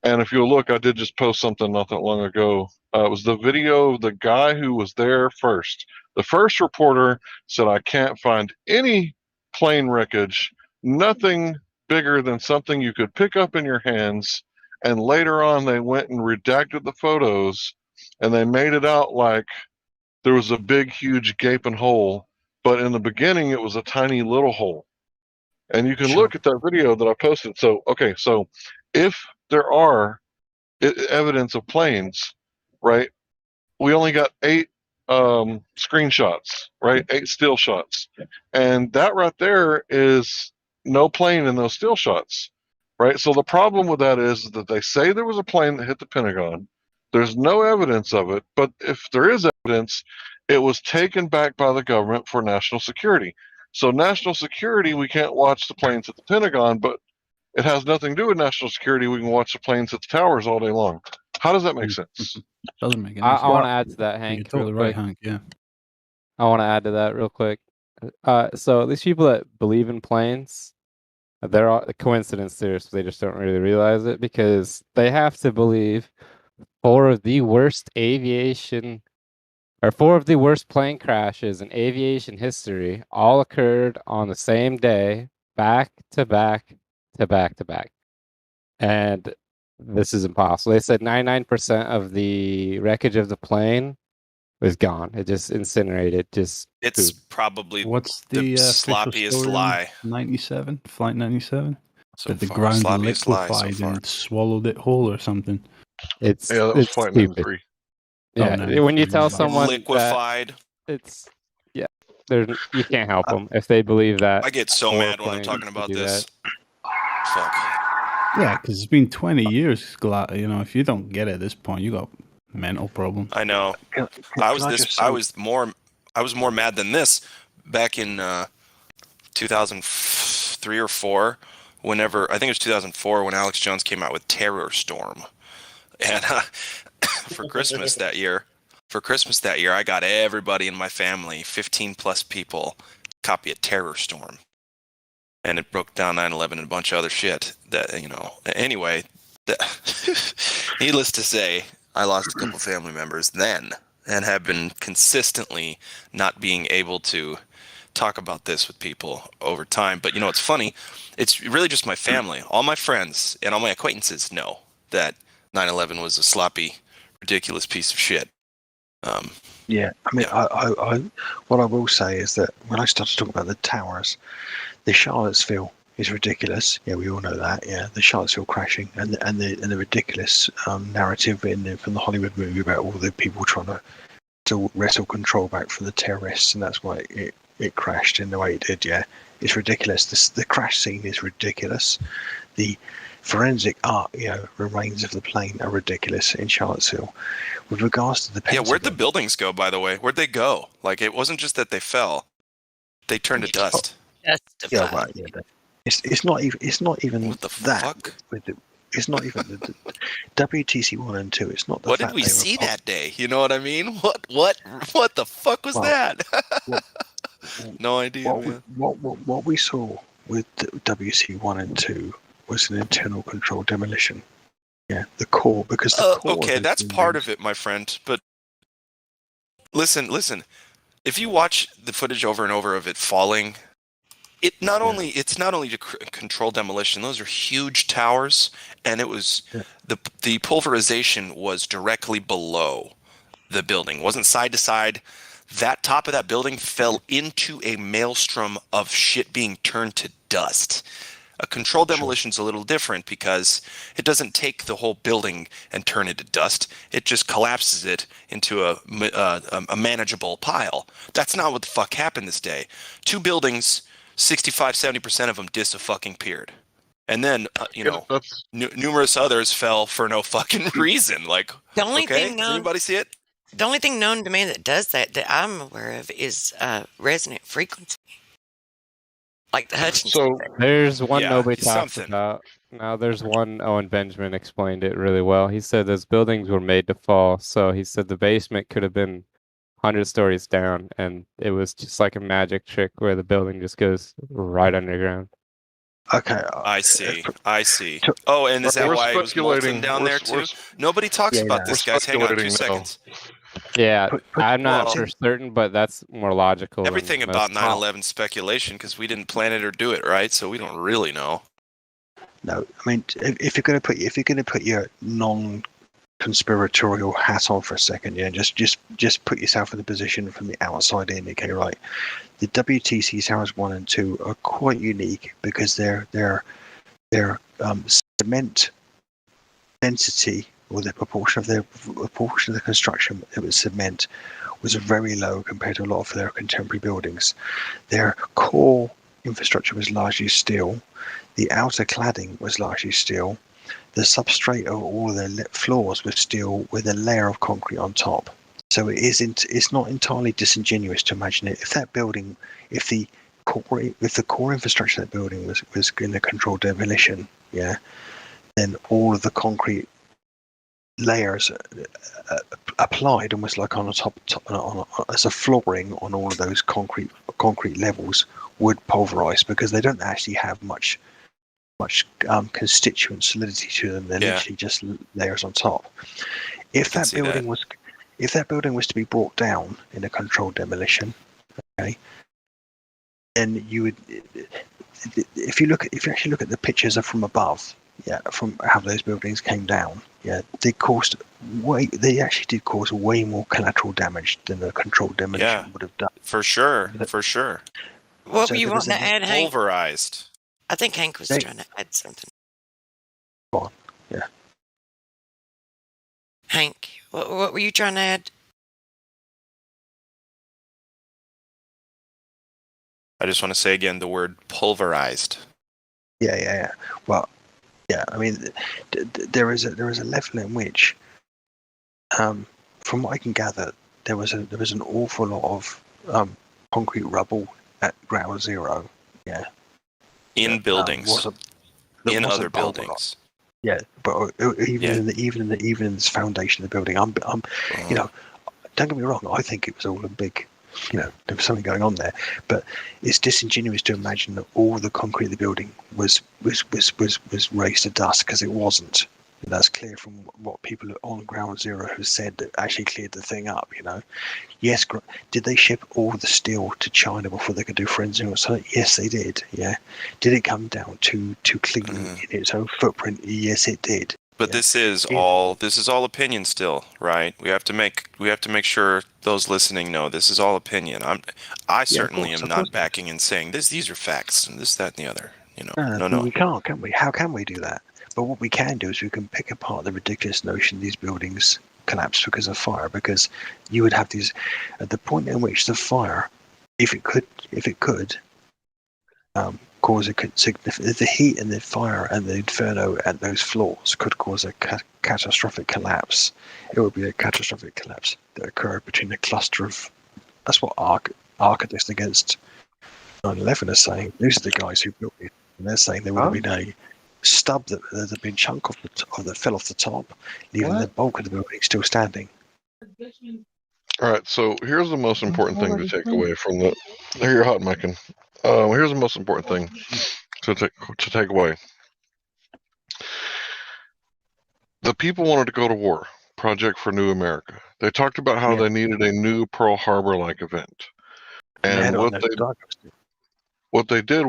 And if you'll look, I did just post something not that long ago. It was the video of the guy who was there first. The first reporter said, I can't find any plane wreckage, nothing bigger than something you could pick up in your hands. And later on, they went and redacted the photos, and they made it out like there was a big, huge gaping hole. But in the beginning, it was a tiny little hole. And you can look at that video that I posted. So if there are evidence of planes, right, we only got 8 screenshots, right? 8 still shots. And that right there is no plane in those still shots, right? So the problem with that is that they say there was a plane that hit the Pentagon. There's no evidence of it, but if there is evidence, it was taken back by the government for national security. So national security, we can't watch the planes at the Pentagon, but it has nothing to do with national security. We can watch the planes at the towers all day long. How does that make sense? Doesn't make any I sense. want to add to that, Hank. You're totally real right, quick. Hank. Yeah. I want to add to that real quick. So these people that believe in planes, they're all coincidence theorists. They just don't really realize it, because they have to believe 4 of the worst plane crashes in aviation history all occurred on the same day, back to back to back to back. And this is impossible. They said 99% of the wreckage of the plane was gone. It just incinerated. It's probably What's the official sloppiest story on lie. 97, Flight 97? So that the far, ground sloppiest lie so liquefied far. and swallowed it whole or something. That was Flight 93. Yeah, when you tell someone liquefied, you can't help them if they believe that. I get so mad when I'm talking about this. Fuck. Yeah, because it's been 20 years. If you don't get it at this point, you got mental problems. I know. I was more mad than this back in 2003 or 4. Whenever, I think it was 2004, when Alex Jones came out with Terror Storm, and for Christmas that year, I got everybody in my family, 15 plus people, a copy of Terror Storm, and it broke down 9/11 and a bunch of other shit. Anyway, needless to say, I lost a couple family members then, and have been consistently not being able to talk about this with people over time. But it's funny, it's really just my family. All my friends and all my acquaintances know that 9/11 was a sloppy, ridiculous piece of shit. Yeah, I mean, I what I will say is that when I start to talk about the towers, the Charlottesville is ridiculous. Yeah, we all know that. Yeah, the Charlottesville crashing and the ridiculous narrative from the Hollywood movie about all the people trying to still wrestle control back from the terrorists, and that's why it crashed in the way it did. Yeah, it's ridiculous. The crash scene is ridiculous. The forensic remains of the plane are ridiculous in Charlottesville. With regards to the Pentagon, where'd the buildings go, by the way? Where'd they go? Like, it wasn't just that they fell; they turned to dust. yeah, well, yeah, it's not even What the that. fuck? It's not even the WTC 1 and 2. It's not the What fact did we they were see that day? You know what I mean? What the fuck was Well, that? No idea, man. What we saw with WC 1 and 2 was an internal control demolition. Yeah, the core, because the core. Okay, that's part of it, my friend. But listen. If you watch the footage over and over of it falling, it's not only to control demolition. Those are huge towers, and it was the pulverization was directly below the building. It wasn't side to side. That top of that building fell into a maelstrom of shit being turned to dust. A controlled demolition is a little different because it doesn't take the whole building and turn it to dust. It just collapses it into a manageable pile. That's not what the fuck happened this day. 2 buildings, 65-70% of them dis-a-fucking-peered. And then, numerous others fell for no fucking reason. Like, The only okay, thing does anybody see it? The only thing known to me that does that I'm aware of is resonant frequency. Like the Hutchinson. There's one Yeah, nobody talks something. about. Now, there's one. Owen Benjamin explained it really well. He said those buildings were made to fall. So he said the basement could have been 100 stories down, and it was just like a magic trick where the building just goes right underground. Okay. I see. Oh, and is that We're why it was molten speculating. down there too? We're- Nobody talks Yeah, about no. this, We're guys. Hang on 2 speculating now. seconds. Yeah, I'm not well- for certain, but that's more logical. than Everything most about people. 9/11 speculation because we didn't plan it or do it, right? So we don't really know. No, I mean, if you're going to put your non-conspiratorial hat on for a second, yeah, just put yourself in the position from the outside in. Okay, right? The WTC towers 1 and 2 are quite unique because their cement density, or the proportion of the construction that was cement, was very low compared to a lot of their contemporary buildings. Their core infrastructure was largely steel. The outer cladding was largely steel. The substrate of all their floors was steel with a layer of concrete on top. So it's not entirely disingenuous to imagine it. If the core infrastructure of that building was in a controlled demolition, yeah, then all of the concrete layers applied almost like on a top as a flooring on all of those concrete levels would pulverize because they don't actually have much constituent solidity to them. They're literally just layers on top. If that building was to be brought down in a controlled demolition, okay, then you would, if you actually look at the pictures from above, yeah, from how those buildings came down, yeah, they actually did cause way more collateral damage than a controlled demolition would have done. For sure. What So were you there was wanting to add, Hank? Pulverized. I think Hank was trying to add something. Go on. Yeah. Hank, what were you trying to add? I just want to say again the word pulverized. Yeah. Well, yeah. I mean, there is a level in which, from what I can gather, there was an awful lot of concrete rubble at ground zero. Yeah. In buildings. In other buildings. Yeah, but even in this foundation of the building, I'm you know, don't get me wrong. I think it was all a big, there was something going on there. But it's disingenuous to imagine that all the concrete of the building was raised to dust, because it wasn't. That's clear from what people on ground zero have said that actually cleared the thing up. Yes, did they ship all the steel to China before they could do forensic or something? Yes, they did. Yeah. Did it come down too clean in its own footprint? Yes, it did. But this is all opinion still, right? We have to make sure those listening know this is all opinion. I certainly am not backing and saying these are facts and this, that, and the other. No. We can't, can we? How can we do that? But what we can do is we can pick apart the ridiculous notion these buildings collapsed because of fire. Because you would have these at the point in which the fire, if it could, cause the heat and the fire and the inferno at those floors could cause a catastrophic collapse. It would be a catastrophic collapse that occurred between a cluster of. That's what architects against 9/11 are saying. These are the guys who built it, and they're saying there would have been a stub that had been chunk off that fell off the top, leaving the bulk of the building still standing. All right, so here's the most important thing to take away from the. Here, you're hot micing. Here's the most important thing to take away. The people wanted to go to war. Project for New America. They talked about how they needed a new Pearl Harbor-like event, and what they did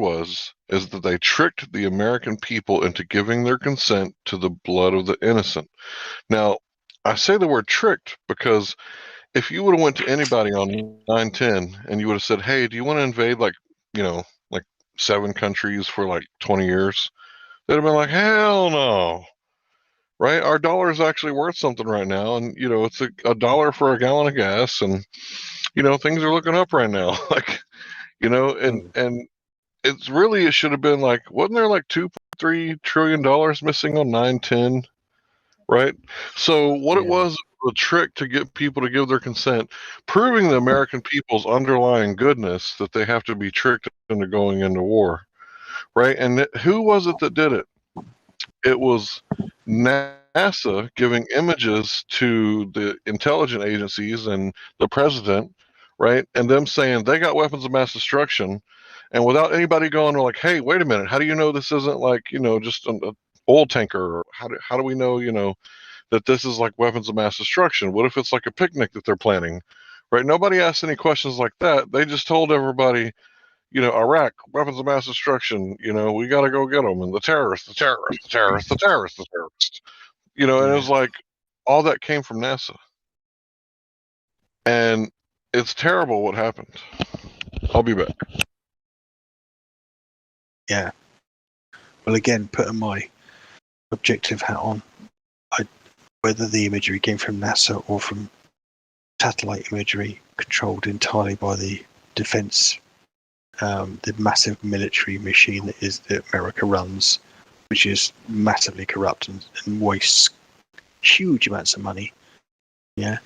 is that they tricked the American people into giving their consent to the blood of the innocent. Now, I say the word tricked because if you would have went to anybody on 9/10 and you would have said, "Hey, do you want to invade like 7 countries for like 20 years?" They'd have been like, "Hell no." Right? Our dollar is actually worth something right now, and it's a dollar for a gallon of gas, and things are looking up right now. And it's really, it should have been like, wasn't there like $2.3 trillion missing on 9/10? Right? So what it was a trick to get people to give their consent, proving the American people's underlying goodness that they have to be tricked into going into war. Right? And who was it that did it? It was NASA giving images to the intelligence agencies and the president, right? And them saying they got weapons of mass destruction, and without anybody going like, "Hey, wait a minute, how do you know this isn't like just an oil tanker? Or how do we know that this is like weapons of mass destruction? What if it's like a picnic that they're planning?" Right? Nobody asked any questions like that. They just told everybody, Iraq, weapons of mass destruction, we got to go get them. And the terrorists. And it was like, all that came from NASA. And it's terrible what happened. I'll be back. Yeah. Well, again, putting my objective hat on, whether the imagery came from NASA or from satellite imagery controlled entirely by the defense, the massive military machine that America runs, which is massively corrupt and wastes huge amounts of money. Yeah,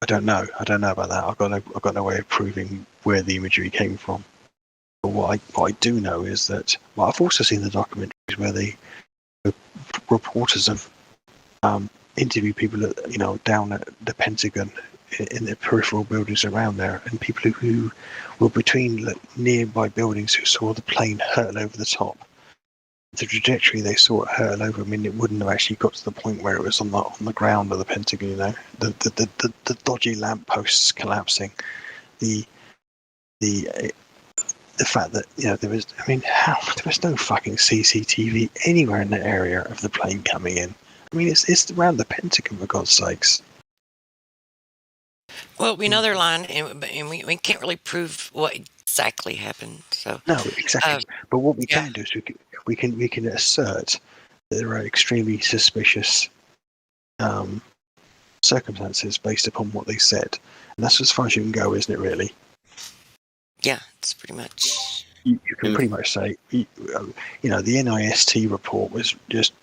I don't know about that. I've got no way of proving where the imagery came from. But what I do know is that I've also seen the documentaries where the reporters have interviewed people down at the Pentagon in the peripheral buildings around there, and people who were between nearby buildings who saw the plane hurtle over the top. The trajectory they saw it hurtle over, I mean, it wouldn't have actually got to the point where it was on the ground of the Pentagon. The dodgy lampposts collapsing, the fact that there was, there was no fucking CCTV anywhere in the area of the plane coming in. I mean, it's around the Pentagon, for God's sakes. Well, we know they're lying, and we can't really prove what exactly happened. So no, exactly. But what we can do is we can assert that there are extremely suspicious circumstances based upon what they said, and that's as far as you can go, isn't it? Really? Yeah, it's pretty much. You can pretty much say, the NIST report was just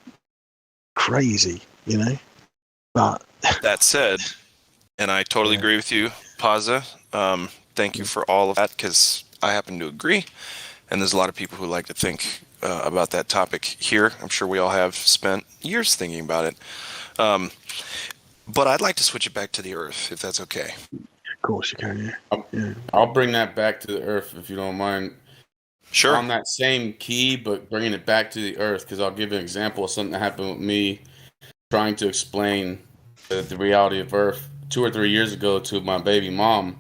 crazy, But that said, and I totally agree with you, Paza. Thank you for all of that, because I happen to agree, and there's a lot of people who like to think about that topic here. I'm sure we all have spent years thinking about it. But I'd like to switch it back to the Earth, if that's okay. Of course you can, yeah. I'll bring that back to the Earth, if you don't mind. Sure. On that same key, but bringing it back to the Earth, because I'll give an example of something that happened with me trying to explain the reality of Earth 2 or 3 years ago to my baby mom.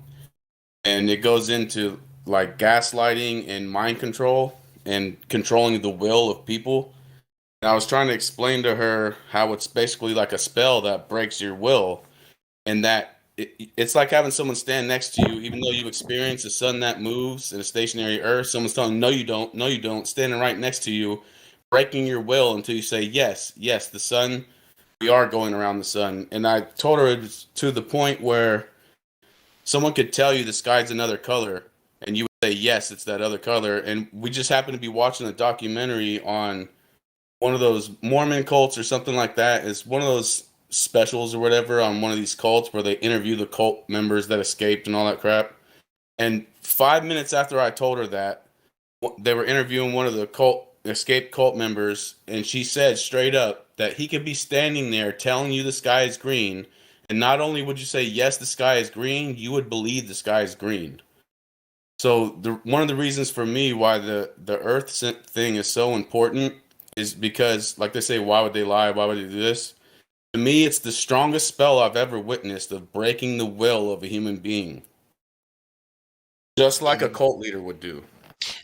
And it goes into like gaslighting and mind control and controlling the will of people. And I was trying to explain to her how it's basically like a spell that breaks your will, and that it's like having someone stand next to you, even though you experience a sun that moves and a stationary Earth. Someone's telling you, no, you don't, no, you don't, standing right next to you, breaking your will until you say, yes, yes, the sun, we are going around the sun. And I told her it's to the point where someone could tell you the sky's another color, and you would say, yes, it's that other color. And we just happened to be watching a documentary on one of those Mormon cults or something like that. It's one of those specials or whatever on one of these cults where they interview the cult members that escaped and all that crap. And 5 minutes after I told her that, they were interviewing one of the escaped cult members, and she said straight up that he could be standing there telling you the sky is green, and not only would you say yes, the sky is green, you would believe the sky is green. So one of the reasons for me why the Earth thing is so important is because, like they say, why would they lie? Why would they do this? To me, it's the strongest spell I've ever witnessed of breaking the will of a human being, just like a cult leader would do.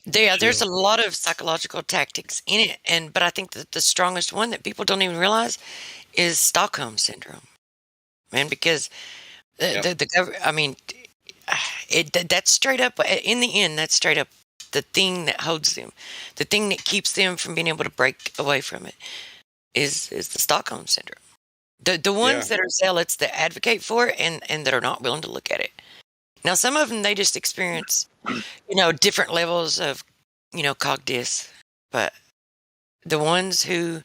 There's a lot of psychological tactics in it, but I think that the strongest one that people don't even realize is Stockholm syndrome, man. Because I mean, that's straight up. In the end, that's straight up the thing that holds them, the thing that keeps them from being able to break away from it, is the Stockholm syndrome. The ones that are zealots that advocate for it and that are not willing to look at it. Now, some of them, they just experience, different levels of, cog dis. But the ones who,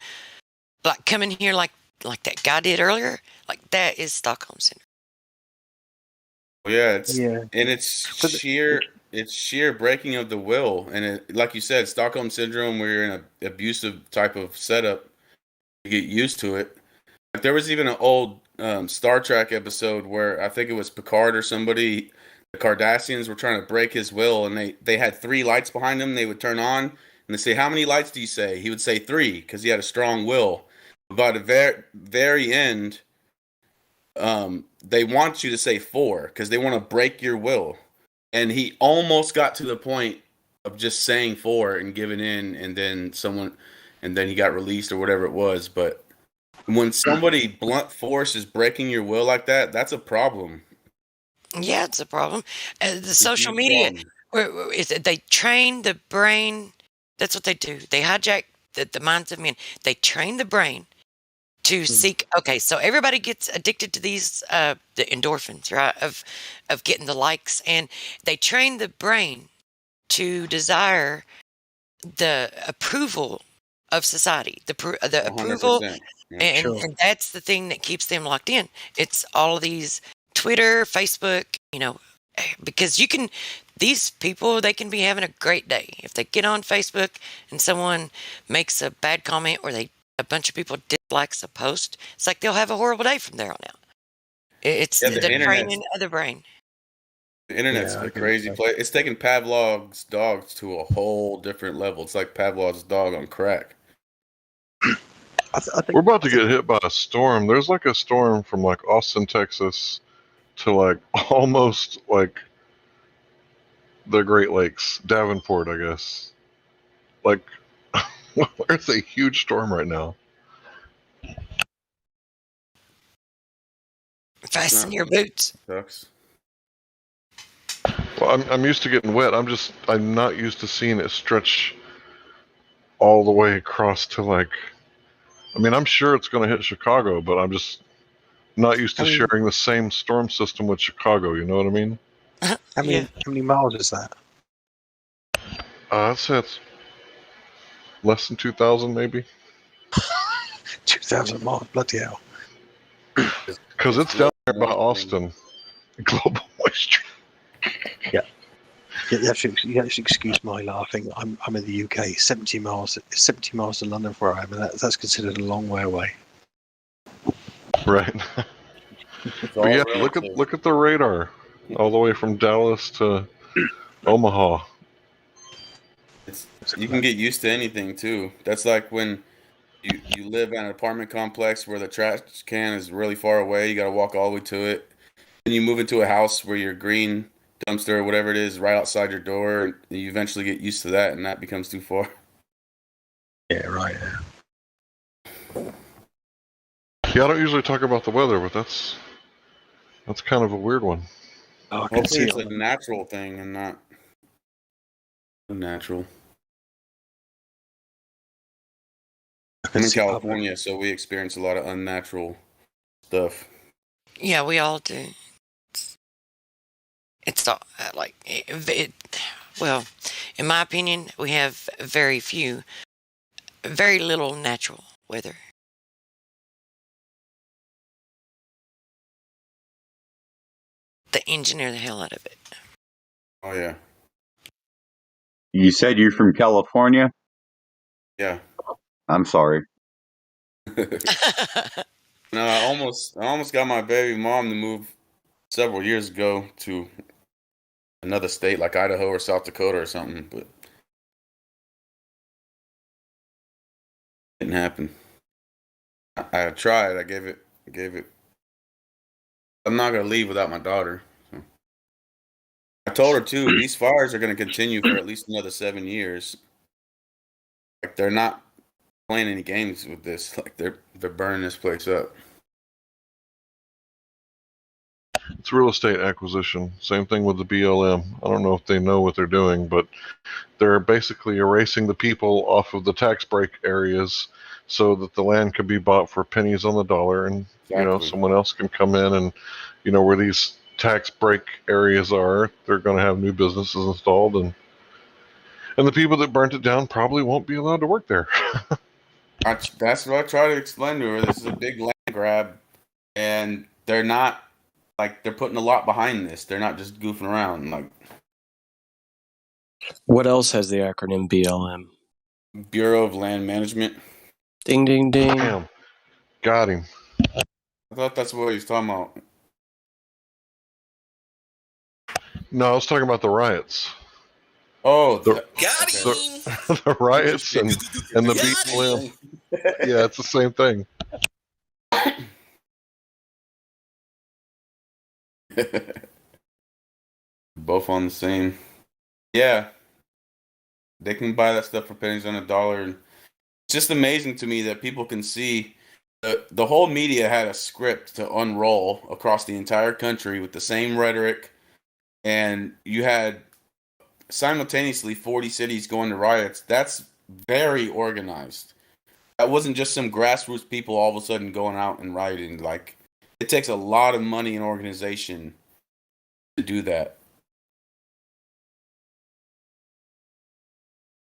like, come in here like that guy did earlier, like, that is Stockholm syndrome. Yeah, it's sheer breaking of the will, and like you said, Stockholm syndrome, where you're in an abusive type of setup, you get used to it. Like, there was even an old Star Trek episode where I think it was Picard or somebody, the Cardassians were trying to break his will, and they had 3 lights behind him they would turn on, and they say, how many lights do you say? He would say 3 because he had a strong will. But by the very end, they want you to say 4 because they want to break your will. And he almost got to the point of just saying 4 and giving in, and then he got released or whatever it was. But when somebody blunt force is breaking your will like that, that's a problem. Yeah, it's a problem. The social media, they train the brain. That's what they do. They hijack the minds of men. They train the brain to seek. Okay, so everybody gets addicted to these the endorphins, right? Of getting the likes, and they train the brain to desire the approval of society, the approval, 100%. and that's the thing that keeps them locked in. It's all of these Twitter, Facebook, because these people, they can be having a great day. If they get on Facebook and someone makes a bad comment or a bunch of people dislikes a post, it's like they'll have a horrible day from there on out. It's the training of the brain. The internet's a crazy place. It's taking Pavlov's dogs to a whole different level. It's like Pavlov's dog on crack. We're about to get hit by a storm. There's like a storm from like Austin, Texas to like almost like the Great Lakes, Davenport, I guess. Like, there's a huge storm right now. Fasten your boots. Sucks. Well, I'm used to getting wet. I'm not used to seeing it stretch all the way across to like. I mean, I'm sure it's going to hit Chicago, but I'm just not used to sharing the same storm system with Chicago. You know what I mean? How many miles is that? I'd say it's less than 2,000, maybe. 2,000 miles, bloody hell! Because it's down there by Austin. Global moisture. Yeah. You have to excuse my laughing. I'm in the UK. 70 miles to London where I am, and that's considered a long way away. Right. But yeah, look at the radar, all the way from Dallas to Omaha. You can get used to anything too. That's like when you live in an apartment complex where the trash can is really far away. You got to walk all the way to it. Then you move into a house where your green dumpster or whatever it is right outside your door, and you eventually get used to that, and that becomes too far. Yeah, right. Yeah, I don't usually talk about the weather, but that's kind of a weird one. Oh, I can Hopefully, see it's it. a natural thing and not unnatural. I'm in see public. California, so we experience a lot of unnatural stuff. Yeah, we all do. It's all, like well, in my opinion, we have very little natural weather. They engineer the hell out of it. Oh yeah, You said you're from California? yeah. I'm sorry. No, I almost got my baby mom to move several years ago to another state like Idaho or South Dakota or something, but didn't happen. I tried. I gave it. I'm not gonna leave without my daughter. So. I told her too. These fires are gonna continue for at least another 7 years. Like they're not playing any games with this. Like they're burning this place up. It's real estate acquisition. Same thing with the BLM. I don't know if they know what they're doing, but they're basically erasing the people off of the tax break areas so that the land can be bought for pennies on the dollar, and Exactly. someone else can come in and where these tax break areas are, they're going to have new businesses installed, and the people that burnt it down probably won't be allowed to work there. That's what I try to explain to her. This is a big land grab, and they're not like they're putting a lot behind this. They're not just goofing around. Like What else has the acronym BLM? Bureau of Land Management. Ding, ding, ding. Damn. Got him. I thought that's what he was talking about. No, I was talking about the riots. Oh, the riots and the BLM. Yeah, it's the same thing. Both on the same. Yeah. They can buy that stuff for pennies on a dollar. And it's just amazing to me that people can see the whole media had a script to unroll across the entire country with the same rhetoric. And you had simultaneously 40 cities going to riots. That's very organized. That wasn't just some grassroots people all of a sudden going out and rioting. Like, it takes a lot of money and organization to do that.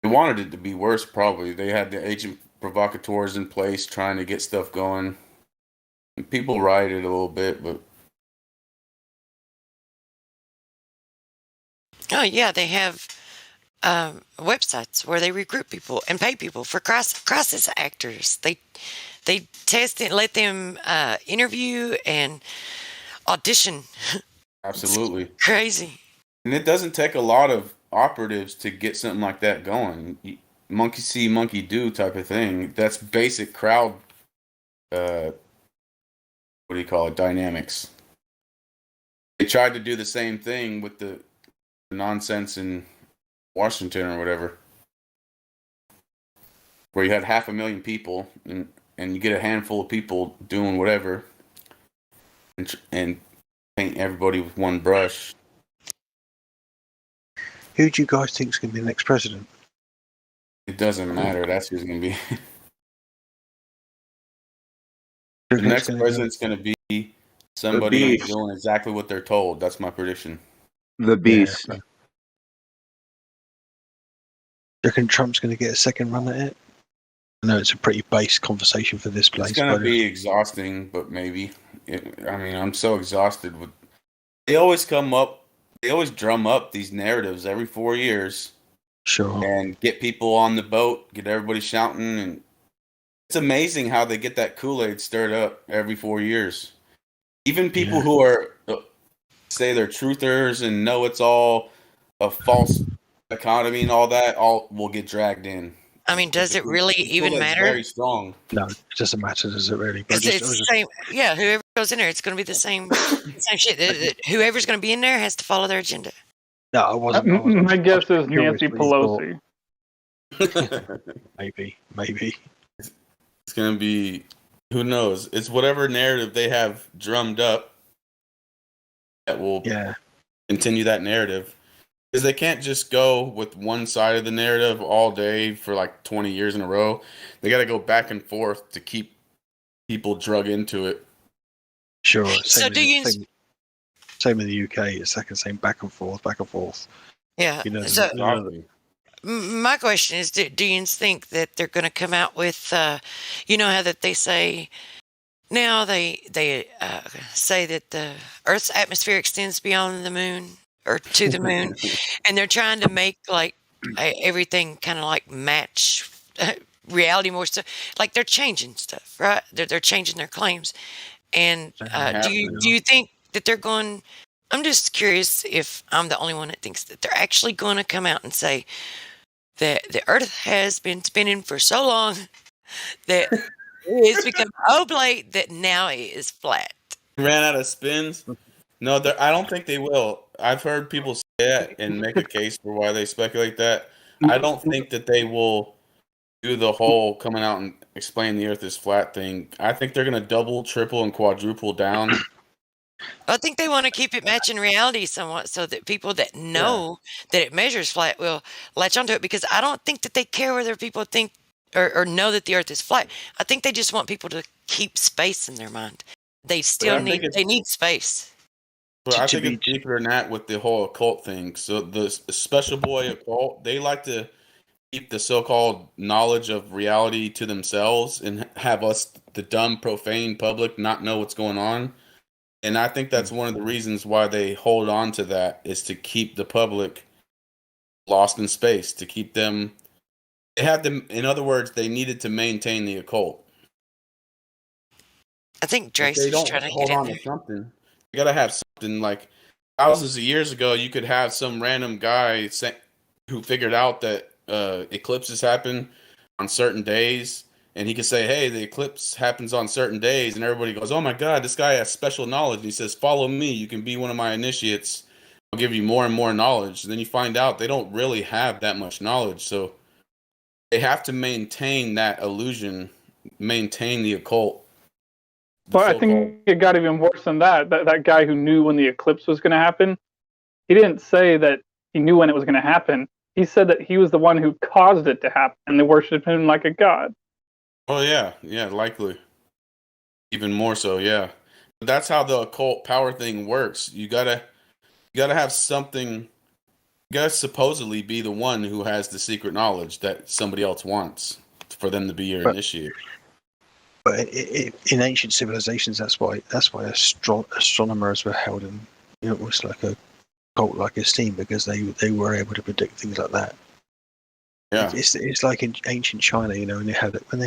They wanted it to be worse, probably. They had the agent provocateurs in place trying to get stuff going. And people rioted a little bit, but Oh yeah, they have websites where they recruit people and pay people for crisis actors. They test it, let them interview and audition. absolutely It's crazy. And it doesn't take a lot of operatives to get something like that going. Monkey see, monkey do type of thing. That's basic crowd. What do you call it? Dynamics. They tried to do the same thing with the nonsense in Washington or whatever, where you had 500,000 people and you get a handful of people doing whatever and paint everybody with one brush. Who do you guys think is going to be the next president? It doesn't matter. That's who's going to be. The next president's going to be somebody doing exactly what they're told. That's my prediction. The Beast. Yeah. Do you reckon Trump's going to get a second run at it? I know it's a pretty base conversation for this place. It's going to be exhausting, but maybe. I'm so exhausted with. They always drum up these narratives every 4 years. Sure. And get people on the boat, get everybody shouting, and it's amazing how they get that Kool-Aid stirred up every 4 years. Even people who are say they're truthers and know it's all a false economy and all that, all will get dragged in. I mean, does it really even matter? Very strong. No, it doesn't matter, does it really? But It's the same. Yeah, whoever goes in there, it's going to be the same shit. Whoever's going to be in there has to follow their agenda. No, I wasn't. My guess is Nancy Pelosi. Maybe. It's going to be Who knows? It's whatever narrative they have drummed up that will continue that narrative. Because they can't just go with one side of the narrative all day for like 20 years in a row. They got to go back and forth to keep people drug into it. Sure. So do you? Same in the UK. It's like the same back and forth, back and forth. Yeah. You know, So my question is, do you think that they're going to come out with, you know, how that they say now they say that the Earth's atmosphere extends beyond the moon or to the moon, and they're trying to make like everything kind of like match reality more stuff. Like they're changing stuff, right? They're changing their claims. And do you think that they're going? I'm just curious if I'm the only one that thinks that they're actually going to come out and say that the Earth has been spinning for so long that it's become oblate that now it is flat. Ran out of spins? No, I don't think they will. I've heard people say that and make a case for why they speculate that. I don't think that they will do the whole coming out and explain the Earth is flat thing. I think they're going to double, triple, and quadruple down. I think they want to keep it matching reality somewhat so that people that know that it measures flat will latch onto it, because I don't think that they care whether people think or know that the Earth is flat. I think they just want people to keep space in their mind. They still need space. But I think it's deeper than that with the whole occult thing. So the special boy occult, they like to keep the so-called knowledge of reality to themselves and have us, the dumb, profane public, not know what's going on. And I think that's one of the reasons why they hold on to that, is to keep the public lost in space, to keep them. They have them. In other words, they needed to maintain the occult. I think Drace They was don't trying to hold get in on there. to something. You gotta have something. Like thousands of years ago, you could have some random guy who figured out that eclipses happen on certain days. And he could say, hey, the eclipse happens on certain days. And everybody goes, oh my God, this guy has special knowledge. And he says, follow me. You can be one of my initiates. I'll give you more and more knowledge. And then you find out they don't really have that much knowledge. So they have to maintain that illusion, maintain the occult. Well, I think it got even worse than that. That guy who knew when the eclipse was going to happen, he didn't say that he knew when it was going to happen. He said that he was the one who caused it to happen, and they worshiped him like a god. Oh yeah, likely. Even more so, yeah. But that's how the occult power thing works. You gotta have something. You gotta supposedly be the one who has the secret knowledge that somebody else wants for them to be your initiate. But in ancient civilizations, that's why astronomers were held in, it was like a cult-like esteem, because they were able to predict things like that. Yeah, it's like in ancient China, when they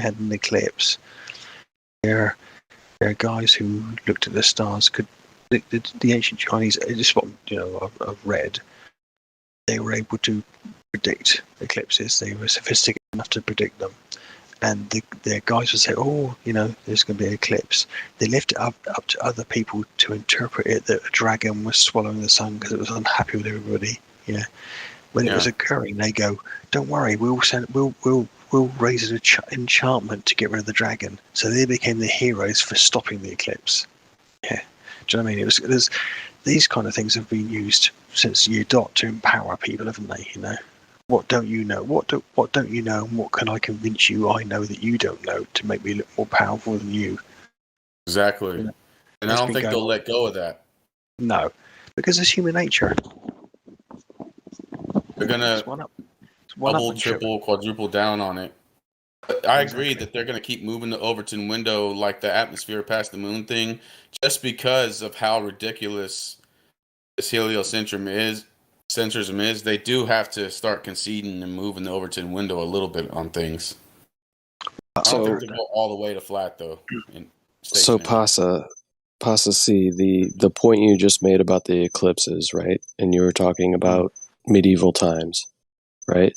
had an eclipse, there are guys who looked at the stars. The ancient Chinese, just what I've read, they were able to predict eclipses. They were sophisticated enough to predict them. And their guys would say, there's going to be an eclipse. They left it up to other people to interpret it that a dragon was swallowing the sun because it was unhappy with everybody. Yeah. When it was occurring, they go, "Don't worry, we'll raise an enchantment to get rid of the dragon." So they became the heroes for stopping the eclipse. Yeah. Do you know what I mean? There's these kind of things have been used since year dot to empower people, haven't they? What don't you know? What don't you know? And what can I convince you I know that you don't know to make me look more powerful than you? Exactly. And I don't think they'll let go of that. No, because it's human nature. They're gonna double, triple, quadruple down on it. But I agree that they're gonna keep moving the Overton window like the atmosphere past the moon thing, just because of how ridiculous this heliocentrism is. They do have to start conceding and moving the Overton window a little bit on things. I don't think they'll go all the way to flat though. So Pasa C, the point you just made about the eclipses, right? And you were talking about medieval times, right?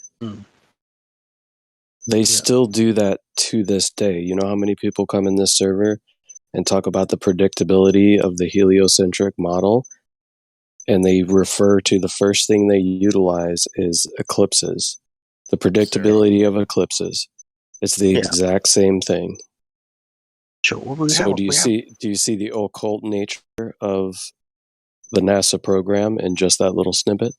They still do that to this day. You know how many people come in this server and talk about the predictability of the heliocentric model? And they refer to the first thing they utilize is eclipses. The predictability of eclipses. It's the exact same thing. Sure. Well, So do you see the occult nature of the NASA program in just that little snippet?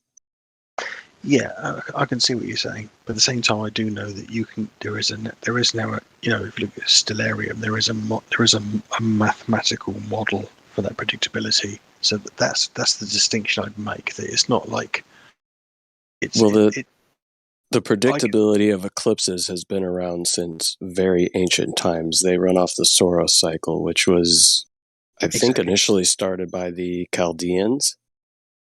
Yeah, I can see what you're saying, but at the same time, I do know that you can. There is now, you know, if you look at Stellarium, there is a mathematical model for that predictability. So that's the distinction I'd make. That it's not like it's the predictability of eclipses has been around since very ancient times. They run off the Soros cycle, which was, I think, initially started by the Chaldeans.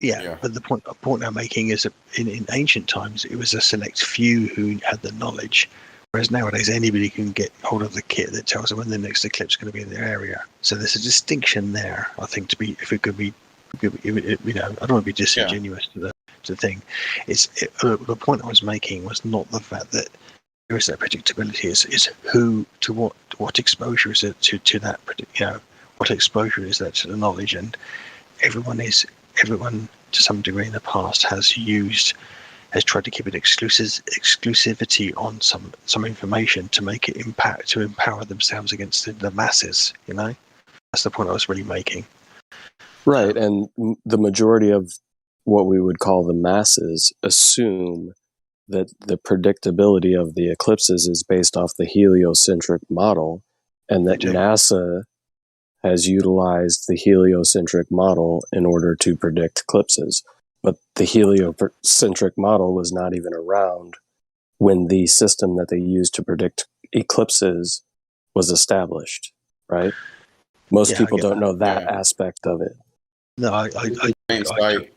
Yeah, but the point I'm making is that in ancient times, it was a select few who had the knowledge, whereas nowadays anybody can get hold of the kit that tells them when the next eclipse is going to be in their area. So there's a distinction there, I think, to be, if it could be, you know, I don't want to be disingenuous to the thing. The point I was making was not the fact that there is that predictability, is who, to what exposure is it to that, you know, what exposure is that to the knowledge, and everyone to some degree in the past has tried to keep an exclusivity on some information to make it empower themselves against the masses. You know, that's the point I was really making. Right, and the majority of what we would call the masses assume that the predictability of the eclipses is based off the heliocentric model, and that NASA has utilized the heliocentric model in order to predict eclipses. But the heliocentric model was not even around when the system that they used to predict eclipses was established, right? Most people don't know that aspect of it. No, I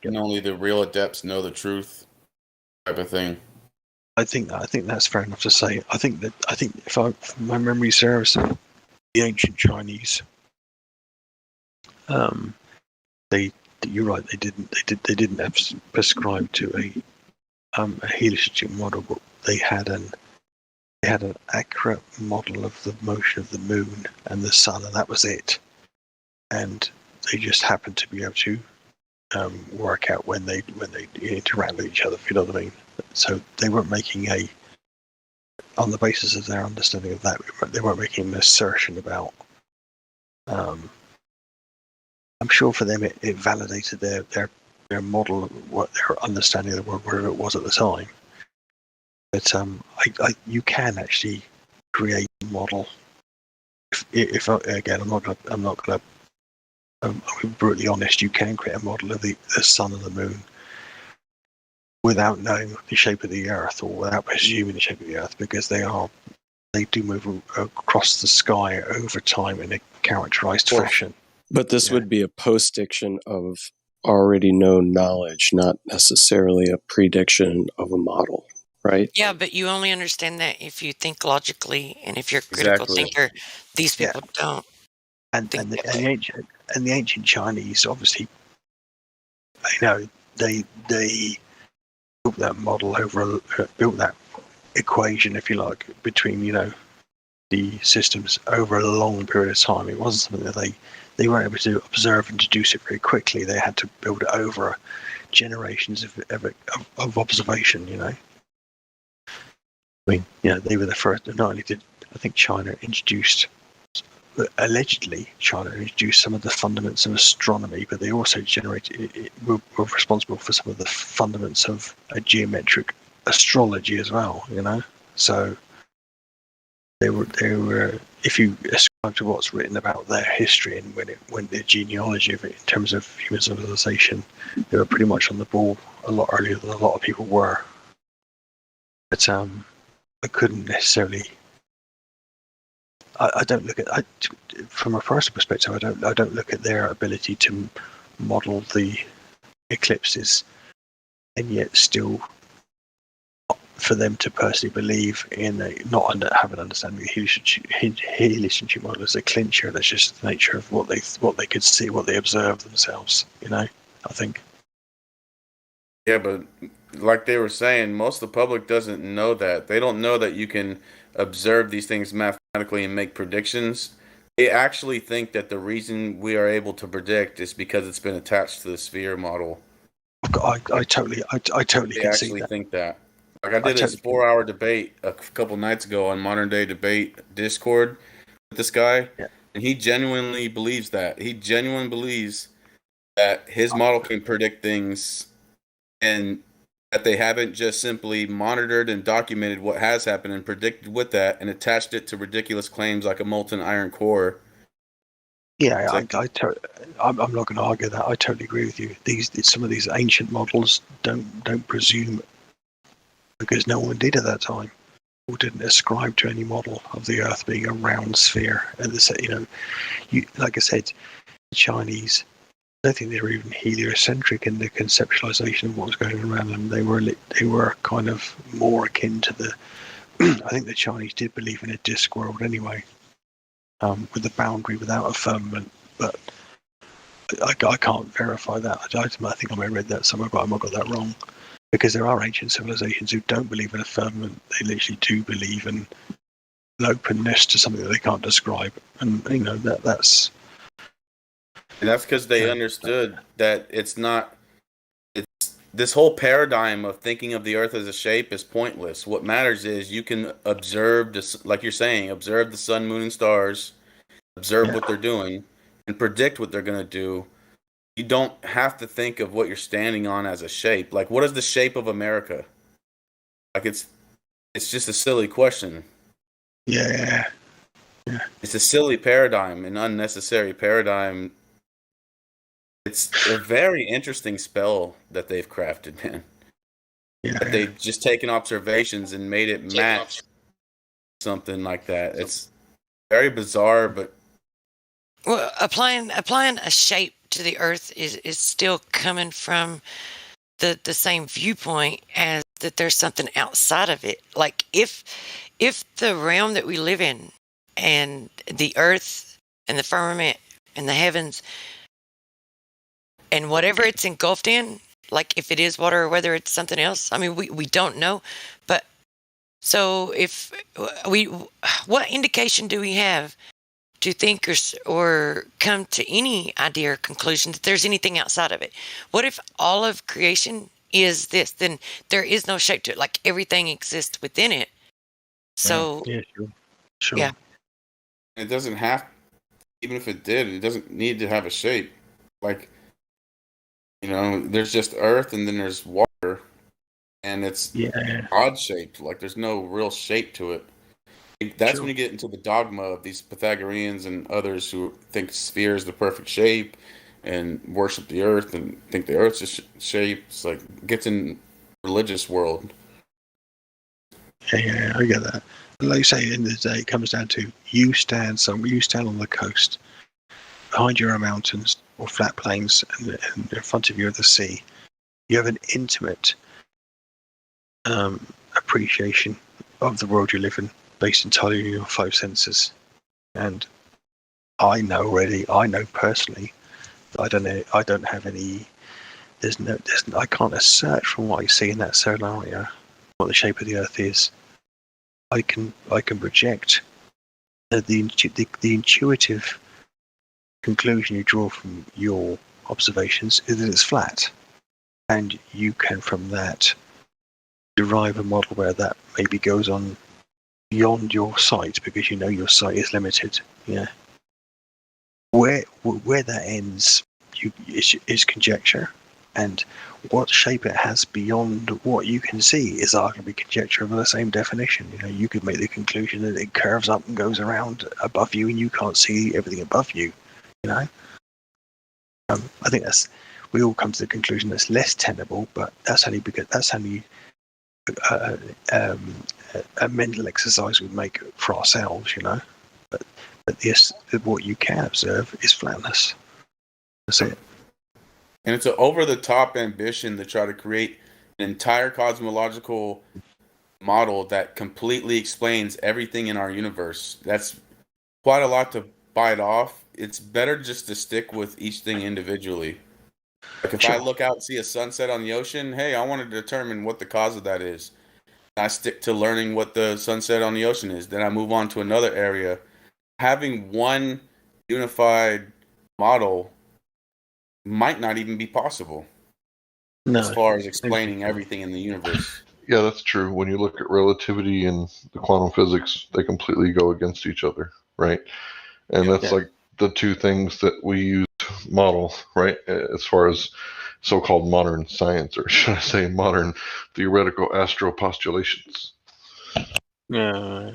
and only the real adepts know the truth, type of thing. I think that's fair enough to say. I think if my memory serves, the ancient Chinese, you're right. They didn't have prescribed to a heliocentric model, but they had an accurate model of the motion of the moon and the sun, and that was it. And they just happened to be able to work out when they interact with each other, if you know what I mean. So they weren't making on the basis of their understanding of that, they weren't making an assertion about. I'm sure for them it validated their model, what their understanding of the world, whatever it was at the time. But you can actually create a model. If again, I'm not gonna. I'll be brutally honest. You can create a model of the sun and the moon without knowing the shape of the Earth, or without presuming the shape of the Earth, because they do move across the sky over time in a characterized fashion. But this would be a post-diction of already known knowledge, not necessarily a prediction of a model, right? Yeah, but you only understand that if you think logically, and if you're a critical thinker. These people don't. And the ancient Chinese, obviously, you know, they built that model built that equation, if you like, between, you know, the systems over a long period of time. It wasn't something that they weren't able to observe and deduce it very quickly. They had to build it over generations of observation, you know. I mean, you know, they were the first. Not only did, I think, allegedly China introduced some of the fundaments of astronomy, but they also were responsible for some of the fundaments of a geometric astrology as well, you know. So they were, if you ascribe to what's written about their history and when the genealogy of it in terms of human civilization, they were pretty much on the ball a lot earlier than a lot of people were. But I couldn't necessarily. I don't look at from a personal perspective. I don't look at their ability to model the eclipses, and yet still, for them to personally believe in have an understanding of the heliocentric model as a clincher. That's just the nature of what they could see, what they observed themselves. You know, I think. Yeah, but like they were saying, most of the public doesn't know that. They don't know that you can observe these things mathematically and make predictions. They actually think that the reason we are able to predict is because it's been attached to the sphere model. I totally they can see actually that. think that. Like I did this 4-hour debate a couple nights ago on Modern Day Debate Discord with this guy. Yeah. And he genuinely believes that. He genuinely believes that his model can predict things and that they haven't just simply monitored and documented what has happened and predicted with that and attached it to ridiculous claims like a molten iron core. Yeah, I'm not going to argue that. I totally agree with you. Some of these ancient models don't presume, because no one did at that time, or didn't ascribe to any model of the Earth being a round sphere. And like I said, the Chinese, I don't think they were even heliocentric in their conceptualization of what was going on around them. They were kind of more akin to the. I think the Chinese did believe in a disk world anyway, with the boundary without a firmament, but I can't verify that. I think I may have read that somewhere, but I might have got that wrong. Because there are ancient civilizations who don't believe in a firmament; they literally do believe in an openness to something that they can't describe, and that's. And that's because they understood that it's this whole paradigm of thinking of the Earth as a shape is pointless. What matters is you can observe this, like you're saying, observe the sun, moon, and stars, observe what they're doing, and predict what they're going to do. You don't have to think of what you're standing on as a shape. Like, what is the shape of America? Like, it's just a silly question. Yeah. It's a silly paradigm, an unnecessary paradigm. It's a very interesting spell that they've crafted, man. Yeah. That they've just taken observations and made it match something like that. It's very bizarre, but Well, applying a shape to the Earth is still coming from the same viewpoint as that there's something outside of it. Like if the realm that we live in and the Earth and the firmament and the heavens and whatever it's engulfed in, like if it is water or whether it's something else, I mean, we don't know. But so if what indication do we have to think or come to any idea or conclusion that there's anything outside of it? What if all of creation is this? Then there is no shape to it. Like everything exists within it. So yeah, sure. Yeah. it doesn't have. Even if it did, it doesn't need to have a shape. Like, there's just earth and then there's water, and it's odd shaped. Like there's no real shape to it. That's when you get into the dogma of these Pythagoreans and others who think sphere is the perfect shape and worship the earth and think the earth's just shape. It's like gets in religious world. Yeah, I get that. Like you say, in the day, it comes down to you stand on the coast. Behind you are mountains or flat plains, and in front of you are the sea. You have an intimate appreciation of the world you live in, based entirely on your five senses. And I know personally that I don't have any. I can't assert from what I see in that scenario what the shape of the Earth is. I can project the intuitive conclusion you draw from your observations is that it's flat, and you can from that derive a model where that maybe goes on beyond your sight because your sight is limited. Yeah. Where that ends is conjecture, and what shape it has beyond what you can see is arguably conjecture of the same definition. You could make the conclusion that it curves up and goes around above you, and you can't see everything above you. I think we all come to the conclusion that's less tenable, but that's only because that's only a mental exercise we make for ourselves, But what you can observe is flatness. That's it. And it's an over-the-top ambition to try to create an entire cosmological model that completely explains everything in our universe. That's quite a lot to bite off. It's better just to stick with each thing individually. Like if I look out and see a sunset on the ocean, hey, I want to determine what the cause of that is. I stick to learning what the sunset on the ocean is. Then I move on to another area. Having one unified model might not even be possible as far as explaining everything in the universe. Yeah, that's true. When you look at relativity and the quantum physics, they completely go against each other, right? And that's like the two things that we use to model, right? As far as so-called modern science, or should I say modern theoretical astro postulations. Yeah.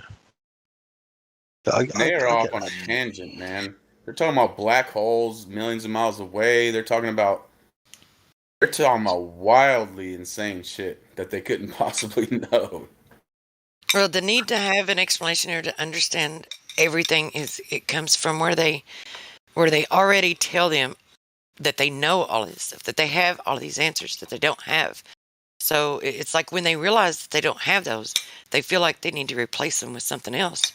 They're off on a tangent, man. They're talking about black holes millions of miles away. They're talking about wildly insane shit that they couldn't possibly know. Well, the need to have an explanation or to understand everything it comes from where they already tell them that they know all of this stuff, that they have all of these answers that they don't have. So it's like when they realize that they don't have those, they feel like they need to replace them with something else.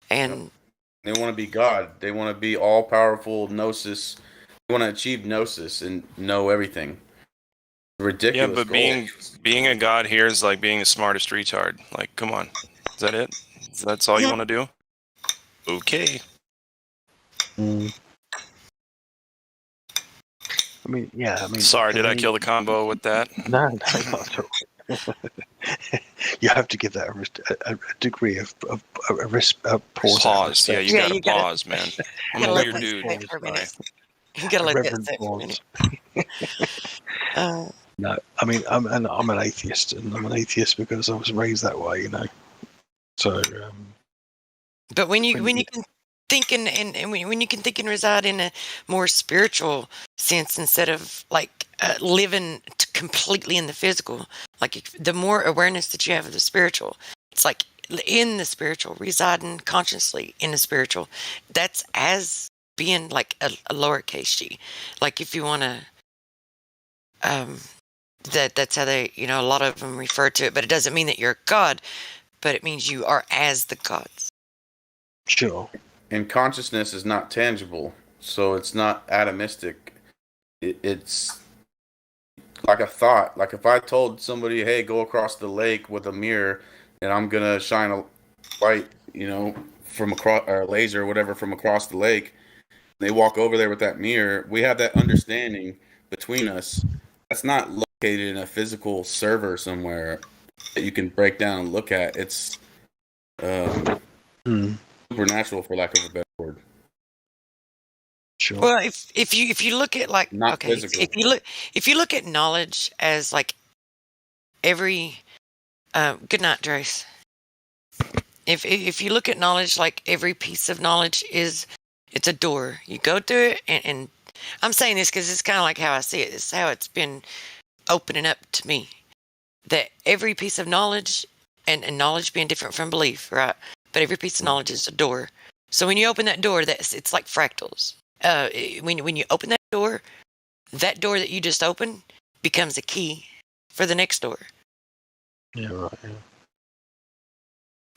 And they want to be God. They want to be all powerful gnosis. They want to achieve gnosis and know everything. Ridiculous. Yeah, but goal. being a god here is like being the smartest retard. Like, come on, is that it? That's all you want to do? Okay. I mean, yeah. I mean, sorry, did I kill the combo with that? No, not at all. You have to give that a degree of pause. Pause. Yeah, you gotta pause, man. I'm a weird dude. You gotta let that sit for a minute. No, I mean, I'm an atheist, and I'm an atheist because I was raised that way, you know. So, but when you can think and when you can think and reside in a more spiritual sense instead of like living completely in the physical, like the more awareness that you have of the spiritual, it's like in the spiritual, residing consciously in the spiritual. That's as being like a lowercase g. Like if you want to, that's how they, you know, a lot of them refer to it, but it doesn't mean that you're a god, but it means you are as the gods. Sure. And consciousness is not tangible, so it's not atomistic. It's like a thought. Like if I told somebody, hey, go across the lake with a mirror, and I'm going to shine a light, you know, from across, or a laser or whatever from across the lake, they walk over there with that mirror, we have that understanding between us. That's not located in a physical server somewhere that you can break down and look at. It's supernatural, for lack of a better word. Sure. Well, if you look at like Not okay, physical. if you look at knowledge as like every good night, Drace. If you look at knowledge like every piece of knowledge it's a door. You go through it, and I'm saying this because it's kind of like how I see it. It's how it's been opening up to me. That every piece of knowledge, and knowledge being different from belief, right? But every piece of knowledge is a door. So when you open that door, it's like fractals. When you open that door that you just opened becomes a key for the next door. Yeah, right. Yeah.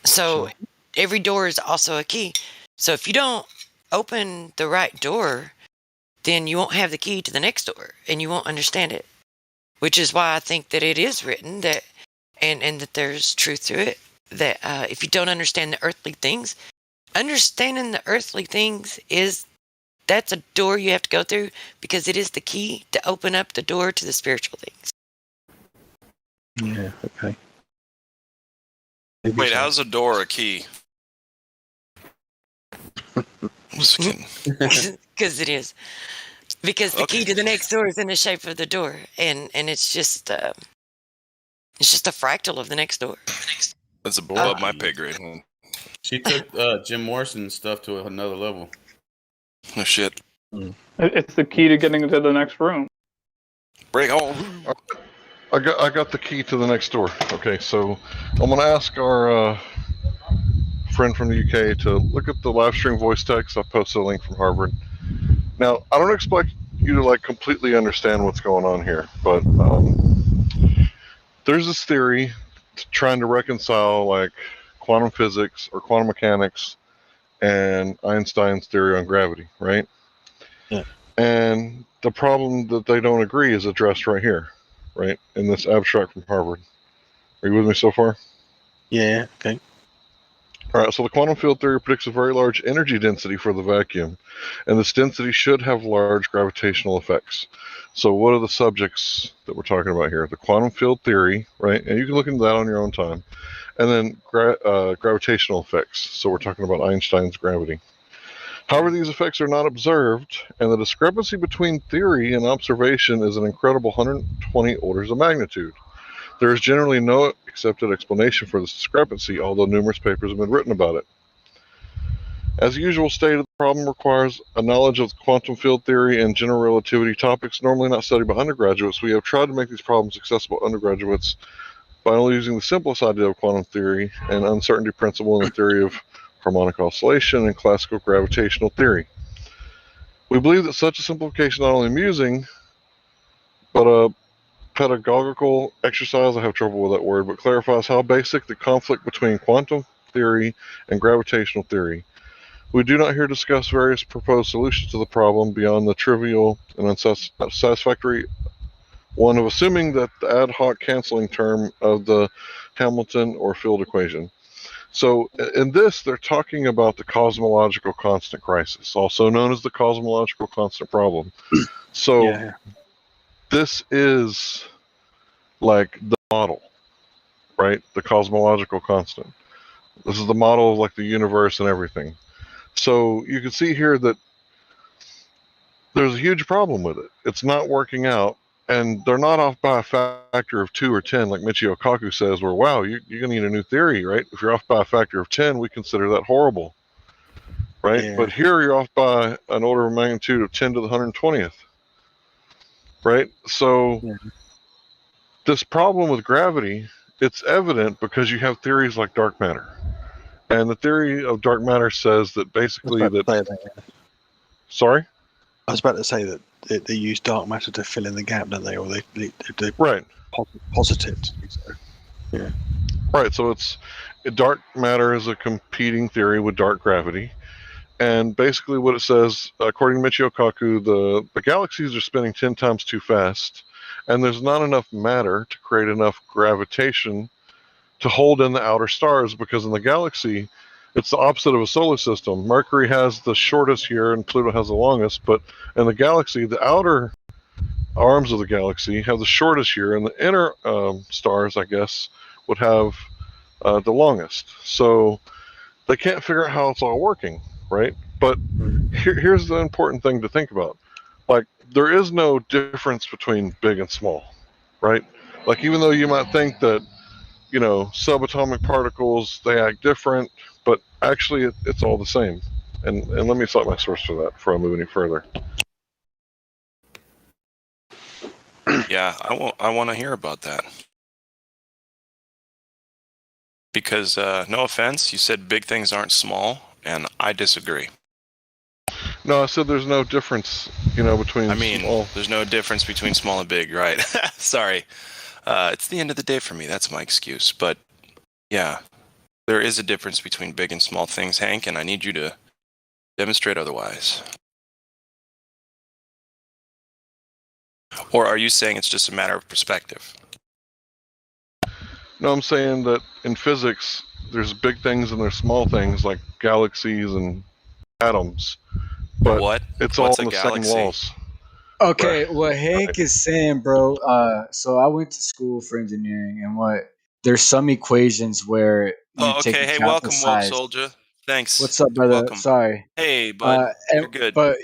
So every door is also a key. So if you don't open the right door, then you won't have the key to the next door, and you won't understand it. Which is why I think that it is written that, and that there's truth to it. That if you don't understand the earthly things, understanding the earthly things that's a door you have to go through, because it is the key to open up the door to the spiritual things. Yeah. Okay. Wait, how's a door a key? Just kidding. Because it is. Because the key to the next door is in the shape of the door, and it's just a fractal of the next door. That's above my pay grade. She took Jim Morrison's stuff to another level. No shit. It's the key to getting into the next room. Break home. I got the key to the next door. Okay, so I'm gonna ask our friend from the UK to look at the live stream voice text. I posted a link from Harvard. Now, I don't expect you to like completely understand what's going on here, but there's this theory trying to reconcile like quantum physics or quantum mechanics and Einstein's theory on gravity, right? Yeah. And the problem that they don't agree is addressed right here, right? In this abstract from Harvard. Are you with me so far? Yeah. Okay. All right, so the quantum field theory predicts a very large energy density for the vacuum, and this density should have large gravitational effects. So what are the subjects that we're talking about here? The quantum field theory, right? And you can look into that on your own time. And then gravitational effects. So we're talking about Einstein's gravity. However, these effects are not observed, and the discrepancy between theory and observation is an incredible 120 orders of magnitude. There is generally no accepted explanation for this discrepancy, although numerous papers have been written about it. As usual stated, the problem requires a knowledge of quantum field theory and general relativity, topics normally not studied by undergraduates. We have tried to make these problems accessible to undergraduates by only using the simplest idea of quantum theory and uncertainty principle and the theory of harmonic oscillation and classical gravitational theory. We believe that such a simplification is not only amusing, but a pedagogical exercise, I have trouble with that word, but clarifies how basic the conflict between quantum theory and gravitational theory. We do not here discuss various proposed solutions to the problem beyond the trivial and unsatisfactory one of assuming that the ad hoc canceling term of the Hamilton or field equation. So in this, they're talking about the cosmological constant crisis, also known as the cosmological constant problem. So this is like the model, right? The cosmological constant. This is the model of like the universe and everything. So you can see here that there's a huge problem with it. It's not working out. And they're not off by a factor of 2 or 10, like Michio Kaku says, where, wow, you're going to need a new theory, right? If you're off by a factor of 10, we consider that horrible, right? Yeah. But here you're off by an order of magnitude of 10 to the 120th, right? So this problem with gravity, it's evident because you have theories like dark matter. And the theory of dark matter says that basically Sorry? I was about to say that they use dark matter to fill in the gap, don't they? Or they right. Posit it. So, yeah. Right. So dark matter is a competing theory with dark gravity. And basically what it says, according to Michio Kaku, the galaxies are spinning 10 times too fast. And there's not enough matter to create enough gravitation to hold in the outer stars, because in the galaxy, it's the opposite of a solar system. Mercury has the shortest year and Pluto has the longest, but in the galaxy, the outer arms of the galaxy have the shortest year, and the inner stars, I guess, would have the longest. So they can't figure out how it's all working, right? But here's the important thing to think about. Like, there is no difference between big and small, right? Like, even though you might think that, you know, subatomic particles, they act different, but actually it's all the same. And let me cite my source for that before I move any further. Yeah, I want to hear about that. Because, no offense, you said big things aren't small, and I disagree. No, I said there's no difference, you know, between small. There's no difference between small and big, right? Sorry. It's the end of the day for me. That's my excuse. But, yeah, there is a difference between big and small things, Hank, and I need you to demonstrate otherwise. Or are you saying it's just a matter of perspective? No, I'm saying that in physics, there's big things and there's small things like galaxies and atoms. But it's all in the same laws. Okay, what Hank is saying, bro. So I went to school for engineering, and there's some equations where you take okay. into Hey, account welcome, the Woke size. Soldier. Thanks. What's up, brother? Welcome. Sorry. Hey, bud. You're good. But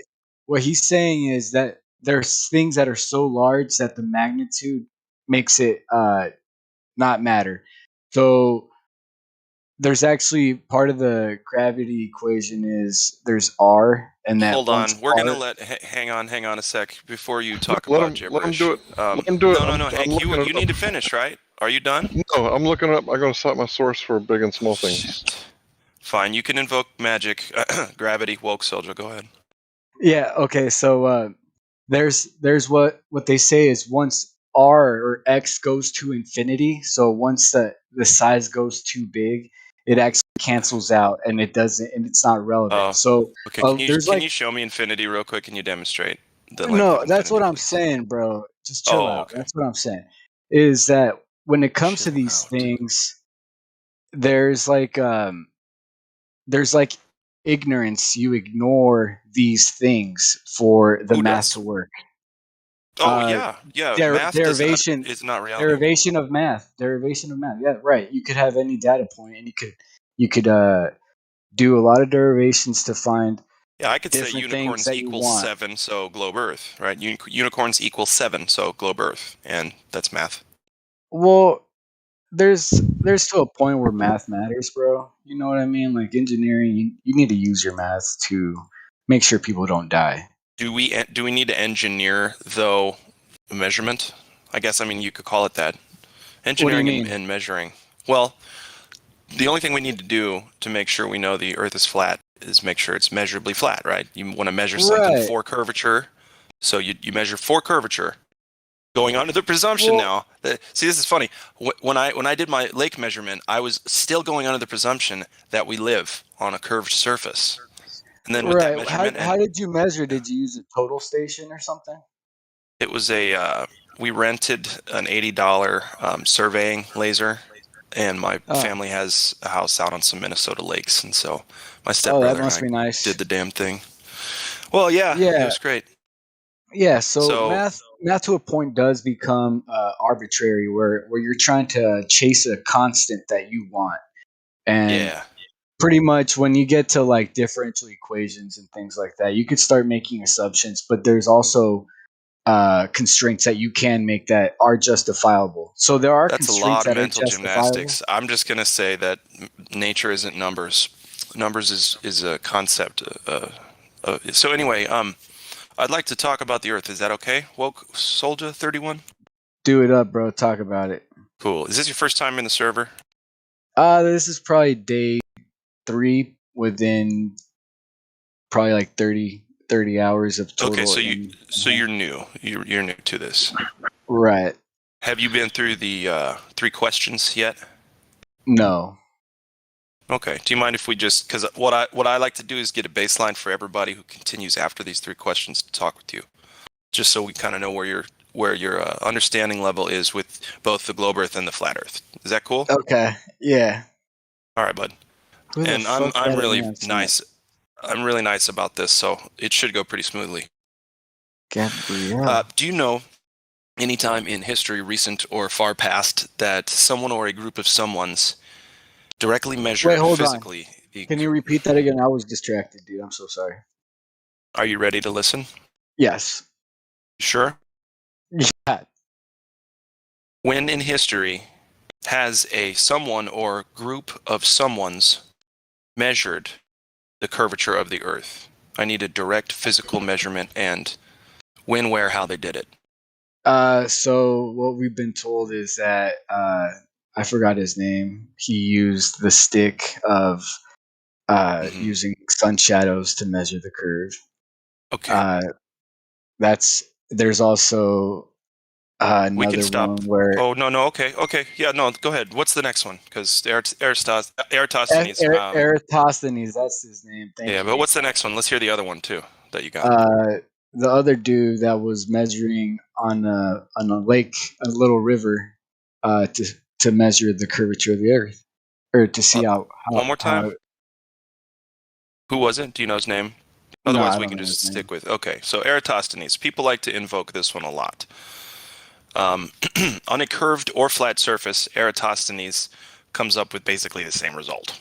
what he's saying is that there's things that are so large that the magnitude makes it not matter. So there's actually part of the gravity equation is there's R, and that Hold on. once We're R, going to hang on a sec before you talk Let about him gibberish. do it. Let him do it. No, Hank, you need to finish, right? Are you done? No, I'm looking up. I'm going to cite my source for big and small things. Fine, you can invoke magic, gravity, Woke Soldier. Go ahead. Yeah. Okay. So there's what they say is once R or X goes to infinity. So once the size goes too big, it actually cancels out, and it doesn't, and it's not relevant. So okay, can you show me infinity real quick? Can you demonstrate the length no, of infinity? that's what I'm saying, bro. Just chill out. Okay. That's what I'm saying. Is that when it comes to these things, there's like ignorance. You ignore these things for the math to work. Oh yeah. Math derivation is not reality. Derivation of math. Yeah, right. You could have any data point, and you could do a lot of derivations to find Yeah, I could say different things unicorns that you equals want. 7, so globe Earth, right? Unicorns equals 7, so globe Earth, and that's math. Well, there's to a point where math matters, bro. You know what I mean? Like engineering, you need to use your math to make sure people don't die. Do we need to engineer though measurement? I guess you could call it that. What do you Engineering mean? and measuring. Well, the only thing we need to do to make sure we know the Earth is flat is make sure it's measurably flat, right? You want to measure something Right. for curvature, so you measure for curvature. Going on to the presumption now. See, this is funny. When I did my lake measurement, I was still going under the presumption that we live on a curved surface. And then with that Right. measurement, How did you measure? Did you use a total station or something? it was we rented an $80 surveying laser, and my family has a house out on some Minnesota lakes, and so my that stepbrother must be and I nice. did the damn thing. Well, yeah, it Yeah. was great. Yeah. So So math to a point does become arbitrary, where you're trying to chase a constant that you want, and yeah, pretty much when you get to like differential equations and things like that, you could start making assumptions, but there's also constraints that you can make that are justifiable. So there are that's a constraints lot of that are mental justifiable. gymnastics. I'm just gonna say that nature isn't numbers. Numbers is a concept. So anyway, I'd like to talk about the Earth. Is that okay? Woke Soldier 31. Do it up, bro. Talk about it. Cool. Is this your first time in the server? This is probably day 3 within probably like 30 hours of total. Okay, so you're new. You're new to this. Right. Have you been through the 3 questions yet? No. Okay. Do you mind if we just, because what I like to do is get a baseline for everybody who continues after these 3 questions to talk with you, just so we kind of know where your understanding level is with both the globe Earth and the flat Earth. Is that cool? Okay. Yeah. All right, bud. Who the And fuck I'm got really an answer? nice. I'm really nice about this, so it should go pretty smoothly. Gabrielle. Do you know any time in history, recent or far past, that someone or a group of someones directly measured Wait, hold physically? on. Can you repeat that again? I was distracted, dude. I'm so sorry. Are you ready to listen? Yes. Sure. Yeah. When in history has a someone or group of someones measured the curvature of the Earth? I need a direct physical measurement and when, where, how they did it. So what we've been told is that I forgot his name. He used the stick of using sun shadows to measure the curve. Okay. There's also We can another stop. one where Oh, no. Okay. Yeah, no, go ahead. What's the next one? Because Eratosthenes. Eratosthenes, that's his name. Thank Yeah, you. but what's the next one? Let's hear the other one too that you got. The other dude that was measuring on a lake, a little river, to measure the curvature of the Earth, or to see how One more time. how- Who was it? Do you know his name? No, Otherwise, I we don't can know just his stick with. Okay, so Eratosthenes. People like to invoke this one a lot. On a curved or flat surface, Eratosthenes comes up with basically the same result.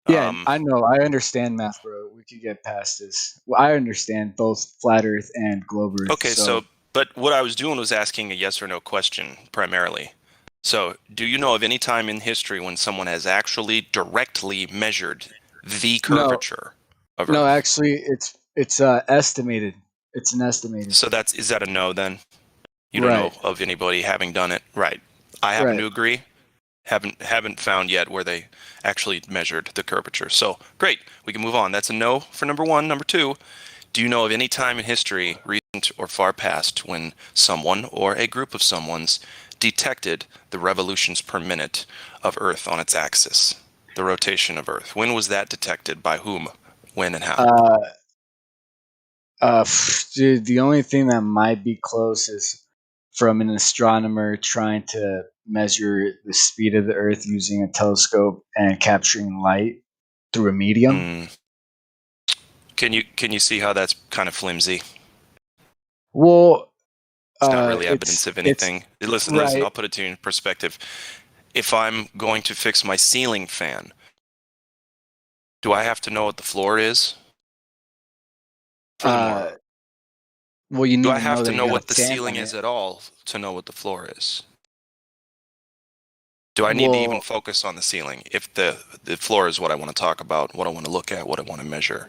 Yeah, I know. I understand math, bro. We could get past this. Well, I understand both flat Earth and globe Earth. Okay, so but what I was doing was asking a yes or no question primarily. So, do you know of any time in history when someone has actually directly measured the curvature of Earth? No, actually, it's estimated. It's an estimated. So is that a no then? You don't know of anybody having done it, right? I happen to agree. Haven't found yet where they actually measured the curvature. So great, we can move on. That's a no for number 1. Number 2, do you know of any time in history, recent or far past, when someone or a group of someones detected the revolutions per minute of Earth on its axis, the rotation of Earth? When was that detected? By whom? When and how? Dude, the only thing that might be close is from an astronomer trying to measure the speed of the Earth using a telescope and capturing light through a medium. Can you see how that's kind of flimsy? Well, it's not really evidence of anything. Listen, right. I'll put it to you in perspective. If I'm going to fix my ceiling fan, do I have to know what the floor is? Uh, well, you need Do to I have know to that you know got what the sand ceiling on is it. at all to know what the floor is? Do I need to even focus on the ceiling if the floor is what I want to talk about, what I want to look at, what I want to measure?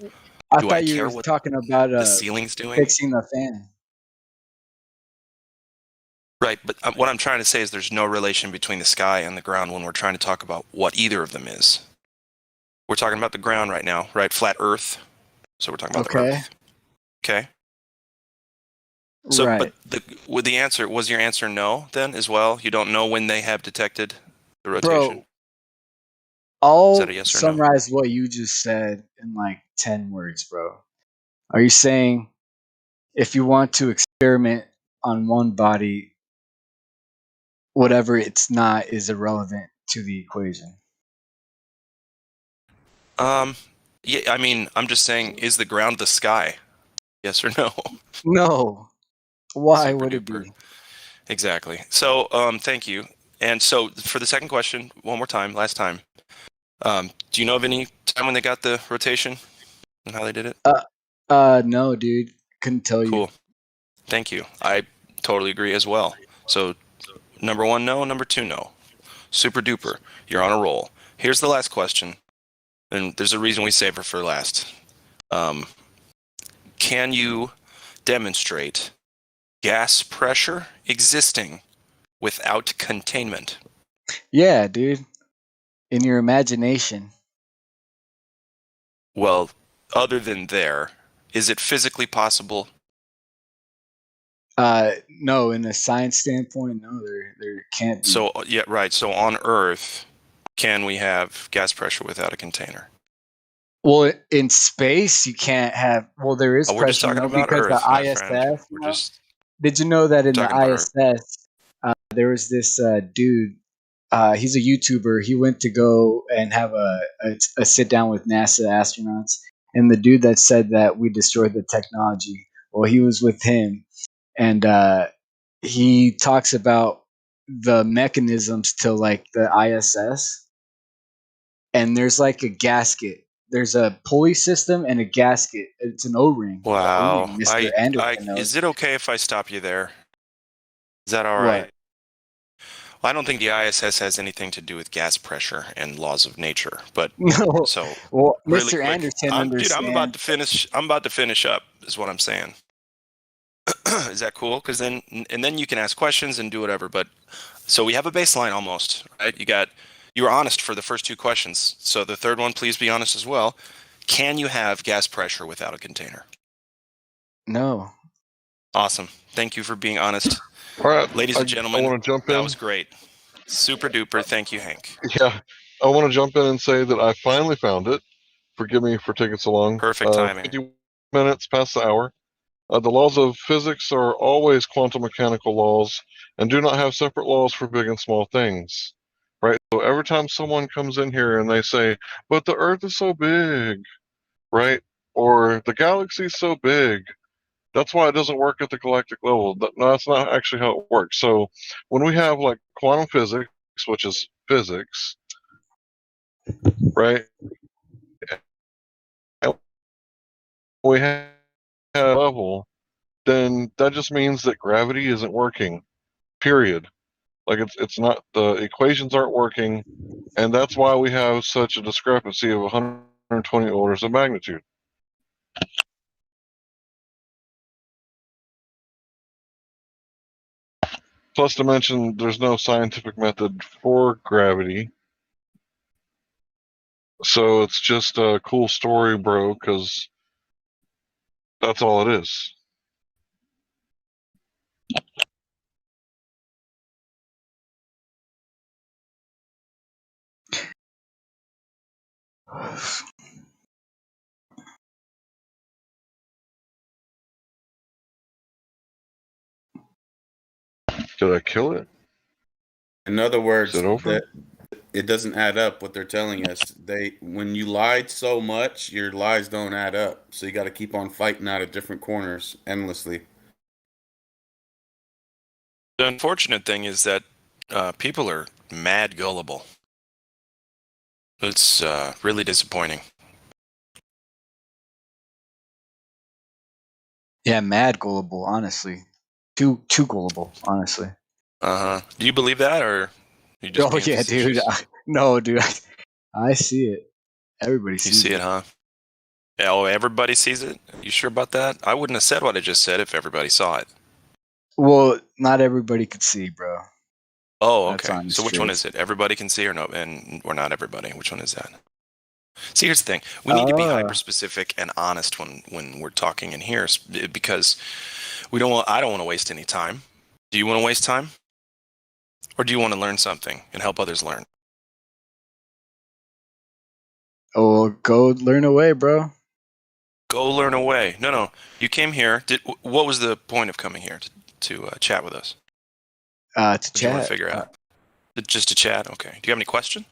I Do I thought you care were what talking about the ceiling's doing? fixing the fan. Right, but what I'm trying to say is there's no relation between the sky and the ground when we're trying to talk about what either of them is. We're talking about the ground right now, right? Flat Earth. So we're talking about the Okay. Earth. Okay. So, Right. but was your answer no then as well? You don't know when they have detected the rotation? Bro, Is I'll that a yes or no? summarize what you just said in like 10 words, bro. Are you saying if you want to experiment on one body, whatever it's not is irrelevant to the equation? Yeah, I mean, I'm just saying, is the ground the sky? Yes or no? No. Why Super would it duper. be? Exactly. So, thank you. And so, for the second question, one more time, last time. Do you know of any time when they got the rotation and how they did it? No, dude. Couldn't tell you. Cool. Thank you. I totally agree as well. So, number one, no. Number two, no. Super duper. You're on a roll. Here's the last question, and there's a reason we save her for last. Can you demonstrate gas pressure existing without containment? Yeah, dude. In your imagination. Well, other than there, is it physically possible? No, in a science standpoint, no, there can't be. So, yeah, right. So on Earth, can we have gas pressure without a container? Well, in space, you can't have. Well, there is Oh, we're just pressure, talking no, about because Earth, the my friend. ISS. We're No? just Did you know that in the talking about Earth. ISS, there was this dude? He's a YouTuber. He went to go and have a sit down with NASA astronauts, and the dude that said that we destroyed the technology. Well, he was with him, and he talks about the mechanisms to like the ISS, and there's like a gasket. There's a pulley system and a gasket. It's an O-ring. Wow. O-ring, Mr. Anderson knows. Is it okay if I stop you there? Is that all What? right? Well, I don't think the ISS has anything to do with gas pressure and laws of nature, but No. so Well, really Mr. quick, Anderson dude, I'm about understands. to finish. I'm about to finish up. Is what I'm saying. Is that cool? Because then you can ask questions and do whatever. But so we have a baseline almost, right? You were honest for the first two questions. So the third one, please be honest as well. Can you have gas pressure without a container? No. Awesome. Thank you for being honest. All right, Ladies and gentlemen, I want to jump in. that was great. Super duper. Thank you, Hank. Yeah, I want to jump in and say that I finally found it. Forgive me for taking so long. Perfect timing. 50 minutes past the hour. The laws of physics are always quantum mechanical laws and do not have separate laws for big and small things. Right? So every time someone comes in here and they say, but the Earth is so big, right? Or the galaxy is so big, that's why it doesn't work at the galactic level. No, that's not actually how it works. So when we have like quantum physics, which is physics, right? And we have a level, then that just means that gravity isn't working. Period. Like it's not, the equations aren't working, and that's why we have such a discrepancy of 120 orders of magnitude. Plus, to mention, there's no scientific method for gravity, so it's just a cool story, bro. Because that's all it is. Did I kill it? In other words, Is it over? that it doesn't add up what they're telling us. When you lied so much, your lies don't add up. So you got to keep on fighting out of different corners endlessly. The unfortunate thing is that people are mad gullible. It's really disappointing. Yeah, mad gullible, honestly. Too gullible, honestly. Do you believe that, or you just Oh being yeah, dude. facetious? No, dude. I see it. Everybody You sees see it, huh? Yeah, oh, everybody sees it? You sure about that? I wouldn't have said what I just said if everybody saw it. Well, not everybody could see, bro. Oh, That's okay. on the So which one streets. is it? Everybody can see or no? And we're not everybody. Which one is that? See, here's the thing. We need to be hyper specific and honest when we're talking in here because I don't want to waste any time. Do you want to waste time? Or do you want to learn something and help others learn? Oh, well, go learn away, bro. Go learn away. No. You came here. What was the point of coming here to chat with us? To What do you want chat. to figure out? Just to chat? Okay. Do you have any question?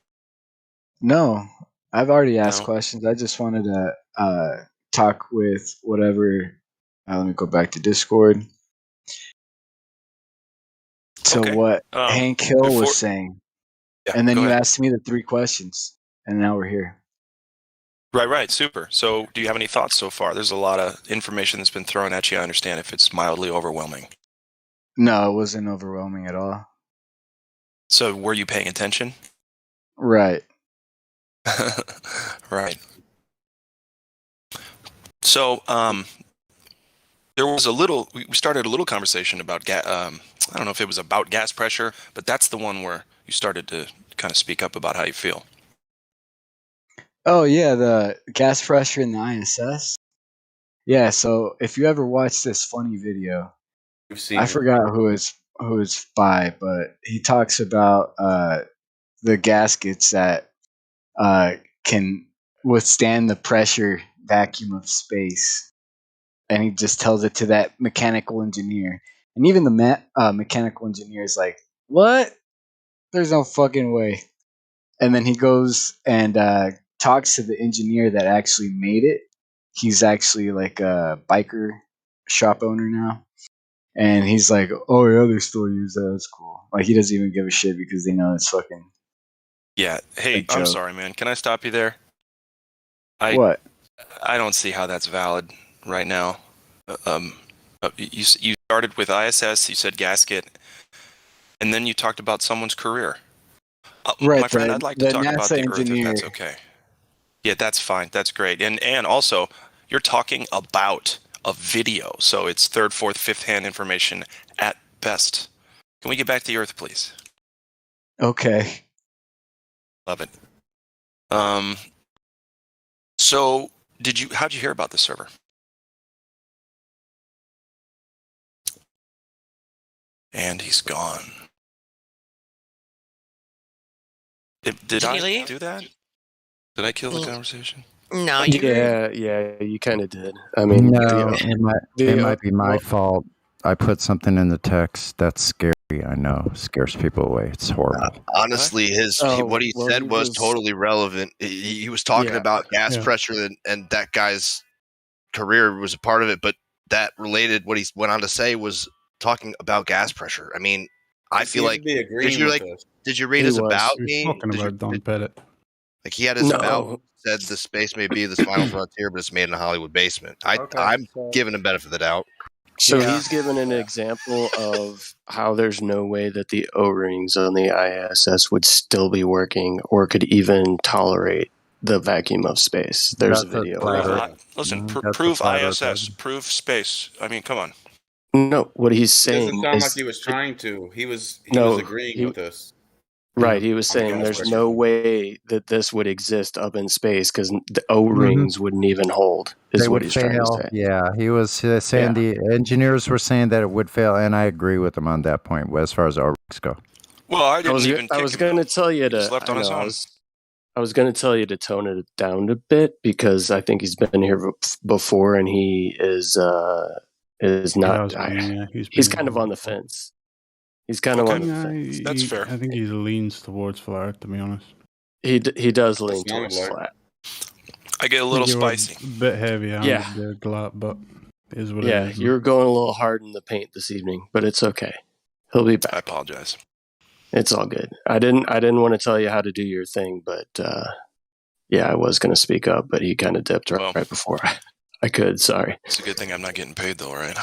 No, I've already asked No? questions. I just wanted to talk with whatever. Let me go back to Discord. To Okay. what Hank Hill was saying. Yeah, And then go you ahead. asked me the 3 questions. And now we're here. Right. Super. So do you have any thoughts so far? There's a lot of information that's been thrown at you. I understand if it's mildly overwhelming. No, it wasn't overwhelming at all. So were you paying attention? Right. Right. So there was we started a little conversation about I don't know if it was about gas pressure, but that's the one where you started to kind of speak up about how you feel. Oh yeah, the gas pressure in the ISS. Yeah, so if you ever watch this funny video, I forgot who it's by, but he talks about the gaskets that can withstand the pressure vacuum of space, and he just tells it to that mechanical engineer, and even the mechanical engineer is like, "What? There's no fucking way." And then he goes and talks to the engineer that actually made it. He's actually like a biker shop owner now. And he's like, "Oh yeah, they still use that. That's cool." Like he doesn't even give a shit because they know it's fucking Yeah. Hey, a I'm joke. sorry, man. Can I stop you there? What? I don't see how that's valid right now. You started with ISS. You said gasket, and then you talked about someone's career. Right, My friend, I'd like to the talk about NASA the Earth if engineer. that's okay. Yeah, that's fine. That's great. And also, you're talking about a video, so it's third, fourth, fifth hand information at best. Can we get back to the Earth, please? Okay. Love it. So how'd you hear about the server? And he's gone. Did I leave? do that? Did I kill the conversation? No, you Yeah, you kind of did. I mean, No, it might be my well, fault. I put something in the text that's scary. I know, scares people away. It's horrible. Honestly, what he said was totally relevant. He was talking about gas pressure and that guy's career was a part of it, but that related what he went on to say was talking about gas pressure. I mean, I feel like did you read his about He was me? talking about Don Pettit. Like he had his about said the space may be the final frontier, but it's made in a Hollywood basement. I'm giving him benefit of the doubt. So he's given an example of how there's no way that the O-rings on the ISS would still be working or could even tolerate the vacuum of space. There's a video. Listen, prove ISS, prove space. I mean, come on. No, what he's It saying doesn't sound is like he was trying to. He was No, agreeing with us. Right, he was On the saying gas there's pressure. no way that this would exist up in space because the O-rings wouldn't even hold. Is They what would he's trying to fail. say. Yeah, he was saying the engineers were saying that it would fail, and I agree with him on that point as far as O-rings go. Well, I didn't even. I was going to tell you to. left on his own. I was going to tell you to tone it down a bit because I think he's been here before and he is not. He's kind of on the fence. He's kind of on the fence. That's fair. I think he leans towards flat, to be honest. He does lean towards flat. I get a little You were spicy. A bit heavy-handed Yeah. there, Glap, but it is what it Yeah, is. you were going a little hard in the paint this evening, but it's okay. He'll be back. I apologize. It's all good. I didn't want to tell you how to do your thing, but yeah, I was going to speak up, but he kind of dipped right before I could. Sorry. It's a good thing I'm not getting paid though, right?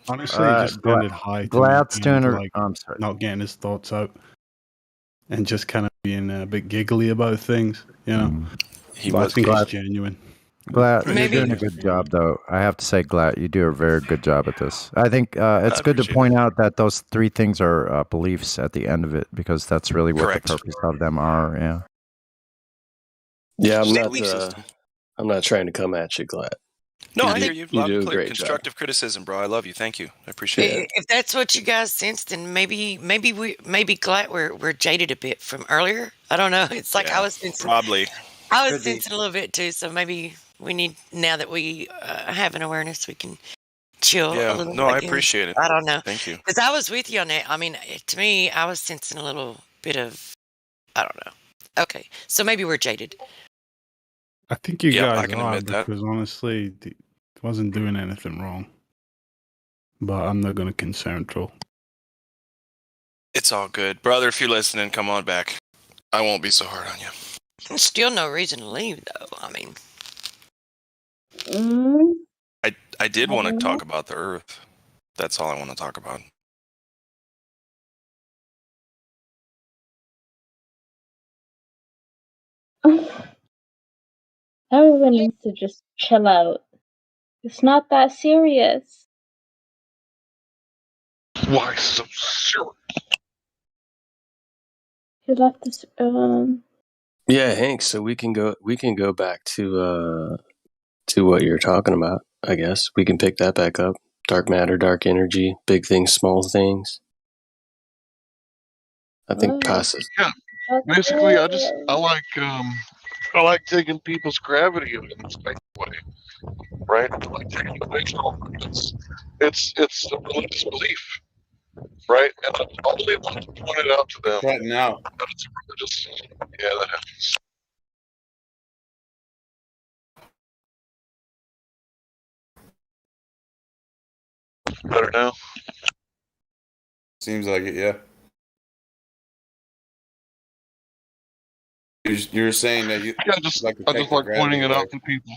Honestly, it just sounded high to Glad's me, doing and a. like I'm sorry. not getting his thoughts out, and just kind of being a bit giggly about things. You know, but I think it's genuine. Glad you're Maybe- doing a good job, though. I have to say, Glad, you do a very good job at this. I think it's good to point out that those three things are beliefs at the end of it, because that's really what Correct. the purpose of them are. Yeah. Yeah, Just a belief system. I'm not trying to come at you, Glad. No, I do- hear you. you Loud do and a clear. great job. Constructive criticism, bro. I love you. Thank you. I appreciate it. If that's what you guys sense, then maybe glad we're jaded a bit from earlier. I don't know. It's like Yeah, I was sensing. probably. I was sensing a little bit too. So maybe we need, now that we have an awareness, we can chill a Yeah. little. No, I again. appreciate it. I don't know. Thank you. Because I was with you on that. I mean, to me, I was sensing a little bit of, I don't know. Okay, so maybe we're jaded. I think you Yeah, I guys can are, admit that. because honestly, it wasn't doing anything wrong. But I'm not going to concern troll. It's all good, brother. If you're listening, come on back. I won't be so hard on you. There's still no reason to leave, though. I mean, I did want to talk about the Earth. That's all I want to talk about. Everyone needs to just chill out. It's not that serious. Why so serious? You left this. Yeah, Hank. So we can go back to what you're talking about. I guess we can pick that back up. Dark matter, dark energy, big things, small things. I think passive. Yeah. Basically, I like taking people's gravity away, right? I like taking away from it's a religious belief, right? And I only want to point it out to them Right now. that it's a religious. Yeah, that happens. Better now. Seems like it, yeah. You're saying that you. Yeah, I just like the pointing it gravity out to people.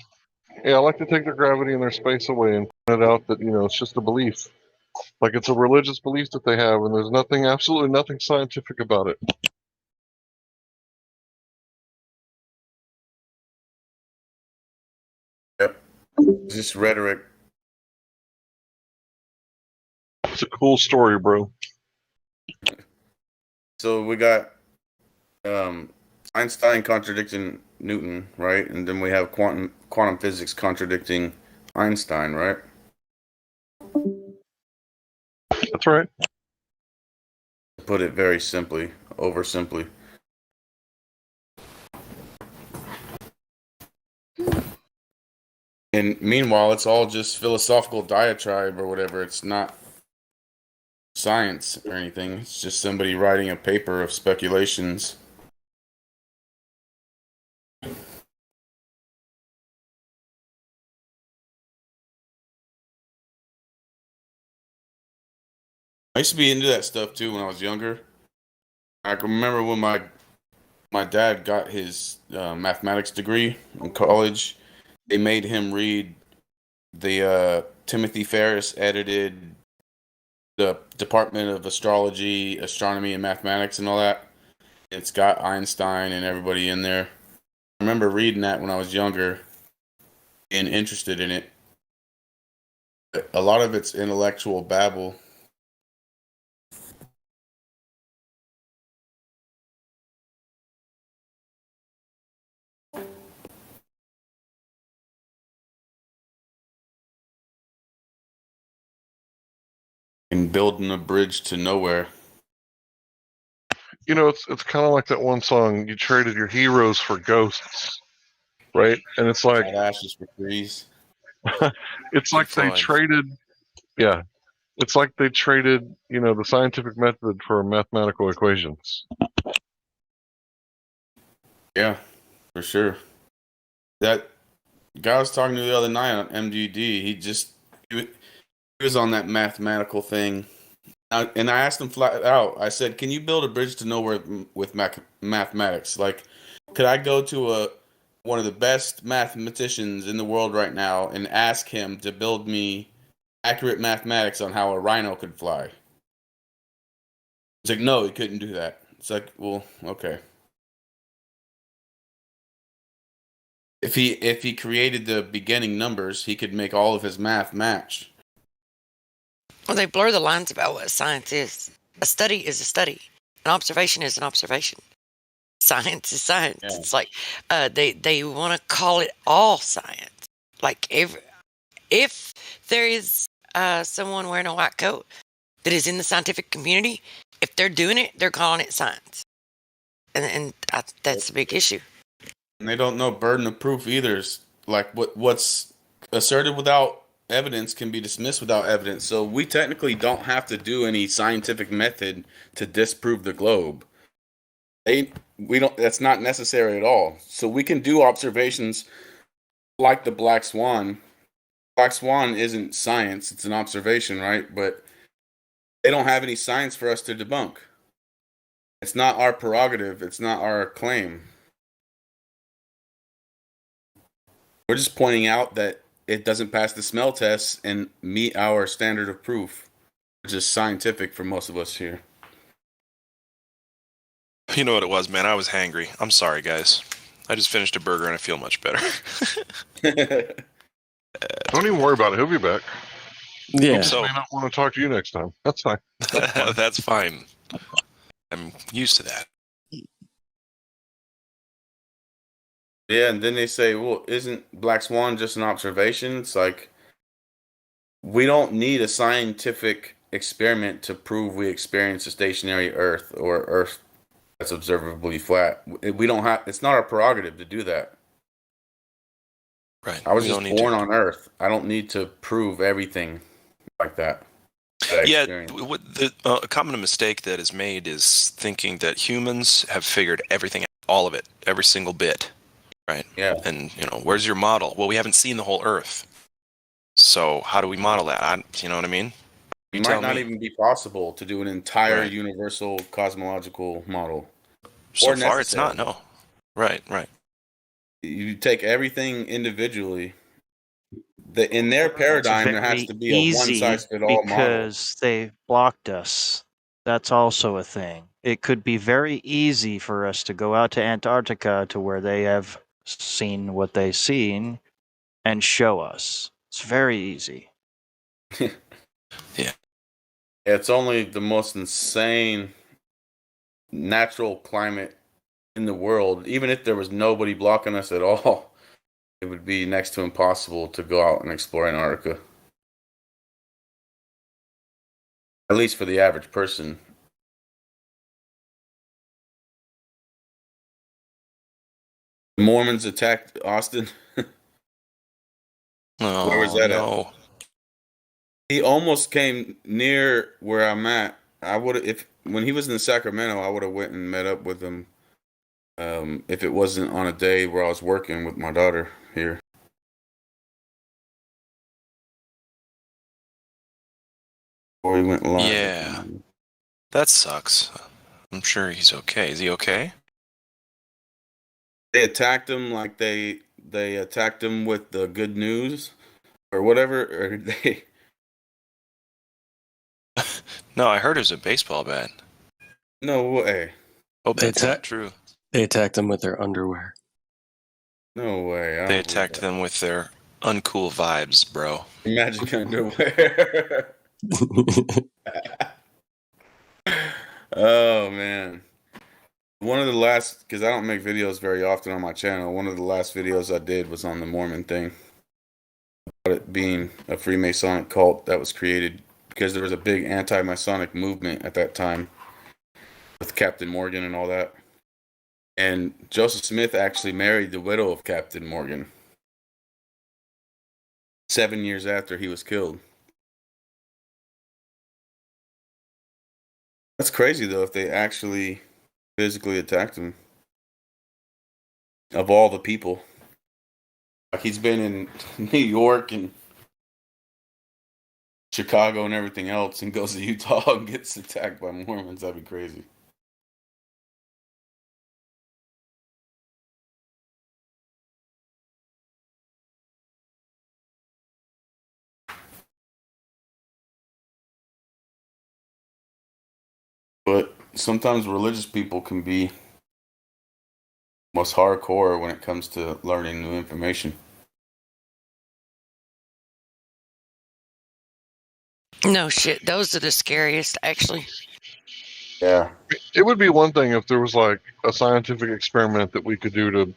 Yeah, I like to take their gravity and their space away and point it out that it's just a belief. Like it's a religious belief that they have, and there's absolutely nothing scientific about it. Yep. It's just rhetoric. It's a cool story, bro. So we got Einstein contradicting Newton, right? And then we have quantum physics contradicting Einstein, right? That's right. To put it very simply, oversimply. And meanwhile, it's all just philosophical diatribe or whatever. It's not science or anything. It's just somebody writing a paper of speculations. I used to be into that stuff too when I was younger. I can remember when my dad got his mathematics degree in college. They made him read the Timothy Ferris edited the Department of Astrology, Astronomy, and Mathematics and all that. It's got Einstein and everybody in there. I remember reading that when I was younger and interested in it. A lot of it's intellectual babble. And building a bridge to nowhere. It's kind of like that one song, you traded your heroes for ghosts, right? And it's like ashes for trees. It's like they traded, yeah. It's like they traded, the scientific method for mathematical equations. Yeah, for sure. That guy I was talking to the other night on MGD, he was on that mathematical thing. And I asked him flat out, I said, can you build a bridge to nowhere with mathematics? Like, could I go to one of the best mathematicians in the world right now and ask him to build me accurate mathematics on how a rhino could fly. It's like, no, he couldn't do that. It's like, well, okay. If he created the beginning numbers, he could make all of his math match. Well, they blur the lines about what science is. A study is a study. An observation is an observation. Science is science. Yeah. It's like they want to call it all science. Like if there is someone wearing a white coat that is in the scientific community, if they're doing it, they're calling it science, and that's a big issue. And they don't know burden of proof either. Like what's asserted without evidence can be dismissed without evidence. So we technically don't have to do any scientific method to disprove the globe. We don't. That's not necessary at all. So we can do observations like the black swan. Black swan isn't science; it's an observation, right? But they don't have any science for us to debunk. It's not our prerogative. It's not our claim. We're just pointing out that it doesn't pass the smell test and meet our standard of proof, which is scientific for most of us here. You know what it was, man? I was hangry. I'm sorry, guys. I just finished a burger and I feel much better. Don't even worry about it. He'll be back. Yeah. He may not want to talk to you next time. That's fine. That's fine. I'm used to that. Yeah, and then they say, well, isn't Black Swan just an observation? It's like, we don't need a scientific experiment to prove we experience a stationary Earth or Earth that's observably flat. We don't have, it's not our prerogative to do that. Right. I was just born on Earth. I don't need to prove everything like that. Yeah, a common mistake that is made is thinking that humans have figured everything out, all of it, every single bit. Right. Yeah. And where's your model? Well, we haven't seen the whole Earth, so how do we model that? You know what I mean? It might not even be possible to do an entire universal cosmological model. So far, it's not. No. Right. You take everything individually. In their paradigm, there has to be a one-size-fits-all model. Because they blocked us. That's also a thing. It could be very easy for us to go out to Antarctica to where they have seen what they've seen and show us. It's very easy. Yeah. It's only the most insane natural climate in the world. Even if there was nobody blocking us at all, it would be next to impossible to go out and explore Antarctica. At least for the average person. The Mormons attacked Austin. Oh, where was that no. at? He almost came near where I'm at. I would have, when he was in Sacramento, I would have went and met up with him. If it wasn't on a day where I was working with my daughter here. Before he went live. Yeah. That sucks. I'm sure he's okay. Is he okay? They attacked him like they attacked him with the good news or whatever, or they. No, I heard it was a baseball bat. No way. Oh, that's not true. They attacked them with their underwear. No way. They attacked them with their uncool vibes, bro. Magic underwear. Oh man. One of the last, because I don't make videos very often on my channel, one of the last videos I did was on the Mormon thing. About it being a Freemasonic cult that was created because there was a big anti-Masonic movement at that time with Captain Morgan and all that. And Joseph Smith actually married the widow of Captain Morgan 7 years after he was killed. That's crazy, though, if they actually physically attacked him. Of all the people. Like, he's been in New York and Chicago and everything else and goes to Utah and gets attacked by Mormons. That'd be crazy. But sometimes religious people can be most hardcore when it comes to learning new information. No shit. Those are the scariest, actually. Yeah. It would be one thing if there was like a scientific experiment that we could do to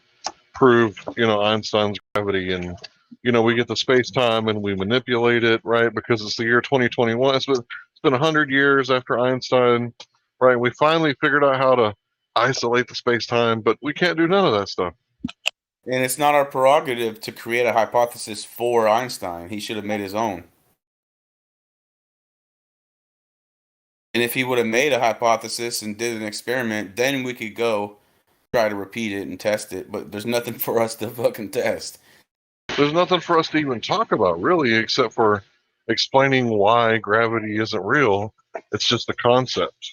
prove, Einstein's gravity, and we get the space time and we manipulate it, right? Because it's the year 2021. It's been 100 years after Einstein, right? We finally figured out how to isolate the space time, but we can't do none of that stuff. And it's not our prerogative to create a hypothesis for Einstein. He should have made his own. And if he would have made a hypothesis and did an experiment, then we could go try to repeat it and test it. But there's nothing for us to fucking test. There's nothing for us to even talk about, really, except for explaining why gravity isn't real. It's just a concept.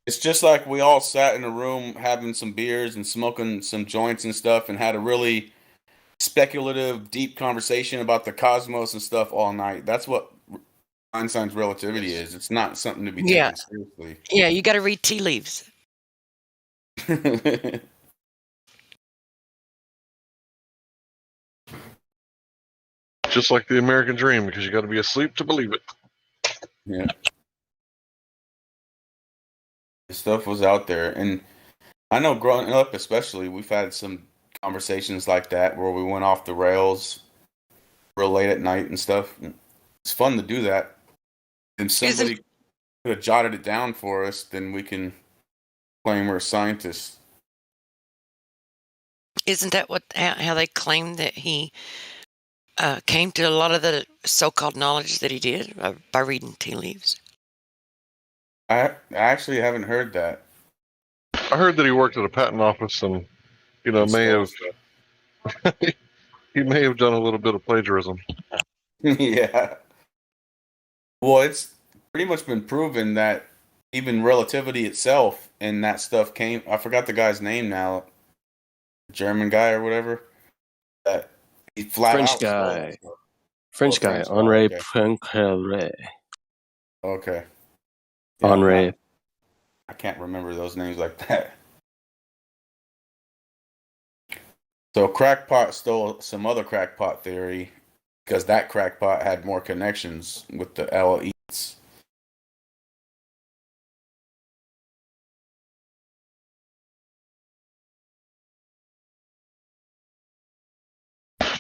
It's just like we all sat in a room having some beers and smoking some joints and stuff and had a really speculative, deep conversation about the cosmos and stuff all night. That's what Einstein's relativity is. It's not something to be taken seriously. Yeah, you got to read tea leaves. Just like the American dream, because you got to be asleep to believe it. Yeah. The stuff was out there. And I know growing up, especially, we've had some conversations like that where we went off the rails real late at night and stuff. It's fun to do that. And somebody could have jotted it down for us, then we can claim we're scientists. Isn't that how they claim that he came to a lot of the so-called knowledge that he did by reading tea leaves? I actually haven't heard that. I heard that he worked at a patent office and, may have he may have done a little bit of plagiarism. Yeah. Well, it's pretty much been proven that even relativity itself and that stuff came. I forgot the guy's name now. German guy or whatever. That he flat French out guy. stole. French guy, Henri Poincaré. Okay. Henri. I can't remember those names like that. So crackpot stole some other crackpot theory because that crackpot had more connections with the elites.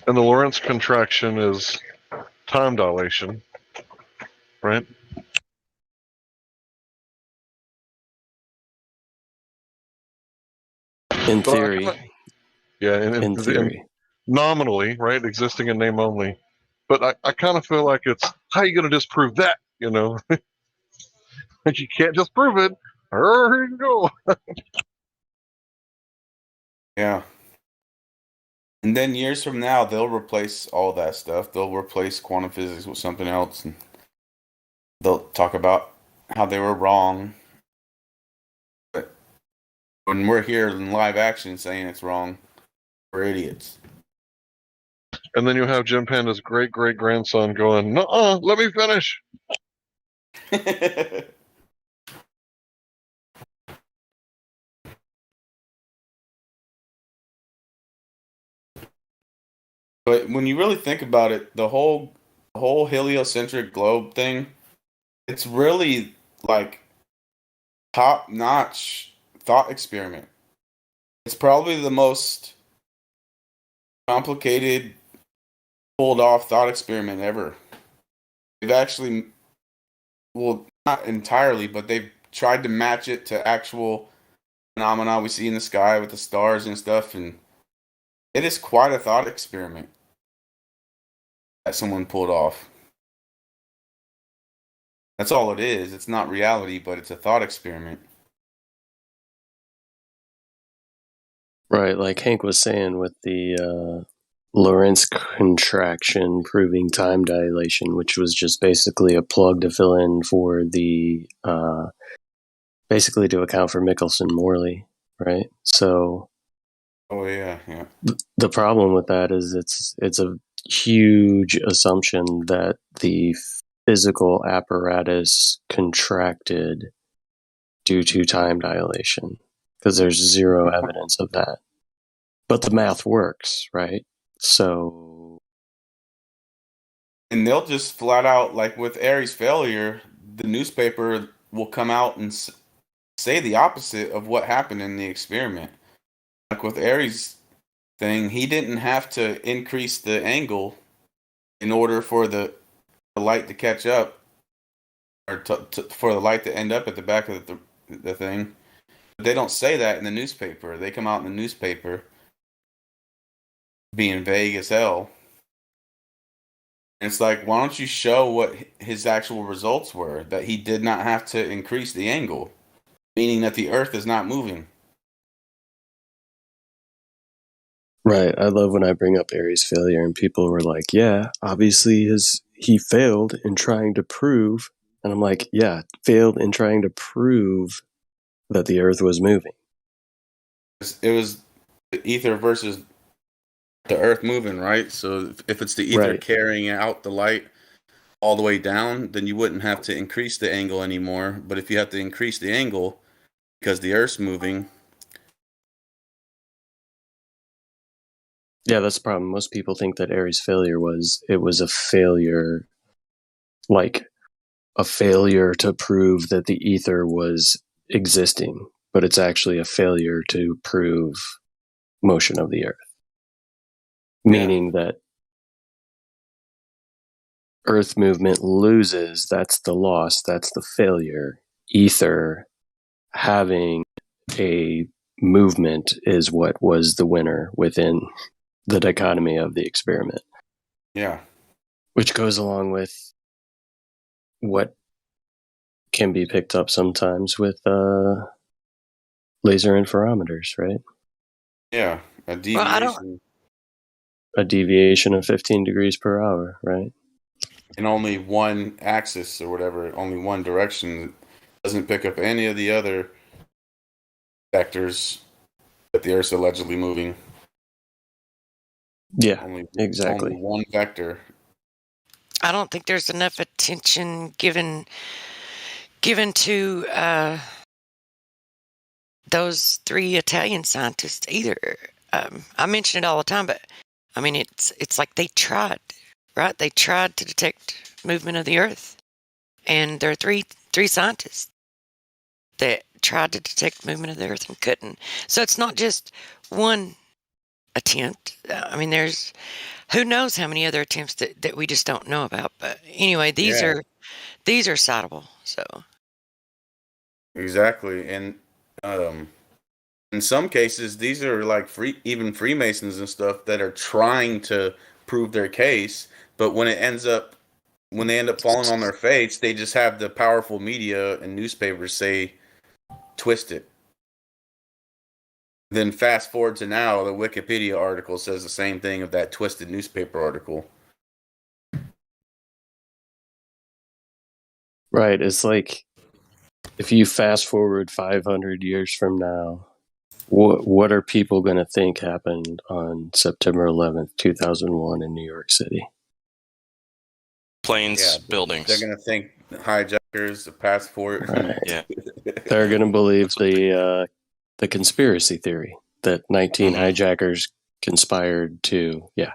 And the Lorentz contraction is time dilation, right? In theory. Yeah, in theory. And nominally, right, existing in name only. But I kind of feel like it's, how are you going to disprove that, You can't just prove it. Here you go. Yeah. And then years from now, they'll replace all that stuff. They'll replace quantum physics with something else. And they'll talk about how they were wrong. But when we're here in live action saying it's wrong, we're idiots. And then you have Jim Panda's great-great-grandson going, nuh-uh, let me finish. But when you really think about it, the whole heliocentric globe thing, it's really like top-notch thought experiment. It's probably the most complicated, pulled off thought experiment ever. They've actually, well, not entirely, but they've tried to match it to actual phenomena we see in the sky with the stars and stuff, and it is quite a thought experiment that someone pulled off. That's all it is. It's not reality, but it's a thought experiment. Right, like Hank was saying with the Lorentz contraction proving time dilation, which was just basically a plug to fill in for the basically to account for Michelson-Morley, right? So Oh yeah. the problem with that is it's a huge assumption that the physical apparatus contracted due to time dilation, because there's zero evidence of that. But the math works, right? So, and they'll just flat out, like with Aries' failure, the newspaper will come out and say the opposite of what happened in the experiment. Like with Aries' thing, he didn't have to increase the angle in order for the light to catch up, or for the light to end up at the back of the thing. But they don't say that in the newspaper. They come out in the newspaper being vague as hell. And it's like, why don't you show what his actual results were? That he did not have to increase the angle, meaning that the Earth is not moving. right. I love when I bring up Aries' failure and people were like, yeah, obviously he failed in trying to prove. And I'm like, yeah, failed in trying to prove that the Earth was moving. It was the ether versus the Earth moving, right? So if it's the ether carrying out the light all the way down, then you wouldn't have to increase the angle anymore. But if you have to increase the angle because the Earth's moving. Yeah, that's the problem. Most people think that Aries' failure was a failure, like a failure to prove that the ether was existing, but it's actually a failure to prove motion of the Earth. Meaning that Earth movement loses, that's the loss, that's the failure. Ether having a movement is what was the winner within the dichotomy of the experiment. Yeah. Which goes along with what can be picked up sometimes with laser interferometers, right? Yeah, a deviation. A deviation of 15 degrees per hour, right? In only one axis or whatever, only one direction. It doesn't pick up any of the other vectors that the Earth's allegedly moving. Yeah, exactly. Only one vector. I don't think there's enough attention given to those 3 Italian scientists either. I mention it all the time, but I mean it's like they tried, right? They tried to detect movement of the Earth, and there are three scientists that tried to detect movement of the Earth and couldn't. So it's not just one attempt. I mean, there's who knows how many other attempts that we just don't know about. But anyway, these are citable. So exactly, and in some cases, these are like even Freemasons and stuff that are trying to prove their case, but when they end up falling on their face, they just have the powerful media and newspapers say twist it. Then fast forward to now, the Wikipedia article says the same thing of that twisted newspaper article. Right. It's like if you fast forward 500 years from now, what are people going to think happened on September 11th, 2001 in New York City? Planes, buildings. They're going to think hijackers, the passport. Right. Yeah. They're going to believe the conspiracy theory that 19 hijackers conspired to, yeah.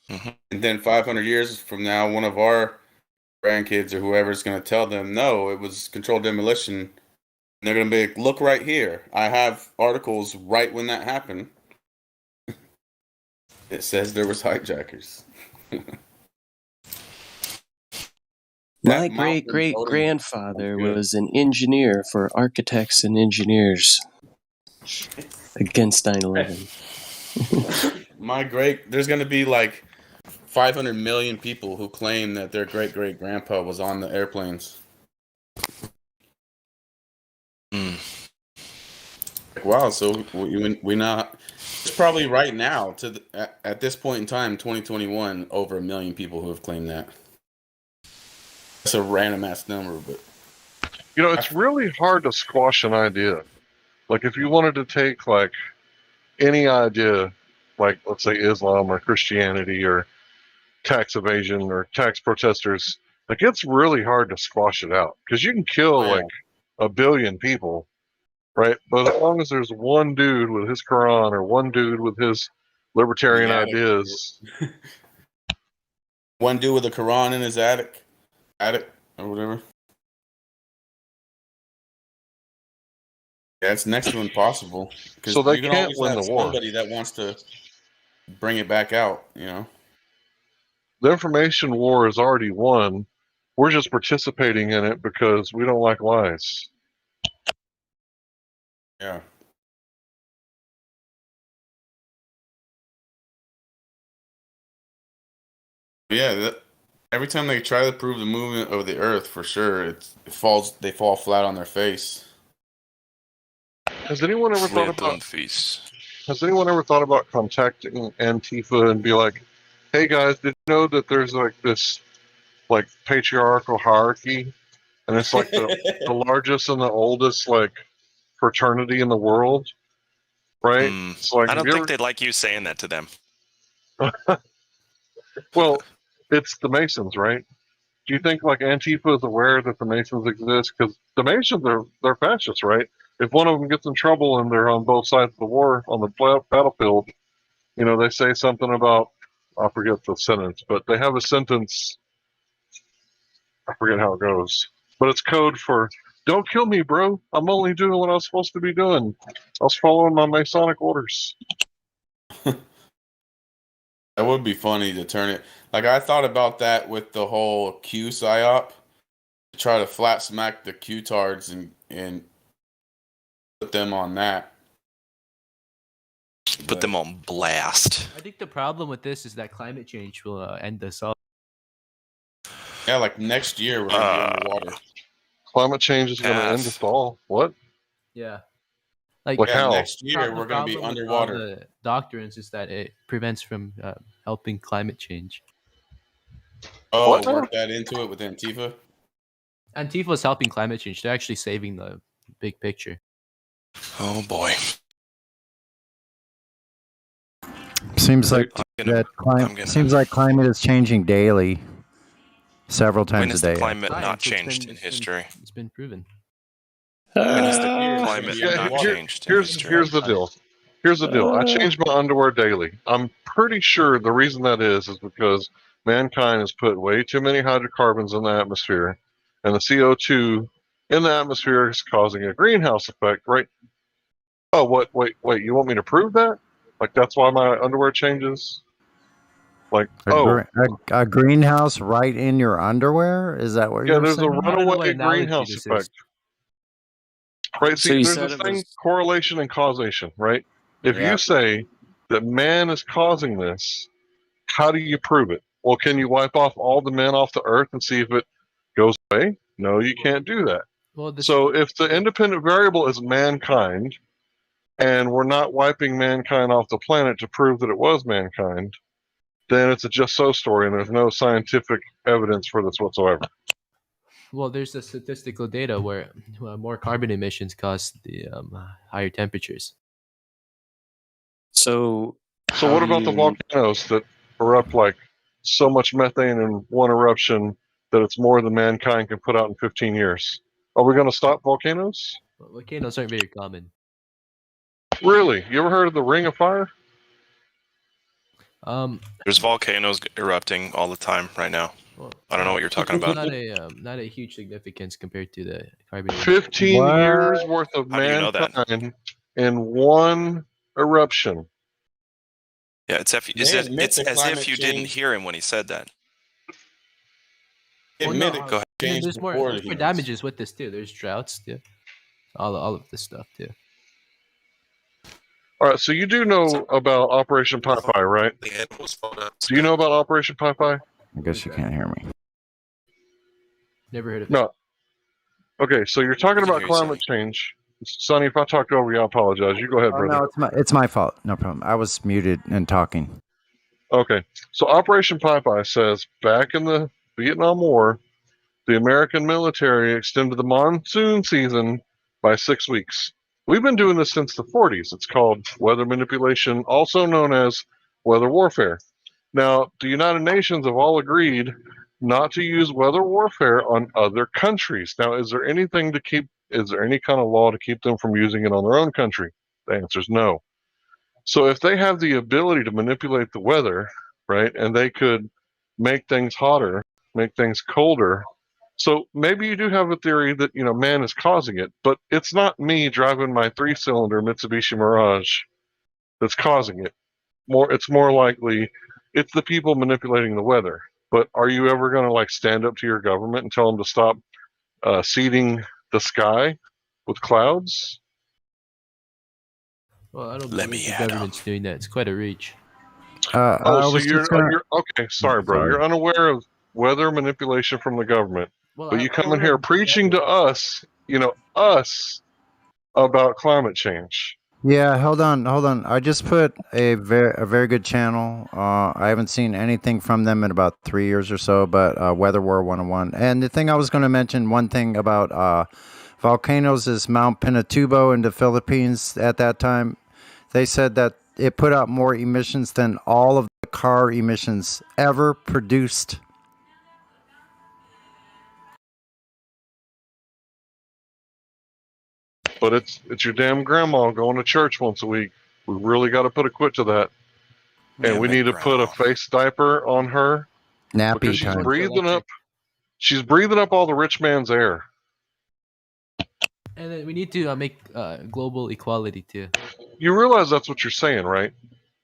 And then 500 years from now, one of our grandkids or whoever's going to tell them, no, it was controlled demolition. And they're going to be like, look right here. I have articles right when that happened. It says there was hijackers. My great-great-grandfather was an engineer for architects and engineers against 9/11. There's going to be like 500 million people who claim that their great-great-grandpa was on the airplanes. Like, wow, so we now... It's probably right now, at this point in time, 2021, over 1 million people who have claimed that. That's a random ass number, but it's really hard to squash an idea. Like if you wanted to take like any idea, like let's say Islam or Christianity or tax evasion or tax protesters, like it's really hard to squash it out because you can kill a billion people, right? But as long as there's one dude with his Quran or one dude with his libertarian ideas, one dude with a Quran in his attic or whatever. Yeah, it's next to impossible. Because so they you can can't always win have the war. somebody that wants to bring it back out, you know? The information war is already won. We're just participating in it because we don't like lies. Yeah. Yeah, every time they try to prove the movement of the Earth, for sure, they fall flat on their face. Has anyone ever thought about? Has anyone ever thought about contacting Antifa and be like, "Hey guys, did you know that there's like this, like patriarchal hierarchy, and it's like the largest and the oldest like fraternity in the world, right? It's like, I have don't you think they'd like you saying that to them. Well, it's the Masons, right? Do you think like Antifa is aware that the Masons exist? Because the Masons they're fascists, right? If one of them gets in trouble and they're on both sides of the war on the battlefield, you know, they say something about, I forget the sentence, but they have a sentence, I forget how it goes, but it's code for, don't kill me, bro. I'm only doing what I was supposed to be doing. I was following my Masonic orders. That would be funny to turn it. Like, I thought about that with the whole Q psyop. To try to flat smack the Q-tards and put them on that. Put them on blast. I think the problem with this is that climate change will end us all. Yeah, like next year we're going to be underwater. Climate change is going to end us all. What? Yeah. Like how? Next year we're going to be problem with underwater. all the doctrines is that it prevents from helping climate change. Oh, What? work that into it with Antifa? Antifa is helping climate change. They're actually saving the big picture. Oh boy. Seems like seems like climate is changing daily, several When times has a day. the climate not Science, changed in history? It's been proven. When has the climate not changed in history? Here's the deal. Here's the deal. I change my underwear daily. I'm pretty sure the reason that is because mankind has put way too many hydrocarbons in the atmosphere, and the CO2 in the atmosphere is causing a greenhouse effect, right? Oh, what? Wait. You want me to prove that? Like that's why my underwear changes? Like, A greenhouse right in your underwear? Is that what yeah, you're there's a saying? runaway greenhouse effect. Right, So see, you there's said this it thing, was correlation and causation, right? If you say that man is causing this, how do you prove it? Well, can you wipe off all the men off the earth and see if it goes away? No, you can't do that. Well, So if the independent variable is mankind, and we're not wiping mankind off the planet to prove that it was mankind, then it's a just so story, and there's no scientific evidence for this whatsoever. Well, there's a statistical data where more carbon emissions cause the higher temperatures. so. So what about the volcanoes that erupt like so much methane in one eruption that it's more than mankind can put out in 15 years? Are we going to stop volcanoes? Well, volcanoes aren't very common. Really? You ever heard of the Ring of Fire? There's volcanoes erupting all the time right now. I don't know what you're talking about. Not a huge significance compared to the carbon. 15 years worth of How do you know that? mankind in one eruption. Yeah, it's as if you didn't hear him when he said that. Well, Admit no, it. Go ahead. Change there's before more the humans. damages with this too. There's droughts too. All of this stuff too. All right, so you do know about Operation Popeye, right? Do you know about Operation Popeye? I guess you can't hear me. Never heard of it. No. Okay, so you're talking about climate change. Sonny, if I talked over you, I apologize. You go ahead, Oh, brother. no, it's my fault. No problem. I was muted and talking. Okay, so Operation Popeye says back in the Vietnam War, the American military extended the monsoon season by 6 weeks. We've been doing this since the 40s. It's called weather manipulation, also known as weather warfare. Now, the United Nations have all agreed not to use weather warfare on other countries. Now, is there anything to keep is there any kind of law to keep them from using it on their own country? The answer is no. So if they have the ability to manipulate the weather, right, and they could make things hotter, make things colder, so maybe you do have a theory that, you know, man is causing it, but it's not me driving my 3-cylinder Mitsubishi Mirage that's causing it. It's more likely it's the people manipulating the weather. But are you ever going to like stand up to your government and tell them to stop seeding the sky with clouds? Well, I don't believe the government's doing that. It's quite a reach. So you're okay. Sorry, bro. Sorry. You're unaware of weather manipulation from the government, Well, but you come in here preaching to us, you know, us about climate change. Yeah, hold on. I just put a very good channel. I haven't seen anything from them in about 3 years or so, but Weather War 101. And the thing I was going to mention, one thing about volcanoes is Mount Pinatubo in the Philippines at that time. They said that it put out more emissions than all of the car emissions ever produced. But it's your damn grandma going to church once a week. We really got to put a quit to that. And we need to put a face diaper on her Nappy because she's time. breathing up. She's breathing up all the rich man's air. And then we need to make global equality too. You realize that's what you're saying, right?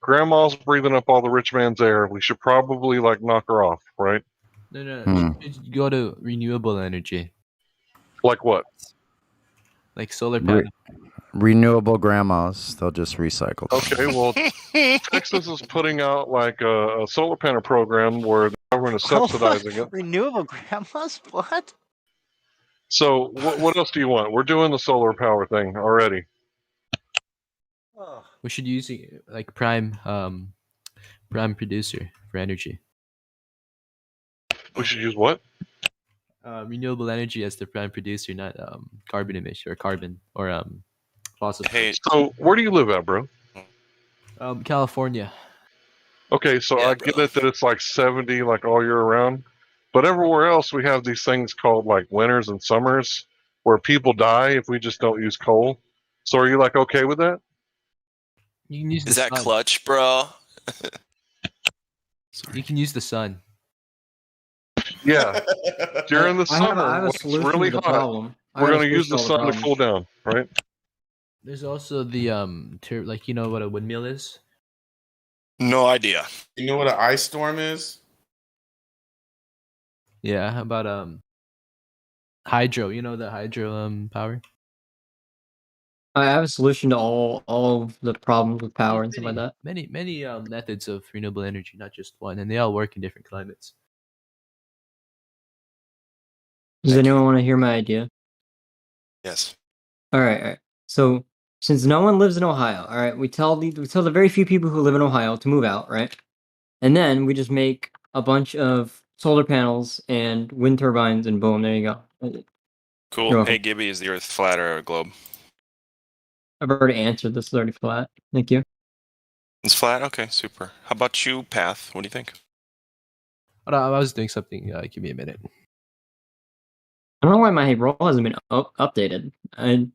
Grandma's breathing up all the rich man's air. We should probably like knock her off, right? No. You should go to renewable energy. Like what? Like solar panel. Renewable grandmas. They'll just recycle. Okay, well, Texas is putting out like a solar panel program where the government is subsidizing it. Renewable grandmas? What? So what else do you want? We're doing the solar power thing already. We should use like prime producer for energy. We should use what? Renewable energy as the prime producer, not carbon emission or carbon or fossil. Hey, so where do you live at, bro? California. Okay, so I get it that it's like 70 like all year round, but everywhere else we have these things called like winters and summers where people die if we just don't use coal. So are you like okay with that? You can use Is that clutch, bro? You can use the sun. Yeah. During the I have summer, a when it's solution really to the hot, problem. we're going to use the sun to cool down, right? There's also the like you know what a windmill is? No idea. You know what an ice storm is? Yeah, how about hydro? You know the hydro power? I have a solution to all of the problems with power and stuff like that. Many methods of renewable energy, not just one, and they all work in different climates. Does anyone want to hear my idea? Yes. All right. So since no one lives in Ohio, all right, we tell the very few people who live in Ohio to move out, right? And then we just make a bunch of solar panels and wind turbines, and boom, there you go. You're Cool. welcome. Hey, Gibby, is the Earth flat or a globe? I've already answered this. It's already flat. Thank you. It's flat? Okay, super. How about you, Path? What do you think? I was doing something. Give me a minute. I don't know why my role hasn't been updated. I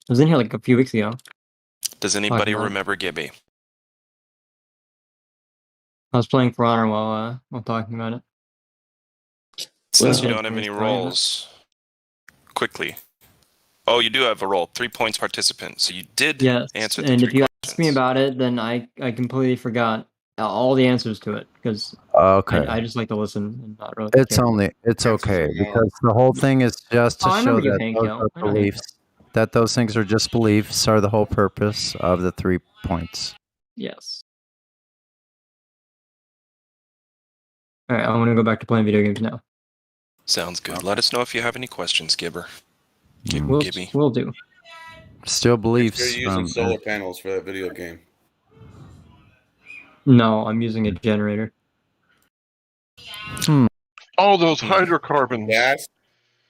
was in here like a few weeks ago. Does anybody about it. remember Gibby? I was playing For Honor while talking about it. Since you don't have any roles, quickly. Oh, you do have a role. 3 points participant. So you did answer the and three if you questions. ask me about it, then I completely forgot all the answers to it because Okay. I just like to listen and not really. It's care. okay because the whole thing is just to Oh, I show remember you, that Hank those Hill. are I know Hank beliefs. That those things are just beliefs are the whole purpose of the 3 points. Yes. All right, I want to go back to playing video games now. Sounds good. Let us know if you have any questions, Gibber. Gibby. We'll do. Still beliefs. You're using solar panels for that video game. No, I'm using a generator. All those hydrocarbons. Yes.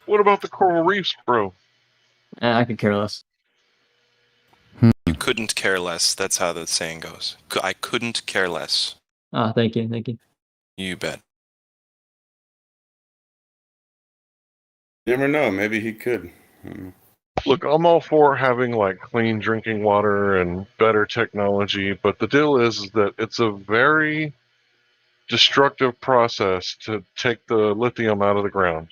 What about the coral reefs, bro? I could care less. You couldn't care less. That's how the saying goes. I couldn't care less. Thank you. You bet. You never know. Maybe he could. Look, I'm all for having like clean drinking water and better technology, but the deal is that it's a very destructive process to take the lithium out of the ground,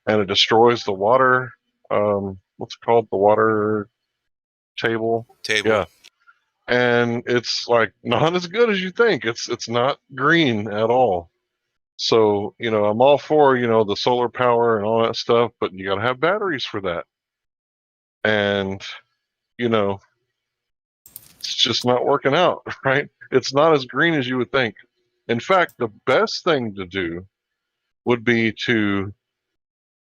and it destroys the water. What's it called? The water table. Yeah, and it's like not as good as you think. It's not green at all. So I'm all for the solar power and all that stuff, but you got to have batteries for that, and you know it's just not working out, right? It's not as green as you would think. In fact, the best thing to do would be to,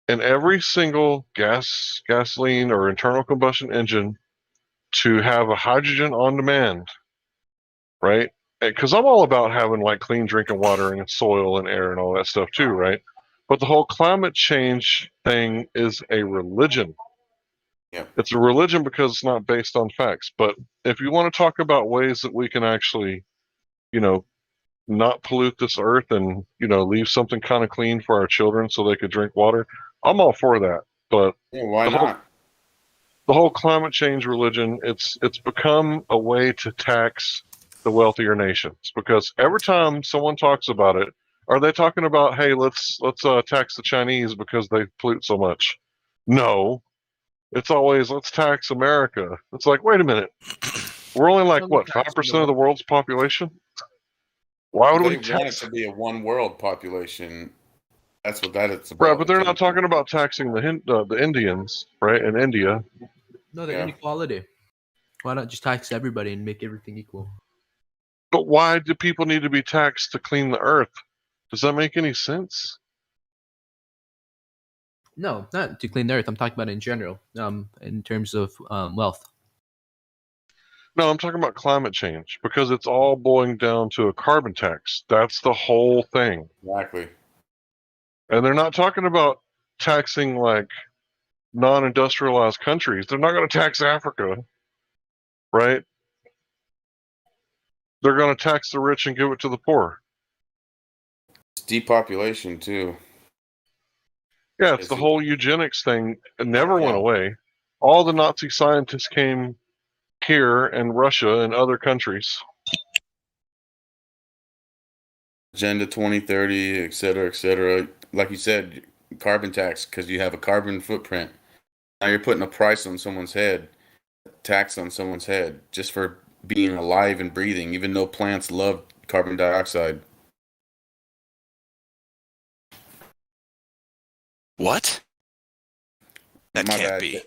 in every single gasoline or internal combustion engine, to have a hydrogen on demand, right? Because I'm all about having like clean drinking water and soil and air and all that stuff too, right? But the whole climate change thing is a religion. Yeah. It's a religion because it's not based on facts. But if you want to talk about ways that we can actually, not pollute this earth and, leave something kind of clean for our children so they could drink water, I'm all for that. But Yeah, why the whole not? the whole climate change religion, it's become a way to tax the wealthier nations, because every time someone talks about it, are they talking about, hey, let's tax the Chinese because they pollute so much? No, it's always let's tax America. It's like, wait a minute, we're only like what, 5% of the world's population? Why would we They want it tax? to be a one world population. That's what that it's Right, about. but they're not talking about taxing the Indians, right, in India. No, the inequality. Why not just tax everybody and make everything equal? But why do people need to be taxed to clean the earth? Does that make any sense? No, not to clean the earth. I'm talking about in general, in terms of wealth. No, I'm talking about climate change, because it's all boiling down to a carbon tax. That's the whole thing. Exactly. And they're not talking about taxing like non-industrialized countries. They're not going to tax Africa, right? They're going to tax the rich and give it to the poor. It's depopulation too. Yeah, it's the whole eugenics thing. It never went away. All the Nazi scientists came here and Russia and other countries. Agenda 2030, et cetera, et cetera. Like you said, carbon tax, because you have a carbon footprint. Now you're putting a price on someone's head, tax on someone's head, just for being alive and breathing, even though plants love carbon dioxide. What? That My can't bad. be.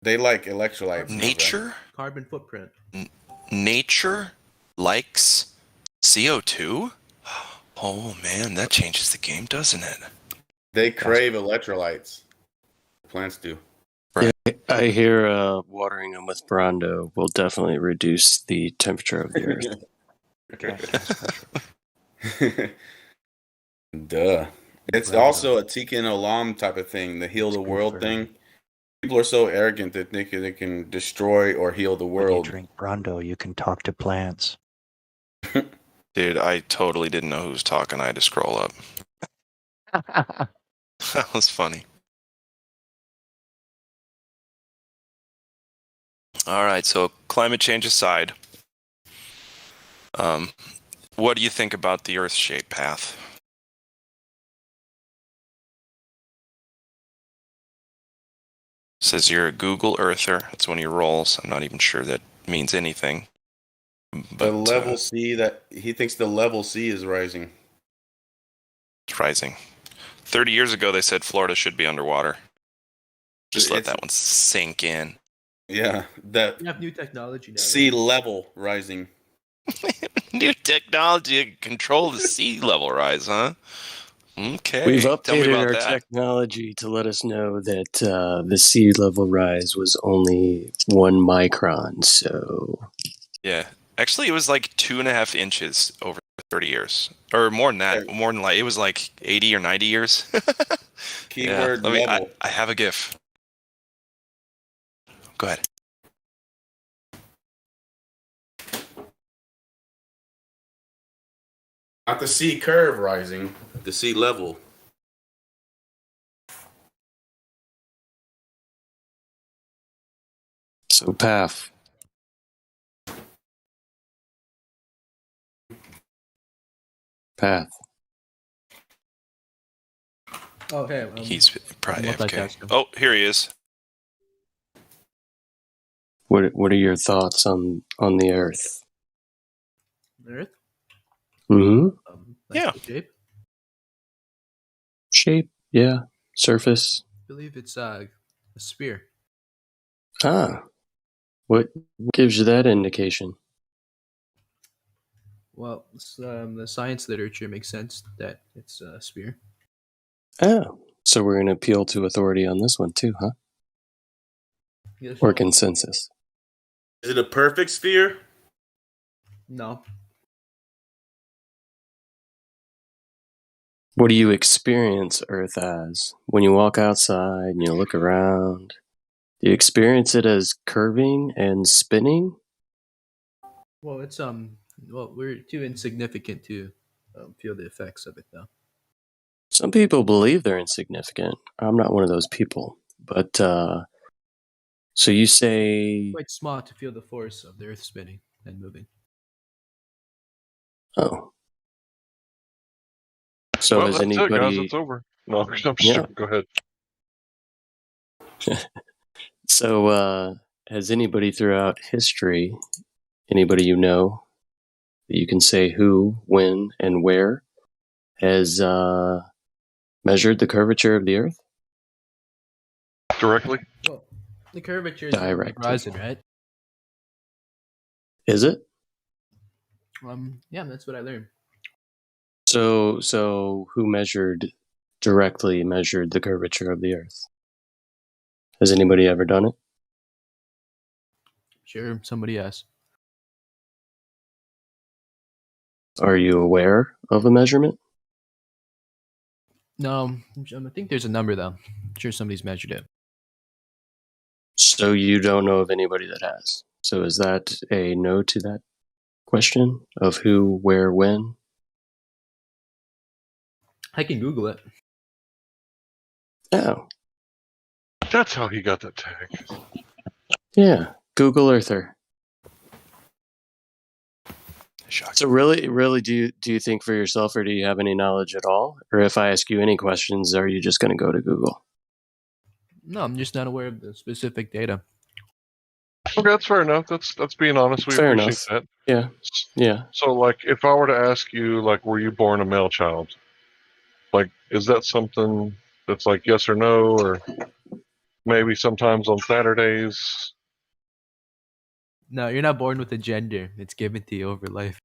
They like electrolytes. Nature? Carbon footprint. Nature likes CO2? Oh man, that changes the game, doesn't it? They crave electrolytes. Plants do. Right. Yeah, I hear watering them with Brando will definitely reduce the temperature of the earth. Duh. It's also a Tikkun Olam type of thing, the heal the world thing. People are so arrogant that they can destroy or heal the world. When you drink Brando, you can talk to plants. Dude, I totally didn't know who was talking. I had to scroll up. That was funny. All right, so climate change aside, what do you think about the Earth-shaped path? Says you're a Google Earther. That's one of your roles. I'm not even sure that means anything. But, the level C that he thinks the level C is rising. It's rising. 30 years ago, they said Florida should be underwater. Just let that one sink in. Yeah, that We have new technology now. sea level rising. New technology to control the sea level rise, huh? Okay. We've Tell me updated about our that. technology to let us know that the sea level rise was only 1 micron. So Yeah. Actually, it was like 2.5 inches over 30 years. Or more than that. More than like, it was like 80 or 90 years. Keyword Let me, level. I have a GIF. Go ahead. Not the sea curve rising, the sea level. So, Path. Path. Oh, hey. He's probably I'm AFK. multitasking. Oh, here he is. What are your thoughts on the Earth? Earth? Hmm. Nice Yeah. shape. Shape, yeah. Surface. I believe it's a sphere. Ah. What gives you that indication? Well, the science literature makes sense that it's a sphere. Oh. So we're going to appeal to authority on this one too, huh? Yes, Or so. consensus? Is it a perfect sphere? No. What do you experience Earth as? When you walk outside and you look around, do you experience it as curving and spinning? Well, it's well, we're too insignificant to feel the effects of it, though. Some people believe they're insignificant. I'm not one of those people. But, so you say... Quite small to feel the force of the Earth spinning and moving. Oh. So Well, has that's it, guys. anybody... It's over. No, I'm just Yeah. Go ahead. So, has anybody throughout history, anybody you know, that you can say who, when, and where, has measured the curvature of the Earth? Directly? Well, the curvature is on the Directly. horizon, right? Is it? Yeah, that's what I learned. So who directly measured the curvature of the Earth? Has anybody ever done it? Sure, somebody else. Are you aware of a measurement? No, I think there's a number though. I'm sure somebody's measured it. So you don't know of anybody that has. So is that a no to that question of who, where, when? I can Google it. Oh. That's how he got that tag. Yeah. Google Earther. So really, do you think for yourself, or do you have any knowledge at all? Or if I ask you any questions, are you just going to go to Google? No, I'm just not aware of the specific data. Okay, that's fair enough. That's being honest. We Fair appreciate enough. that. Yeah. Yeah. So, like, if I were to ask you, like, were you born a male child? Like, is that something that's like yes or no, or maybe sometimes on Saturdays? No, you're not born with a gender. It's given to you over life.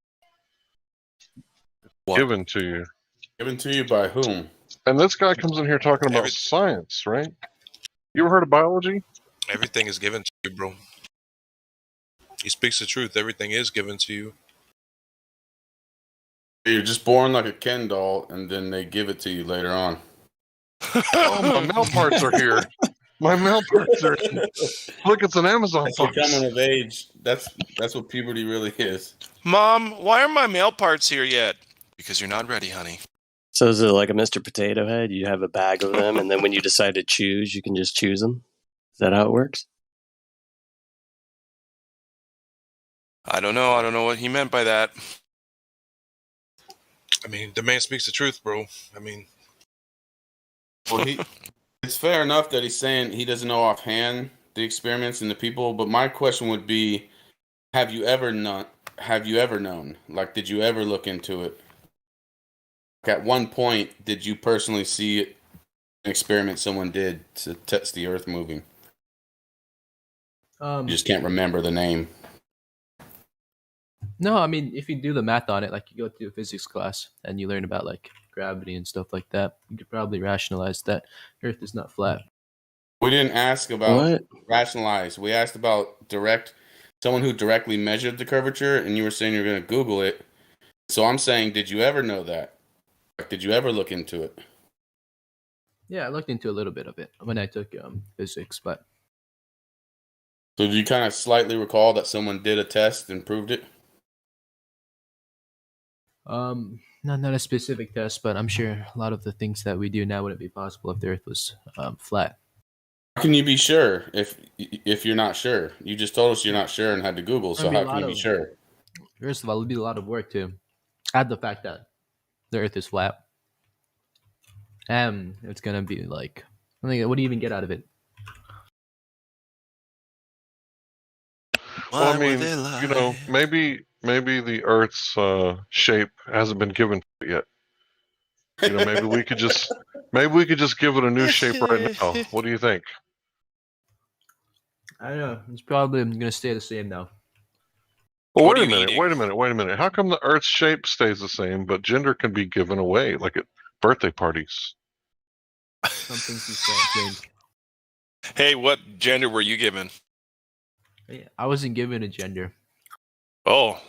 Given to you. Given to you by whom? And this guy comes in here talking about science, right? You ever heard of biology? Everything is given to you, bro. He speaks the truth. Everything is given to you. You're just born like a Ken doll, and then they give it to you later on. Oh, my male parts are here. My male parts are. Look, it's an Amazon That's box. becoming of age. That's what puberty really is. Mom, why aren't my mail parts here yet? Because you're not ready, honey. So is it like a Mr. Potato Head? You have a bag of them, and then when you decide to choose, you can just choose them? Is that how it works? I don't know. I don't know what he meant by that. I mean, the man speaks the truth, bro. I mean, Well, it's fair enough that he's saying he doesn't know offhand the experiments and the people, but my question would be, have you ever known? Like, did you ever look into it? Like, at one point, did you personally see an experiment someone did to test the Earth moving? You just can't remember the name. No, I mean, if you do the math on it, like you go to a physics class and you learn about like gravity and stuff like that, you could probably rationalize that Earth is not flat. We didn't ask about rationalize. We asked about someone who directly measured the curvature, and you were saying you're going to Google it. So I'm saying, did you ever know that? Like, did you ever look into it? Yeah, I looked into a little bit of it when I took physics, but So did you kind of slightly recall that someone did a test and proved it? not a specific test, but I'm sure a lot of the things that we do now wouldn't be possible if the Earth was flat. My How can you be sure if you're not sure? You just told us you're not sure and had to Google. So how can you be sure? First of all, it would be a lot of work to add the fact that the Earth is flat. And it's gonna be like, I think, what do you even get out of it? Well, I mean, maybe the Earth's shape hasn't been given to it yet. Maybe we could just give it a new shape right now. What do you think? I don't know. It's probably gonna stay the same now. Well, wait a minute. How come the Earth's shape stays the same, but gender can be given away, like at birthday parties? Some things you can't change. Hey, what gender were you given? I wasn't given a gender. Oh,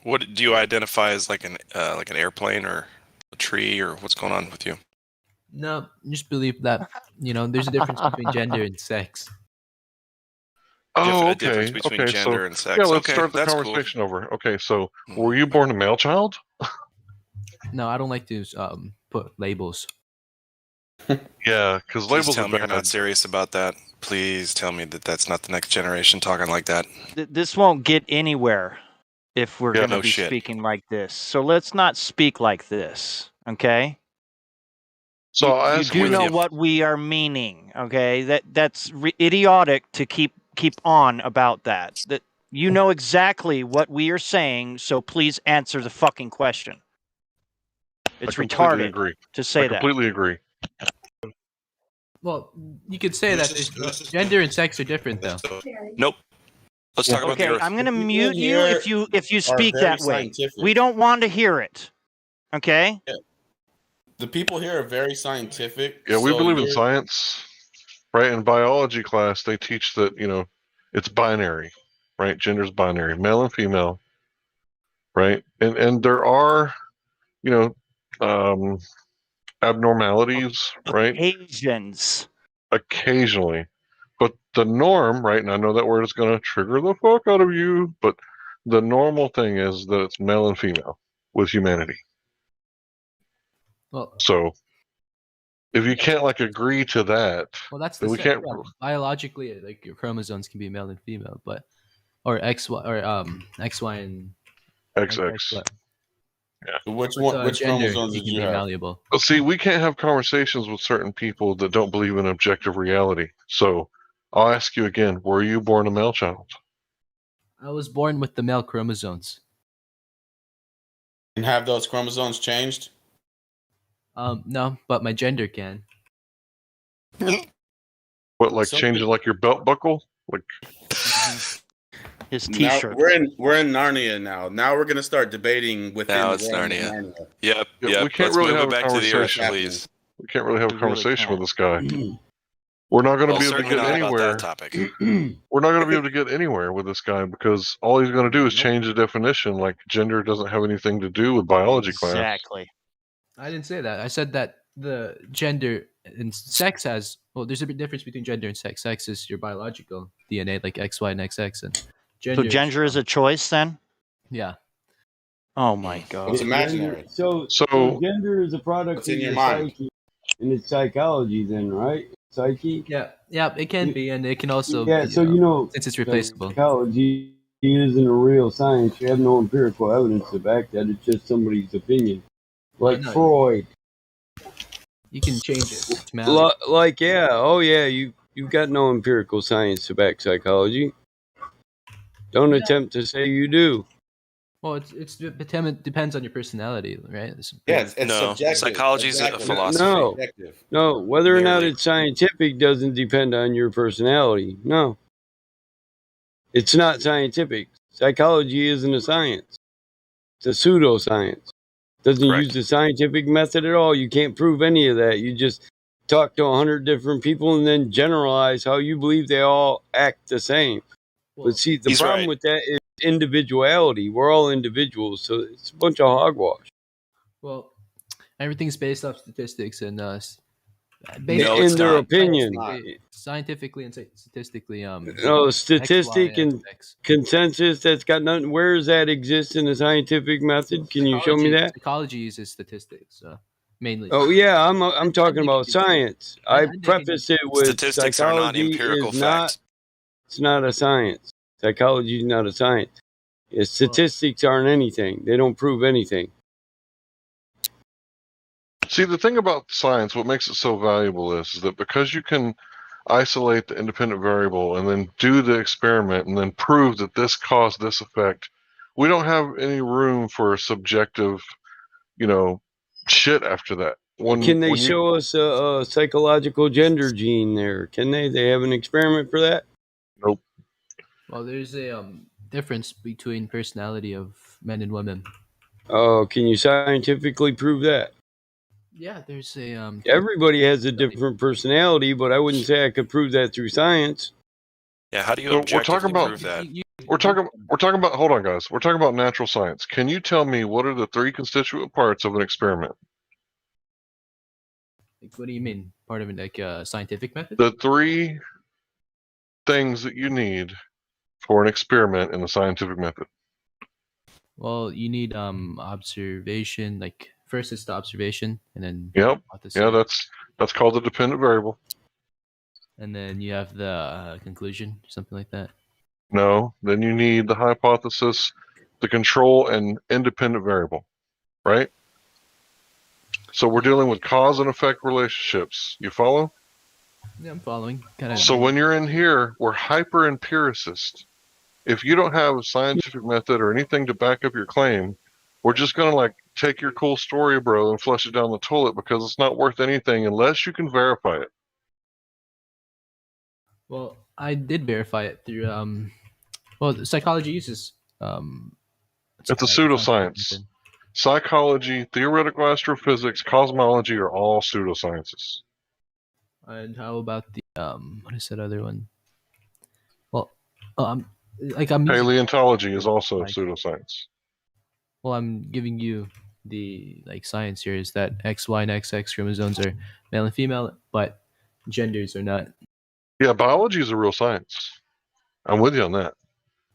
what do you identify as, like an airplane or a tree, or what's going on with you? No, just believe that there's a difference between gender and sex. Oh, A difference between gender and sex. Yeah, let's Okay, start the that's conversation over. Okay, so were you born a male child? No, I don't like to put labels. Yeah, because Please labels tell are me you're bad. not serious about that. Please tell me that that's not the next generation talking like that. This won't get anywhere if we're Yeah, going to no be shit. speaking like this. So let's not speak like this, okay? So I'll you ask do you- know what we are meaning, okay? That's idiotic to keep on about that. That you know exactly what we are saying, so please answer the fucking question. It's completely retarded agree. to say I completely agree. Well, you could say that gender and sex are different, though. Nope. Let's talk about the Okay, Earth. I'm going to People mute you here if you are speak very that way. scientific. We don't want to hear it. Okay? Yeah. The people here are very scientific. Yeah, we so believe in you're- science, right? In biology class, they teach that it's binary, right? Gender's binary, male and female, right? And there are, abnormalities, right? Asians. Occasionally, but the norm, right? And I know that word is going to trigger the fuck out of you, but the normal thing is that it's male and female with humanity. Well, So if you can't agree to that, that's then the we sex. can't. Yeah, biologically, like your chromosomes can be male and female, or XY or XY and XX. So which which gender, chromosomes it did can you be have? malleable. But see, we can't have conversations with certain people that don't believe in objective reality. So I'll ask you again: were you born a male child? I was born with the male chromosomes. And have those chromosomes changed? No, but my gender can. What, like Some changing your belt buckle? Like his Now, T-shirt. we're in Narnia now. Now we're gonna start debating within Now the it's realm of Narnia. Narnia. Yep. we Yep. can't Let's really move have it a back to the Earth, conversation. please. We can't really have a We really conversation with can't. this guy. We're not going to Well, be able to certainly get not about anywhere. that topic. We're not going to be able to get anywhere with this guy because all he's going to do is change the definition. Like gender doesn't have anything to do with biology class. Exactly. I didn't say that. I said that the gender and sex has. Well, there's a big difference between gender and sex. Sex is your biological DNA, like XY and XX, and gender. So gender is a choice then? Yeah. Oh my god. It's imaginary. So gender is a product What's of in your your mind? psyche and it's psychology then, right? Psyche? Yeah, it can be, and it can also Yeah, be, so since it's replaceable. Psychology isn't a real science. You have no empirical evidence to back that. It's just somebody's opinion. Like no, Freud. You can change it to malleable. You've got no empirical science to back psychology. Don't attempt to say you do. Well, it depends on your personality, right? It's No, subjective. psychology is a Exactly. philosophy. No, whether or not Merely. it's scientific doesn't depend on your personality. No. It's not scientific. Psychology isn't a science. It's a pseudoscience. Doesn't use the scientific method at all. You can't prove any of that. You just talk to 100 different people and then generalize how you believe they all act the same. But see, the He's problem right. with that is individuality. We're all individuals, so it's a bunch of hogwash. Well, everything's based off statistics and No, based in their opinion. scientifically and statistically. No, statistic XY, and consensus, that's got nothing. Where does that exist in the scientific method? Can you show me that? Psychology uses statistics. mainly. Oh yeah, I'm talking about science. I preface it with Statistics are not psychology empirical is not. facts. It's not a science. Psychology is not a science. Statistics aren't anything. They don't prove anything. See, the thing about science, what makes it so valuable is that because you can isolate the independent variable and then do the experiment and then prove that this caused this effect, we don't have any room for subjective, shit after that. Can they show us a psychological gender gene there? Can they? They have an experiment for that? Nope. Well, there's a difference between personality of men and women. Oh, can you scientifically prove that? Yeah, there's a Everybody has a different personality, but I wouldn't say I could prove that through science. Yeah, how do you So objectively prove that? We're talking about. Hold on, guys. We're talking about natural science. Can you tell me what are the 3 constituent parts of an experiment? Like, what do you mean? Part of it, like a scientific method? The 3 things that you need for an experiment in the scientific method. Well, you need observation. Like first is the observation, and then Yep. hypothesis. Yeah, that's called the dependent variable. And then you have the conclusion, something like that. No, then you need the hypothesis, the control, and independent variable, right? So we're dealing with cause and effect relationships. You follow? Yeah, I'm following. Kind of. So when you're in here, we're hyper empiricist. If you don't have a scientific method or anything to back up your claim, we're just gonna like take your cool story, bro, and flush it down the toilet because it's not worth anything unless you can verify it. Well, I did verify it through well, psychology uses It's a pseudoscience. Psychology, theoretical astrophysics, cosmology are all pseudosciences. And how about the what is that other one? Well, like I'm using, Paleontology is also a pseudoscience. well, I'm giving you the like science here is that X, Y, and XX chromosomes are male and female, but genders are not. Yeah, biology is a real science. I'm with you on that.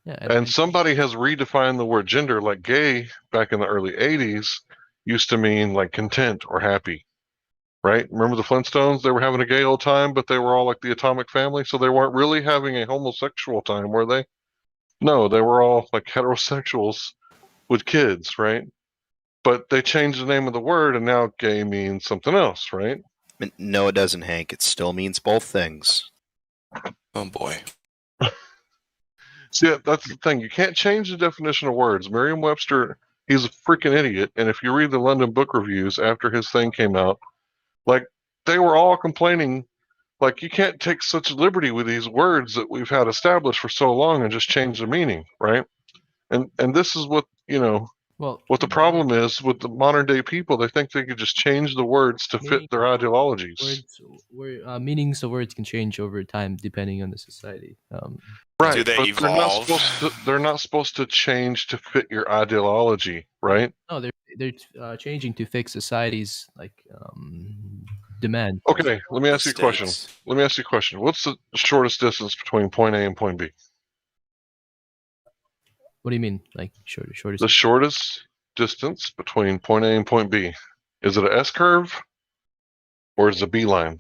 Yeah, and somebody has redefined the word gender, like gay back in the early 80s used to mean like content or happy, right? Remember the Flintstones? They were having a gay old time, but they were all like the atomic family, so they weren't really having a homosexual time, were they? No, they were all like heterosexuals with kids, right? But they changed the name of the word, and now gay means something else, right? No, it doesn't, Hank. It still means both things. Oh boy. See, that's the thing. You can't change the definition of words. Merriam-Webster, he's a freaking idiot. And if you read the London Book Reviews after his thing came out, like they were all complaining, like you can't take such liberty with these words that we've had established for so long and just change the meaning, right? And this is what what the problem is with the modern day people. They think they could just change the words to fit their ideologies. Meanings of words can change over time depending on the society. Right, Do they but evolve? they're not supposed to change to fit your ideology, right? No, they're changing to fix society's like demand. Okay, let me ask you a question. What's the shortest distance between point A and point B? What do you mean, like shortest? The shortest distance between point A and point B. Is it an S curve or is it a B line?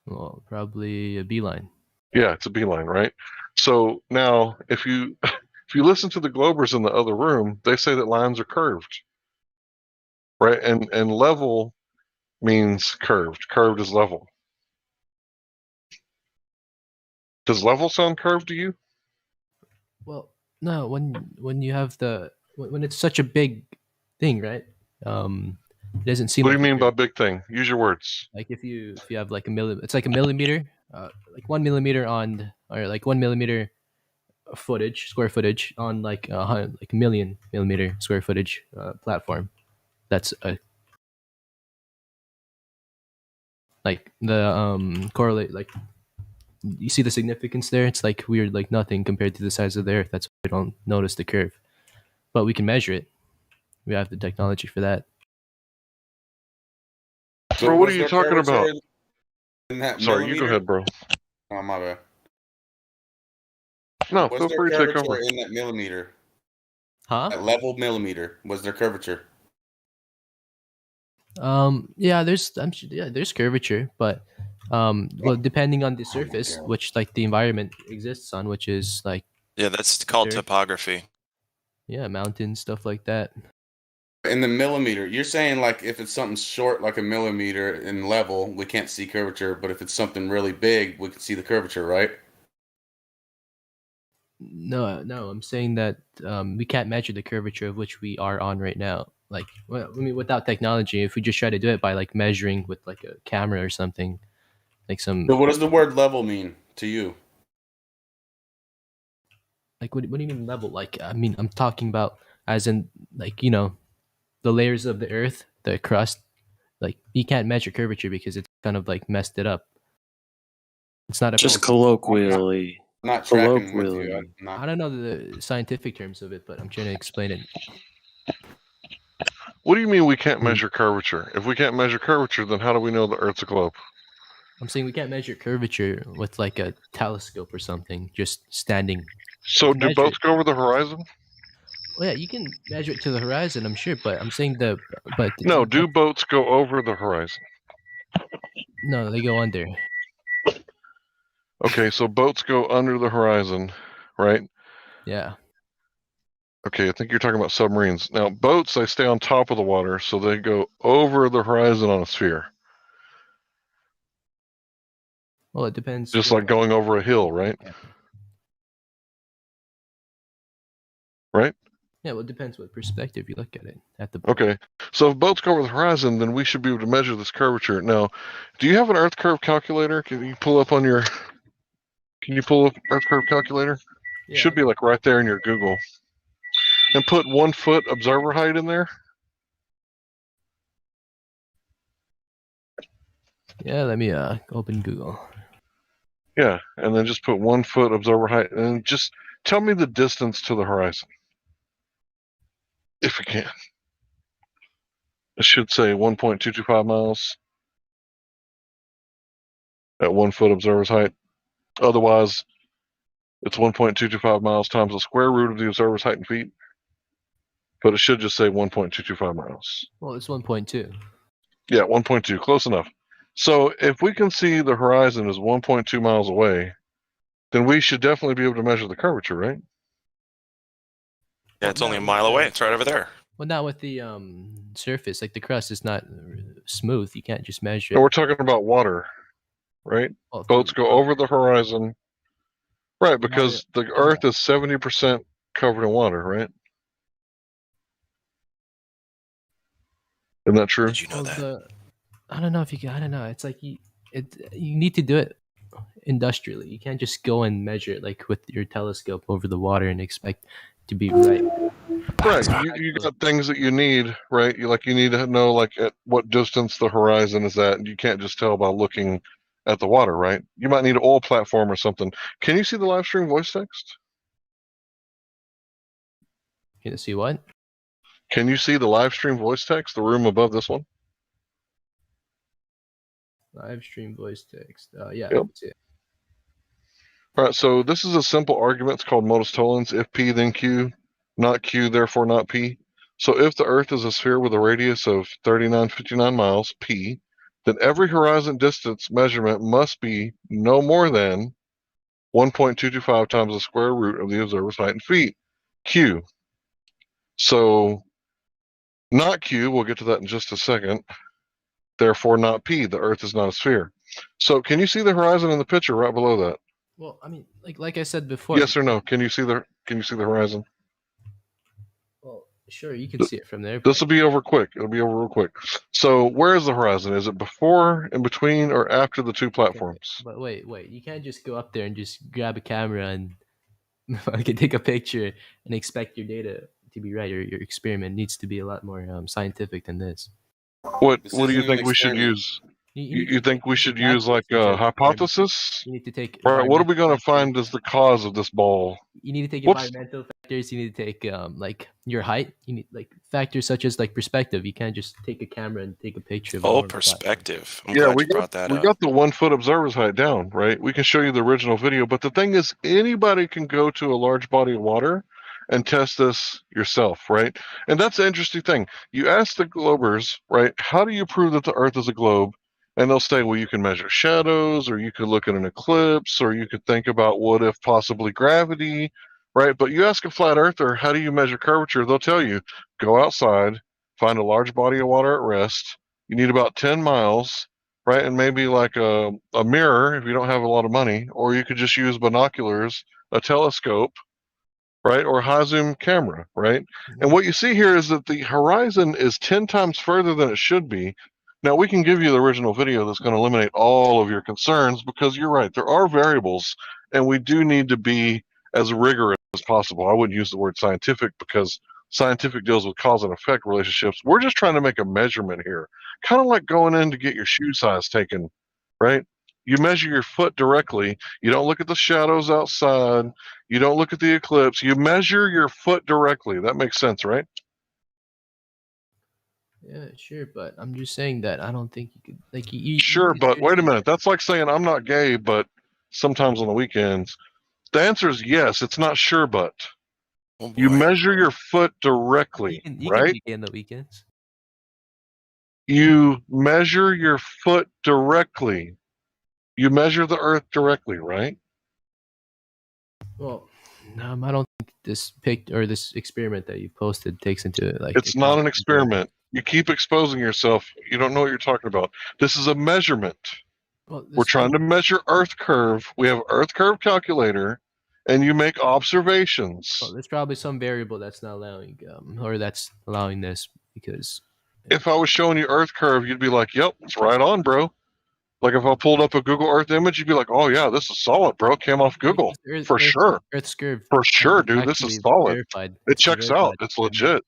Well, probably a beeline. Yeah, it's a B line, right? So now, if you if you listen to the Globers in the other room, they say that lines are curved, right? And level means curved. Curved is level. Does level sound curved to you? Well, no. When you have when it's such a big thing, right? It doesn't seem. What do like you mean by big thing? Use your words. Like if you have like it's like a millimeter, like 1 millimeter on, or like 1 millimeter square footage on like like a million millimeter square footage platform. That's a like the correlate, like you see the significance there. It's like weird, like nothing compared to the size of the Earth. That's why we don't notice the curve, but we can measure it. We have the technology for that. So bro, what are you talking about? Sorry, you go ahead, bro. Oh, my bad. No, What's feel their free to take curvature over. in that millimeter? Huh? That level millimeter. What's their curvature? Yeah, there's curvature, but well, depending on the surface, which like the environment exists on, which is like that's called dirt. topography. Yeah, mountains, stuff like that. In the millimeter, you're saying like if it's something short, like a millimeter in level, we can't see curvature, but if it's something really big, we can see the curvature, right? No, I'm saying that we can't measure the curvature of which we are on right now. Like, well, I mean, without technology, if we just try to do it by like measuring with like a camera or something, like some. So what does the word level mean to you? Like, what do you mean level? Like, I mean, I'm talking about as in like, you know, the layers of the earth, the crust. Like, you can't measure curvature because it's kind of like messed it up. It's not a Just colloquially. Not tracking with you. Colloquially. I don't know the scientific terms of it, but I'm trying to explain it. What do you mean we can't measure curvature? If we can't measure curvature, then how do we know the Earth's a globe? I'm saying we can't measure curvature with like a telescope or something, just standing. So do boats go over the horizon? Well, yeah, you can measure it to the horizon, I'm sure, but I'm saying No, do boats go over the horizon? No, they go under. Okay, so boats go under the horizon, right? Yeah. Okay, I think you're talking about submarines. Now, boats, they stay on top of the water, so they go over the horizon on a sphere. Well, it depends. Just like going over a hill, right? Right? Yeah, well, it depends what perspective you look at it. Okay, so if boats go over the horizon, then we should be able to measure this curvature. Now, do you have an Earth curve calculator? Can you pull up Earth curve calculator? Yeah. It should be like right there in your Google. And put 1 foot observer height in there. Yeah, let me open Google. Yeah, and then just put 1 foot observer height, and just tell me the distance to the horizon, if you can. It should say 1.225 miles at 1 foot observer's height. Otherwise, it's 1.225 miles times the square root of the observer's height in feet. But it should just say 1.225 miles. Well, it's 1.2. Yeah, 1.2, close enough. So if we can see the horizon is 1.2 miles away, then we should definitely be able to measure the curvature, right? Yeah, it's only a mile away. It's right over there. Well, not with the surface. Like the crust is not smooth. You can't just measure it. No, we're talking about water, right? Boats go over the horizon. Right, because the Earth is 70% covered in water, right? Isn't that true? Did you know that? I don't know if you can. I don't know. It's like you need to do it industrially. You can't just go and measure it like with your telescope over the water and expect to be right. Right, you got things that you need, right? You need to know like at what distance the horizon is at. You can't just tell by looking at the water, right? You might need an oil platform or something. Can you see the live stream voice text? Can you see what? Can you see the live stream voice text, the room above this one? Live stream voice text. Yeah, Yep. I can see it. All right, so this is a simple argument. It's called modus tollens. If P, then Q, not Q, therefore not P. So if the Earth is a sphere with a radius of 3959 miles, P, then every horizon distance measurement must be no more than 1.225 times the square root of the observer's height in feet, Q. So not Q, we'll get to that in just a second. Therefore not P, the Earth is not a sphere. So can you see the horizon in the picture right below that? Well, I mean, like I said before. Yes or no? Can you see the horizon? Well, sure, you can see it from there. This will be over quick. It'll be over real quick. So where is the horizon? Is it before, in between, or after the two platforms? But wait, you can't just go up there and just grab a camera and I can take a picture and expect your data to be right, or your experiment needs to be a lot more scientific than this. What do you think we should use? You think we should use like a hypothesis? You need to take. Right. What are we going to find as the cause of this ball? You need to take environmental factors. You need to take like your height. You need like factors such as like perspective. You can't just take a camera and take a picture of perspective. I'm yeah, glad we you brought that we up. got the 1 foot observer's height down, right? We can show you the original video, but the thing is, anybody can go to a large body of water and test this yourself, right? And that's the interesting thing. You ask the globers, right, how do you prove that the Earth is a globe? And they'll say, well, you can measure shadows, or you could look at an eclipse, or you could think about what if possibly gravity, right? But you ask a flat earther, how do you measure curvature? They'll tell you, go outside, find a large body of water at rest. You need about 10 miles, right? And maybe like a mirror if you don't have a lot of money, or you could just use binoculars, a telescope, right? Or high zoom camera, right? And what you see here is that the horizon is 10 times further than it should be. Now, we can give you the original video that's going to eliminate all of your concerns, because you're right, there are variables, and we do need to be as rigorous as possible. I wouldn't use the word scientific, because scientific deals with cause and effect relationships. We're just trying to make a measurement here, kind of like going in to get your shoe size taken, right? You measure your foot directly. You don't look at the shadows outside. You don't look at the eclipse. You measure your foot directly. That makes sense, right? Yeah, sure, but I'm just saying that I don't think you could like you. Sure, but wait a minute. That's like saying I'm not gay, but sometimes on the weekends. The answer is yes. It's not sure, but you measure your foot directly, You right? can be gay on the weekends. You measure your foot directly. You measure the Earth directly, right? Well, no, I don't think this this experiment that you posted takes into it. Like, It's not an experiment. You keep exposing yourself. You don't know what you're talking about. This is a measurement. Well, We're trying to measure Earth curve. We have Earth curve calculator, and you make observations. Well, there's probably some variable that's not allowing, or that's allowing this because. If I was showing you Earth curve, you'd be like, "Yep, it's right on, bro." Like if I pulled up a Google Earth image, you'd be like, "Oh yeah, this is solid, bro. Came off Google for sure, Earth's curve. for sure, dude. This is solid. Verified. It checks out. It's legit."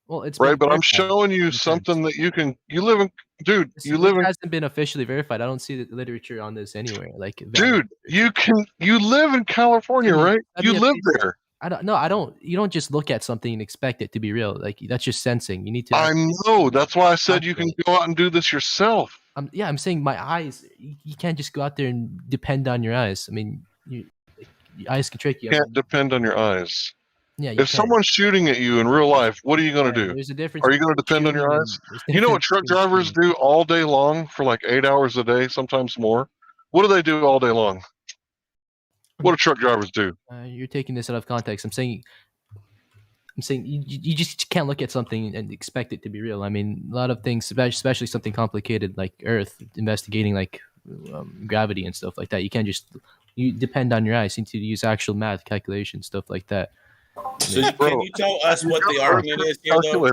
Well, it's right, been but I'm verified showing you something that you can. You live in, dude. You live in, hasn't been officially verified. I don't see the literature on this anywhere. Like, dude. You can. You live in California, right? You live there. I don't. No, I don't. You don't just look at something and expect it to be real. Like, that's just sensing. You need to. I know. That's why I said you can go out and do this yourself. Yeah, I'm saying my eyes. You can't just go out there and depend on your eyes. I mean, your eyes can trick you. You can't depend on your eyes. Yeah, if someone's shooting at you in real life, what are you going to do? There's a difference. Are you going to depend on your eyes? You know what truck drivers do all day long for like 8 hours a day, sometimes more? What do they do all day long? What do truck drivers do? You're taking this out of context. I'm saying you just can't look at something and expect it to be real. I mean, a lot of things, especially something complicated like Earth, investigating like gravity and stuff like that. You can't just depend on your eyes. You need to use actual math calculations, stuff like that. So can you tell us what the argument is here, though?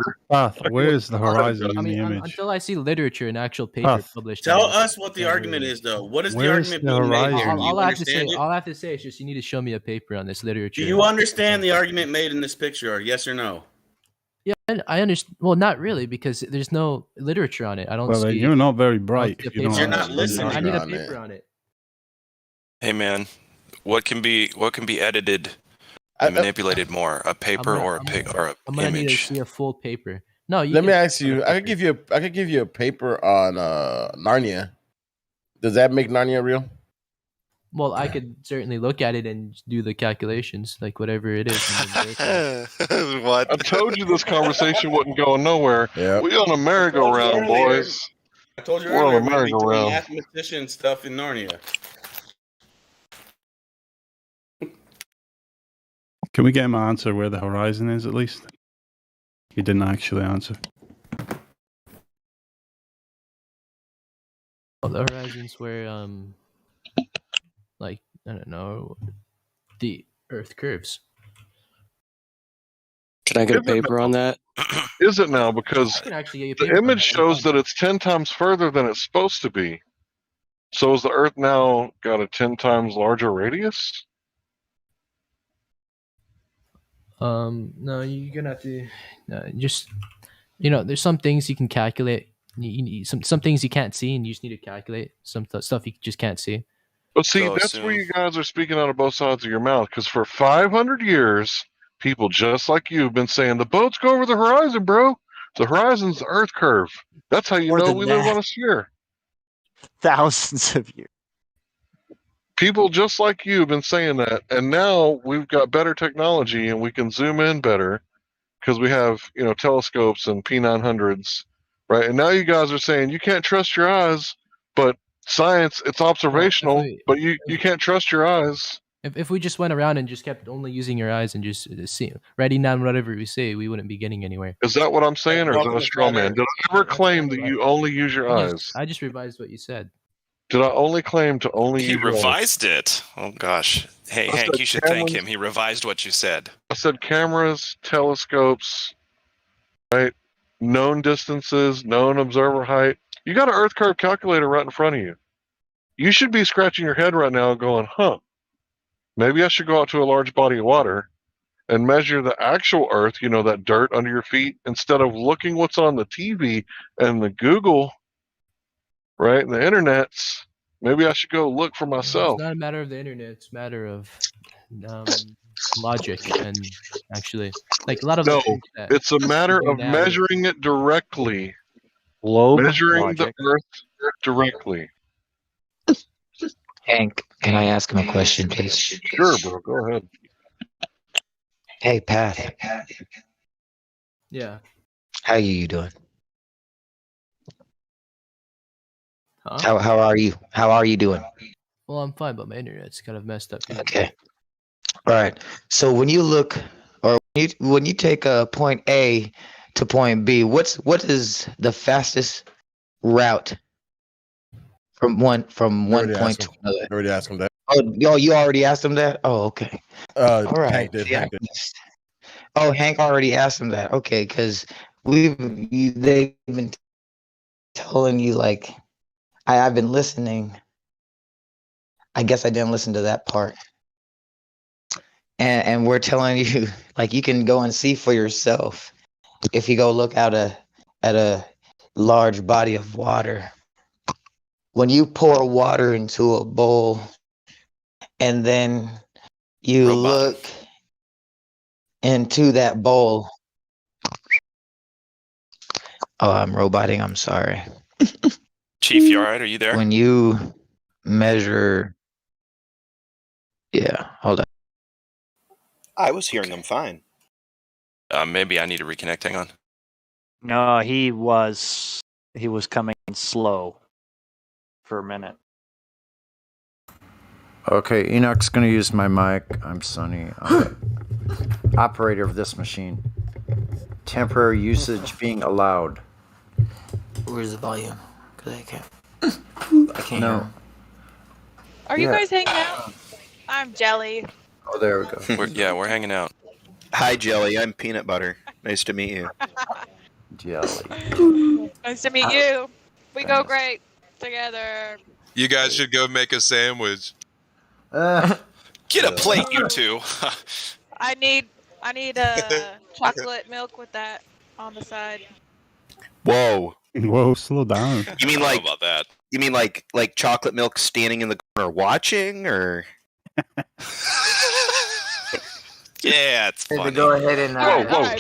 Where's the horizon in the image? Until I see literature and actual paper published. Tell us what the argument is, though. What is the argument being made here? All I have to say is just you need to show me a paper on this literature. Do you understand the argument made in this picture? Yes or no? Yeah, I understand. Well, not really, because there's no literature on it. I don't. Well, you're not very bright. You're not listening. I need a paper on it. Hey, man, what can be edited? And manipulated more, a paper or an gonna image. Need to see a full paper. No, let me ask you. I could give you a paper on Narnia. Does that make Narnia real? Well, I could certainly look at it and do the calculations, like whatever it is. What? I told you this conversation wasn't going nowhere. Yeah. We on a merry-go-round, boys. I told you We're on earlier, a we're doing merry-go-round. mathematician stuff in Narnia. Can we get him an answer where the horizon is at least? He didn't actually answer. Well, the horizons where, like, I don't know, the Earth curves. Can I get a paper on that? Is it now? Because I can actually get you a the paper on image that. shows that it's 10 times further than it's supposed to be. So has the Earth now got a 10 times larger radius? No, you're gonna have to just, there's some things you can calculate. Some things you can't see, and you just need to calculate. Some stuff you just can't see. But see, that's where you guys are speaking out of both sides of your mouth. Because for 500 years, people just like you have been saying the boats go over the horizon, bro. The horizon's the Earth curve. That's how you know we live on a sphere. Thousands of years. People just like you have been saying that, and now we've got better technology and we can zoom in better because we have telescopes and P900s, right? And now you guys are saying you can't trust your eyes, but science, it's observational, but you can't trust your eyes. If we just went around and just kept only using your eyes and just writing down whatever we say, we wouldn't be getting anywhere. Is that what I'm saying, or is that a straw man? Did I ever claim that you only use your eyes? I just revised what you said. Did I only claim to only He use your eyes? revised it. Oh gosh. Hey, I Hank, said you should thank cameras- him. He revised what you said. I said cameras, telescopes, right? Known distances, known observer height. You got an Earth curve calculator right in front of you. You should be scratching your head right now going, maybe I should go out to a large body of water and measure the actual Earth, that dirt under your feet, instead of looking what's on the TV and the Google, right, and the internets. Maybe I should go look for myself. It's not a matter of the internet. It's a matter of logic and actually, like a lot of No, the things that it's a matter we do of now- measuring it directly. Measuring the Earth directly. Hank, can I ask him a question, please? Sure, bro. Go ahead. Hey, Pat. Yeah. How you doing? Huh? How are you? How are you doing? Well, I'm fine, but my internet's kind of messed up. Okay. All right. So when you look, or when you take a point A to point B, what is the fastest route from one point to another? I already asked him that. Oh, you already asked him that? Oh, okay. All right. Hank did. See, Hank did. Oh, Hank already asked him that. Okay, because they've been telling you, like, I've been listening. I guess I didn't listen to that part. And we're telling you, like, you can go and see for yourself if you go look out at a large body of water. When you pour water into a bowl and then you look into that bowl. Oh, I'm roboting. I'm sorry. Chief, you all right? Are you there? When you measure, yeah, hold on. I was hearing him fine. Maybe I need to reconnect. Hang on. No, he was coming slow for a minute. Okay, Enoch's going to use my mic. I'm Sonny. I'm the operator of this machine. Temporary usage being allowed. Where's the volume? Because I can't. I can't No. hear him. Are you guys hanging out? I'm Jelly. Oh, there we go. We're hanging out. Hi, Jelly. I'm Peanut Butter. Nice to meet you. Jelly. Nice to meet you. We go great together. You guys should go make a sandwich. Get a plate, you two. I need chocolate milk with that on the side. Whoa. Whoa, slow down. You mean like about that? You mean like chocolate milk standing in the corner watching, or? Yeah, it's funny. Go ahead and. Back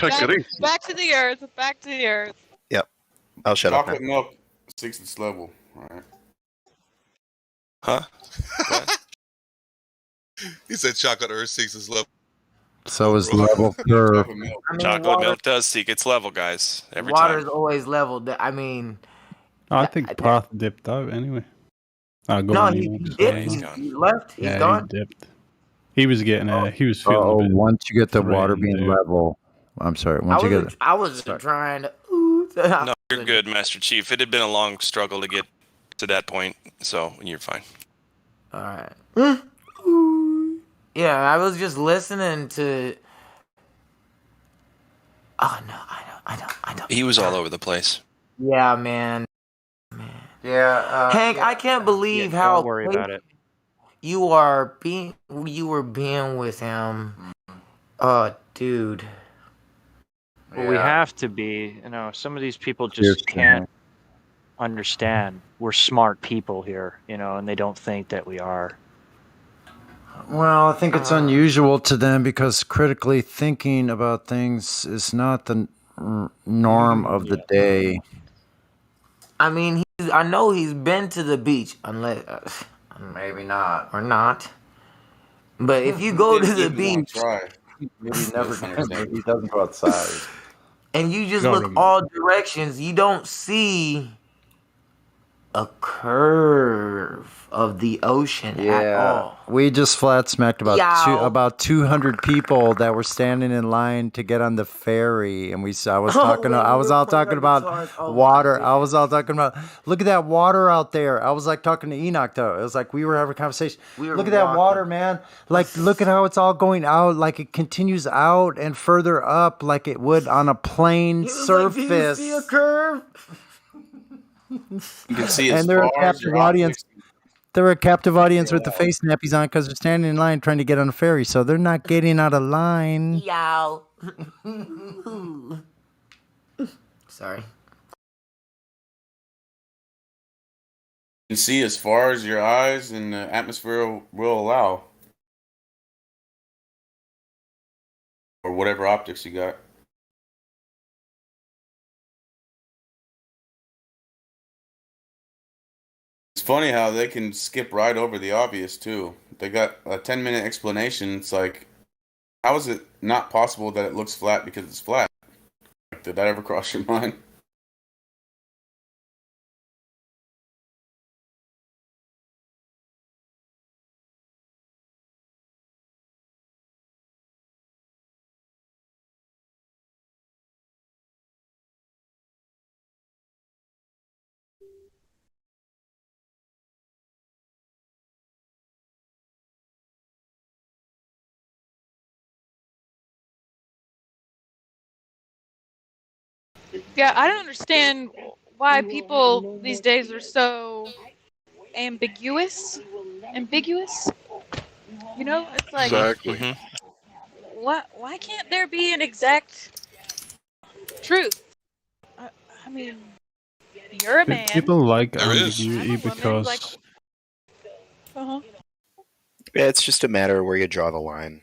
to the earth. Back to the earth. Yep. I'll shut up now. Chocolate milk, 6th level. All right. Huh? He said chocolate earth seeks its level. So is level curve. Chocolate milk does seek its level, guys. Every Water's time. always leveled. I mean, I think Path dipped out anyway. I'll go no, on he Enoch's dipped. side. He left. He's Yeah, gone. he dipped. He was getting he was feeling a bit. Once you get the water threatened being there. level. I'm sorry. Once you get I was trying to. No, you're good, Master Chief. It had been a long struggle to get to that point, so you're fine. All right. Yeah, I was just listening to. Oh no, I don't. He was all over the place. Yeah, man. Yeah, Hank, I can't believe yeah, how don't worry about it. you were being with him. Oh, dude. Well, we have to be. Some of these people just can't understand. We're smart people here, and they don't think that we are. Well, I think it's unusual to them because critically thinking about things is not the norm of the day. I mean, I know he's been to the beach, unless Maybe not, or not. But if you go to the beach, Maybe he never Misunderstand. maybe he doesn't go outside. and you just No, look all directions, you don't see a curve of the ocean at all. We just flat smacked Yow. about 200 people that were standing in line to get on the ferry, and I was talking about water. I was all talking about, look at that water out there. I was like talking to Enoch though. It was like we were having a conversation. Look at that water, man. Like look at how it's all going out. Like it continues out and further up, like it would on a plane surface. Like, do you see a curve? You can see as And they're a far as captive your audience. optics. They're a captive audience with the face nappies on because they're standing in line trying to get on a ferry, so they're not getting out of line. Yow. Sorry. You can see as far as your eyes and the atmosphere will allow. Or whatever optics you got. It's funny how they can skip right over the obvious too. They got a 10-minute explanation. It's like, how is it not possible that it looks flat because it's flat? Like, did that ever cross your mind? Yeah, I don't understand why people these days are so ambiguous. Ambiguous? You know, it's like Exactly. why can't there be an exact truth? I mean, you're a man. People like There is. ambiguity because Uh-huh. Yeah, it's just a matter of where you draw the line.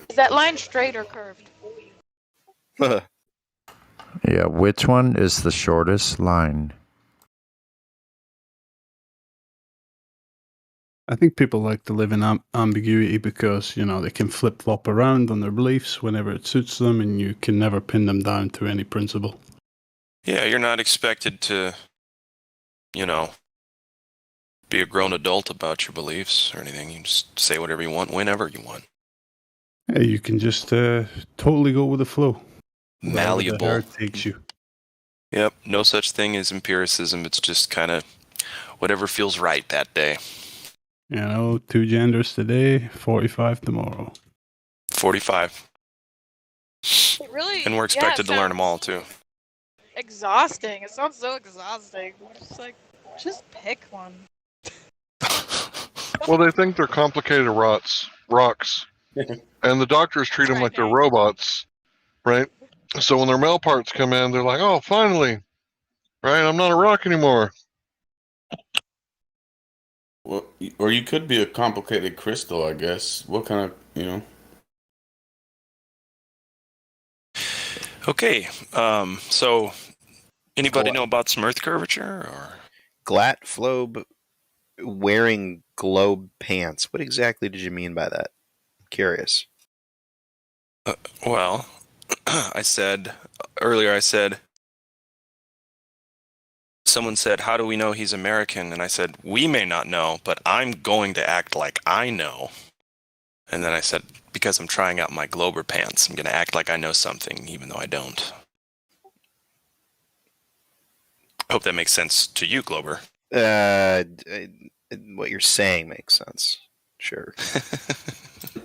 Is that line straight or curved? Yeah, which one is the shortest line? I think people like to live in ambiguity because, you know, they can flip-flop around on their beliefs whenever it suits them, and you can never pin them down to any principle. Yeah, you're not expected to, you know, be a grown adult about your beliefs or anything. You just say whatever you want whenever you want. Yeah, you can just totally go with the flow. Wherever the Malleable. herd takes you. Yep, no such thing as empiricism. It's just kind of whatever feels right that day. You know, 2 genders today, 45 tomorrow. 45. It really, And we're expected to learn them all, too. Exhausting. It sounds so exhausting. Just like, just pick one. Well, they think they're complicated rocks, and the doctors treat them like they're robots, right? So when their male parts come in, they're like, "Oh, finally, right? I'm not a rock anymore." Well, or you could be a complicated crystal, I guess. What kind of, you know? Okay, so anybody know about some Earth curvature? Or Glatflobe wearing globe pants. What exactly did you mean by that? I'm curious. Well, I said earlier, someone said, how do we know he's American? And I said, we may not know, but I'm going to act like I know. And then I said, because I'm trying out my Glober pants, I'm going to act like I know something, even though I don't. I hope that makes sense to you, Glober. What you're saying makes sense. Sure. A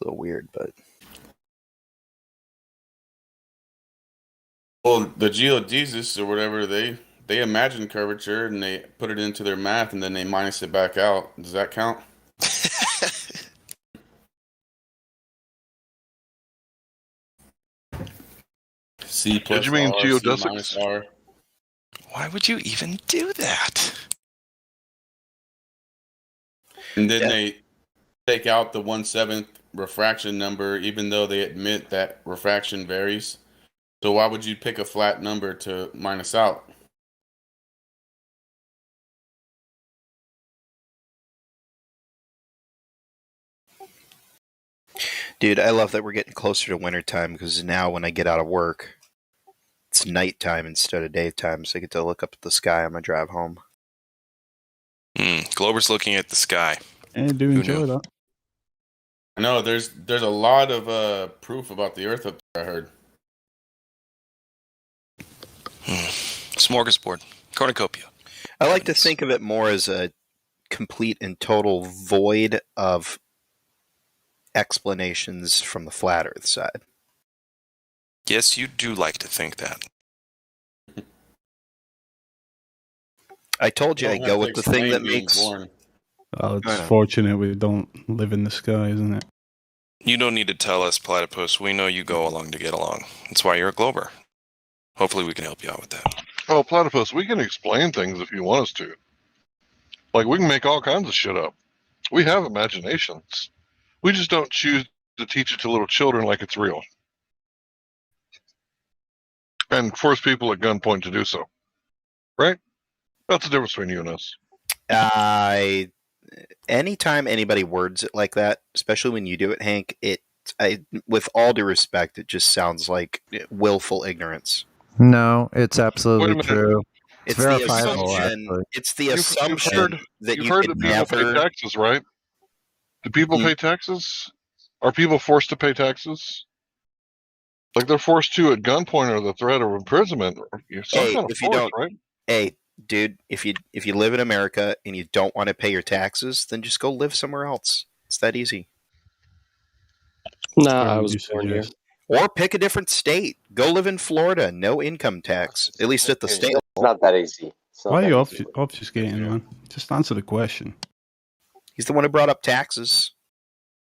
little weird, but... Well, the geodesists or whatever, they imagine curvature and they put it into their math and then they minus it back out. Does that count? C plus Did you mean R, geodesics? C minus R. Why would you even do that? And then they take out the 1/7 refraction number, even though they admit that refraction varies. So why would you pick a flat number to minus out? Dude, I love that we're getting closer to wintertime because now when I get out of work, it's nighttime instead of daytime, so I get to look up at the sky on my drive home. Glober's looking at the sky. I do enjoy that. I know there's a lot of proof about the Earth up there. I heard. Smorgasbord, cornucopia. I like to think of it more as a complete and total void of explanations from the flat Earth side. Yes, you do like to think that. I told you I go with the thing that makes. Well, it's fortunate we don't live in the sky, isn't it? You don't need to tell us, Platypus. We know you go along to get along. That's why you're a Glober. Hopefully we can help you out with that. Oh, Platypus, we can explain things if you want us to. Like, we can make all kinds of shit up. We have imaginations. We just don't choose to teach it to little children like it's real. And force people at gunpoint to do so. Right? That's the difference between you and us. Anytime anybody words it like that, especially when you do it, Hank, with all due respect, it just sounds like willful ignorance. No, it's absolutely true. It's verifiable. the assumption. Actually. It's the assumption that you've you heard could that people never pay taxes, right? Do people pay taxes? Are people forced to pay taxes? Like they're forced to at gunpoint or the threat of imprisonment, or some kind of if you force, don't, right? hey, dude, if you live in America and you don't want to pay your taxes, then just go live somewhere else. It's that easy. Nah, I was born here. Or pick a different state. Go live in Florida. No income tax, at least at the state It's level. not that easy. Why are you obfuscating, man? Just answer the question. He's the one who brought up taxes.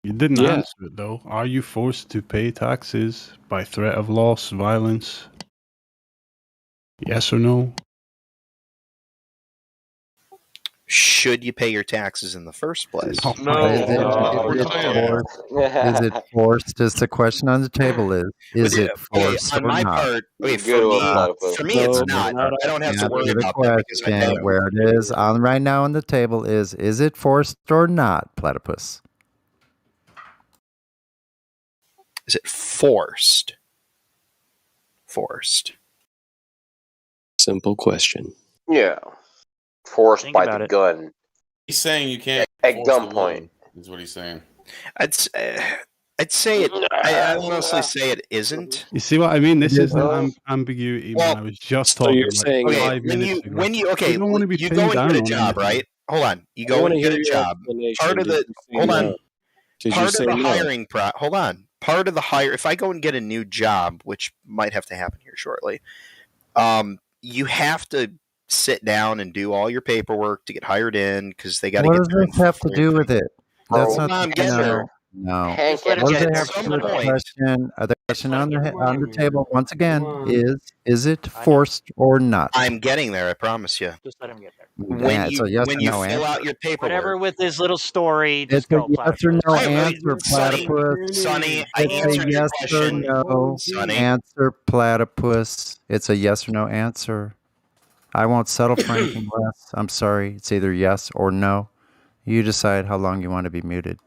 You didn't answer it, though. Are you forced to pay taxes by threat of loss, violence? Yes or no? Should you pay your taxes in the first place? Is it forced? Is the question on the table is it forced on or my not? part, for me, it's not. I don't have to worry about that because I question know. where it is on right now on the table is it forced or not, Platypus? Is it forced? Forced. Simple question. Yeah. Forced by about the it. gun. He's saying you can't At force the gunpoint. will, is what he's saying. I'd say it. I honestly say it isn't. You see what I mean? This isn't ambiguity, man. I was just so talking you're like saying 5 minutes ago. You don't want to be you pinned go and down get a on job, anything. right? Hold on. You I go wanna and get hear a your job. explanation. Part of Did the you say hold on. no? Did you Part of say the no? hiring hold on. Part of the hire. If I go and get a new job, which might have to happen here shortly, you have to sit down and do all your paperwork to get hired in because they got to What get does their this have to do with it? That's Hold not on, I'm getting there. no. Hank, What does it have at to do some with the point. question? The question on the table once again is it forced or not? I'm getting there. I promise you. Just let him get there. When you yes when or you no fill answer. out your paperwork, Whatever with this little story, It's just a go. yes or no Platypus. answer, Platypus. Sonny, I It's a answered your yes or question. no Sonny. answer, Platypus. It's a yes or no answer. I won't settle for anything less. I'm sorry. It's either yes or no. You decide how long you want to be muted.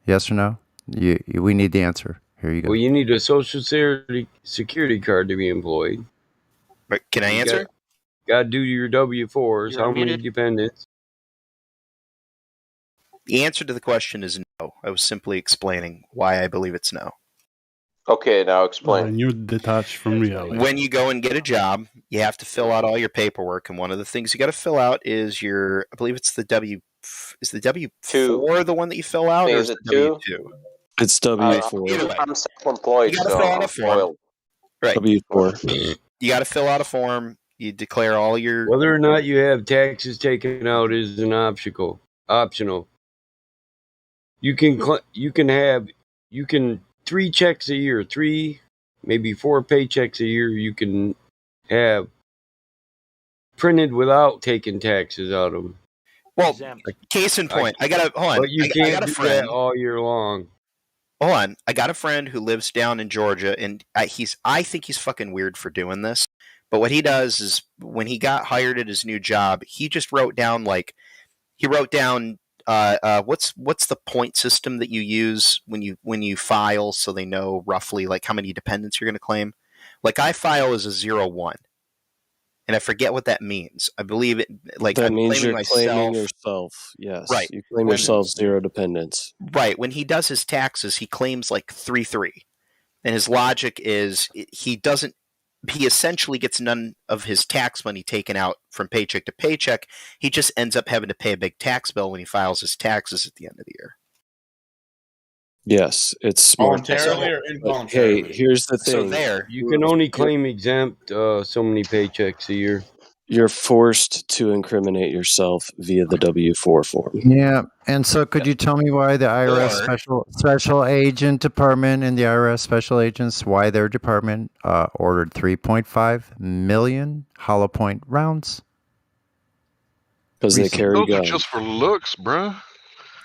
Yes or no? We need the answer. Here you go. Well, you need a social security card to be employed. But can I answer? Got to do your W-4s. You're How many muted. dependents? The answer to the question is no. I was simply explaining why I believe it's no. Okay, now explain. And you're detached from reality. When you go and get a job, you have to fill out all your paperwork, and one of the things you got to fill out is your. I believe it's the W. Is the W-4 the one that you fill out, or is it W-2? It's W-4. Either way, I'm self-employed, you got to so fill out I'm a form. spoiled. Right. W-4. You got to fill out a form. You declare all your. Whether or not you have taxes taken out is an optional. You can 3 checks a year, 3, maybe 4 paychecks a year. You can have printed without taking taxes out of them. Well, case in point, hold on. But you I can't got a do friend. that all year long. Hold on. I got a friend who lives down in Georgia, and I think he's fucking weird for doing this. But what he does is when he got hired at his new job, he just wrote down what's the point system that you use when you file, so they know roughly like how many dependents you're going to claim? Like I file as a 0-1, and I forget what that means. I believe it like That I'm means claiming you're claiming myself. yourself. Yes, Right. you claim yourself 0 dependents. Right. When he does his taxes, he claims like 3-3, and his logic is he essentially gets none of his tax money taken out from paycheck to paycheck. He just ends up having to pay a big tax bill when he files his taxes at the end of the year. Yes, it's smart. Voluntarily or But, involuntarily? hey, here's the So thing. there. You can only claim exempt so many paychecks a year. You're forced to incriminate yourself via the W-4 form. Yeah, and so could you tell me why the IRS special agent department and the IRS special agents, why their department ordered 3.5 million hollow point rounds? Because they carry Those guns. are just for looks, bruh.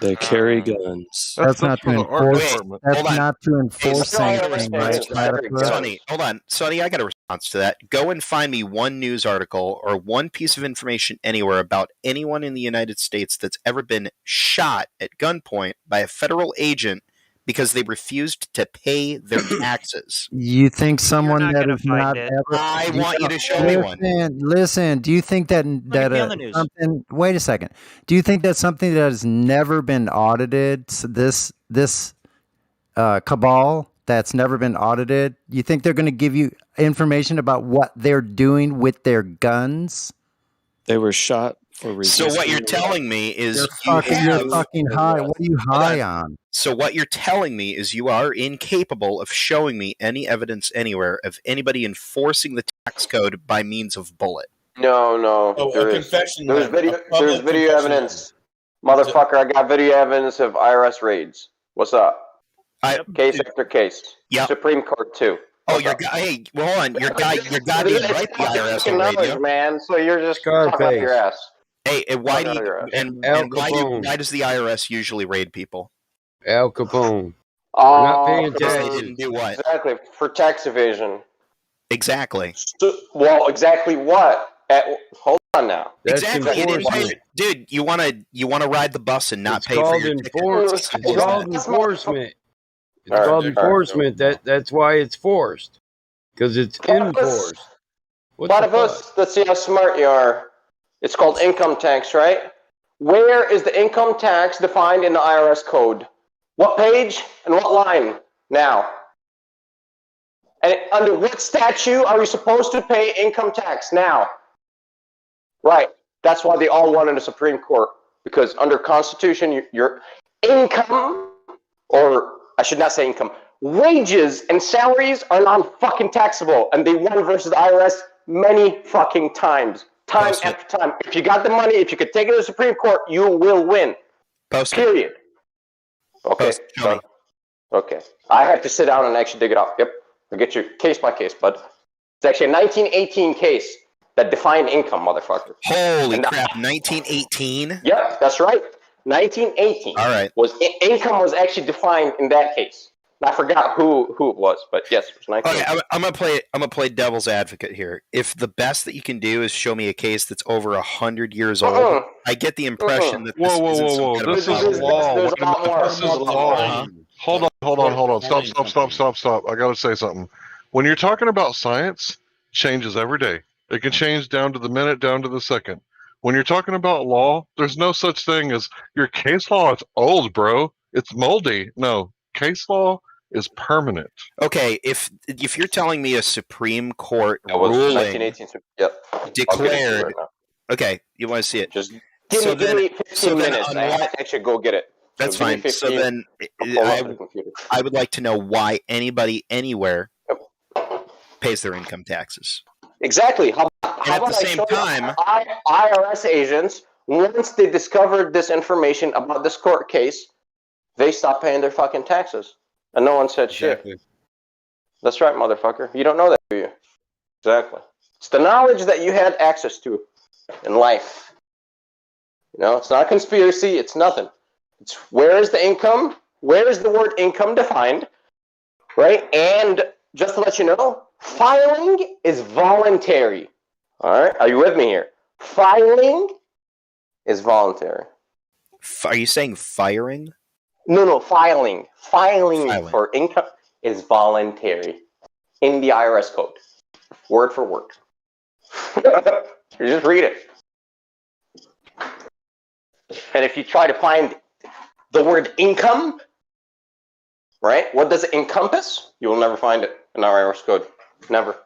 They carry guns. That's not to for the art enforce. department. That's Hold on. not to Hey, enforce Sonny, I got a anything, response right, to that. Platypus? Sonny, hold on. Sonny, I got a response to that. Go and find me one news article or one piece of information anywhere about anyone in the United States that's ever been shot at gunpoint by a federal agent because they refused to pay their taxes. You think someone not that gonna is not find it. ever? I want you to show me one. Listen. Do you think that be on the news. something? Wait a second. Do you think that something that has never been audited, this cabal that's never been audited, you think they're going to give you information about what they're doing with their guns? They were shot for resisting. So what you're telling me is you're fucking high. What are you high on? So what you're telling me is you are incapable of showing me any evidence anywhere of anybody enforcing the tax code by means of bullet. No. Oh, there a is. confession There's letter. video. A public There's video confession evidence. Motherfucker, I got video evidence of IRS raids. What's up? Case after case. Yep. Supreme Court too. Oh, hey, well, hold on. You're goddamn right. The IRS will raid you, man. So you're just talking out your ass. Hey, and why do you, Capone. why does the IRS usually raid people? Al Capone. Not paying They taxes. didn't do what? Exactly, for tax evasion. Exactly. So, well, exactly what? Hold on now. Exactly. You didn't pay, dude. You want to ride the bus and not pay for your ticket. It's called enforcement. It's called enforcement. That's why it's forced. Because it's enforced. Platypus, let's see how smart you are. It's called income tax, right? Where is the income tax defined in the IRS code? What page and what line? Now. And under what statute are you supposed to pay income tax? Now. Right. That's why they all won in the Supreme Court. Because under Constitution, your income, or I should not say income, wages and salaries are non-fucking taxable. And they won versus the IRS many fucking times. Time after time. If you got the money, if you could take it to the Supreme Court, you will win. Period. Okay. Okay. I have to sit down and actually dig it up. Yep. I'll get you case by case, bud. It's actually a 1918 case that defined income, motherfucker. Holy crap, 1918? Yep, that's right. 1918. All right. Income was actually defined in that case. I forgot who it was, but yes, it was 1918. Okay, I'm gonna play devil's advocate here. If the best that you can do is show me a case that's over 100 years old, I get the impression that this This is law. This is law. Hold on. Stop. I gotta say something. When you're talking about science, changes every day. It can change down to the minute, down to the second. When you're talking about law, there's no such thing as your case law is old, bro. It's moldy. No, case law is permanent. Okay, if you're telling me a Supreme Court was ruling 1918. Yep. declared, okay, you want to see it? Just give me 15 minutes. I have to actually go get it. That's fine. So then, I would like to know why anybody anywhere pays their income taxes. Exactly. How at about the same time, IRS agents, once they discovered this information about this court case, they stopped paying their fucking taxes. And no one said shit. That's right, motherfucker. You don't know that, do you? Exactly. It's the knowledge that you had access to in life. You know, it's not a conspiracy. It's nothing. It's where is the income? Where is the word income defined? Right? And just to let you know, filing is voluntary. All right? Are you with me here? Filing is voluntary. Are you saying firing? No, filing. Filing for income is voluntary in the IRS code, word for word. You just read it. And if you try to find the word income, right? What does it encompass? You will never find it in our IRS code. Never.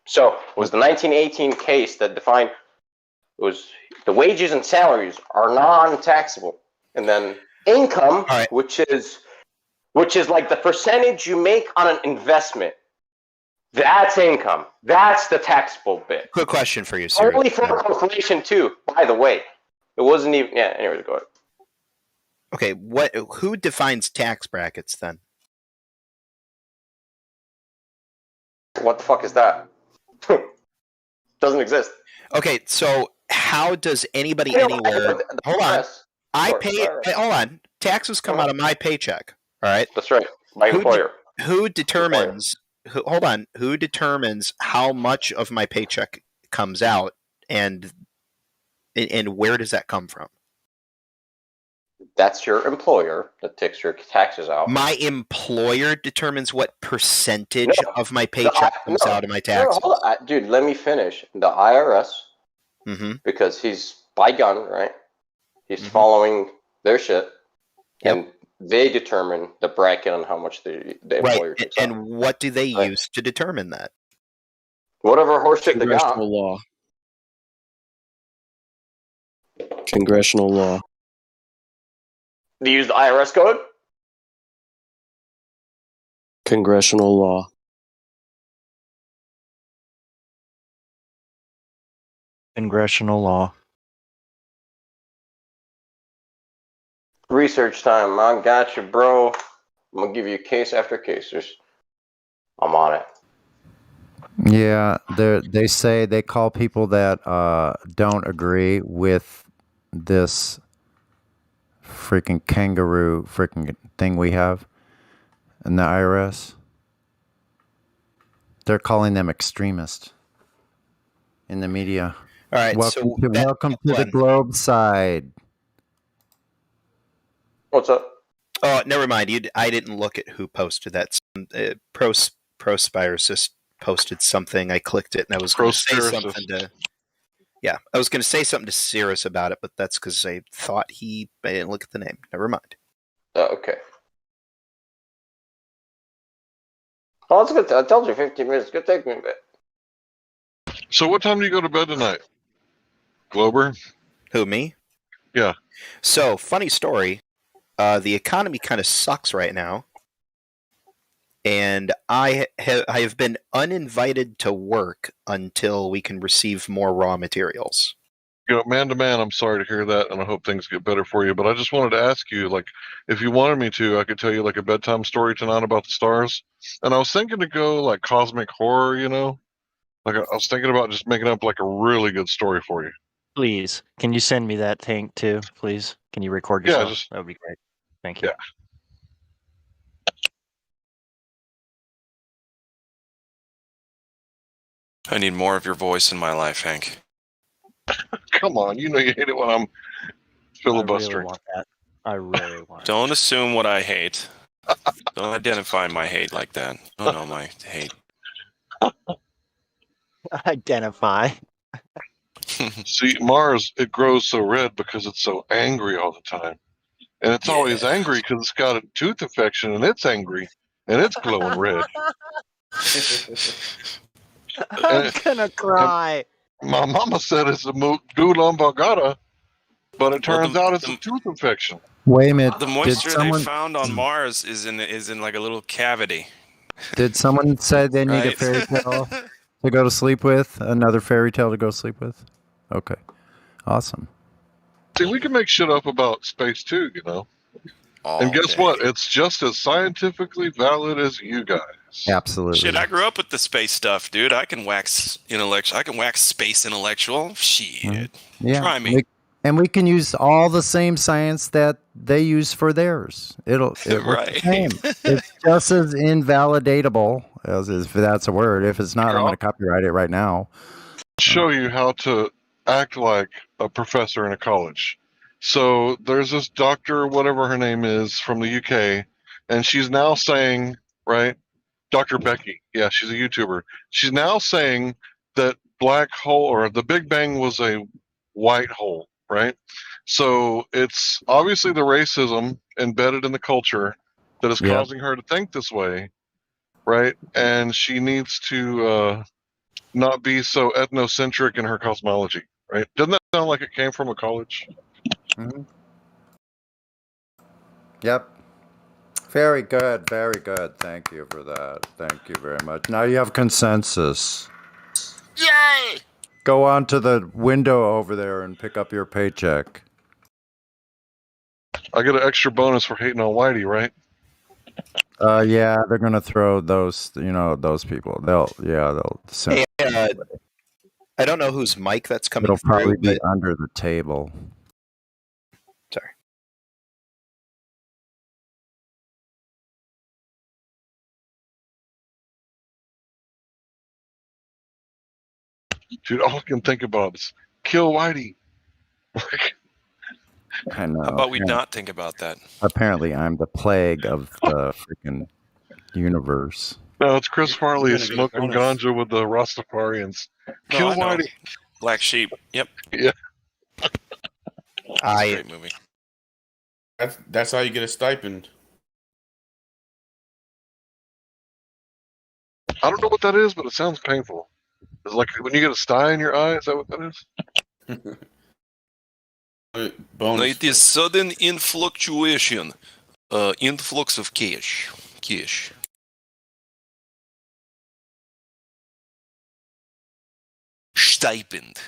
So it was the 1918 case that defined it was the wages and salaries are non-taxable, and then income, which is like the percentage you make on an investment. That's income. That's the taxable bit. Quick question for you, Sarah. Only for a corporation too, by the way. It wasn't even. Yeah. Anyways, go ahead. Okay. Who defines tax brackets then? What the fuck is that? Doesn't exist. Okay, so how does anybody anywhere? Hold on. Hold on. Taxes come out of my paycheck. All right. That's right. My employer. Who determines? Hold on. Who determines how much of my paycheck comes out, and where does that come from? That's your employer that takes your taxes out. My employer determines what percentage of my paycheck comes out of my taxes. No, hold on. Dude, let me finish. The IRS, because he's by gun, right? He's following their shit, and they determine the bracket on how much the employer takes out. And what do they use to determine that? Whatever horseshit they got. Congressional law. Congressional law. Do you use the IRS code? Congressional law. Congressional law. Research time. I got you, bro. I'm gonna give you case after case. I'm on it. Yeah, they say they call people that don't agree with this freaking kangaroo freaking thing we have in the IRS. They're calling them extremists in the media. All right, welcome to the Globe side. What's up? Oh, never mind. I didn't look at who posted that. Prospirus just posted something. I clicked it, and I was going to say something to. Yeah, I was going to say something to Cirrus about it, but that's because I thought I didn't look at the name. Never mind. Okay. Oh, it's good. I told you 15 minutes. It's going to take me a bit. So what time do you go to bed tonight, Glober? Who, me? Yeah. So, funny story. The economy kind of sucks right now. And I have been uninvited to work until we can receive more raw materials. You know, man to man, I'm sorry to hear that, and I hope things get better for you. But I just wanted to ask you, like, if you wanted me to, I could tell you like a bedtime story tonight about the stars. And I was thinking to go like cosmic horror, you know, like I was thinking about just making up like a really good story for you. Please, can you send me that thing too? Please, can you record yourself? That would be great. Thank you. Yeah. I need more of your voice in my life, Hank. Come on, you know you hate it when I'm filibustering. I really want that. I really want. Don't assume what I hate. Don't identify my hate like that. Don't know my hate. Identify. See, Mars, it grows so red because it's so angry all the time. And it's always angry because it's got a tooth infection and it's angry and it's glowing red. I'm gonna cry. My mama said it's a medulla oblongata, but it turns out it's a tooth infection. Wait a minute. The moisture they found on Mars is in like a little cavity. Did someone say they need a fairy tale to go to sleep with? Another fairy tale to go sleep with? Okay. Awesome. See, we can make shit up about space too, you know. And guess what? It's just as scientifically valid as you guys. Absolutely. Shit, I grew up with the space stuff, dude. I can wax intellectual. I can wax space intellectual. Shit. Yeah. Try me. And we can use all the same science that they use for theirs. It works the same. It's just as invalidatable, as if that's a word. If it's not, I'm going to copyright it right now. Show you how to act like a professor in a college. So there's this doctor, whatever her name is, from the UK, and she's now saying, right, Dr. Becky, yeah, she's a YouTuber. She's now saying that black hole or the Big Bang was a white hole, right? So it's obviously the racism embedded in the culture that is Yep. causing her to think this way, right? And she needs to not be so ethnocentric in her cosmology, right? Doesn't that sound like it came from a college? Mm-hmm. Yep. Very good. Very good. Thank you for that. Thank you very much. Now you have consensus. Yay! Go on to the window over there and pick up your paycheck. I get an extra bonus for hating on Whitey, right? Yeah, they're gonna throw those, those people. They'll Hey, I don't know whose mic that's coming it'll probably through, be but under the table. sorry. Dude, all I can think about is kill Whitey. I know. How about we not think about that? Apparently, I'm the plague of the freaking universe. No, it's Chris Farley gonna get a smoking bonus. ganja with the Rastafarians. No, Kill I know. Whitey. Black Sheep. Yep. Yeah. Great movie. That's how you get a stipend. I don't know what that is, but it sounds painful. It's like when you get a sty in your eye. Is that what that is? No, it is sudden influctuation, influx of cash. Stipend.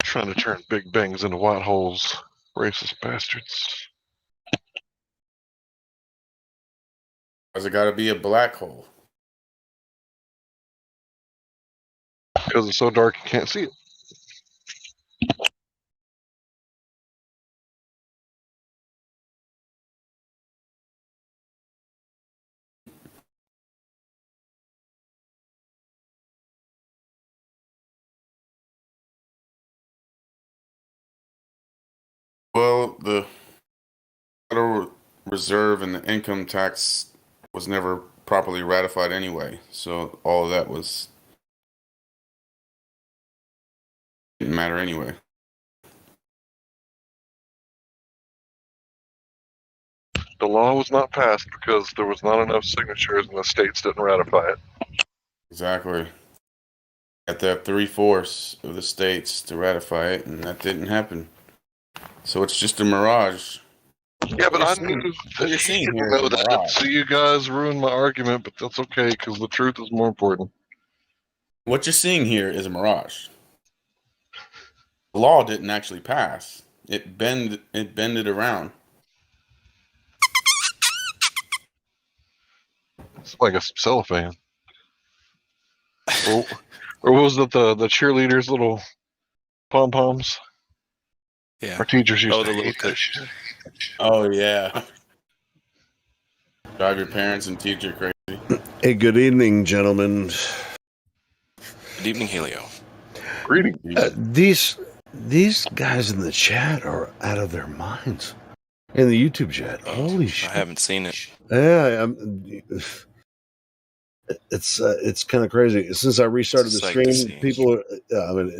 Trying to turn big bangs into white holes. Racist bastards. Why's it got to be a black hole? Because it's so dark you can't see it. Well, the Federal Reserve and the income tax was never properly ratified anyway, so all of that didn't matter anyway. The law was not passed because there was not enough signatures and the states didn't ratify it. Exactly. Had to have 3/4 of the states to ratify it, and that didn't happen. So it's just a mirage. Yeah, but I knew what you're he seeing didn't here know is a that. mirage. So you guys ruined my argument, but that's okay because the truth is more important. What you're seeing here is a mirage. The law didn't actually pass. It bended around. It's like a cellophane. Or was it the cheerleaders' little pom poms? Yeah. Our teachers used Oh, to the little hate that shit. Oh yeah. Drive your parents and teacher crazy. Hey, good evening, gentlemen. Good evening, Helio. Greetings. These guys in the chat are out of their minds. In the YouTube chat, holy shit! I haven't seen it. Yeah, it's kind of crazy. Since I restarted the It's a sight to stream, see. people are. I mean,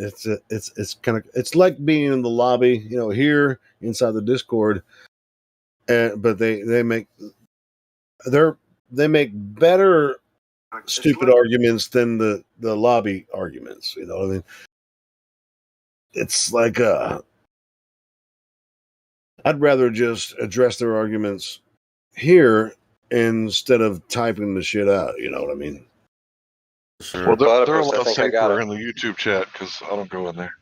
it's kind of it's like being in the lobby, here inside the Discord. But they make better stupid arguments than the lobby arguments. You know what I mean? It's like I'd rather just address their arguments here instead of typing the shit out. You know what I mean? Well, they're a lot safer in the YouTube chat because I don't go in there.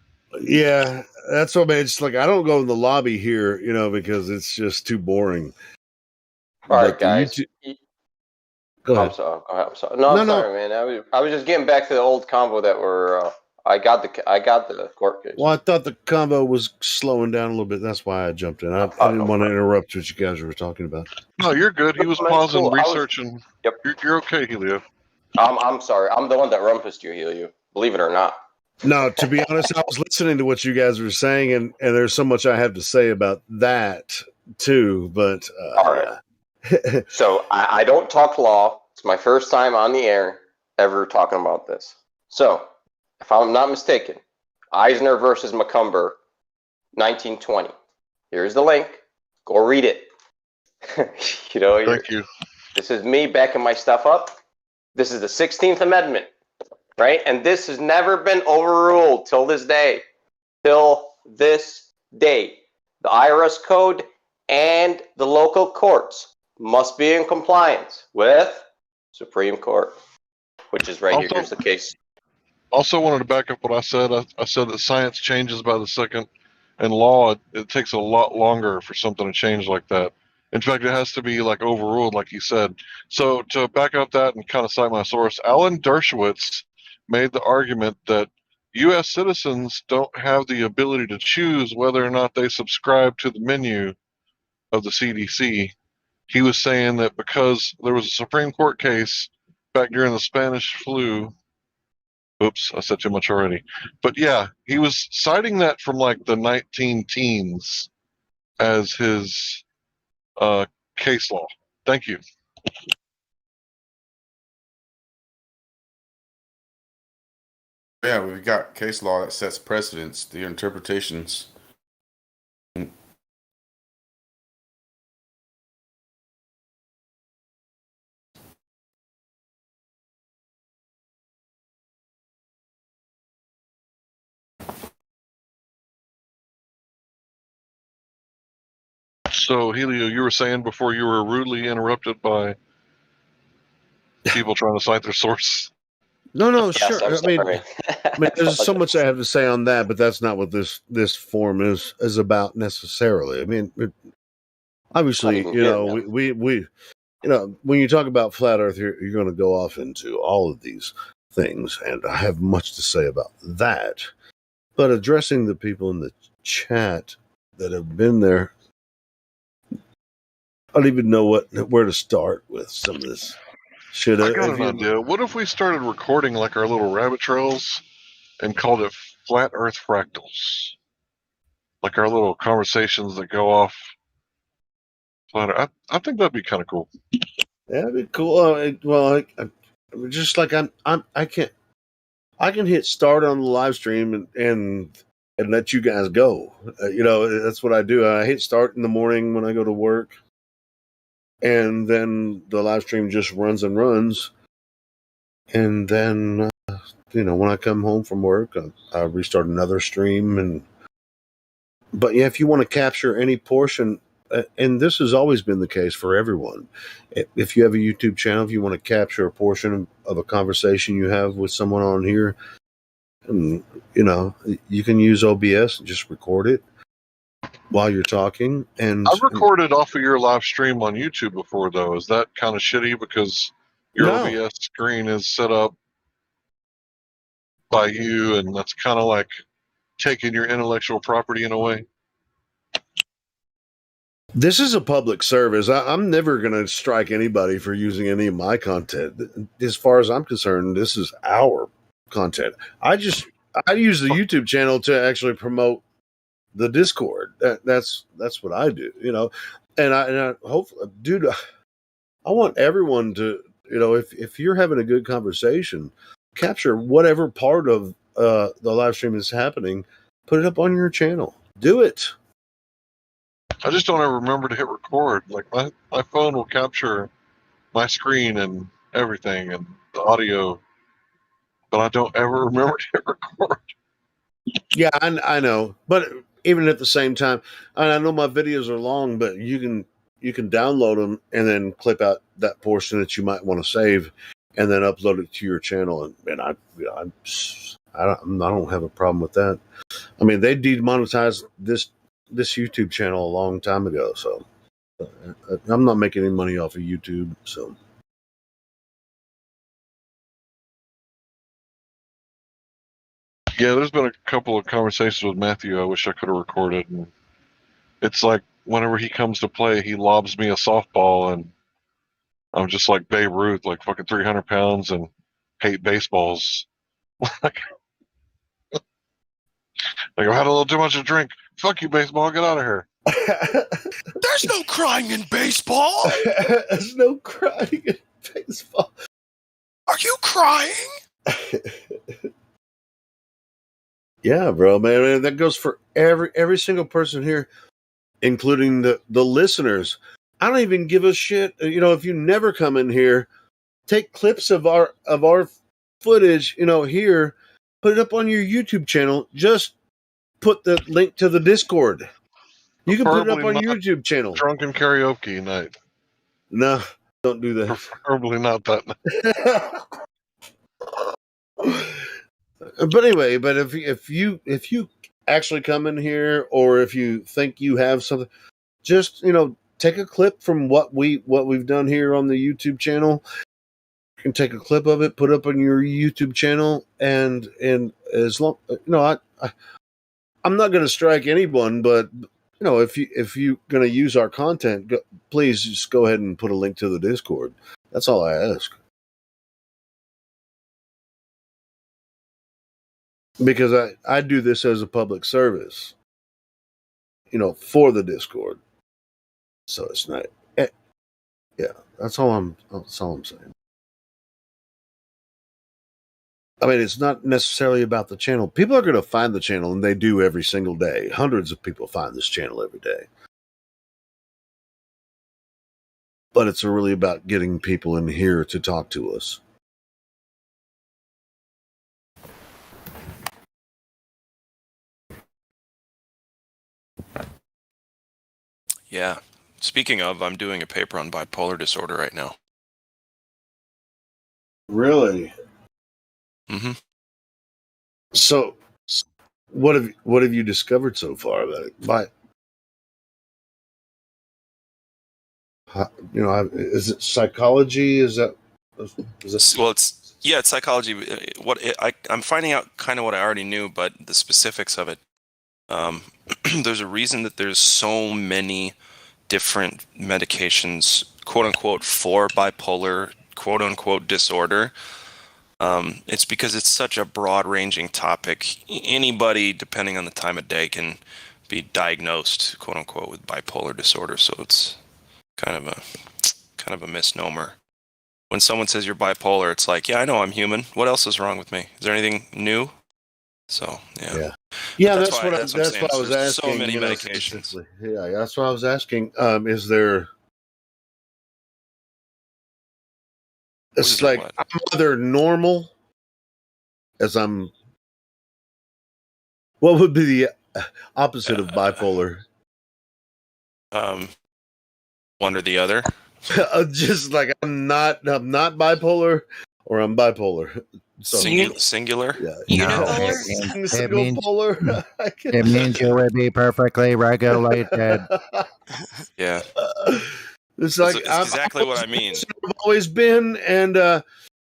Yeah, that's what I mean. It's like I don't go in the lobby here, because it's just too boring. All right, But the guys. YouTube- Go ahead. I'm sorry. No, I'm sorry, man. I was just getting back to the old combo that we're I got the court case. Well, I thought the convo was slowing down a little bit. That's why I jumped in. I didn't want to interrupt what you guys were talking about. No, you're good. He was pausing, cool. researching. Yep. You're okay, Helio. I'm sorry. I'm the one that rumpused you, Helio. Believe it or not. No, to be honest, I was listening to what you guys were saying, and there's so much I have to say about that too. But all right. So I don't talk law. It's my first time on the air ever talking about this. So, if I'm not mistaken, Eisner versus Macomber, 1920. Here's the link. Go read it. Thank you. This is me backing my stuff up. This is the 16th Amendment, right? And this has never been overruled till this day. Till this day. The IRS code and the local courts must be in compliance with Supreme Court, which is right here. Here's the case. Also wanted to back up what I said. I said that science changes by the second, and law, it takes a lot longer for something to change like that. In fact, it has to be like overruled, like you said. So to back up that and kind of cite my source, Alan Dershowitz made the argument that U.S. citizens don't have the ability to choose whether or not they subscribe to the menu of the CDC. He was saying that because there was a Supreme Court case back during the Spanish flu. Oops, I said too much already. But yeah, he was citing that from like the 19 teens as his case law. Thank you. Yeah, we've got case law that sets precedents, the interpretations. So, Helio, you were saying before you were rudely interrupted by people trying to cite their source. No, sure. I mean, there's so much I have to say on that, but that's not what this forum is about necessarily. I mean, obviously, we when you talk about flat Earth, you're going to go off into all of these things, and I have much to say about that. But addressing the people in the chat that have been there, I don't even know where to start with some of this shit. I got an idea. What if we started recording like our little rabbit trails and called it Flat Earth Fractals? Like our little conversations that go off. I think that'd be kind of cool. That'd be cool. Well, just like I can hit start on the live stream and let you guys go. That's what I do. I hit start in the morning when I go to work, and then the live stream just runs and runs. And then, when I come home from work, I restart another stream. But yeah, if you want to capture any portion, and this has always been the case for everyone, if you have a YouTube channel, if you want to capture a portion of a conversation you have with someone on here, and, you can use OBS and just record it while you're talking. And I've recorded off of your live stream on YouTube before, though. Is that kind of shitty because your OBS screen is set up by you, and that's kind of like taking your intellectual property in a way? This is a public service. I'm never going to strike anybody for using any of my content. As far as I'm concerned, this is our content. I use the YouTube channel to actually promote the Discord. That's what I do, and I hopefully, dude, I want everyone to, if you're having a good conversation, capture whatever part of the live stream is happening, put it up on your channel. Do it. I just don't ever remember to hit record. Like my phone will capture my screen and everything and the audio, but I don't ever remember to hit record. Yeah, I know. But even at the same time, I know my videos are long, but you can download them and then clip out that portion that you might want to save and then upload it to your channel. And I don't have a problem with that. I mean, they demonetized this YouTube channel a long time ago, so I'm not making any money off of YouTube. So Yeah, there's been a couple of conversations with Matthew I wish I could have recorded. And it's like whenever he comes to play, he lobs me a softball, and I'm just like Babe Ruth, like fucking 300 pounds and hate baseballs. Like I've had a little too much to drink. Fuck you, baseball. Get out of here. There's no crying in baseball. There's no crying in baseball. Are you crying? Yeah, bro, man, that goes for every single person here, including the listeners. I don't even give a shit. You know, if you never come in here, take clips of our footage. You know, here, put it up on your YouTube channel. Just put the link to the Discord. You can put it up on your YouTube channel. Drunken karaoke night. No, don't do that. Preferably not that night. But anyway, but if you actually come in here, or if you think you have something, just take a clip from what we've done here on the YouTube channel. You can take a clip of it, put it up on your YouTube channel, and as long I'm not going to strike anyone, but if you're going to use our content, please just go ahead and put a link to the Discord. That's all I ask. Because I do this as a public service, for the Discord. So it's not, yeah, that's all I'm saying. I mean, it's not necessarily about the channel. People are going to find the channel, and they do every single day. Hundreds of people find this channel every day. But it's really about getting people in here to talk to us. Yeah. Speaking of, I'm doing a paper on bipolar disorder right now. Really? Mm-hmm. So, what have you discovered so far about it? Is it psychology? Is that? Well, it's psychology. I'm finding out kind of what I already knew, but the specifics of it. There's a reason that there's so many different medications, quote unquote, for bipolar, quote unquote, disorder. It's because it's such a broad-ranging topic. Anybody, depending on the time of day, can be diagnosed, quote unquote, with bipolar disorder. So it's kind of a misnomer. When someone says you're bipolar, it's like, yeah, I know I'm human. What else is wrong with me? Is there anything new? So yeah. That's what I was asking. So many medications. Yeah, that's what I was asking. Is there? It's like I'm either normal, as I'm. What would be the opposite of bipolar? One or the other. Just like I'm not bipolar, or I'm bipolar. So, singular. Yeah. It means you would be perfectly regulated. Yeah. It's like it's exactly what I mean. I've always been, and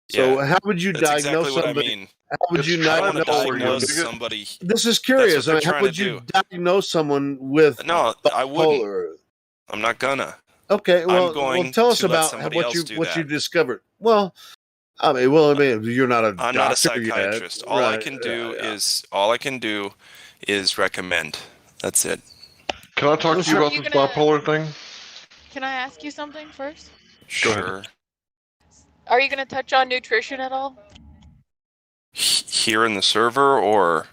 so how would you That's diagnose exactly somebody? What I mean. How would you diagnose somebody? This is curious. I mean, how would you diagnose someone with bipolar? I wouldn't. I'm not gonna. Okay, well tell us about what you discovered. Well, I mean, you're not a I'm not a psychiatrist. Yet. All I can do is recommend. That's it. Can I talk to you about this bipolar thing? Can I ask you something first? Sure. Are you going to touch on nutrition at all? Here in the server or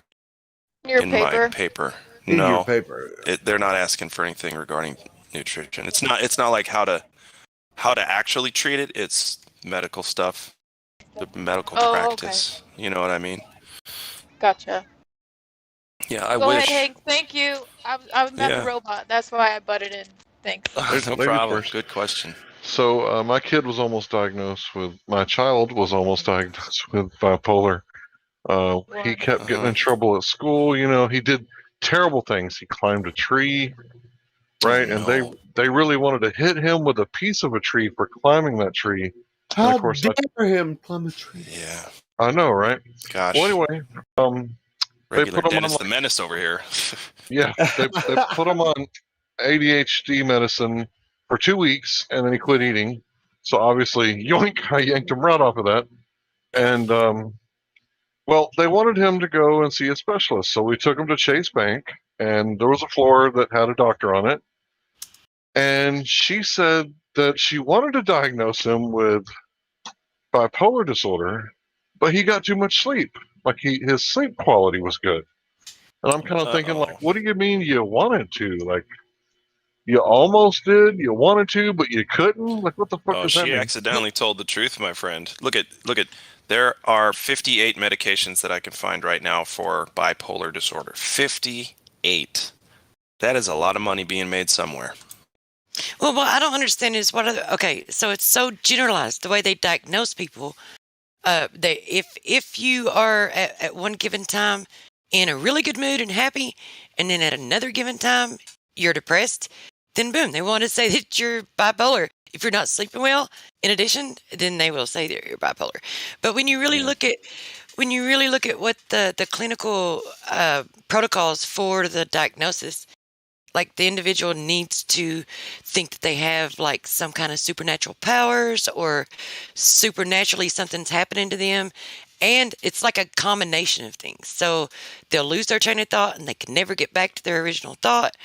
in my paper? In no, your paper. They're not asking for anything regarding nutrition. It's not like how to actually treat it. It's medical stuff, the medical practice. Okay. You know what I mean? Gotcha. Yeah, I Go wish. ahead, Hank. Thank you. I was not a robot. That's why I butted in. Thanks. No problem. Good question. So my child was almost diagnosed with bipolar. He kept getting in trouble at school. He did terrible things. He climbed a tree, right? And they really wanted to hit him with a piece of a tree for climbing that tree. How dare him climb a tree? Yeah. I know, right? Gosh. Well, anyway, Regular put him Dennis on the Menace over here. Yeah, they put him on ADHD medicine for 2 weeks, and then he quit eating. So obviously, yoink! I yanked him right off of that. And well, they wanted him to go and see a specialist, so we took him to Chase Bank, and there was a floor that had a doctor on it, and she said that she wanted to diagnose him with bipolar disorder, but he got too much sleep. Like his sleep quality was good. And I'm kind of thinking, like, what do you mean you wanted to? Like, you almost did, you wanted to, but you couldn't? Like, what the fuck does that She mean? accidentally told the truth, my friend. Look at. There are 58 medications that I can find right now for bipolar disorder. 58. That is a lot of money being made somewhere. Well, what I don't understand is okay, so it's so generalized the way they diagnose people. If you are at one given time in a really good mood and happy, and then at another given time you're depressed, then boom, they want to say that you're bipolar. If you're not sleeping well, in addition, then they will say that you're bipolar. But when you really look at what the clinical protocols for the diagnosis, like the individual needs to think that they have like some kind of supernatural powers or supernaturally something's happening to them. And it's like a combination of things. So they'll lose their train of thought and they can never get back to their original thought.